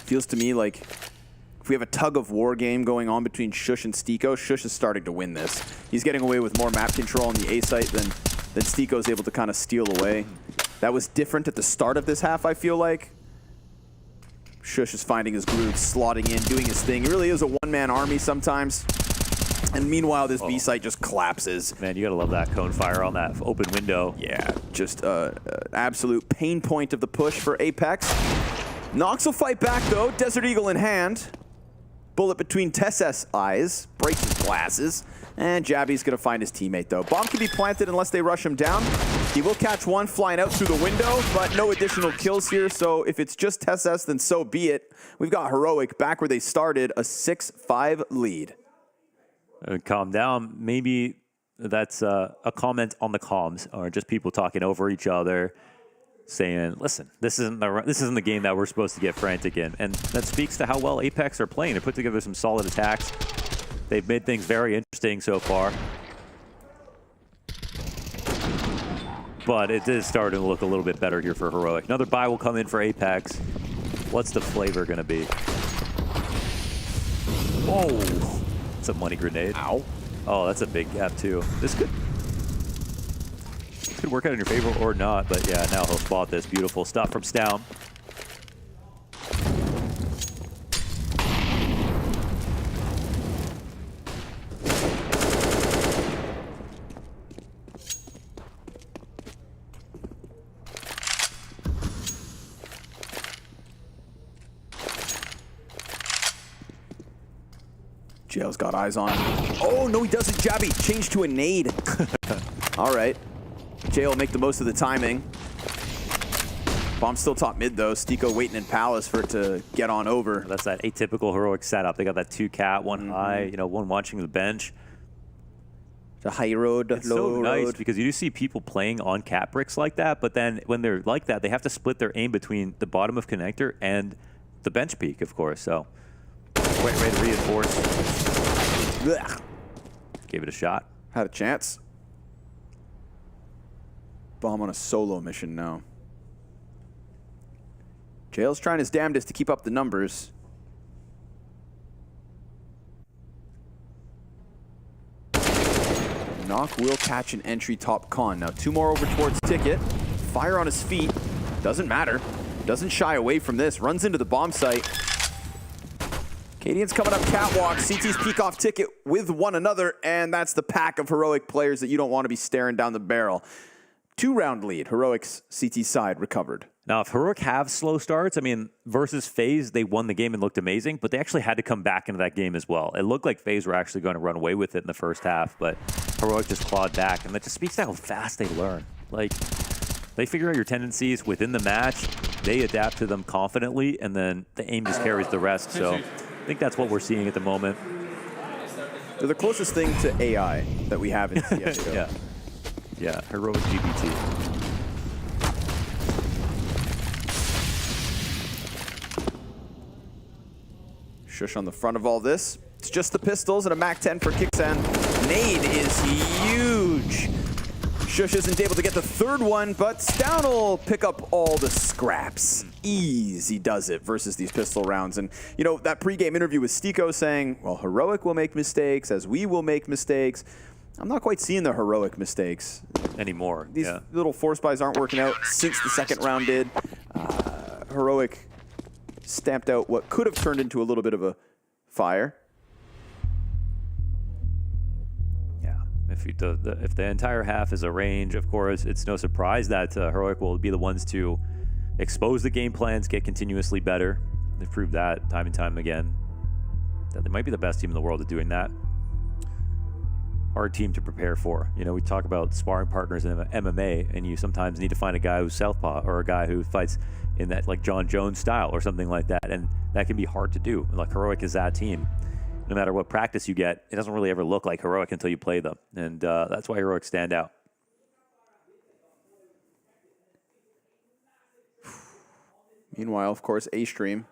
Feels to me like if we have a tug-of-war game going on between Sjuush and Stiko, Sjuush is starting to win this. He's getting away with more map control on the A site than Stiko is able to kind of steal away. That was different at the start of this half, I feel like. Sjuush is finding his groove, slotting in, doing his thing. He really is a one-man army sometimes. And meanwhile, this B site just collapses. Man, you gotta love that cone fire on that open window. Yeah, just absolute pain point of the push for Apeks. Nox will fight back though, Desert Eagle in hand. Bullet between Tess's eyes, breaks his glasses, and Jabby's gonna find his teammate though. Bomb can be planted unless they rush him down. He will catch one flying out through the window, but no additional kills here, so if it's just Tess, then so be it. We've got Heroic back where they started, a 6-5 lead. Calm down. Maybe that's a comment on the comms, or just people talking over each other, saying, listen, this isn't the game that we're supposed to get frantic in. And that speaks to how well Apeks are playing. They put together some solid attacks. They've made things very interesting so far. But it is starting to look a little bit better here for Heroic. Another buy will come in for Apeks. What's the flavor going to be? Oh, it's a money grenade. Ow. Oh, that's a big gap too. This could work out in your favor or not, but yeah, now he'll spot this. Beautiful stuff from Stoum. Jail's got eyes on him. Oh, no, he doesn't. Jabby, change to a nade. All right. Jail will make the most of the timing. Bomb's still top mid, though. Stiko waiting in Palace for it to get on over. That's that atypical Heroic setup. They got that 2 cat, 1 high, you know, 1 watching the bench. The high road, it's low so nice road. because you do see people playing on cat bricks like that, but then when they're like that, they have to split their aim between the bottom of connector and the bench peak, of course. So, ready to reinforce. Blech. Gave it a shot. Had a chance. Bomb on a solo mission now. Jail's trying his damnedest to keep up the numbers. Knock will catch an entry top con. Now 2 more over towards Ticket. Fire on his feet. Doesn't matter. Doesn't shy away from this. Runs into the bomb site. Cadian's coming up catwalk. CT's peek off Ticket with one another. And that's the pack of Heroic players that you don't want to be staring down the barrel. 2-round lead. Heroic's CT side recovered. Now, if Heroic have slow starts, I mean, versus FaZe, they won the game and looked amazing, but they actually had to come back into that game as well. It looked like FaZe were actually going to run away with it in the first half, but Heroic just clawed back, and that just speaks to how fast they learn. Like, they figure out your tendencies within the match, they adapt to them confidently, and then the aim just carries the rest. So I think that's what we're seeing at the moment. They're the closest thing to AI that we have in CSGO. Yeah. Yeah, Heroic GPT. Sjuush on the front of all this. It's just the pistols and a MAC-10 for Kixan. Nade is huge. Sjuush isn't able to get the 3rd one, but Stoun will pick up all the scraps. Easy does it versus these pistol rounds. And, you know, that pregame interview with Stiko saying, well, Heroic will make mistakes as we will make mistakes. I'm not quite seeing the Heroic mistakes anymore. These little force buys aren't working out since the 2nd round did. Heroic stamped out what could have turned into a little bit of a fire. Yeah, if the entire half is a range, of course, it's no surprise that Heroic will be the ones to expose the game plans, get continuously better. They've proved that time and time again, that they might be the best team in the world at doing that. hard team to prepare for. You know, we talk about sparring partners in MMA, and you sometimes need to find a guy who's southpaw or a guy who fights in that like John Jones style or something like that, and that can be hard to do. Like Heroic is that team. No matter what practice you get, it doesn't really ever look like Heroic until you play them, and that's why Heroic stand out. Meanwhile, of course, A-Stream,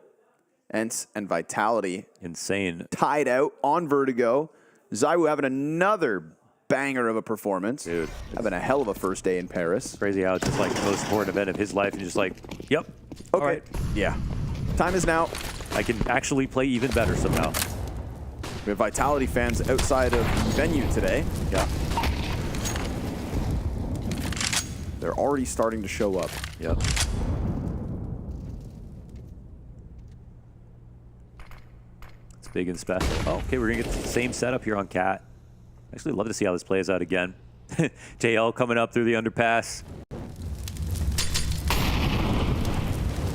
ENCE, and Vitality. Insane. Tied out on Vertigo. Zywoo having another banger of a performance. Dude. Having a hell of a first day in Paris. Crazy how it's just like the most important event of his life, and just like, yep. Okay. All right. Yeah. Time is now. I can actually play even better somehow. We have Vitality fans outside of the venue today. Yeah. They're already starting to show up. Yep. It's big and special. Oh, okay, we're going to get the same setup here on Cat. Actually, love to see how this plays out again. JL coming up through the underpass.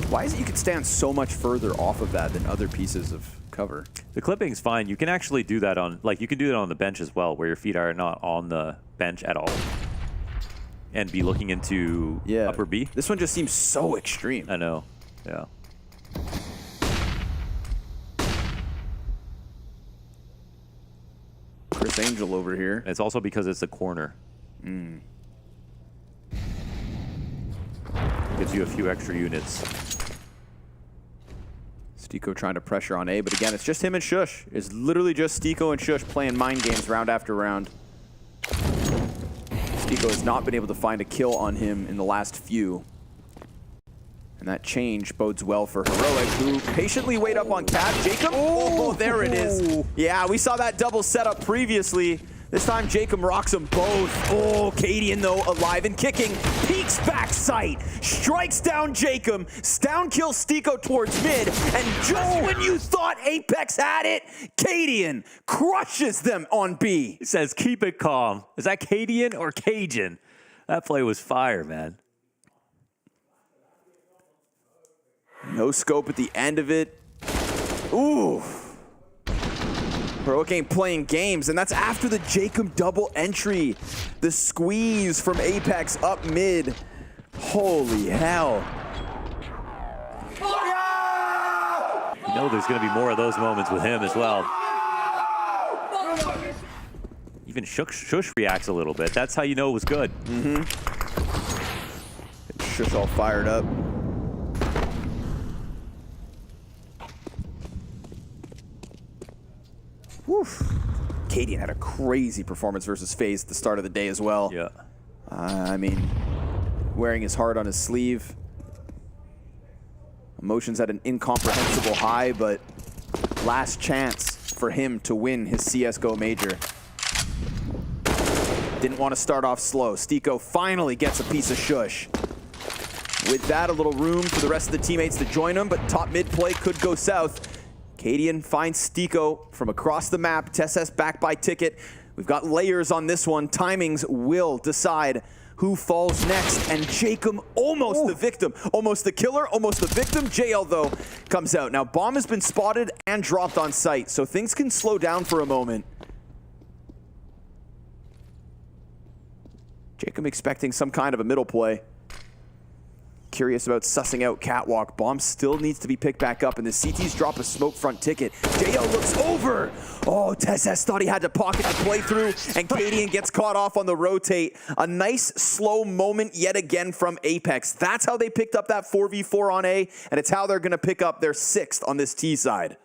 Why is it you can stand so much further off of that than other pieces of cover? The clipping's fine. You can actually do that on, like, you can do that on the bench as well, where your feet are not on the bench at all. And be looking into upper B. This one just seems so extreme. I know. Yeah. Chris Angel over here. It's also because it's a corner. Gives you a few extra units. Stiko trying to pressure on A, but again, it's just him and Shush. It's literally just Stiko and Shush playing mind games round after round. Stiko has not been able to find a kill on him in the last few. And that change bodes well for Heroic, who patiently wait up on Cat. Jacob, oh, there it is. Yeah, we saw that double setup previously. This time, Jacob rocks them both. Oh, Cadian, though, alive and kicking. Peeks back sight. Strikes down Jacob. Down kills Stiko towards mid. And just when you thought Apeks had it, Cadian crushes them on B. He says, keep it calm. Is that Cadian or Cajun? That play was fire, man. No scope at the end of it. Ooh. Heroic ain't playing games, and that's after the Jacob double entry. The squeeze from Apeks up mid. Holy hell. You know there's going to be more of those moments with him as well. Even Shush reacts a little bit. That's how you know it was good. Shush all fired up. Woof. Cadian had a crazy performance versus FaZe at the start of the day as well. Yeah. I mean, wearing his heart on his sleeve. Emotions at an incomprehensible high, but last chance for him to win his CSGO major. Didn't want to start off slow. Stiko finally gets a piece of Shush. With that, a little room for the rest of the teammates to join him, but top mid play could go south. Cadian finds Stiko from across the map. Tesses back by Ticket. We've got layers on this one. Timings will decide who falls next. And Jacob, almost the victim. Almost the killer, almost the victim. JL, though, comes out. Now, bomb has been spotted and dropped on site, so things can slow down for a moment. Jacob expecting some kind of a middle play. Curious about sussing out Catwalk. Bomb still needs to be picked back up, and the CTs drop a smoke front Ticket. JL looks over. Oh, Tesses thought he had to pocket the play through, and Cadian gets caught off on the rotate. A nice slow moment yet again from Apeks. That's how they picked up that 4v4 on A, and it's how they're going to pick up their 6th on this T side.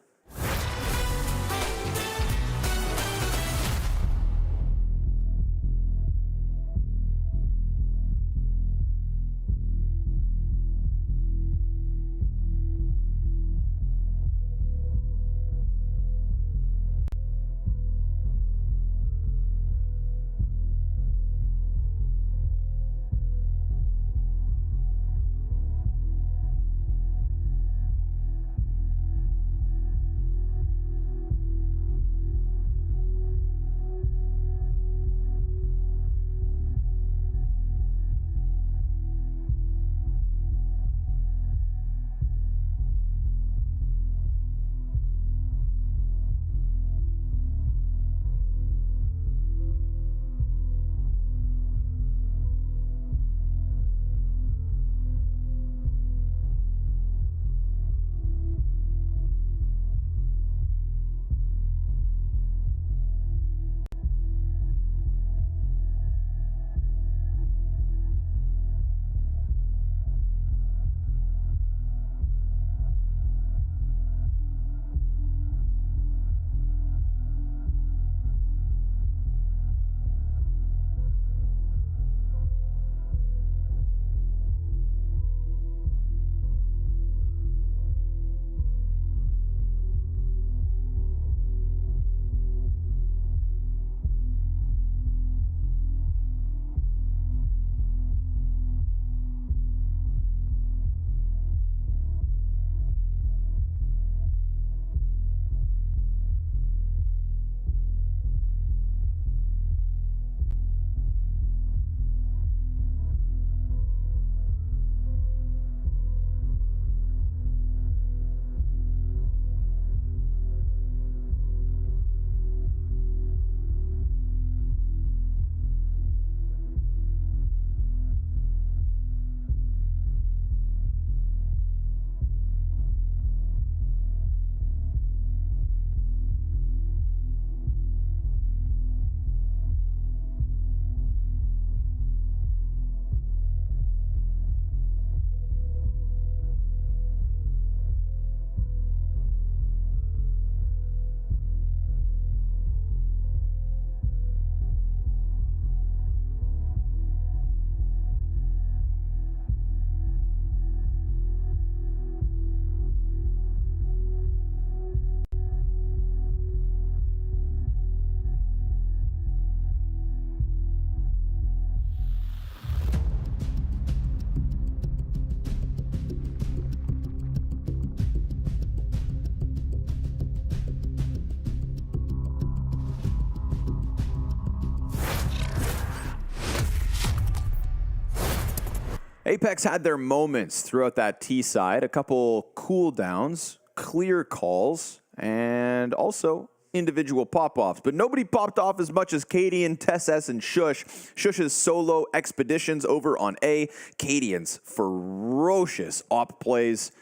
Apeks had their moments throughout that T side, a couple cooldowns, clear calls, and also individual pop-offs. But nobody popped off as much as Cadian, TSS, and Shush. Shush's solo expeditions over on A. Cadian's ferocious op plays.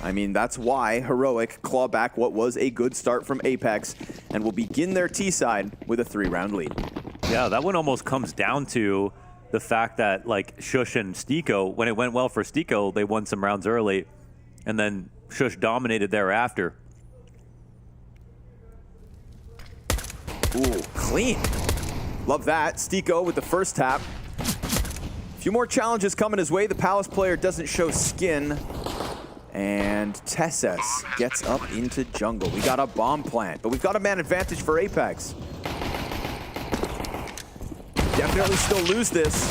I mean, that's why Heroic claw back what was a good start from Apeks and will begin their T side with a 3-round lead. Yeah, that one almost comes down to the fact that, like, Shush and Stiko, when it went well for Stiko, they won some rounds early, and then Shush dominated thereafter. Ooh, clean. Love that. Stiko with the first tap. A few more challenges coming his way. The Palace player doesn't show skin. And TSS gets up into jungle. We got a bomb plant, but we've got a man advantage for Apeks. Definitely still lose this.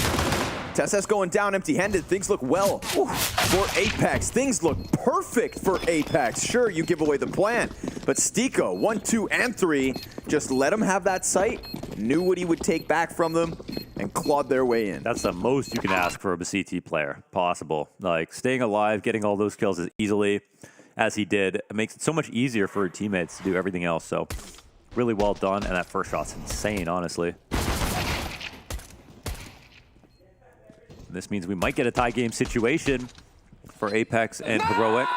TSS going down empty-handed. Things look well for Apeks. Things look perfect for Apeks. Sure, you give away the plant, but Stiko, 1, 2, and 3, just let him have that sight, knew what he would take back from them, and clawed their way in. That's the most you can ask for a CT player possible. Like, staying alive, getting all those kills as easily as he did, it makes it so much easier for teammates to do everything else. So, really well done, and that first shot's insane, honestly. This means we might get a tie game situation for Apeks and Heroic.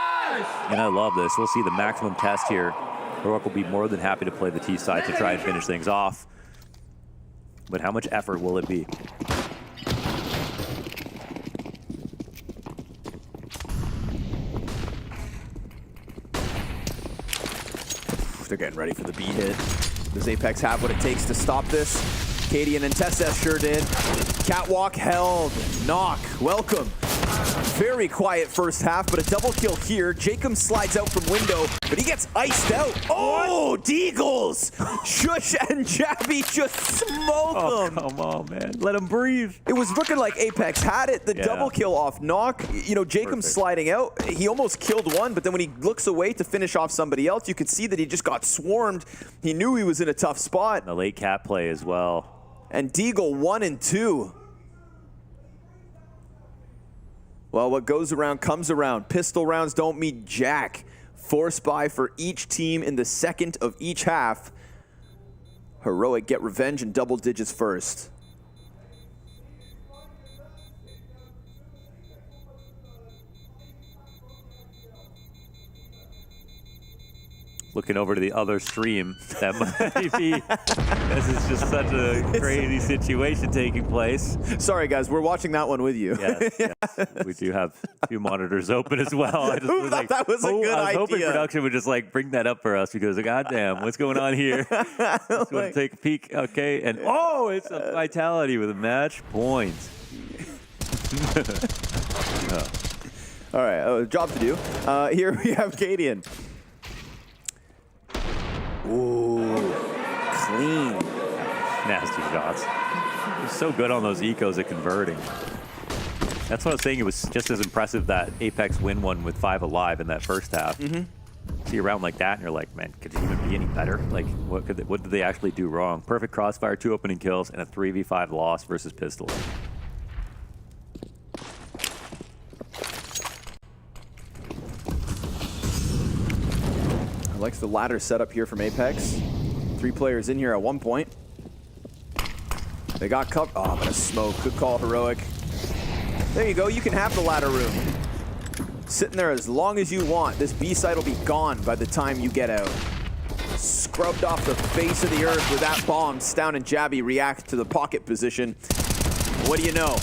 And I love this. We'll see the maximum test here. Heroic will be more than happy to play the T side to try and finish things off. But how much effort will it be? They're getting ready for the B hit. Does Apeks have what it takes to stop this? Cadian and TSS sure did. Catwalk held. Knock. Welcome. Very quiet first half, but a double kill here. Jacob slides out from window, but he gets iced out. Oh, Deagles! Shush and Jabby just smoke him. Come on, man. Let him breathe. It was looking like Apeks had it. The double kill off Knock. You know, Jacob sliding out. He almost killed one, but then when he looks away to finish off somebody else, you could see that he just got swarmed. He knew he was in a tough spot. The late cat play as well. And Deagle 1 and 2. Well, what goes around comes around. Pistol rounds don't mean jack. Force buy for each team in the second of each half. Heroic get revenge in double digits first. Looking over to the other stream, that might be, this is just such a crazy situation taking place. Sorry guys, we're watching that one with you. Yes. We do have a few monitors open as well. I just Who thought that was a good I was idea? hoping production would just like bring that up for us because, goddamn, what's going on here? Just want to take a peek, okay? And oh, it's a vitality with a match point. All right, job to do. Here we have Cadian. Ooh, clean. Nasty shots. He's so good on those ecos at converting. That's what I was saying. It was just as impressive that Apeks win one with 5 alive in that first half. See a round like that, and you're like, man, could it even be any better? Like, what did they actually do wrong? Perfect crossfire, 2 opening kills, and a 3v5 loss versus Pistol. I like the ladder setup here from Apeks. 3 players in here at one point. They got cover. Oh, but a smoke. Good call, Heroic. There you go. You can have the ladder room. Sitting there as long as you want. This B site will be gone by the time you get out. Scrubbed off the face of the earth with that bomb. Stown and Jabby react to the pocket position. What do you know?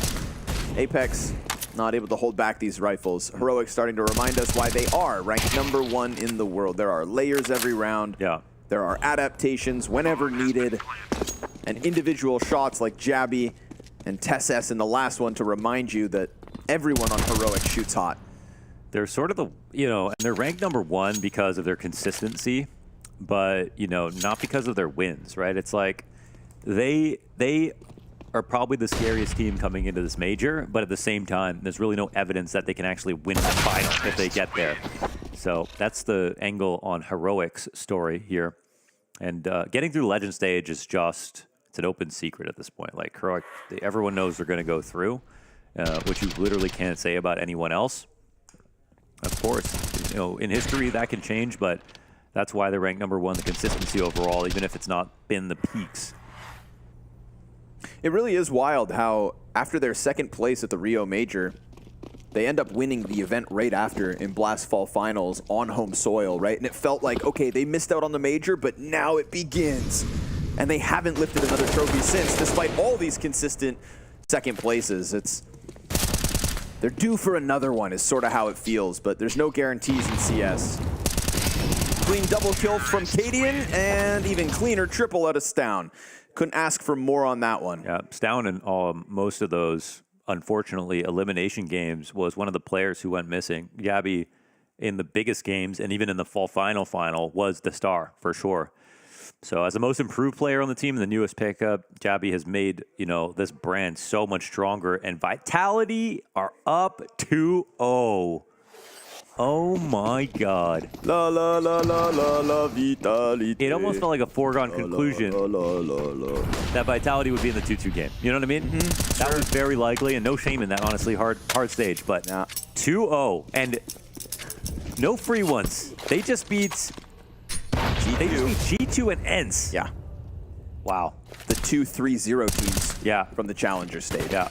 Apeks not able to hold back these rifles. Heroic starting to remind us why they are ranked #1 in the world. There are layers every round. Yeah. There are adaptations whenever needed. And individual shots like Jabby and TSS in the last one to remind you that everyone on Heroic shoots hot. They're sort of the, you know, and they're ranked #1 because of their consistency, but, you know, not because of their wins, right? It's like they are probably the scariest team coming into this major, but at the same time, there's really no evidence that they can actually win the final if they get there. So that's the angle on Heroic's story here. And getting through Legend stage is just, it's an open secret at this point. Like, Heroic, everyone knows they're going to go through. which you literally can't say about anyone else. Of course, you know, in history that can change, but that's why they're ranked #1, the consistency overall, even if it's not been the peaks. It really is wild how after their second place at the Rio Major, they end up winning the event right after in Blast Fall Finals on home soil, right? And it felt like, okay, they missed out on the major, but now it begins. And they haven't lifted another trophy since, despite all these consistent second places. They're due for another one is sort of how it feels, but there's no guarantees in CS. Clean double kill from Cadian, and even cleaner triple out of Stown. Couldn't ask for more on that one. Yeah, Stown in most of those, unfortunately, elimination games was one of the players who went missing. Gabby, in the biggest games and even in the fall final, was the star for sure. So as the most improved player on the team, the newest pickup, Gabby has made, you know, this brand so much stronger. And Vitality are up 2-0. Oh my God. La la la la la la Vitality. It almost felt like a foregone conclusion that Vitality would be in the 2-2 game. You know what I mean? That was very likely, and no shame in that, honestly. Hard stage, but 2-0 and no free ones. They just beat G2 and ENCE. Yeah. Wow. The 2-3-0 teams. Yeah. From the challenger stage. Yeah.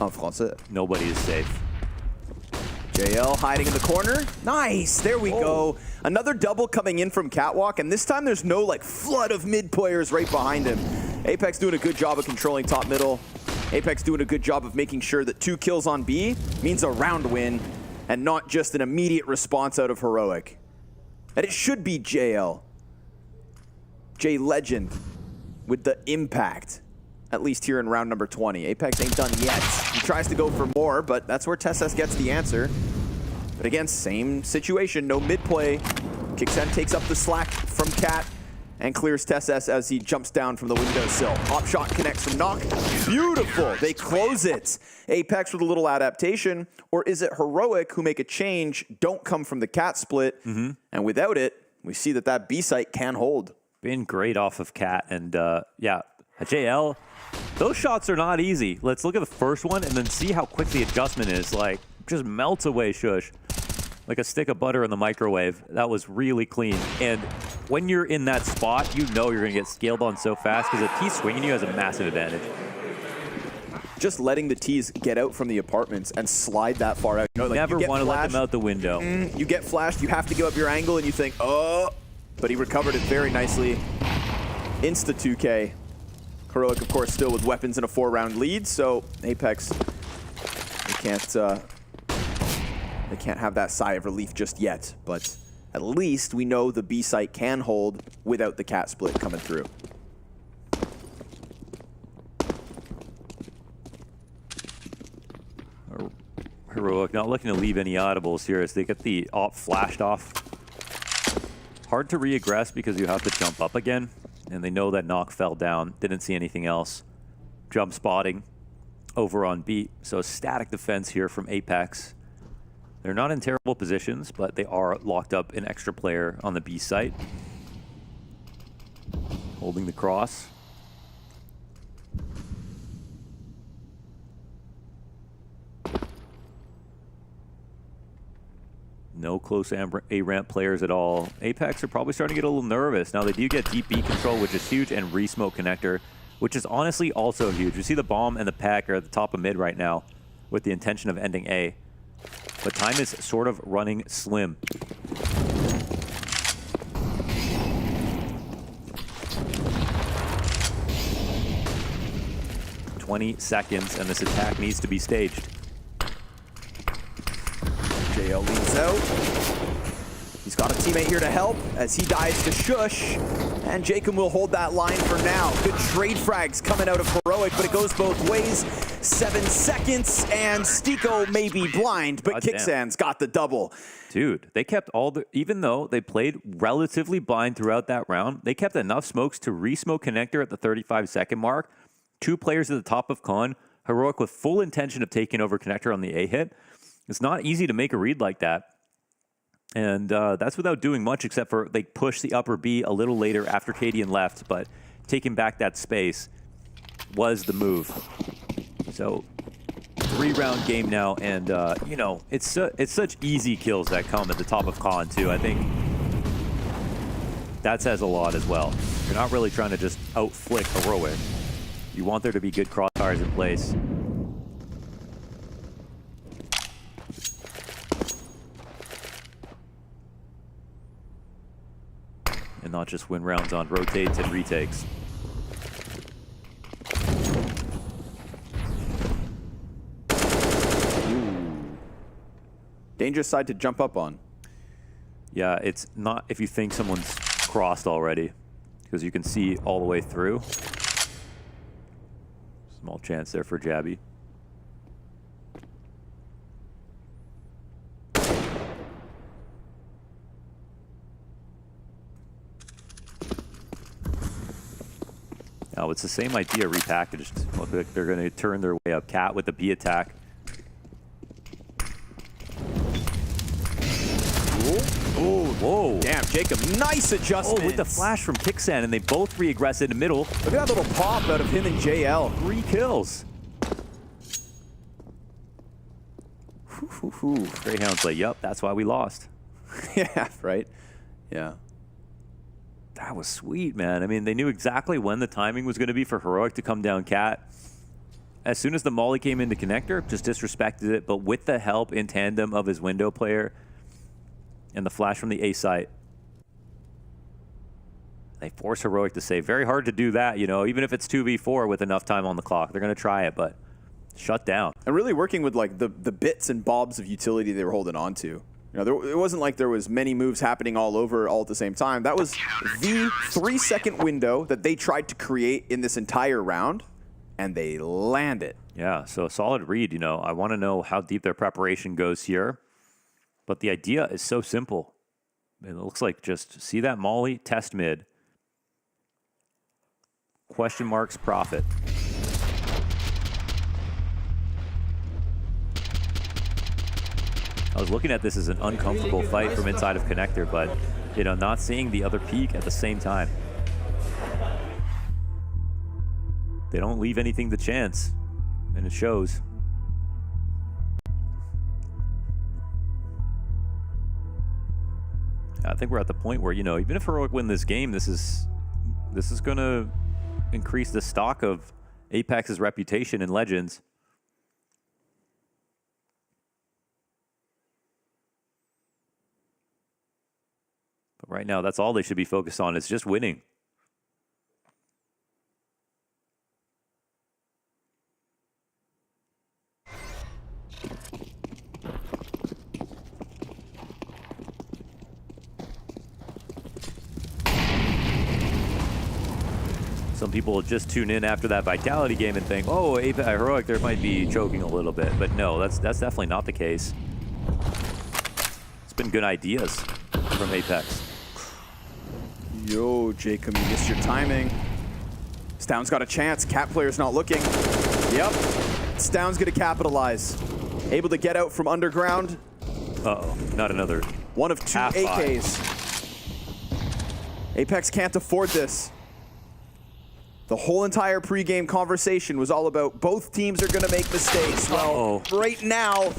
En français. Nobody is safe. JL hiding in the corner. Nice. There we go. Another double coming in from Catwalk, and this time there's no like flood of mid players right behind him. Apeks doing a good job of controlling top middle. Apeks doing a good job of making sure that 2 kills on B means a round win and not just an immediate response out of Heroic. And it should be JL. Legend with the impact, at least here in round number 20. Apeks ain't done yet. He tries to go for more, but that's where TeSS gets the answer. But again, same situation, no mid play. Kixen takes up the slack from Cat and clears TeSS as he jumps down from the windowsill. Hop shot connects from Knock. Beautiful. They close it. Apeks with a little adaptation. Or is it Heroic who make a change, don't come from the Cat split, and without it, we see that B site can hold. Been great off of Cat, and yeah, JL, those shots are not easy. Let's look at the first one and then see how quick the adjustment is. Like, just melts away Shush. Like a stick of butter in the microwave. That was really clean. And when you're in that spot, you know you're going to get scaled on so fast because a T swinging you has a massive advantage. Just letting the T's get out from the apartments and slide that far out. You know, like Never want to let them out the window. You get flashed, you have to give up your angle, and you think, oh, but he recovered it very nicely. Insta 2K. Heroic, of course, still with weapons and a 4-round lead, so Apeks, they can't have that sigh of relief just yet, but at least we know the B site can hold without the Cat split coming through. Heroic not looking to leave any audibles here as they get the op flashed off. Hard to re-aggress because you have to jump up again, and they know that Knock fell down, didn't see anything else. Jump spotting over on B, so static defense here from Apeks. They're not in terrible positions, but they are locked up an extra player on the B site. Holding the cross. No close A-ramp players at all. Apeks are probably starting to get a little nervous. Now they do get deep B control, which is huge, and re-smoke connector, which is honestly also huge. You see the bomb and the pack are at the top of mid right now with the intention of ending A. But time is sort of running slim. "20 seconds, and this attack needs to be staged." JL leans out. He's got a teammate here to help as he dives to Shush. And Jacob will hold that line for now. Good trade frags coming out of Heroic, but it goes both ways. 7 seconds, and Stiko may be blind, but Kixan's got the double. Dude, they kept all the, even though they played relatively blind throughout that round, they kept enough smokes to re-smoke connector at the 35-second mark. 2 players at the top of con. Heroic with full intention of taking over connector on the A hit. It's not easy to make a read like that. And that's without doing much except for they push the upper B a little later after Cadian left, but taking back that space was the move. So 3-round game now, and you know, it's such easy kills that come at the top of Con too. I think that says a lot as well. You're not really trying to just out-flick Heroic. You want there to be good crossfires in place. And not just win rounds on rotates and retakes. Ooh. Dangerous side to jump up on. Yeah, it's not if you think someone's crossed already, because you can see all the way through. Small chance there for Jabby. Now it's the same idea repackaged. Look like they're going to turn their way up. Cat with the B attack. Oh, whoa. Damn, Jacob, nice adjustment. Oh, with the flash from Kicksan, and they both re-aggress in the middle. Look at that little pop out of him and JL. 3 kills. Greyhound's like, yup, that's why we lost. Yeah, right? Yeah. That was sweet, man. I mean, they knew exactly when the timing was going to be for Heroic to come down Cat. As soon as the molly came into connector, just disrespected it, but with the help in tandem of his window player and the flash from the A site, they force Heroic to save. Very hard to do that, you know, even if it's 2v4 with enough time on the clock. They're going to try it, but shut down. And really working with like the bits and bobs of utility they were holding on to. You know, it wasn't like there was many moves happening all over all at the same time. That was the 3-second window that they tried to create in this entire round, and they land it. Yeah, so a solid read. You know, I want to know how deep their preparation goes here, but the idea is so simple. It looks like just see that molly, test mid, question marks, profit. I was looking at this as an uncomfortable fight from inside of connector, but, you know, not seeing the other peak at the same time. They don't leave anything to chance, and it shows. I think we're at the point where, you know, even if Heroic win this game, this is going to increase the stock of Apex's reputation in Legends. But right now, that's all they should be focused on, is just winning. Some people will just tune in after that Vitality game and think, oh, Heroic, there might be choking a little bit. But no, that's definitely not the case. It's been good ideas from Apeks. Yo, Jacob, you missed your timing. Stound's got a chance. Cat player's not looking. Yep. Stound's going to capitalize. Able to get out from underground. Uh-oh, not another. One of 2 AKs. Apeks can't afford this. The whole entire pregame conversation was all about both teams are going to make mistakes. Well, right now,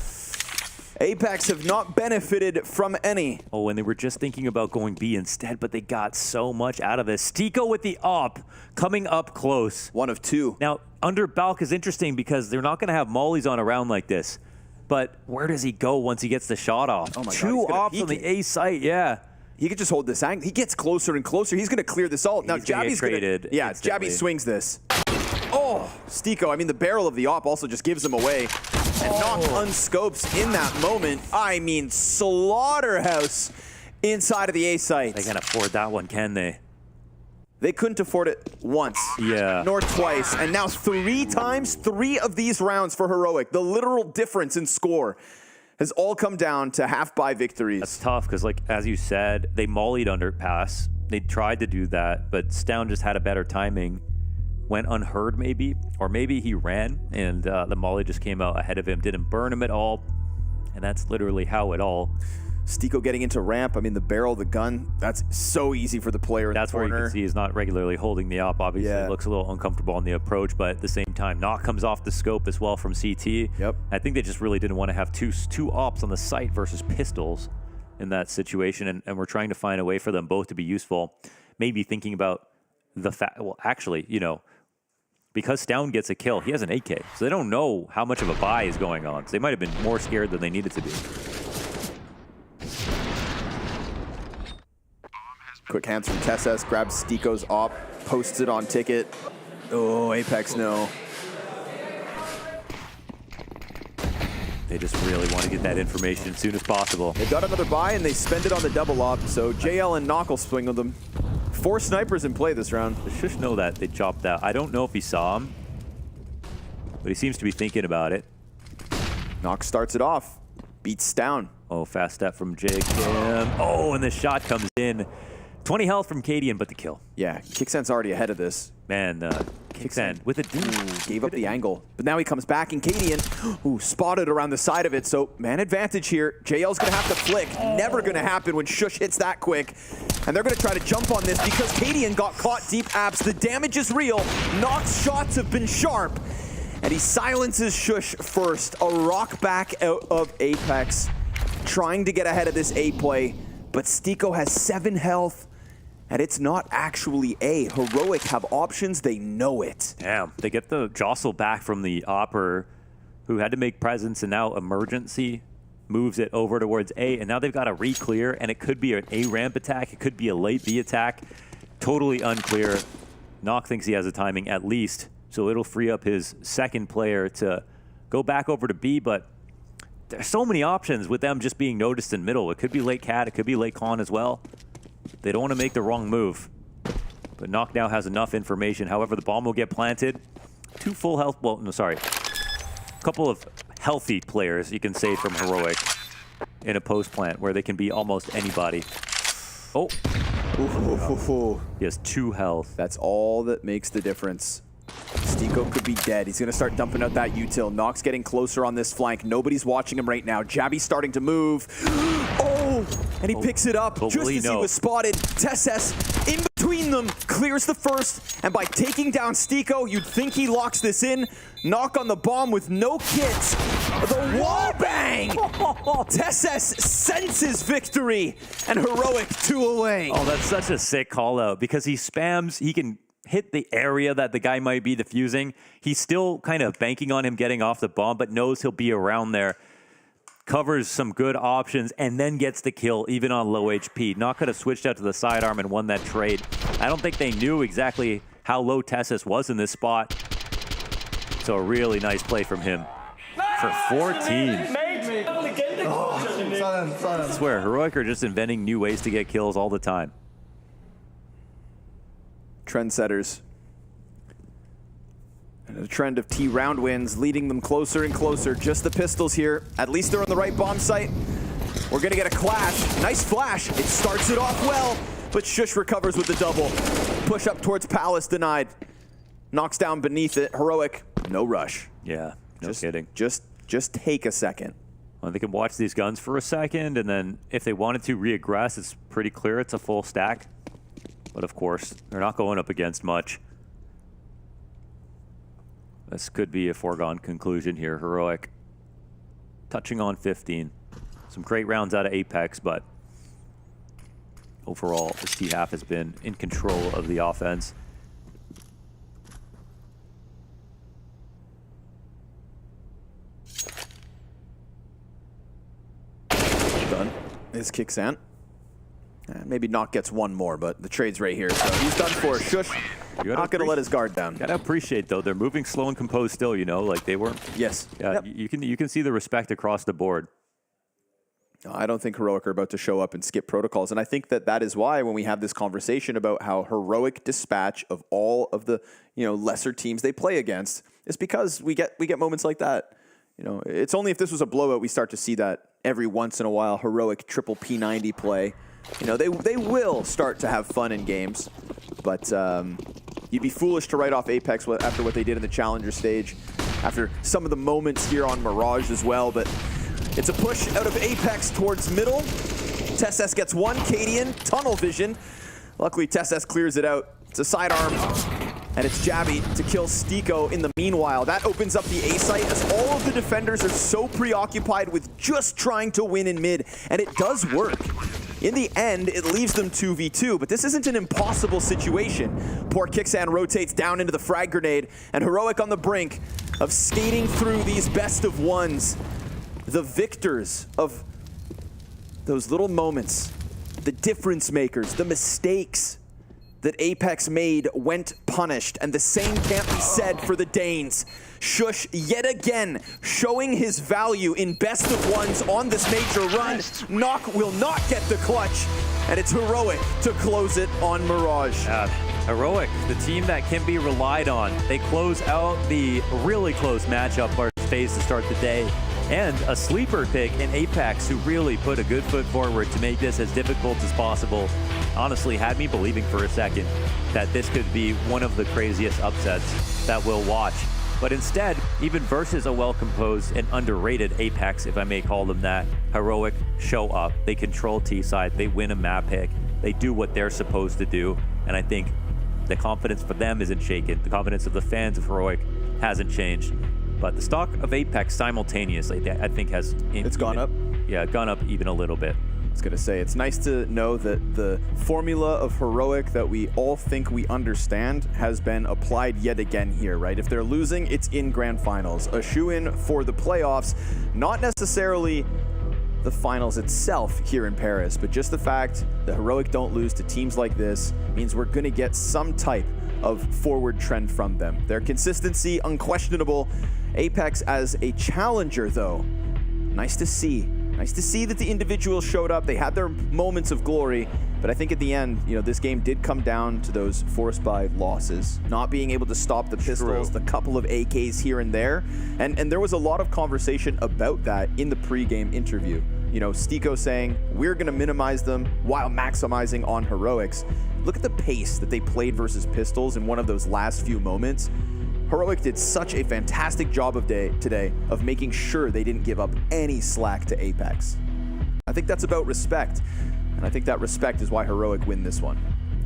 Apeks have not benefited from any. Oh, and they were just thinking about going B instead, but they got so much out of this. Stico with the up, coming up close. 1 of 2. Now, under Balk is interesting because they're not going to have mollies on a round like this. But where does he go once he gets the shot off? Oh my God, 2 ops on the A site, yeah. He could just hold this angle. He gets closer and closer. He's going to clear this ult. Now, Jabby's going to... Yeah, instantly. Jabby swings this. Oh, Stico. I mean, the barrel of the op also just gives him away. And Noct unscopes in that moment. I mean, slaughterhouse inside of the A site. They can't afford that one, can they? They couldn't afford it once. Yeah. Nor twice. And now 3 times, 3 of these rounds for Heroic. The literal difference in score has all come down to half-buy victories. That's tough because, like, as you said, they mollied underpass. They tried to do that, but Stound just had a better timing. Went unheard maybe, or maybe he ran and the molly just came out ahead of him, didn't burn him at all. And that's literally how it all Stiko getting into ramp. I mean, the barrel, the gun, that's so easy for the player in the corner. That's where you can see he's not regularly holding the op. Obviously, Yeah. It looks a little uncomfortable on the approach, but at the same time, Knock comes off the scope as well from CT. Yep. I think they just really didn't want to have two ops on the site versus pistols in that situation, and we're trying to find a way for them both to be useful. Maybe thinking about the fact, well, actually, you know, because Stown gets a kill, he has an AK, so they don't know how much of a buy is going on. So they might have been more scared than they needed to be. Quick hands from Tesses, grabs Stiko's op, posts it on ticket. Oh, Apeks, no. They just really want to get that information as soon as possible. They got another buy and they spend it on the double op, so JL and Knock will swing with them. 4 snipers in play this round. The Shush know that they chopped out. I don't know if he saw him, but he seems to be thinking about it. Knock starts it off, beats down. Oh, fast step from Jake. Oh, and the shot comes in. 20 health from Cadian, but the kill. Yeah, Kicksan's already ahead of this. Man, Kicksan with a gave up the angle. But now he comes back, and Cadian, spotted around the side of it. So, man advantage here. JL's going to have to flick. Never going to happen when Shush hits that quick. And they're going to try to jump on this because Cadian got caught deep apps. The damage is real. Knock's shots have been sharp. And he silences Shush first. A rock back out of Apeks, trying to get ahead of this A play. But Stiko has 7 health. And it's not actually A. Heroic have options, they know it. Damn, they get the jostle back from the Opper, who had to make presence, and now Emergency moves it over towards A, and now they've got a re-clear, and it could be an A ramp attack, it could be a late B attack. Totally unclear. Knock thinks he has the timing at least, so it'll free up his second player to go back over to B, but there's so many options with them just being noticed in middle. It could be late Cat, it could be late Con as well. They don't want to make the wrong move. But Knock now has enough information. However, the bomb will get planted. 2 full health, well, no, sorry. A couple of healthy players, you can say, from Heroic in a post plant where they can be almost anybody. Oh. He has 2 health. That's all that makes the difference. Stiko could be dead. He's going to start dumping out that util. Knox getting closer on this flank. Nobody's watching him right now. Jabby's starting to move. Oh, and he picks it up just as he was spotted. Tesses in between them, clears the first, and by taking down Stiko, you'd think he locks this in. Knock on the bomb with no kits. The wall bang! Tesses senses victory, and Heroic 2 away. Oh, that's such a sick call out because he spams, he can hit the area that the guy might be defusing. He's still kind of banking on him getting off the bomb, but knows he'll be around there. Covers some good options and then gets the kill even on low HP. Not could have switched out to the sidearm and won that trade. I don't think they knew exactly how low Tessis was in this spot. So a really nice play from him for 14. I swear, Heroic are just inventing new ways to get kills all the time. Trendsetters. And a trend of T round wins, leading them closer and closer. Just the pistols here. At least they're on the right bomb site. We're going to get a clash. Nice flash. It starts it off well, but Shush recovers with the double. Push up towards Palace denied. Knocks down beneath it. Heroic, no rush. Yeah, no kidding. Just take a second. Well, they can watch these guns for a second, and then if they wanted to re-aggress, it's pretty clear it's a full stack. But of course, they're not going up against much. This could be a foregone conclusion here. Heroic touching on 15. Some great rounds out of Apeks, but overall, this T-half has been in control of the offense. Done is Kicksan. Maybe Knock gets one more, but the trade's right here, so he's done for. Shush, not going to let his guard down. Gotta appreciate, though, they're moving slow and composed still, you know, like they weren't. Yes. Yeah, Yep. you can see the respect across the board. No, I don't think Heroic are about to show up and skip protocols, and I think that is why when we have this conversation about how Heroic dispatch of all of the lesser teams they play against, is because we get moments like that. It's only if this was a blowout we start to see that every once in a while. Heroic triple P90 play. They will start to have fun in games, but you'd be foolish to write off Apeks after what they did in the Challenger stage, after some of the moments here on Mirage as well. But It's a push out of Apeks towards middle. TeSS gets one, Cadian, tunnel vision. Luckily, TeSS clears it out. It's a sidearm, and it's Jabby to kill Stiko in the meanwhile. That opens up the A site as all of the defenders are so preoccupied with just trying to win in mid, and it does work. In the end, it leaves them 2v2, but this isn't an impossible situation. Poor Kixan rotates down into the frag grenade, and Heroic on the brink of skating through these best of ones. The victors of those little moments, the difference makers, the mistakes that Apeks made went punished, and the same can't be said for the Danes. Sjuush yet again showing his value in best of ones on this major run. Knock will not get the clutch, and it's Heroic to close it on Mirage. Heroic, the team that can be relied on. They close out the really close matchup for FaZe to start the day. And a sleeper pick in Apeks, who really put a good foot forward to make this as difficult as possible. Honestly, had me believing for a second that this could be one of the craziest upsets that we'll watch. But instead, even versus a well-composed and underrated Apeks, if I may call them that, Heroic show up. They control T-side, they win a map pick, they do what they're supposed to do, and I think the confidence for them isn't shaken. The confidence of the fans of Heroic hasn't changed. But the stock of Apeks simultaneously, I think, has... It's gone up? Yeah, gone up even a little bit. I was going to say, it's nice to know that the formula of Heroic that we all think we understand has been applied yet again here, right? If they're losing, it's in grand finals. A shoe-in for the playoffs, not necessarily the finals itself here in Paris, but just the fact that Heroic don't lose to teams like this means we're going to get some type of forward trend from them. Their consistency, unquestionable. Apeks as a challenger, though, nice to see. Nice to see that the individuals showed up. They had their moments of glory, but I think at the end, you know, this game did come down to those forced by losses, not being able to stop the pistols, the couple of AKs here and there, and there was a lot of conversation about that in the pre-game interview. You know, Stiko saying, we're gonna minimize them while maximizing on Heroics. Look at the pace that they played versus Pistols in one of those last few moments. Heroic did such a fantastic job today of making sure they didn't give up any slack to Apeks. I think that's about respect, and I think that respect is why Heroic win this one.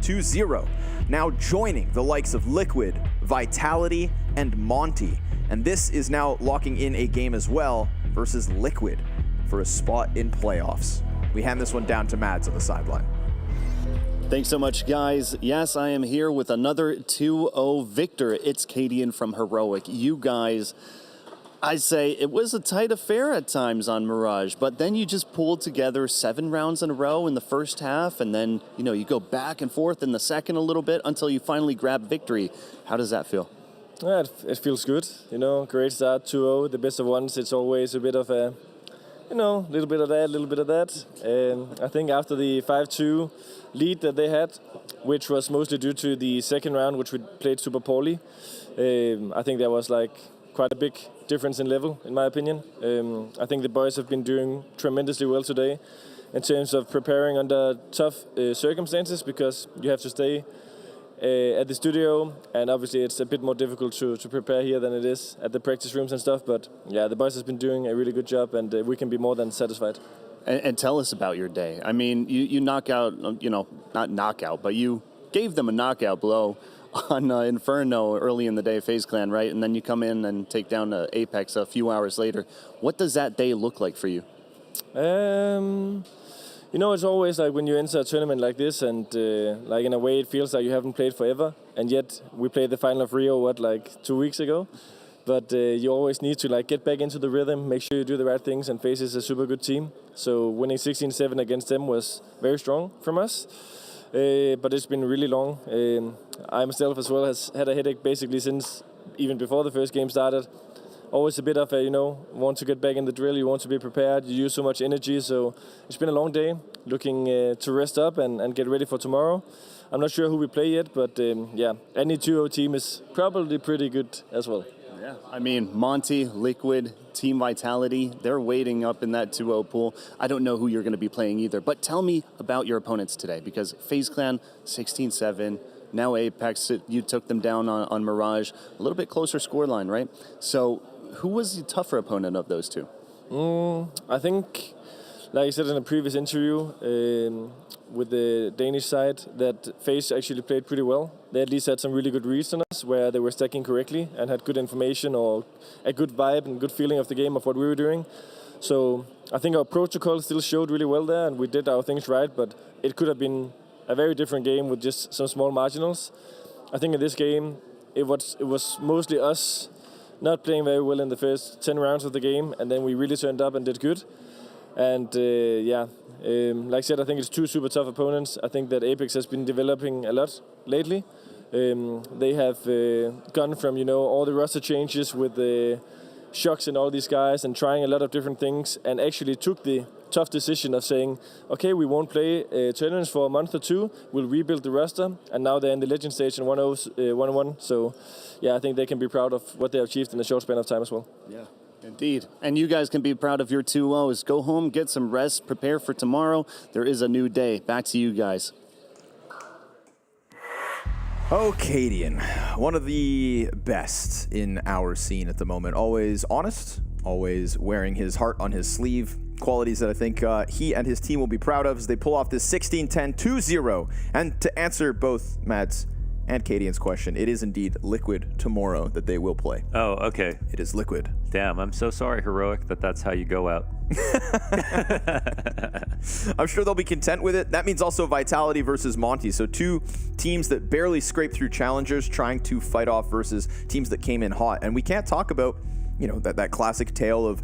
2-0, now joining the likes of Liquid, Vitality, and Monte. And this is now locking in a game as well versus Liquid for a spot in playoffs. We hand this one down to Mads on the sideline. Thanks so much, guys. Yes, I am here with another 2-0 victor. It's Cadian from Heroic. You guys, I say it was a tight affair at times on Mirage, but then you just pulled together 7 rounds in a row in the first half, and then, you know, you go back and forth in the second a little bit until you finally grab victory. How does that feel? Yeah, it feels good. You know, great start, 2-0, the best of ones. It's always a bit of a, you know, a little bit of that, a little bit of that. I think after the 5-2 lead that they had, which was mostly due to the second round, which we played super poorly, I think there was like quite a big difference in level, in my opinion. I think the boys have been doing tremendously well today in terms of preparing under tough circumstances, because you have to stay at the studio, and obviously it's a bit more difficult to prepare here than it is at the practice rooms and stuff. But yeah, the boys have been doing a really good job, and we can be more than satisfied. And tell us about your day. I mean, you knock out, you know, not knockout, but you gave them a knockout blow on Inferno early in the day, FaZe Clan, right? And then you come in and take down Apeks a few hours later. What does that day look like for you? You know, it's always like when you enter a tournament like this, and like in a way it feels like you haven't played forever, and yet we played the final of Rio, like 2 weeks ago. But you always need to like get back into the rhythm, make sure you do the right things, and FaZe is a super good team. So winning 16-7 against them was very strong from us. But it's been really long. I myself as well has had a headache basically since even before the first game started. Always a bit of a, you know, want to get back in the drill, you want to be prepared, you use so much energy. So it's been a long day, looking to rest up and get ready for tomorrow. I'm not sure who we play yet, but yeah, any 2-0 team is probably pretty good as well. Yeah, I mean, Monte, Liquid, Team Vitality, they're waiting up in that 2-0 pool. I don't know who you're going to be playing either, but tell me about your opponents today, because FaZe Clan, 16-7, now Apeks, you took them down on Mirage, a little bit closer scoreline, right? So who was the tougher opponent of those two? I think, like I said in a previous interview with the Danish side, that FaZe actually played pretty well. They at least had some really good reads on us where they were stacking correctly and had good information or a good vibe and good feeling of the game of what we were doing. So I think our protocol still showed really well there and we did our things right, but it could have been a very different game with just some small marginals. I think in this game, it was mostly us not playing very well in the first 10 rounds of the game, and then we really turned up and did good. And like I said, I think it's two super tough opponents. I think that Apeks has been developing a lot lately. They have gone from all the roster changes with the shocks and all these guys and trying a lot of different things, and actually took the tough decision of saying, okay, we won't play tournaments for a month or two, we'll rebuild the roster, and now they're in the Legend stage in 1-1. So yeah, I think they can be proud of what they have achieved in a short span of time as well. Yeah, indeed. And you guys can be proud of your 2-0s. Go home, get some rest, prepare for tomorrow. There is a new day. Back to you guys. Oh, Cadian, one of the best in our scene at the moment. Always honest, always wearing his heart on his sleeve. Qualities that I think he and his team will be proud of as they pull off this 16-10 2-0. And to answer both Matt's and Cadian's question, it is indeed Liquid tomorrow that they will play. Oh, okay. It is Liquid. Damn, I'm so sorry, Heroic, that's how you go out. I'm sure they'll be content with it. That means also Vitality versus Monte. So two teams that barely scraped through challengers trying to fight off versus teams that came in hot. And we can't talk about that classic tale of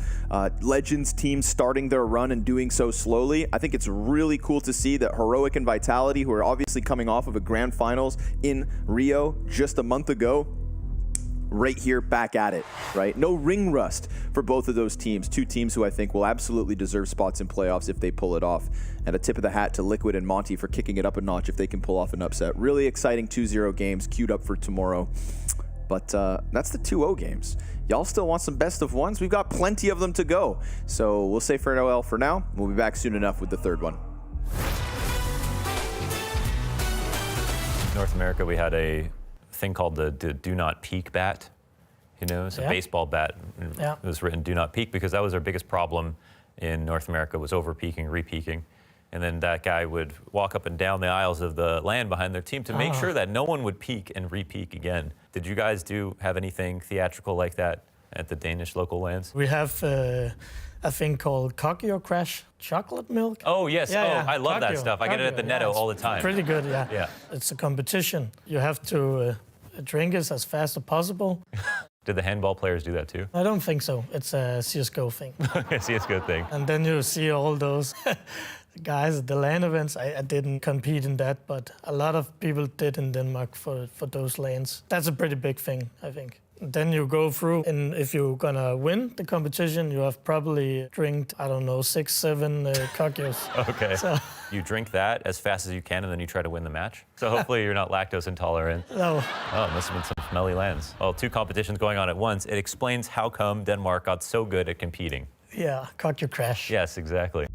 Legends teams starting their run and doing so slowly. I think it's really cool to see that Heroic and Vitality, who are obviously coming off of a grand finals in Rio just a month ago, right here back at it, right? No ring rust for both of those teams. Two teams who I think will absolutely deserve spots in playoffs if they pull it off. And a tip of the hat to Liquid and Monte for kicking it up a notch if they can pull off an upset. Really exciting 2-0 games queued up for tomorrow. But that's the 2-0 games. Y'all still want some best of ones? We've got plenty of them to go. So we'll say farewell for now. We'll be back soon enough with the third one. North America, we had a thing called the do not peek bat. It's a baseball bat. Yeah. It was written do not peek because that was our biggest problem in North America, was over peaking, re-peaking. And then that guy would walk up and down the aisles of the LAN behind their team to make sure that no one would peek and re-peek again. Did you guys have anything theatrical like that at the Danish local LANs? We have a thing called Cockyo Crash chocolate milk. Oh, yes. Yeah, I love that Cockyo, stuff. I get it at the Netto all the time. Pretty good, yeah. Yeah. It's a competition. You have to drink it as fast as possible. Did the handball players do that too? I don't think so. It's a CSGO thing. CSGO thing. And then you see all those guys at the LAN events. I didn't compete in that, but a lot of people did in Denmark for those LANs. That's a pretty big thing, I think. Then you go through, and if you're gonna win the competition, you have probably drank, 6, 7 Cockyos. Okay. So you drink that as fast as you can, and then you try to win the match? So hopefully you're not lactose intolerant. No. Oh, it must have been some smelly lands. Well, 2 competitions going on at once. It explains how come Denmark got so good at competing. Yeah, Cockyo Crash. Yes, exactly.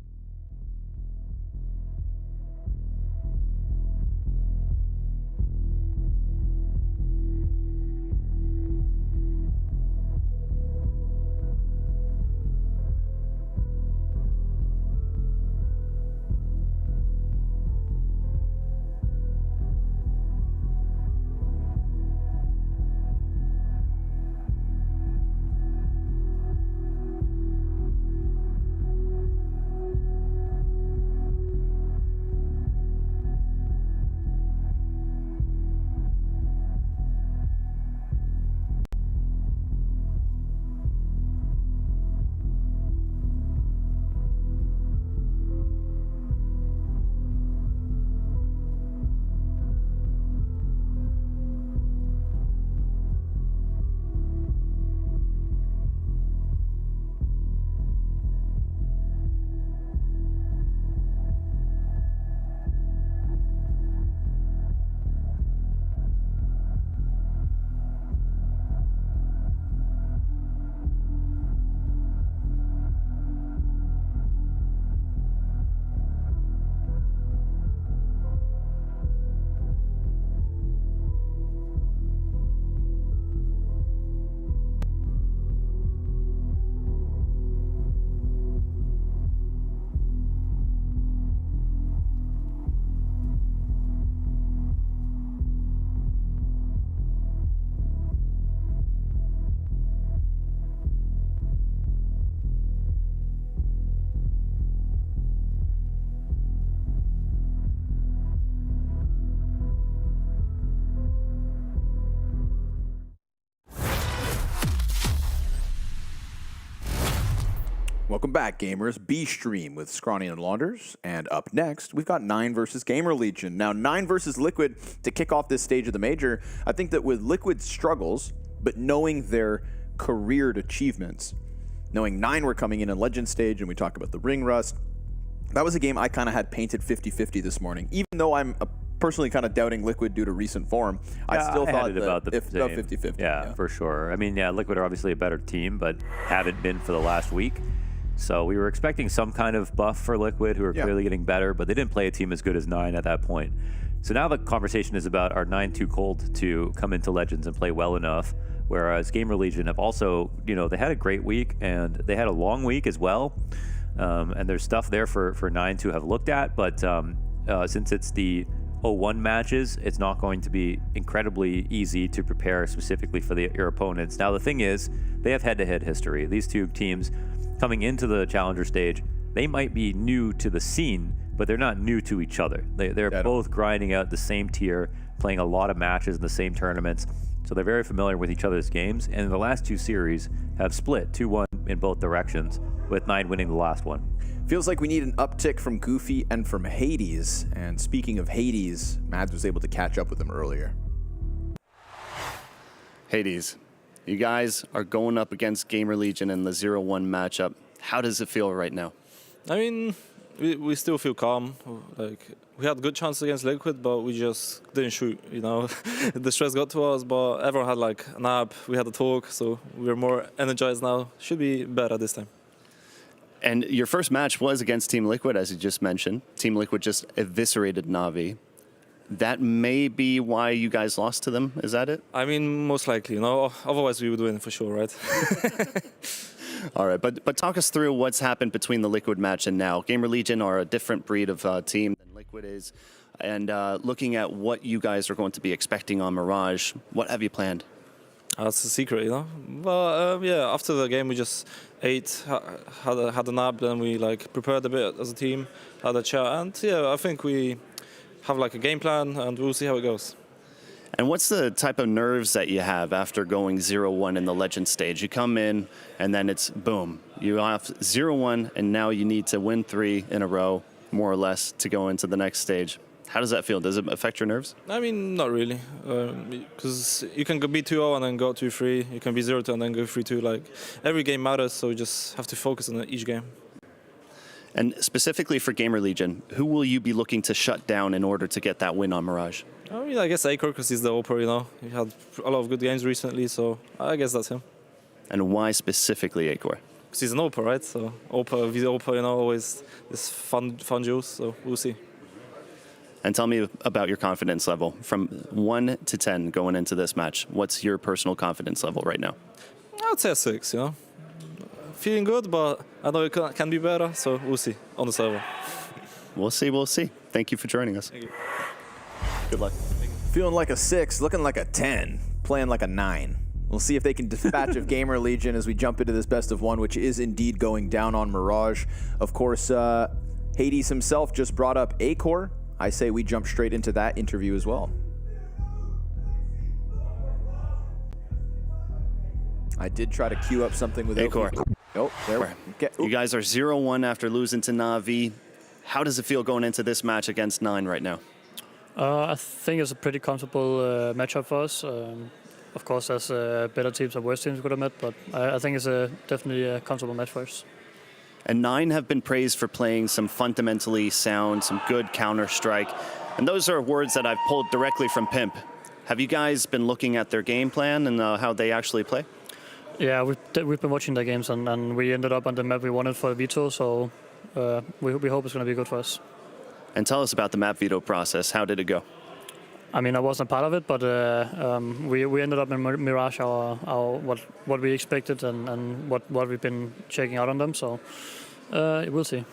Welcome back, gamers. B-Stream with Scrawny and Launders. And up next, we've got 9 versus GamerLegion. Now, 9 versus Liquid to kick off this stage of the Major. I think that with Liquid's struggles, but knowing their careered achievements, knowing 9 were coming in Legend stage, and we talked about the ring rust, that was a game I kind of had painted 50-50 this morning. Even though I'm personally kind of doubting Liquid due to recent form, I still thought that about 50-50. Yeah, for sure. I mean, yeah, Liquid are obviously a better team, but haven't been for the last week. So we were expecting some kind of buff for Liquid, who are clearly getting better, but they didn't play a team as good as 9 at that point. So now the conversation is about, are 9 too cold to come into Legends and play well enough? Whereas GamerLegion have also, they had a great week, and they had a long week as well. And there's stuff there for 9 to have looked at, but since it's the 0-1 matches, it's not going to be incredibly easy to prepare specifically for your opponents. Now, the thing is, they have head-to-head history. These two teams coming into the Challenger stage, they might be new to the scene, but they're not new to each other. They're both grinding out the same tier, playing a lot of matches in the same tournaments, so they're very familiar with each other's games, and the last 2 series have split 2-1 in both directions, with 9 winning the last one. Feels like we need an uptick from Goofy and from Hades. And speaking of Hades, Mads was able to catch up with them earlier. Hades, you guys are going up against GamerLegion in the 0-1 matchup. How does it feel right now? I mean, we still feel calm. Like, we had good chances against Liquid, but we just didn't shoot, The stress got to us, but everyone had like a nap. We had a talk, so we're more energized now. Should be better this time. And your first match was against Team Liquid, as you just mentioned. Team Liquid just eviscerated NAVI. That may be why you guys lost to them. Is that it? I mean, most likely, Otherwise, we would win for sure, right? All right, but talk us through what's happened between the Liquid match and now. GamerLegion are a different breed of team than Liquid is. And looking at what you guys are going to be expecting on Mirage, what have you planned? That's a secret, But yeah, after the game, we just ate, had a nap, then we prepared a bit as a team, had a chat, and yeah, I think we have a game plan, and we'll see how it goes. And what's the type of nerves that you have after going 0-1 in the Legend stage? You come in, and then it's boom. You have 0-1, and now you need to win 3 in a row, more or less, to go into the next stage. How does that feel? Does it affect your nerves? I mean, not really, because you can be 2-0 and then go 2-3. You can be 0-2 and then go 3-2. Every game matters, so you just have to focus on each game. And specifically for GamerLegion, who will you be looking to shut down in order to get that win on Mirage? I mean, I guess Acor, because he's the Opa, He had a lot of good games recently, so I guess that's him. And why specifically Acor? Because he's an Opa, right? So Opa, he's Opa, always this fun duels, so we'll see. And tell me about your confidence level from 1 to 10 going into this match. What's your personal confidence level right now? I'd say a 6, Feeling good, but I know it can be better, so we'll see on the server. We'll see. Thank you for joining us. Thank you. Good luck. Feeling like a 6, looking like a 10, playing like a 9. We'll see if they can dispatch of GamerLegion as we jump into this best of 1, which is indeed going down on Mirage. Of course, Hades himself just brought up Acor. I say we jump straight into that interview as well. I did try to queue up something with Acor. Oh, there we go. You guys are 0-1 after losing to NAVI. How does it feel going into this match against 9 right now? I think it's a pretty comfortable matchup for us. Of course, there's better teams and worse teams we could have met, but I think it's definitely a comfortable match for us. And 9 have been praised for playing some fundamentally sound, some good Counter-Strike. And those are words that I've pulled directly from Pimp. Have you guys been looking at their game plan and how they actually play? Yeah, we've been watching their games, and we ended up on the map we wanted for the veto, so we hope it's going to be good for us. And tell us about the map veto process. How did it go? I mean, I wasn't a part of it, but we ended up in Mirage what we expected and what we've been checking out on them. So we'll see.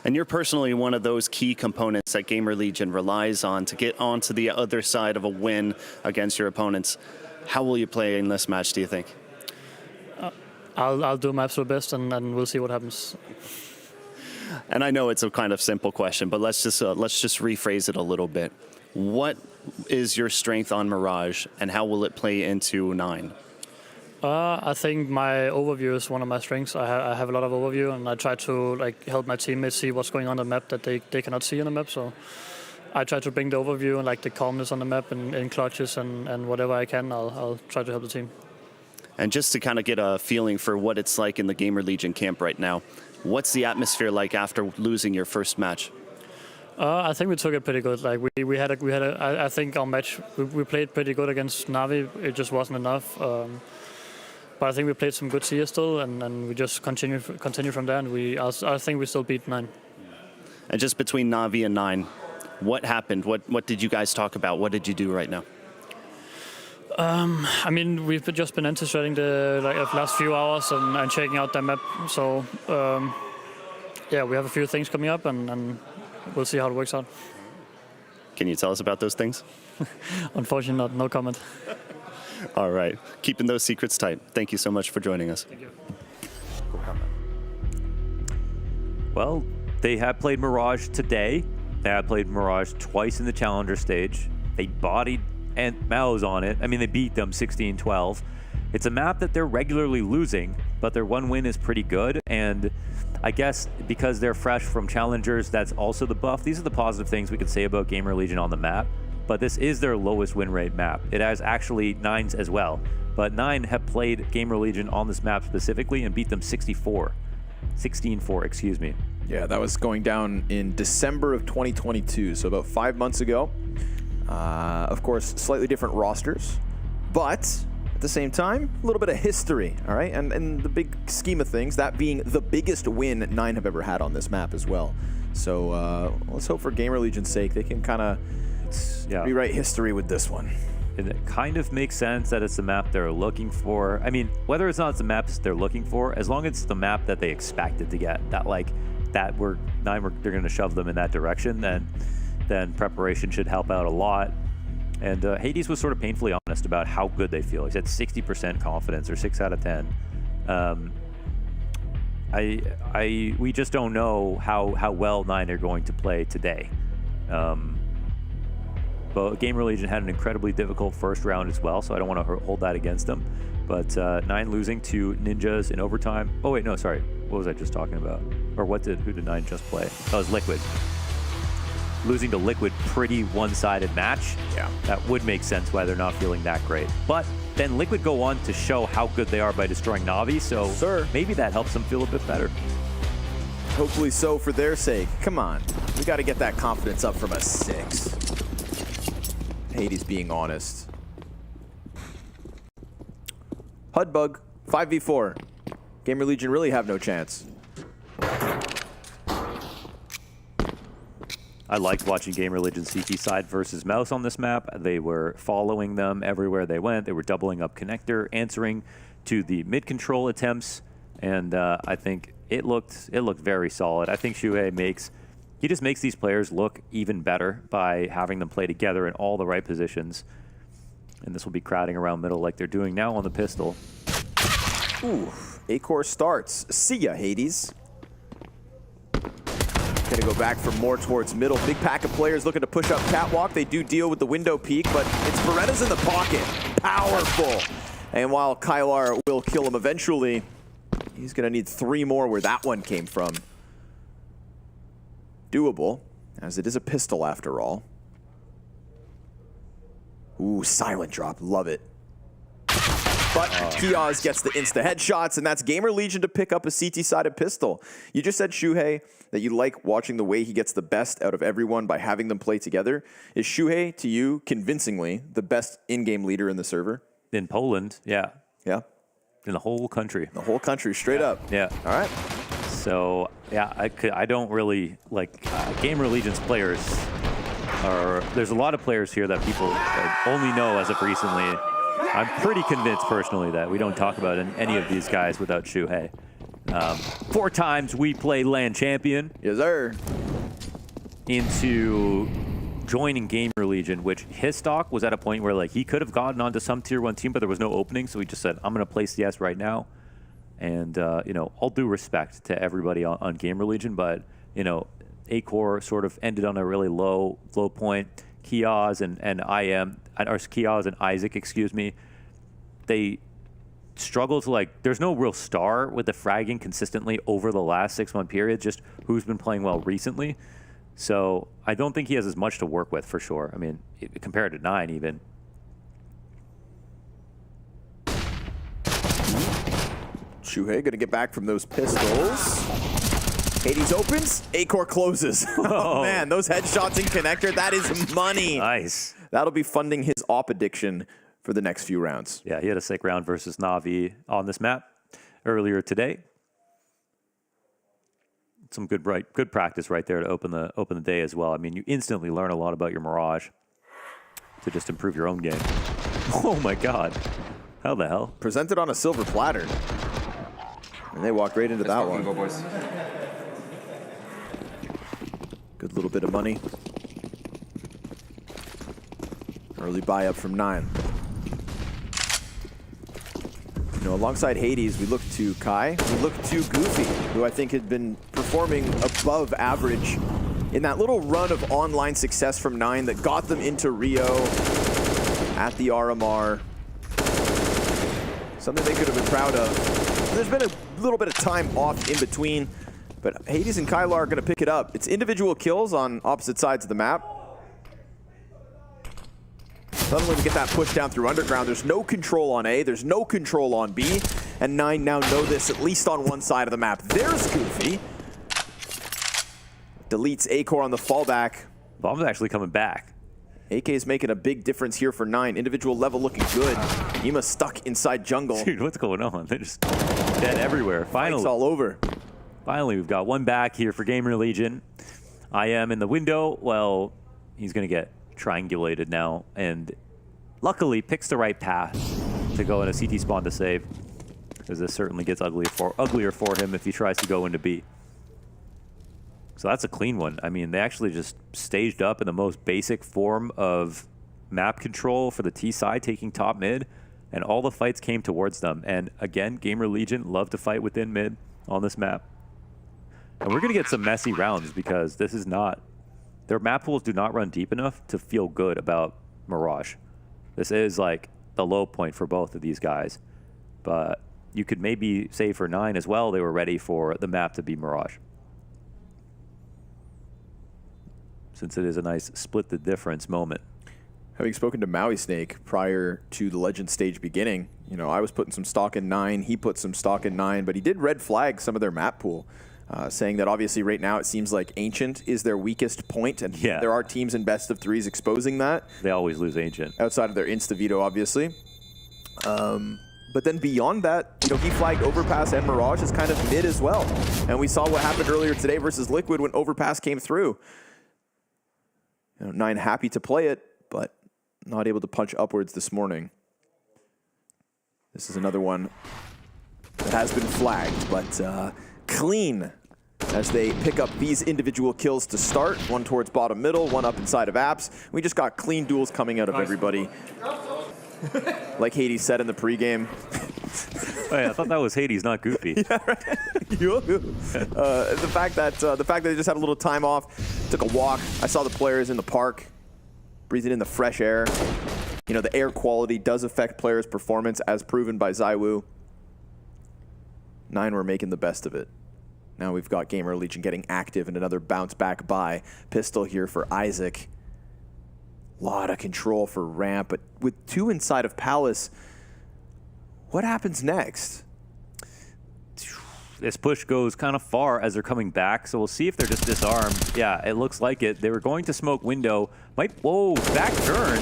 And you're personally one of those key components that GamerLegion relies on to get onto the other side of a win against your opponents. How will you play in this match, do you think? I'll do my absolute best, and we'll see what happens. And I know it's a kind of simple question, but let's just rephrase it a little bit. What is your strength on Mirage, and how will it play into 9? I think my overview is one of my strengths. I have a lot of overview, and I try to like help my teammates see what's going on the map that they cannot see on the map. So I try to bring the overview and like the calmness on the map in clutches and whatever I can, I'll try to help the team. And just to kind of get a feeling for what it's like in the GamerLegion camp right now, what's the atmosphere like after losing your first match? I think we took it pretty good. Like we had a I think our match we played pretty good against NAVI. It just wasn't enough. But I think we played some good CS still, and we just continue from there. And I think we still beat 9. And just between NAVI and 9, what happened? What did you guys talk about? What did you do right now? I mean, we've just been anticipating the last few hours and checking out the map. So yeah, we have a few things coming up, and we'll see how it works out. Can you tell us about those things? Unfortunately, not. No comment. All right. Keeping those secrets tight. Thank you so much for joining us. Thank you. Well, they have played Mirage today. They have played Mirage twice in the Challenger stage. They bodied Mouse on it. I mean, they beat them 16-12. It's a map that they're regularly losing, but their one win is pretty good. And I guess because they're fresh from Challengers, that's also the buff. These are the positive things we could say about GamerLegion on the map. But this is their lowest win rate map. It has actually 9s as well. But 9 have played GamerLegion on this map specifically and beat them 16-4, excuse me. Yeah, that was going down in December of 2022, so about 5 months ago. Of course, slightly different rosters, but at the same time, a little bit of history, all right? And in the big scheme of things, that being the biggest win 9 have ever had on this map as well. So let's hope for GamerLegion's sake, they can kind of rewrite history with this one. And it kind of makes sense that it's the map they're looking for. I mean, whether it's not the maps they're looking for, as long as it's the map that they expected to get, they're going to shove them in that direction, then preparation should help out a lot. And Hades was sort of painfully honest about how good they feel. He said 60% confidence, or 6 out of 10. We just don't know how well 9 are going to play today. But GamerLegion had an incredibly difficult first round as well, so I don't want to hold that against them. But 9 losing to Ninjas in overtime. Oh wait, no, sorry. What was I just talking about? Or who did 9 just play? That was Liquid. Losing to Liquid, pretty one-sided match. Yeah. That would make sense why they're not feeling that great. But then Liquid go on to show how good they are by destroying NAVI, so maybe that helps them feel a bit better. Hopefully so for their sake. Come on. We got to get that confidence up from a 6. Hades being honest. Hudbug, 5v4. GamerLegion really have no chance. I liked watching GamerLegion CT side versus Mouse on this map. They were following them everywhere they went. They were doubling up connector, answering to the mid-control attempts, and I think it looked very solid. I think Shuhei just makes these players look even better by having them play together in all the right positions. And this will be crowding around middle like they're doing now on the pistol. Ooh, A-Core starts. See ya, Hades. Gonna go back for more towards middle. Big pack of players looking to push up catwalk. They do deal with the window peek, but it's Beretta's in the pocket. Powerful. And while Kylar will kill him eventually, he's gonna need 3 more where that one came from. Doable, as it is a pistol after all. Ooh, silent drop, love it. But Kiaz gets the insta headshots, and that's GamerLegion to pick up a CT-sided pistol. You just said, Shuhei, that you like watching the way he gets the best out of everyone by having them play together. Is Shuhei, to you, convincingly, the best in-game leader in the server? In Poland, yeah. Yeah? In the whole country. The whole country, straight up. Yeah. All right. So, yeah, I don't really, like, GamerLegion's players are, there's a lot of players here that people only know as of recently. I'm pretty convinced personally that we don't talk about any of these guys without Shuhei. 4 times we play LAN champion. Yes, sir. Into joining GamerLegion, which his stock was at a point where he could have gotten onto some tier 1 team, but there was no opening, so he just said, I'm going to play CS right now. And, all due respect to everybody on GamerLegion, but, A-Core sort of ended on a really low point. Kiaz and Kiaz and Isaac, excuse me, they struggle to, like, there's no real star with the fragging consistently over the last 6-month period, just who's been playing well recently. So I don't think he has as much to work with for sure. I mean, compared to 9 even. Shuhei gonna get back from those pistols. Hades opens, Acor closes. Oh man, those headshots in connector, that is money. Nice. That'll be funding his op addiction for the next few rounds. Yeah, he had a sick round versus NAVI on this map earlier today. Some good practice right there to open the day as well. I mean, you instantly learn a lot about your Mirage to just improve your own game. Oh my God. How the hell? Presented on a silver platter. And they walked right into that one. Go, boys. Good little bit of money. Early buy up from 9. You know, alongside Hades, we look to Kai. We look to Goofy, who I think had been performing above average in that little run of online success from 9 that got them into Rio at the RMR. Something they could have been proud of. There's been a little bit of time off in between, but Hades and Kylar are going to pick it up. It's individual kills on opposite sides of the map. Suddenly we get that push down through underground. There's no control on A, there's no control on B, and 9 now know this at least on one side of the map. There's Goofy. Deletes Acor on the fallback. Bomb's actually coming back. AK is making a big difference here for 9. Individual level looking good. Yima stuck inside jungle. Dude, what's going on? They're just dead everywhere. Finally. Fights all over. Finally, we've got one back here for GamerLegion. I am in the window. Well, he's going to get triangulated now, and luckily picks the right path to go in a CT spawn to save, because this certainly gets uglier for him if he tries to go into B. So that's a clean one. I mean, they actually just staged up in the most basic form of map control for the T side, taking top mid, and all the fights came towards them. And again, GamerLegion love to fight within mid on this map. And we're going to get some messy rounds, because this is not... Their map pools do not run deep enough to feel good about Mirage. This is like the low point for both of these guys. But you could maybe say for 9 as well, they were ready for the map to be Mirage. Since it is a nice split the difference moment. Having spoken to Maui Snake prior to the Legend stage beginning, you know, I was putting some stock in 9, he put some stock in 9, but he did red flag some of their map pool. Saying that obviously right now it seems like Ancient is their weakest point, and there are teams in best of 3s exposing that. They always lose Ancient. Outside of their Insta-Veto, obviously. But then beyond that, you know, he flagged Overpass and Mirage as kind of mid as well. And we saw what happened earlier today versus Liquid when Overpass came through. You know, 9 happy to play it, but not able to punch upwards this morning. This is another one that has been flagged, but clean as they pick up these individual kills to start. One towards bottom middle, one up inside of Apps. We just got clean duels coming out of everybody. Like Hades said in the pregame. Wait, I thought that was Hades, not Goofy. Yeah, right. The fact that they just had a little time off, took a walk. I saw the players in the park, breathing in the fresh air. You know, the air quality does affect players' performance, as proven by Zywoo. 9 were making the best of it. Now we've got GamerLegion getting active and another bounce back by. Pistol here for Isaac. Lot of control for Ramp, but with 2 inside of Palace, what happens next? This push goes kind of far as they're coming back, so we'll see if they're just disarmed. Yeah, it looks like it. They were going to smoke window. Whoa, back turn.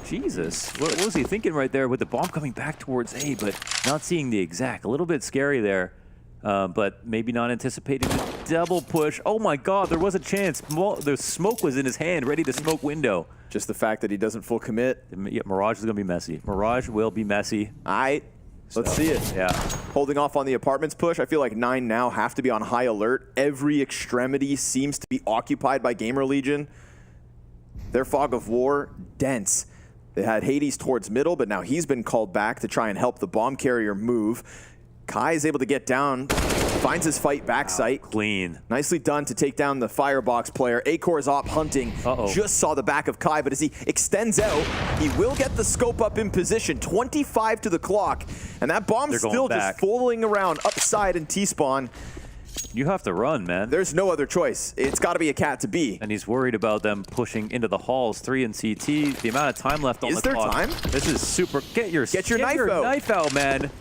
Jesus, what was he thinking right there with the bomb coming back towards A, but not seeing the exact. A little bit scary there, but maybe not anticipating the double push. Oh my God, there was a chance. The smoke was in his hand, ready to smoke window. Just the fact that he doesn't full commit. Yeah, Mirage is going to be messy. Mirage will be messy. All right, let's see it. Yeah. Holding off on the apartments push. I feel like 9 now have to be on high alert. Every extremity seems to be occupied by GamerLegion. Their fog of war, dense. They had Hades towards middle, but now he's been called back to try and help the bomb carrier move. Kai is able to get down, finds his fight back sight. Clean. Nicely done to take down the Firebox player. Acor's op hunting. Just saw the back of Kai, but as he extends out, he will get the scope up in position. 25 to the clock, and that bomb's still just folding around upside in T-spawn. You have to run, man. There's no other choice. It's got to be a cat to be. And he's worried about them pushing into the halls. 3 in CT. The amount of time left on the clock. Is there time? This is super. Get your knife out, man.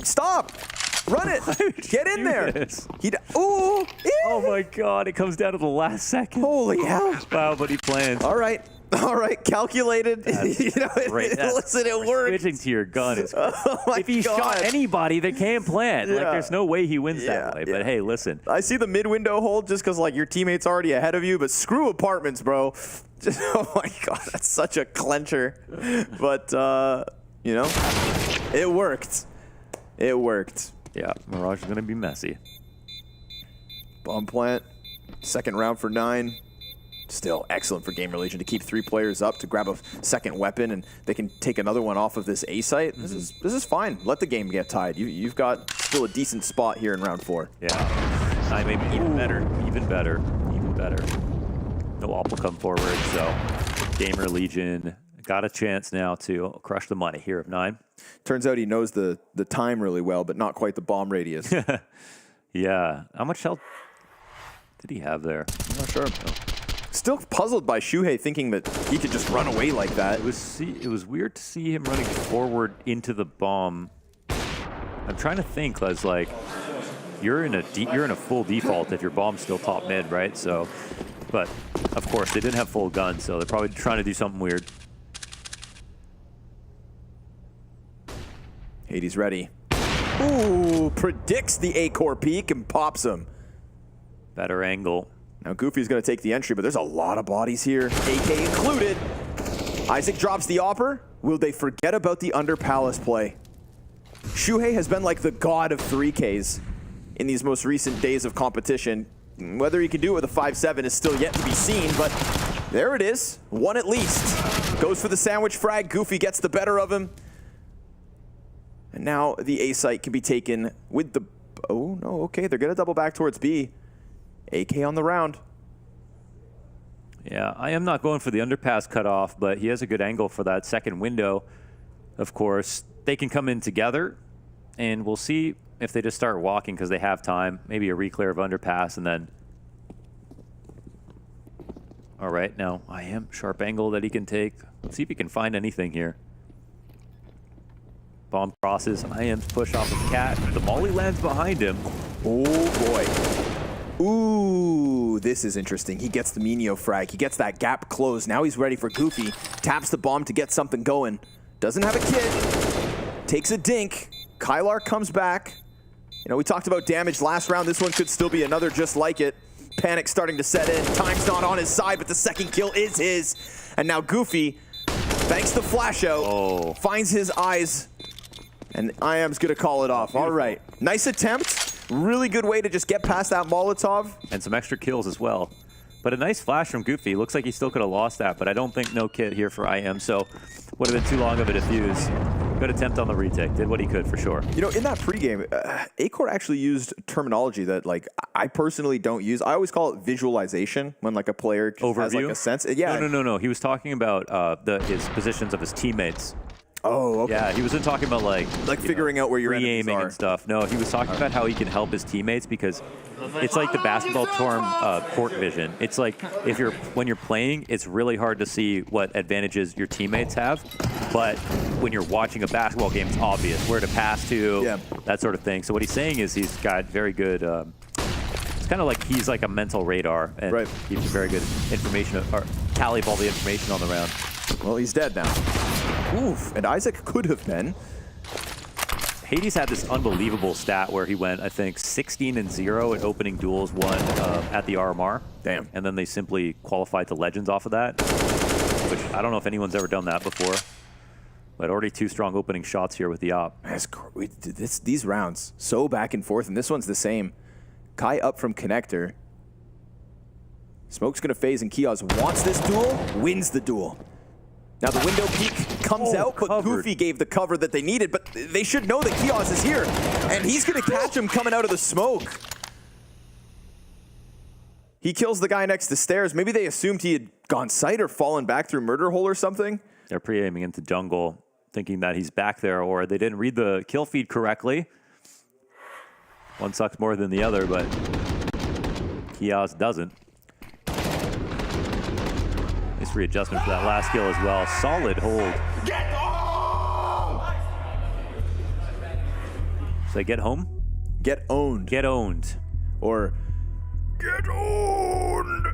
Stop. Run it. Get in there. Ooh. Oh my God. It comes down to the last second. Holy hell. Wow, but he plans. All right. Calculated. Great. Listen, it worked. Switching to your gun is if he shot anybody, they can't plan. Like, there's no way he wins that way. But hey, listen. I see the mid-window hold just because, like, your teammate's already ahead of you, but screw apartments, bro. Oh, my God. That's such a clencher. But, you know, it worked. It worked. Yeah, Mirage is going to be messy. Bomb plant. Second round for 9. Still excellent for GamerLegion to keep 3 players up to grab a second weapon, and they can take another one off of this A site. This is fine. Let the game get tied. You've got still a decent spot here in round 4. Yeah, I mean even better. No op will come forward, so GamerLegion got a chance now to crush the money here of 9. Turns out he knows the time really well, but not quite the bomb radius. Yeah, how much health did he have there? I'm not sure. Still puzzled by Shuhei thinking that he could just run away like that. It was weird to see him running forward into the bomb. I'm trying to think, cause like you're in a full default if your bomb's still top mid, right? So, but of course they didn't have full guns, so they're probably trying to do something weird. Hades ready. Ooh, predicts the A-core peak and pops him. Better angle. Now Goofy's going to take the entry, but there's a lot of bodies here, AK included. Isaac drops the Opper. Will they forget about the under Palace play? Shuhei has been like the god of 3Ks in these most recent days of competition. Whether he can do it with a 5-7 is still yet to be seen, but there it is. One at least. Goes for the sandwich frag. Goofy gets the better of him. And now the A site can be taken with the... Oh, no, okay. They're going to double back towards B. AK on the round. Yeah, I am not going for the underpass cutoff, but he has a good angle for that second window. Of course, they can come in together, and we'll see if they just start walking because they have time. Maybe a reclear of underpass, and then... All right, now I am sharp angle that he can take. Let's see if he can find anything here. Bomb crosses. IM's push off of Cat. The molly lands behind him. Oh, boy. Ooh, this is interesting. He gets the Minio frag. He gets that gap closed. Now he's ready for Goofy. Taps the bomb to get something going. Doesn't have a kit. Takes a dink. Kylar comes back. You know, we talked about damage last round. This one could still be another just like it. Panic starting to set in. Time's not on his side, but the second kill is his. And now Goofy, thanks to flash out, finds his eyes. And IAM's going to call it off. All right. Nice attempt. Really good way to just get past that Molotov. And some extra kills as well. But a nice flash from Goofy. Looks like he still could have lost that, but I don't think no kit here for IM, so would have been too long of a defuse. Good attempt on the retake. Did what he could for sure. You know, in that pregame, Acore actually used terminology that, like, I personally don't use. I always call it visualization when, like, a player has, like, a sense. Yeah. No. He was talking about his positions of his teammates. Oh, okay. Yeah, he wasn't talking about like figuring out where your enemies are and stuff. No, he was talking about how he can help his teammates because it's like the basketball term court vision. It's like when you're playing, it's really hard to see what advantages your teammates have, but when you're watching a basketball game, it's obvious where to pass to, that sort of thing. So what he's saying is he's got very good. It's kind of like he's like a mental radar, and gives you very good information or tally of all the information on the round. Well, he's dead now. Oof, and Isaac could have been. Hades had this unbelievable stat where he went, I think, 16-0 in opening duels won at the RMR. Damn. And then they simply qualified to Legends off of that, which I don't know if anyone's ever done that before. But already 2 strong opening shots here with the op. These rounds, so back and forth, and this one's the same. Kai up from connector. Smoke's going to phase, and Kios wants this duel, wins the duel. Now the window peek comes out, but Goofy gave the cover that they needed, but they should know that Kios is here, and he's going to catch him coming out of the smoke. He kills the guy next to stairs. Maybe they assumed he had gone sight or fallen back through murder hole or something. They're pre-aiming into jungle, thinking that he's back there, or they didn't read the kill feed correctly. One sucks more than the other, but Kios doesn't. Nice readjustment for that last kill as well. Solid hold. Say get home? Get owned. Get owned. Or get owned.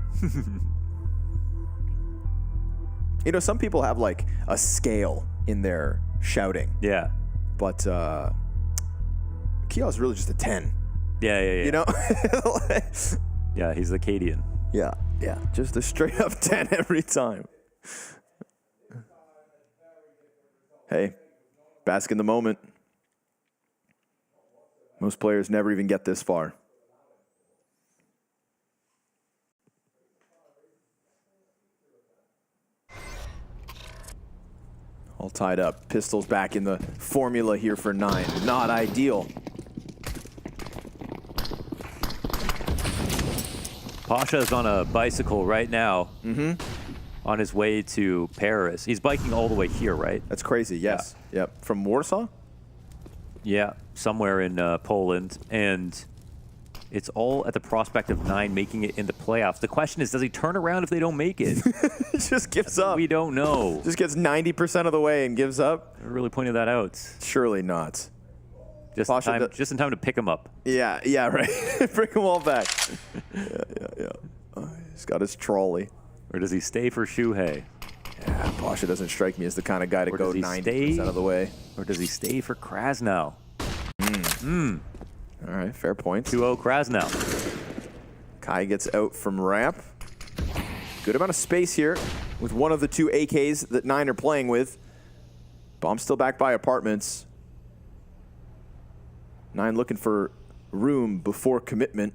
You know, some people have like a scale in their shouting. Yeah. But Kios is really just a 10. Yeah. You know? Yeah, he's the Cadian. Yeah. Just a straight up 10 every time. Hey, bask in the moment. Most players never even get this far. All tied up. Pistols back in the formula here for 9. Not ideal. Pasha is on a bicycle right now. On his way to Paris. He's biking all the way here, right? That's crazy, yes. Yeah. Yep. From Warsaw? Yeah, somewhere in Poland. And it's all at the prospect of 9 making it into playoffs. The question is, does he turn around if they don't make it? He just gives up. We don't know. Just gets 90% of the way and gives up? I really pointed that out. Surely not. Just in time to pick him up. Yeah, right. Bring them all back. Yeah. He's got his trolley. Or does he stay for Shuhei? Yeah, Pasha doesn't strike me as the kind of guy to go 90% of the way. Or does he stay for Krasnow? All right, fair point. 2-0 Krasnow. Kai gets out from ramp. Good amount of space here with one of the 2 AKs that 9 are playing with. Bomb still back by apartments. 9 looking for room before commitment.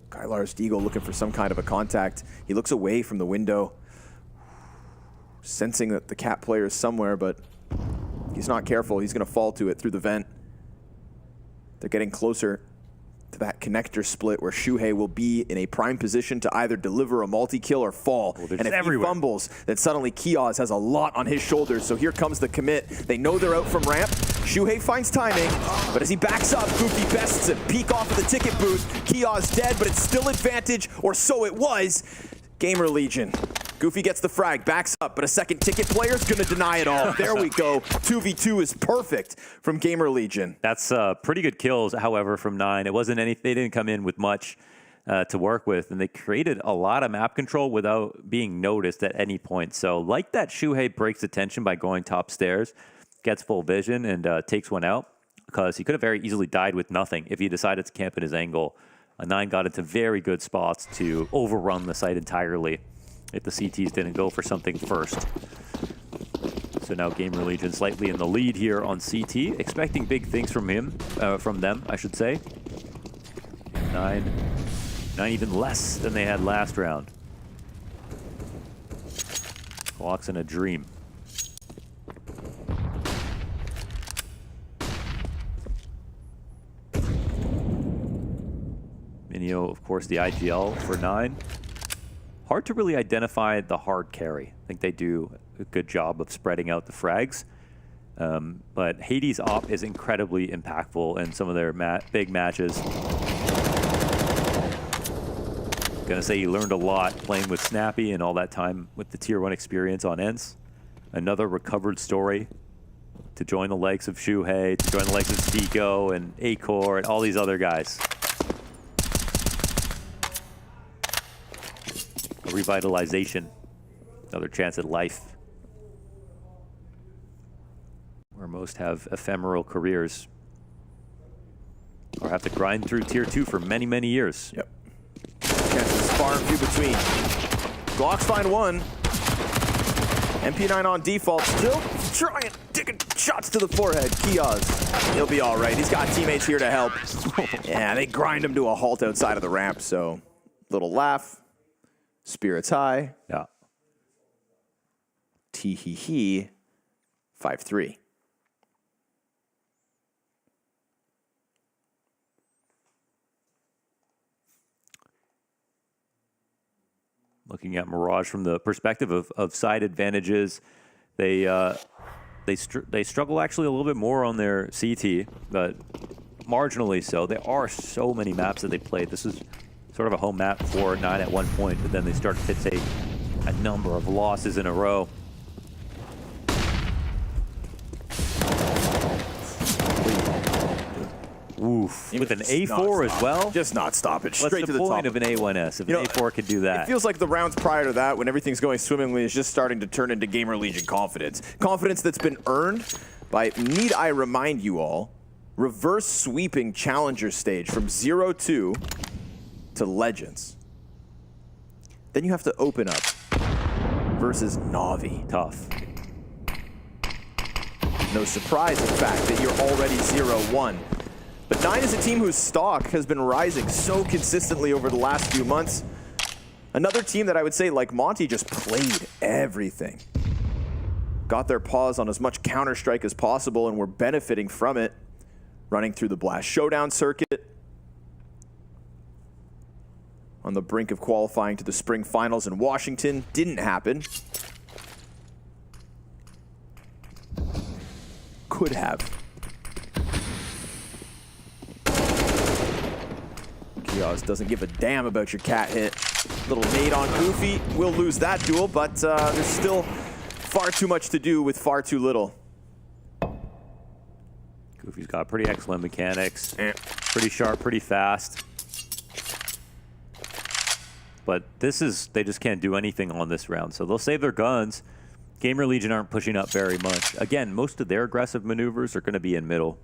Kylar's Deagle looking for some kind of a contact. He looks away from the window, sensing that the Cat player is somewhere, but he's not careful. He's going to fall to it through the vent. They're getting closer to that connector split where Shuhei will be in a prime position to either deliver a multi-kill or fall. Well, and if he fumbles, then suddenly Kios has a lot on his shoulders. So here comes the commit. They know they're out from ramp. Shuhei finds timing, but as he backs up, Goofy bests a peek off of the ticket booth. Kios dead, but it's still advantage, or so it was. GamerLegion. Goofy gets the frag, backs up, but a second ticket player's gonna deny it all. There we go. 2v2 is perfect from GamerLegion. That's pretty good kills, however, from 9. It wasn't any, they didn't come in with much to work with, and they created a lot of map control without being noticed at any point. So like that, Shuhei breaks attention by going top stairs, gets full vision, and takes one out, because he could have very easily died with nothing if he decided to camp in his angle. 9 got into very good spots to overrun the site entirely if the CTs didn't go for something first. So now GamerLegion slightly in the lead here on CT, expecting big things from them, I should say. 9 even less than they had last round. Clock's in a dream. Minio, of course, the IGL for 9. Hard to really identify the hard carry. I think they do a good job of spreading out the frags. But Hades' op is incredibly impactful in some of their big matches. Gonna say he learned a lot playing with Snappy and all that time with the Tier 1 experience on ENCE. Another recovered story to join the likes of Shuhei, to join the likes of Stico and Acor and all these other guys. A revitalization, another chance at life. Where most have ephemeral careers or have to grind through Tier 2 for many, many years. Yep. Chances far and few between. Glocks find one. MP9 on default, still trying, taking shots to the forehead. Kios, he'll be all right. He's got teammates here to help. Yeah, they grind him to a halt outside of the ramp, so little laugh. Spirits high. Yeah. Tee-hee-hee, 5-3. Looking at Mirage from the perspective of side advantages, they struggle actually a little bit more on their CT, but marginally so. There are so many maps that they played. This is sort of a home map for 9 at one point, but then they started to take a number of losses in a row. Oof, with an A4 as well? Just not stop it. Straight What's to the the point top. of an A1S if an A4 could do that? It feels like the rounds prior to that, when everything's going swimmingly, is just starting to turn into GamerLegion confidence. Confidence that's been earned by, need I remind you all, reverse sweeping Challenger stage from 0-2 to Legends. Then you have to open up versus NAVI. Tough. No surprise, in fact, that you're already 0-1. But 9 is a team whose stock has been rising so consistently over the last few months. Another team that I would say, like Monte, just played everything. Got their paws on as much Counter-Strike as possible and were benefiting from it, running through the Blast Showdown circuit. On the brink of qualifying to the Spring Finals in Washington. Didn't happen. Could have. Pyjamas doesn't give a damn about your cat hit. Little nade on Goofy. We'll lose that duel, but there's still far too much to do with far too little. Goofy's got pretty excellent mechanics. Pretty sharp, pretty fast. But they just can't do anything on this round. So they'll save their guns. GamerLegion aren't pushing up very much. Again, most of their aggressive maneuvers are going to be in middle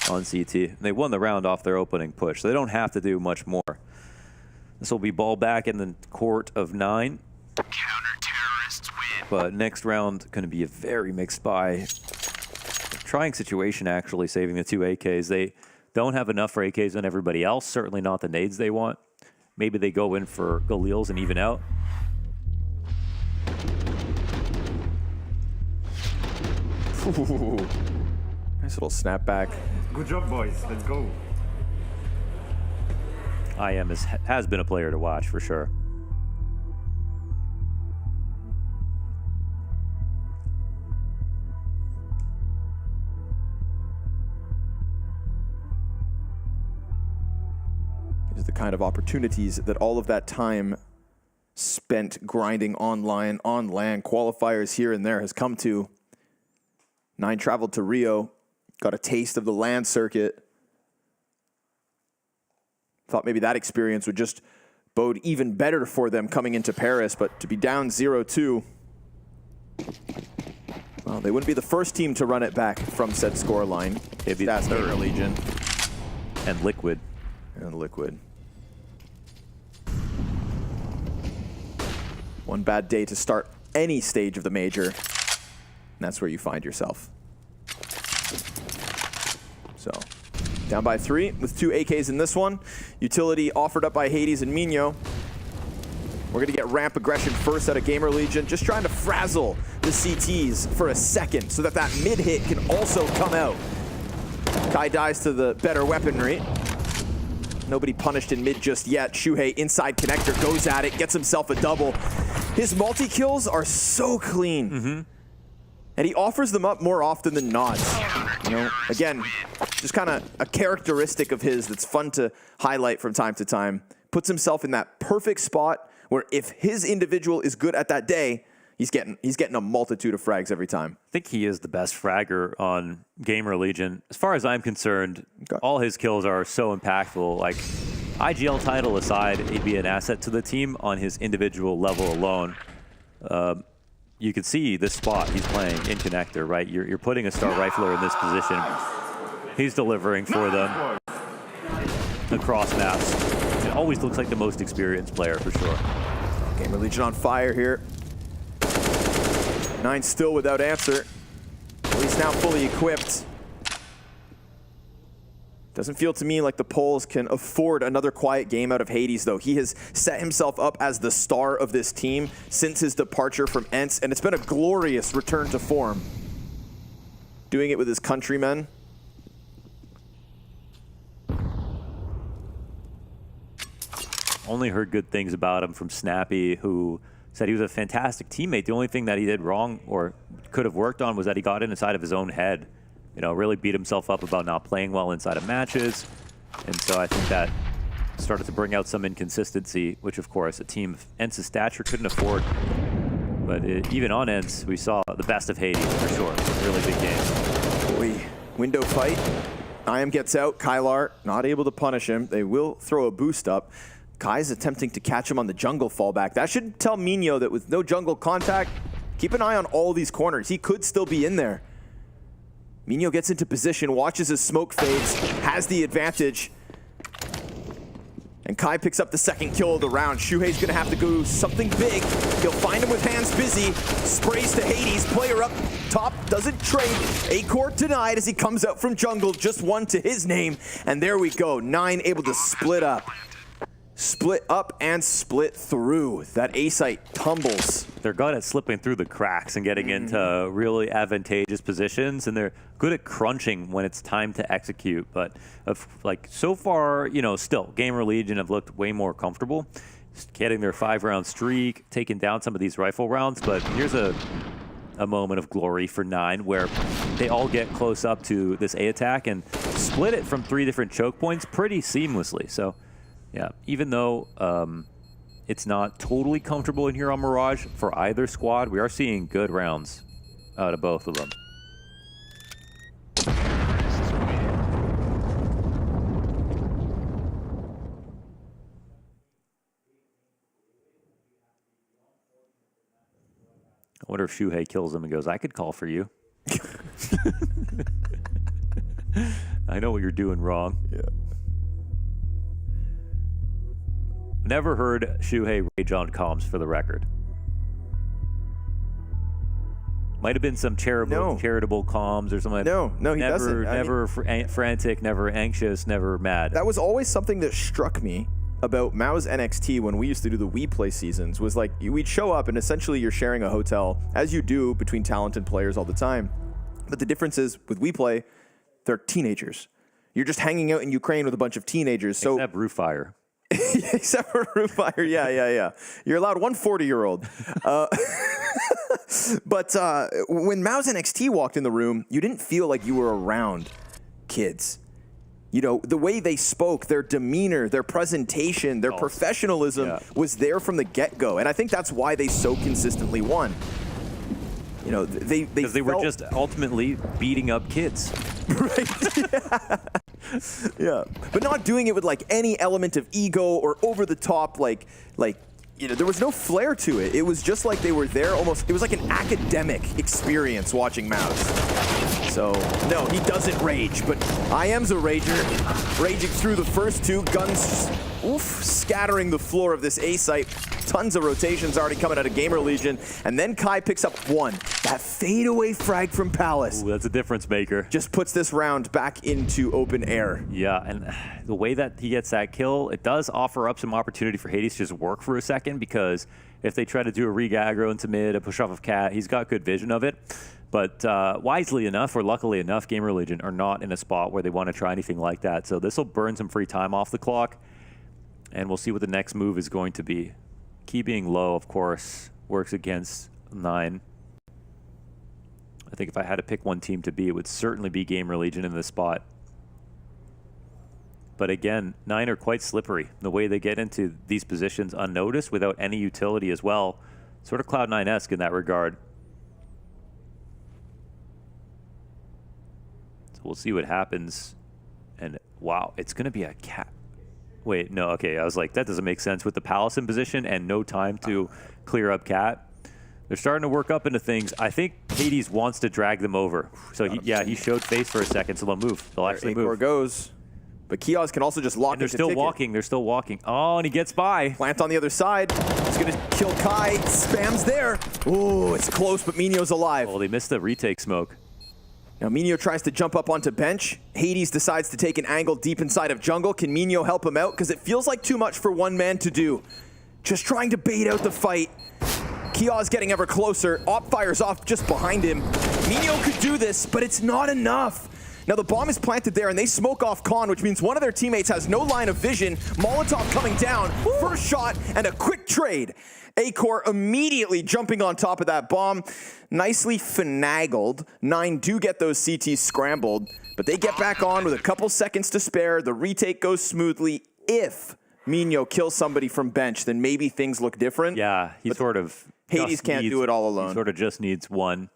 on CT. And they won the round off their opening push. So they don't have to do much more. This will be ball back in the court of 9. Counter-terrorists win. But next round going to be a very mixed buy. Trying situation actually saving the 2 AKs. They don't have enough for AKs on everybody else. Certainly not the nades they want. Maybe they go in for Galils and even out. Ooh. Nice little snapback. Good job, boys. Let's go. IM has been a player to watch for sure. These are the kind of opportunities that all of that time spent grinding online, on LAN, qualifiers here and there has come to. 9 traveled to Rio, got a taste of the LAN circuit. Thought maybe that experience would just bode even better for them coming into Paris, but to be down 0-2, well, they wouldn't be the first team to run it back from said scoreline. They'd be That's the third. GamerLegion. And Liquid. And Liquid. One bad day to start any stage of the major, and that's where you find yourself. So, down by 3 with 2 AKs in this one. Utility offered up by Hades and Mino. We're gonna get ramp aggression first out of GamerLegion, just trying to frazzle the CTs for a second so that that mid hit can also come out. Kai dies to the better weaponry. Nobody punished in mid just yet. Shuhei inside connector goes at it, gets himself a double. His multi-kills are so clean. And he offers them up more often than not. You know, again, just kind of a characteristic of his that's fun to highlight from time to time. Puts himself in that perfect spot where if his individual is good at that day, he's getting a multitude of frags every time. I think he is the best fragger on GamerLegion. As far as I'm concerned, all his kills are so impactful. Like, IGL title aside, he'd be an asset to the team on his individual level alone. You can see this spot he's playing in connector, right? You're putting a star rifler in this position. He's delivering for them across maps. It always looks like the most experienced player for sure. GamerLegion on fire here. 9 still without answer. At least now fully equipped. Doesn't feel to me like the Poles can afford another quiet game out of Hades, though. He has set himself up as the star of this team since his departure from ENCE, and it's been a glorious return to form. Doing it with his countrymen. Only heard good things about him from Snappy, who said he was a fantastic teammate. The only thing that he did wrong or could have worked on was that he got inside of his own head. You know, really beat himself up about not playing well inside of matches. And so I think that started to bring out some inconsistency, which of course a team of ENCE's stature couldn't afford. But even on ENCE, we saw the best of Hades for sure. Really big game. Boy, window fight. IAM gets out. Kylar not able to punish him. They will throw a boost up. Kai's attempting to catch him on the jungle fallback. That should tell Minho that with no jungle contact, keep an eye on all these corners. He could still be in there. Minho gets into position, watches his smoke fades, has the advantage. And Kai picks up the second kill of the round. Shuhei's gonna have to go something big. He'll find him with hands busy. Sprays to Hades, player up top, doesn't trade. Acor denied as he comes out from jungle, just one to his name. And there we go, 9 able to split up. Split up and split through. That A-site tumbles. They're good at slipping through the cracks and getting into really advantageous positions, and they're good at crunching when it's time to execute. But so far, you know, still GamerLegion have looked way more comfortable, just getting their 5-round streak, taking down some of these rifle rounds. But here's a moment of glory for 9 where they all get close up to this A attack and split it from 3 different choke points pretty seamlessly. So yeah, even though it's not totally comfortable in here on Mirage for either squad, we are seeing good rounds out of both of them. I wonder if Shuhei kills him and goes, I could call for you. I know what you're doing wrong. Yeah. Never heard Shuhei rage on comms, for the record. Might have been some charitable comms or something. No, he doesn't. Never frantic, never anxious, never mad. That was always something that struck me about MAU's NXT when we used to do the WePlay seasons, was like we'd show up and essentially you're sharing a hotel, as you do between talented players all the time. But the difference is with WePlay, they're teenagers. You're just hanging out in Ukraine with a bunch of teenagers. So except Roofire. Except for Roofire, yeah. You're allowed one 40-year-old. But when MAU's NXT walked in the room, you didn't feel like you were around kids. You know, the way they spoke, their demeanor, their presentation, their professionalism was there from the get-go. And I think that's why they so consistently won. You know, because they were just ultimately beating up kids. Right. Yeah. But not doing it with like any element of ego or over the top, like you know, there was no flair to it. It was just like they were there almost. It was like an academic experience watching MAUs. So no, he doesn't rage, but IAM's a rager, raging through the first 2 guns, scattering the floor of this A site. Tons of rotations already coming out of GamerLegion, and then Kai picks up 1. That fadeaway frag from Palace. Ooh, that's a difference maker. Just puts this round back into open air. Yeah, and the way that he gets that kill, it does offer up some opportunity for Hades to just work for a second, because if they try to do a re-aggro into mid, a push off of Cat, he's got good vision of it. But wisely enough, or luckily enough, GamerLegion are not in a spot where they want to try anything like that. So this will burn some free time off the clock, and we'll see what the next move is going to be. Key being low, of course, works against 9. I think if I had to pick one team to be, it would certainly be GamerLegion in this spot. But again, 9 are quite slippery. The way they get into these positions unnoticed without any utility as well. Sort of Cloud9-esque in that regard. So we'll see what happens. And wow, it's going to be a cat. Wait, no, okay, I was like, that doesn't make sense with the Palace in position and no time to clear up Cat. They're starting to work up into things. I think Hades wants to drag them over. So, he showed face for a second, so they'll move. They'll actually move. Goes. But Kios can also just lock and they're still walking. They're still walking. Oh, and he gets by. Plant on the other side. He's going to kill Kai. Spams there. Ooh, it's close, but Minho's alive. Oh, they missed the retake smoke. Now Minho tries to jump up onto bench. Hades decides to take an angle deep inside of jungle. Can Minho help him out? Because it feels like too much for one man to do. Just trying to bait out the fight. Kia's getting ever closer. Op fires off just behind him. Minho could do this, but it's not enough. Now the bomb is planted there and they smoke off Khan, which means one of their teammates has no line of vision. Molotov coming down, first shot and a quick trade. Acor immediately jumping on top of that bomb. Nicely finagled. 9 do get those CTs scrambled, but they get back on with a couple seconds to spare. The retake goes smoothly. If Minho kills somebody from bench, then maybe things look different. Yeah, he sort of... Hades can't do it all alone. He sort of just needs one.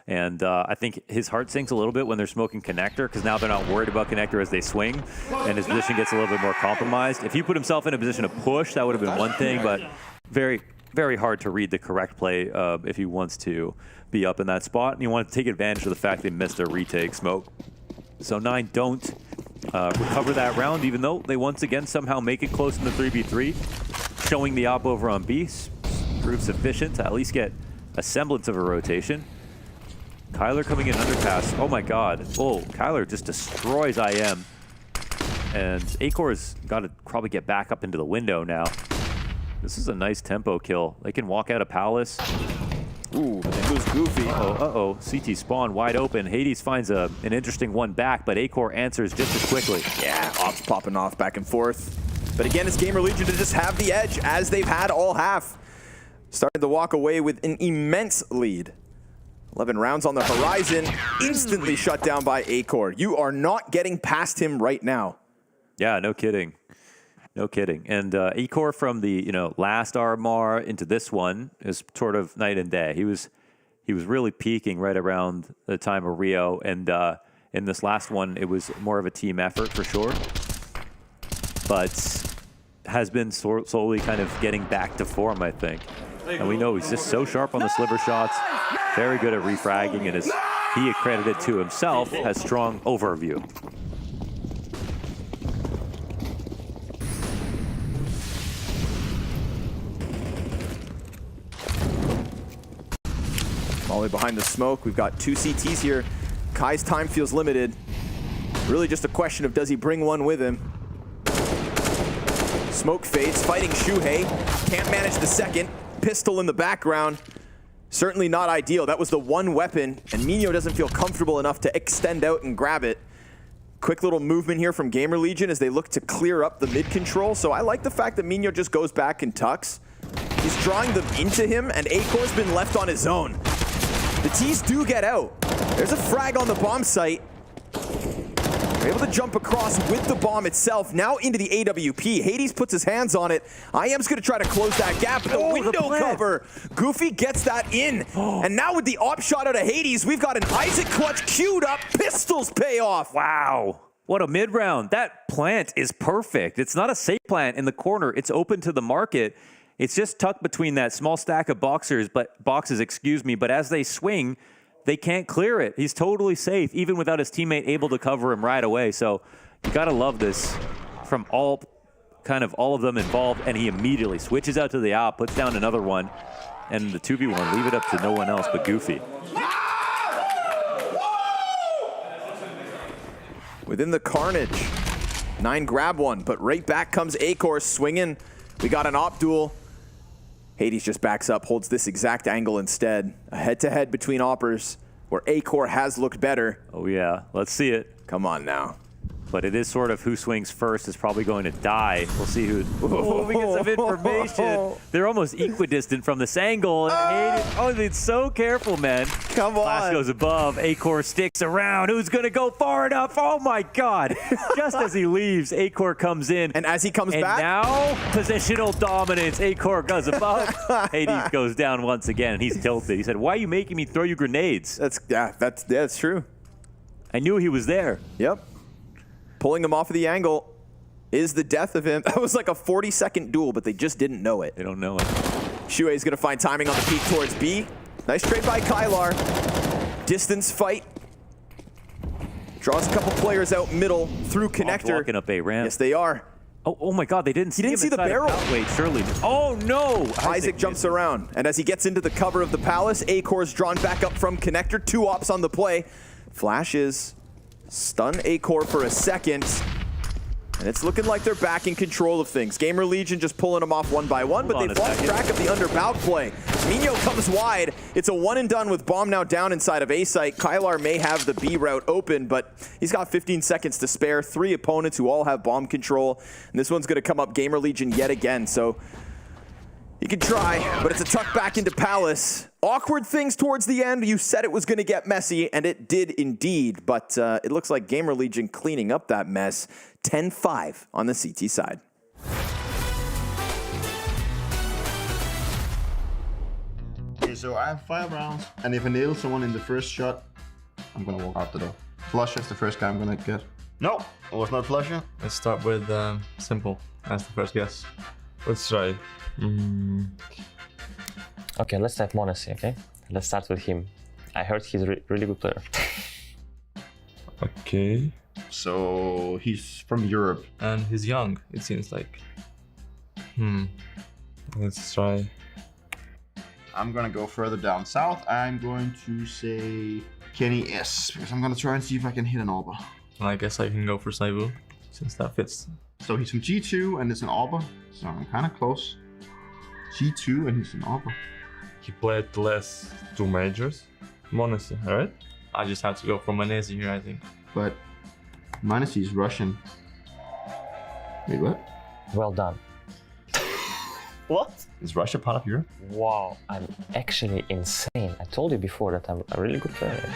And I think his heart sinks a little bit when they're smoking Connector, because now they're not worried about Connector as they swing, and his position gets a little bit more compromised. If he put himself in a position to push, that would have been one thing, but very, very hard to read the correct play if he wants to be up in that spot. And you want to take advantage of the fact they missed a retake smoke. So 9 don't recover that round, even though they once again somehow make it close in the 3v3. Showing the op over on B proves sufficient to at least get a semblance of a rotation. Kyler coming in underpass. Oh my god. Oh, Kyler just destroys IM. And Acor's got to probably get back up into the window now. This is a nice tempo kill. They can walk out of Palace. Ooh, it goes Goofy. Uh-oh. CT spawn wide open. Hades finds an interesting one back, but Acor answers just as quickly. Yeah, ops popping off back and forth. But again, it's GamerLegion to just have the edge, as they've had all half. Started to walk away with an immense lead. 11 rounds on the horizon, instantly shut down by Acor. You are not getting past him right now. Yeah, no kidding. No kidding. And Acor from the last RMR into this one is sort of night and day. He was really peaking right around the time of Rio, and in this last one, it was more of a team effort for sure. But has been slowly kind of getting back to form, I think. And we know he's just so sharp on the sliver shots, very good at refragging, and as he accredited to himself, has strong overview. Molly behind the smoke. We've got 2 CTs here. Kai's time feels limited. Really just a question of does he bring one with him? Smoke fades, fighting Shuhei. Can't manage the second. Pistol in the background. Certainly not ideal. That was the one weapon, and Minho doesn't feel comfortable enough to extend out and grab it. Quick little movement here from GamerLegion as they look to clear up the mid control. So I like the fact that Minho just goes back and tucks. He's drawing them into him, and Acor's been left on his own. The T's do get out. There's a frag on the bomb site. They're able to jump across with the bomb itself, now into the AWP. Hades puts his hands on it. IM's going to try to close that gap, but the window cover. Goofy gets that in. And now with the op shot out of Hades, we've got an Isaac clutch queued up. Pistols pay off. Wow. What a mid-round. That plant is perfect. It's not a safe plant in the corner. It's open to the market. It's just tucked between that small stack of boxes, but as they swing, they can't clear it. He's totally safe, even without his teammate able to cover him right away. So you gotta love this from all of them involved. And he immediately switches out to the op, puts down another one, and the 2v1, leave it up to no one else but Goofy. Within the carnage, 9 grab one, but right back comes Acor swinging. We got an op duel. Hades just backs up, holds this exact angle instead. A head-to-head between oppers where Acor has looked better. Oh yeah, let's see it. Come on now. But it is sort of who swings first is probably going to die. We'll see who. Oh, we get some information. They're almost equidistant from this angle. And it's so careful, man. Come on. Flash goes above. Acor sticks around. Who's going to go far enough? Oh my God. Just as he leaves, Acor comes in. And as he comes back. And now, positional dominance. Acor goes above. Hades goes down once again, and he's tilted. He said, "Why are you making me throw you grenades?" That's true. I knew he was there. Yep. Pulling him off of the angle is the death of him. That was like a 40-second duel, but they just didn't know it. They don't know it. Shuei's going to find timing on the peek towards B. Nice trade by Kylar. Distance fight. Draws a couple players out middle through connector. Walking up A ramp. Yes, they are. Oh my God, they didn't see him. He didn't see the barrel. Wait, surely. Oh no! Isaac jumps around, and as he gets into the cover of the palace, Acor's drawn back up from connector. 2 ops on the play. Flashes stun A-Core for a second. And it's looking like they're back in control of things. GamerLegion just pulling them off one by one, but they've lost track of the underbound play. Mino comes wide. It's a one and done with Bomb now down inside of A site. Kylar may have the B route open, but he's got 15 seconds to spare. 3 opponents who all have bomb control. And this one's going to come up GamerLegion yet again. So he can try, but it's a tuck back into Palace. Awkward things towards the end. You said it was going to get messy, and it did indeed. But it looks like GamerLegion cleaning up that mess. 10-5 on the CT side. Okay, so I have 5 rounds, and if I nail someone in the first shot, I'm gonna walk out the door. Flusher is the first guy I'm gonna get. No, it was not Flusher. Let's start with Simple as the first guess. Let's try. Okay, let's type Monte, okay? Let's start with him. I heard he's a really good player. Okay. So he's from Europe. And he's young, it seems like. Let's try. I'm gonna go further down south. I'm going to say Kenny S, because I'm gonna try and see if I can hit an Arbor. I guess I can go for Saibu, since that fits. So he's from G2 and it's an Arbor, so I'm kind of close. G2 and he's an Arbor. He played the last 2 majors. Monte, alright? I just have to go for Monte here, I think. But Monte is Russian. Wait, what? Well done. What? Is Russia part of Europe? Wow, I'm actually insane. I told you before that I'm a really good player.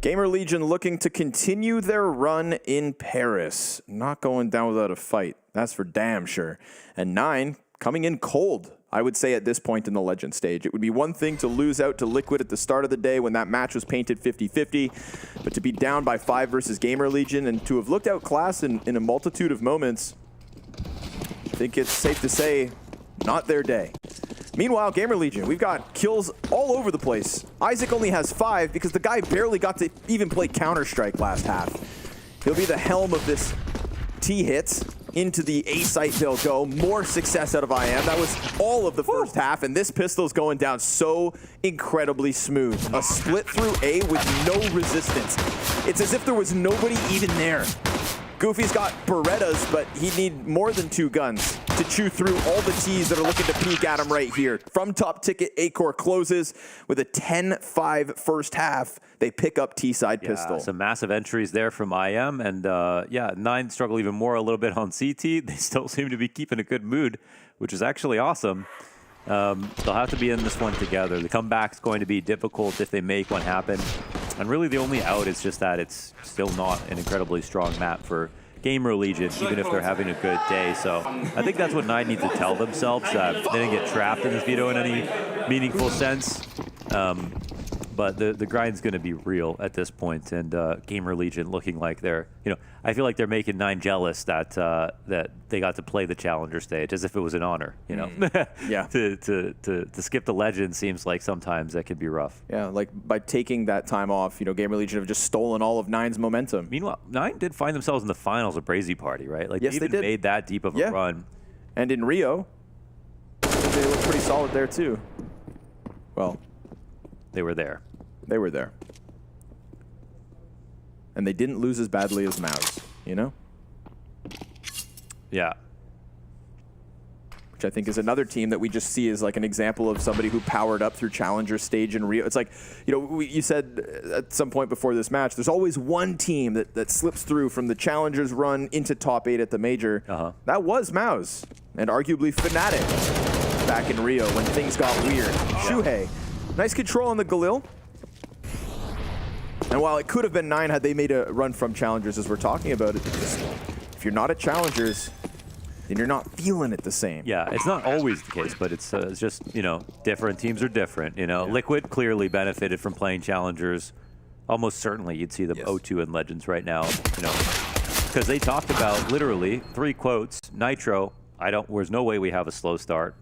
GamerLegion looking to continue their run in Paris. Not going down without a fight. That's for damn sure. And 9 coming in cold, I would say, at this point in the Legend stage. It would be one thing to lose out to Liquid at the start of the day when that match was painted 50-50, but to be down by 5 versus GamerLegion and to have looked outclassed in a multitude of moments, I think it's safe to say, not their day. Meanwhile, GamerLegion, we've got kills all over the place. Isaac only has 5 because the guy barely got to even play Counter-Strike last half. He'll be the helm of this T-hit. Into the A site they'll go. More success out of IM. That was all of the first half, and this pistol's going down so incredibly smooth. A split through A with no resistance. It's as if there was nobody even there. Goofy's got Berettas, but he'd need more than 2 guns to chew through all the T's that are looking to peek at him right here. From top ticket, A-Core closes with a 10-5 first half. They pick up T-side pistol. Some massive entries there from IM, and yeah, 9 struggle even more a little bit on CT. They still seem to be keeping a good mood, which is actually awesome. They'll have to be in this one together. The comeback's going to be difficult if they make one happen. And really the only out is just that it's still not an incredibly strong map for GamerLegion, even if they're having a good day. So I think that's what Nine need to tell themselves, that they didn't get trapped in this veto in any meaningful sense. But the grind's going to be real at this point, and GamerLegion looking like they're, I feel like they're making Nine jealous that that they got to play the Challenger stage as if it was an honor, Yeah. to skip the Legend seems like sometimes that could be rough. Yeah, like by taking that time off, GamerLegion have just stolen all of Nine's momentum. Meanwhile, Nine did find themselves in the finals of Brazy Party, right? Like, yes, they did. made that deep of a run. And in Rio, they looked pretty solid there too. Well, they were there. They were there. And they didn't lose as badly as Mouse, Yeah. Which I think is another team that we just see as like an example of somebody who powered up through Challenger stage in Rio. It's like, you said at some point before this match, there's always one team that slips through from the Challengers run into top 8 at the Major. That was Mouse, and arguably Fnatic back in Rio when things got weird. Shuhei, nice control on the Galil. And while it could have been 9 had they made a run from Challengers as we're talking about it, just, if you're not at Challengers, then you're not feeling it the same. Yeah, it's not always the case, but it's just, different teams are different. Liquid clearly benefited from playing Challengers. Almost certainly you'd see them 0-2 in Legends right now, because they talked about literally 3 quotes. Nitro, there's no way we have a slow start.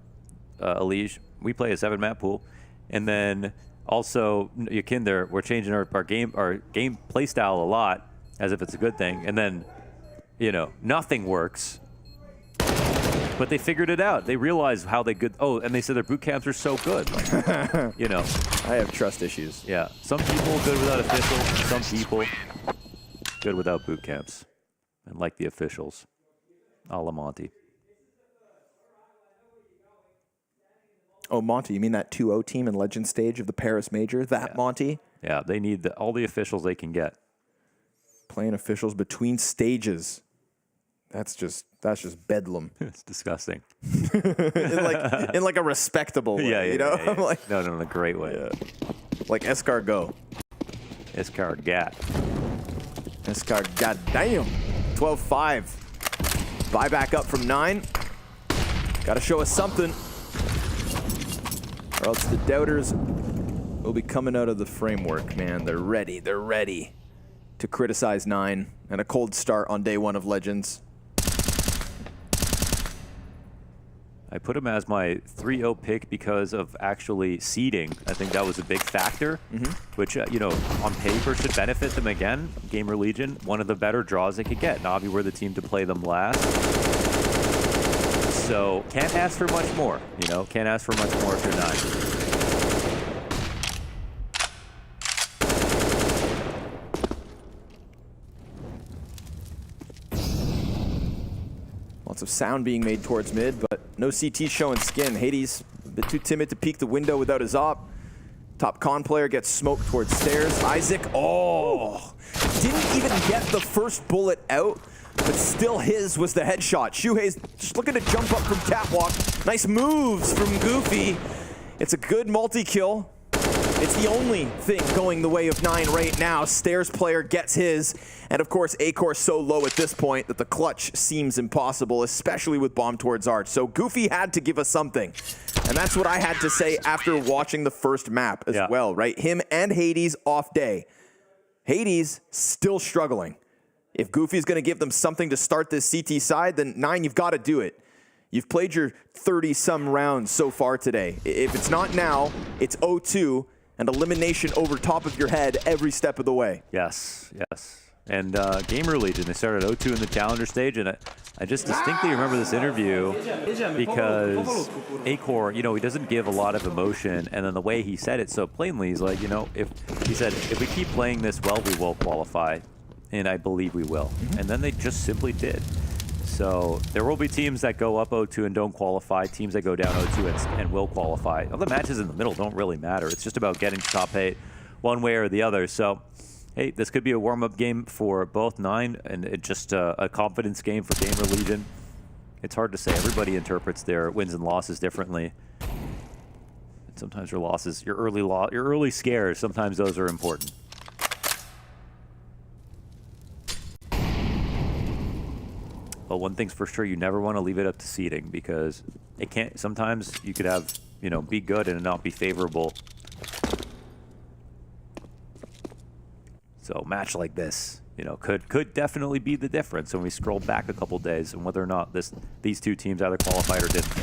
Elige, we play a 7-map pool. And then also, Yakinder, we're changing our game play style a lot, as if it's a good thing. And then, nothing works. But they figured it out. They realized how they good. Oh, and they said their boot camps are so good. Like, I have trust issues. Yeah, some people good without officials. Some people good without boot camps, and like the officials, a la Monte. Oh, Monte, you mean that 2-0 team in Legend stage of the Paris Major? That Monte? Yeah, they need all the officials they can get. Playing officials between stages. That's just bedlam. It's disgusting. in like a respectable way, Yeah. Like, no, in a great way. Yeah. Like escargot. Escargat. Escargat. Damn. 12-5. Buy back up from 9. Got to show us something. Or else the doubters will be coming out of the framework, man. They're ready. They're ready to criticize 9 and a cold start on day 1 of Legends. I put him as my 3-0 pick because of actually seeding. I think that was a big factor, which, on paper should benefit them again. GamerLegion, one of the better draws they could get. NAVI were the team to play them last. So can't ask for much more, can't ask for much more if you're 9. Lots of sound being made towards mid, but no CT showing skin. Hades, a bit too timid to peek the window without his op. Top con player gets smoked towards stairs. Isaac, didn't even get the first bullet out, but still his was the headshot. Shuhei's just looking to jump up from catwalk. Nice moves from Goofy. It's a good multi-kill. It's the only thing going the way of 9 right now. Stairs player gets his. And of course, Acor so low at this point that the clutch seems impossible, especially with bomb towards Arch. So Goofy had to give us something. And that's what I had to say after watching the first map as well, right? Him and Hades off day. Hades still struggling. If Goofy's going to give them something to start this CT side, then 9, you've got to do it. You've played your 30-some rounds so far today. If it's not now, it's 0-2 and elimination over top of your head every step of the way. Yes. And GamerLegion, they started 0-2 in the Challenger stage, and I just distinctly remember this interview because Acor, he doesn't give a lot of emotion, and then the way he said it so plainly, he's like, if we keep playing this well, we will qualify, and I believe we will. And then they just simply did. So there will be teams that go up 0-2 and don't qualify, teams that go down 0-2 and will qualify. All the matches in the middle don't really matter. It's just about getting to top 8 one way or the other. So, hey, this could be a warm-up game for both 9 and just a confidence game for GamerLegion. It's hard to say. Everybody interprets their wins and losses differently. And sometimes your losses, your early scares, sometimes those are important. But one thing's for sure, you never want to leave it up to seeding because it can't. Sometimes you could have, you know, be good and not be favorable. So a match like this, you know, could definitely be the difference when we scroll back a couple days and whether or not these two teams either qualified or didn't.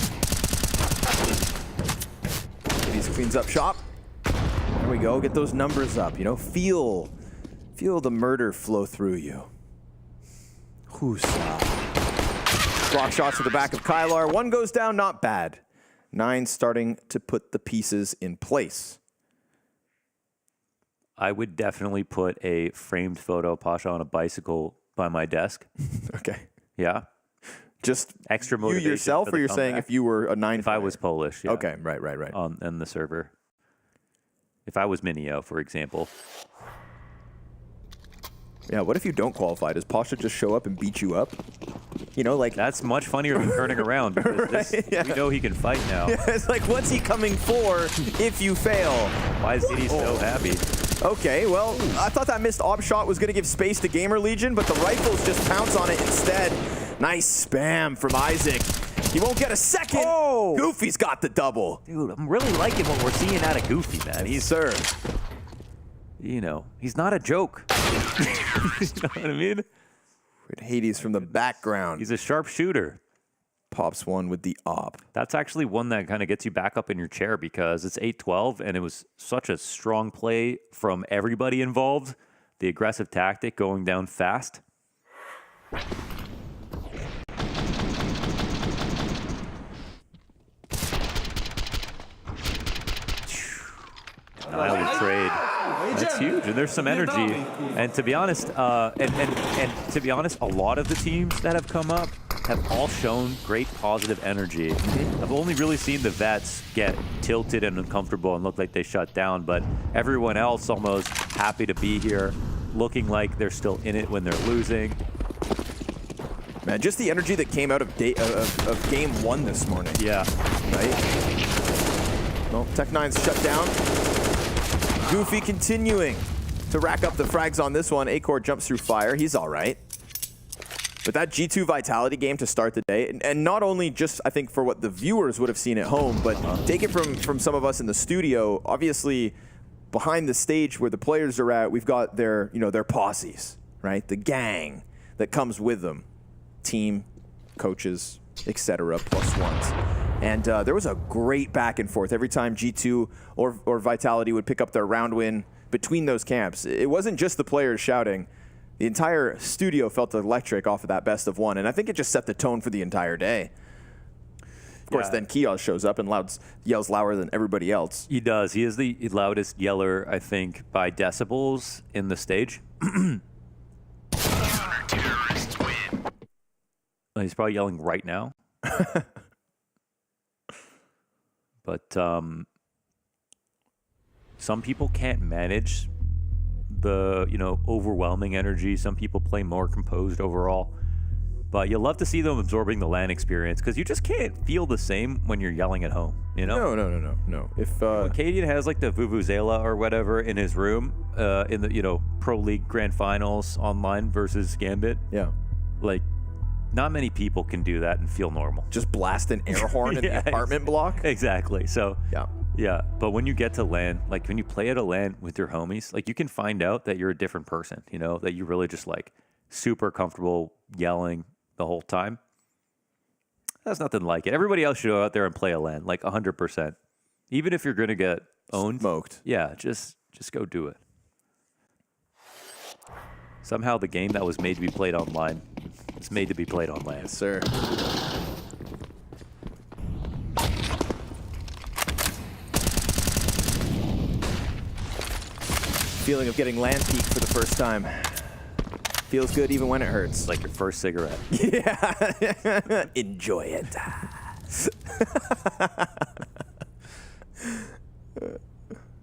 He's cleans up shop. There we go. Get those numbers up. You know, feel the murder flow through you. Husa. Block shots to the back of Kylar. One goes down, not bad. 9 starting to put the pieces in place. I would definitely put a framed photo of Pasha on a bicycle by my desk. Okay. Yeah. Just extra motivation. You yourself, or you're saying if you were a 9? If I was Polish, yeah. Okay, right. On the server. If I was Minio, for example. Yeah, what if you don't qualify? Does Pasha just show up and beat you up? You know, like... That's much funnier than turning around. Because yeah. We know he can fight now. Yeah, it's like, what's he coming for if you fail? Why is he so happy? Okay, well, I thought that missed ob shot was going to give space to GamerLegion, but the rifles just pounce on it instead. Nice spam from Isaac. He won't get a second. Oh! Goofy's got the double. Dude, I'm really liking what we're seeing out of Goofy, man. Yes, sir. You know, he's not a joke. You know what I mean? Hades from the background. He's a sharpshooter. Pops one with the op. That's actually one that kind of gets you back up in your chair because it's 8-12, and it was such a strong play from everybody involved. The aggressive tactic going down fast. Nile trade. That's huge, and there's some energy. And to be honest, and to be honest, a lot of the teams that have come up have all shown great positive energy. I've only really seen the vets get tilted and uncomfortable and look like they shut down, but everyone else almost happy to be here, looking like they're still in it when they're losing. Man, just the energy that came out of game 1 this morning. Yeah. Right? Well, Tech9's shut down. Goofy continuing to rack up the frags on this one. Acor jumps through fire. He's all right. But that G2 Vitality game to start the day, and not only just, I think, for what the viewers would have seen at home, but take it from some of us in the studio. Obviously, behind the stage where the players are at, we've got their, you know, their posses, right? The gang that comes with them. Team, coaches, etc. +1s. And there was a great back and forth every time G2 or Vitality would pick up their round win between those camps. It wasn't just the players shouting. The entire studio felt electric off of that best of 1, and I think it just set the tone for the entire day. Of course, then Kios shows up and yells louder than everybody else. He does. He is the loudest yeller, I think, by decibels in the stage. He's probably yelling right now. But some people can't manage the, you know, overwhelming energy. Some people play more composed overall. But you love to see them absorbing the LAN experience because you just can't feel the same when you're yelling at home, you know? No. If Cadian has like the Vuvuzela or whatever in his room in the, you know, Pro League Grand Finals online versus Gambit. Yeah. Like, not many people can do that and feel normal. Just blast an air horn in the apartment block? Exactly. So, yeah. But when you get to LAN, like when you play at a LAN with your homies, like you can find out that you're a different person, you know, that you really just like super comfortable yelling the whole time. That's nothing like it. Everybody else should go out there and play a LAN, like 100%. Even if you're going to get owned. Smoked. Yeah, just go do it. Somehow the game that was made to be played online is made to be played on LAN. Yes, sir. Feeling of getting LAN peak for the first time. Feels good even when it hurts. Like your first cigarette. Yeah. Enjoy it.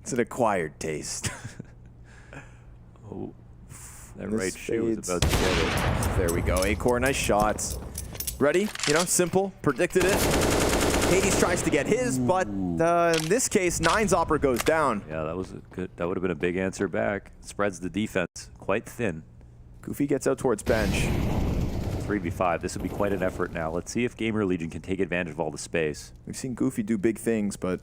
It's an acquired taste. Oh. That right shoe was about to get it. There we go. Acor, nice shots. Ready? You know, simple. Predicted it. Hades tries to get his, but in this case, 9's opera goes down. Yeah, that was good. That would have been a big answer back. Spreads the defense quite thin. Goofy gets out towards bench. 3v5. This would be quite an effort now. Let's see if GamerLegion can take advantage of all the space. We've seen Goofy do big things, but...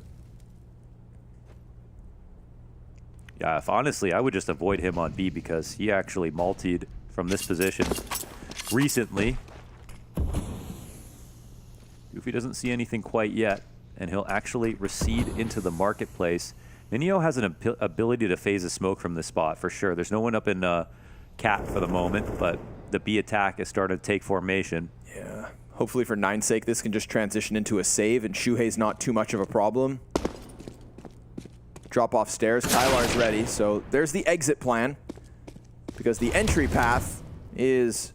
Yeah, if honestly, I would just avoid him on B because he actually multied from this position recently. Goofy doesn't see anything quite yet, and he'll actually recede into the marketplace. Minio has an ability to phase a smoke from this spot, for sure. There's no one up in Cat for the moment, but the B attack is starting to take formation. Yeah. Hopefully for Nine's sake, this can just transition into a save, and Shuhei's not too much of a problem. Drop off stairs. Kylar's ready, so there's the exit plan. Because the entry path is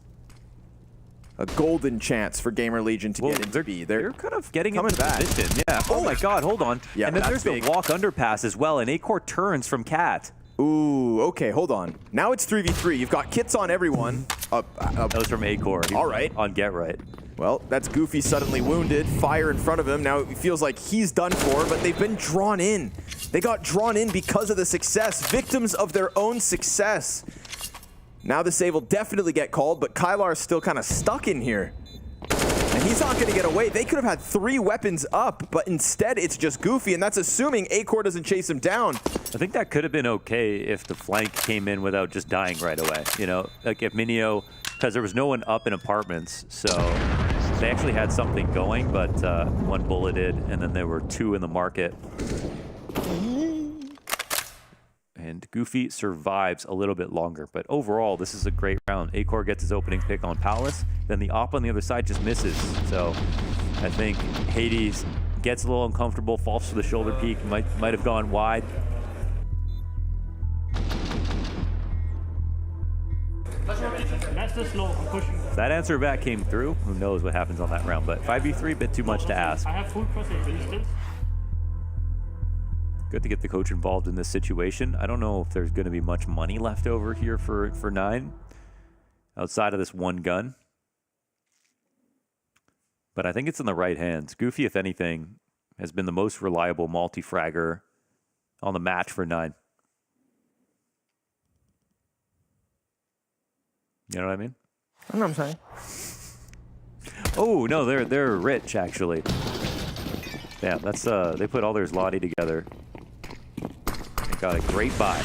a golden chance for GamerLegion to get into B. They're kind of getting coming into back. position. Yeah. Oh my God, hold on. Yeah, and then there's big. the walk underpass as well, and Acor turns from Cat. Ooh, okay, hold on. Now it's 3v3. You've got kits on everyone. That was from Acor. All right. On Get Right. Well, that's Goofy suddenly wounded. Fire in front of him. Now it feels like he's done for, but they've been drawn in. They got drawn in because of the success. Victims of their own success. Now the save will definitely get called, but Kylar's still kind of stuck in here. And he's not going to get away. They could have had 3 weapons up, but instead it's just Goofy, and that's assuming Acor doesn't chase him down. I think that could have been okay if the flank came in without just dying right away. You know, like if Minio, because there was no one up in apartments, so they actually had something going, but one bulleted, and then there were 2 in the market. And Goofy survives a little bit longer, but overall, this is a great round. Acor gets his opening pick on Palace, then the op on the other side just misses. So I think Hades gets a little uncomfortable, falls to the shoulder peak, might have gone wide. That's the slow. I'm pushing. If that answer back came through, who knows what happens on that round, but 5v3, a bit too much to ask. I have full crossing resistance. Good to get the coach involved in this situation. I don't know if there's going to be much money left over here for 9 outside of this one gun. But I think it's in the right hands. Goofy, if anything, has been the most reliable multi-fragger on the match for 9. You know what I mean? I know what I'm saying. Oh, no, they're rich, actually. Yeah, that's they put all their zloty together. Got a great buy.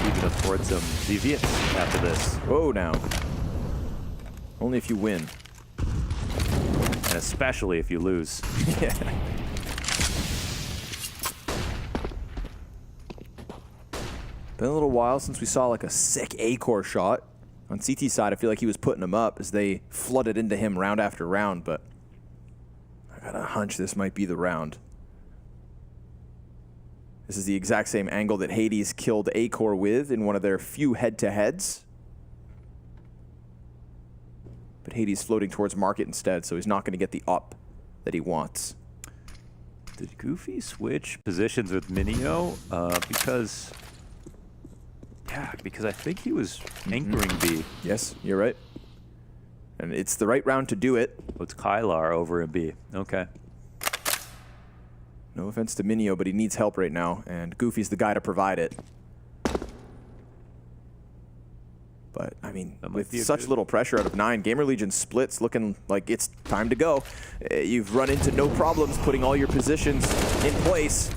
You can afford some deviants after this. Whoa, now. Only if you win. And especially if you lose. Yeah. Been a little while since we saw like a sick Acor shot. On CT side, I feel like he was putting him up as they flooded into him round after round, but I got a hunch this might be the round. This is the exact same angle that Hades killed Acor with in one of their few head-to-heads. But Hades floating towards market instead, so he's not going to get the up that he wants. Did Goofy switch positions with Minio? Because I think he was anchoring B. Yes, you're right. And it's the right round to do it. Oh, it's Kylar over in B. Okay. No offense to Minio, but he needs help right now, and Goofy's the guy to provide it. But, I mean, with such little pressure out of 9, GamerLegion splits looking like it's time to go. You've run into no problems putting all your positions in place.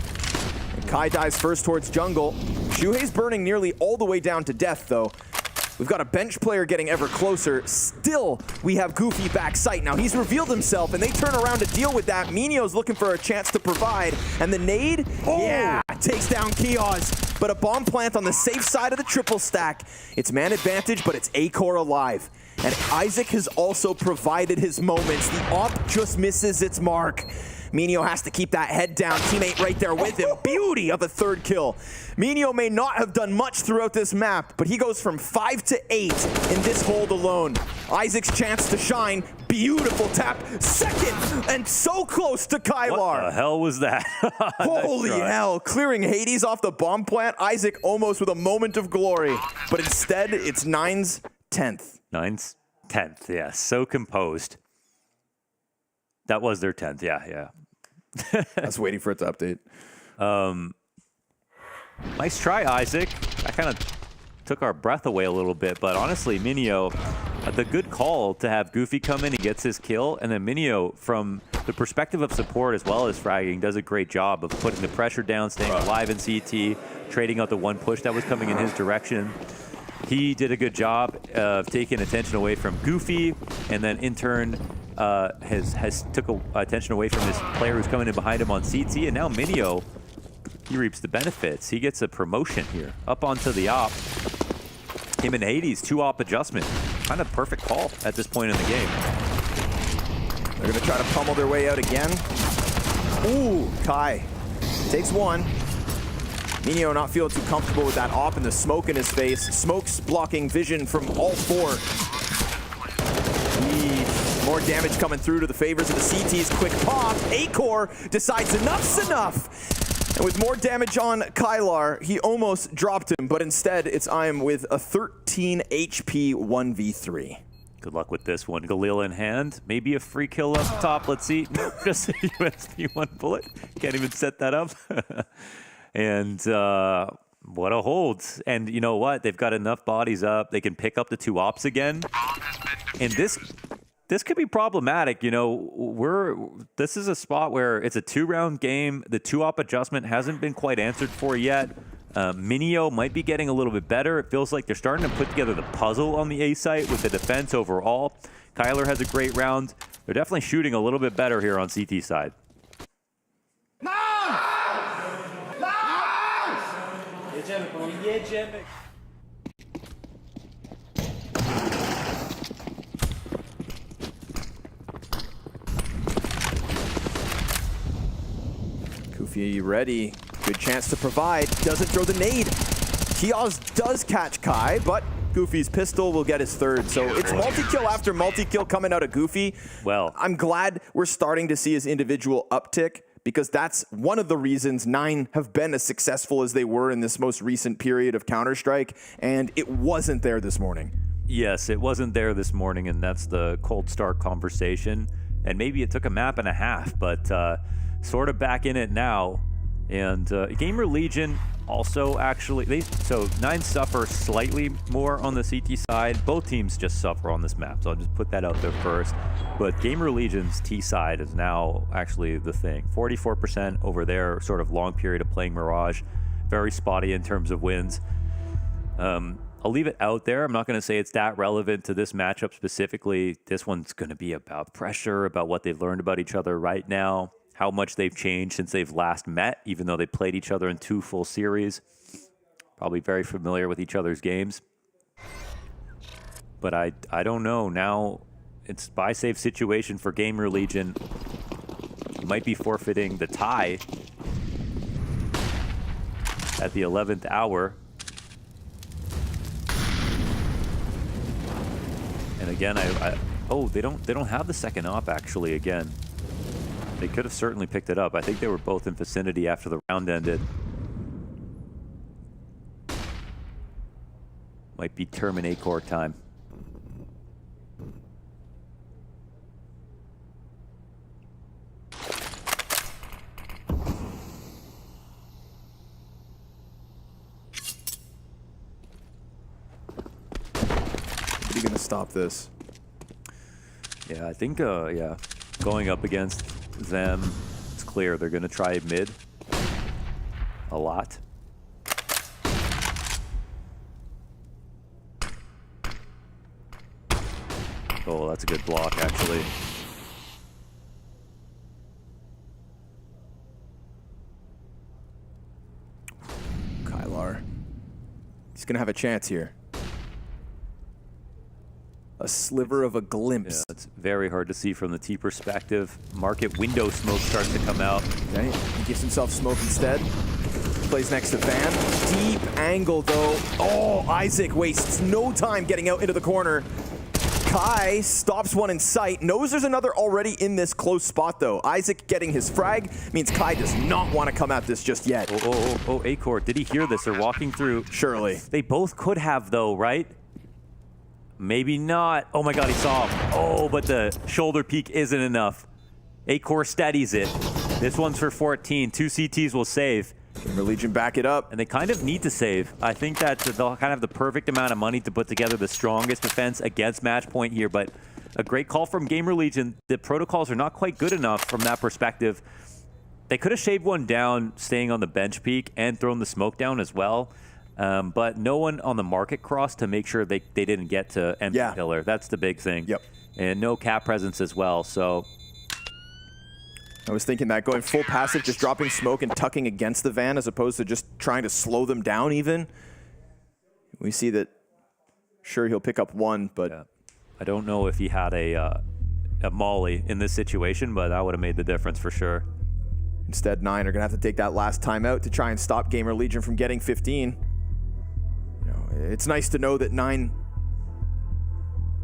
And Kai dives first towards jungle. Shuhei's burning nearly all the way down to death, though. We've got a bench player getting ever closer. Still, we have Goofy back sight. Now, he's revealed himself, and they turn around to deal with that. Minio's looking for a chance to provide. And the nade, yeah, takes down Kios. But a bomb plant on the safe side of the triple stack. It's man advantage, but it's Acor alive. And Isaac has also provided his moments. The op just misses its mark. Minio has to keep that head down. Teammate right there with him. Beauty of a 3rd kill. Minio may not have done much throughout this map, but he goes from 5 to 8 in this hold alone. Isaac's chance to shine. Beautiful tap. 2nd, and so close to Kylar. What the hell was that? Holy hell. Clearing Hades off the bomb plant. Isaac almost with a moment of glory. But instead, it's 9's 10th. 9's 10th, yeah. So composed. That was their 10th, yeah. I was waiting for it to update. Nice try, Isaac. That kind of took our breath away a little bit, but honestly, Minio the good call to have Goofy come in, he gets his kill, and then Minio, from the perspective of support as well as fragging, does a great job of putting the pressure down, staying alive in CT, trading out the one push that was coming in his direction. He did a good job of taking attention away from Goofy, and then in turn took attention away from this player who's coming in behind him on CT, and now Minio, he reaps the benefits. He gets a promotion here, up onto the op. Him and Hades, 2-op adjustment. Kind of perfect call at this point in the game. They're going to try to pummel their way out again. Ooh, Kai takes one. Minio not feeling too comfortable with that op and the smoke in his face. Smoke's blocking vision from all four. More damage coming through to the favors of the CTs. Quick pop. Acor decides enough's enough. And with more damage on Kylar, he almost dropped him, but instead it's IM with a 13 HP 1v3. Good luck with this one. Galil in hand. Maybe a free kill up top. Let's see. Nope, just a USB 1 bullet. Can't even set that up. And what a hold. And you know what? They've got enough bodies up. They can pick up the 2 ops again. And this could be problematic. You know, this is a spot where it's a 2-round game. The 2-op adjustment hasn't been quite answered for yet. Minio might be getting a little bit better. It feels like they're starting to put together the puzzle on the A site with the defense overall. Kyler has a great round. They're definitely shooting a little bit better here on CT side. Goofy ready. Good chance to provide. Doesn't throw the nade. Kiosk does catch Kai, but Goofy's pistol will get his third. So it's multi-kill after multi-kill coming out of Goofy. Well, I'm glad we're starting to see his individual uptick, because that's one of the reasons 9 have been as successful as they were in this most recent period of Counter-Strike, and it wasn't there this morning. Yes, it wasn't there this morning, and that's the cold start conversation. And maybe it took a map and a half, but sort of back in it now. And GamerLegion also actually, so 9 suffer slightly more on the CT side. Both teams just suffer on this map, so I'll just put that out there first. But GamerLegion's T side is now actually the thing. 44% over their sort of long period of playing Mirage. Very spotty in terms of wins. I'll leave it out there. I'm not going to say it's that relevant to this matchup specifically. This one's going to be about pressure, about what they've learned about each other right now, how much they've changed since they've last met, even though they played each other in 2 full series. Probably very familiar with each other's games. But I don't know. Now it's buy safe situation for GamerLegion. You might be forfeiting the tie at the 11th hour. And again, oh, they don't have the second op actually again. They could have certainly picked it up. I think they were both in vicinity after the round ended. Might be terminate core time. Are you going to stop this? Yeah, I think, yeah, going up against them, it's clear they're going to try mid a lot. Oh, that's a good block, actually. Kylar. He's going to have a chance here. A sliver of a glimpse. Yeah, it's very hard to see from the T perspective. Market window smoke starts to come out. Okay, he gives himself smoke instead. Plays next to Van. Deep angle though. Oh, Isaac wastes no time getting out into the corner. Kai stops one in sight. Knows there's another already in this close spot though. Isaac getting his frag means Kai does not want to come at this just yet. Oh, Acor, did he hear this? They're walking through. Surely. They both could have though, right? Maybe not. Oh my god, he saw him. Oh, but the shoulder peek isn't enough. Acor steadies it. This one's for 14. 2 CTs will save. GamerLegion back it up. And they kind of need to save. I think that they'll kind of have the perfect amount of money to put together the strongest defense against match point here, but a great call from GamerLegion. The protocols are not quite good enough from that perspective. They could have shaved one down, staying on the bench peak, and thrown the smoke down as well. But no one on the market cross to make sure they didn't get to empty pillar. That's the big thing. Yep. And no cap presence as well, so... I was thinking that going full passive, just dropping smoke and tucking against the van as opposed to just trying to slow them down even. We see that, sure, he'll pick up one, but... Yeah. I don't know if he had a molly in this situation, but that would have made the difference for sure. Instead, 9 are going to have to take that last timeout to try and stop GamerLegion from getting 15. You know, it's nice to know that 9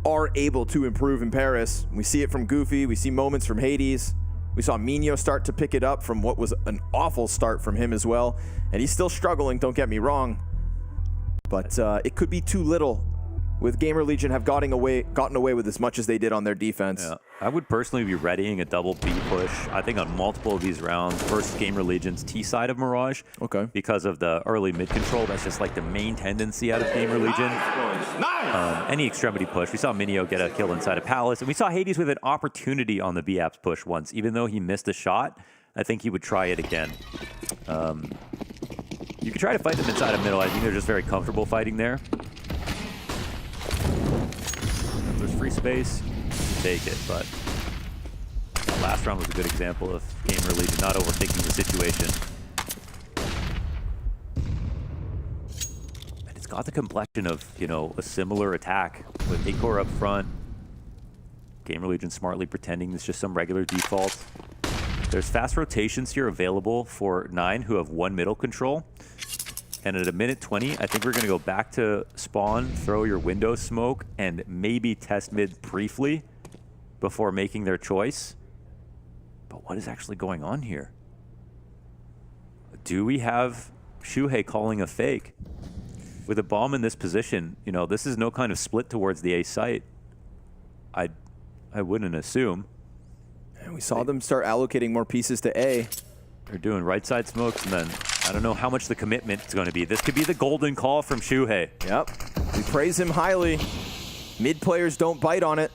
are able to improve in Paris. We see it from Goofy. We see moments from Hades. We saw Minho start to pick it up from what was an awful start from him as well. And he's still struggling, don't get me wrong. But it could be too little with GamerLegion have gotten away with as much as they did on their defense. Yeah. I would personally be readying a double B push, I think, on multiple of these rounds versus GamerLegion's T side of Mirage. Okay. Because of the early mid control. That's just like the main tendency out of GamerLegion. Any extremity push. We saw Minio get a kill inside of Palace, and we saw Hades with an opportunity on the B-Apps push once. Even though he missed a shot, I think he would try it again. You could try to fight them inside of middle. I think they're just very comfortable fighting there. There's free space, take it, but the last round was a good example of GamerLegion not overthinking the situation. And it's got the complexion of, you know, a similar attack with Acor up front. GamerLegion smartly pretending it's just some regular default. There's fast rotations here available for 9 who have 1 middle control. And at a minute 20, I think we're going to go back to spawn, throw your window smoke, and maybe test mid briefly before making their choice. But what is actually going on here? Do we have Shuhei calling a fake? With a bomb in this position, you know, this is no kind of split towards the A site. I wouldn't assume. And we saw them start allocating more pieces to A. They're doing right side smokes, and then I don't know how much the commitment is going to be. This could be the golden call from Shuhei. Yep. We praise him highly. Mid players don't bite on it.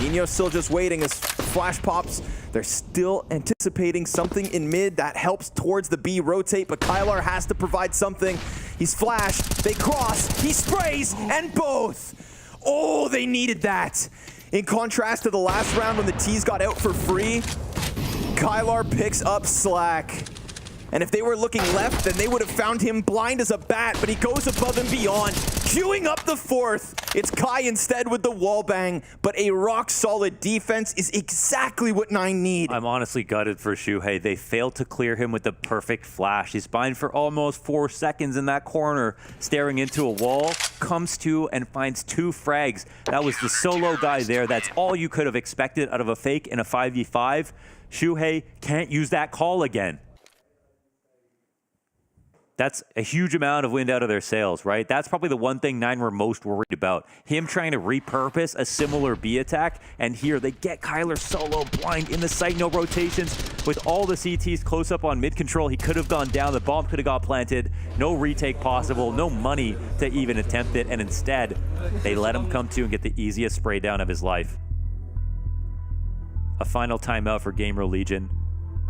Nino's still just waiting as flash pops. They're still anticipating something in mid that helps towards the B rotate, but Kylar has to provide something. He's flashed, they cross, he sprays, and both. Oh, they needed that. In contrast to the last round when the T's got out for free, Kylar picks up slack. And if they were looking left, then they would have found him blind as a bat, but he goes above and beyond, queuing up the 4th. It's Kai instead with the wall bang, but a rock-solid defense is exactly what 9 need. I'm honestly gutted for Shuhei. They failed to clear him with the perfect flash. He's blind for almost 4 seconds in that corner, staring into a wall, comes to and finds 2 frags. That was the solo guy there. That's all you could have expected out of a fake in a 5v5. Shuhei can't use that call again. That's a huge amount of wind out of their sails, right? That's probably the one thing 9 were most worried about. Him trying to repurpose a similar B attack, and here they get Kyler solo blind in the site, no rotations. With all the CTs close up on mid control, he could have gone down, the bomb could have got planted, no retake possible, no money to even attempt it, and instead, they let him come to and get the easiest spray down of his life. A final timeout for GamerLegion.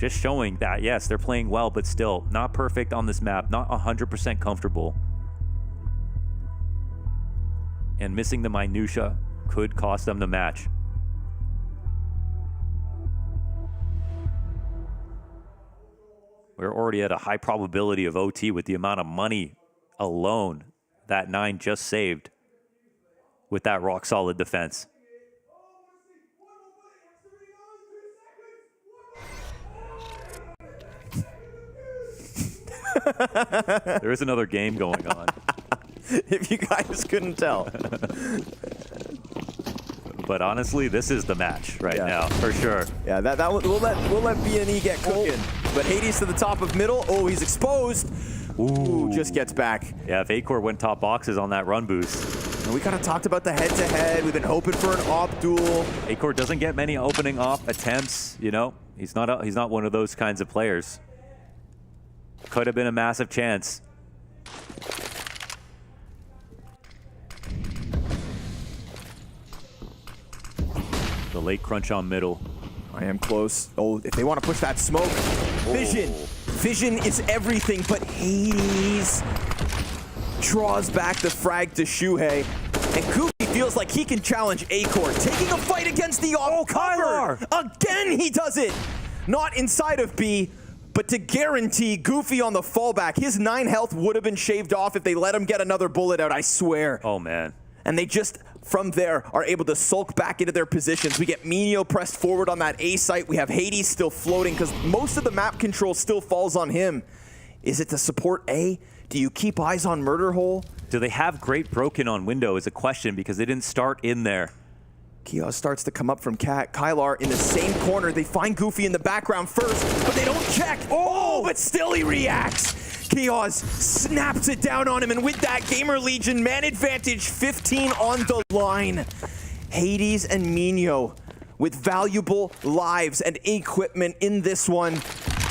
Just showing that, yes, they're playing well, but still not perfect on this map, not 100% comfortable. And missing the minutia could cost them the match. We're already at a high probability of OT with the amount of money alone that 9 just saved with that rock-solid defense. There is another game going on. If you guys couldn't tell. But honestly, this is the match right now, for sure. Yeah, we'll let B&E get cooking. But Hades to the top of middle. Oh, he's exposed. Ooh, just gets back. Yeah, if Acor went top boxes on that run boost. And we kind of talked about the head-to-head. We've been hoping for an op duel. Acor doesn't get many opening op attempts, you know. He's not one of those kinds of players. Could have been a massive chance. The late crunch on middle. I am close. Oh, if they want to push that smoke. Vision. Vision is everything, but Hades draws back the frag to Shuhei. And Goofy feels like he can challenge Acor, taking a fight against the cover. Again, he does it. Not inside of B, but to guarantee Goofy on the fallback. His 9 health would have been shaved off if they let him get another bullet out, I swear. Oh, man. And they just, from there, are able to sulk back into their positions. We get Minio pressed forward on that A site. We have Hades still floating because most of the map control still falls on him. Is it to support A? Do you keep eyes on Murder Hole? Do they have Great Broken on window is a question because they didn't start in there. Kios starts to come up from Cat. Kylar in the same corner. They find Goofy in the background first, but they don't check. Oh, but still he reacts. Kios snaps it down on him, and with that, GamerLegion man advantage 15 on the line. Hades and Minio with valuable lives and equipment in this one.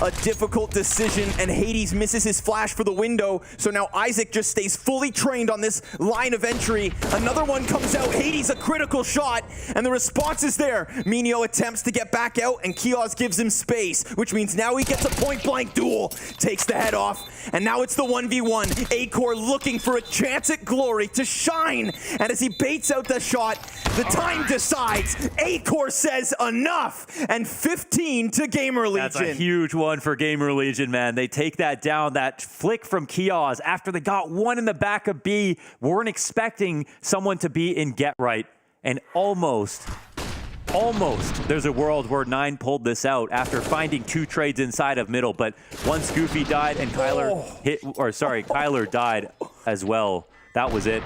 A difficult decision, and Hades misses his flash for the window, so now Isaac just stays fully trained on this line of entry. Another one comes out, Hades a critical shot, and the response is there. Minio attempts to get back out, and Kios gives him space, which means now he gets a point-blank duel, takes the head off, and now it's the 1v1. Acor looking for a chance at glory to shine, and as he baits out the shot, the time decides. Acor says enough, and 15 to GamerLegion. That's a huge one for GamerLegion, man. They take that down, that flick from Kios after they got one in the back of B. Weren't expecting someone to be in get right, and almost there's a world where 9 pulled this out after finding 2 trades inside of middle, but once Goofy died and Kyler died as well, that was it.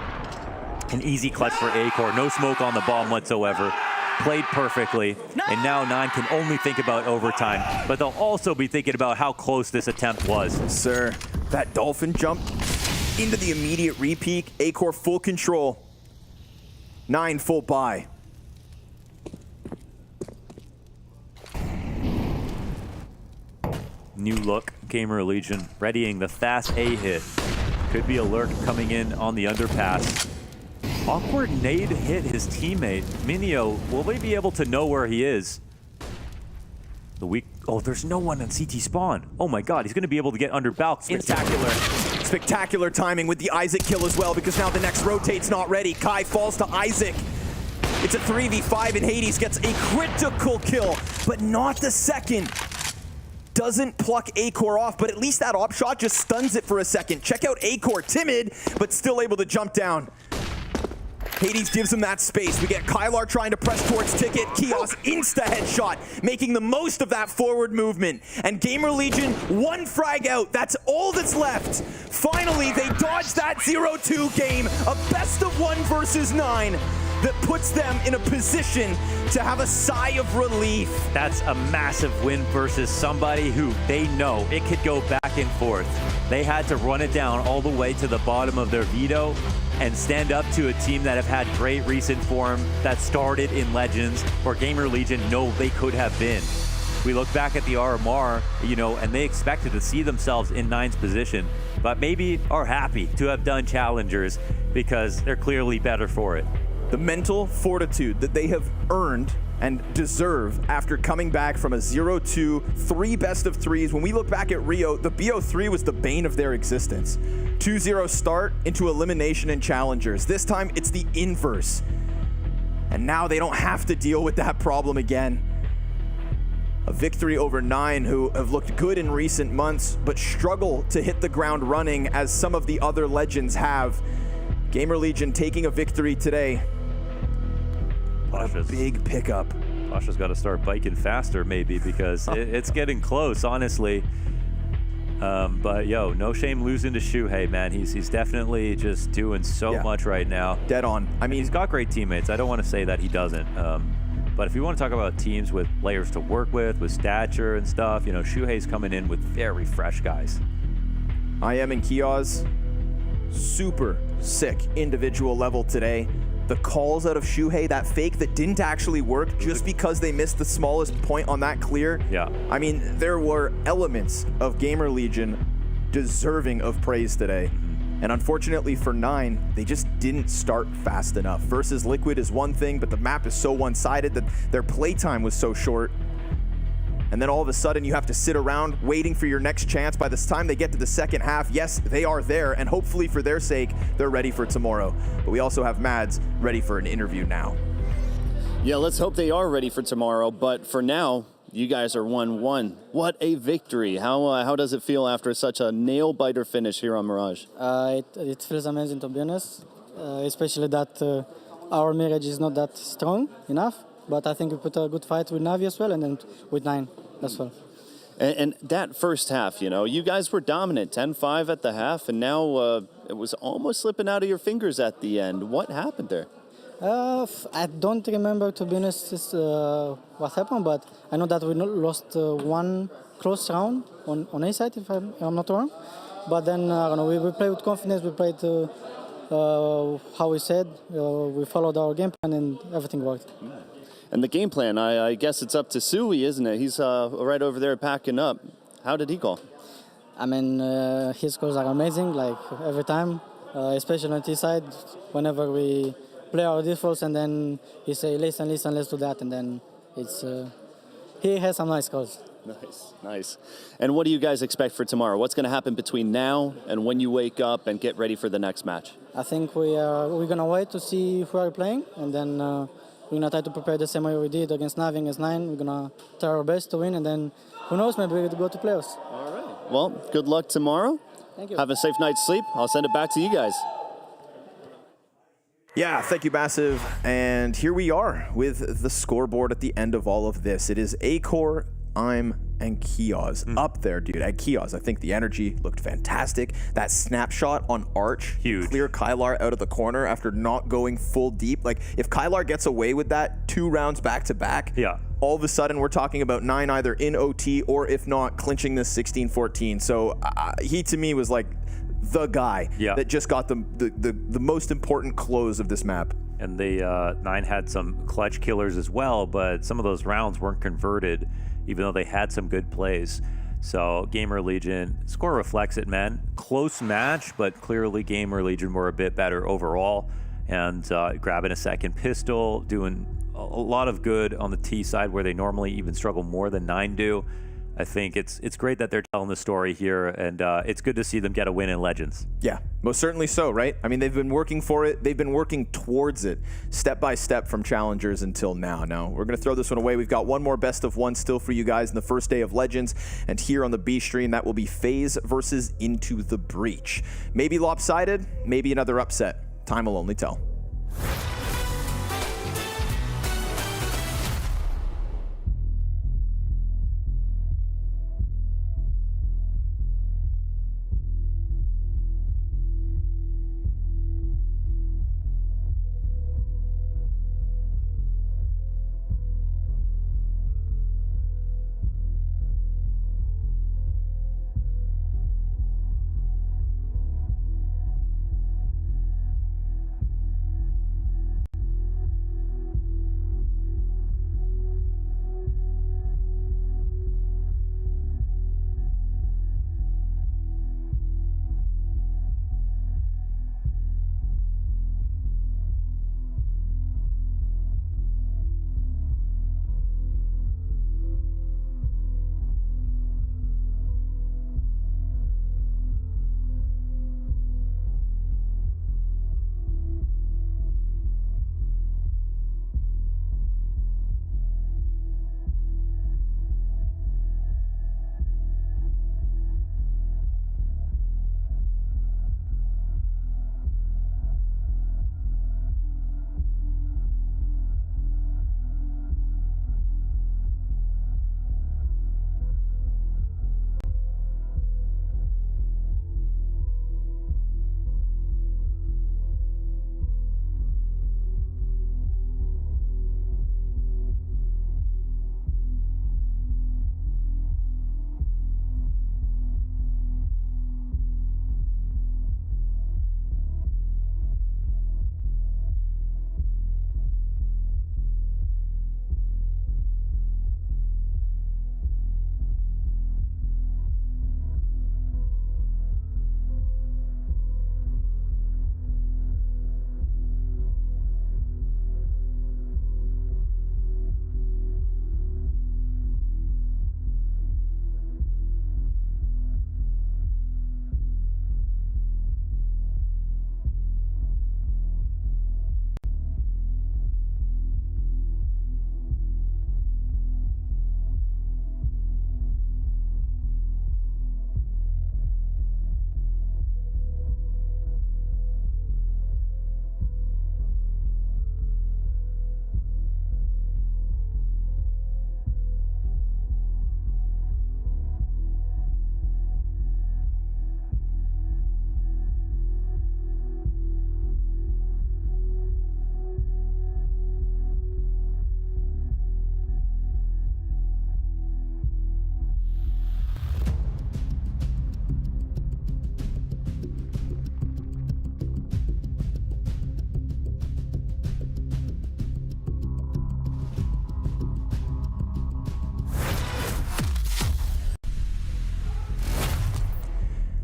An easy clutch for Acor, no smoke on the bomb whatsoever. Played perfectly, and now 9 can only think about overtime, but they'll also be thinking about how close this attempt was. Sir, that dolphin jump into the immediate repeat. Acor full control. 9 full buy. New look, GamerLegion readying the fast A hit. Could be a lurk coming in on the underpass. Awkward nade hit his teammate. Minio, will they be able to know where he is? Oh, there's no one on CT spawn. Oh my god, he's going to be able to get under Balk. Spectacular timing with the Isaac kill as well, because now the next rotate's not ready. Kai falls to Isaac. It's a 3v5 and Hades gets a critical kill, but not the second. Doesn't pluck Acor off, but at least that op shot just stuns it for a second. Check out Acor, timid, but still able to jump down. Hades gives him that space. We get Kylar trying to press towards Ticket. Kios insta-headshot, making the most of that forward movement. And GamerLegion, 1 frag out. That's all that's left. Finally, they dodged that 0-2 game. A best-of-1 versus 9 that puts them in a position to have a sigh of relief. That's a massive win versus somebody who they know it could go back and forth. They had to run it down all the way to the bottom of their veto and stand up to a team that have had great recent form that started in Legends, where GamerLegion know they could have been. We look back at the RMR, and they expected to see themselves in 9's position, but maybe are happy to have done Challengers because they're clearly better for it. The mental fortitude that they have earned and deserve after coming back from a 0-2, 3 best of 3s. When we look back at Rio, the BO3 was the bane of their existence. 2-0 start into elimination and Challengers. This time it's the inverse. And now they don't have to deal with that problem again. A victory over 9, who have looked good in recent months, but struggle to hit the ground running as some of the other legends have. GamerLegion taking a victory today. What a big pickup. Pasha's got to start biking faster maybe, because it's getting close, honestly. But no shame losing to Shuhei, man. He's definitely just doing so much right now. Dead on. I mean, he's got great teammates. I don't want to say that he doesn't. But if you want to talk about teams with players to work with stature and stuff, Shuhei's coming in with very fresh guys. I am in Kios. Super sick individual level today. The calls out of Shuhei, that fake that didn't actually work just because they missed the smallest point on that clear. Yeah. I mean, there were elements of GamerLegion deserving of praise today. And unfortunately for 9, they just didn't start fast enough. Versus Liquid is one thing, but the map is so one-sided that their playtime was so short. And then all of a sudden you have to sit around waiting for your next chance. By the time they get to the second half, yes, they are there, and hopefully for their sake, they're ready for tomorrow. But we also have Mads ready for an interview now. Yeah, let's hope they are ready for tomorrow, but for now, you guys are 1-1. What a victory. How does it feel after such a nail-biter finish here on Mirage? It feels amazing, to be honest, especially that our Mirage is not that strong enough, but I think we put a good fight with NAVI as well, and then with 9 as well. And that first half, you know, you guys were dominant, 10-5 at the half, and now it was almost slipping out of your fingers at the end. What happened there? I don't remember, to be honest, what happened, but I know that we lost one close round on A side, if I'm not wrong. But then, I don't know, we played with confidence, we played how we said, we followed our game plan, and everything worked. And the game plan, I guess it's up to Sui, isn't it? He's right over there packing up. How did he call? I mean, his calls are amazing, like every time, especially on T side, whenever we play our defaults, and then he say, listen, let's do that, and then it's he has some nice calls. Nice. And what do you guys expect for tomorrow? What's going to happen between now and when you wake up and get ready for the next match? I think we're gonna wait to see who are playing, and then we're gonna try to prepare the same way we did against NAVI, against 9. We're gonna try our best to win, and then who knows, maybe we'll go to playoffs. All right. Well, good luck tomorrow. Thank you. Have a safe night's sleep. I'll send it back to you guys. Yeah, thank you, Massive. And here we are with the scoreboard at the end of all of this. It is Acor, I'm, and Kioz up there, dude. At Kioz, I think the energy looked fantastic. That snapshot on Arch, huge. Clear Kylar out of the corner after not going full deep. Like, if Kylar gets away with that 2 rounds back to back, yeah, all of a sudden we're talking about 9 either in OT or if not clinching this 16-14. So he to me was like the guy that just got the most important close of this map. And they 9 had some clutch killers as well, but some of those rounds weren't converted, even though they had some good plays. So GamerLegion, score reflects it, man. Close match, but clearly GamerLegion were a bit better overall. And grabbing a second pistol, doing a lot of good on the T side where they normally even struggle more than 9 do. I think it's great that they're telling the story here, and it's good to see them get a win in Legends. Yeah, most certainly so, right? I mean, they've been working for it. They've been working towards it, step by step from Challengers until now. Now, we're going to throw this one away. We've got one more best of one still for you guys in the first day of Legends, and here on the B stream, that will be FaZe versus Into the Breach. Maybe lopsided, maybe another upset. Time will only tell.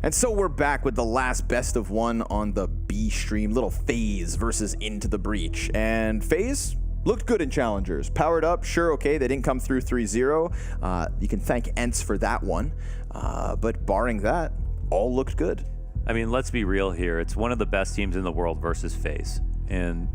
And so we're back with the last best of one on the B stream. Little FaZe versus Into the Breach. And FaZe looked good in Challengers. Powered up, sure, okay, they didn't come through 3-0. You can thank ENCE for that one. But barring that, all looked good. I mean, let's be real here. It's one of the best teams in the world versus FaZe. And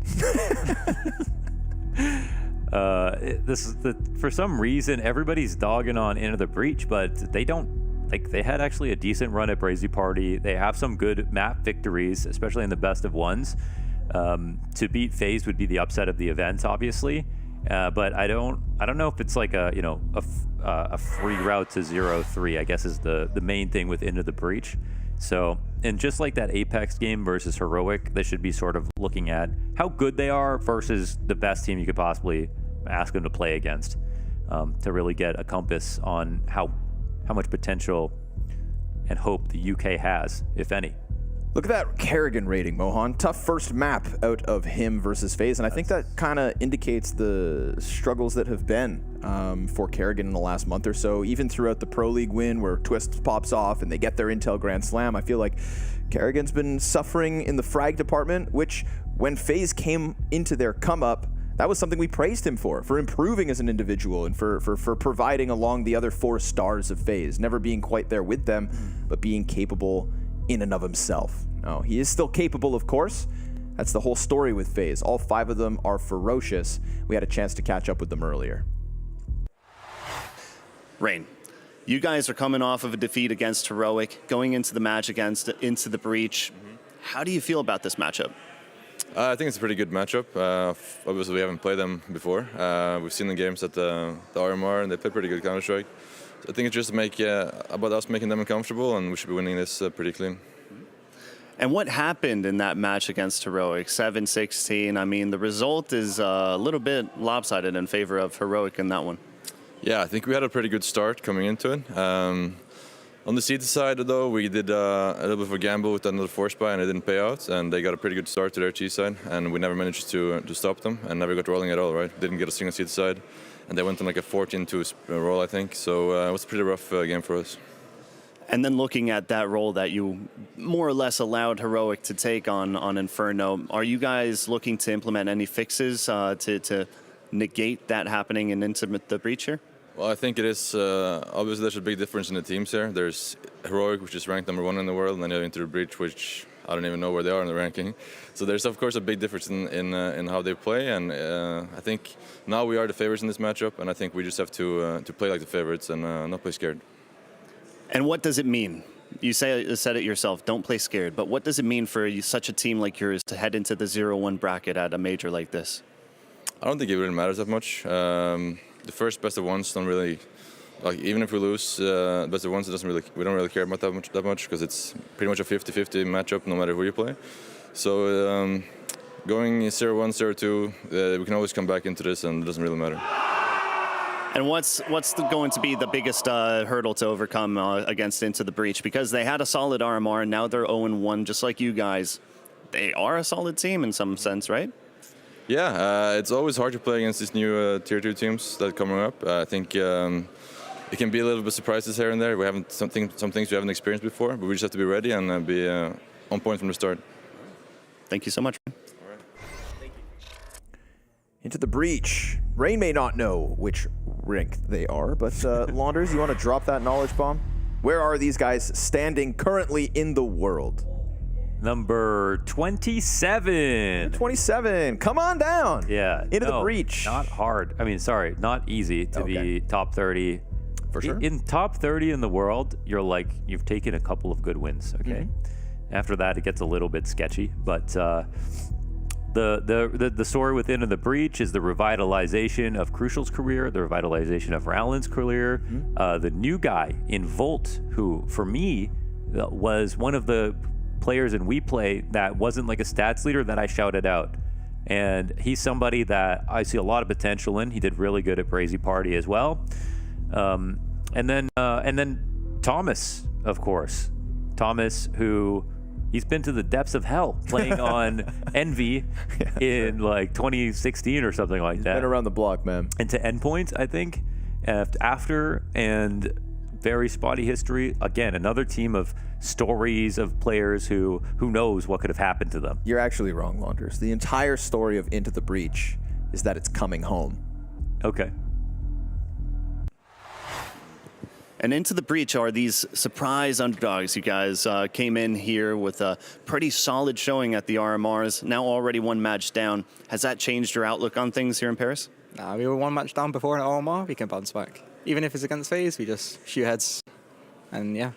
for some reason, everybody's dogging on Into the Breach, but they don't. Like, they had actually a decent run at Brazy Party. They have some good map victories, especially in the best of ones. To beat FaZe would be the upset of the event, obviously. But I don't know if it's like a free route to 0-3, I guess, is the main thing with Into the Breach. So, and just like that Apeks game versus Heroic, they should be sort of looking at how good they are versus the best team you could possibly ask them to play against, to really get a compass on how much potential and hope the UK has, if any. Look at that Kerrigan rating, Mohan. Tough first map out of him versus FaZe, and I think that kind of indicates the struggles that have been for Kerrigan in the last month or so. Even throughout the Pro League win where Twist pops off and they get their Intel Grand Slam, I feel like Kerrigan's been suffering in the frag department, which when FaZe came into their come up, that was something we praised him for improving as an individual and for providing along the other 4 stars of FaZe, never being quite there with them, but being capable in and of himself. Now, he is still capable, of course. That's the whole story with FaZe. All 5 of them are ferocious. We had a chance to catch up with them earlier. Rain, you guys are coming off of a defeat against Heroic, going into the match against Into the Breach. How do you feel about this matchup? I think it's a pretty good matchup. Obviously, we haven't played them before. We've seen the games at the RMR, and they play pretty good Counter-Strike. So I think it's just about us making them uncomfortable, and we should be winning this pretty clean. And what happened in that match against Heroic, 7-16? I mean, the result is a little bit lopsided in favor of Heroic in that one. Yeah, I think we had a pretty good start coming into it. On the Seed side, though, we did a little bit of a gamble with another force buy, and it didn't pay out. And they got a pretty good start to their T side, and we never managed to stop them, and never got rolling at all. Right? Didn't get a single Seed side, and they went on like a 14-2 roll, I think. So it was a pretty rough game for us. And then looking at that role that you more or less allowed Heroic to take on Inferno, are you guys looking to implement any fixes to negate that happening and Into the Breach here? Well, I think it is, obviously there's a big difference in the teams here. There's Heroic, which is ranked #1 in the world, and then you have Into the Breach, which I don't even know where they are in the ranking. So there's, of course, a big difference in how they play, and I think now we are the favorites in this matchup, and I think we just have to play like the favorites and not play scared. And what does it mean? You said it yourself, don't play scared, but what does it mean for such a team like yours to head into the 0-1 bracket at a major like this? I don't think it really matters that much. The first best of ones don't really, like, even if we lose best of ones, we don't really care about that much because it's pretty much a 50-50 matchup no matter who you play. So going 0-1, 0-2, we can always come back into this, and it doesn't really matter. And what's going to be the biggest hurdle to overcome against Into the Breach? Because they had a solid RMR, and now they're 0-1, just like you guys. They are a solid team in some sense, right? Yeah, it's always hard to play against these new Tier 2 teams that are coming up. I think it can be a little bit surprises here and there. We haven't some things we haven't experienced before, but we just have to be ready and be on point from the start. Thank you so much. Into the Breach. Rain may not know which rank they are, but Launders, you want to drop that knowledge bomb? Where are these guys standing currently in the world? Number 27. 27. Come on down. Yeah. Into the Breach. Not hard. I mean, sorry, not easy to be top 30. For sure. In top 30 in the world, you've taken a couple of good wins, okay? After that, it gets a little bit sketchy, but the story with Into the Breach is the revitalization of Crucial's career, the revitalization of Rowland's career, the new guy in Volt, who, for me, was one of the players in We Play that wasn't like a stats leader that I shouted out. And he's somebody that I see a lot of potential in. He did really good at Brazy Party as well. And then Thomas, of course. Thomas, who he's been to the depths of hell playing on NAVI in like 2016 or something like that. Been around the block, man. And to endpoints, I think, after, and very spotty history. Again, another team of stories of players who knows what could have happened to them. You're actually wrong, Launders. The entire story of Into the Breach is that it's coming home. Okay. And Into the Breach are these surprise underdogs. You guys came in here with a pretty solid showing at the RMRs, now already one match down. Has that changed your outlook on things here in Paris? Nah, we were one match down before in RMR, we can bounce back. Even if it's against FaZe, we just shoot heads, and yeah.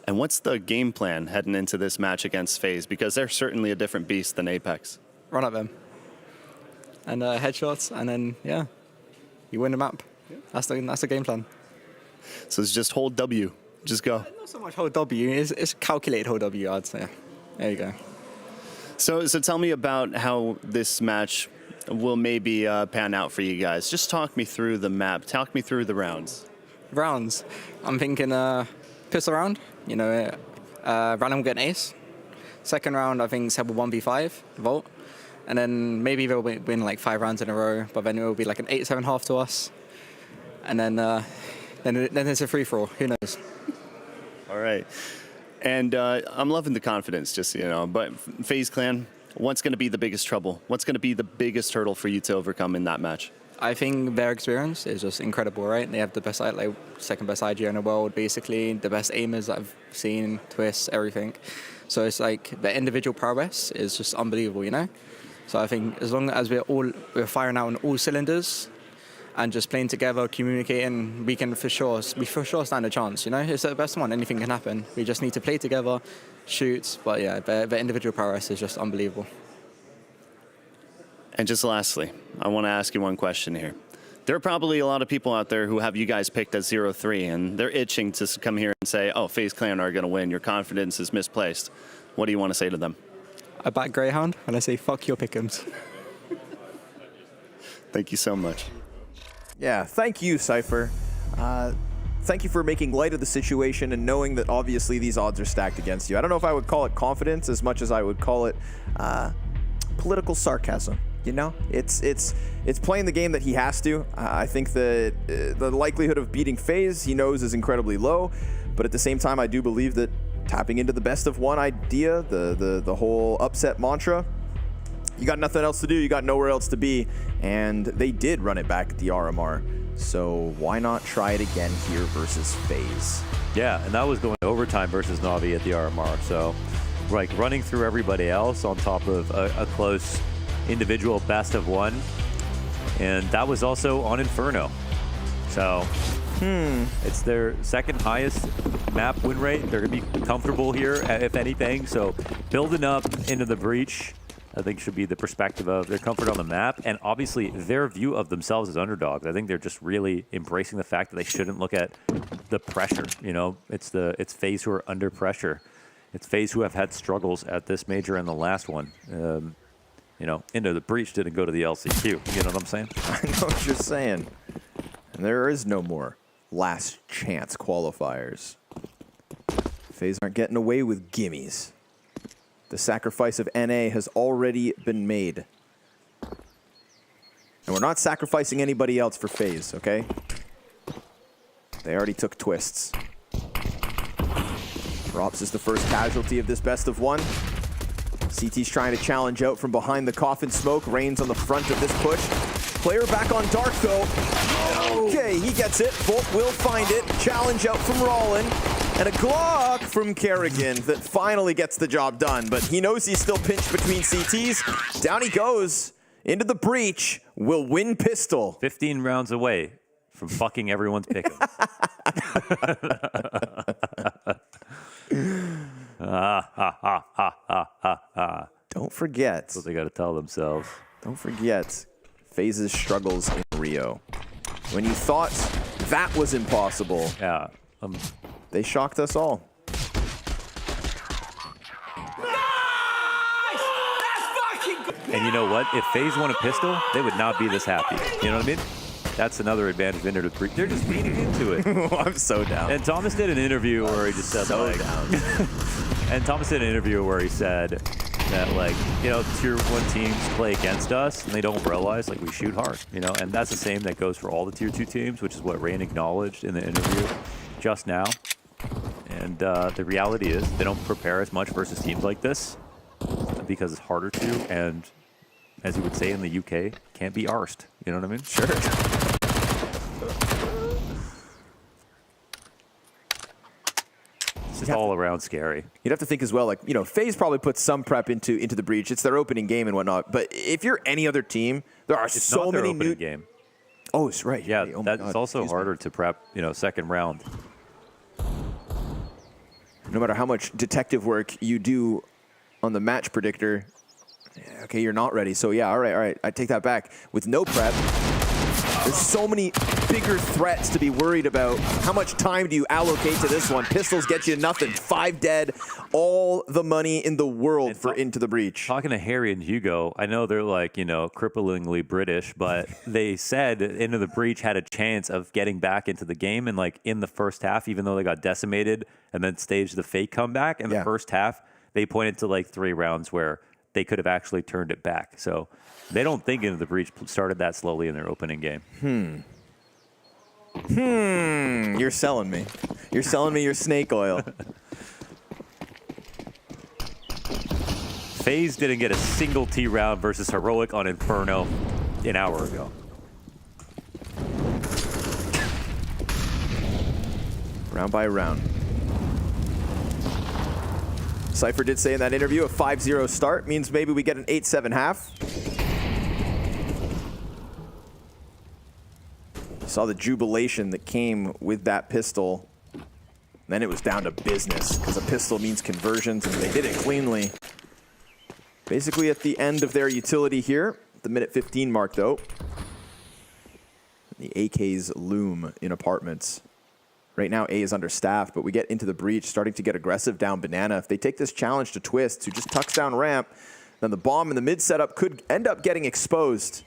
And what's the game plan heading into this match against FaZe? Because they're certainly a different beast than Apeks. Run at them. And headshots, and then, yeah, you win the map. That's the game plan. So it's just hold W, just go. Not so much hold W, it's calculated hold W, I'd say. There you go. So tell me about how this match will maybe pan out for you guys. Just talk me through the map, talk me through the rounds. Rounds, I'm thinking pistol round, you know, random will get an ace. Second round, I think Seb will 1v5, Vault. And then maybe they'll win like 5 rounds in a row, but then it will be like an 8-7 half to us. And then it's a free-for-all, who knows? All right. And I'm loving the confidence, just, you know, but FaZe Clan, what's going to be the biggest trouble? What's going to be the biggest hurdle for you to overcome in that match? I think their experience is just incredible, right? They have the best, like, second best IGO in the world, basically, the best aimers that I've seen, twists, everything. So it's like the individual prowess is just unbelievable, you know? So I think as long as we're firing out on all cylinders and just playing together, communicating, we for sure stand a chance, you know? It's the best one, anything can happen. We just need to play together, shoot, but yeah, the individual prowess is just unbelievable. And just lastly, I want to ask you one question here. There are probably a lot of people out there who have you guys picked as 0-3, and they're itching to come here and say, oh, FaZe Clan are going to win, your confidence is misplaced. What do you want to say to them? I back Greyhound, and I say, fuck your pick'ems. Thank you so much. Yeah, thank you, Cypher. Thank you for making light of the situation and knowing that obviously these odds are stacked against you. I don't know if I would call it confidence as much as I would call it political sarcasm. You know, it's playing the game that he has to. I think that the likelihood of beating FaZe, he knows, is incredibly low. But at the same time, I do believe that tapping into the best of one idea, the whole upset mantra, you got nothing else to do, you got nowhere else to be, and they did run it back at the RMR. So why not try it again here versus FaZe? Yeah, and that was going to overtime versus NAVI at the RMR. So like running through everybody else on top of a close individual best of one, and that was also on Inferno. So it's their second highest map win rate. They're gonna be comfortable here, if anything. So building up into the breach, I think, should be the perspective of their comfort on the map, and obviously their view of themselves as underdogs. I think they're just really embracing the fact that they shouldn't look at the pressure. You know, it's FaZe who are under pressure. It's FaZe who have had struggles at this major and the last one. You know, Into the Breach didn't go to the LCQ. You know what I'm saying? I know what you're saying. And there is no more last chance qualifiers. FaZe aren't getting away with gimmies. The sacrifice of NA has already been made. And we're not sacrificing anybody else for FaZe, okay? They already took twists. Rops is the first casualty of this best of one. CT's trying to challenge out from behind the coffin smoke. Rain's on the front of this push. Player back on Dark, though. Okay, he gets it. Volt will find it. Challenge out from Rollin. And a Glock from Kerrigan that finally gets the job done. But he knows he's still pinched between CTs. Down he goes. Into the breach. Will win pistol. 15 rounds away from fucking everyone's pick. Don't forget. That's what they got to tell themselves. Don't forget FaZe's struggles in Rio. When you thought that was impossible, yeah, they shocked us all. And you know what? If FaZe won a pistol, they would not be this happy. You know what I mean? That's another advantage of Into the Breach. They're just feeding into it. I'm so down. And Thomas did an interview where he just said, so like, down. and Thomas did an interview where he said, that, like, you know, tier 1 teams play against us and they don't realize, like, we shoot hard, you know, and that's the same that goes for all the tier 2 teams, which is what Rain acknowledged in the interview just now. And the reality is they don't prepare as much versus teams like this because it's harder to, and as you would say in the UK, can't be arsed. You know what I mean? Sure. It's just all around scary. You'd have to think as well, like, you know, FaZe probably puts some prep into the breach. It's their opening game and whatnot. But if you're any other team, there are It's so not their many opening new game. Oh, it's right. Yeah, Oh my that's God, also excuse me. harder to prep, you know, second round. No matter how much detective work you do on the match predictor, yeah, okay, you're not ready. So yeah, all right, I take that back. With no prep, there's so many bigger threats to be worried about. How much time do you allocate to this one? Pistols get you nothing. 5 dead, all the money in the world for Into the Breach. Talking to Harry and Hugo, I know they're like, you know, cripplingly British, but they said Into the Breach had a chance of getting back into the game, and like in the first half, even though they got decimated and then staged the fake comeback, in the first half, they pointed to like 3 rounds where they could have actually turned it back. So they don't think Into the Breach started that slowly in their opening game. You're selling me. You're selling me your snake oil. FaZe didn't get a single T round versus Heroic on Inferno an hour ago. Round by round. Cypher did say in that interview a 5-0 start means maybe we get an 8-7 half. Saw the jubilation that came with that pistol. Then it was down to business because a pistol means conversions, and they did it cleanly. Basically at the end of their utility here, the minute 15 mark though. The AKs loom in apartments. Right now, A is understaffed, but we get Into the Breach, starting to get aggressive down Banana. If they take this challenge to Twist, who just tucks down ramp, then the bomb in the mid setup could end up getting exposed.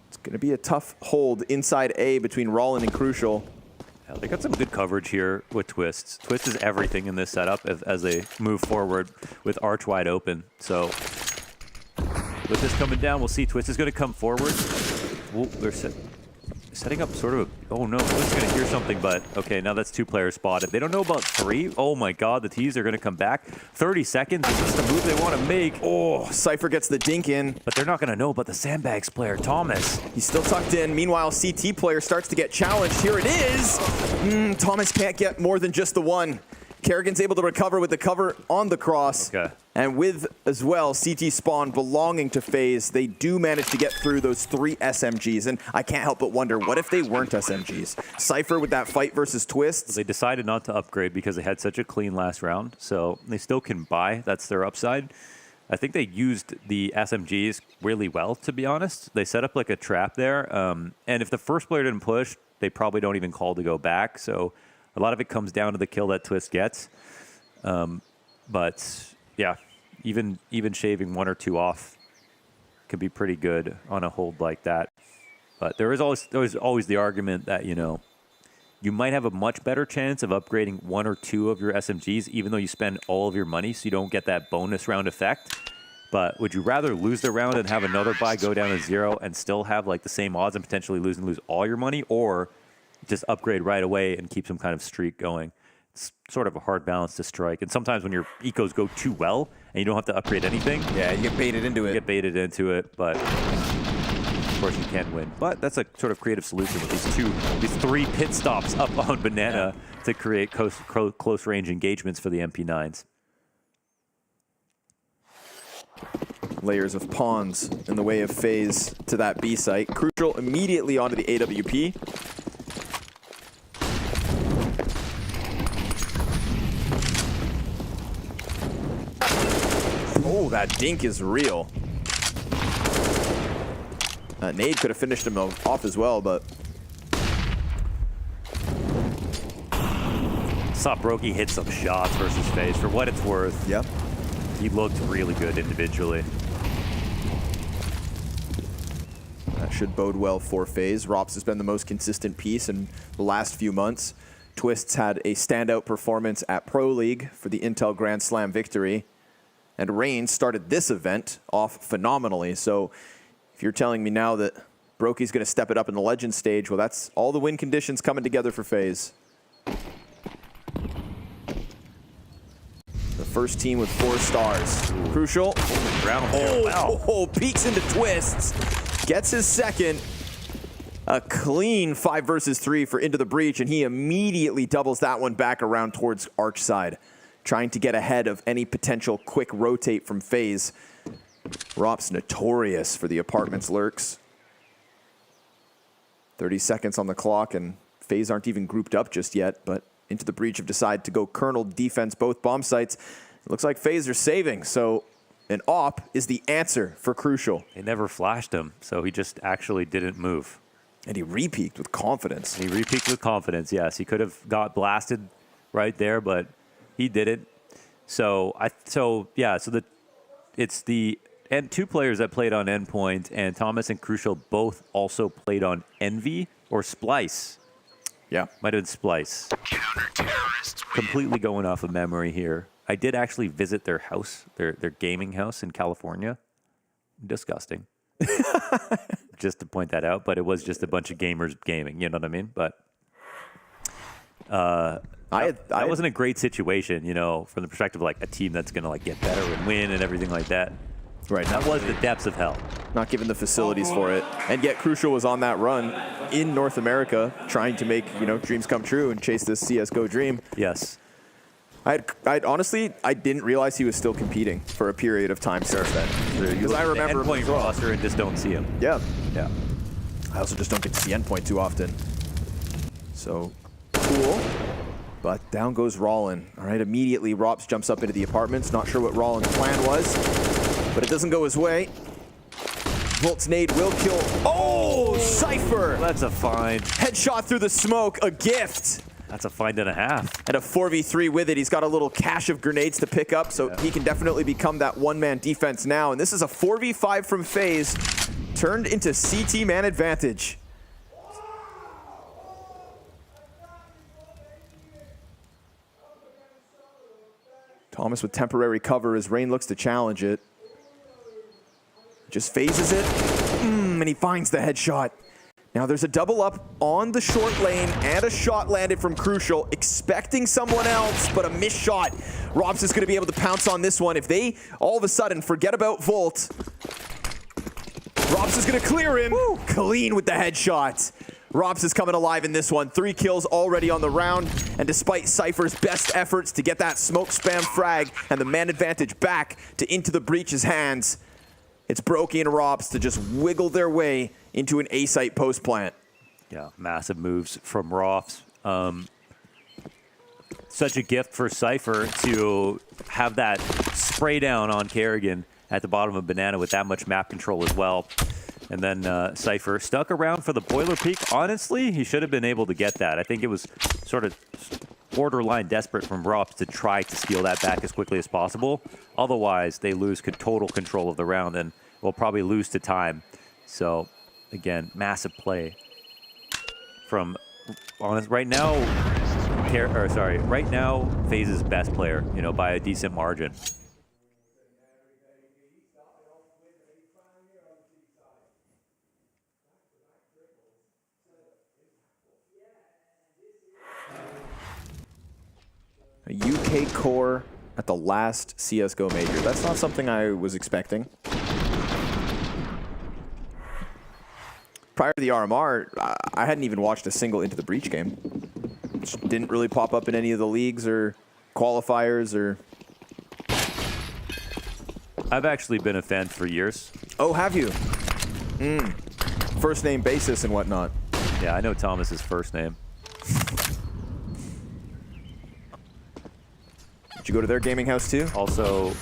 It's going to be a tough hold inside A between Rollin and Crucial. Yeah, they got some good coverage here with Twist. Twist is everything in this setup as they move forward with Arch wide open. So with this coming down, we'll see. Twist is going to come forward. Ooh, they're setting up sort of a, oh no, Twist is going to hear something, but okay, now that's 2 players spotted. They don't know about 3. Oh my God, the T's are going to come back. 30 seconds, is this the move they want to make? Oh, Cypher gets the dink in. But they're not going to know about the Sandbags player, Thomas. He's still tucked in. Meanwhile, CT player starts to get challenged. Here it is. Thomas can't get more than just the one. Kerrigan's able to recover with the cover on the cross. Okay. And with, as well, CT spawn belonging to FaZe, they do manage to get through those 3 SMGs. And I can't help but wonder, what if they weren't SMGs? Cypher with that fight versus Twist. They decided not to upgrade because they had such a clean last round. So they still can buy. That's their upside. I think they used the SMGs really well, to be honest. They set up like a trap there. And if the first player didn't push, they probably don't even call to go back. So a lot of it comes down to the kill that Twist gets. But yeah, even shaving 1 or 2 off could be pretty good on a hold like that. But there is always the argument that, you know, you might have a much better chance of upgrading 1 or 2 of your SMGs, even though you spend all of your money, so you don't get that bonus round effect. But would you rather lose the round and have another buy go down to 0 and still have like the same odds and potentially lose all your money, or just upgrade right away and keep some kind of streak going? It's sort of a hard balance to strike. And sometimes when your ecos go too well and you don't have to upgrade anything, yeah, you get baited into it. You get baited into it, but of course you can win. But that's a sort of creative solution with these 3 pit stops up on Banana to create close range engagements for the MP9s. Layers of pawns in the way of FaZe to that B site. Crucial immediately onto the AWP. Oh, that dink is real. Nade could have finished him off as well, but... Soproki hit some shots versus FaZe. For what it's worth, yep, he looked really good individually. That should bode well for FaZe. Rops has been the most consistent piece in the last few months. Twists had a standout performance at Pro League for the Intel Grand Slam victory. And Rain started this event off phenomenally. So if you're telling me now that Brokey's going to step it up in the Legend stage, well, that's all the win conditions coming together for FaZe. The first team with 4 stars. Crucial. Peeks into Twists. Gets his second. A clean 5 versus 3 for Into the Breach, and he immediately doubles that one back around towards Arch side, trying to get ahead of any potential quick rotate from FaZe. Rop's notorious for the apartments lurks. 30 seconds on the clock, and FaZe aren't even grouped up just yet, but Into the Breach have decided to go Colonel defense both bomb sites. It looks like FaZe are saving, so an AWP is the answer for Crucial. They never flashed him, so he just actually didn't move. And he repeaked with confidence. He repeaked with confidence, yes. He could have got blasted right there, but he didn't. So it's the two players that played on Endpoint, and Thomas and Crucial both also played on Envy or Splice. Yeah. Might have been Splice. Completely going off of memory here. I did actually visit their house, their gaming house in California. Disgusting. Just to point that out, but it was just a bunch of gamers gaming, you know what I mean? But that wasn't a great situation, you know, from the perspective of like a team that's gonna like get better and win and everything like that. Right. That was the depths of hell. Not given the facilities for it. And yet Crucial was on that run in North America, trying to make, you know, dreams come true and chase this CSGO dream. Yes. I honestly didn't realize he was still competing for a period of time since then. Because I remember him Endpoint roster and just don't see him. Yeah. Yeah. I also just don't get to see Endpoint too often. So, cool. But down goes Rollin. All right, immediately Rops jumps up into the apartments. Not sure what Rollin's plan was, but it doesn't go his way. Volt's nade will kill. Oh, Cypher! That's a find. Headshot through the smoke, a gift. That's a find and a half. And a 4v3 with it. He's got a little cache of grenades to pick up, so he can definitely become that one-man defense now. And this is a 4v5 from FaZe, turned into CT man advantage. Thomas with temporary cover as Rain looks to challenge it. Just phases it, and he finds the headshot. Now there's a double up on the short lane and a shot landed from Crucial, expecting someone else, but a missed shot. Robs is gonna be able to pounce on this one. If they all of a sudden forget about Volt, Robs is gonna clear him. Woo. Clean with the headshot. Robs is coming alive in this one. 3 kills already on the round, and despite Cypher's best efforts to get that smoke spam frag and the man advantage back to Into the Breach's hands, it's Brokey and Robs to just wiggle their way into an A-site post plant. Yeah, massive moves from Robs. Such a gift for Cypher to have that spray down on Kerrigan at the bottom of Banana with that much map control as well. And then Cypher stuck around for the boiler peak. Honestly, he should have been able to get that. I think it was sort of borderline desperate from Robs to try to steal that back as quickly as possible. Otherwise, they lose total control of the round and will probably lose to time. So, again, massive play from right now. Right now, FaZe's best player, you know, by a decent margin. A UK core at the last CSGO major. That's not something I was expecting. Prior to the RMR, I hadn't even watched a single Into the Breach game. Which didn't really pop up in any of the leagues or qualifiers or... I've actually been a fan for years. Oh, have you? First name basis and whatnot. Yeah, I know Thomas's first name. Did you go to their gaming house too? Also,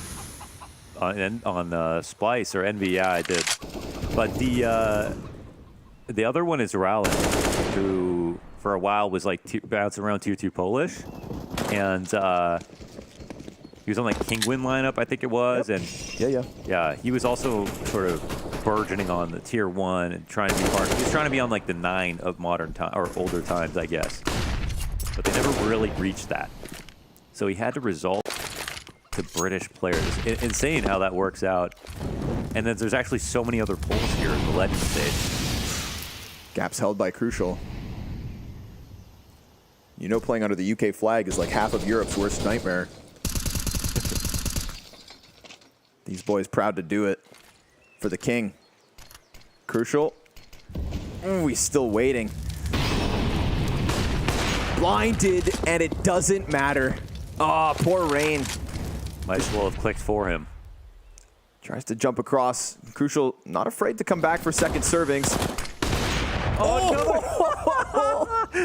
on Splice or Envy, yeah, I did. But the other one is Rowland, who for a while was like bouncing around tier 2 Polish, and he was on like Kingwin lineup, I think it was, yep. And yeah, he was also sort of burgeoning on the tier 1 and trying to be part. He was trying to be on like the 9 of modern time or older times, I guess. but they never really reached that. So he had to result to British players. Insane how that works out. And then there's actually so many other pulls here in the Legend stage. Gaps held by Crucial. You know, playing under the UK flag is like half of Europe's worst nightmare. These boys proud to do it for the king. Crucial. Ooh, he's still waiting. Blinded, and it doesn't matter. Ah, oh, poor Rain. Might as well have clicked for him. Tries to jump across. Crucial not afraid to come back for second servings.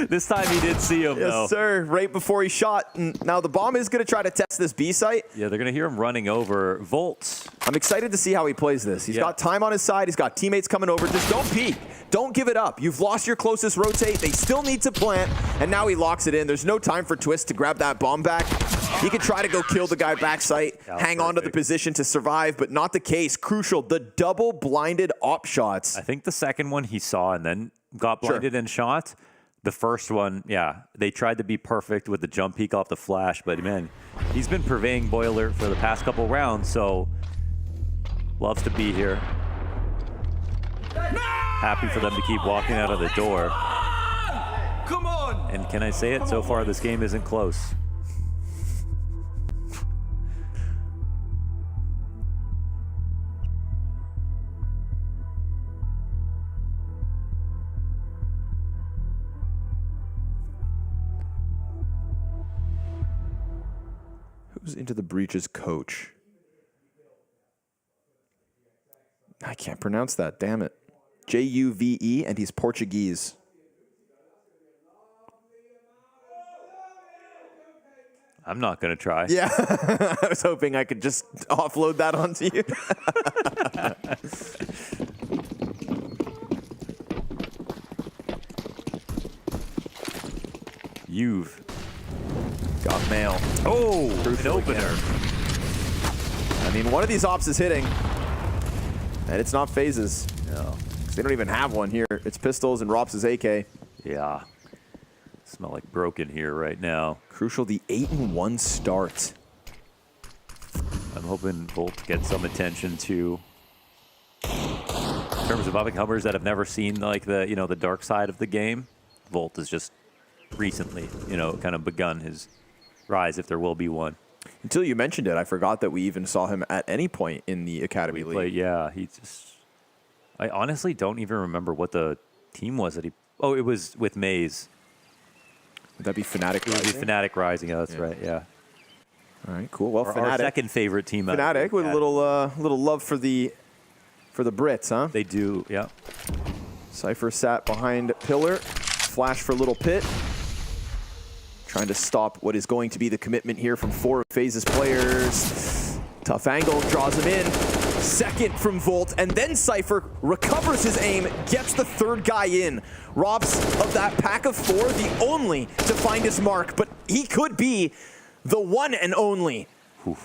This time he did see him, though. Yes, sir. Right before he shot. And now the bomb is going to try to test this B site. Yeah, they're going to hear him running over. Volt. I'm excited to see how he plays this. He's got time on his side. He's got teammates coming over. Just don't peek. Don't give it up. You've lost your closest rotate. They still need to plant. And now he locks it in. There's no time for Twist to grab that bomb back. He can try to go kill the guy back site, hang on to the position to survive, but not the case. Crucial, the double blinded op shots. I think the second one he saw and then got blinded and shot. The first one, yeah, they tried to be perfect with the jump peek off the flash, but man, he's been purveying Boiler for the past couple rounds, so loves to be here. Happy for them to keep walking out of the door. Come on! And can I say it? So far, this game isn't close. Who's Into the Breach's coach? I can't pronounce that, damn it. Juve, and he's Portuguese. I'm not going to try. Yeah, I was hoping I could just offload that onto you. You've got mail. Oh, an opener. I mean, one of these ops is hitting, and it's not FaZe's. No. They don't even have one here. It's pistols and Rops' AK. Yeah. Smell like broken here right now. Crucial, the 8-1 start. I'm hoping Volt gets some attention too. In terms of up-and-comers that have never seen like the dark side of the game, Volt has just recently, kind of begun his rise, if there will be one. Until you mentioned it, I forgot that we even saw him at any point in the Academy League. Yeah, I honestly don't even remember what the team was that he... Oh, it was with Maze. Would that be Fnatic Rising? It would be Fnatic Rising, yeah, that's right, yeah. All right, cool. Well, our second favorite team. Fnatic with a little love for the Brits, huh? They do, yeah. Cypher sat behind Pillar. Flash for Little Pit. Trying to stop what is going to be the commitment here from 4 of FaZe's players. Tough angle, draws him in. Second from Volt, and then Cypher recovers his aim, gets the third guy in. Robs of that pack of 4, the only to find his mark, but he could be the one and only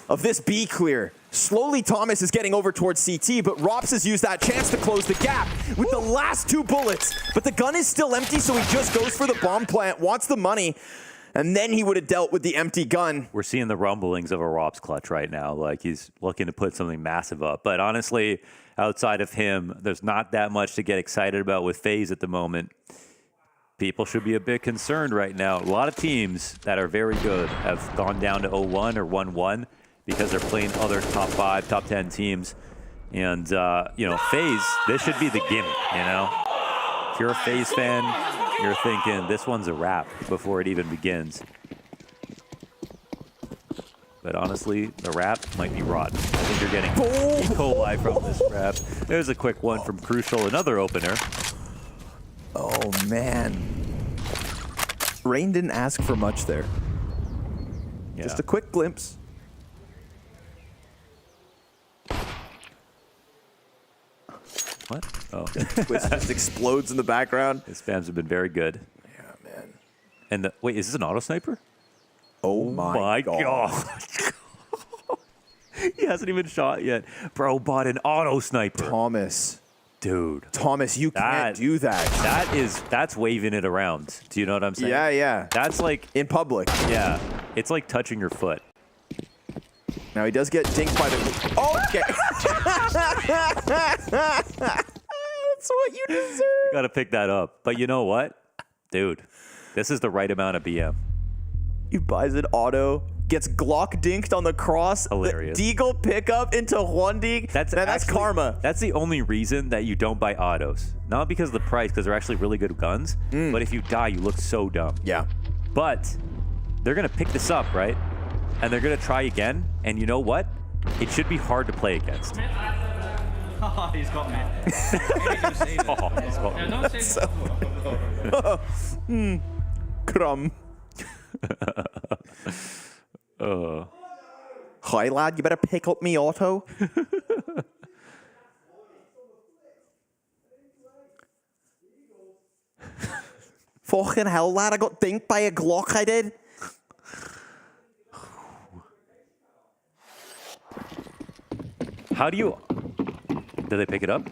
of this B clear. Slowly Thomas is getting over towards CT, but Robs has used that chance to close the gap with the last 2 bullets. But the gun is still empty, so he just goes for the bomb plant, wants the money, and then he would have dealt with the empty gun. We're seeing the rumblings of a Robs clutch right now. Like, he's looking to put something massive up. But honestly, outside of him, there's not that much to get excited about with FaZe at the moment. People should be a bit concerned right now. A lot of teams that are very good have gone down to 0-1 or 1-1 because they're playing other top 5, top 10 teams. And, FaZe, this should be the gimme, If you're a FaZe fan, you're thinking this one's a wrap before it even begins. But honestly, the wrap might be rotten. I think you're getting E. coli from this wrap. There's a quick one from Crucial, another opener. Oh, man. Rain didn't ask for much there. Yeah. Just a quick glimpse. What? Oh. Twist just explodes in the background. His spams have been very good. Yeah, man. And wait, is this an auto sniper? Oh my god. He hasn't even shot yet. Bro bought an auto sniper. Thomas Dude. Thomas, you can't do that. That's waving it around. Do you know what I'm saying? Yeah, yeah. That's like... in public. Yeah. It's like touching your foot. Now he does get dinked by the... Okay. That's what you deserve. You got to pick that up. But you know what? Dude, this is the right amount of BM. He buys an auto, gets Glock dinked on the cross. Hilarious. The Deagle pickup into Huanding. That's karma. That's the only reason that you don't buy autos. Not because of the price, because they're actually really good guns. But if you die, you look so dumb. Yeah. But they're going to pick this up, right? And they're going to try again. And you know what? It should be hard to play against. Oh, he's got me. Oh, he's got me. Don't say that. Crumb. Hi, lad. You better pick up me auto. Fucking hell, lad. I got dinked by a Glock, I did. How do you... Did they pick it up?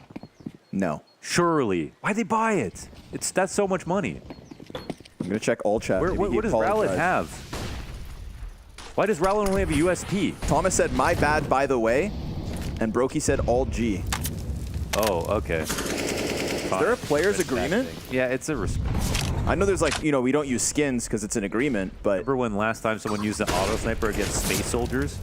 No. Surely. Why'd they buy it? That's so much money. I'm going to check all chat. What does Rowlet have? Why does Rowlet only have a USP? Thomas said, my bad, by the way. And Brokey said, all G. Oh, okay. Is there a player's agreement? Yeah, it's a respect. I know there's like, we don't use skins because it's an agreement, but... Remember when last time someone used an auto sniper against space soldiers?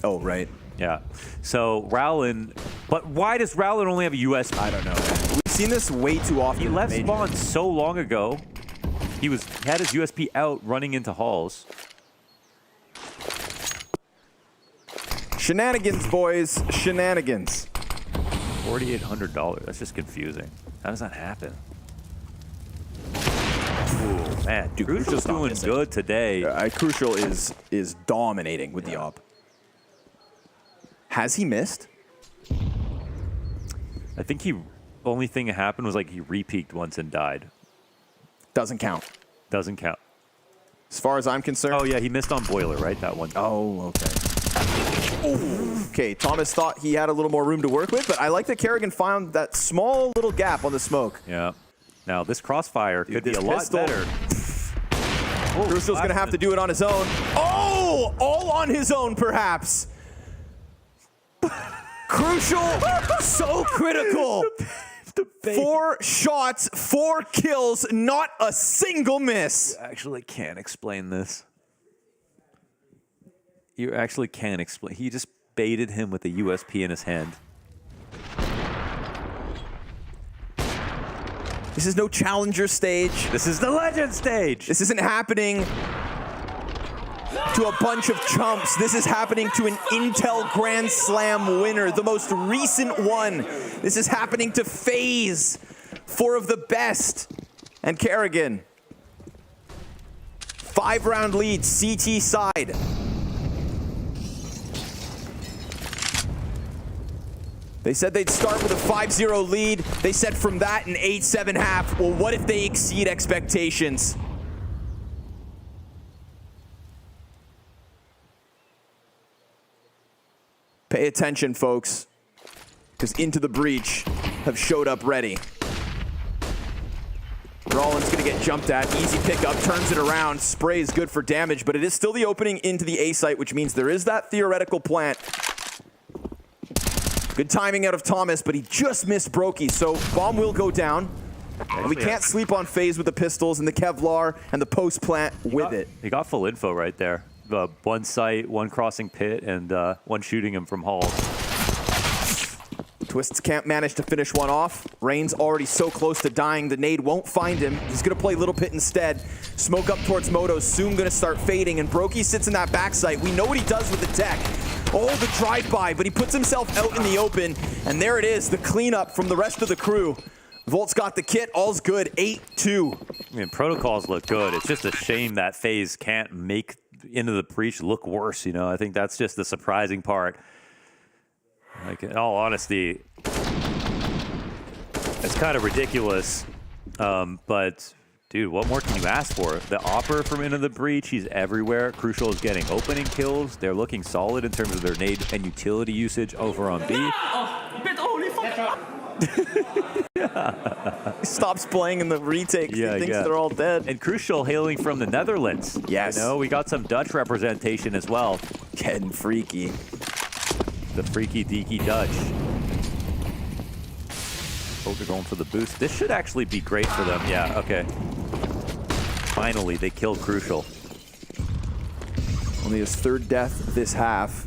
Oh, right. Yeah. So Rowland, but why does Rowland only have a USP? I don't know. We've seen this way too often. He left spawn so long ago. He had his USP out running into halls. Shenanigans, boys. Shenanigans. $4,800. That's just confusing. How does that happen? Ooh, man. Dude, Crucial's doing good today. Crucial is dominating with the op. Has he missed? I think only thing that happened was like he re-peaked once and died. Doesn't count. Doesn't count. As far as I'm concerned. Oh yeah, he missed on Boiler, right? That one. Oh, okay. Ooh. Okay, Thomas thought he had a little more room to work with, but I like that Kerrigan found that small little gap on the smoke. Yeah. Now this crossfire could be a lot better. Crucial's going to have to do it on his own. Oh! All on his own, perhaps. Crucial, so critical. 4 shots, 4 kills, not a single miss. You actually can't explain this. You actually can't explain. He just baited him with a USP in his hand. This is no challenger stage. This is the legend stage. This isn't happening to a bunch of chumps. This is happening to an Intel Grand Slam winner, the most recent one. This is happening to FaZe, 4 of the best. And Kerrigan. 5-round lead, CT side. They said they'd start with a 5-0 lead. They said from that an 8-7 half. Well, what if they exceed expectations? Pay attention, folks, because Into the Breach have showed up ready. Rollins gonna get jumped at. Easy pickup, turns it around. Spray is good for damage, but it is still the opening into the A site, which means there is that theoretical plant. Good timing out of Thomas, but he just missed Brokey, so bomb will go down. And we can't sleep on FaZe with the pistols and the Kevlar and the post plant with it. He got full info right there. One site, one crossing pit, and one shooting him from halls. Twists can't manage to finish one off. Rain's already so close to dying, the nade won't find him. He's gonna play Little Pit instead. Smoke up towards Moto, soon gonna start fading, and Brokey sits in that backside. We know what he does with the tech. Oh, the drive-by, but he puts himself out in the open, and there it is, the cleanup from the rest of the crew. Volt's got the kit, all's good, 8-2. I mean, protocols look good. It's just a shame that FaZe can't make Into the Breach look worse, you know? I think that's just the surprising part. Like, in all honesty, it's kind of ridiculous, but dude, what more can you ask for? The Opper from Into the Breach, he's everywhere. Crucial is getting opening kills. They're looking solid in terms of their nade and utility usage over on B. He stops playing in the retake. Yeah, he thinks they're all dead. And Crucial hailing from the Netherlands. Yes. You know, we got some Dutch representation as well. Getting freaky. The freaky deaky Dutch. Oh, they're going for the boost. This should actually be great for them. Yeah, okay. Finally, they killed Crucial. Only his third death this half.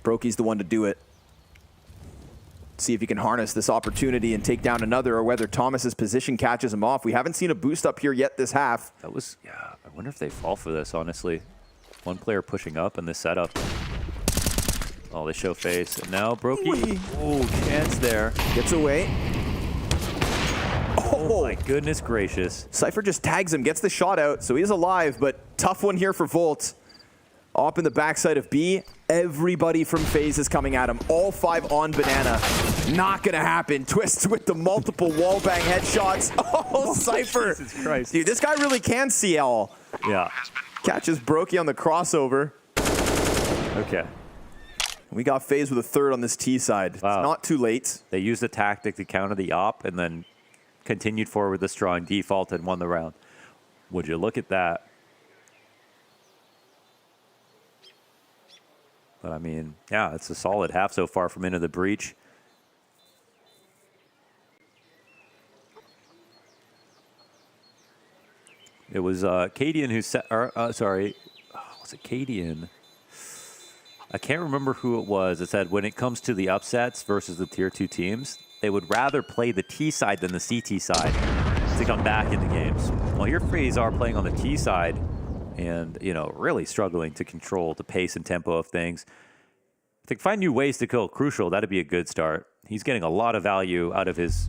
Brokey's the one to do it. See if he can harness this opportunity and take down another, or whether Thomas's position catches him off. We haven't seen a boost up here yet this half. That was, yeah, I wonder if they fall for this, honestly. One player pushing up in this setup. Oh, they show face. And now Brokey. Oh, chance there. Gets away. Oh my goodness gracious. Cypher just tags him, gets the shot out, so he's alive, but tough one here for Volt. Op in the backside of B. Everybody from FaZe is coming at him. All 5 on Banana. Not gonna happen. Twists with the multiple wallbang headshots. Oh, Cypher. Jesus Christ. Dude, this guy really can CL. Yeah. Catches Brokey on the crossover. Okay. We got FaZe with a third on this T side. Wow. It's not too late. They used a tactic to counter the op and then continued forward with a strong default and won the round. Would you look at that? But I mean, yeah, it's a solid half so far from Into the Breach. It was Cadian who set, sorry, was it Cadian? I can't remember who it was. It said when it comes to the upsets versus the tier 2 teams, they would rather play the T side than the CT side to come back into games. Well, here FaZe are playing on the T side and, you know, really struggling to control the pace and tempo of things. If they can find new ways to kill Crucial, that'd be a good start. He's getting a lot of value out of his,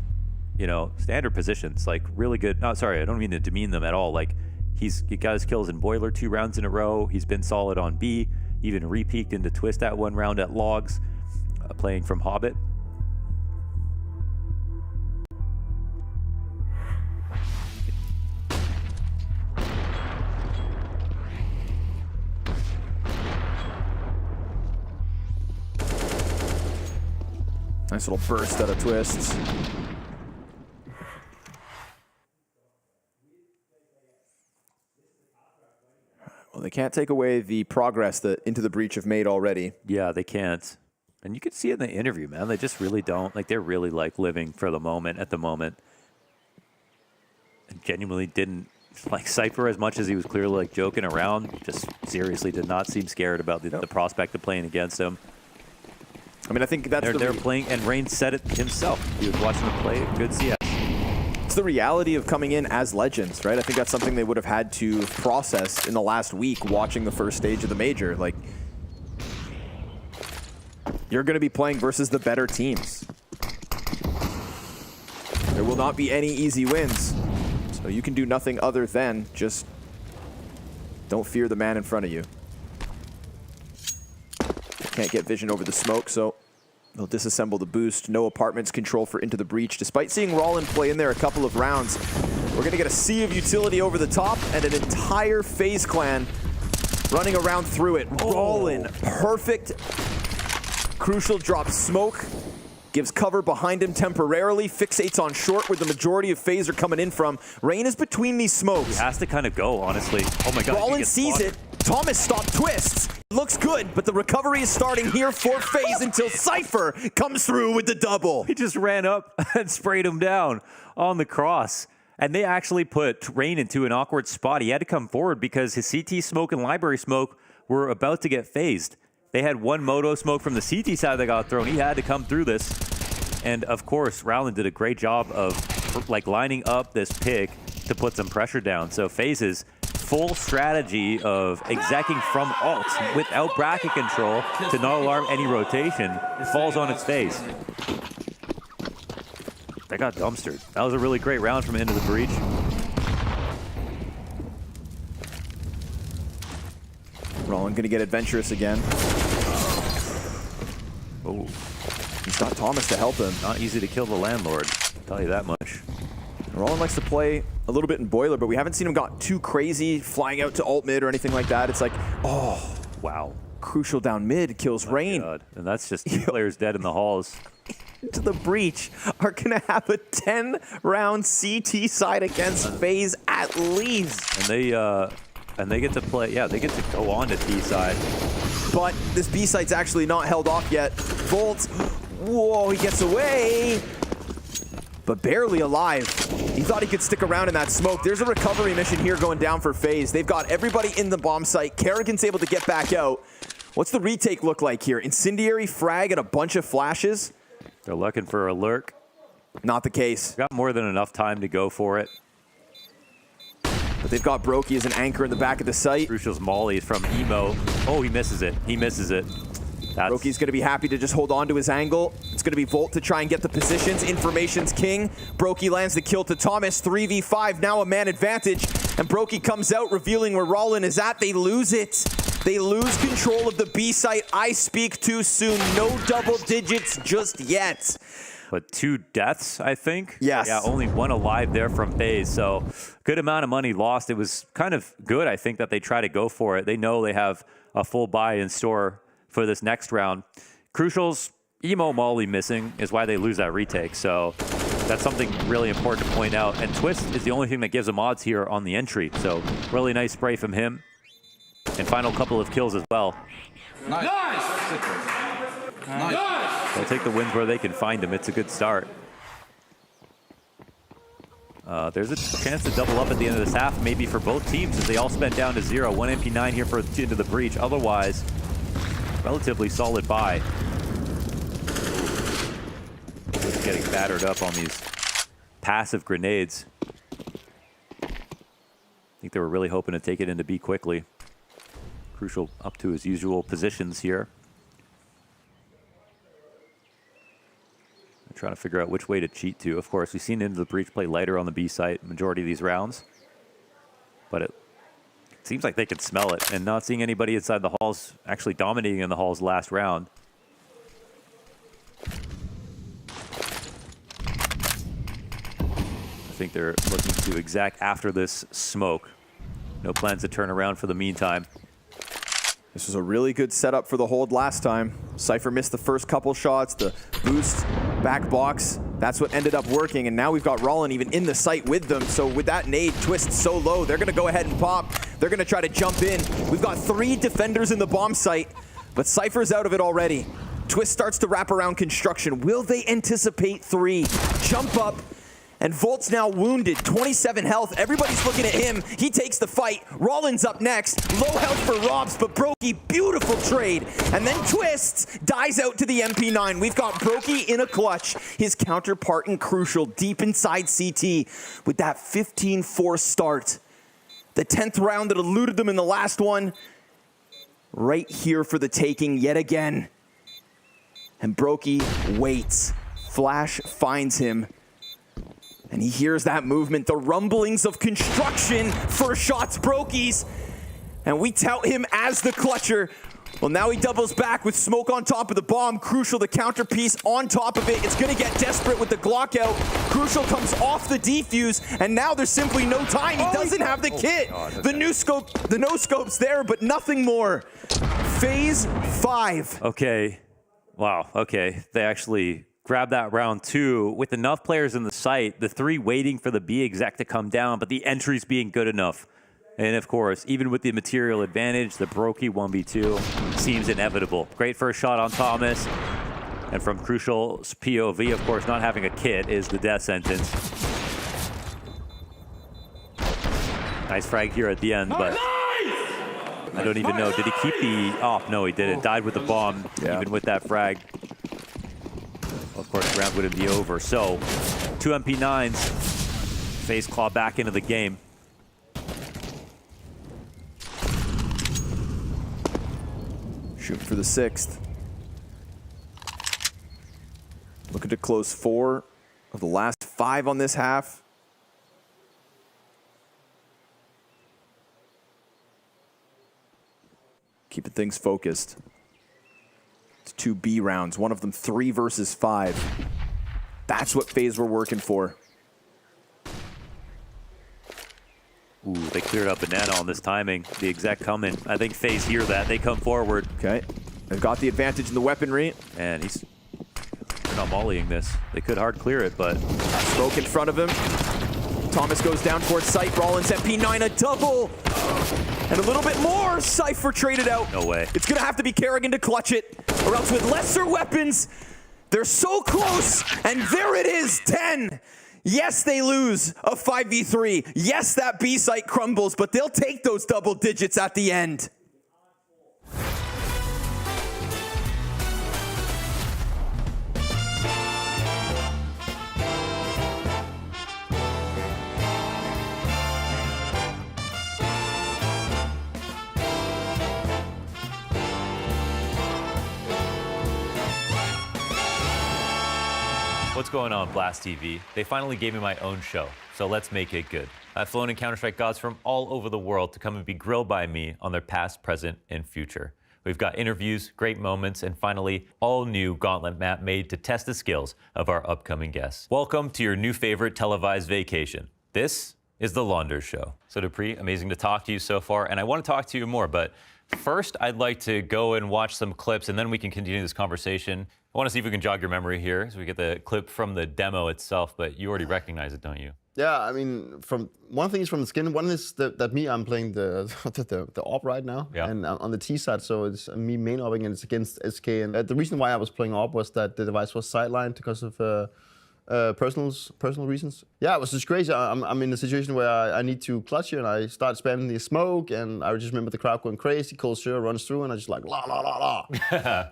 you know, standard positions, like really good. No, sorry, I don't mean to demean them at all. Like he got his kills in Boiler 2 rounds in a row. He's been solid on B, even re-peaked into Twist that 1 round at Logs, playing from Hobbit. Nice little burst out of Twists. Well, they can't take away the progress that Into the Breach have made already. Yeah, they can't. And you can see it in the interview, man. They just really don't. Like, they're really, like, living for the moment at the moment. And genuinely didn't like Cypher as much as he was clearly, like, joking around. Just seriously did not seem scared about the prospect of playing against him. I mean, I think that's they're playing, and Rain said it himself. He was watching them play good CS. It's the reality of coming in as legends, right? I think that's something they would have had to process in the last week watching the first stage of the major. Like, you're going to be playing versus the better teams. There will not be any easy wins. So you can do nothing other than just don't fear the man in front of you. Can't get vision over the smoke, so they'll disassemble the boost. No apartments control for Into the Breach. Despite seeing Rollin play in there a couple of rounds, we're going to get a sea of utility over the top and an entire FaZe Clan running around through it. Rollin, perfect. Crucial drops smoke, gives cover behind him temporarily, fixates on short where the majority of FaZe are coming in from. Rain is between these smokes. He has to kind of go, honestly. Oh my god. Rollin sees it. Thomas stopped Twists. Looks good, but the recovery is starting here for FaZe until Cypher comes through with the double. He just ran up and sprayed him down on the cross. And they actually put Rain into an awkward spot. He had to come forward because his CT smoke and library smoke were about to get phased. They had one Moto smoke from the CT side that got thrown. He had to come through this. And of course, Rowland did a great job of like lining up this pick to put some pressure down. So FaZe's full strategy of execing from alt without bracket control to not alarm any rotation falls on its face. They got dumpstered. That was a really great round from Into the Breach. Rollin gonna get adventurous again. Oh, he's got Thomas to help him. Not easy to kill the landlord, I'll tell you that much. Rollin likes to play a little bit in Boiler, but we haven't seen him got too crazy, flying out to alt mid or anything like that. It's like, oh, wow. Crucial down mid kills Rain. God. And that's just 2 players dead in the halls. into the breach are going to have a 10-round CT side against FaZe at least. And they get to play, yeah, they get to go on to T side. But this B site's actually not held off yet. Volt, whoa, he gets away, but barely alive. He thought he could stick around in that smoke. There's a recovery mission here going down for FaZe. They've got everybody in the bomb site. Kerrigan's able to get back out. What's the retake look like here? Incendiary, frag, and a bunch of flashes? They're looking for a lurk. Not the case. Got more than enough time to go for it. But they've got Brokey as an anchor in the back of the site. Crucial's molly from Emo. Oh, he misses it. He misses it. Brokey's going to be happy to just hold on to his angle. It's going to be Volt to try and get the positions. Information's king. Brokey lands the kill to Thomas. 3v5, now a man advantage. And Brokey comes out, revealing where Rollin is at. They lose it. They lose control of the B site. I speak too soon. No double digits just yet. But 2 deaths, I think. Yes. Yeah, only 1 alive there from FaZe. So good amount of money lost. It was kind of good, I think, that they try to go for it. They know they have a full buy in store for this next round. Crucial's Emo Molly missing is why they lose that retake. So that's something really important to point out. And Twist is the only thing that gives them odds here on the entry. So really nice spray from him. And final couple of kills as well. Nice! They'll take the wins where they can find them. It's a good start. There's a chance to double up at the end of this half, maybe for both teams, as they all spent down to 0. 1 MP9 here for into the breach. Otherwise, relatively solid buy. Just getting battered up on these passive grenades. I think they were really hoping to take it into B quickly. Crucial up to his usual positions here. I'm trying to figure out which way to cheat to. Of course, we've seen Into the Breach play lighter on the B site majority of these rounds. But it seems like they could smell it, and not seeing anybody inside the halls actually dominating in the halls last round. I think they're looking to exact after this smoke. No plans to turn around for the meantime. This was a really good setup for the hold last time. Cypher missed the first couple shots, the boost, back box. That's what ended up working, and now we've got Rollin even in the site with them. So with that nade twist so low, they're gonna go ahead and pop. They're gonna try to jump in. We've got 3 defenders in the bomb site, but Cypher's out of it already. Twist starts to wrap around construction. Will they anticipate 3? Jump up. And Volt's now wounded, 27 health. Everybody's looking at him. He takes the fight. Rollin's up next. Low health for Robs, but Brokey, beautiful trade. And then Twist dies out to the MP9. We've got Brokey in a clutch. His counterpart in Crucial, deep inside CT with that 15-4 start. The 10th round that eluded them in the last one. Right here for the taking yet again. And Brokey waits. Flash finds him. And he hears that movement, the rumblings of construction. First shots, Brokey's. And we tout him as the clutcher. Well, now he doubles back with smoke on top of the bomb. Crucial, the counter piece on top of it. It's going to get desperate with the Glock out. Crucial comes off the defuse, and now there's simply no time. He doesn't have the kit. The no-scope's there, but nothing more. FaZe 5. Okay. Wow. Okay. They actually grab that round 2 with enough players in the site, the 3 waiting for the B exec to come down, but the entries being good enough. And of course, even with the material advantage, the Brokey 1v2 seems inevitable. Great first shot on Thomas. And from Crucial's POV, of course, not having a kit is the death sentence. Nice frag here at the end, but I don't even know. Did he keep the off? No, he didn't. Died with the bomb, even with that frag. Of course, the round wouldn't be over. So, 2 MP9s. FaZe claw back into the game. Shooting for the 6th. Looking to close 4 of the last 5 on this half. Keeping things focused. 2 B rounds, one of them 3 versus 5. That's what FaZe were working for. Ooh, they cleared up Banana on this timing. The exec coming. I think FaZe hear that. They come forward. Okay. They've got the advantage in the weaponry. And they're on mollying this. They could hard clear it, but... Smoke in front of him. Thomas goes down towards sight. Rollins MP9 a double. And a little bit more. Cypher traded out. No way. It's going to have to be Kerrigan to clutch it. Or else with lesser weapons, they're so close. And there it is, 10. Yes, they lose a 5v3. Yes, that B site crumbles, but they'll take those double digits at the end. What's going on, Blast TV? They finally gave me my own show, so let's make it good. I've flown in Counter-Strike gods from all over the world to come and be grilled by me on their past, present, and future. We've got interviews, great moments, and finally, all new Gauntlet map made to test the skills of our upcoming guests. Welcome to your new favorite televised vacation. This is The Launder Show. So Dupree, amazing to talk to you so far, and I want to talk to you more, but first, I'd like to go and watch some clips, and then we can continue this conversation. I want to see if we can jog your memory here, so we get the clip from the demo itself, but you already recognize it, don't you? Yeah, I mean, one thing is from the skin. One is that I'm playing the op right now, and on the T side, so it's me main opping and it's against SK. And the reason why I was playing op was that the device was sidelined because of personal reasons. Yeah, it was just crazy. I'm in a situation where I need to clutch you, and I start spamming the smoke, and I just remember the crowd going crazy. Cold Sure runs through, and I just like la la la la,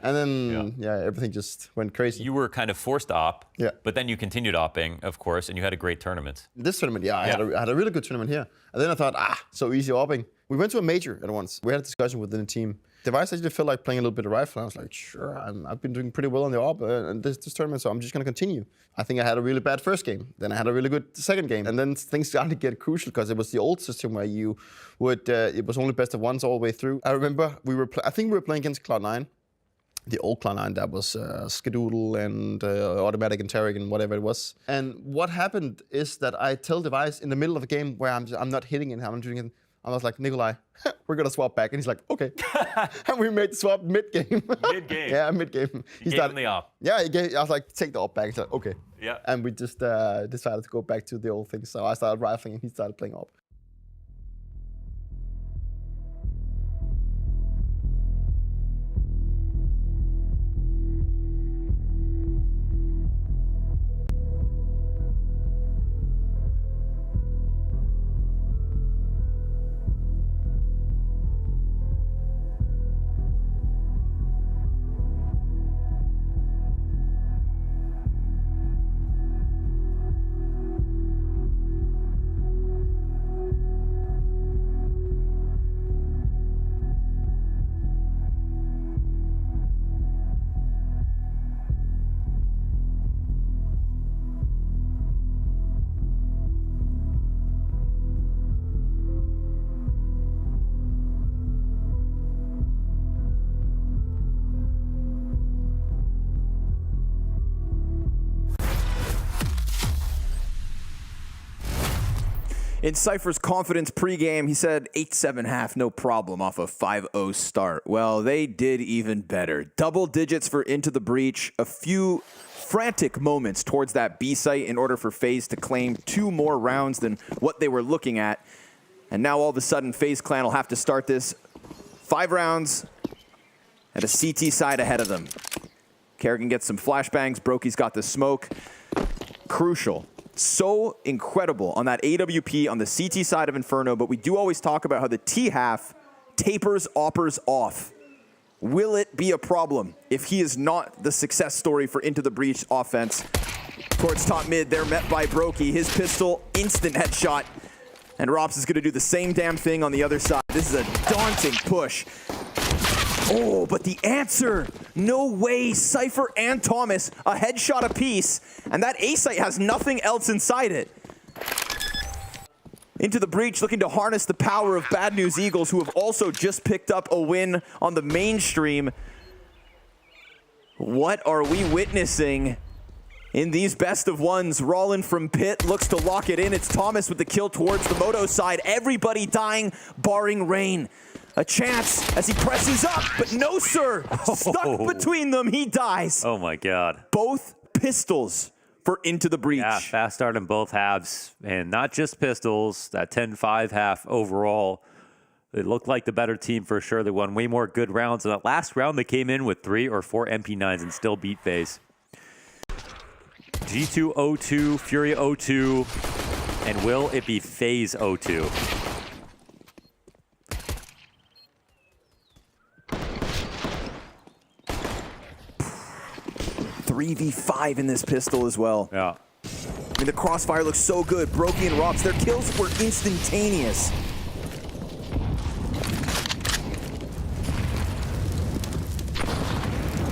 and then everything just went crazy. You were kind of forced op, but then you continued opping, of course, and you had a great tournament. This tournament, I had a really good tournament here, and then I thought, so easy opping. We went to a major at once. We had a discussion within the team. Device actually felt like playing a little bit of rifle. I was like, sure, I've been doing pretty well on the op and this tournament, so I'm just going to continue. I think I had a really bad first game. Then I had a really good second game. And then things started to get crucial because it was the old system where you would, it was only best of ones all the way through. I remember I think we were playing against Cloud9. The old Cloud9 that was Skedoodle and Automatic and Tarek and whatever it was. And what happened is that I tell Device in the middle of a game where I'm not hitting it, I'm doing it. I was like, Nikolai, we're going to swap back. And he's like, okay. And we made the swap mid-game. Mid-game? Yeah, mid-game. He gave him the op. Yeah, I was like, take the op back. He's like, okay. Yeah. And we just decided to go back to the old thing. So I started rifling and he started playing op. In Cypher's confidence pregame, he said 8-7 no problem off a 5-0 start. Well, they did even better. Double digits for Into the Breach, a few frantic moments towards that B site in order for FaZe to claim 2 more rounds than what they were looking at. And now all of a sudden, FaZe Clan will have to start this 5 rounds and a CT side ahead of them. Kerrigan gets some flashbangs, Brokey's got the smoke. Crucial. So incredible on that AWP on the CT side of Inferno, but we do always talk about how the T half tapers oppers off. Will it be a problem if he is not the success story for Into the Breach offense? Towards top mid, they're met by Brokey. His pistol, instant headshot. And Rops is going to do the same damn thing on the other side. This is a daunting push. Oh, but the answer, no way. Cypher and Thomas, a headshot apiece, and that A site has nothing else inside it. Into the Breach, looking to harness the power of Bad News Eagles, who have also just picked up a win on the mainstream. What are we witnessing in these best of ones? Rollin from pit looks to lock it in. It's Thomas with the kill towards the Moto side. Everybody dying, barring Rain. A chance as he presses up, but no, sir. Stuck between them, he dies. Oh my God. Both pistols for Into the Breach. Yeah, fast start in both halves. And not just pistols, that 10-5 half overall. It looked like the better team for sure. They won way more good rounds. In that last round, they came in with 3 or 4 MP9s and still beat FaZe. G2 0-2, FURIA 0-2, and will it be FaZe 0-2? .3v5 in this pistol as well. Yeah. I mean, the crossfire looks so good. Brokey and Robs, their kills were instantaneous.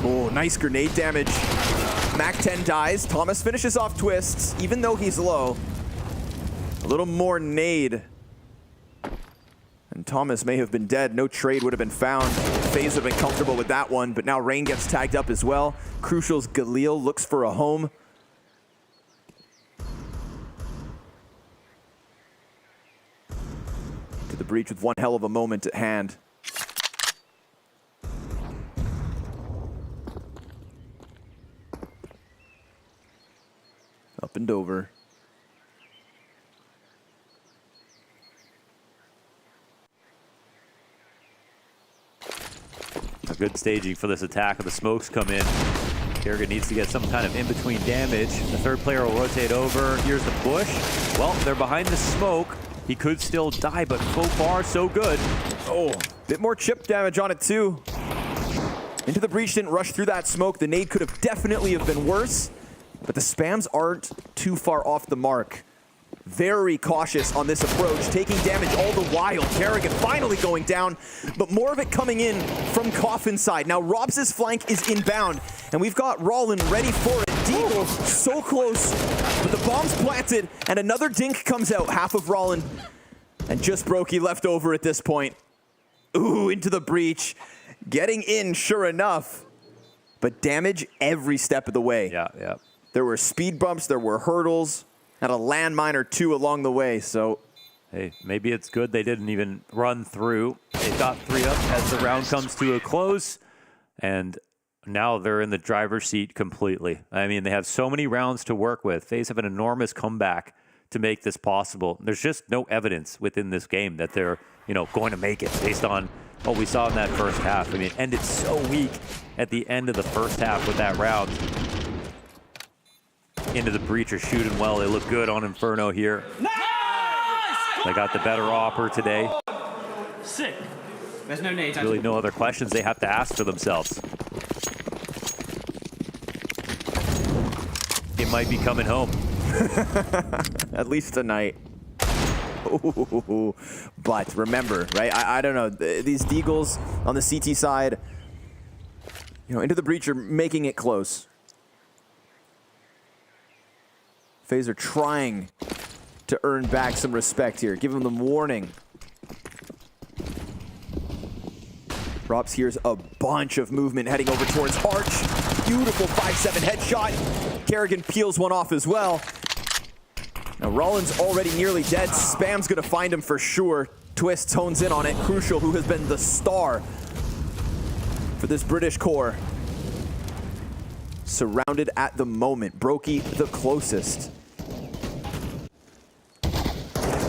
Oh, nice grenade damage. Mac 10 dies. Thomas finishes off Twists, even though he's low. A little more nade. And Thomas may have been dead. No trade would have been found. FaZe would have been comfortable with that one, but now Rain gets tagged up as well. Crucial's Galil looks for a home. To the breach with one hell of a moment at hand. Up and over. A good staging for this attack. The smokes come in. Kerrigan needs to get some kind of in-between damage. The third player will rotate over. Here's the push. Well, they're behind the smoke. He could still die, but so far, so good. Oh, bit more chip damage on it too. Into the breach didn't rush through that smoke. The nade could have definitely have been worse, but the spams aren't too far off the mark. Very cautious on this approach, taking damage all the while. Kerrigan finally going down, but more of it coming in from Coffin side. Now Robs' flank is inbound, and we've got Rollin ready for it. Deagle so close, but the bomb's planted, and another dink comes out, half of Rollin, and just Brokey left over at this point. Ooh, into the breach. Getting in, sure enough, but damage every step of the way. Yeah, yeah. There were speed bumps, there were hurdles, and a landmine or two along the way, so. Hey, maybe it's good they didn't even run through. They got 3 up as the round comes to a close, and now they're in the driver's seat completely. I mean, they have so many rounds to work with. FaZe have an enormous comeback to make this possible. There's just no evidence within this game that they're, going to make it based on what we saw in that first half. I mean, it ended so weak at the end of the first half with that round. Into the breach are shooting well. They look good on Inferno here. Nice! They got the better offer today. Sick. There's no need. Really no other questions they have to ask for themselves. It might be coming home. At least tonight. Ooh, but remember, right? I don't know. These Deagles on the CT side, into the breach are making it close. FaZe are trying to earn back some respect here, giving them warning. Robs here's a bunch of movement heading over towards Arch. Beautiful 5-7 headshot. Kerrigan peels one off as well. Now Rollin's already nearly dead. Spam's gonna find him for sure. Twists hones in on it. Crucial, who has been the star for this British core. Surrounded at the moment. Brokey the closest.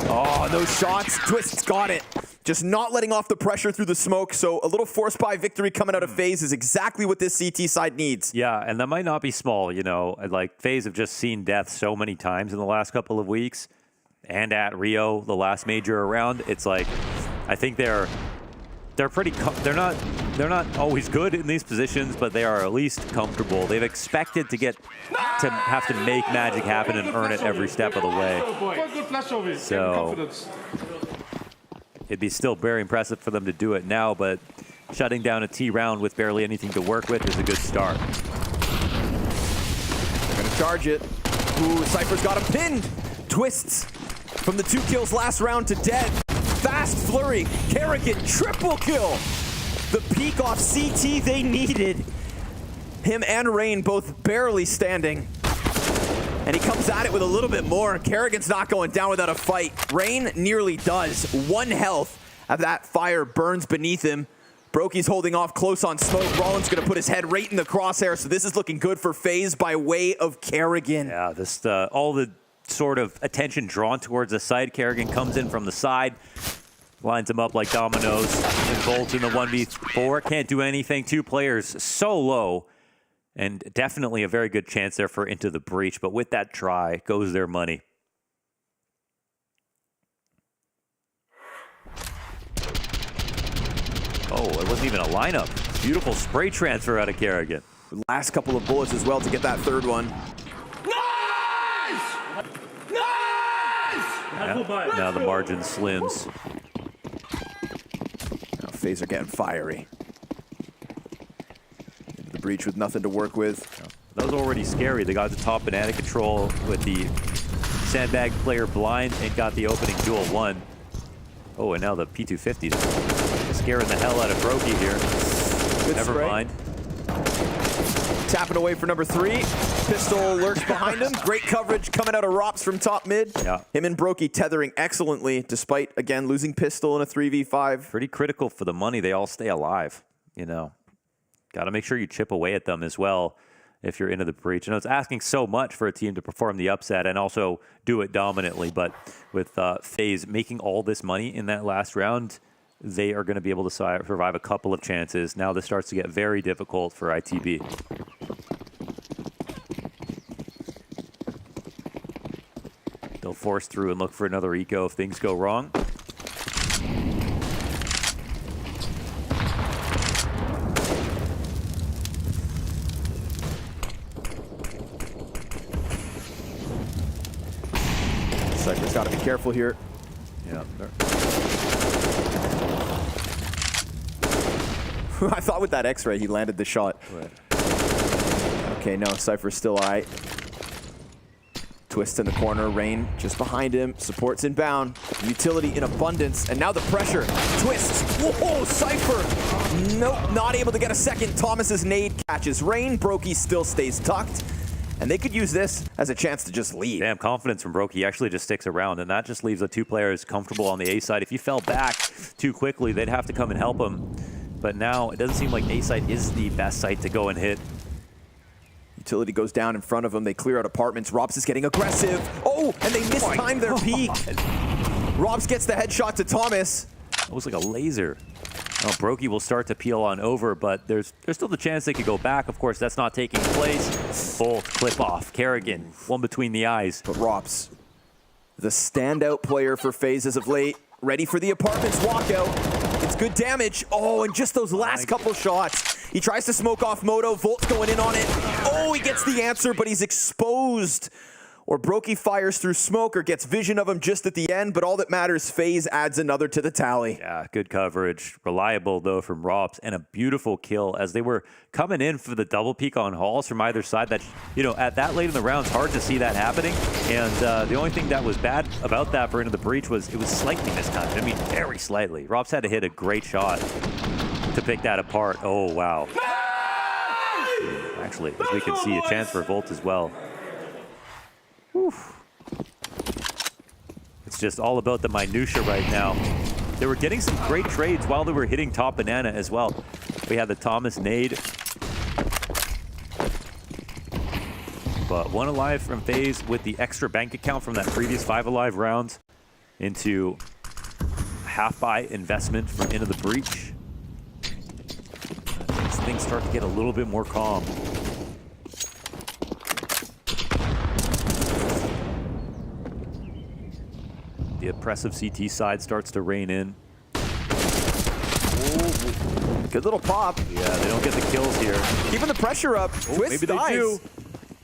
Oh, those shots. Twists got it. Just not letting off the pressure through the smoke, so a little force buy victory coming out of FaZe is exactly what this CT side needs. Yeah, and that might not be small, Like, FaZe have just seen death so many times in the last couple of weeks, and at Rio, the last major around. It's like, I think they're pretty. They're not always good in these positions, but they are at least comfortable. They've expected to have to make magic happen and earn it every step of the way. So it'd be still very impressive for them to do it now, but shutting down a T round with barely anything to work with is a good start. They're gonna charge it. Ooh, Cypher's got him pinned. Twists from the 2 kills last round to dead. Fast flurry. Kerrigan triple kill. The peak off CT they needed. Him and Rain both barely standing. And he comes at it with a little bit more. Kerrigan's not going down without a fight. Rain nearly does. 1 health of that fire burns beneath him. Brokey's holding off close on smoke. Rollins going to put his head right in the crosshair, so this is looking good for FaZe by way of Kerrigan. Yeah, this all the sort of attention drawn towards the side. Kerrigan comes in from the side, lines him up like dominoes, and Volt in the 1v4. Can't do anything. 2 players so low, and definitely a very good chance there for Into the Breach. But with that try goes their money. Oh, it wasn't even a lineup. Beautiful spray transfer out of Kerrigan. Last couple of bullets as well to get that third one. Yeah, now the margin slims. Now FaZe are getting fiery. Into the Breach with nothing to work with. That was already scary. They got the top banana control with the sandbag player blind and got the opening duel 1. Oh, and now the P250 scaring the hell out of Brokey here. Good Never spray. mind. Tapping away for number 3. Pistol lurks behind him. Great coverage coming out of Rops from top mid. Yeah. Him and Brokey tethering excellently, despite, again, losing Pistol in a 3v5. Pretty critical for the money. They all stay alive, you know. Got to make sure you chip away at them as well if you're Into the Breach. I know it's asking so much for a team to perform the upset and also do it dominantly, but with FaZe making all this money in that last round, they are going to be able to survive a couple of chances. Now this starts to get very difficult for ITB. They'll force through and look for another eco if things go wrong. Cypher's got to be careful here. Yeah. I thought with that X-ray he landed the shot. Right. Okay, no, Cypher's still eye. Twist in the corner, Rain just behind him, supports inbound, utility in abundance, and now the pressure. Twist, whoa, Cypher! Nope, not able to get a second. Thomas's nade catches Rain, Brokey still stays tucked, and they could use this as a chance to just lead. Damn, confidence from Brokey. He actually just sticks around, and that just leaves the 2 players comfortable on the A side. If you fell back too quickly, they'd have to come and help him. But now it doesn't seem like A side is the best site to go and hit. Utility goes down in front of them. They clear out apartments. Robs is getting aggressive. Oh, and they mistime their peak. Robs gets the headshot to Thomas. It was like a laser. Oh, Brokey will start to peel on over, but there's still the chance they could go back. Of course, that's not taking place. Bolt, clip off. Kerrigan, one between the eyes. But Robs, the standout player for FaZe as of late, ready for the apartments walkout. It's good damage. Oh, and just those last couple shots. He tries to smoke off Moto. Volt's going in on it. Oh, he gets the answer, but he's exposed. Or Brokey fires through smoke or gets vision of him just at the end, but all that matters, FaZe adds another to the tally. Yeah, good coverage. Reliable, though, from Robs, and a beautiful kill as they were coming in for the double peek on Halls from either side. That, you know, at that late in the round, it's hard to see that happening. And the only thing that was bad about that for Into the Breach was it was slightly mistimed. I mean, very slightly. Robs had to hit a great shot to pick that apart. Oh, wow. Actually, as we can see, a chance for Volt as well. Oof. It's just all about the minutia right now. They were getting some great trades while they were hitting top banana as well. We had the Thomas nade. But 1 alive from FaZe with the extra bank account from that previous 5 alive rounds into half-buy investment from Into the Breach. As things start to get a little bit more calm. The oppressive CT side starts to rein in. Ooh, good little pop. Yeah, they don't get the kills here. Keeping the pressure up. Oh, Twist maybe they dies. do.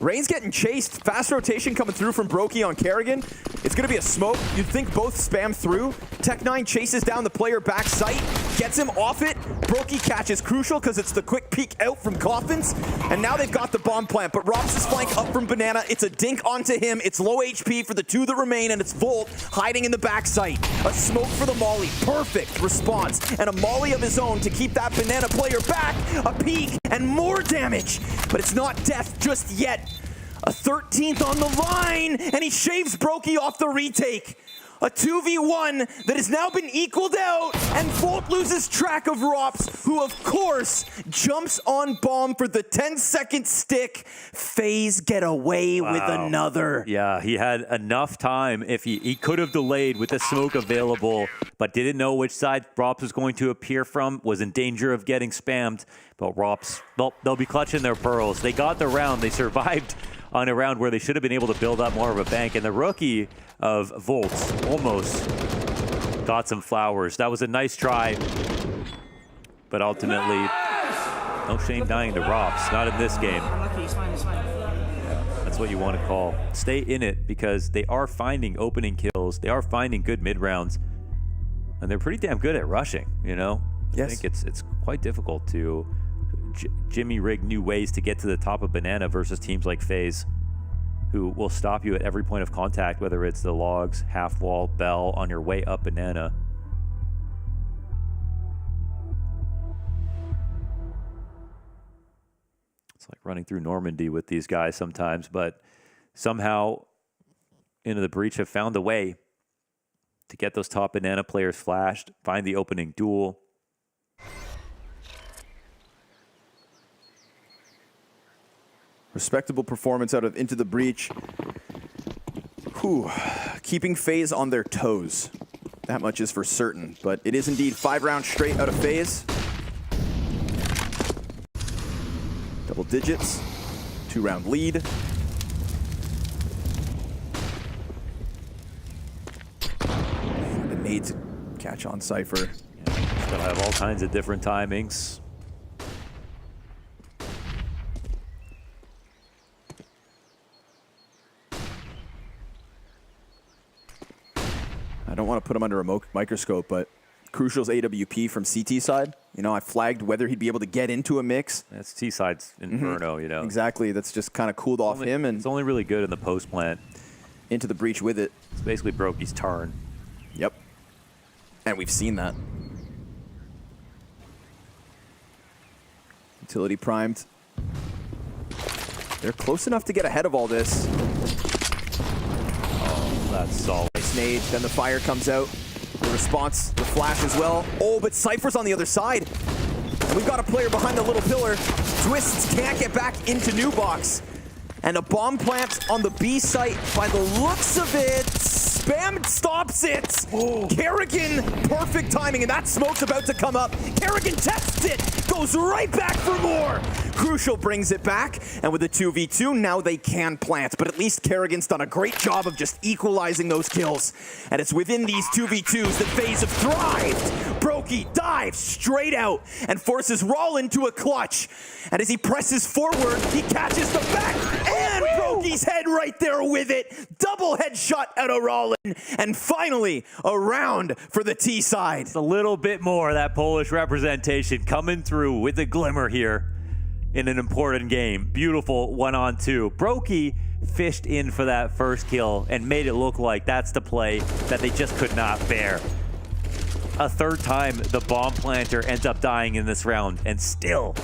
Rain's getting chased. Fast rotation coming through from Brokey on Kerrigan. It's going to be a smoke. You'd think both spam through. Tech9 chases down the player back sight. Gets him off it. Brokey catches crucial because it's the quick peek out from Coffins. And now they've got the bomb plant. But Robs' flank up from Banana. It's a dink onto him. It's low HP for the 2 that remain. And it's Volt hiding in the back sight. A smoke for the molly. Perfect response. And a molly of his own to keep that Banana player back. A peek and more damage. But it's not death just yet. A 13th on the line, and he shaves Brokey off the retake. A 2v1 that has now been equaled out, and Volt loses track of Rops, who of course jumps on bomb for the 10-second stick. FaZe get away with another. Yeah, he had enough time. If he could have delayed with the smoke available, but didn't know which side Rops was going to appear from, was in danger of getting spammed. But Rops, they'll be clutching their pearls. They got the round. They survived on a round where they should have been able to build up more of a bank. And the rookie of Volts almost got some flowers. That was a nice try, but ultimately, no shame dying to Rops. Not in this game. That's what you want to call. Stay in it, because they are finding opening kills. They are finding good mid rounds, and they're pretty damn good at rushing. You know, yes. I think it's quite difficult to Jimmy rig new ways to get to the top of Banana versus teams like FaZe, who will stop you at every point of contact, whether it's the logs, half wall, bell, on your way up Banana. It's like running through Normandy with these guys sometimes, but somehow Into the Breach have found a way to get those top Banana players flashed, find the opening duel. Respectable performance out of Into the Breach. Whew. Keeping FaZe on their toes. That much is for certain. But it is indeed 5 rounds straight out of FaZe. Double digits. 2-round lead. The nade to catch on Cypher. Yeah, it's gonna have all kinds of different timings. I don't want to put him under a microscope, but Crucial's AWP from CT side, you know, I flagged whether he'd be able to get into a mix. That's T side's Inferno, you know. Exactly, that's just kind of cooled off him. And it's only really good in the post plant. Into the Breach with it. It's basically Brokey's turn. Yep. And we've seen that. Utility primed. They're close enough to get ahead of all this. Oh, that's solid. Nice nade, then the fire comes out. The response, the flash as well. Oh, but Cypher's on the other side. And we've got a player behind the little pillar. Twists can't get back into New Box. And a bomb plant on the B site by the looks of it. Spam stops it. Oh. Kerrigan, perfect timing, and that smoke's about to come up. Kerrigan tests it, goes right back for more. Crucial brings it back, and with a 2v2, now they can plant. But at least Kerrigan's done a great job of just equalizing those kills. And it's within these 2v2s that FaZe have thrived. Brokey dives straight out and forces Raul into a clutch. And as he presses forward, he catches the back, and Brokey's head right there with it. Double headshot out of Raul. And finally, a round for the T side. It's a little bit more of that Polish representation coming through with a glimmer here in an important game. Beautiful 1-on-2. Brokey fished in for that first kill and made it look like that's the play that they just could not bear. A third time, the bomb planter ends up dying in this round, and still,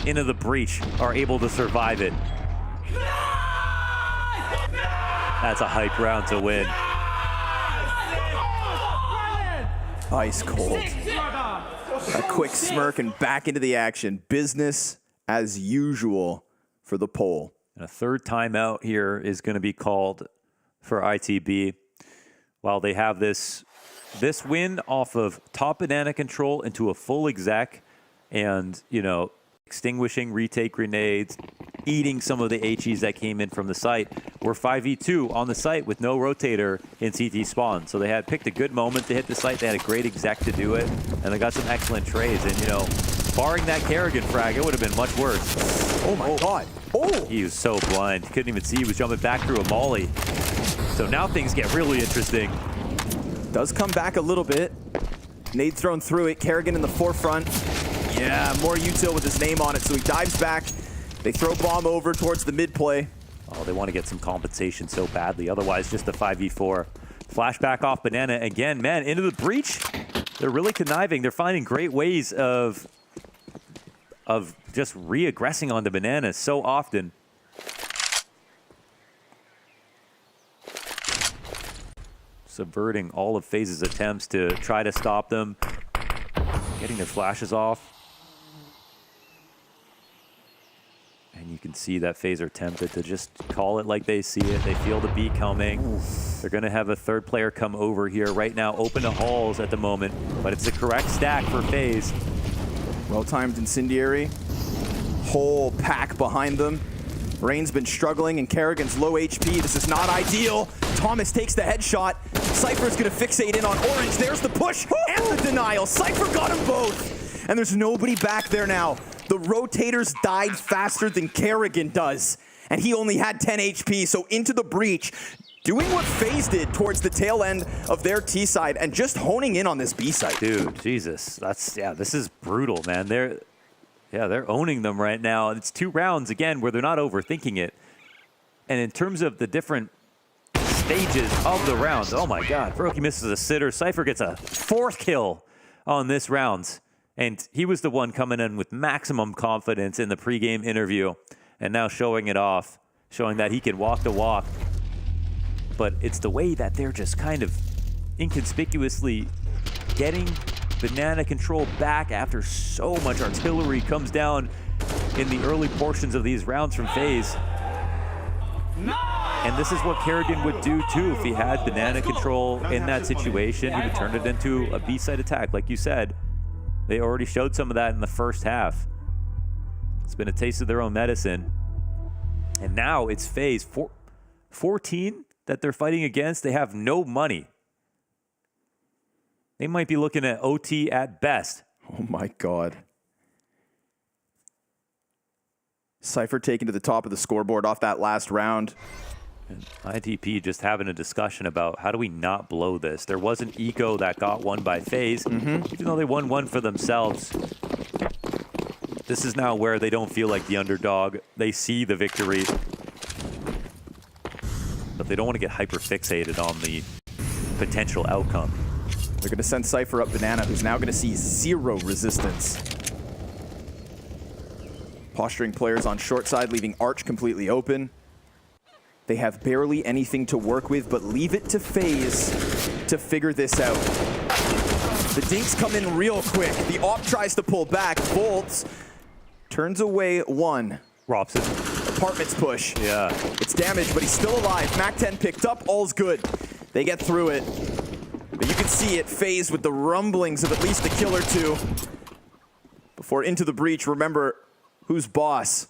Into the Breach are able to survive it. That's a hype round to win. Ice cold. A quick smirk and back into the action. Business as usual for the poll. And a third timeout here is going to be called for ITB. While they have this win off of top Banana control into a full exec and, you know, extinguishing retake grenades, eating some of the HEs that came in from the site. We're 5v2 on the site with no rotator in CT spawn. So they had picked a good moment to hit the site. They had a great exec to do it, and they got some excellent trades. And, you know, barring that Kerrigan frag, it would have been much worse. Oh my God. Oh! He was so blind. He couldn't even see. He was jumping back through a molly. So now things get really interesting. Does come back a little bit. Nade thrown through it. Kerrigan in the forefront. Yeah, more util with his name on it, so he dives back. They throw bomb over towards the mid play. Oh, they want to get some compensation so badly. Otherwise, just a 5v4. Flashback off Banana again. Man, Into the Breach, they're really conniving. They're finding great ways of just re-aggressing onto Banana so often. subverting all of FaZe's attempts to try to stop them, getting their flashes off. And you can see that FaZe are tempted to just call it like they see it. They feel the B coming. They're going to have a third player come over here. Right now, open to Halls at the moment, but it's the correct stack for FaZe. Well-timed incendiary. Whole pack behind them. Rain's been struggling, and Kerrigan's low HP. This is not ideal. Thomas takes the headshot. Cypher's going to fixate in on Orange. There's the push and the denial. Cypher got them both. And there's nobody back there now. The rotators died faster than Kerrigan does. And he only had 10 HP, so into the breach. Doing what FaZe did towards the tail end of their T side and just honing in on this B side. Dude, Jesus. This is brutal, man. They're owning them right now. It's 2 rounds, again, where they're not overthinking it. And in terms of the different stages of the rounds, oh my God, Froki misses a sitter. Cypher gets a 4th kill on this round. And he was the one coming in with maximum confidence in the pregame interview. And now showing it off, showing that he can walk the walk. But it's the way that they're just kind of inconspicuously getting banana control back after so much artillery comes down in the early portions of these rounds from FaZe. And this is what Kerrigan would do too if he had banana control in that situation. He would turn it into a B-side attack, like you said. They already showed some of that in the first half. It's been a taste of their own medicine. And now it's FaZe 14 that they're fighting against. They have no money. They might be looking at OT at best. Oh my God. Cypher taken to the top of the scoreboard off that last round. And ITP just having a discussion about how do we not blow this. There was an eco that got won by FaZe, even though they won one for themselves. This is now where they don't feel like the underdog. They see the victory, but they don't want to get hyper fixated on the potential outcome. They're going to send Cypher up banana, who's now going to see 0 resistance. Posturing players on short side, leaving Arch completely open. They have barely anything to work with, but leave it to FaZe to figure this out. The dinks come in real quick. The op tries to pull back. Bolts turns away 1. Robson. Apartments push. Yeah. It's damaged, but he's still alive. Mac 10 picked up. All's good. They get through it. But you can see it, FaZe with the rumblings of at least a kill or 2. Before into the breach, remember who's boss.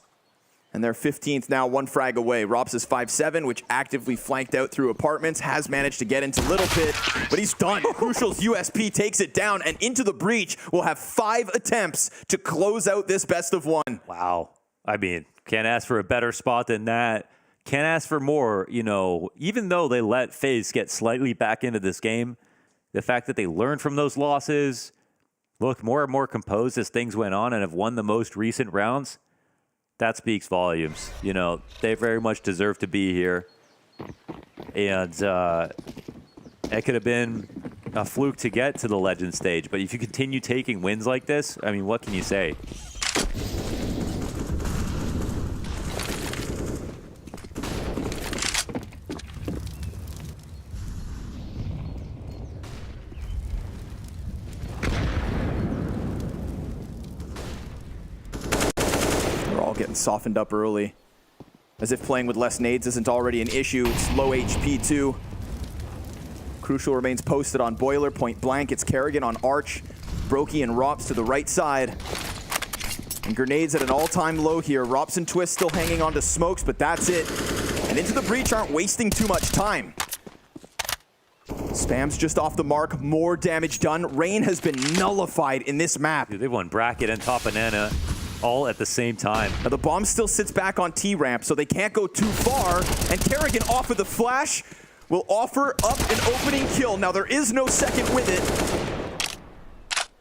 And they're 15th now, 1 frag away. Robs is 5-7, which actively flanked out through apartments, has managed to get into Little Pit, but he's done. Crucial's USP takes it down, and into the breach will have 5 attempts to close out this best of 1. Wow. I mean, can't ask for a better spot than that. Can't ask for more, you know, even though they let FaZe get slightly back into this game, the fact that they learned from those losses, looked more and more composed as things went on and have won the most recent rounds, that speaks volumes. You know, they very much deserve to be here. And it could have been a fluke to get to the Legend stage, but if you continue taking wins like this, I mean, what can you say? Getting softened up early. As if playing with less nades isn't already an issue. It's low HP too. Crucial remains posted on Boiler, point blank. It's Kerrigan on Arch. Brokey and Rops to the right side. And grenades at an all-time low here. Rops and Twist still hanging on to smokes, but that's it. And into the breach aren't wasting too much time. Spam's just off the mark. More damage done. Rain has been nullified in this map. Dude, they won Bracket and Top Banana all at the same time. Now the bomb still sits back on T-ramp, so they can't go too far. And Kerrigan off of the flash will offer up an opening kill. Now there is no second with it.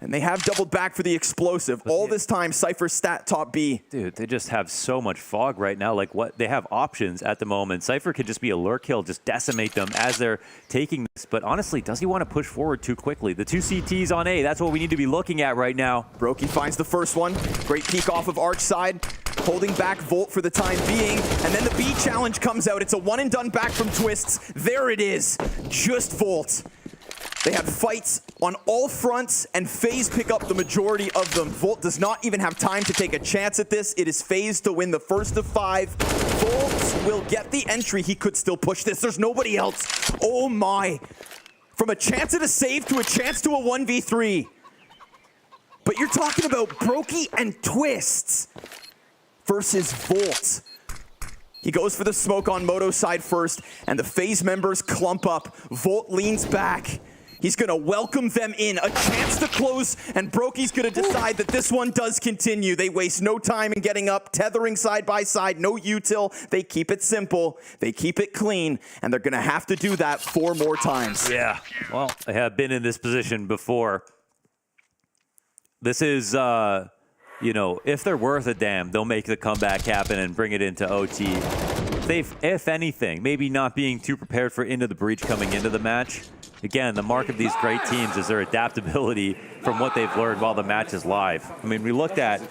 And they have doubled back for the explosive. All this time, Cypher stat top B. Dude, they just have so much fog right now. Like, what? They have options at the moment. Cypher could just be a lurk kill, just decimate them as they're taking this. But honestly, does he want to push forward too quickly? The 2 CTs on A, that's what we need to be looking at right now. Brokey finds the first one. Great peek off of Arch side. Holding back Volt for the time being. And then the B challenge comes out. It's a one and done back from Twists. There it is. Just Volt. They have fights on all fronts, and FaZe pick up the majority of them. Volt does not even have time to take a chance at this. It is FaZe to win the first of 5. Volt will get the entry. He could still push this. There's nobody else. Oh my. From a chance at a save to a chance to a 1v3. But you're talking about Brokey and Twists versus Volt. He goes for the smoke on Moto's side first, and the FaZe members clump up. Volt leans back. He's going to welcome them in. A chance to close, and Brokey's going to decide that this one does continue. They waste no time in getting up, tethering side by side, no util. They keep it simple. They keep it clean, and they're going to have to do that 4 more times. Yeah, well, they have been in this position before. This is, you know, if they're worth a damn, they'll make the comeback happen and bring it into OT. If anything, maybe not being too prepared for Into the Breach coming into the match. Again, the mark of these great teams is their adaptability from what they've learned while the match is live. I mean, we looked at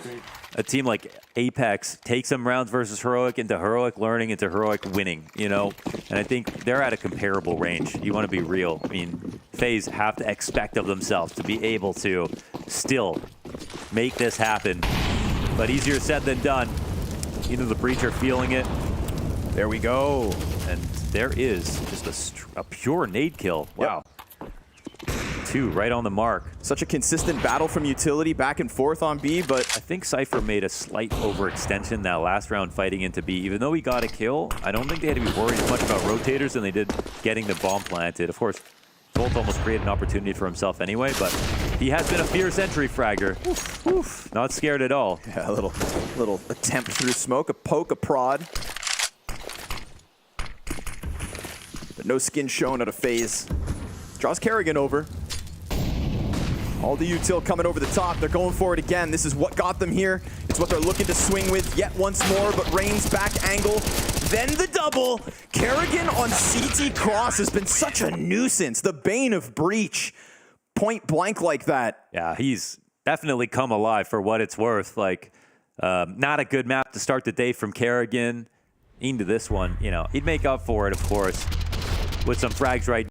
a team like Apeks take some rounds versus Heroic into Heroic learning into Heroic winning, you know? And I think they're at a comparable range. You want to be real. I mean, FaZe have to expect of themselves to be able to still make this happen. But easier said than done. Into the Breach are feeling it. There we go. And there is just a pure nade kill. Wow. Yep. 2 right on the mark. Such a consistent battle from utility back and forth on B, but I think Cypher made a slight overextension that last round fighting into B. Even though he got a kill, I don't think they had to be worried as much about rotators than they did getting the bomb planted. Of course, Volt almost created an opportunity for himself anyway, but he has been a fierce entry fragger. Oof, oof. Not scared at all. Yeah, a little attempt through smoke, a poke, a prod. But no skin shown out of FaZe. Draws Kerrigan over. All the util coming over the top. They're going for it again. This is what got them here. It's what they're looking to swing with yet once more, but Rain's back angle. Then the double. Kerrigan on CT cross has been such a nuisance. The bane of Breach. Point blank like that. Yeah, he's definitely come alive for what it's worth. Like, not a good map to start the day from Kerrigan. Into this one, you know, he'd make up for it, of course, with some frags right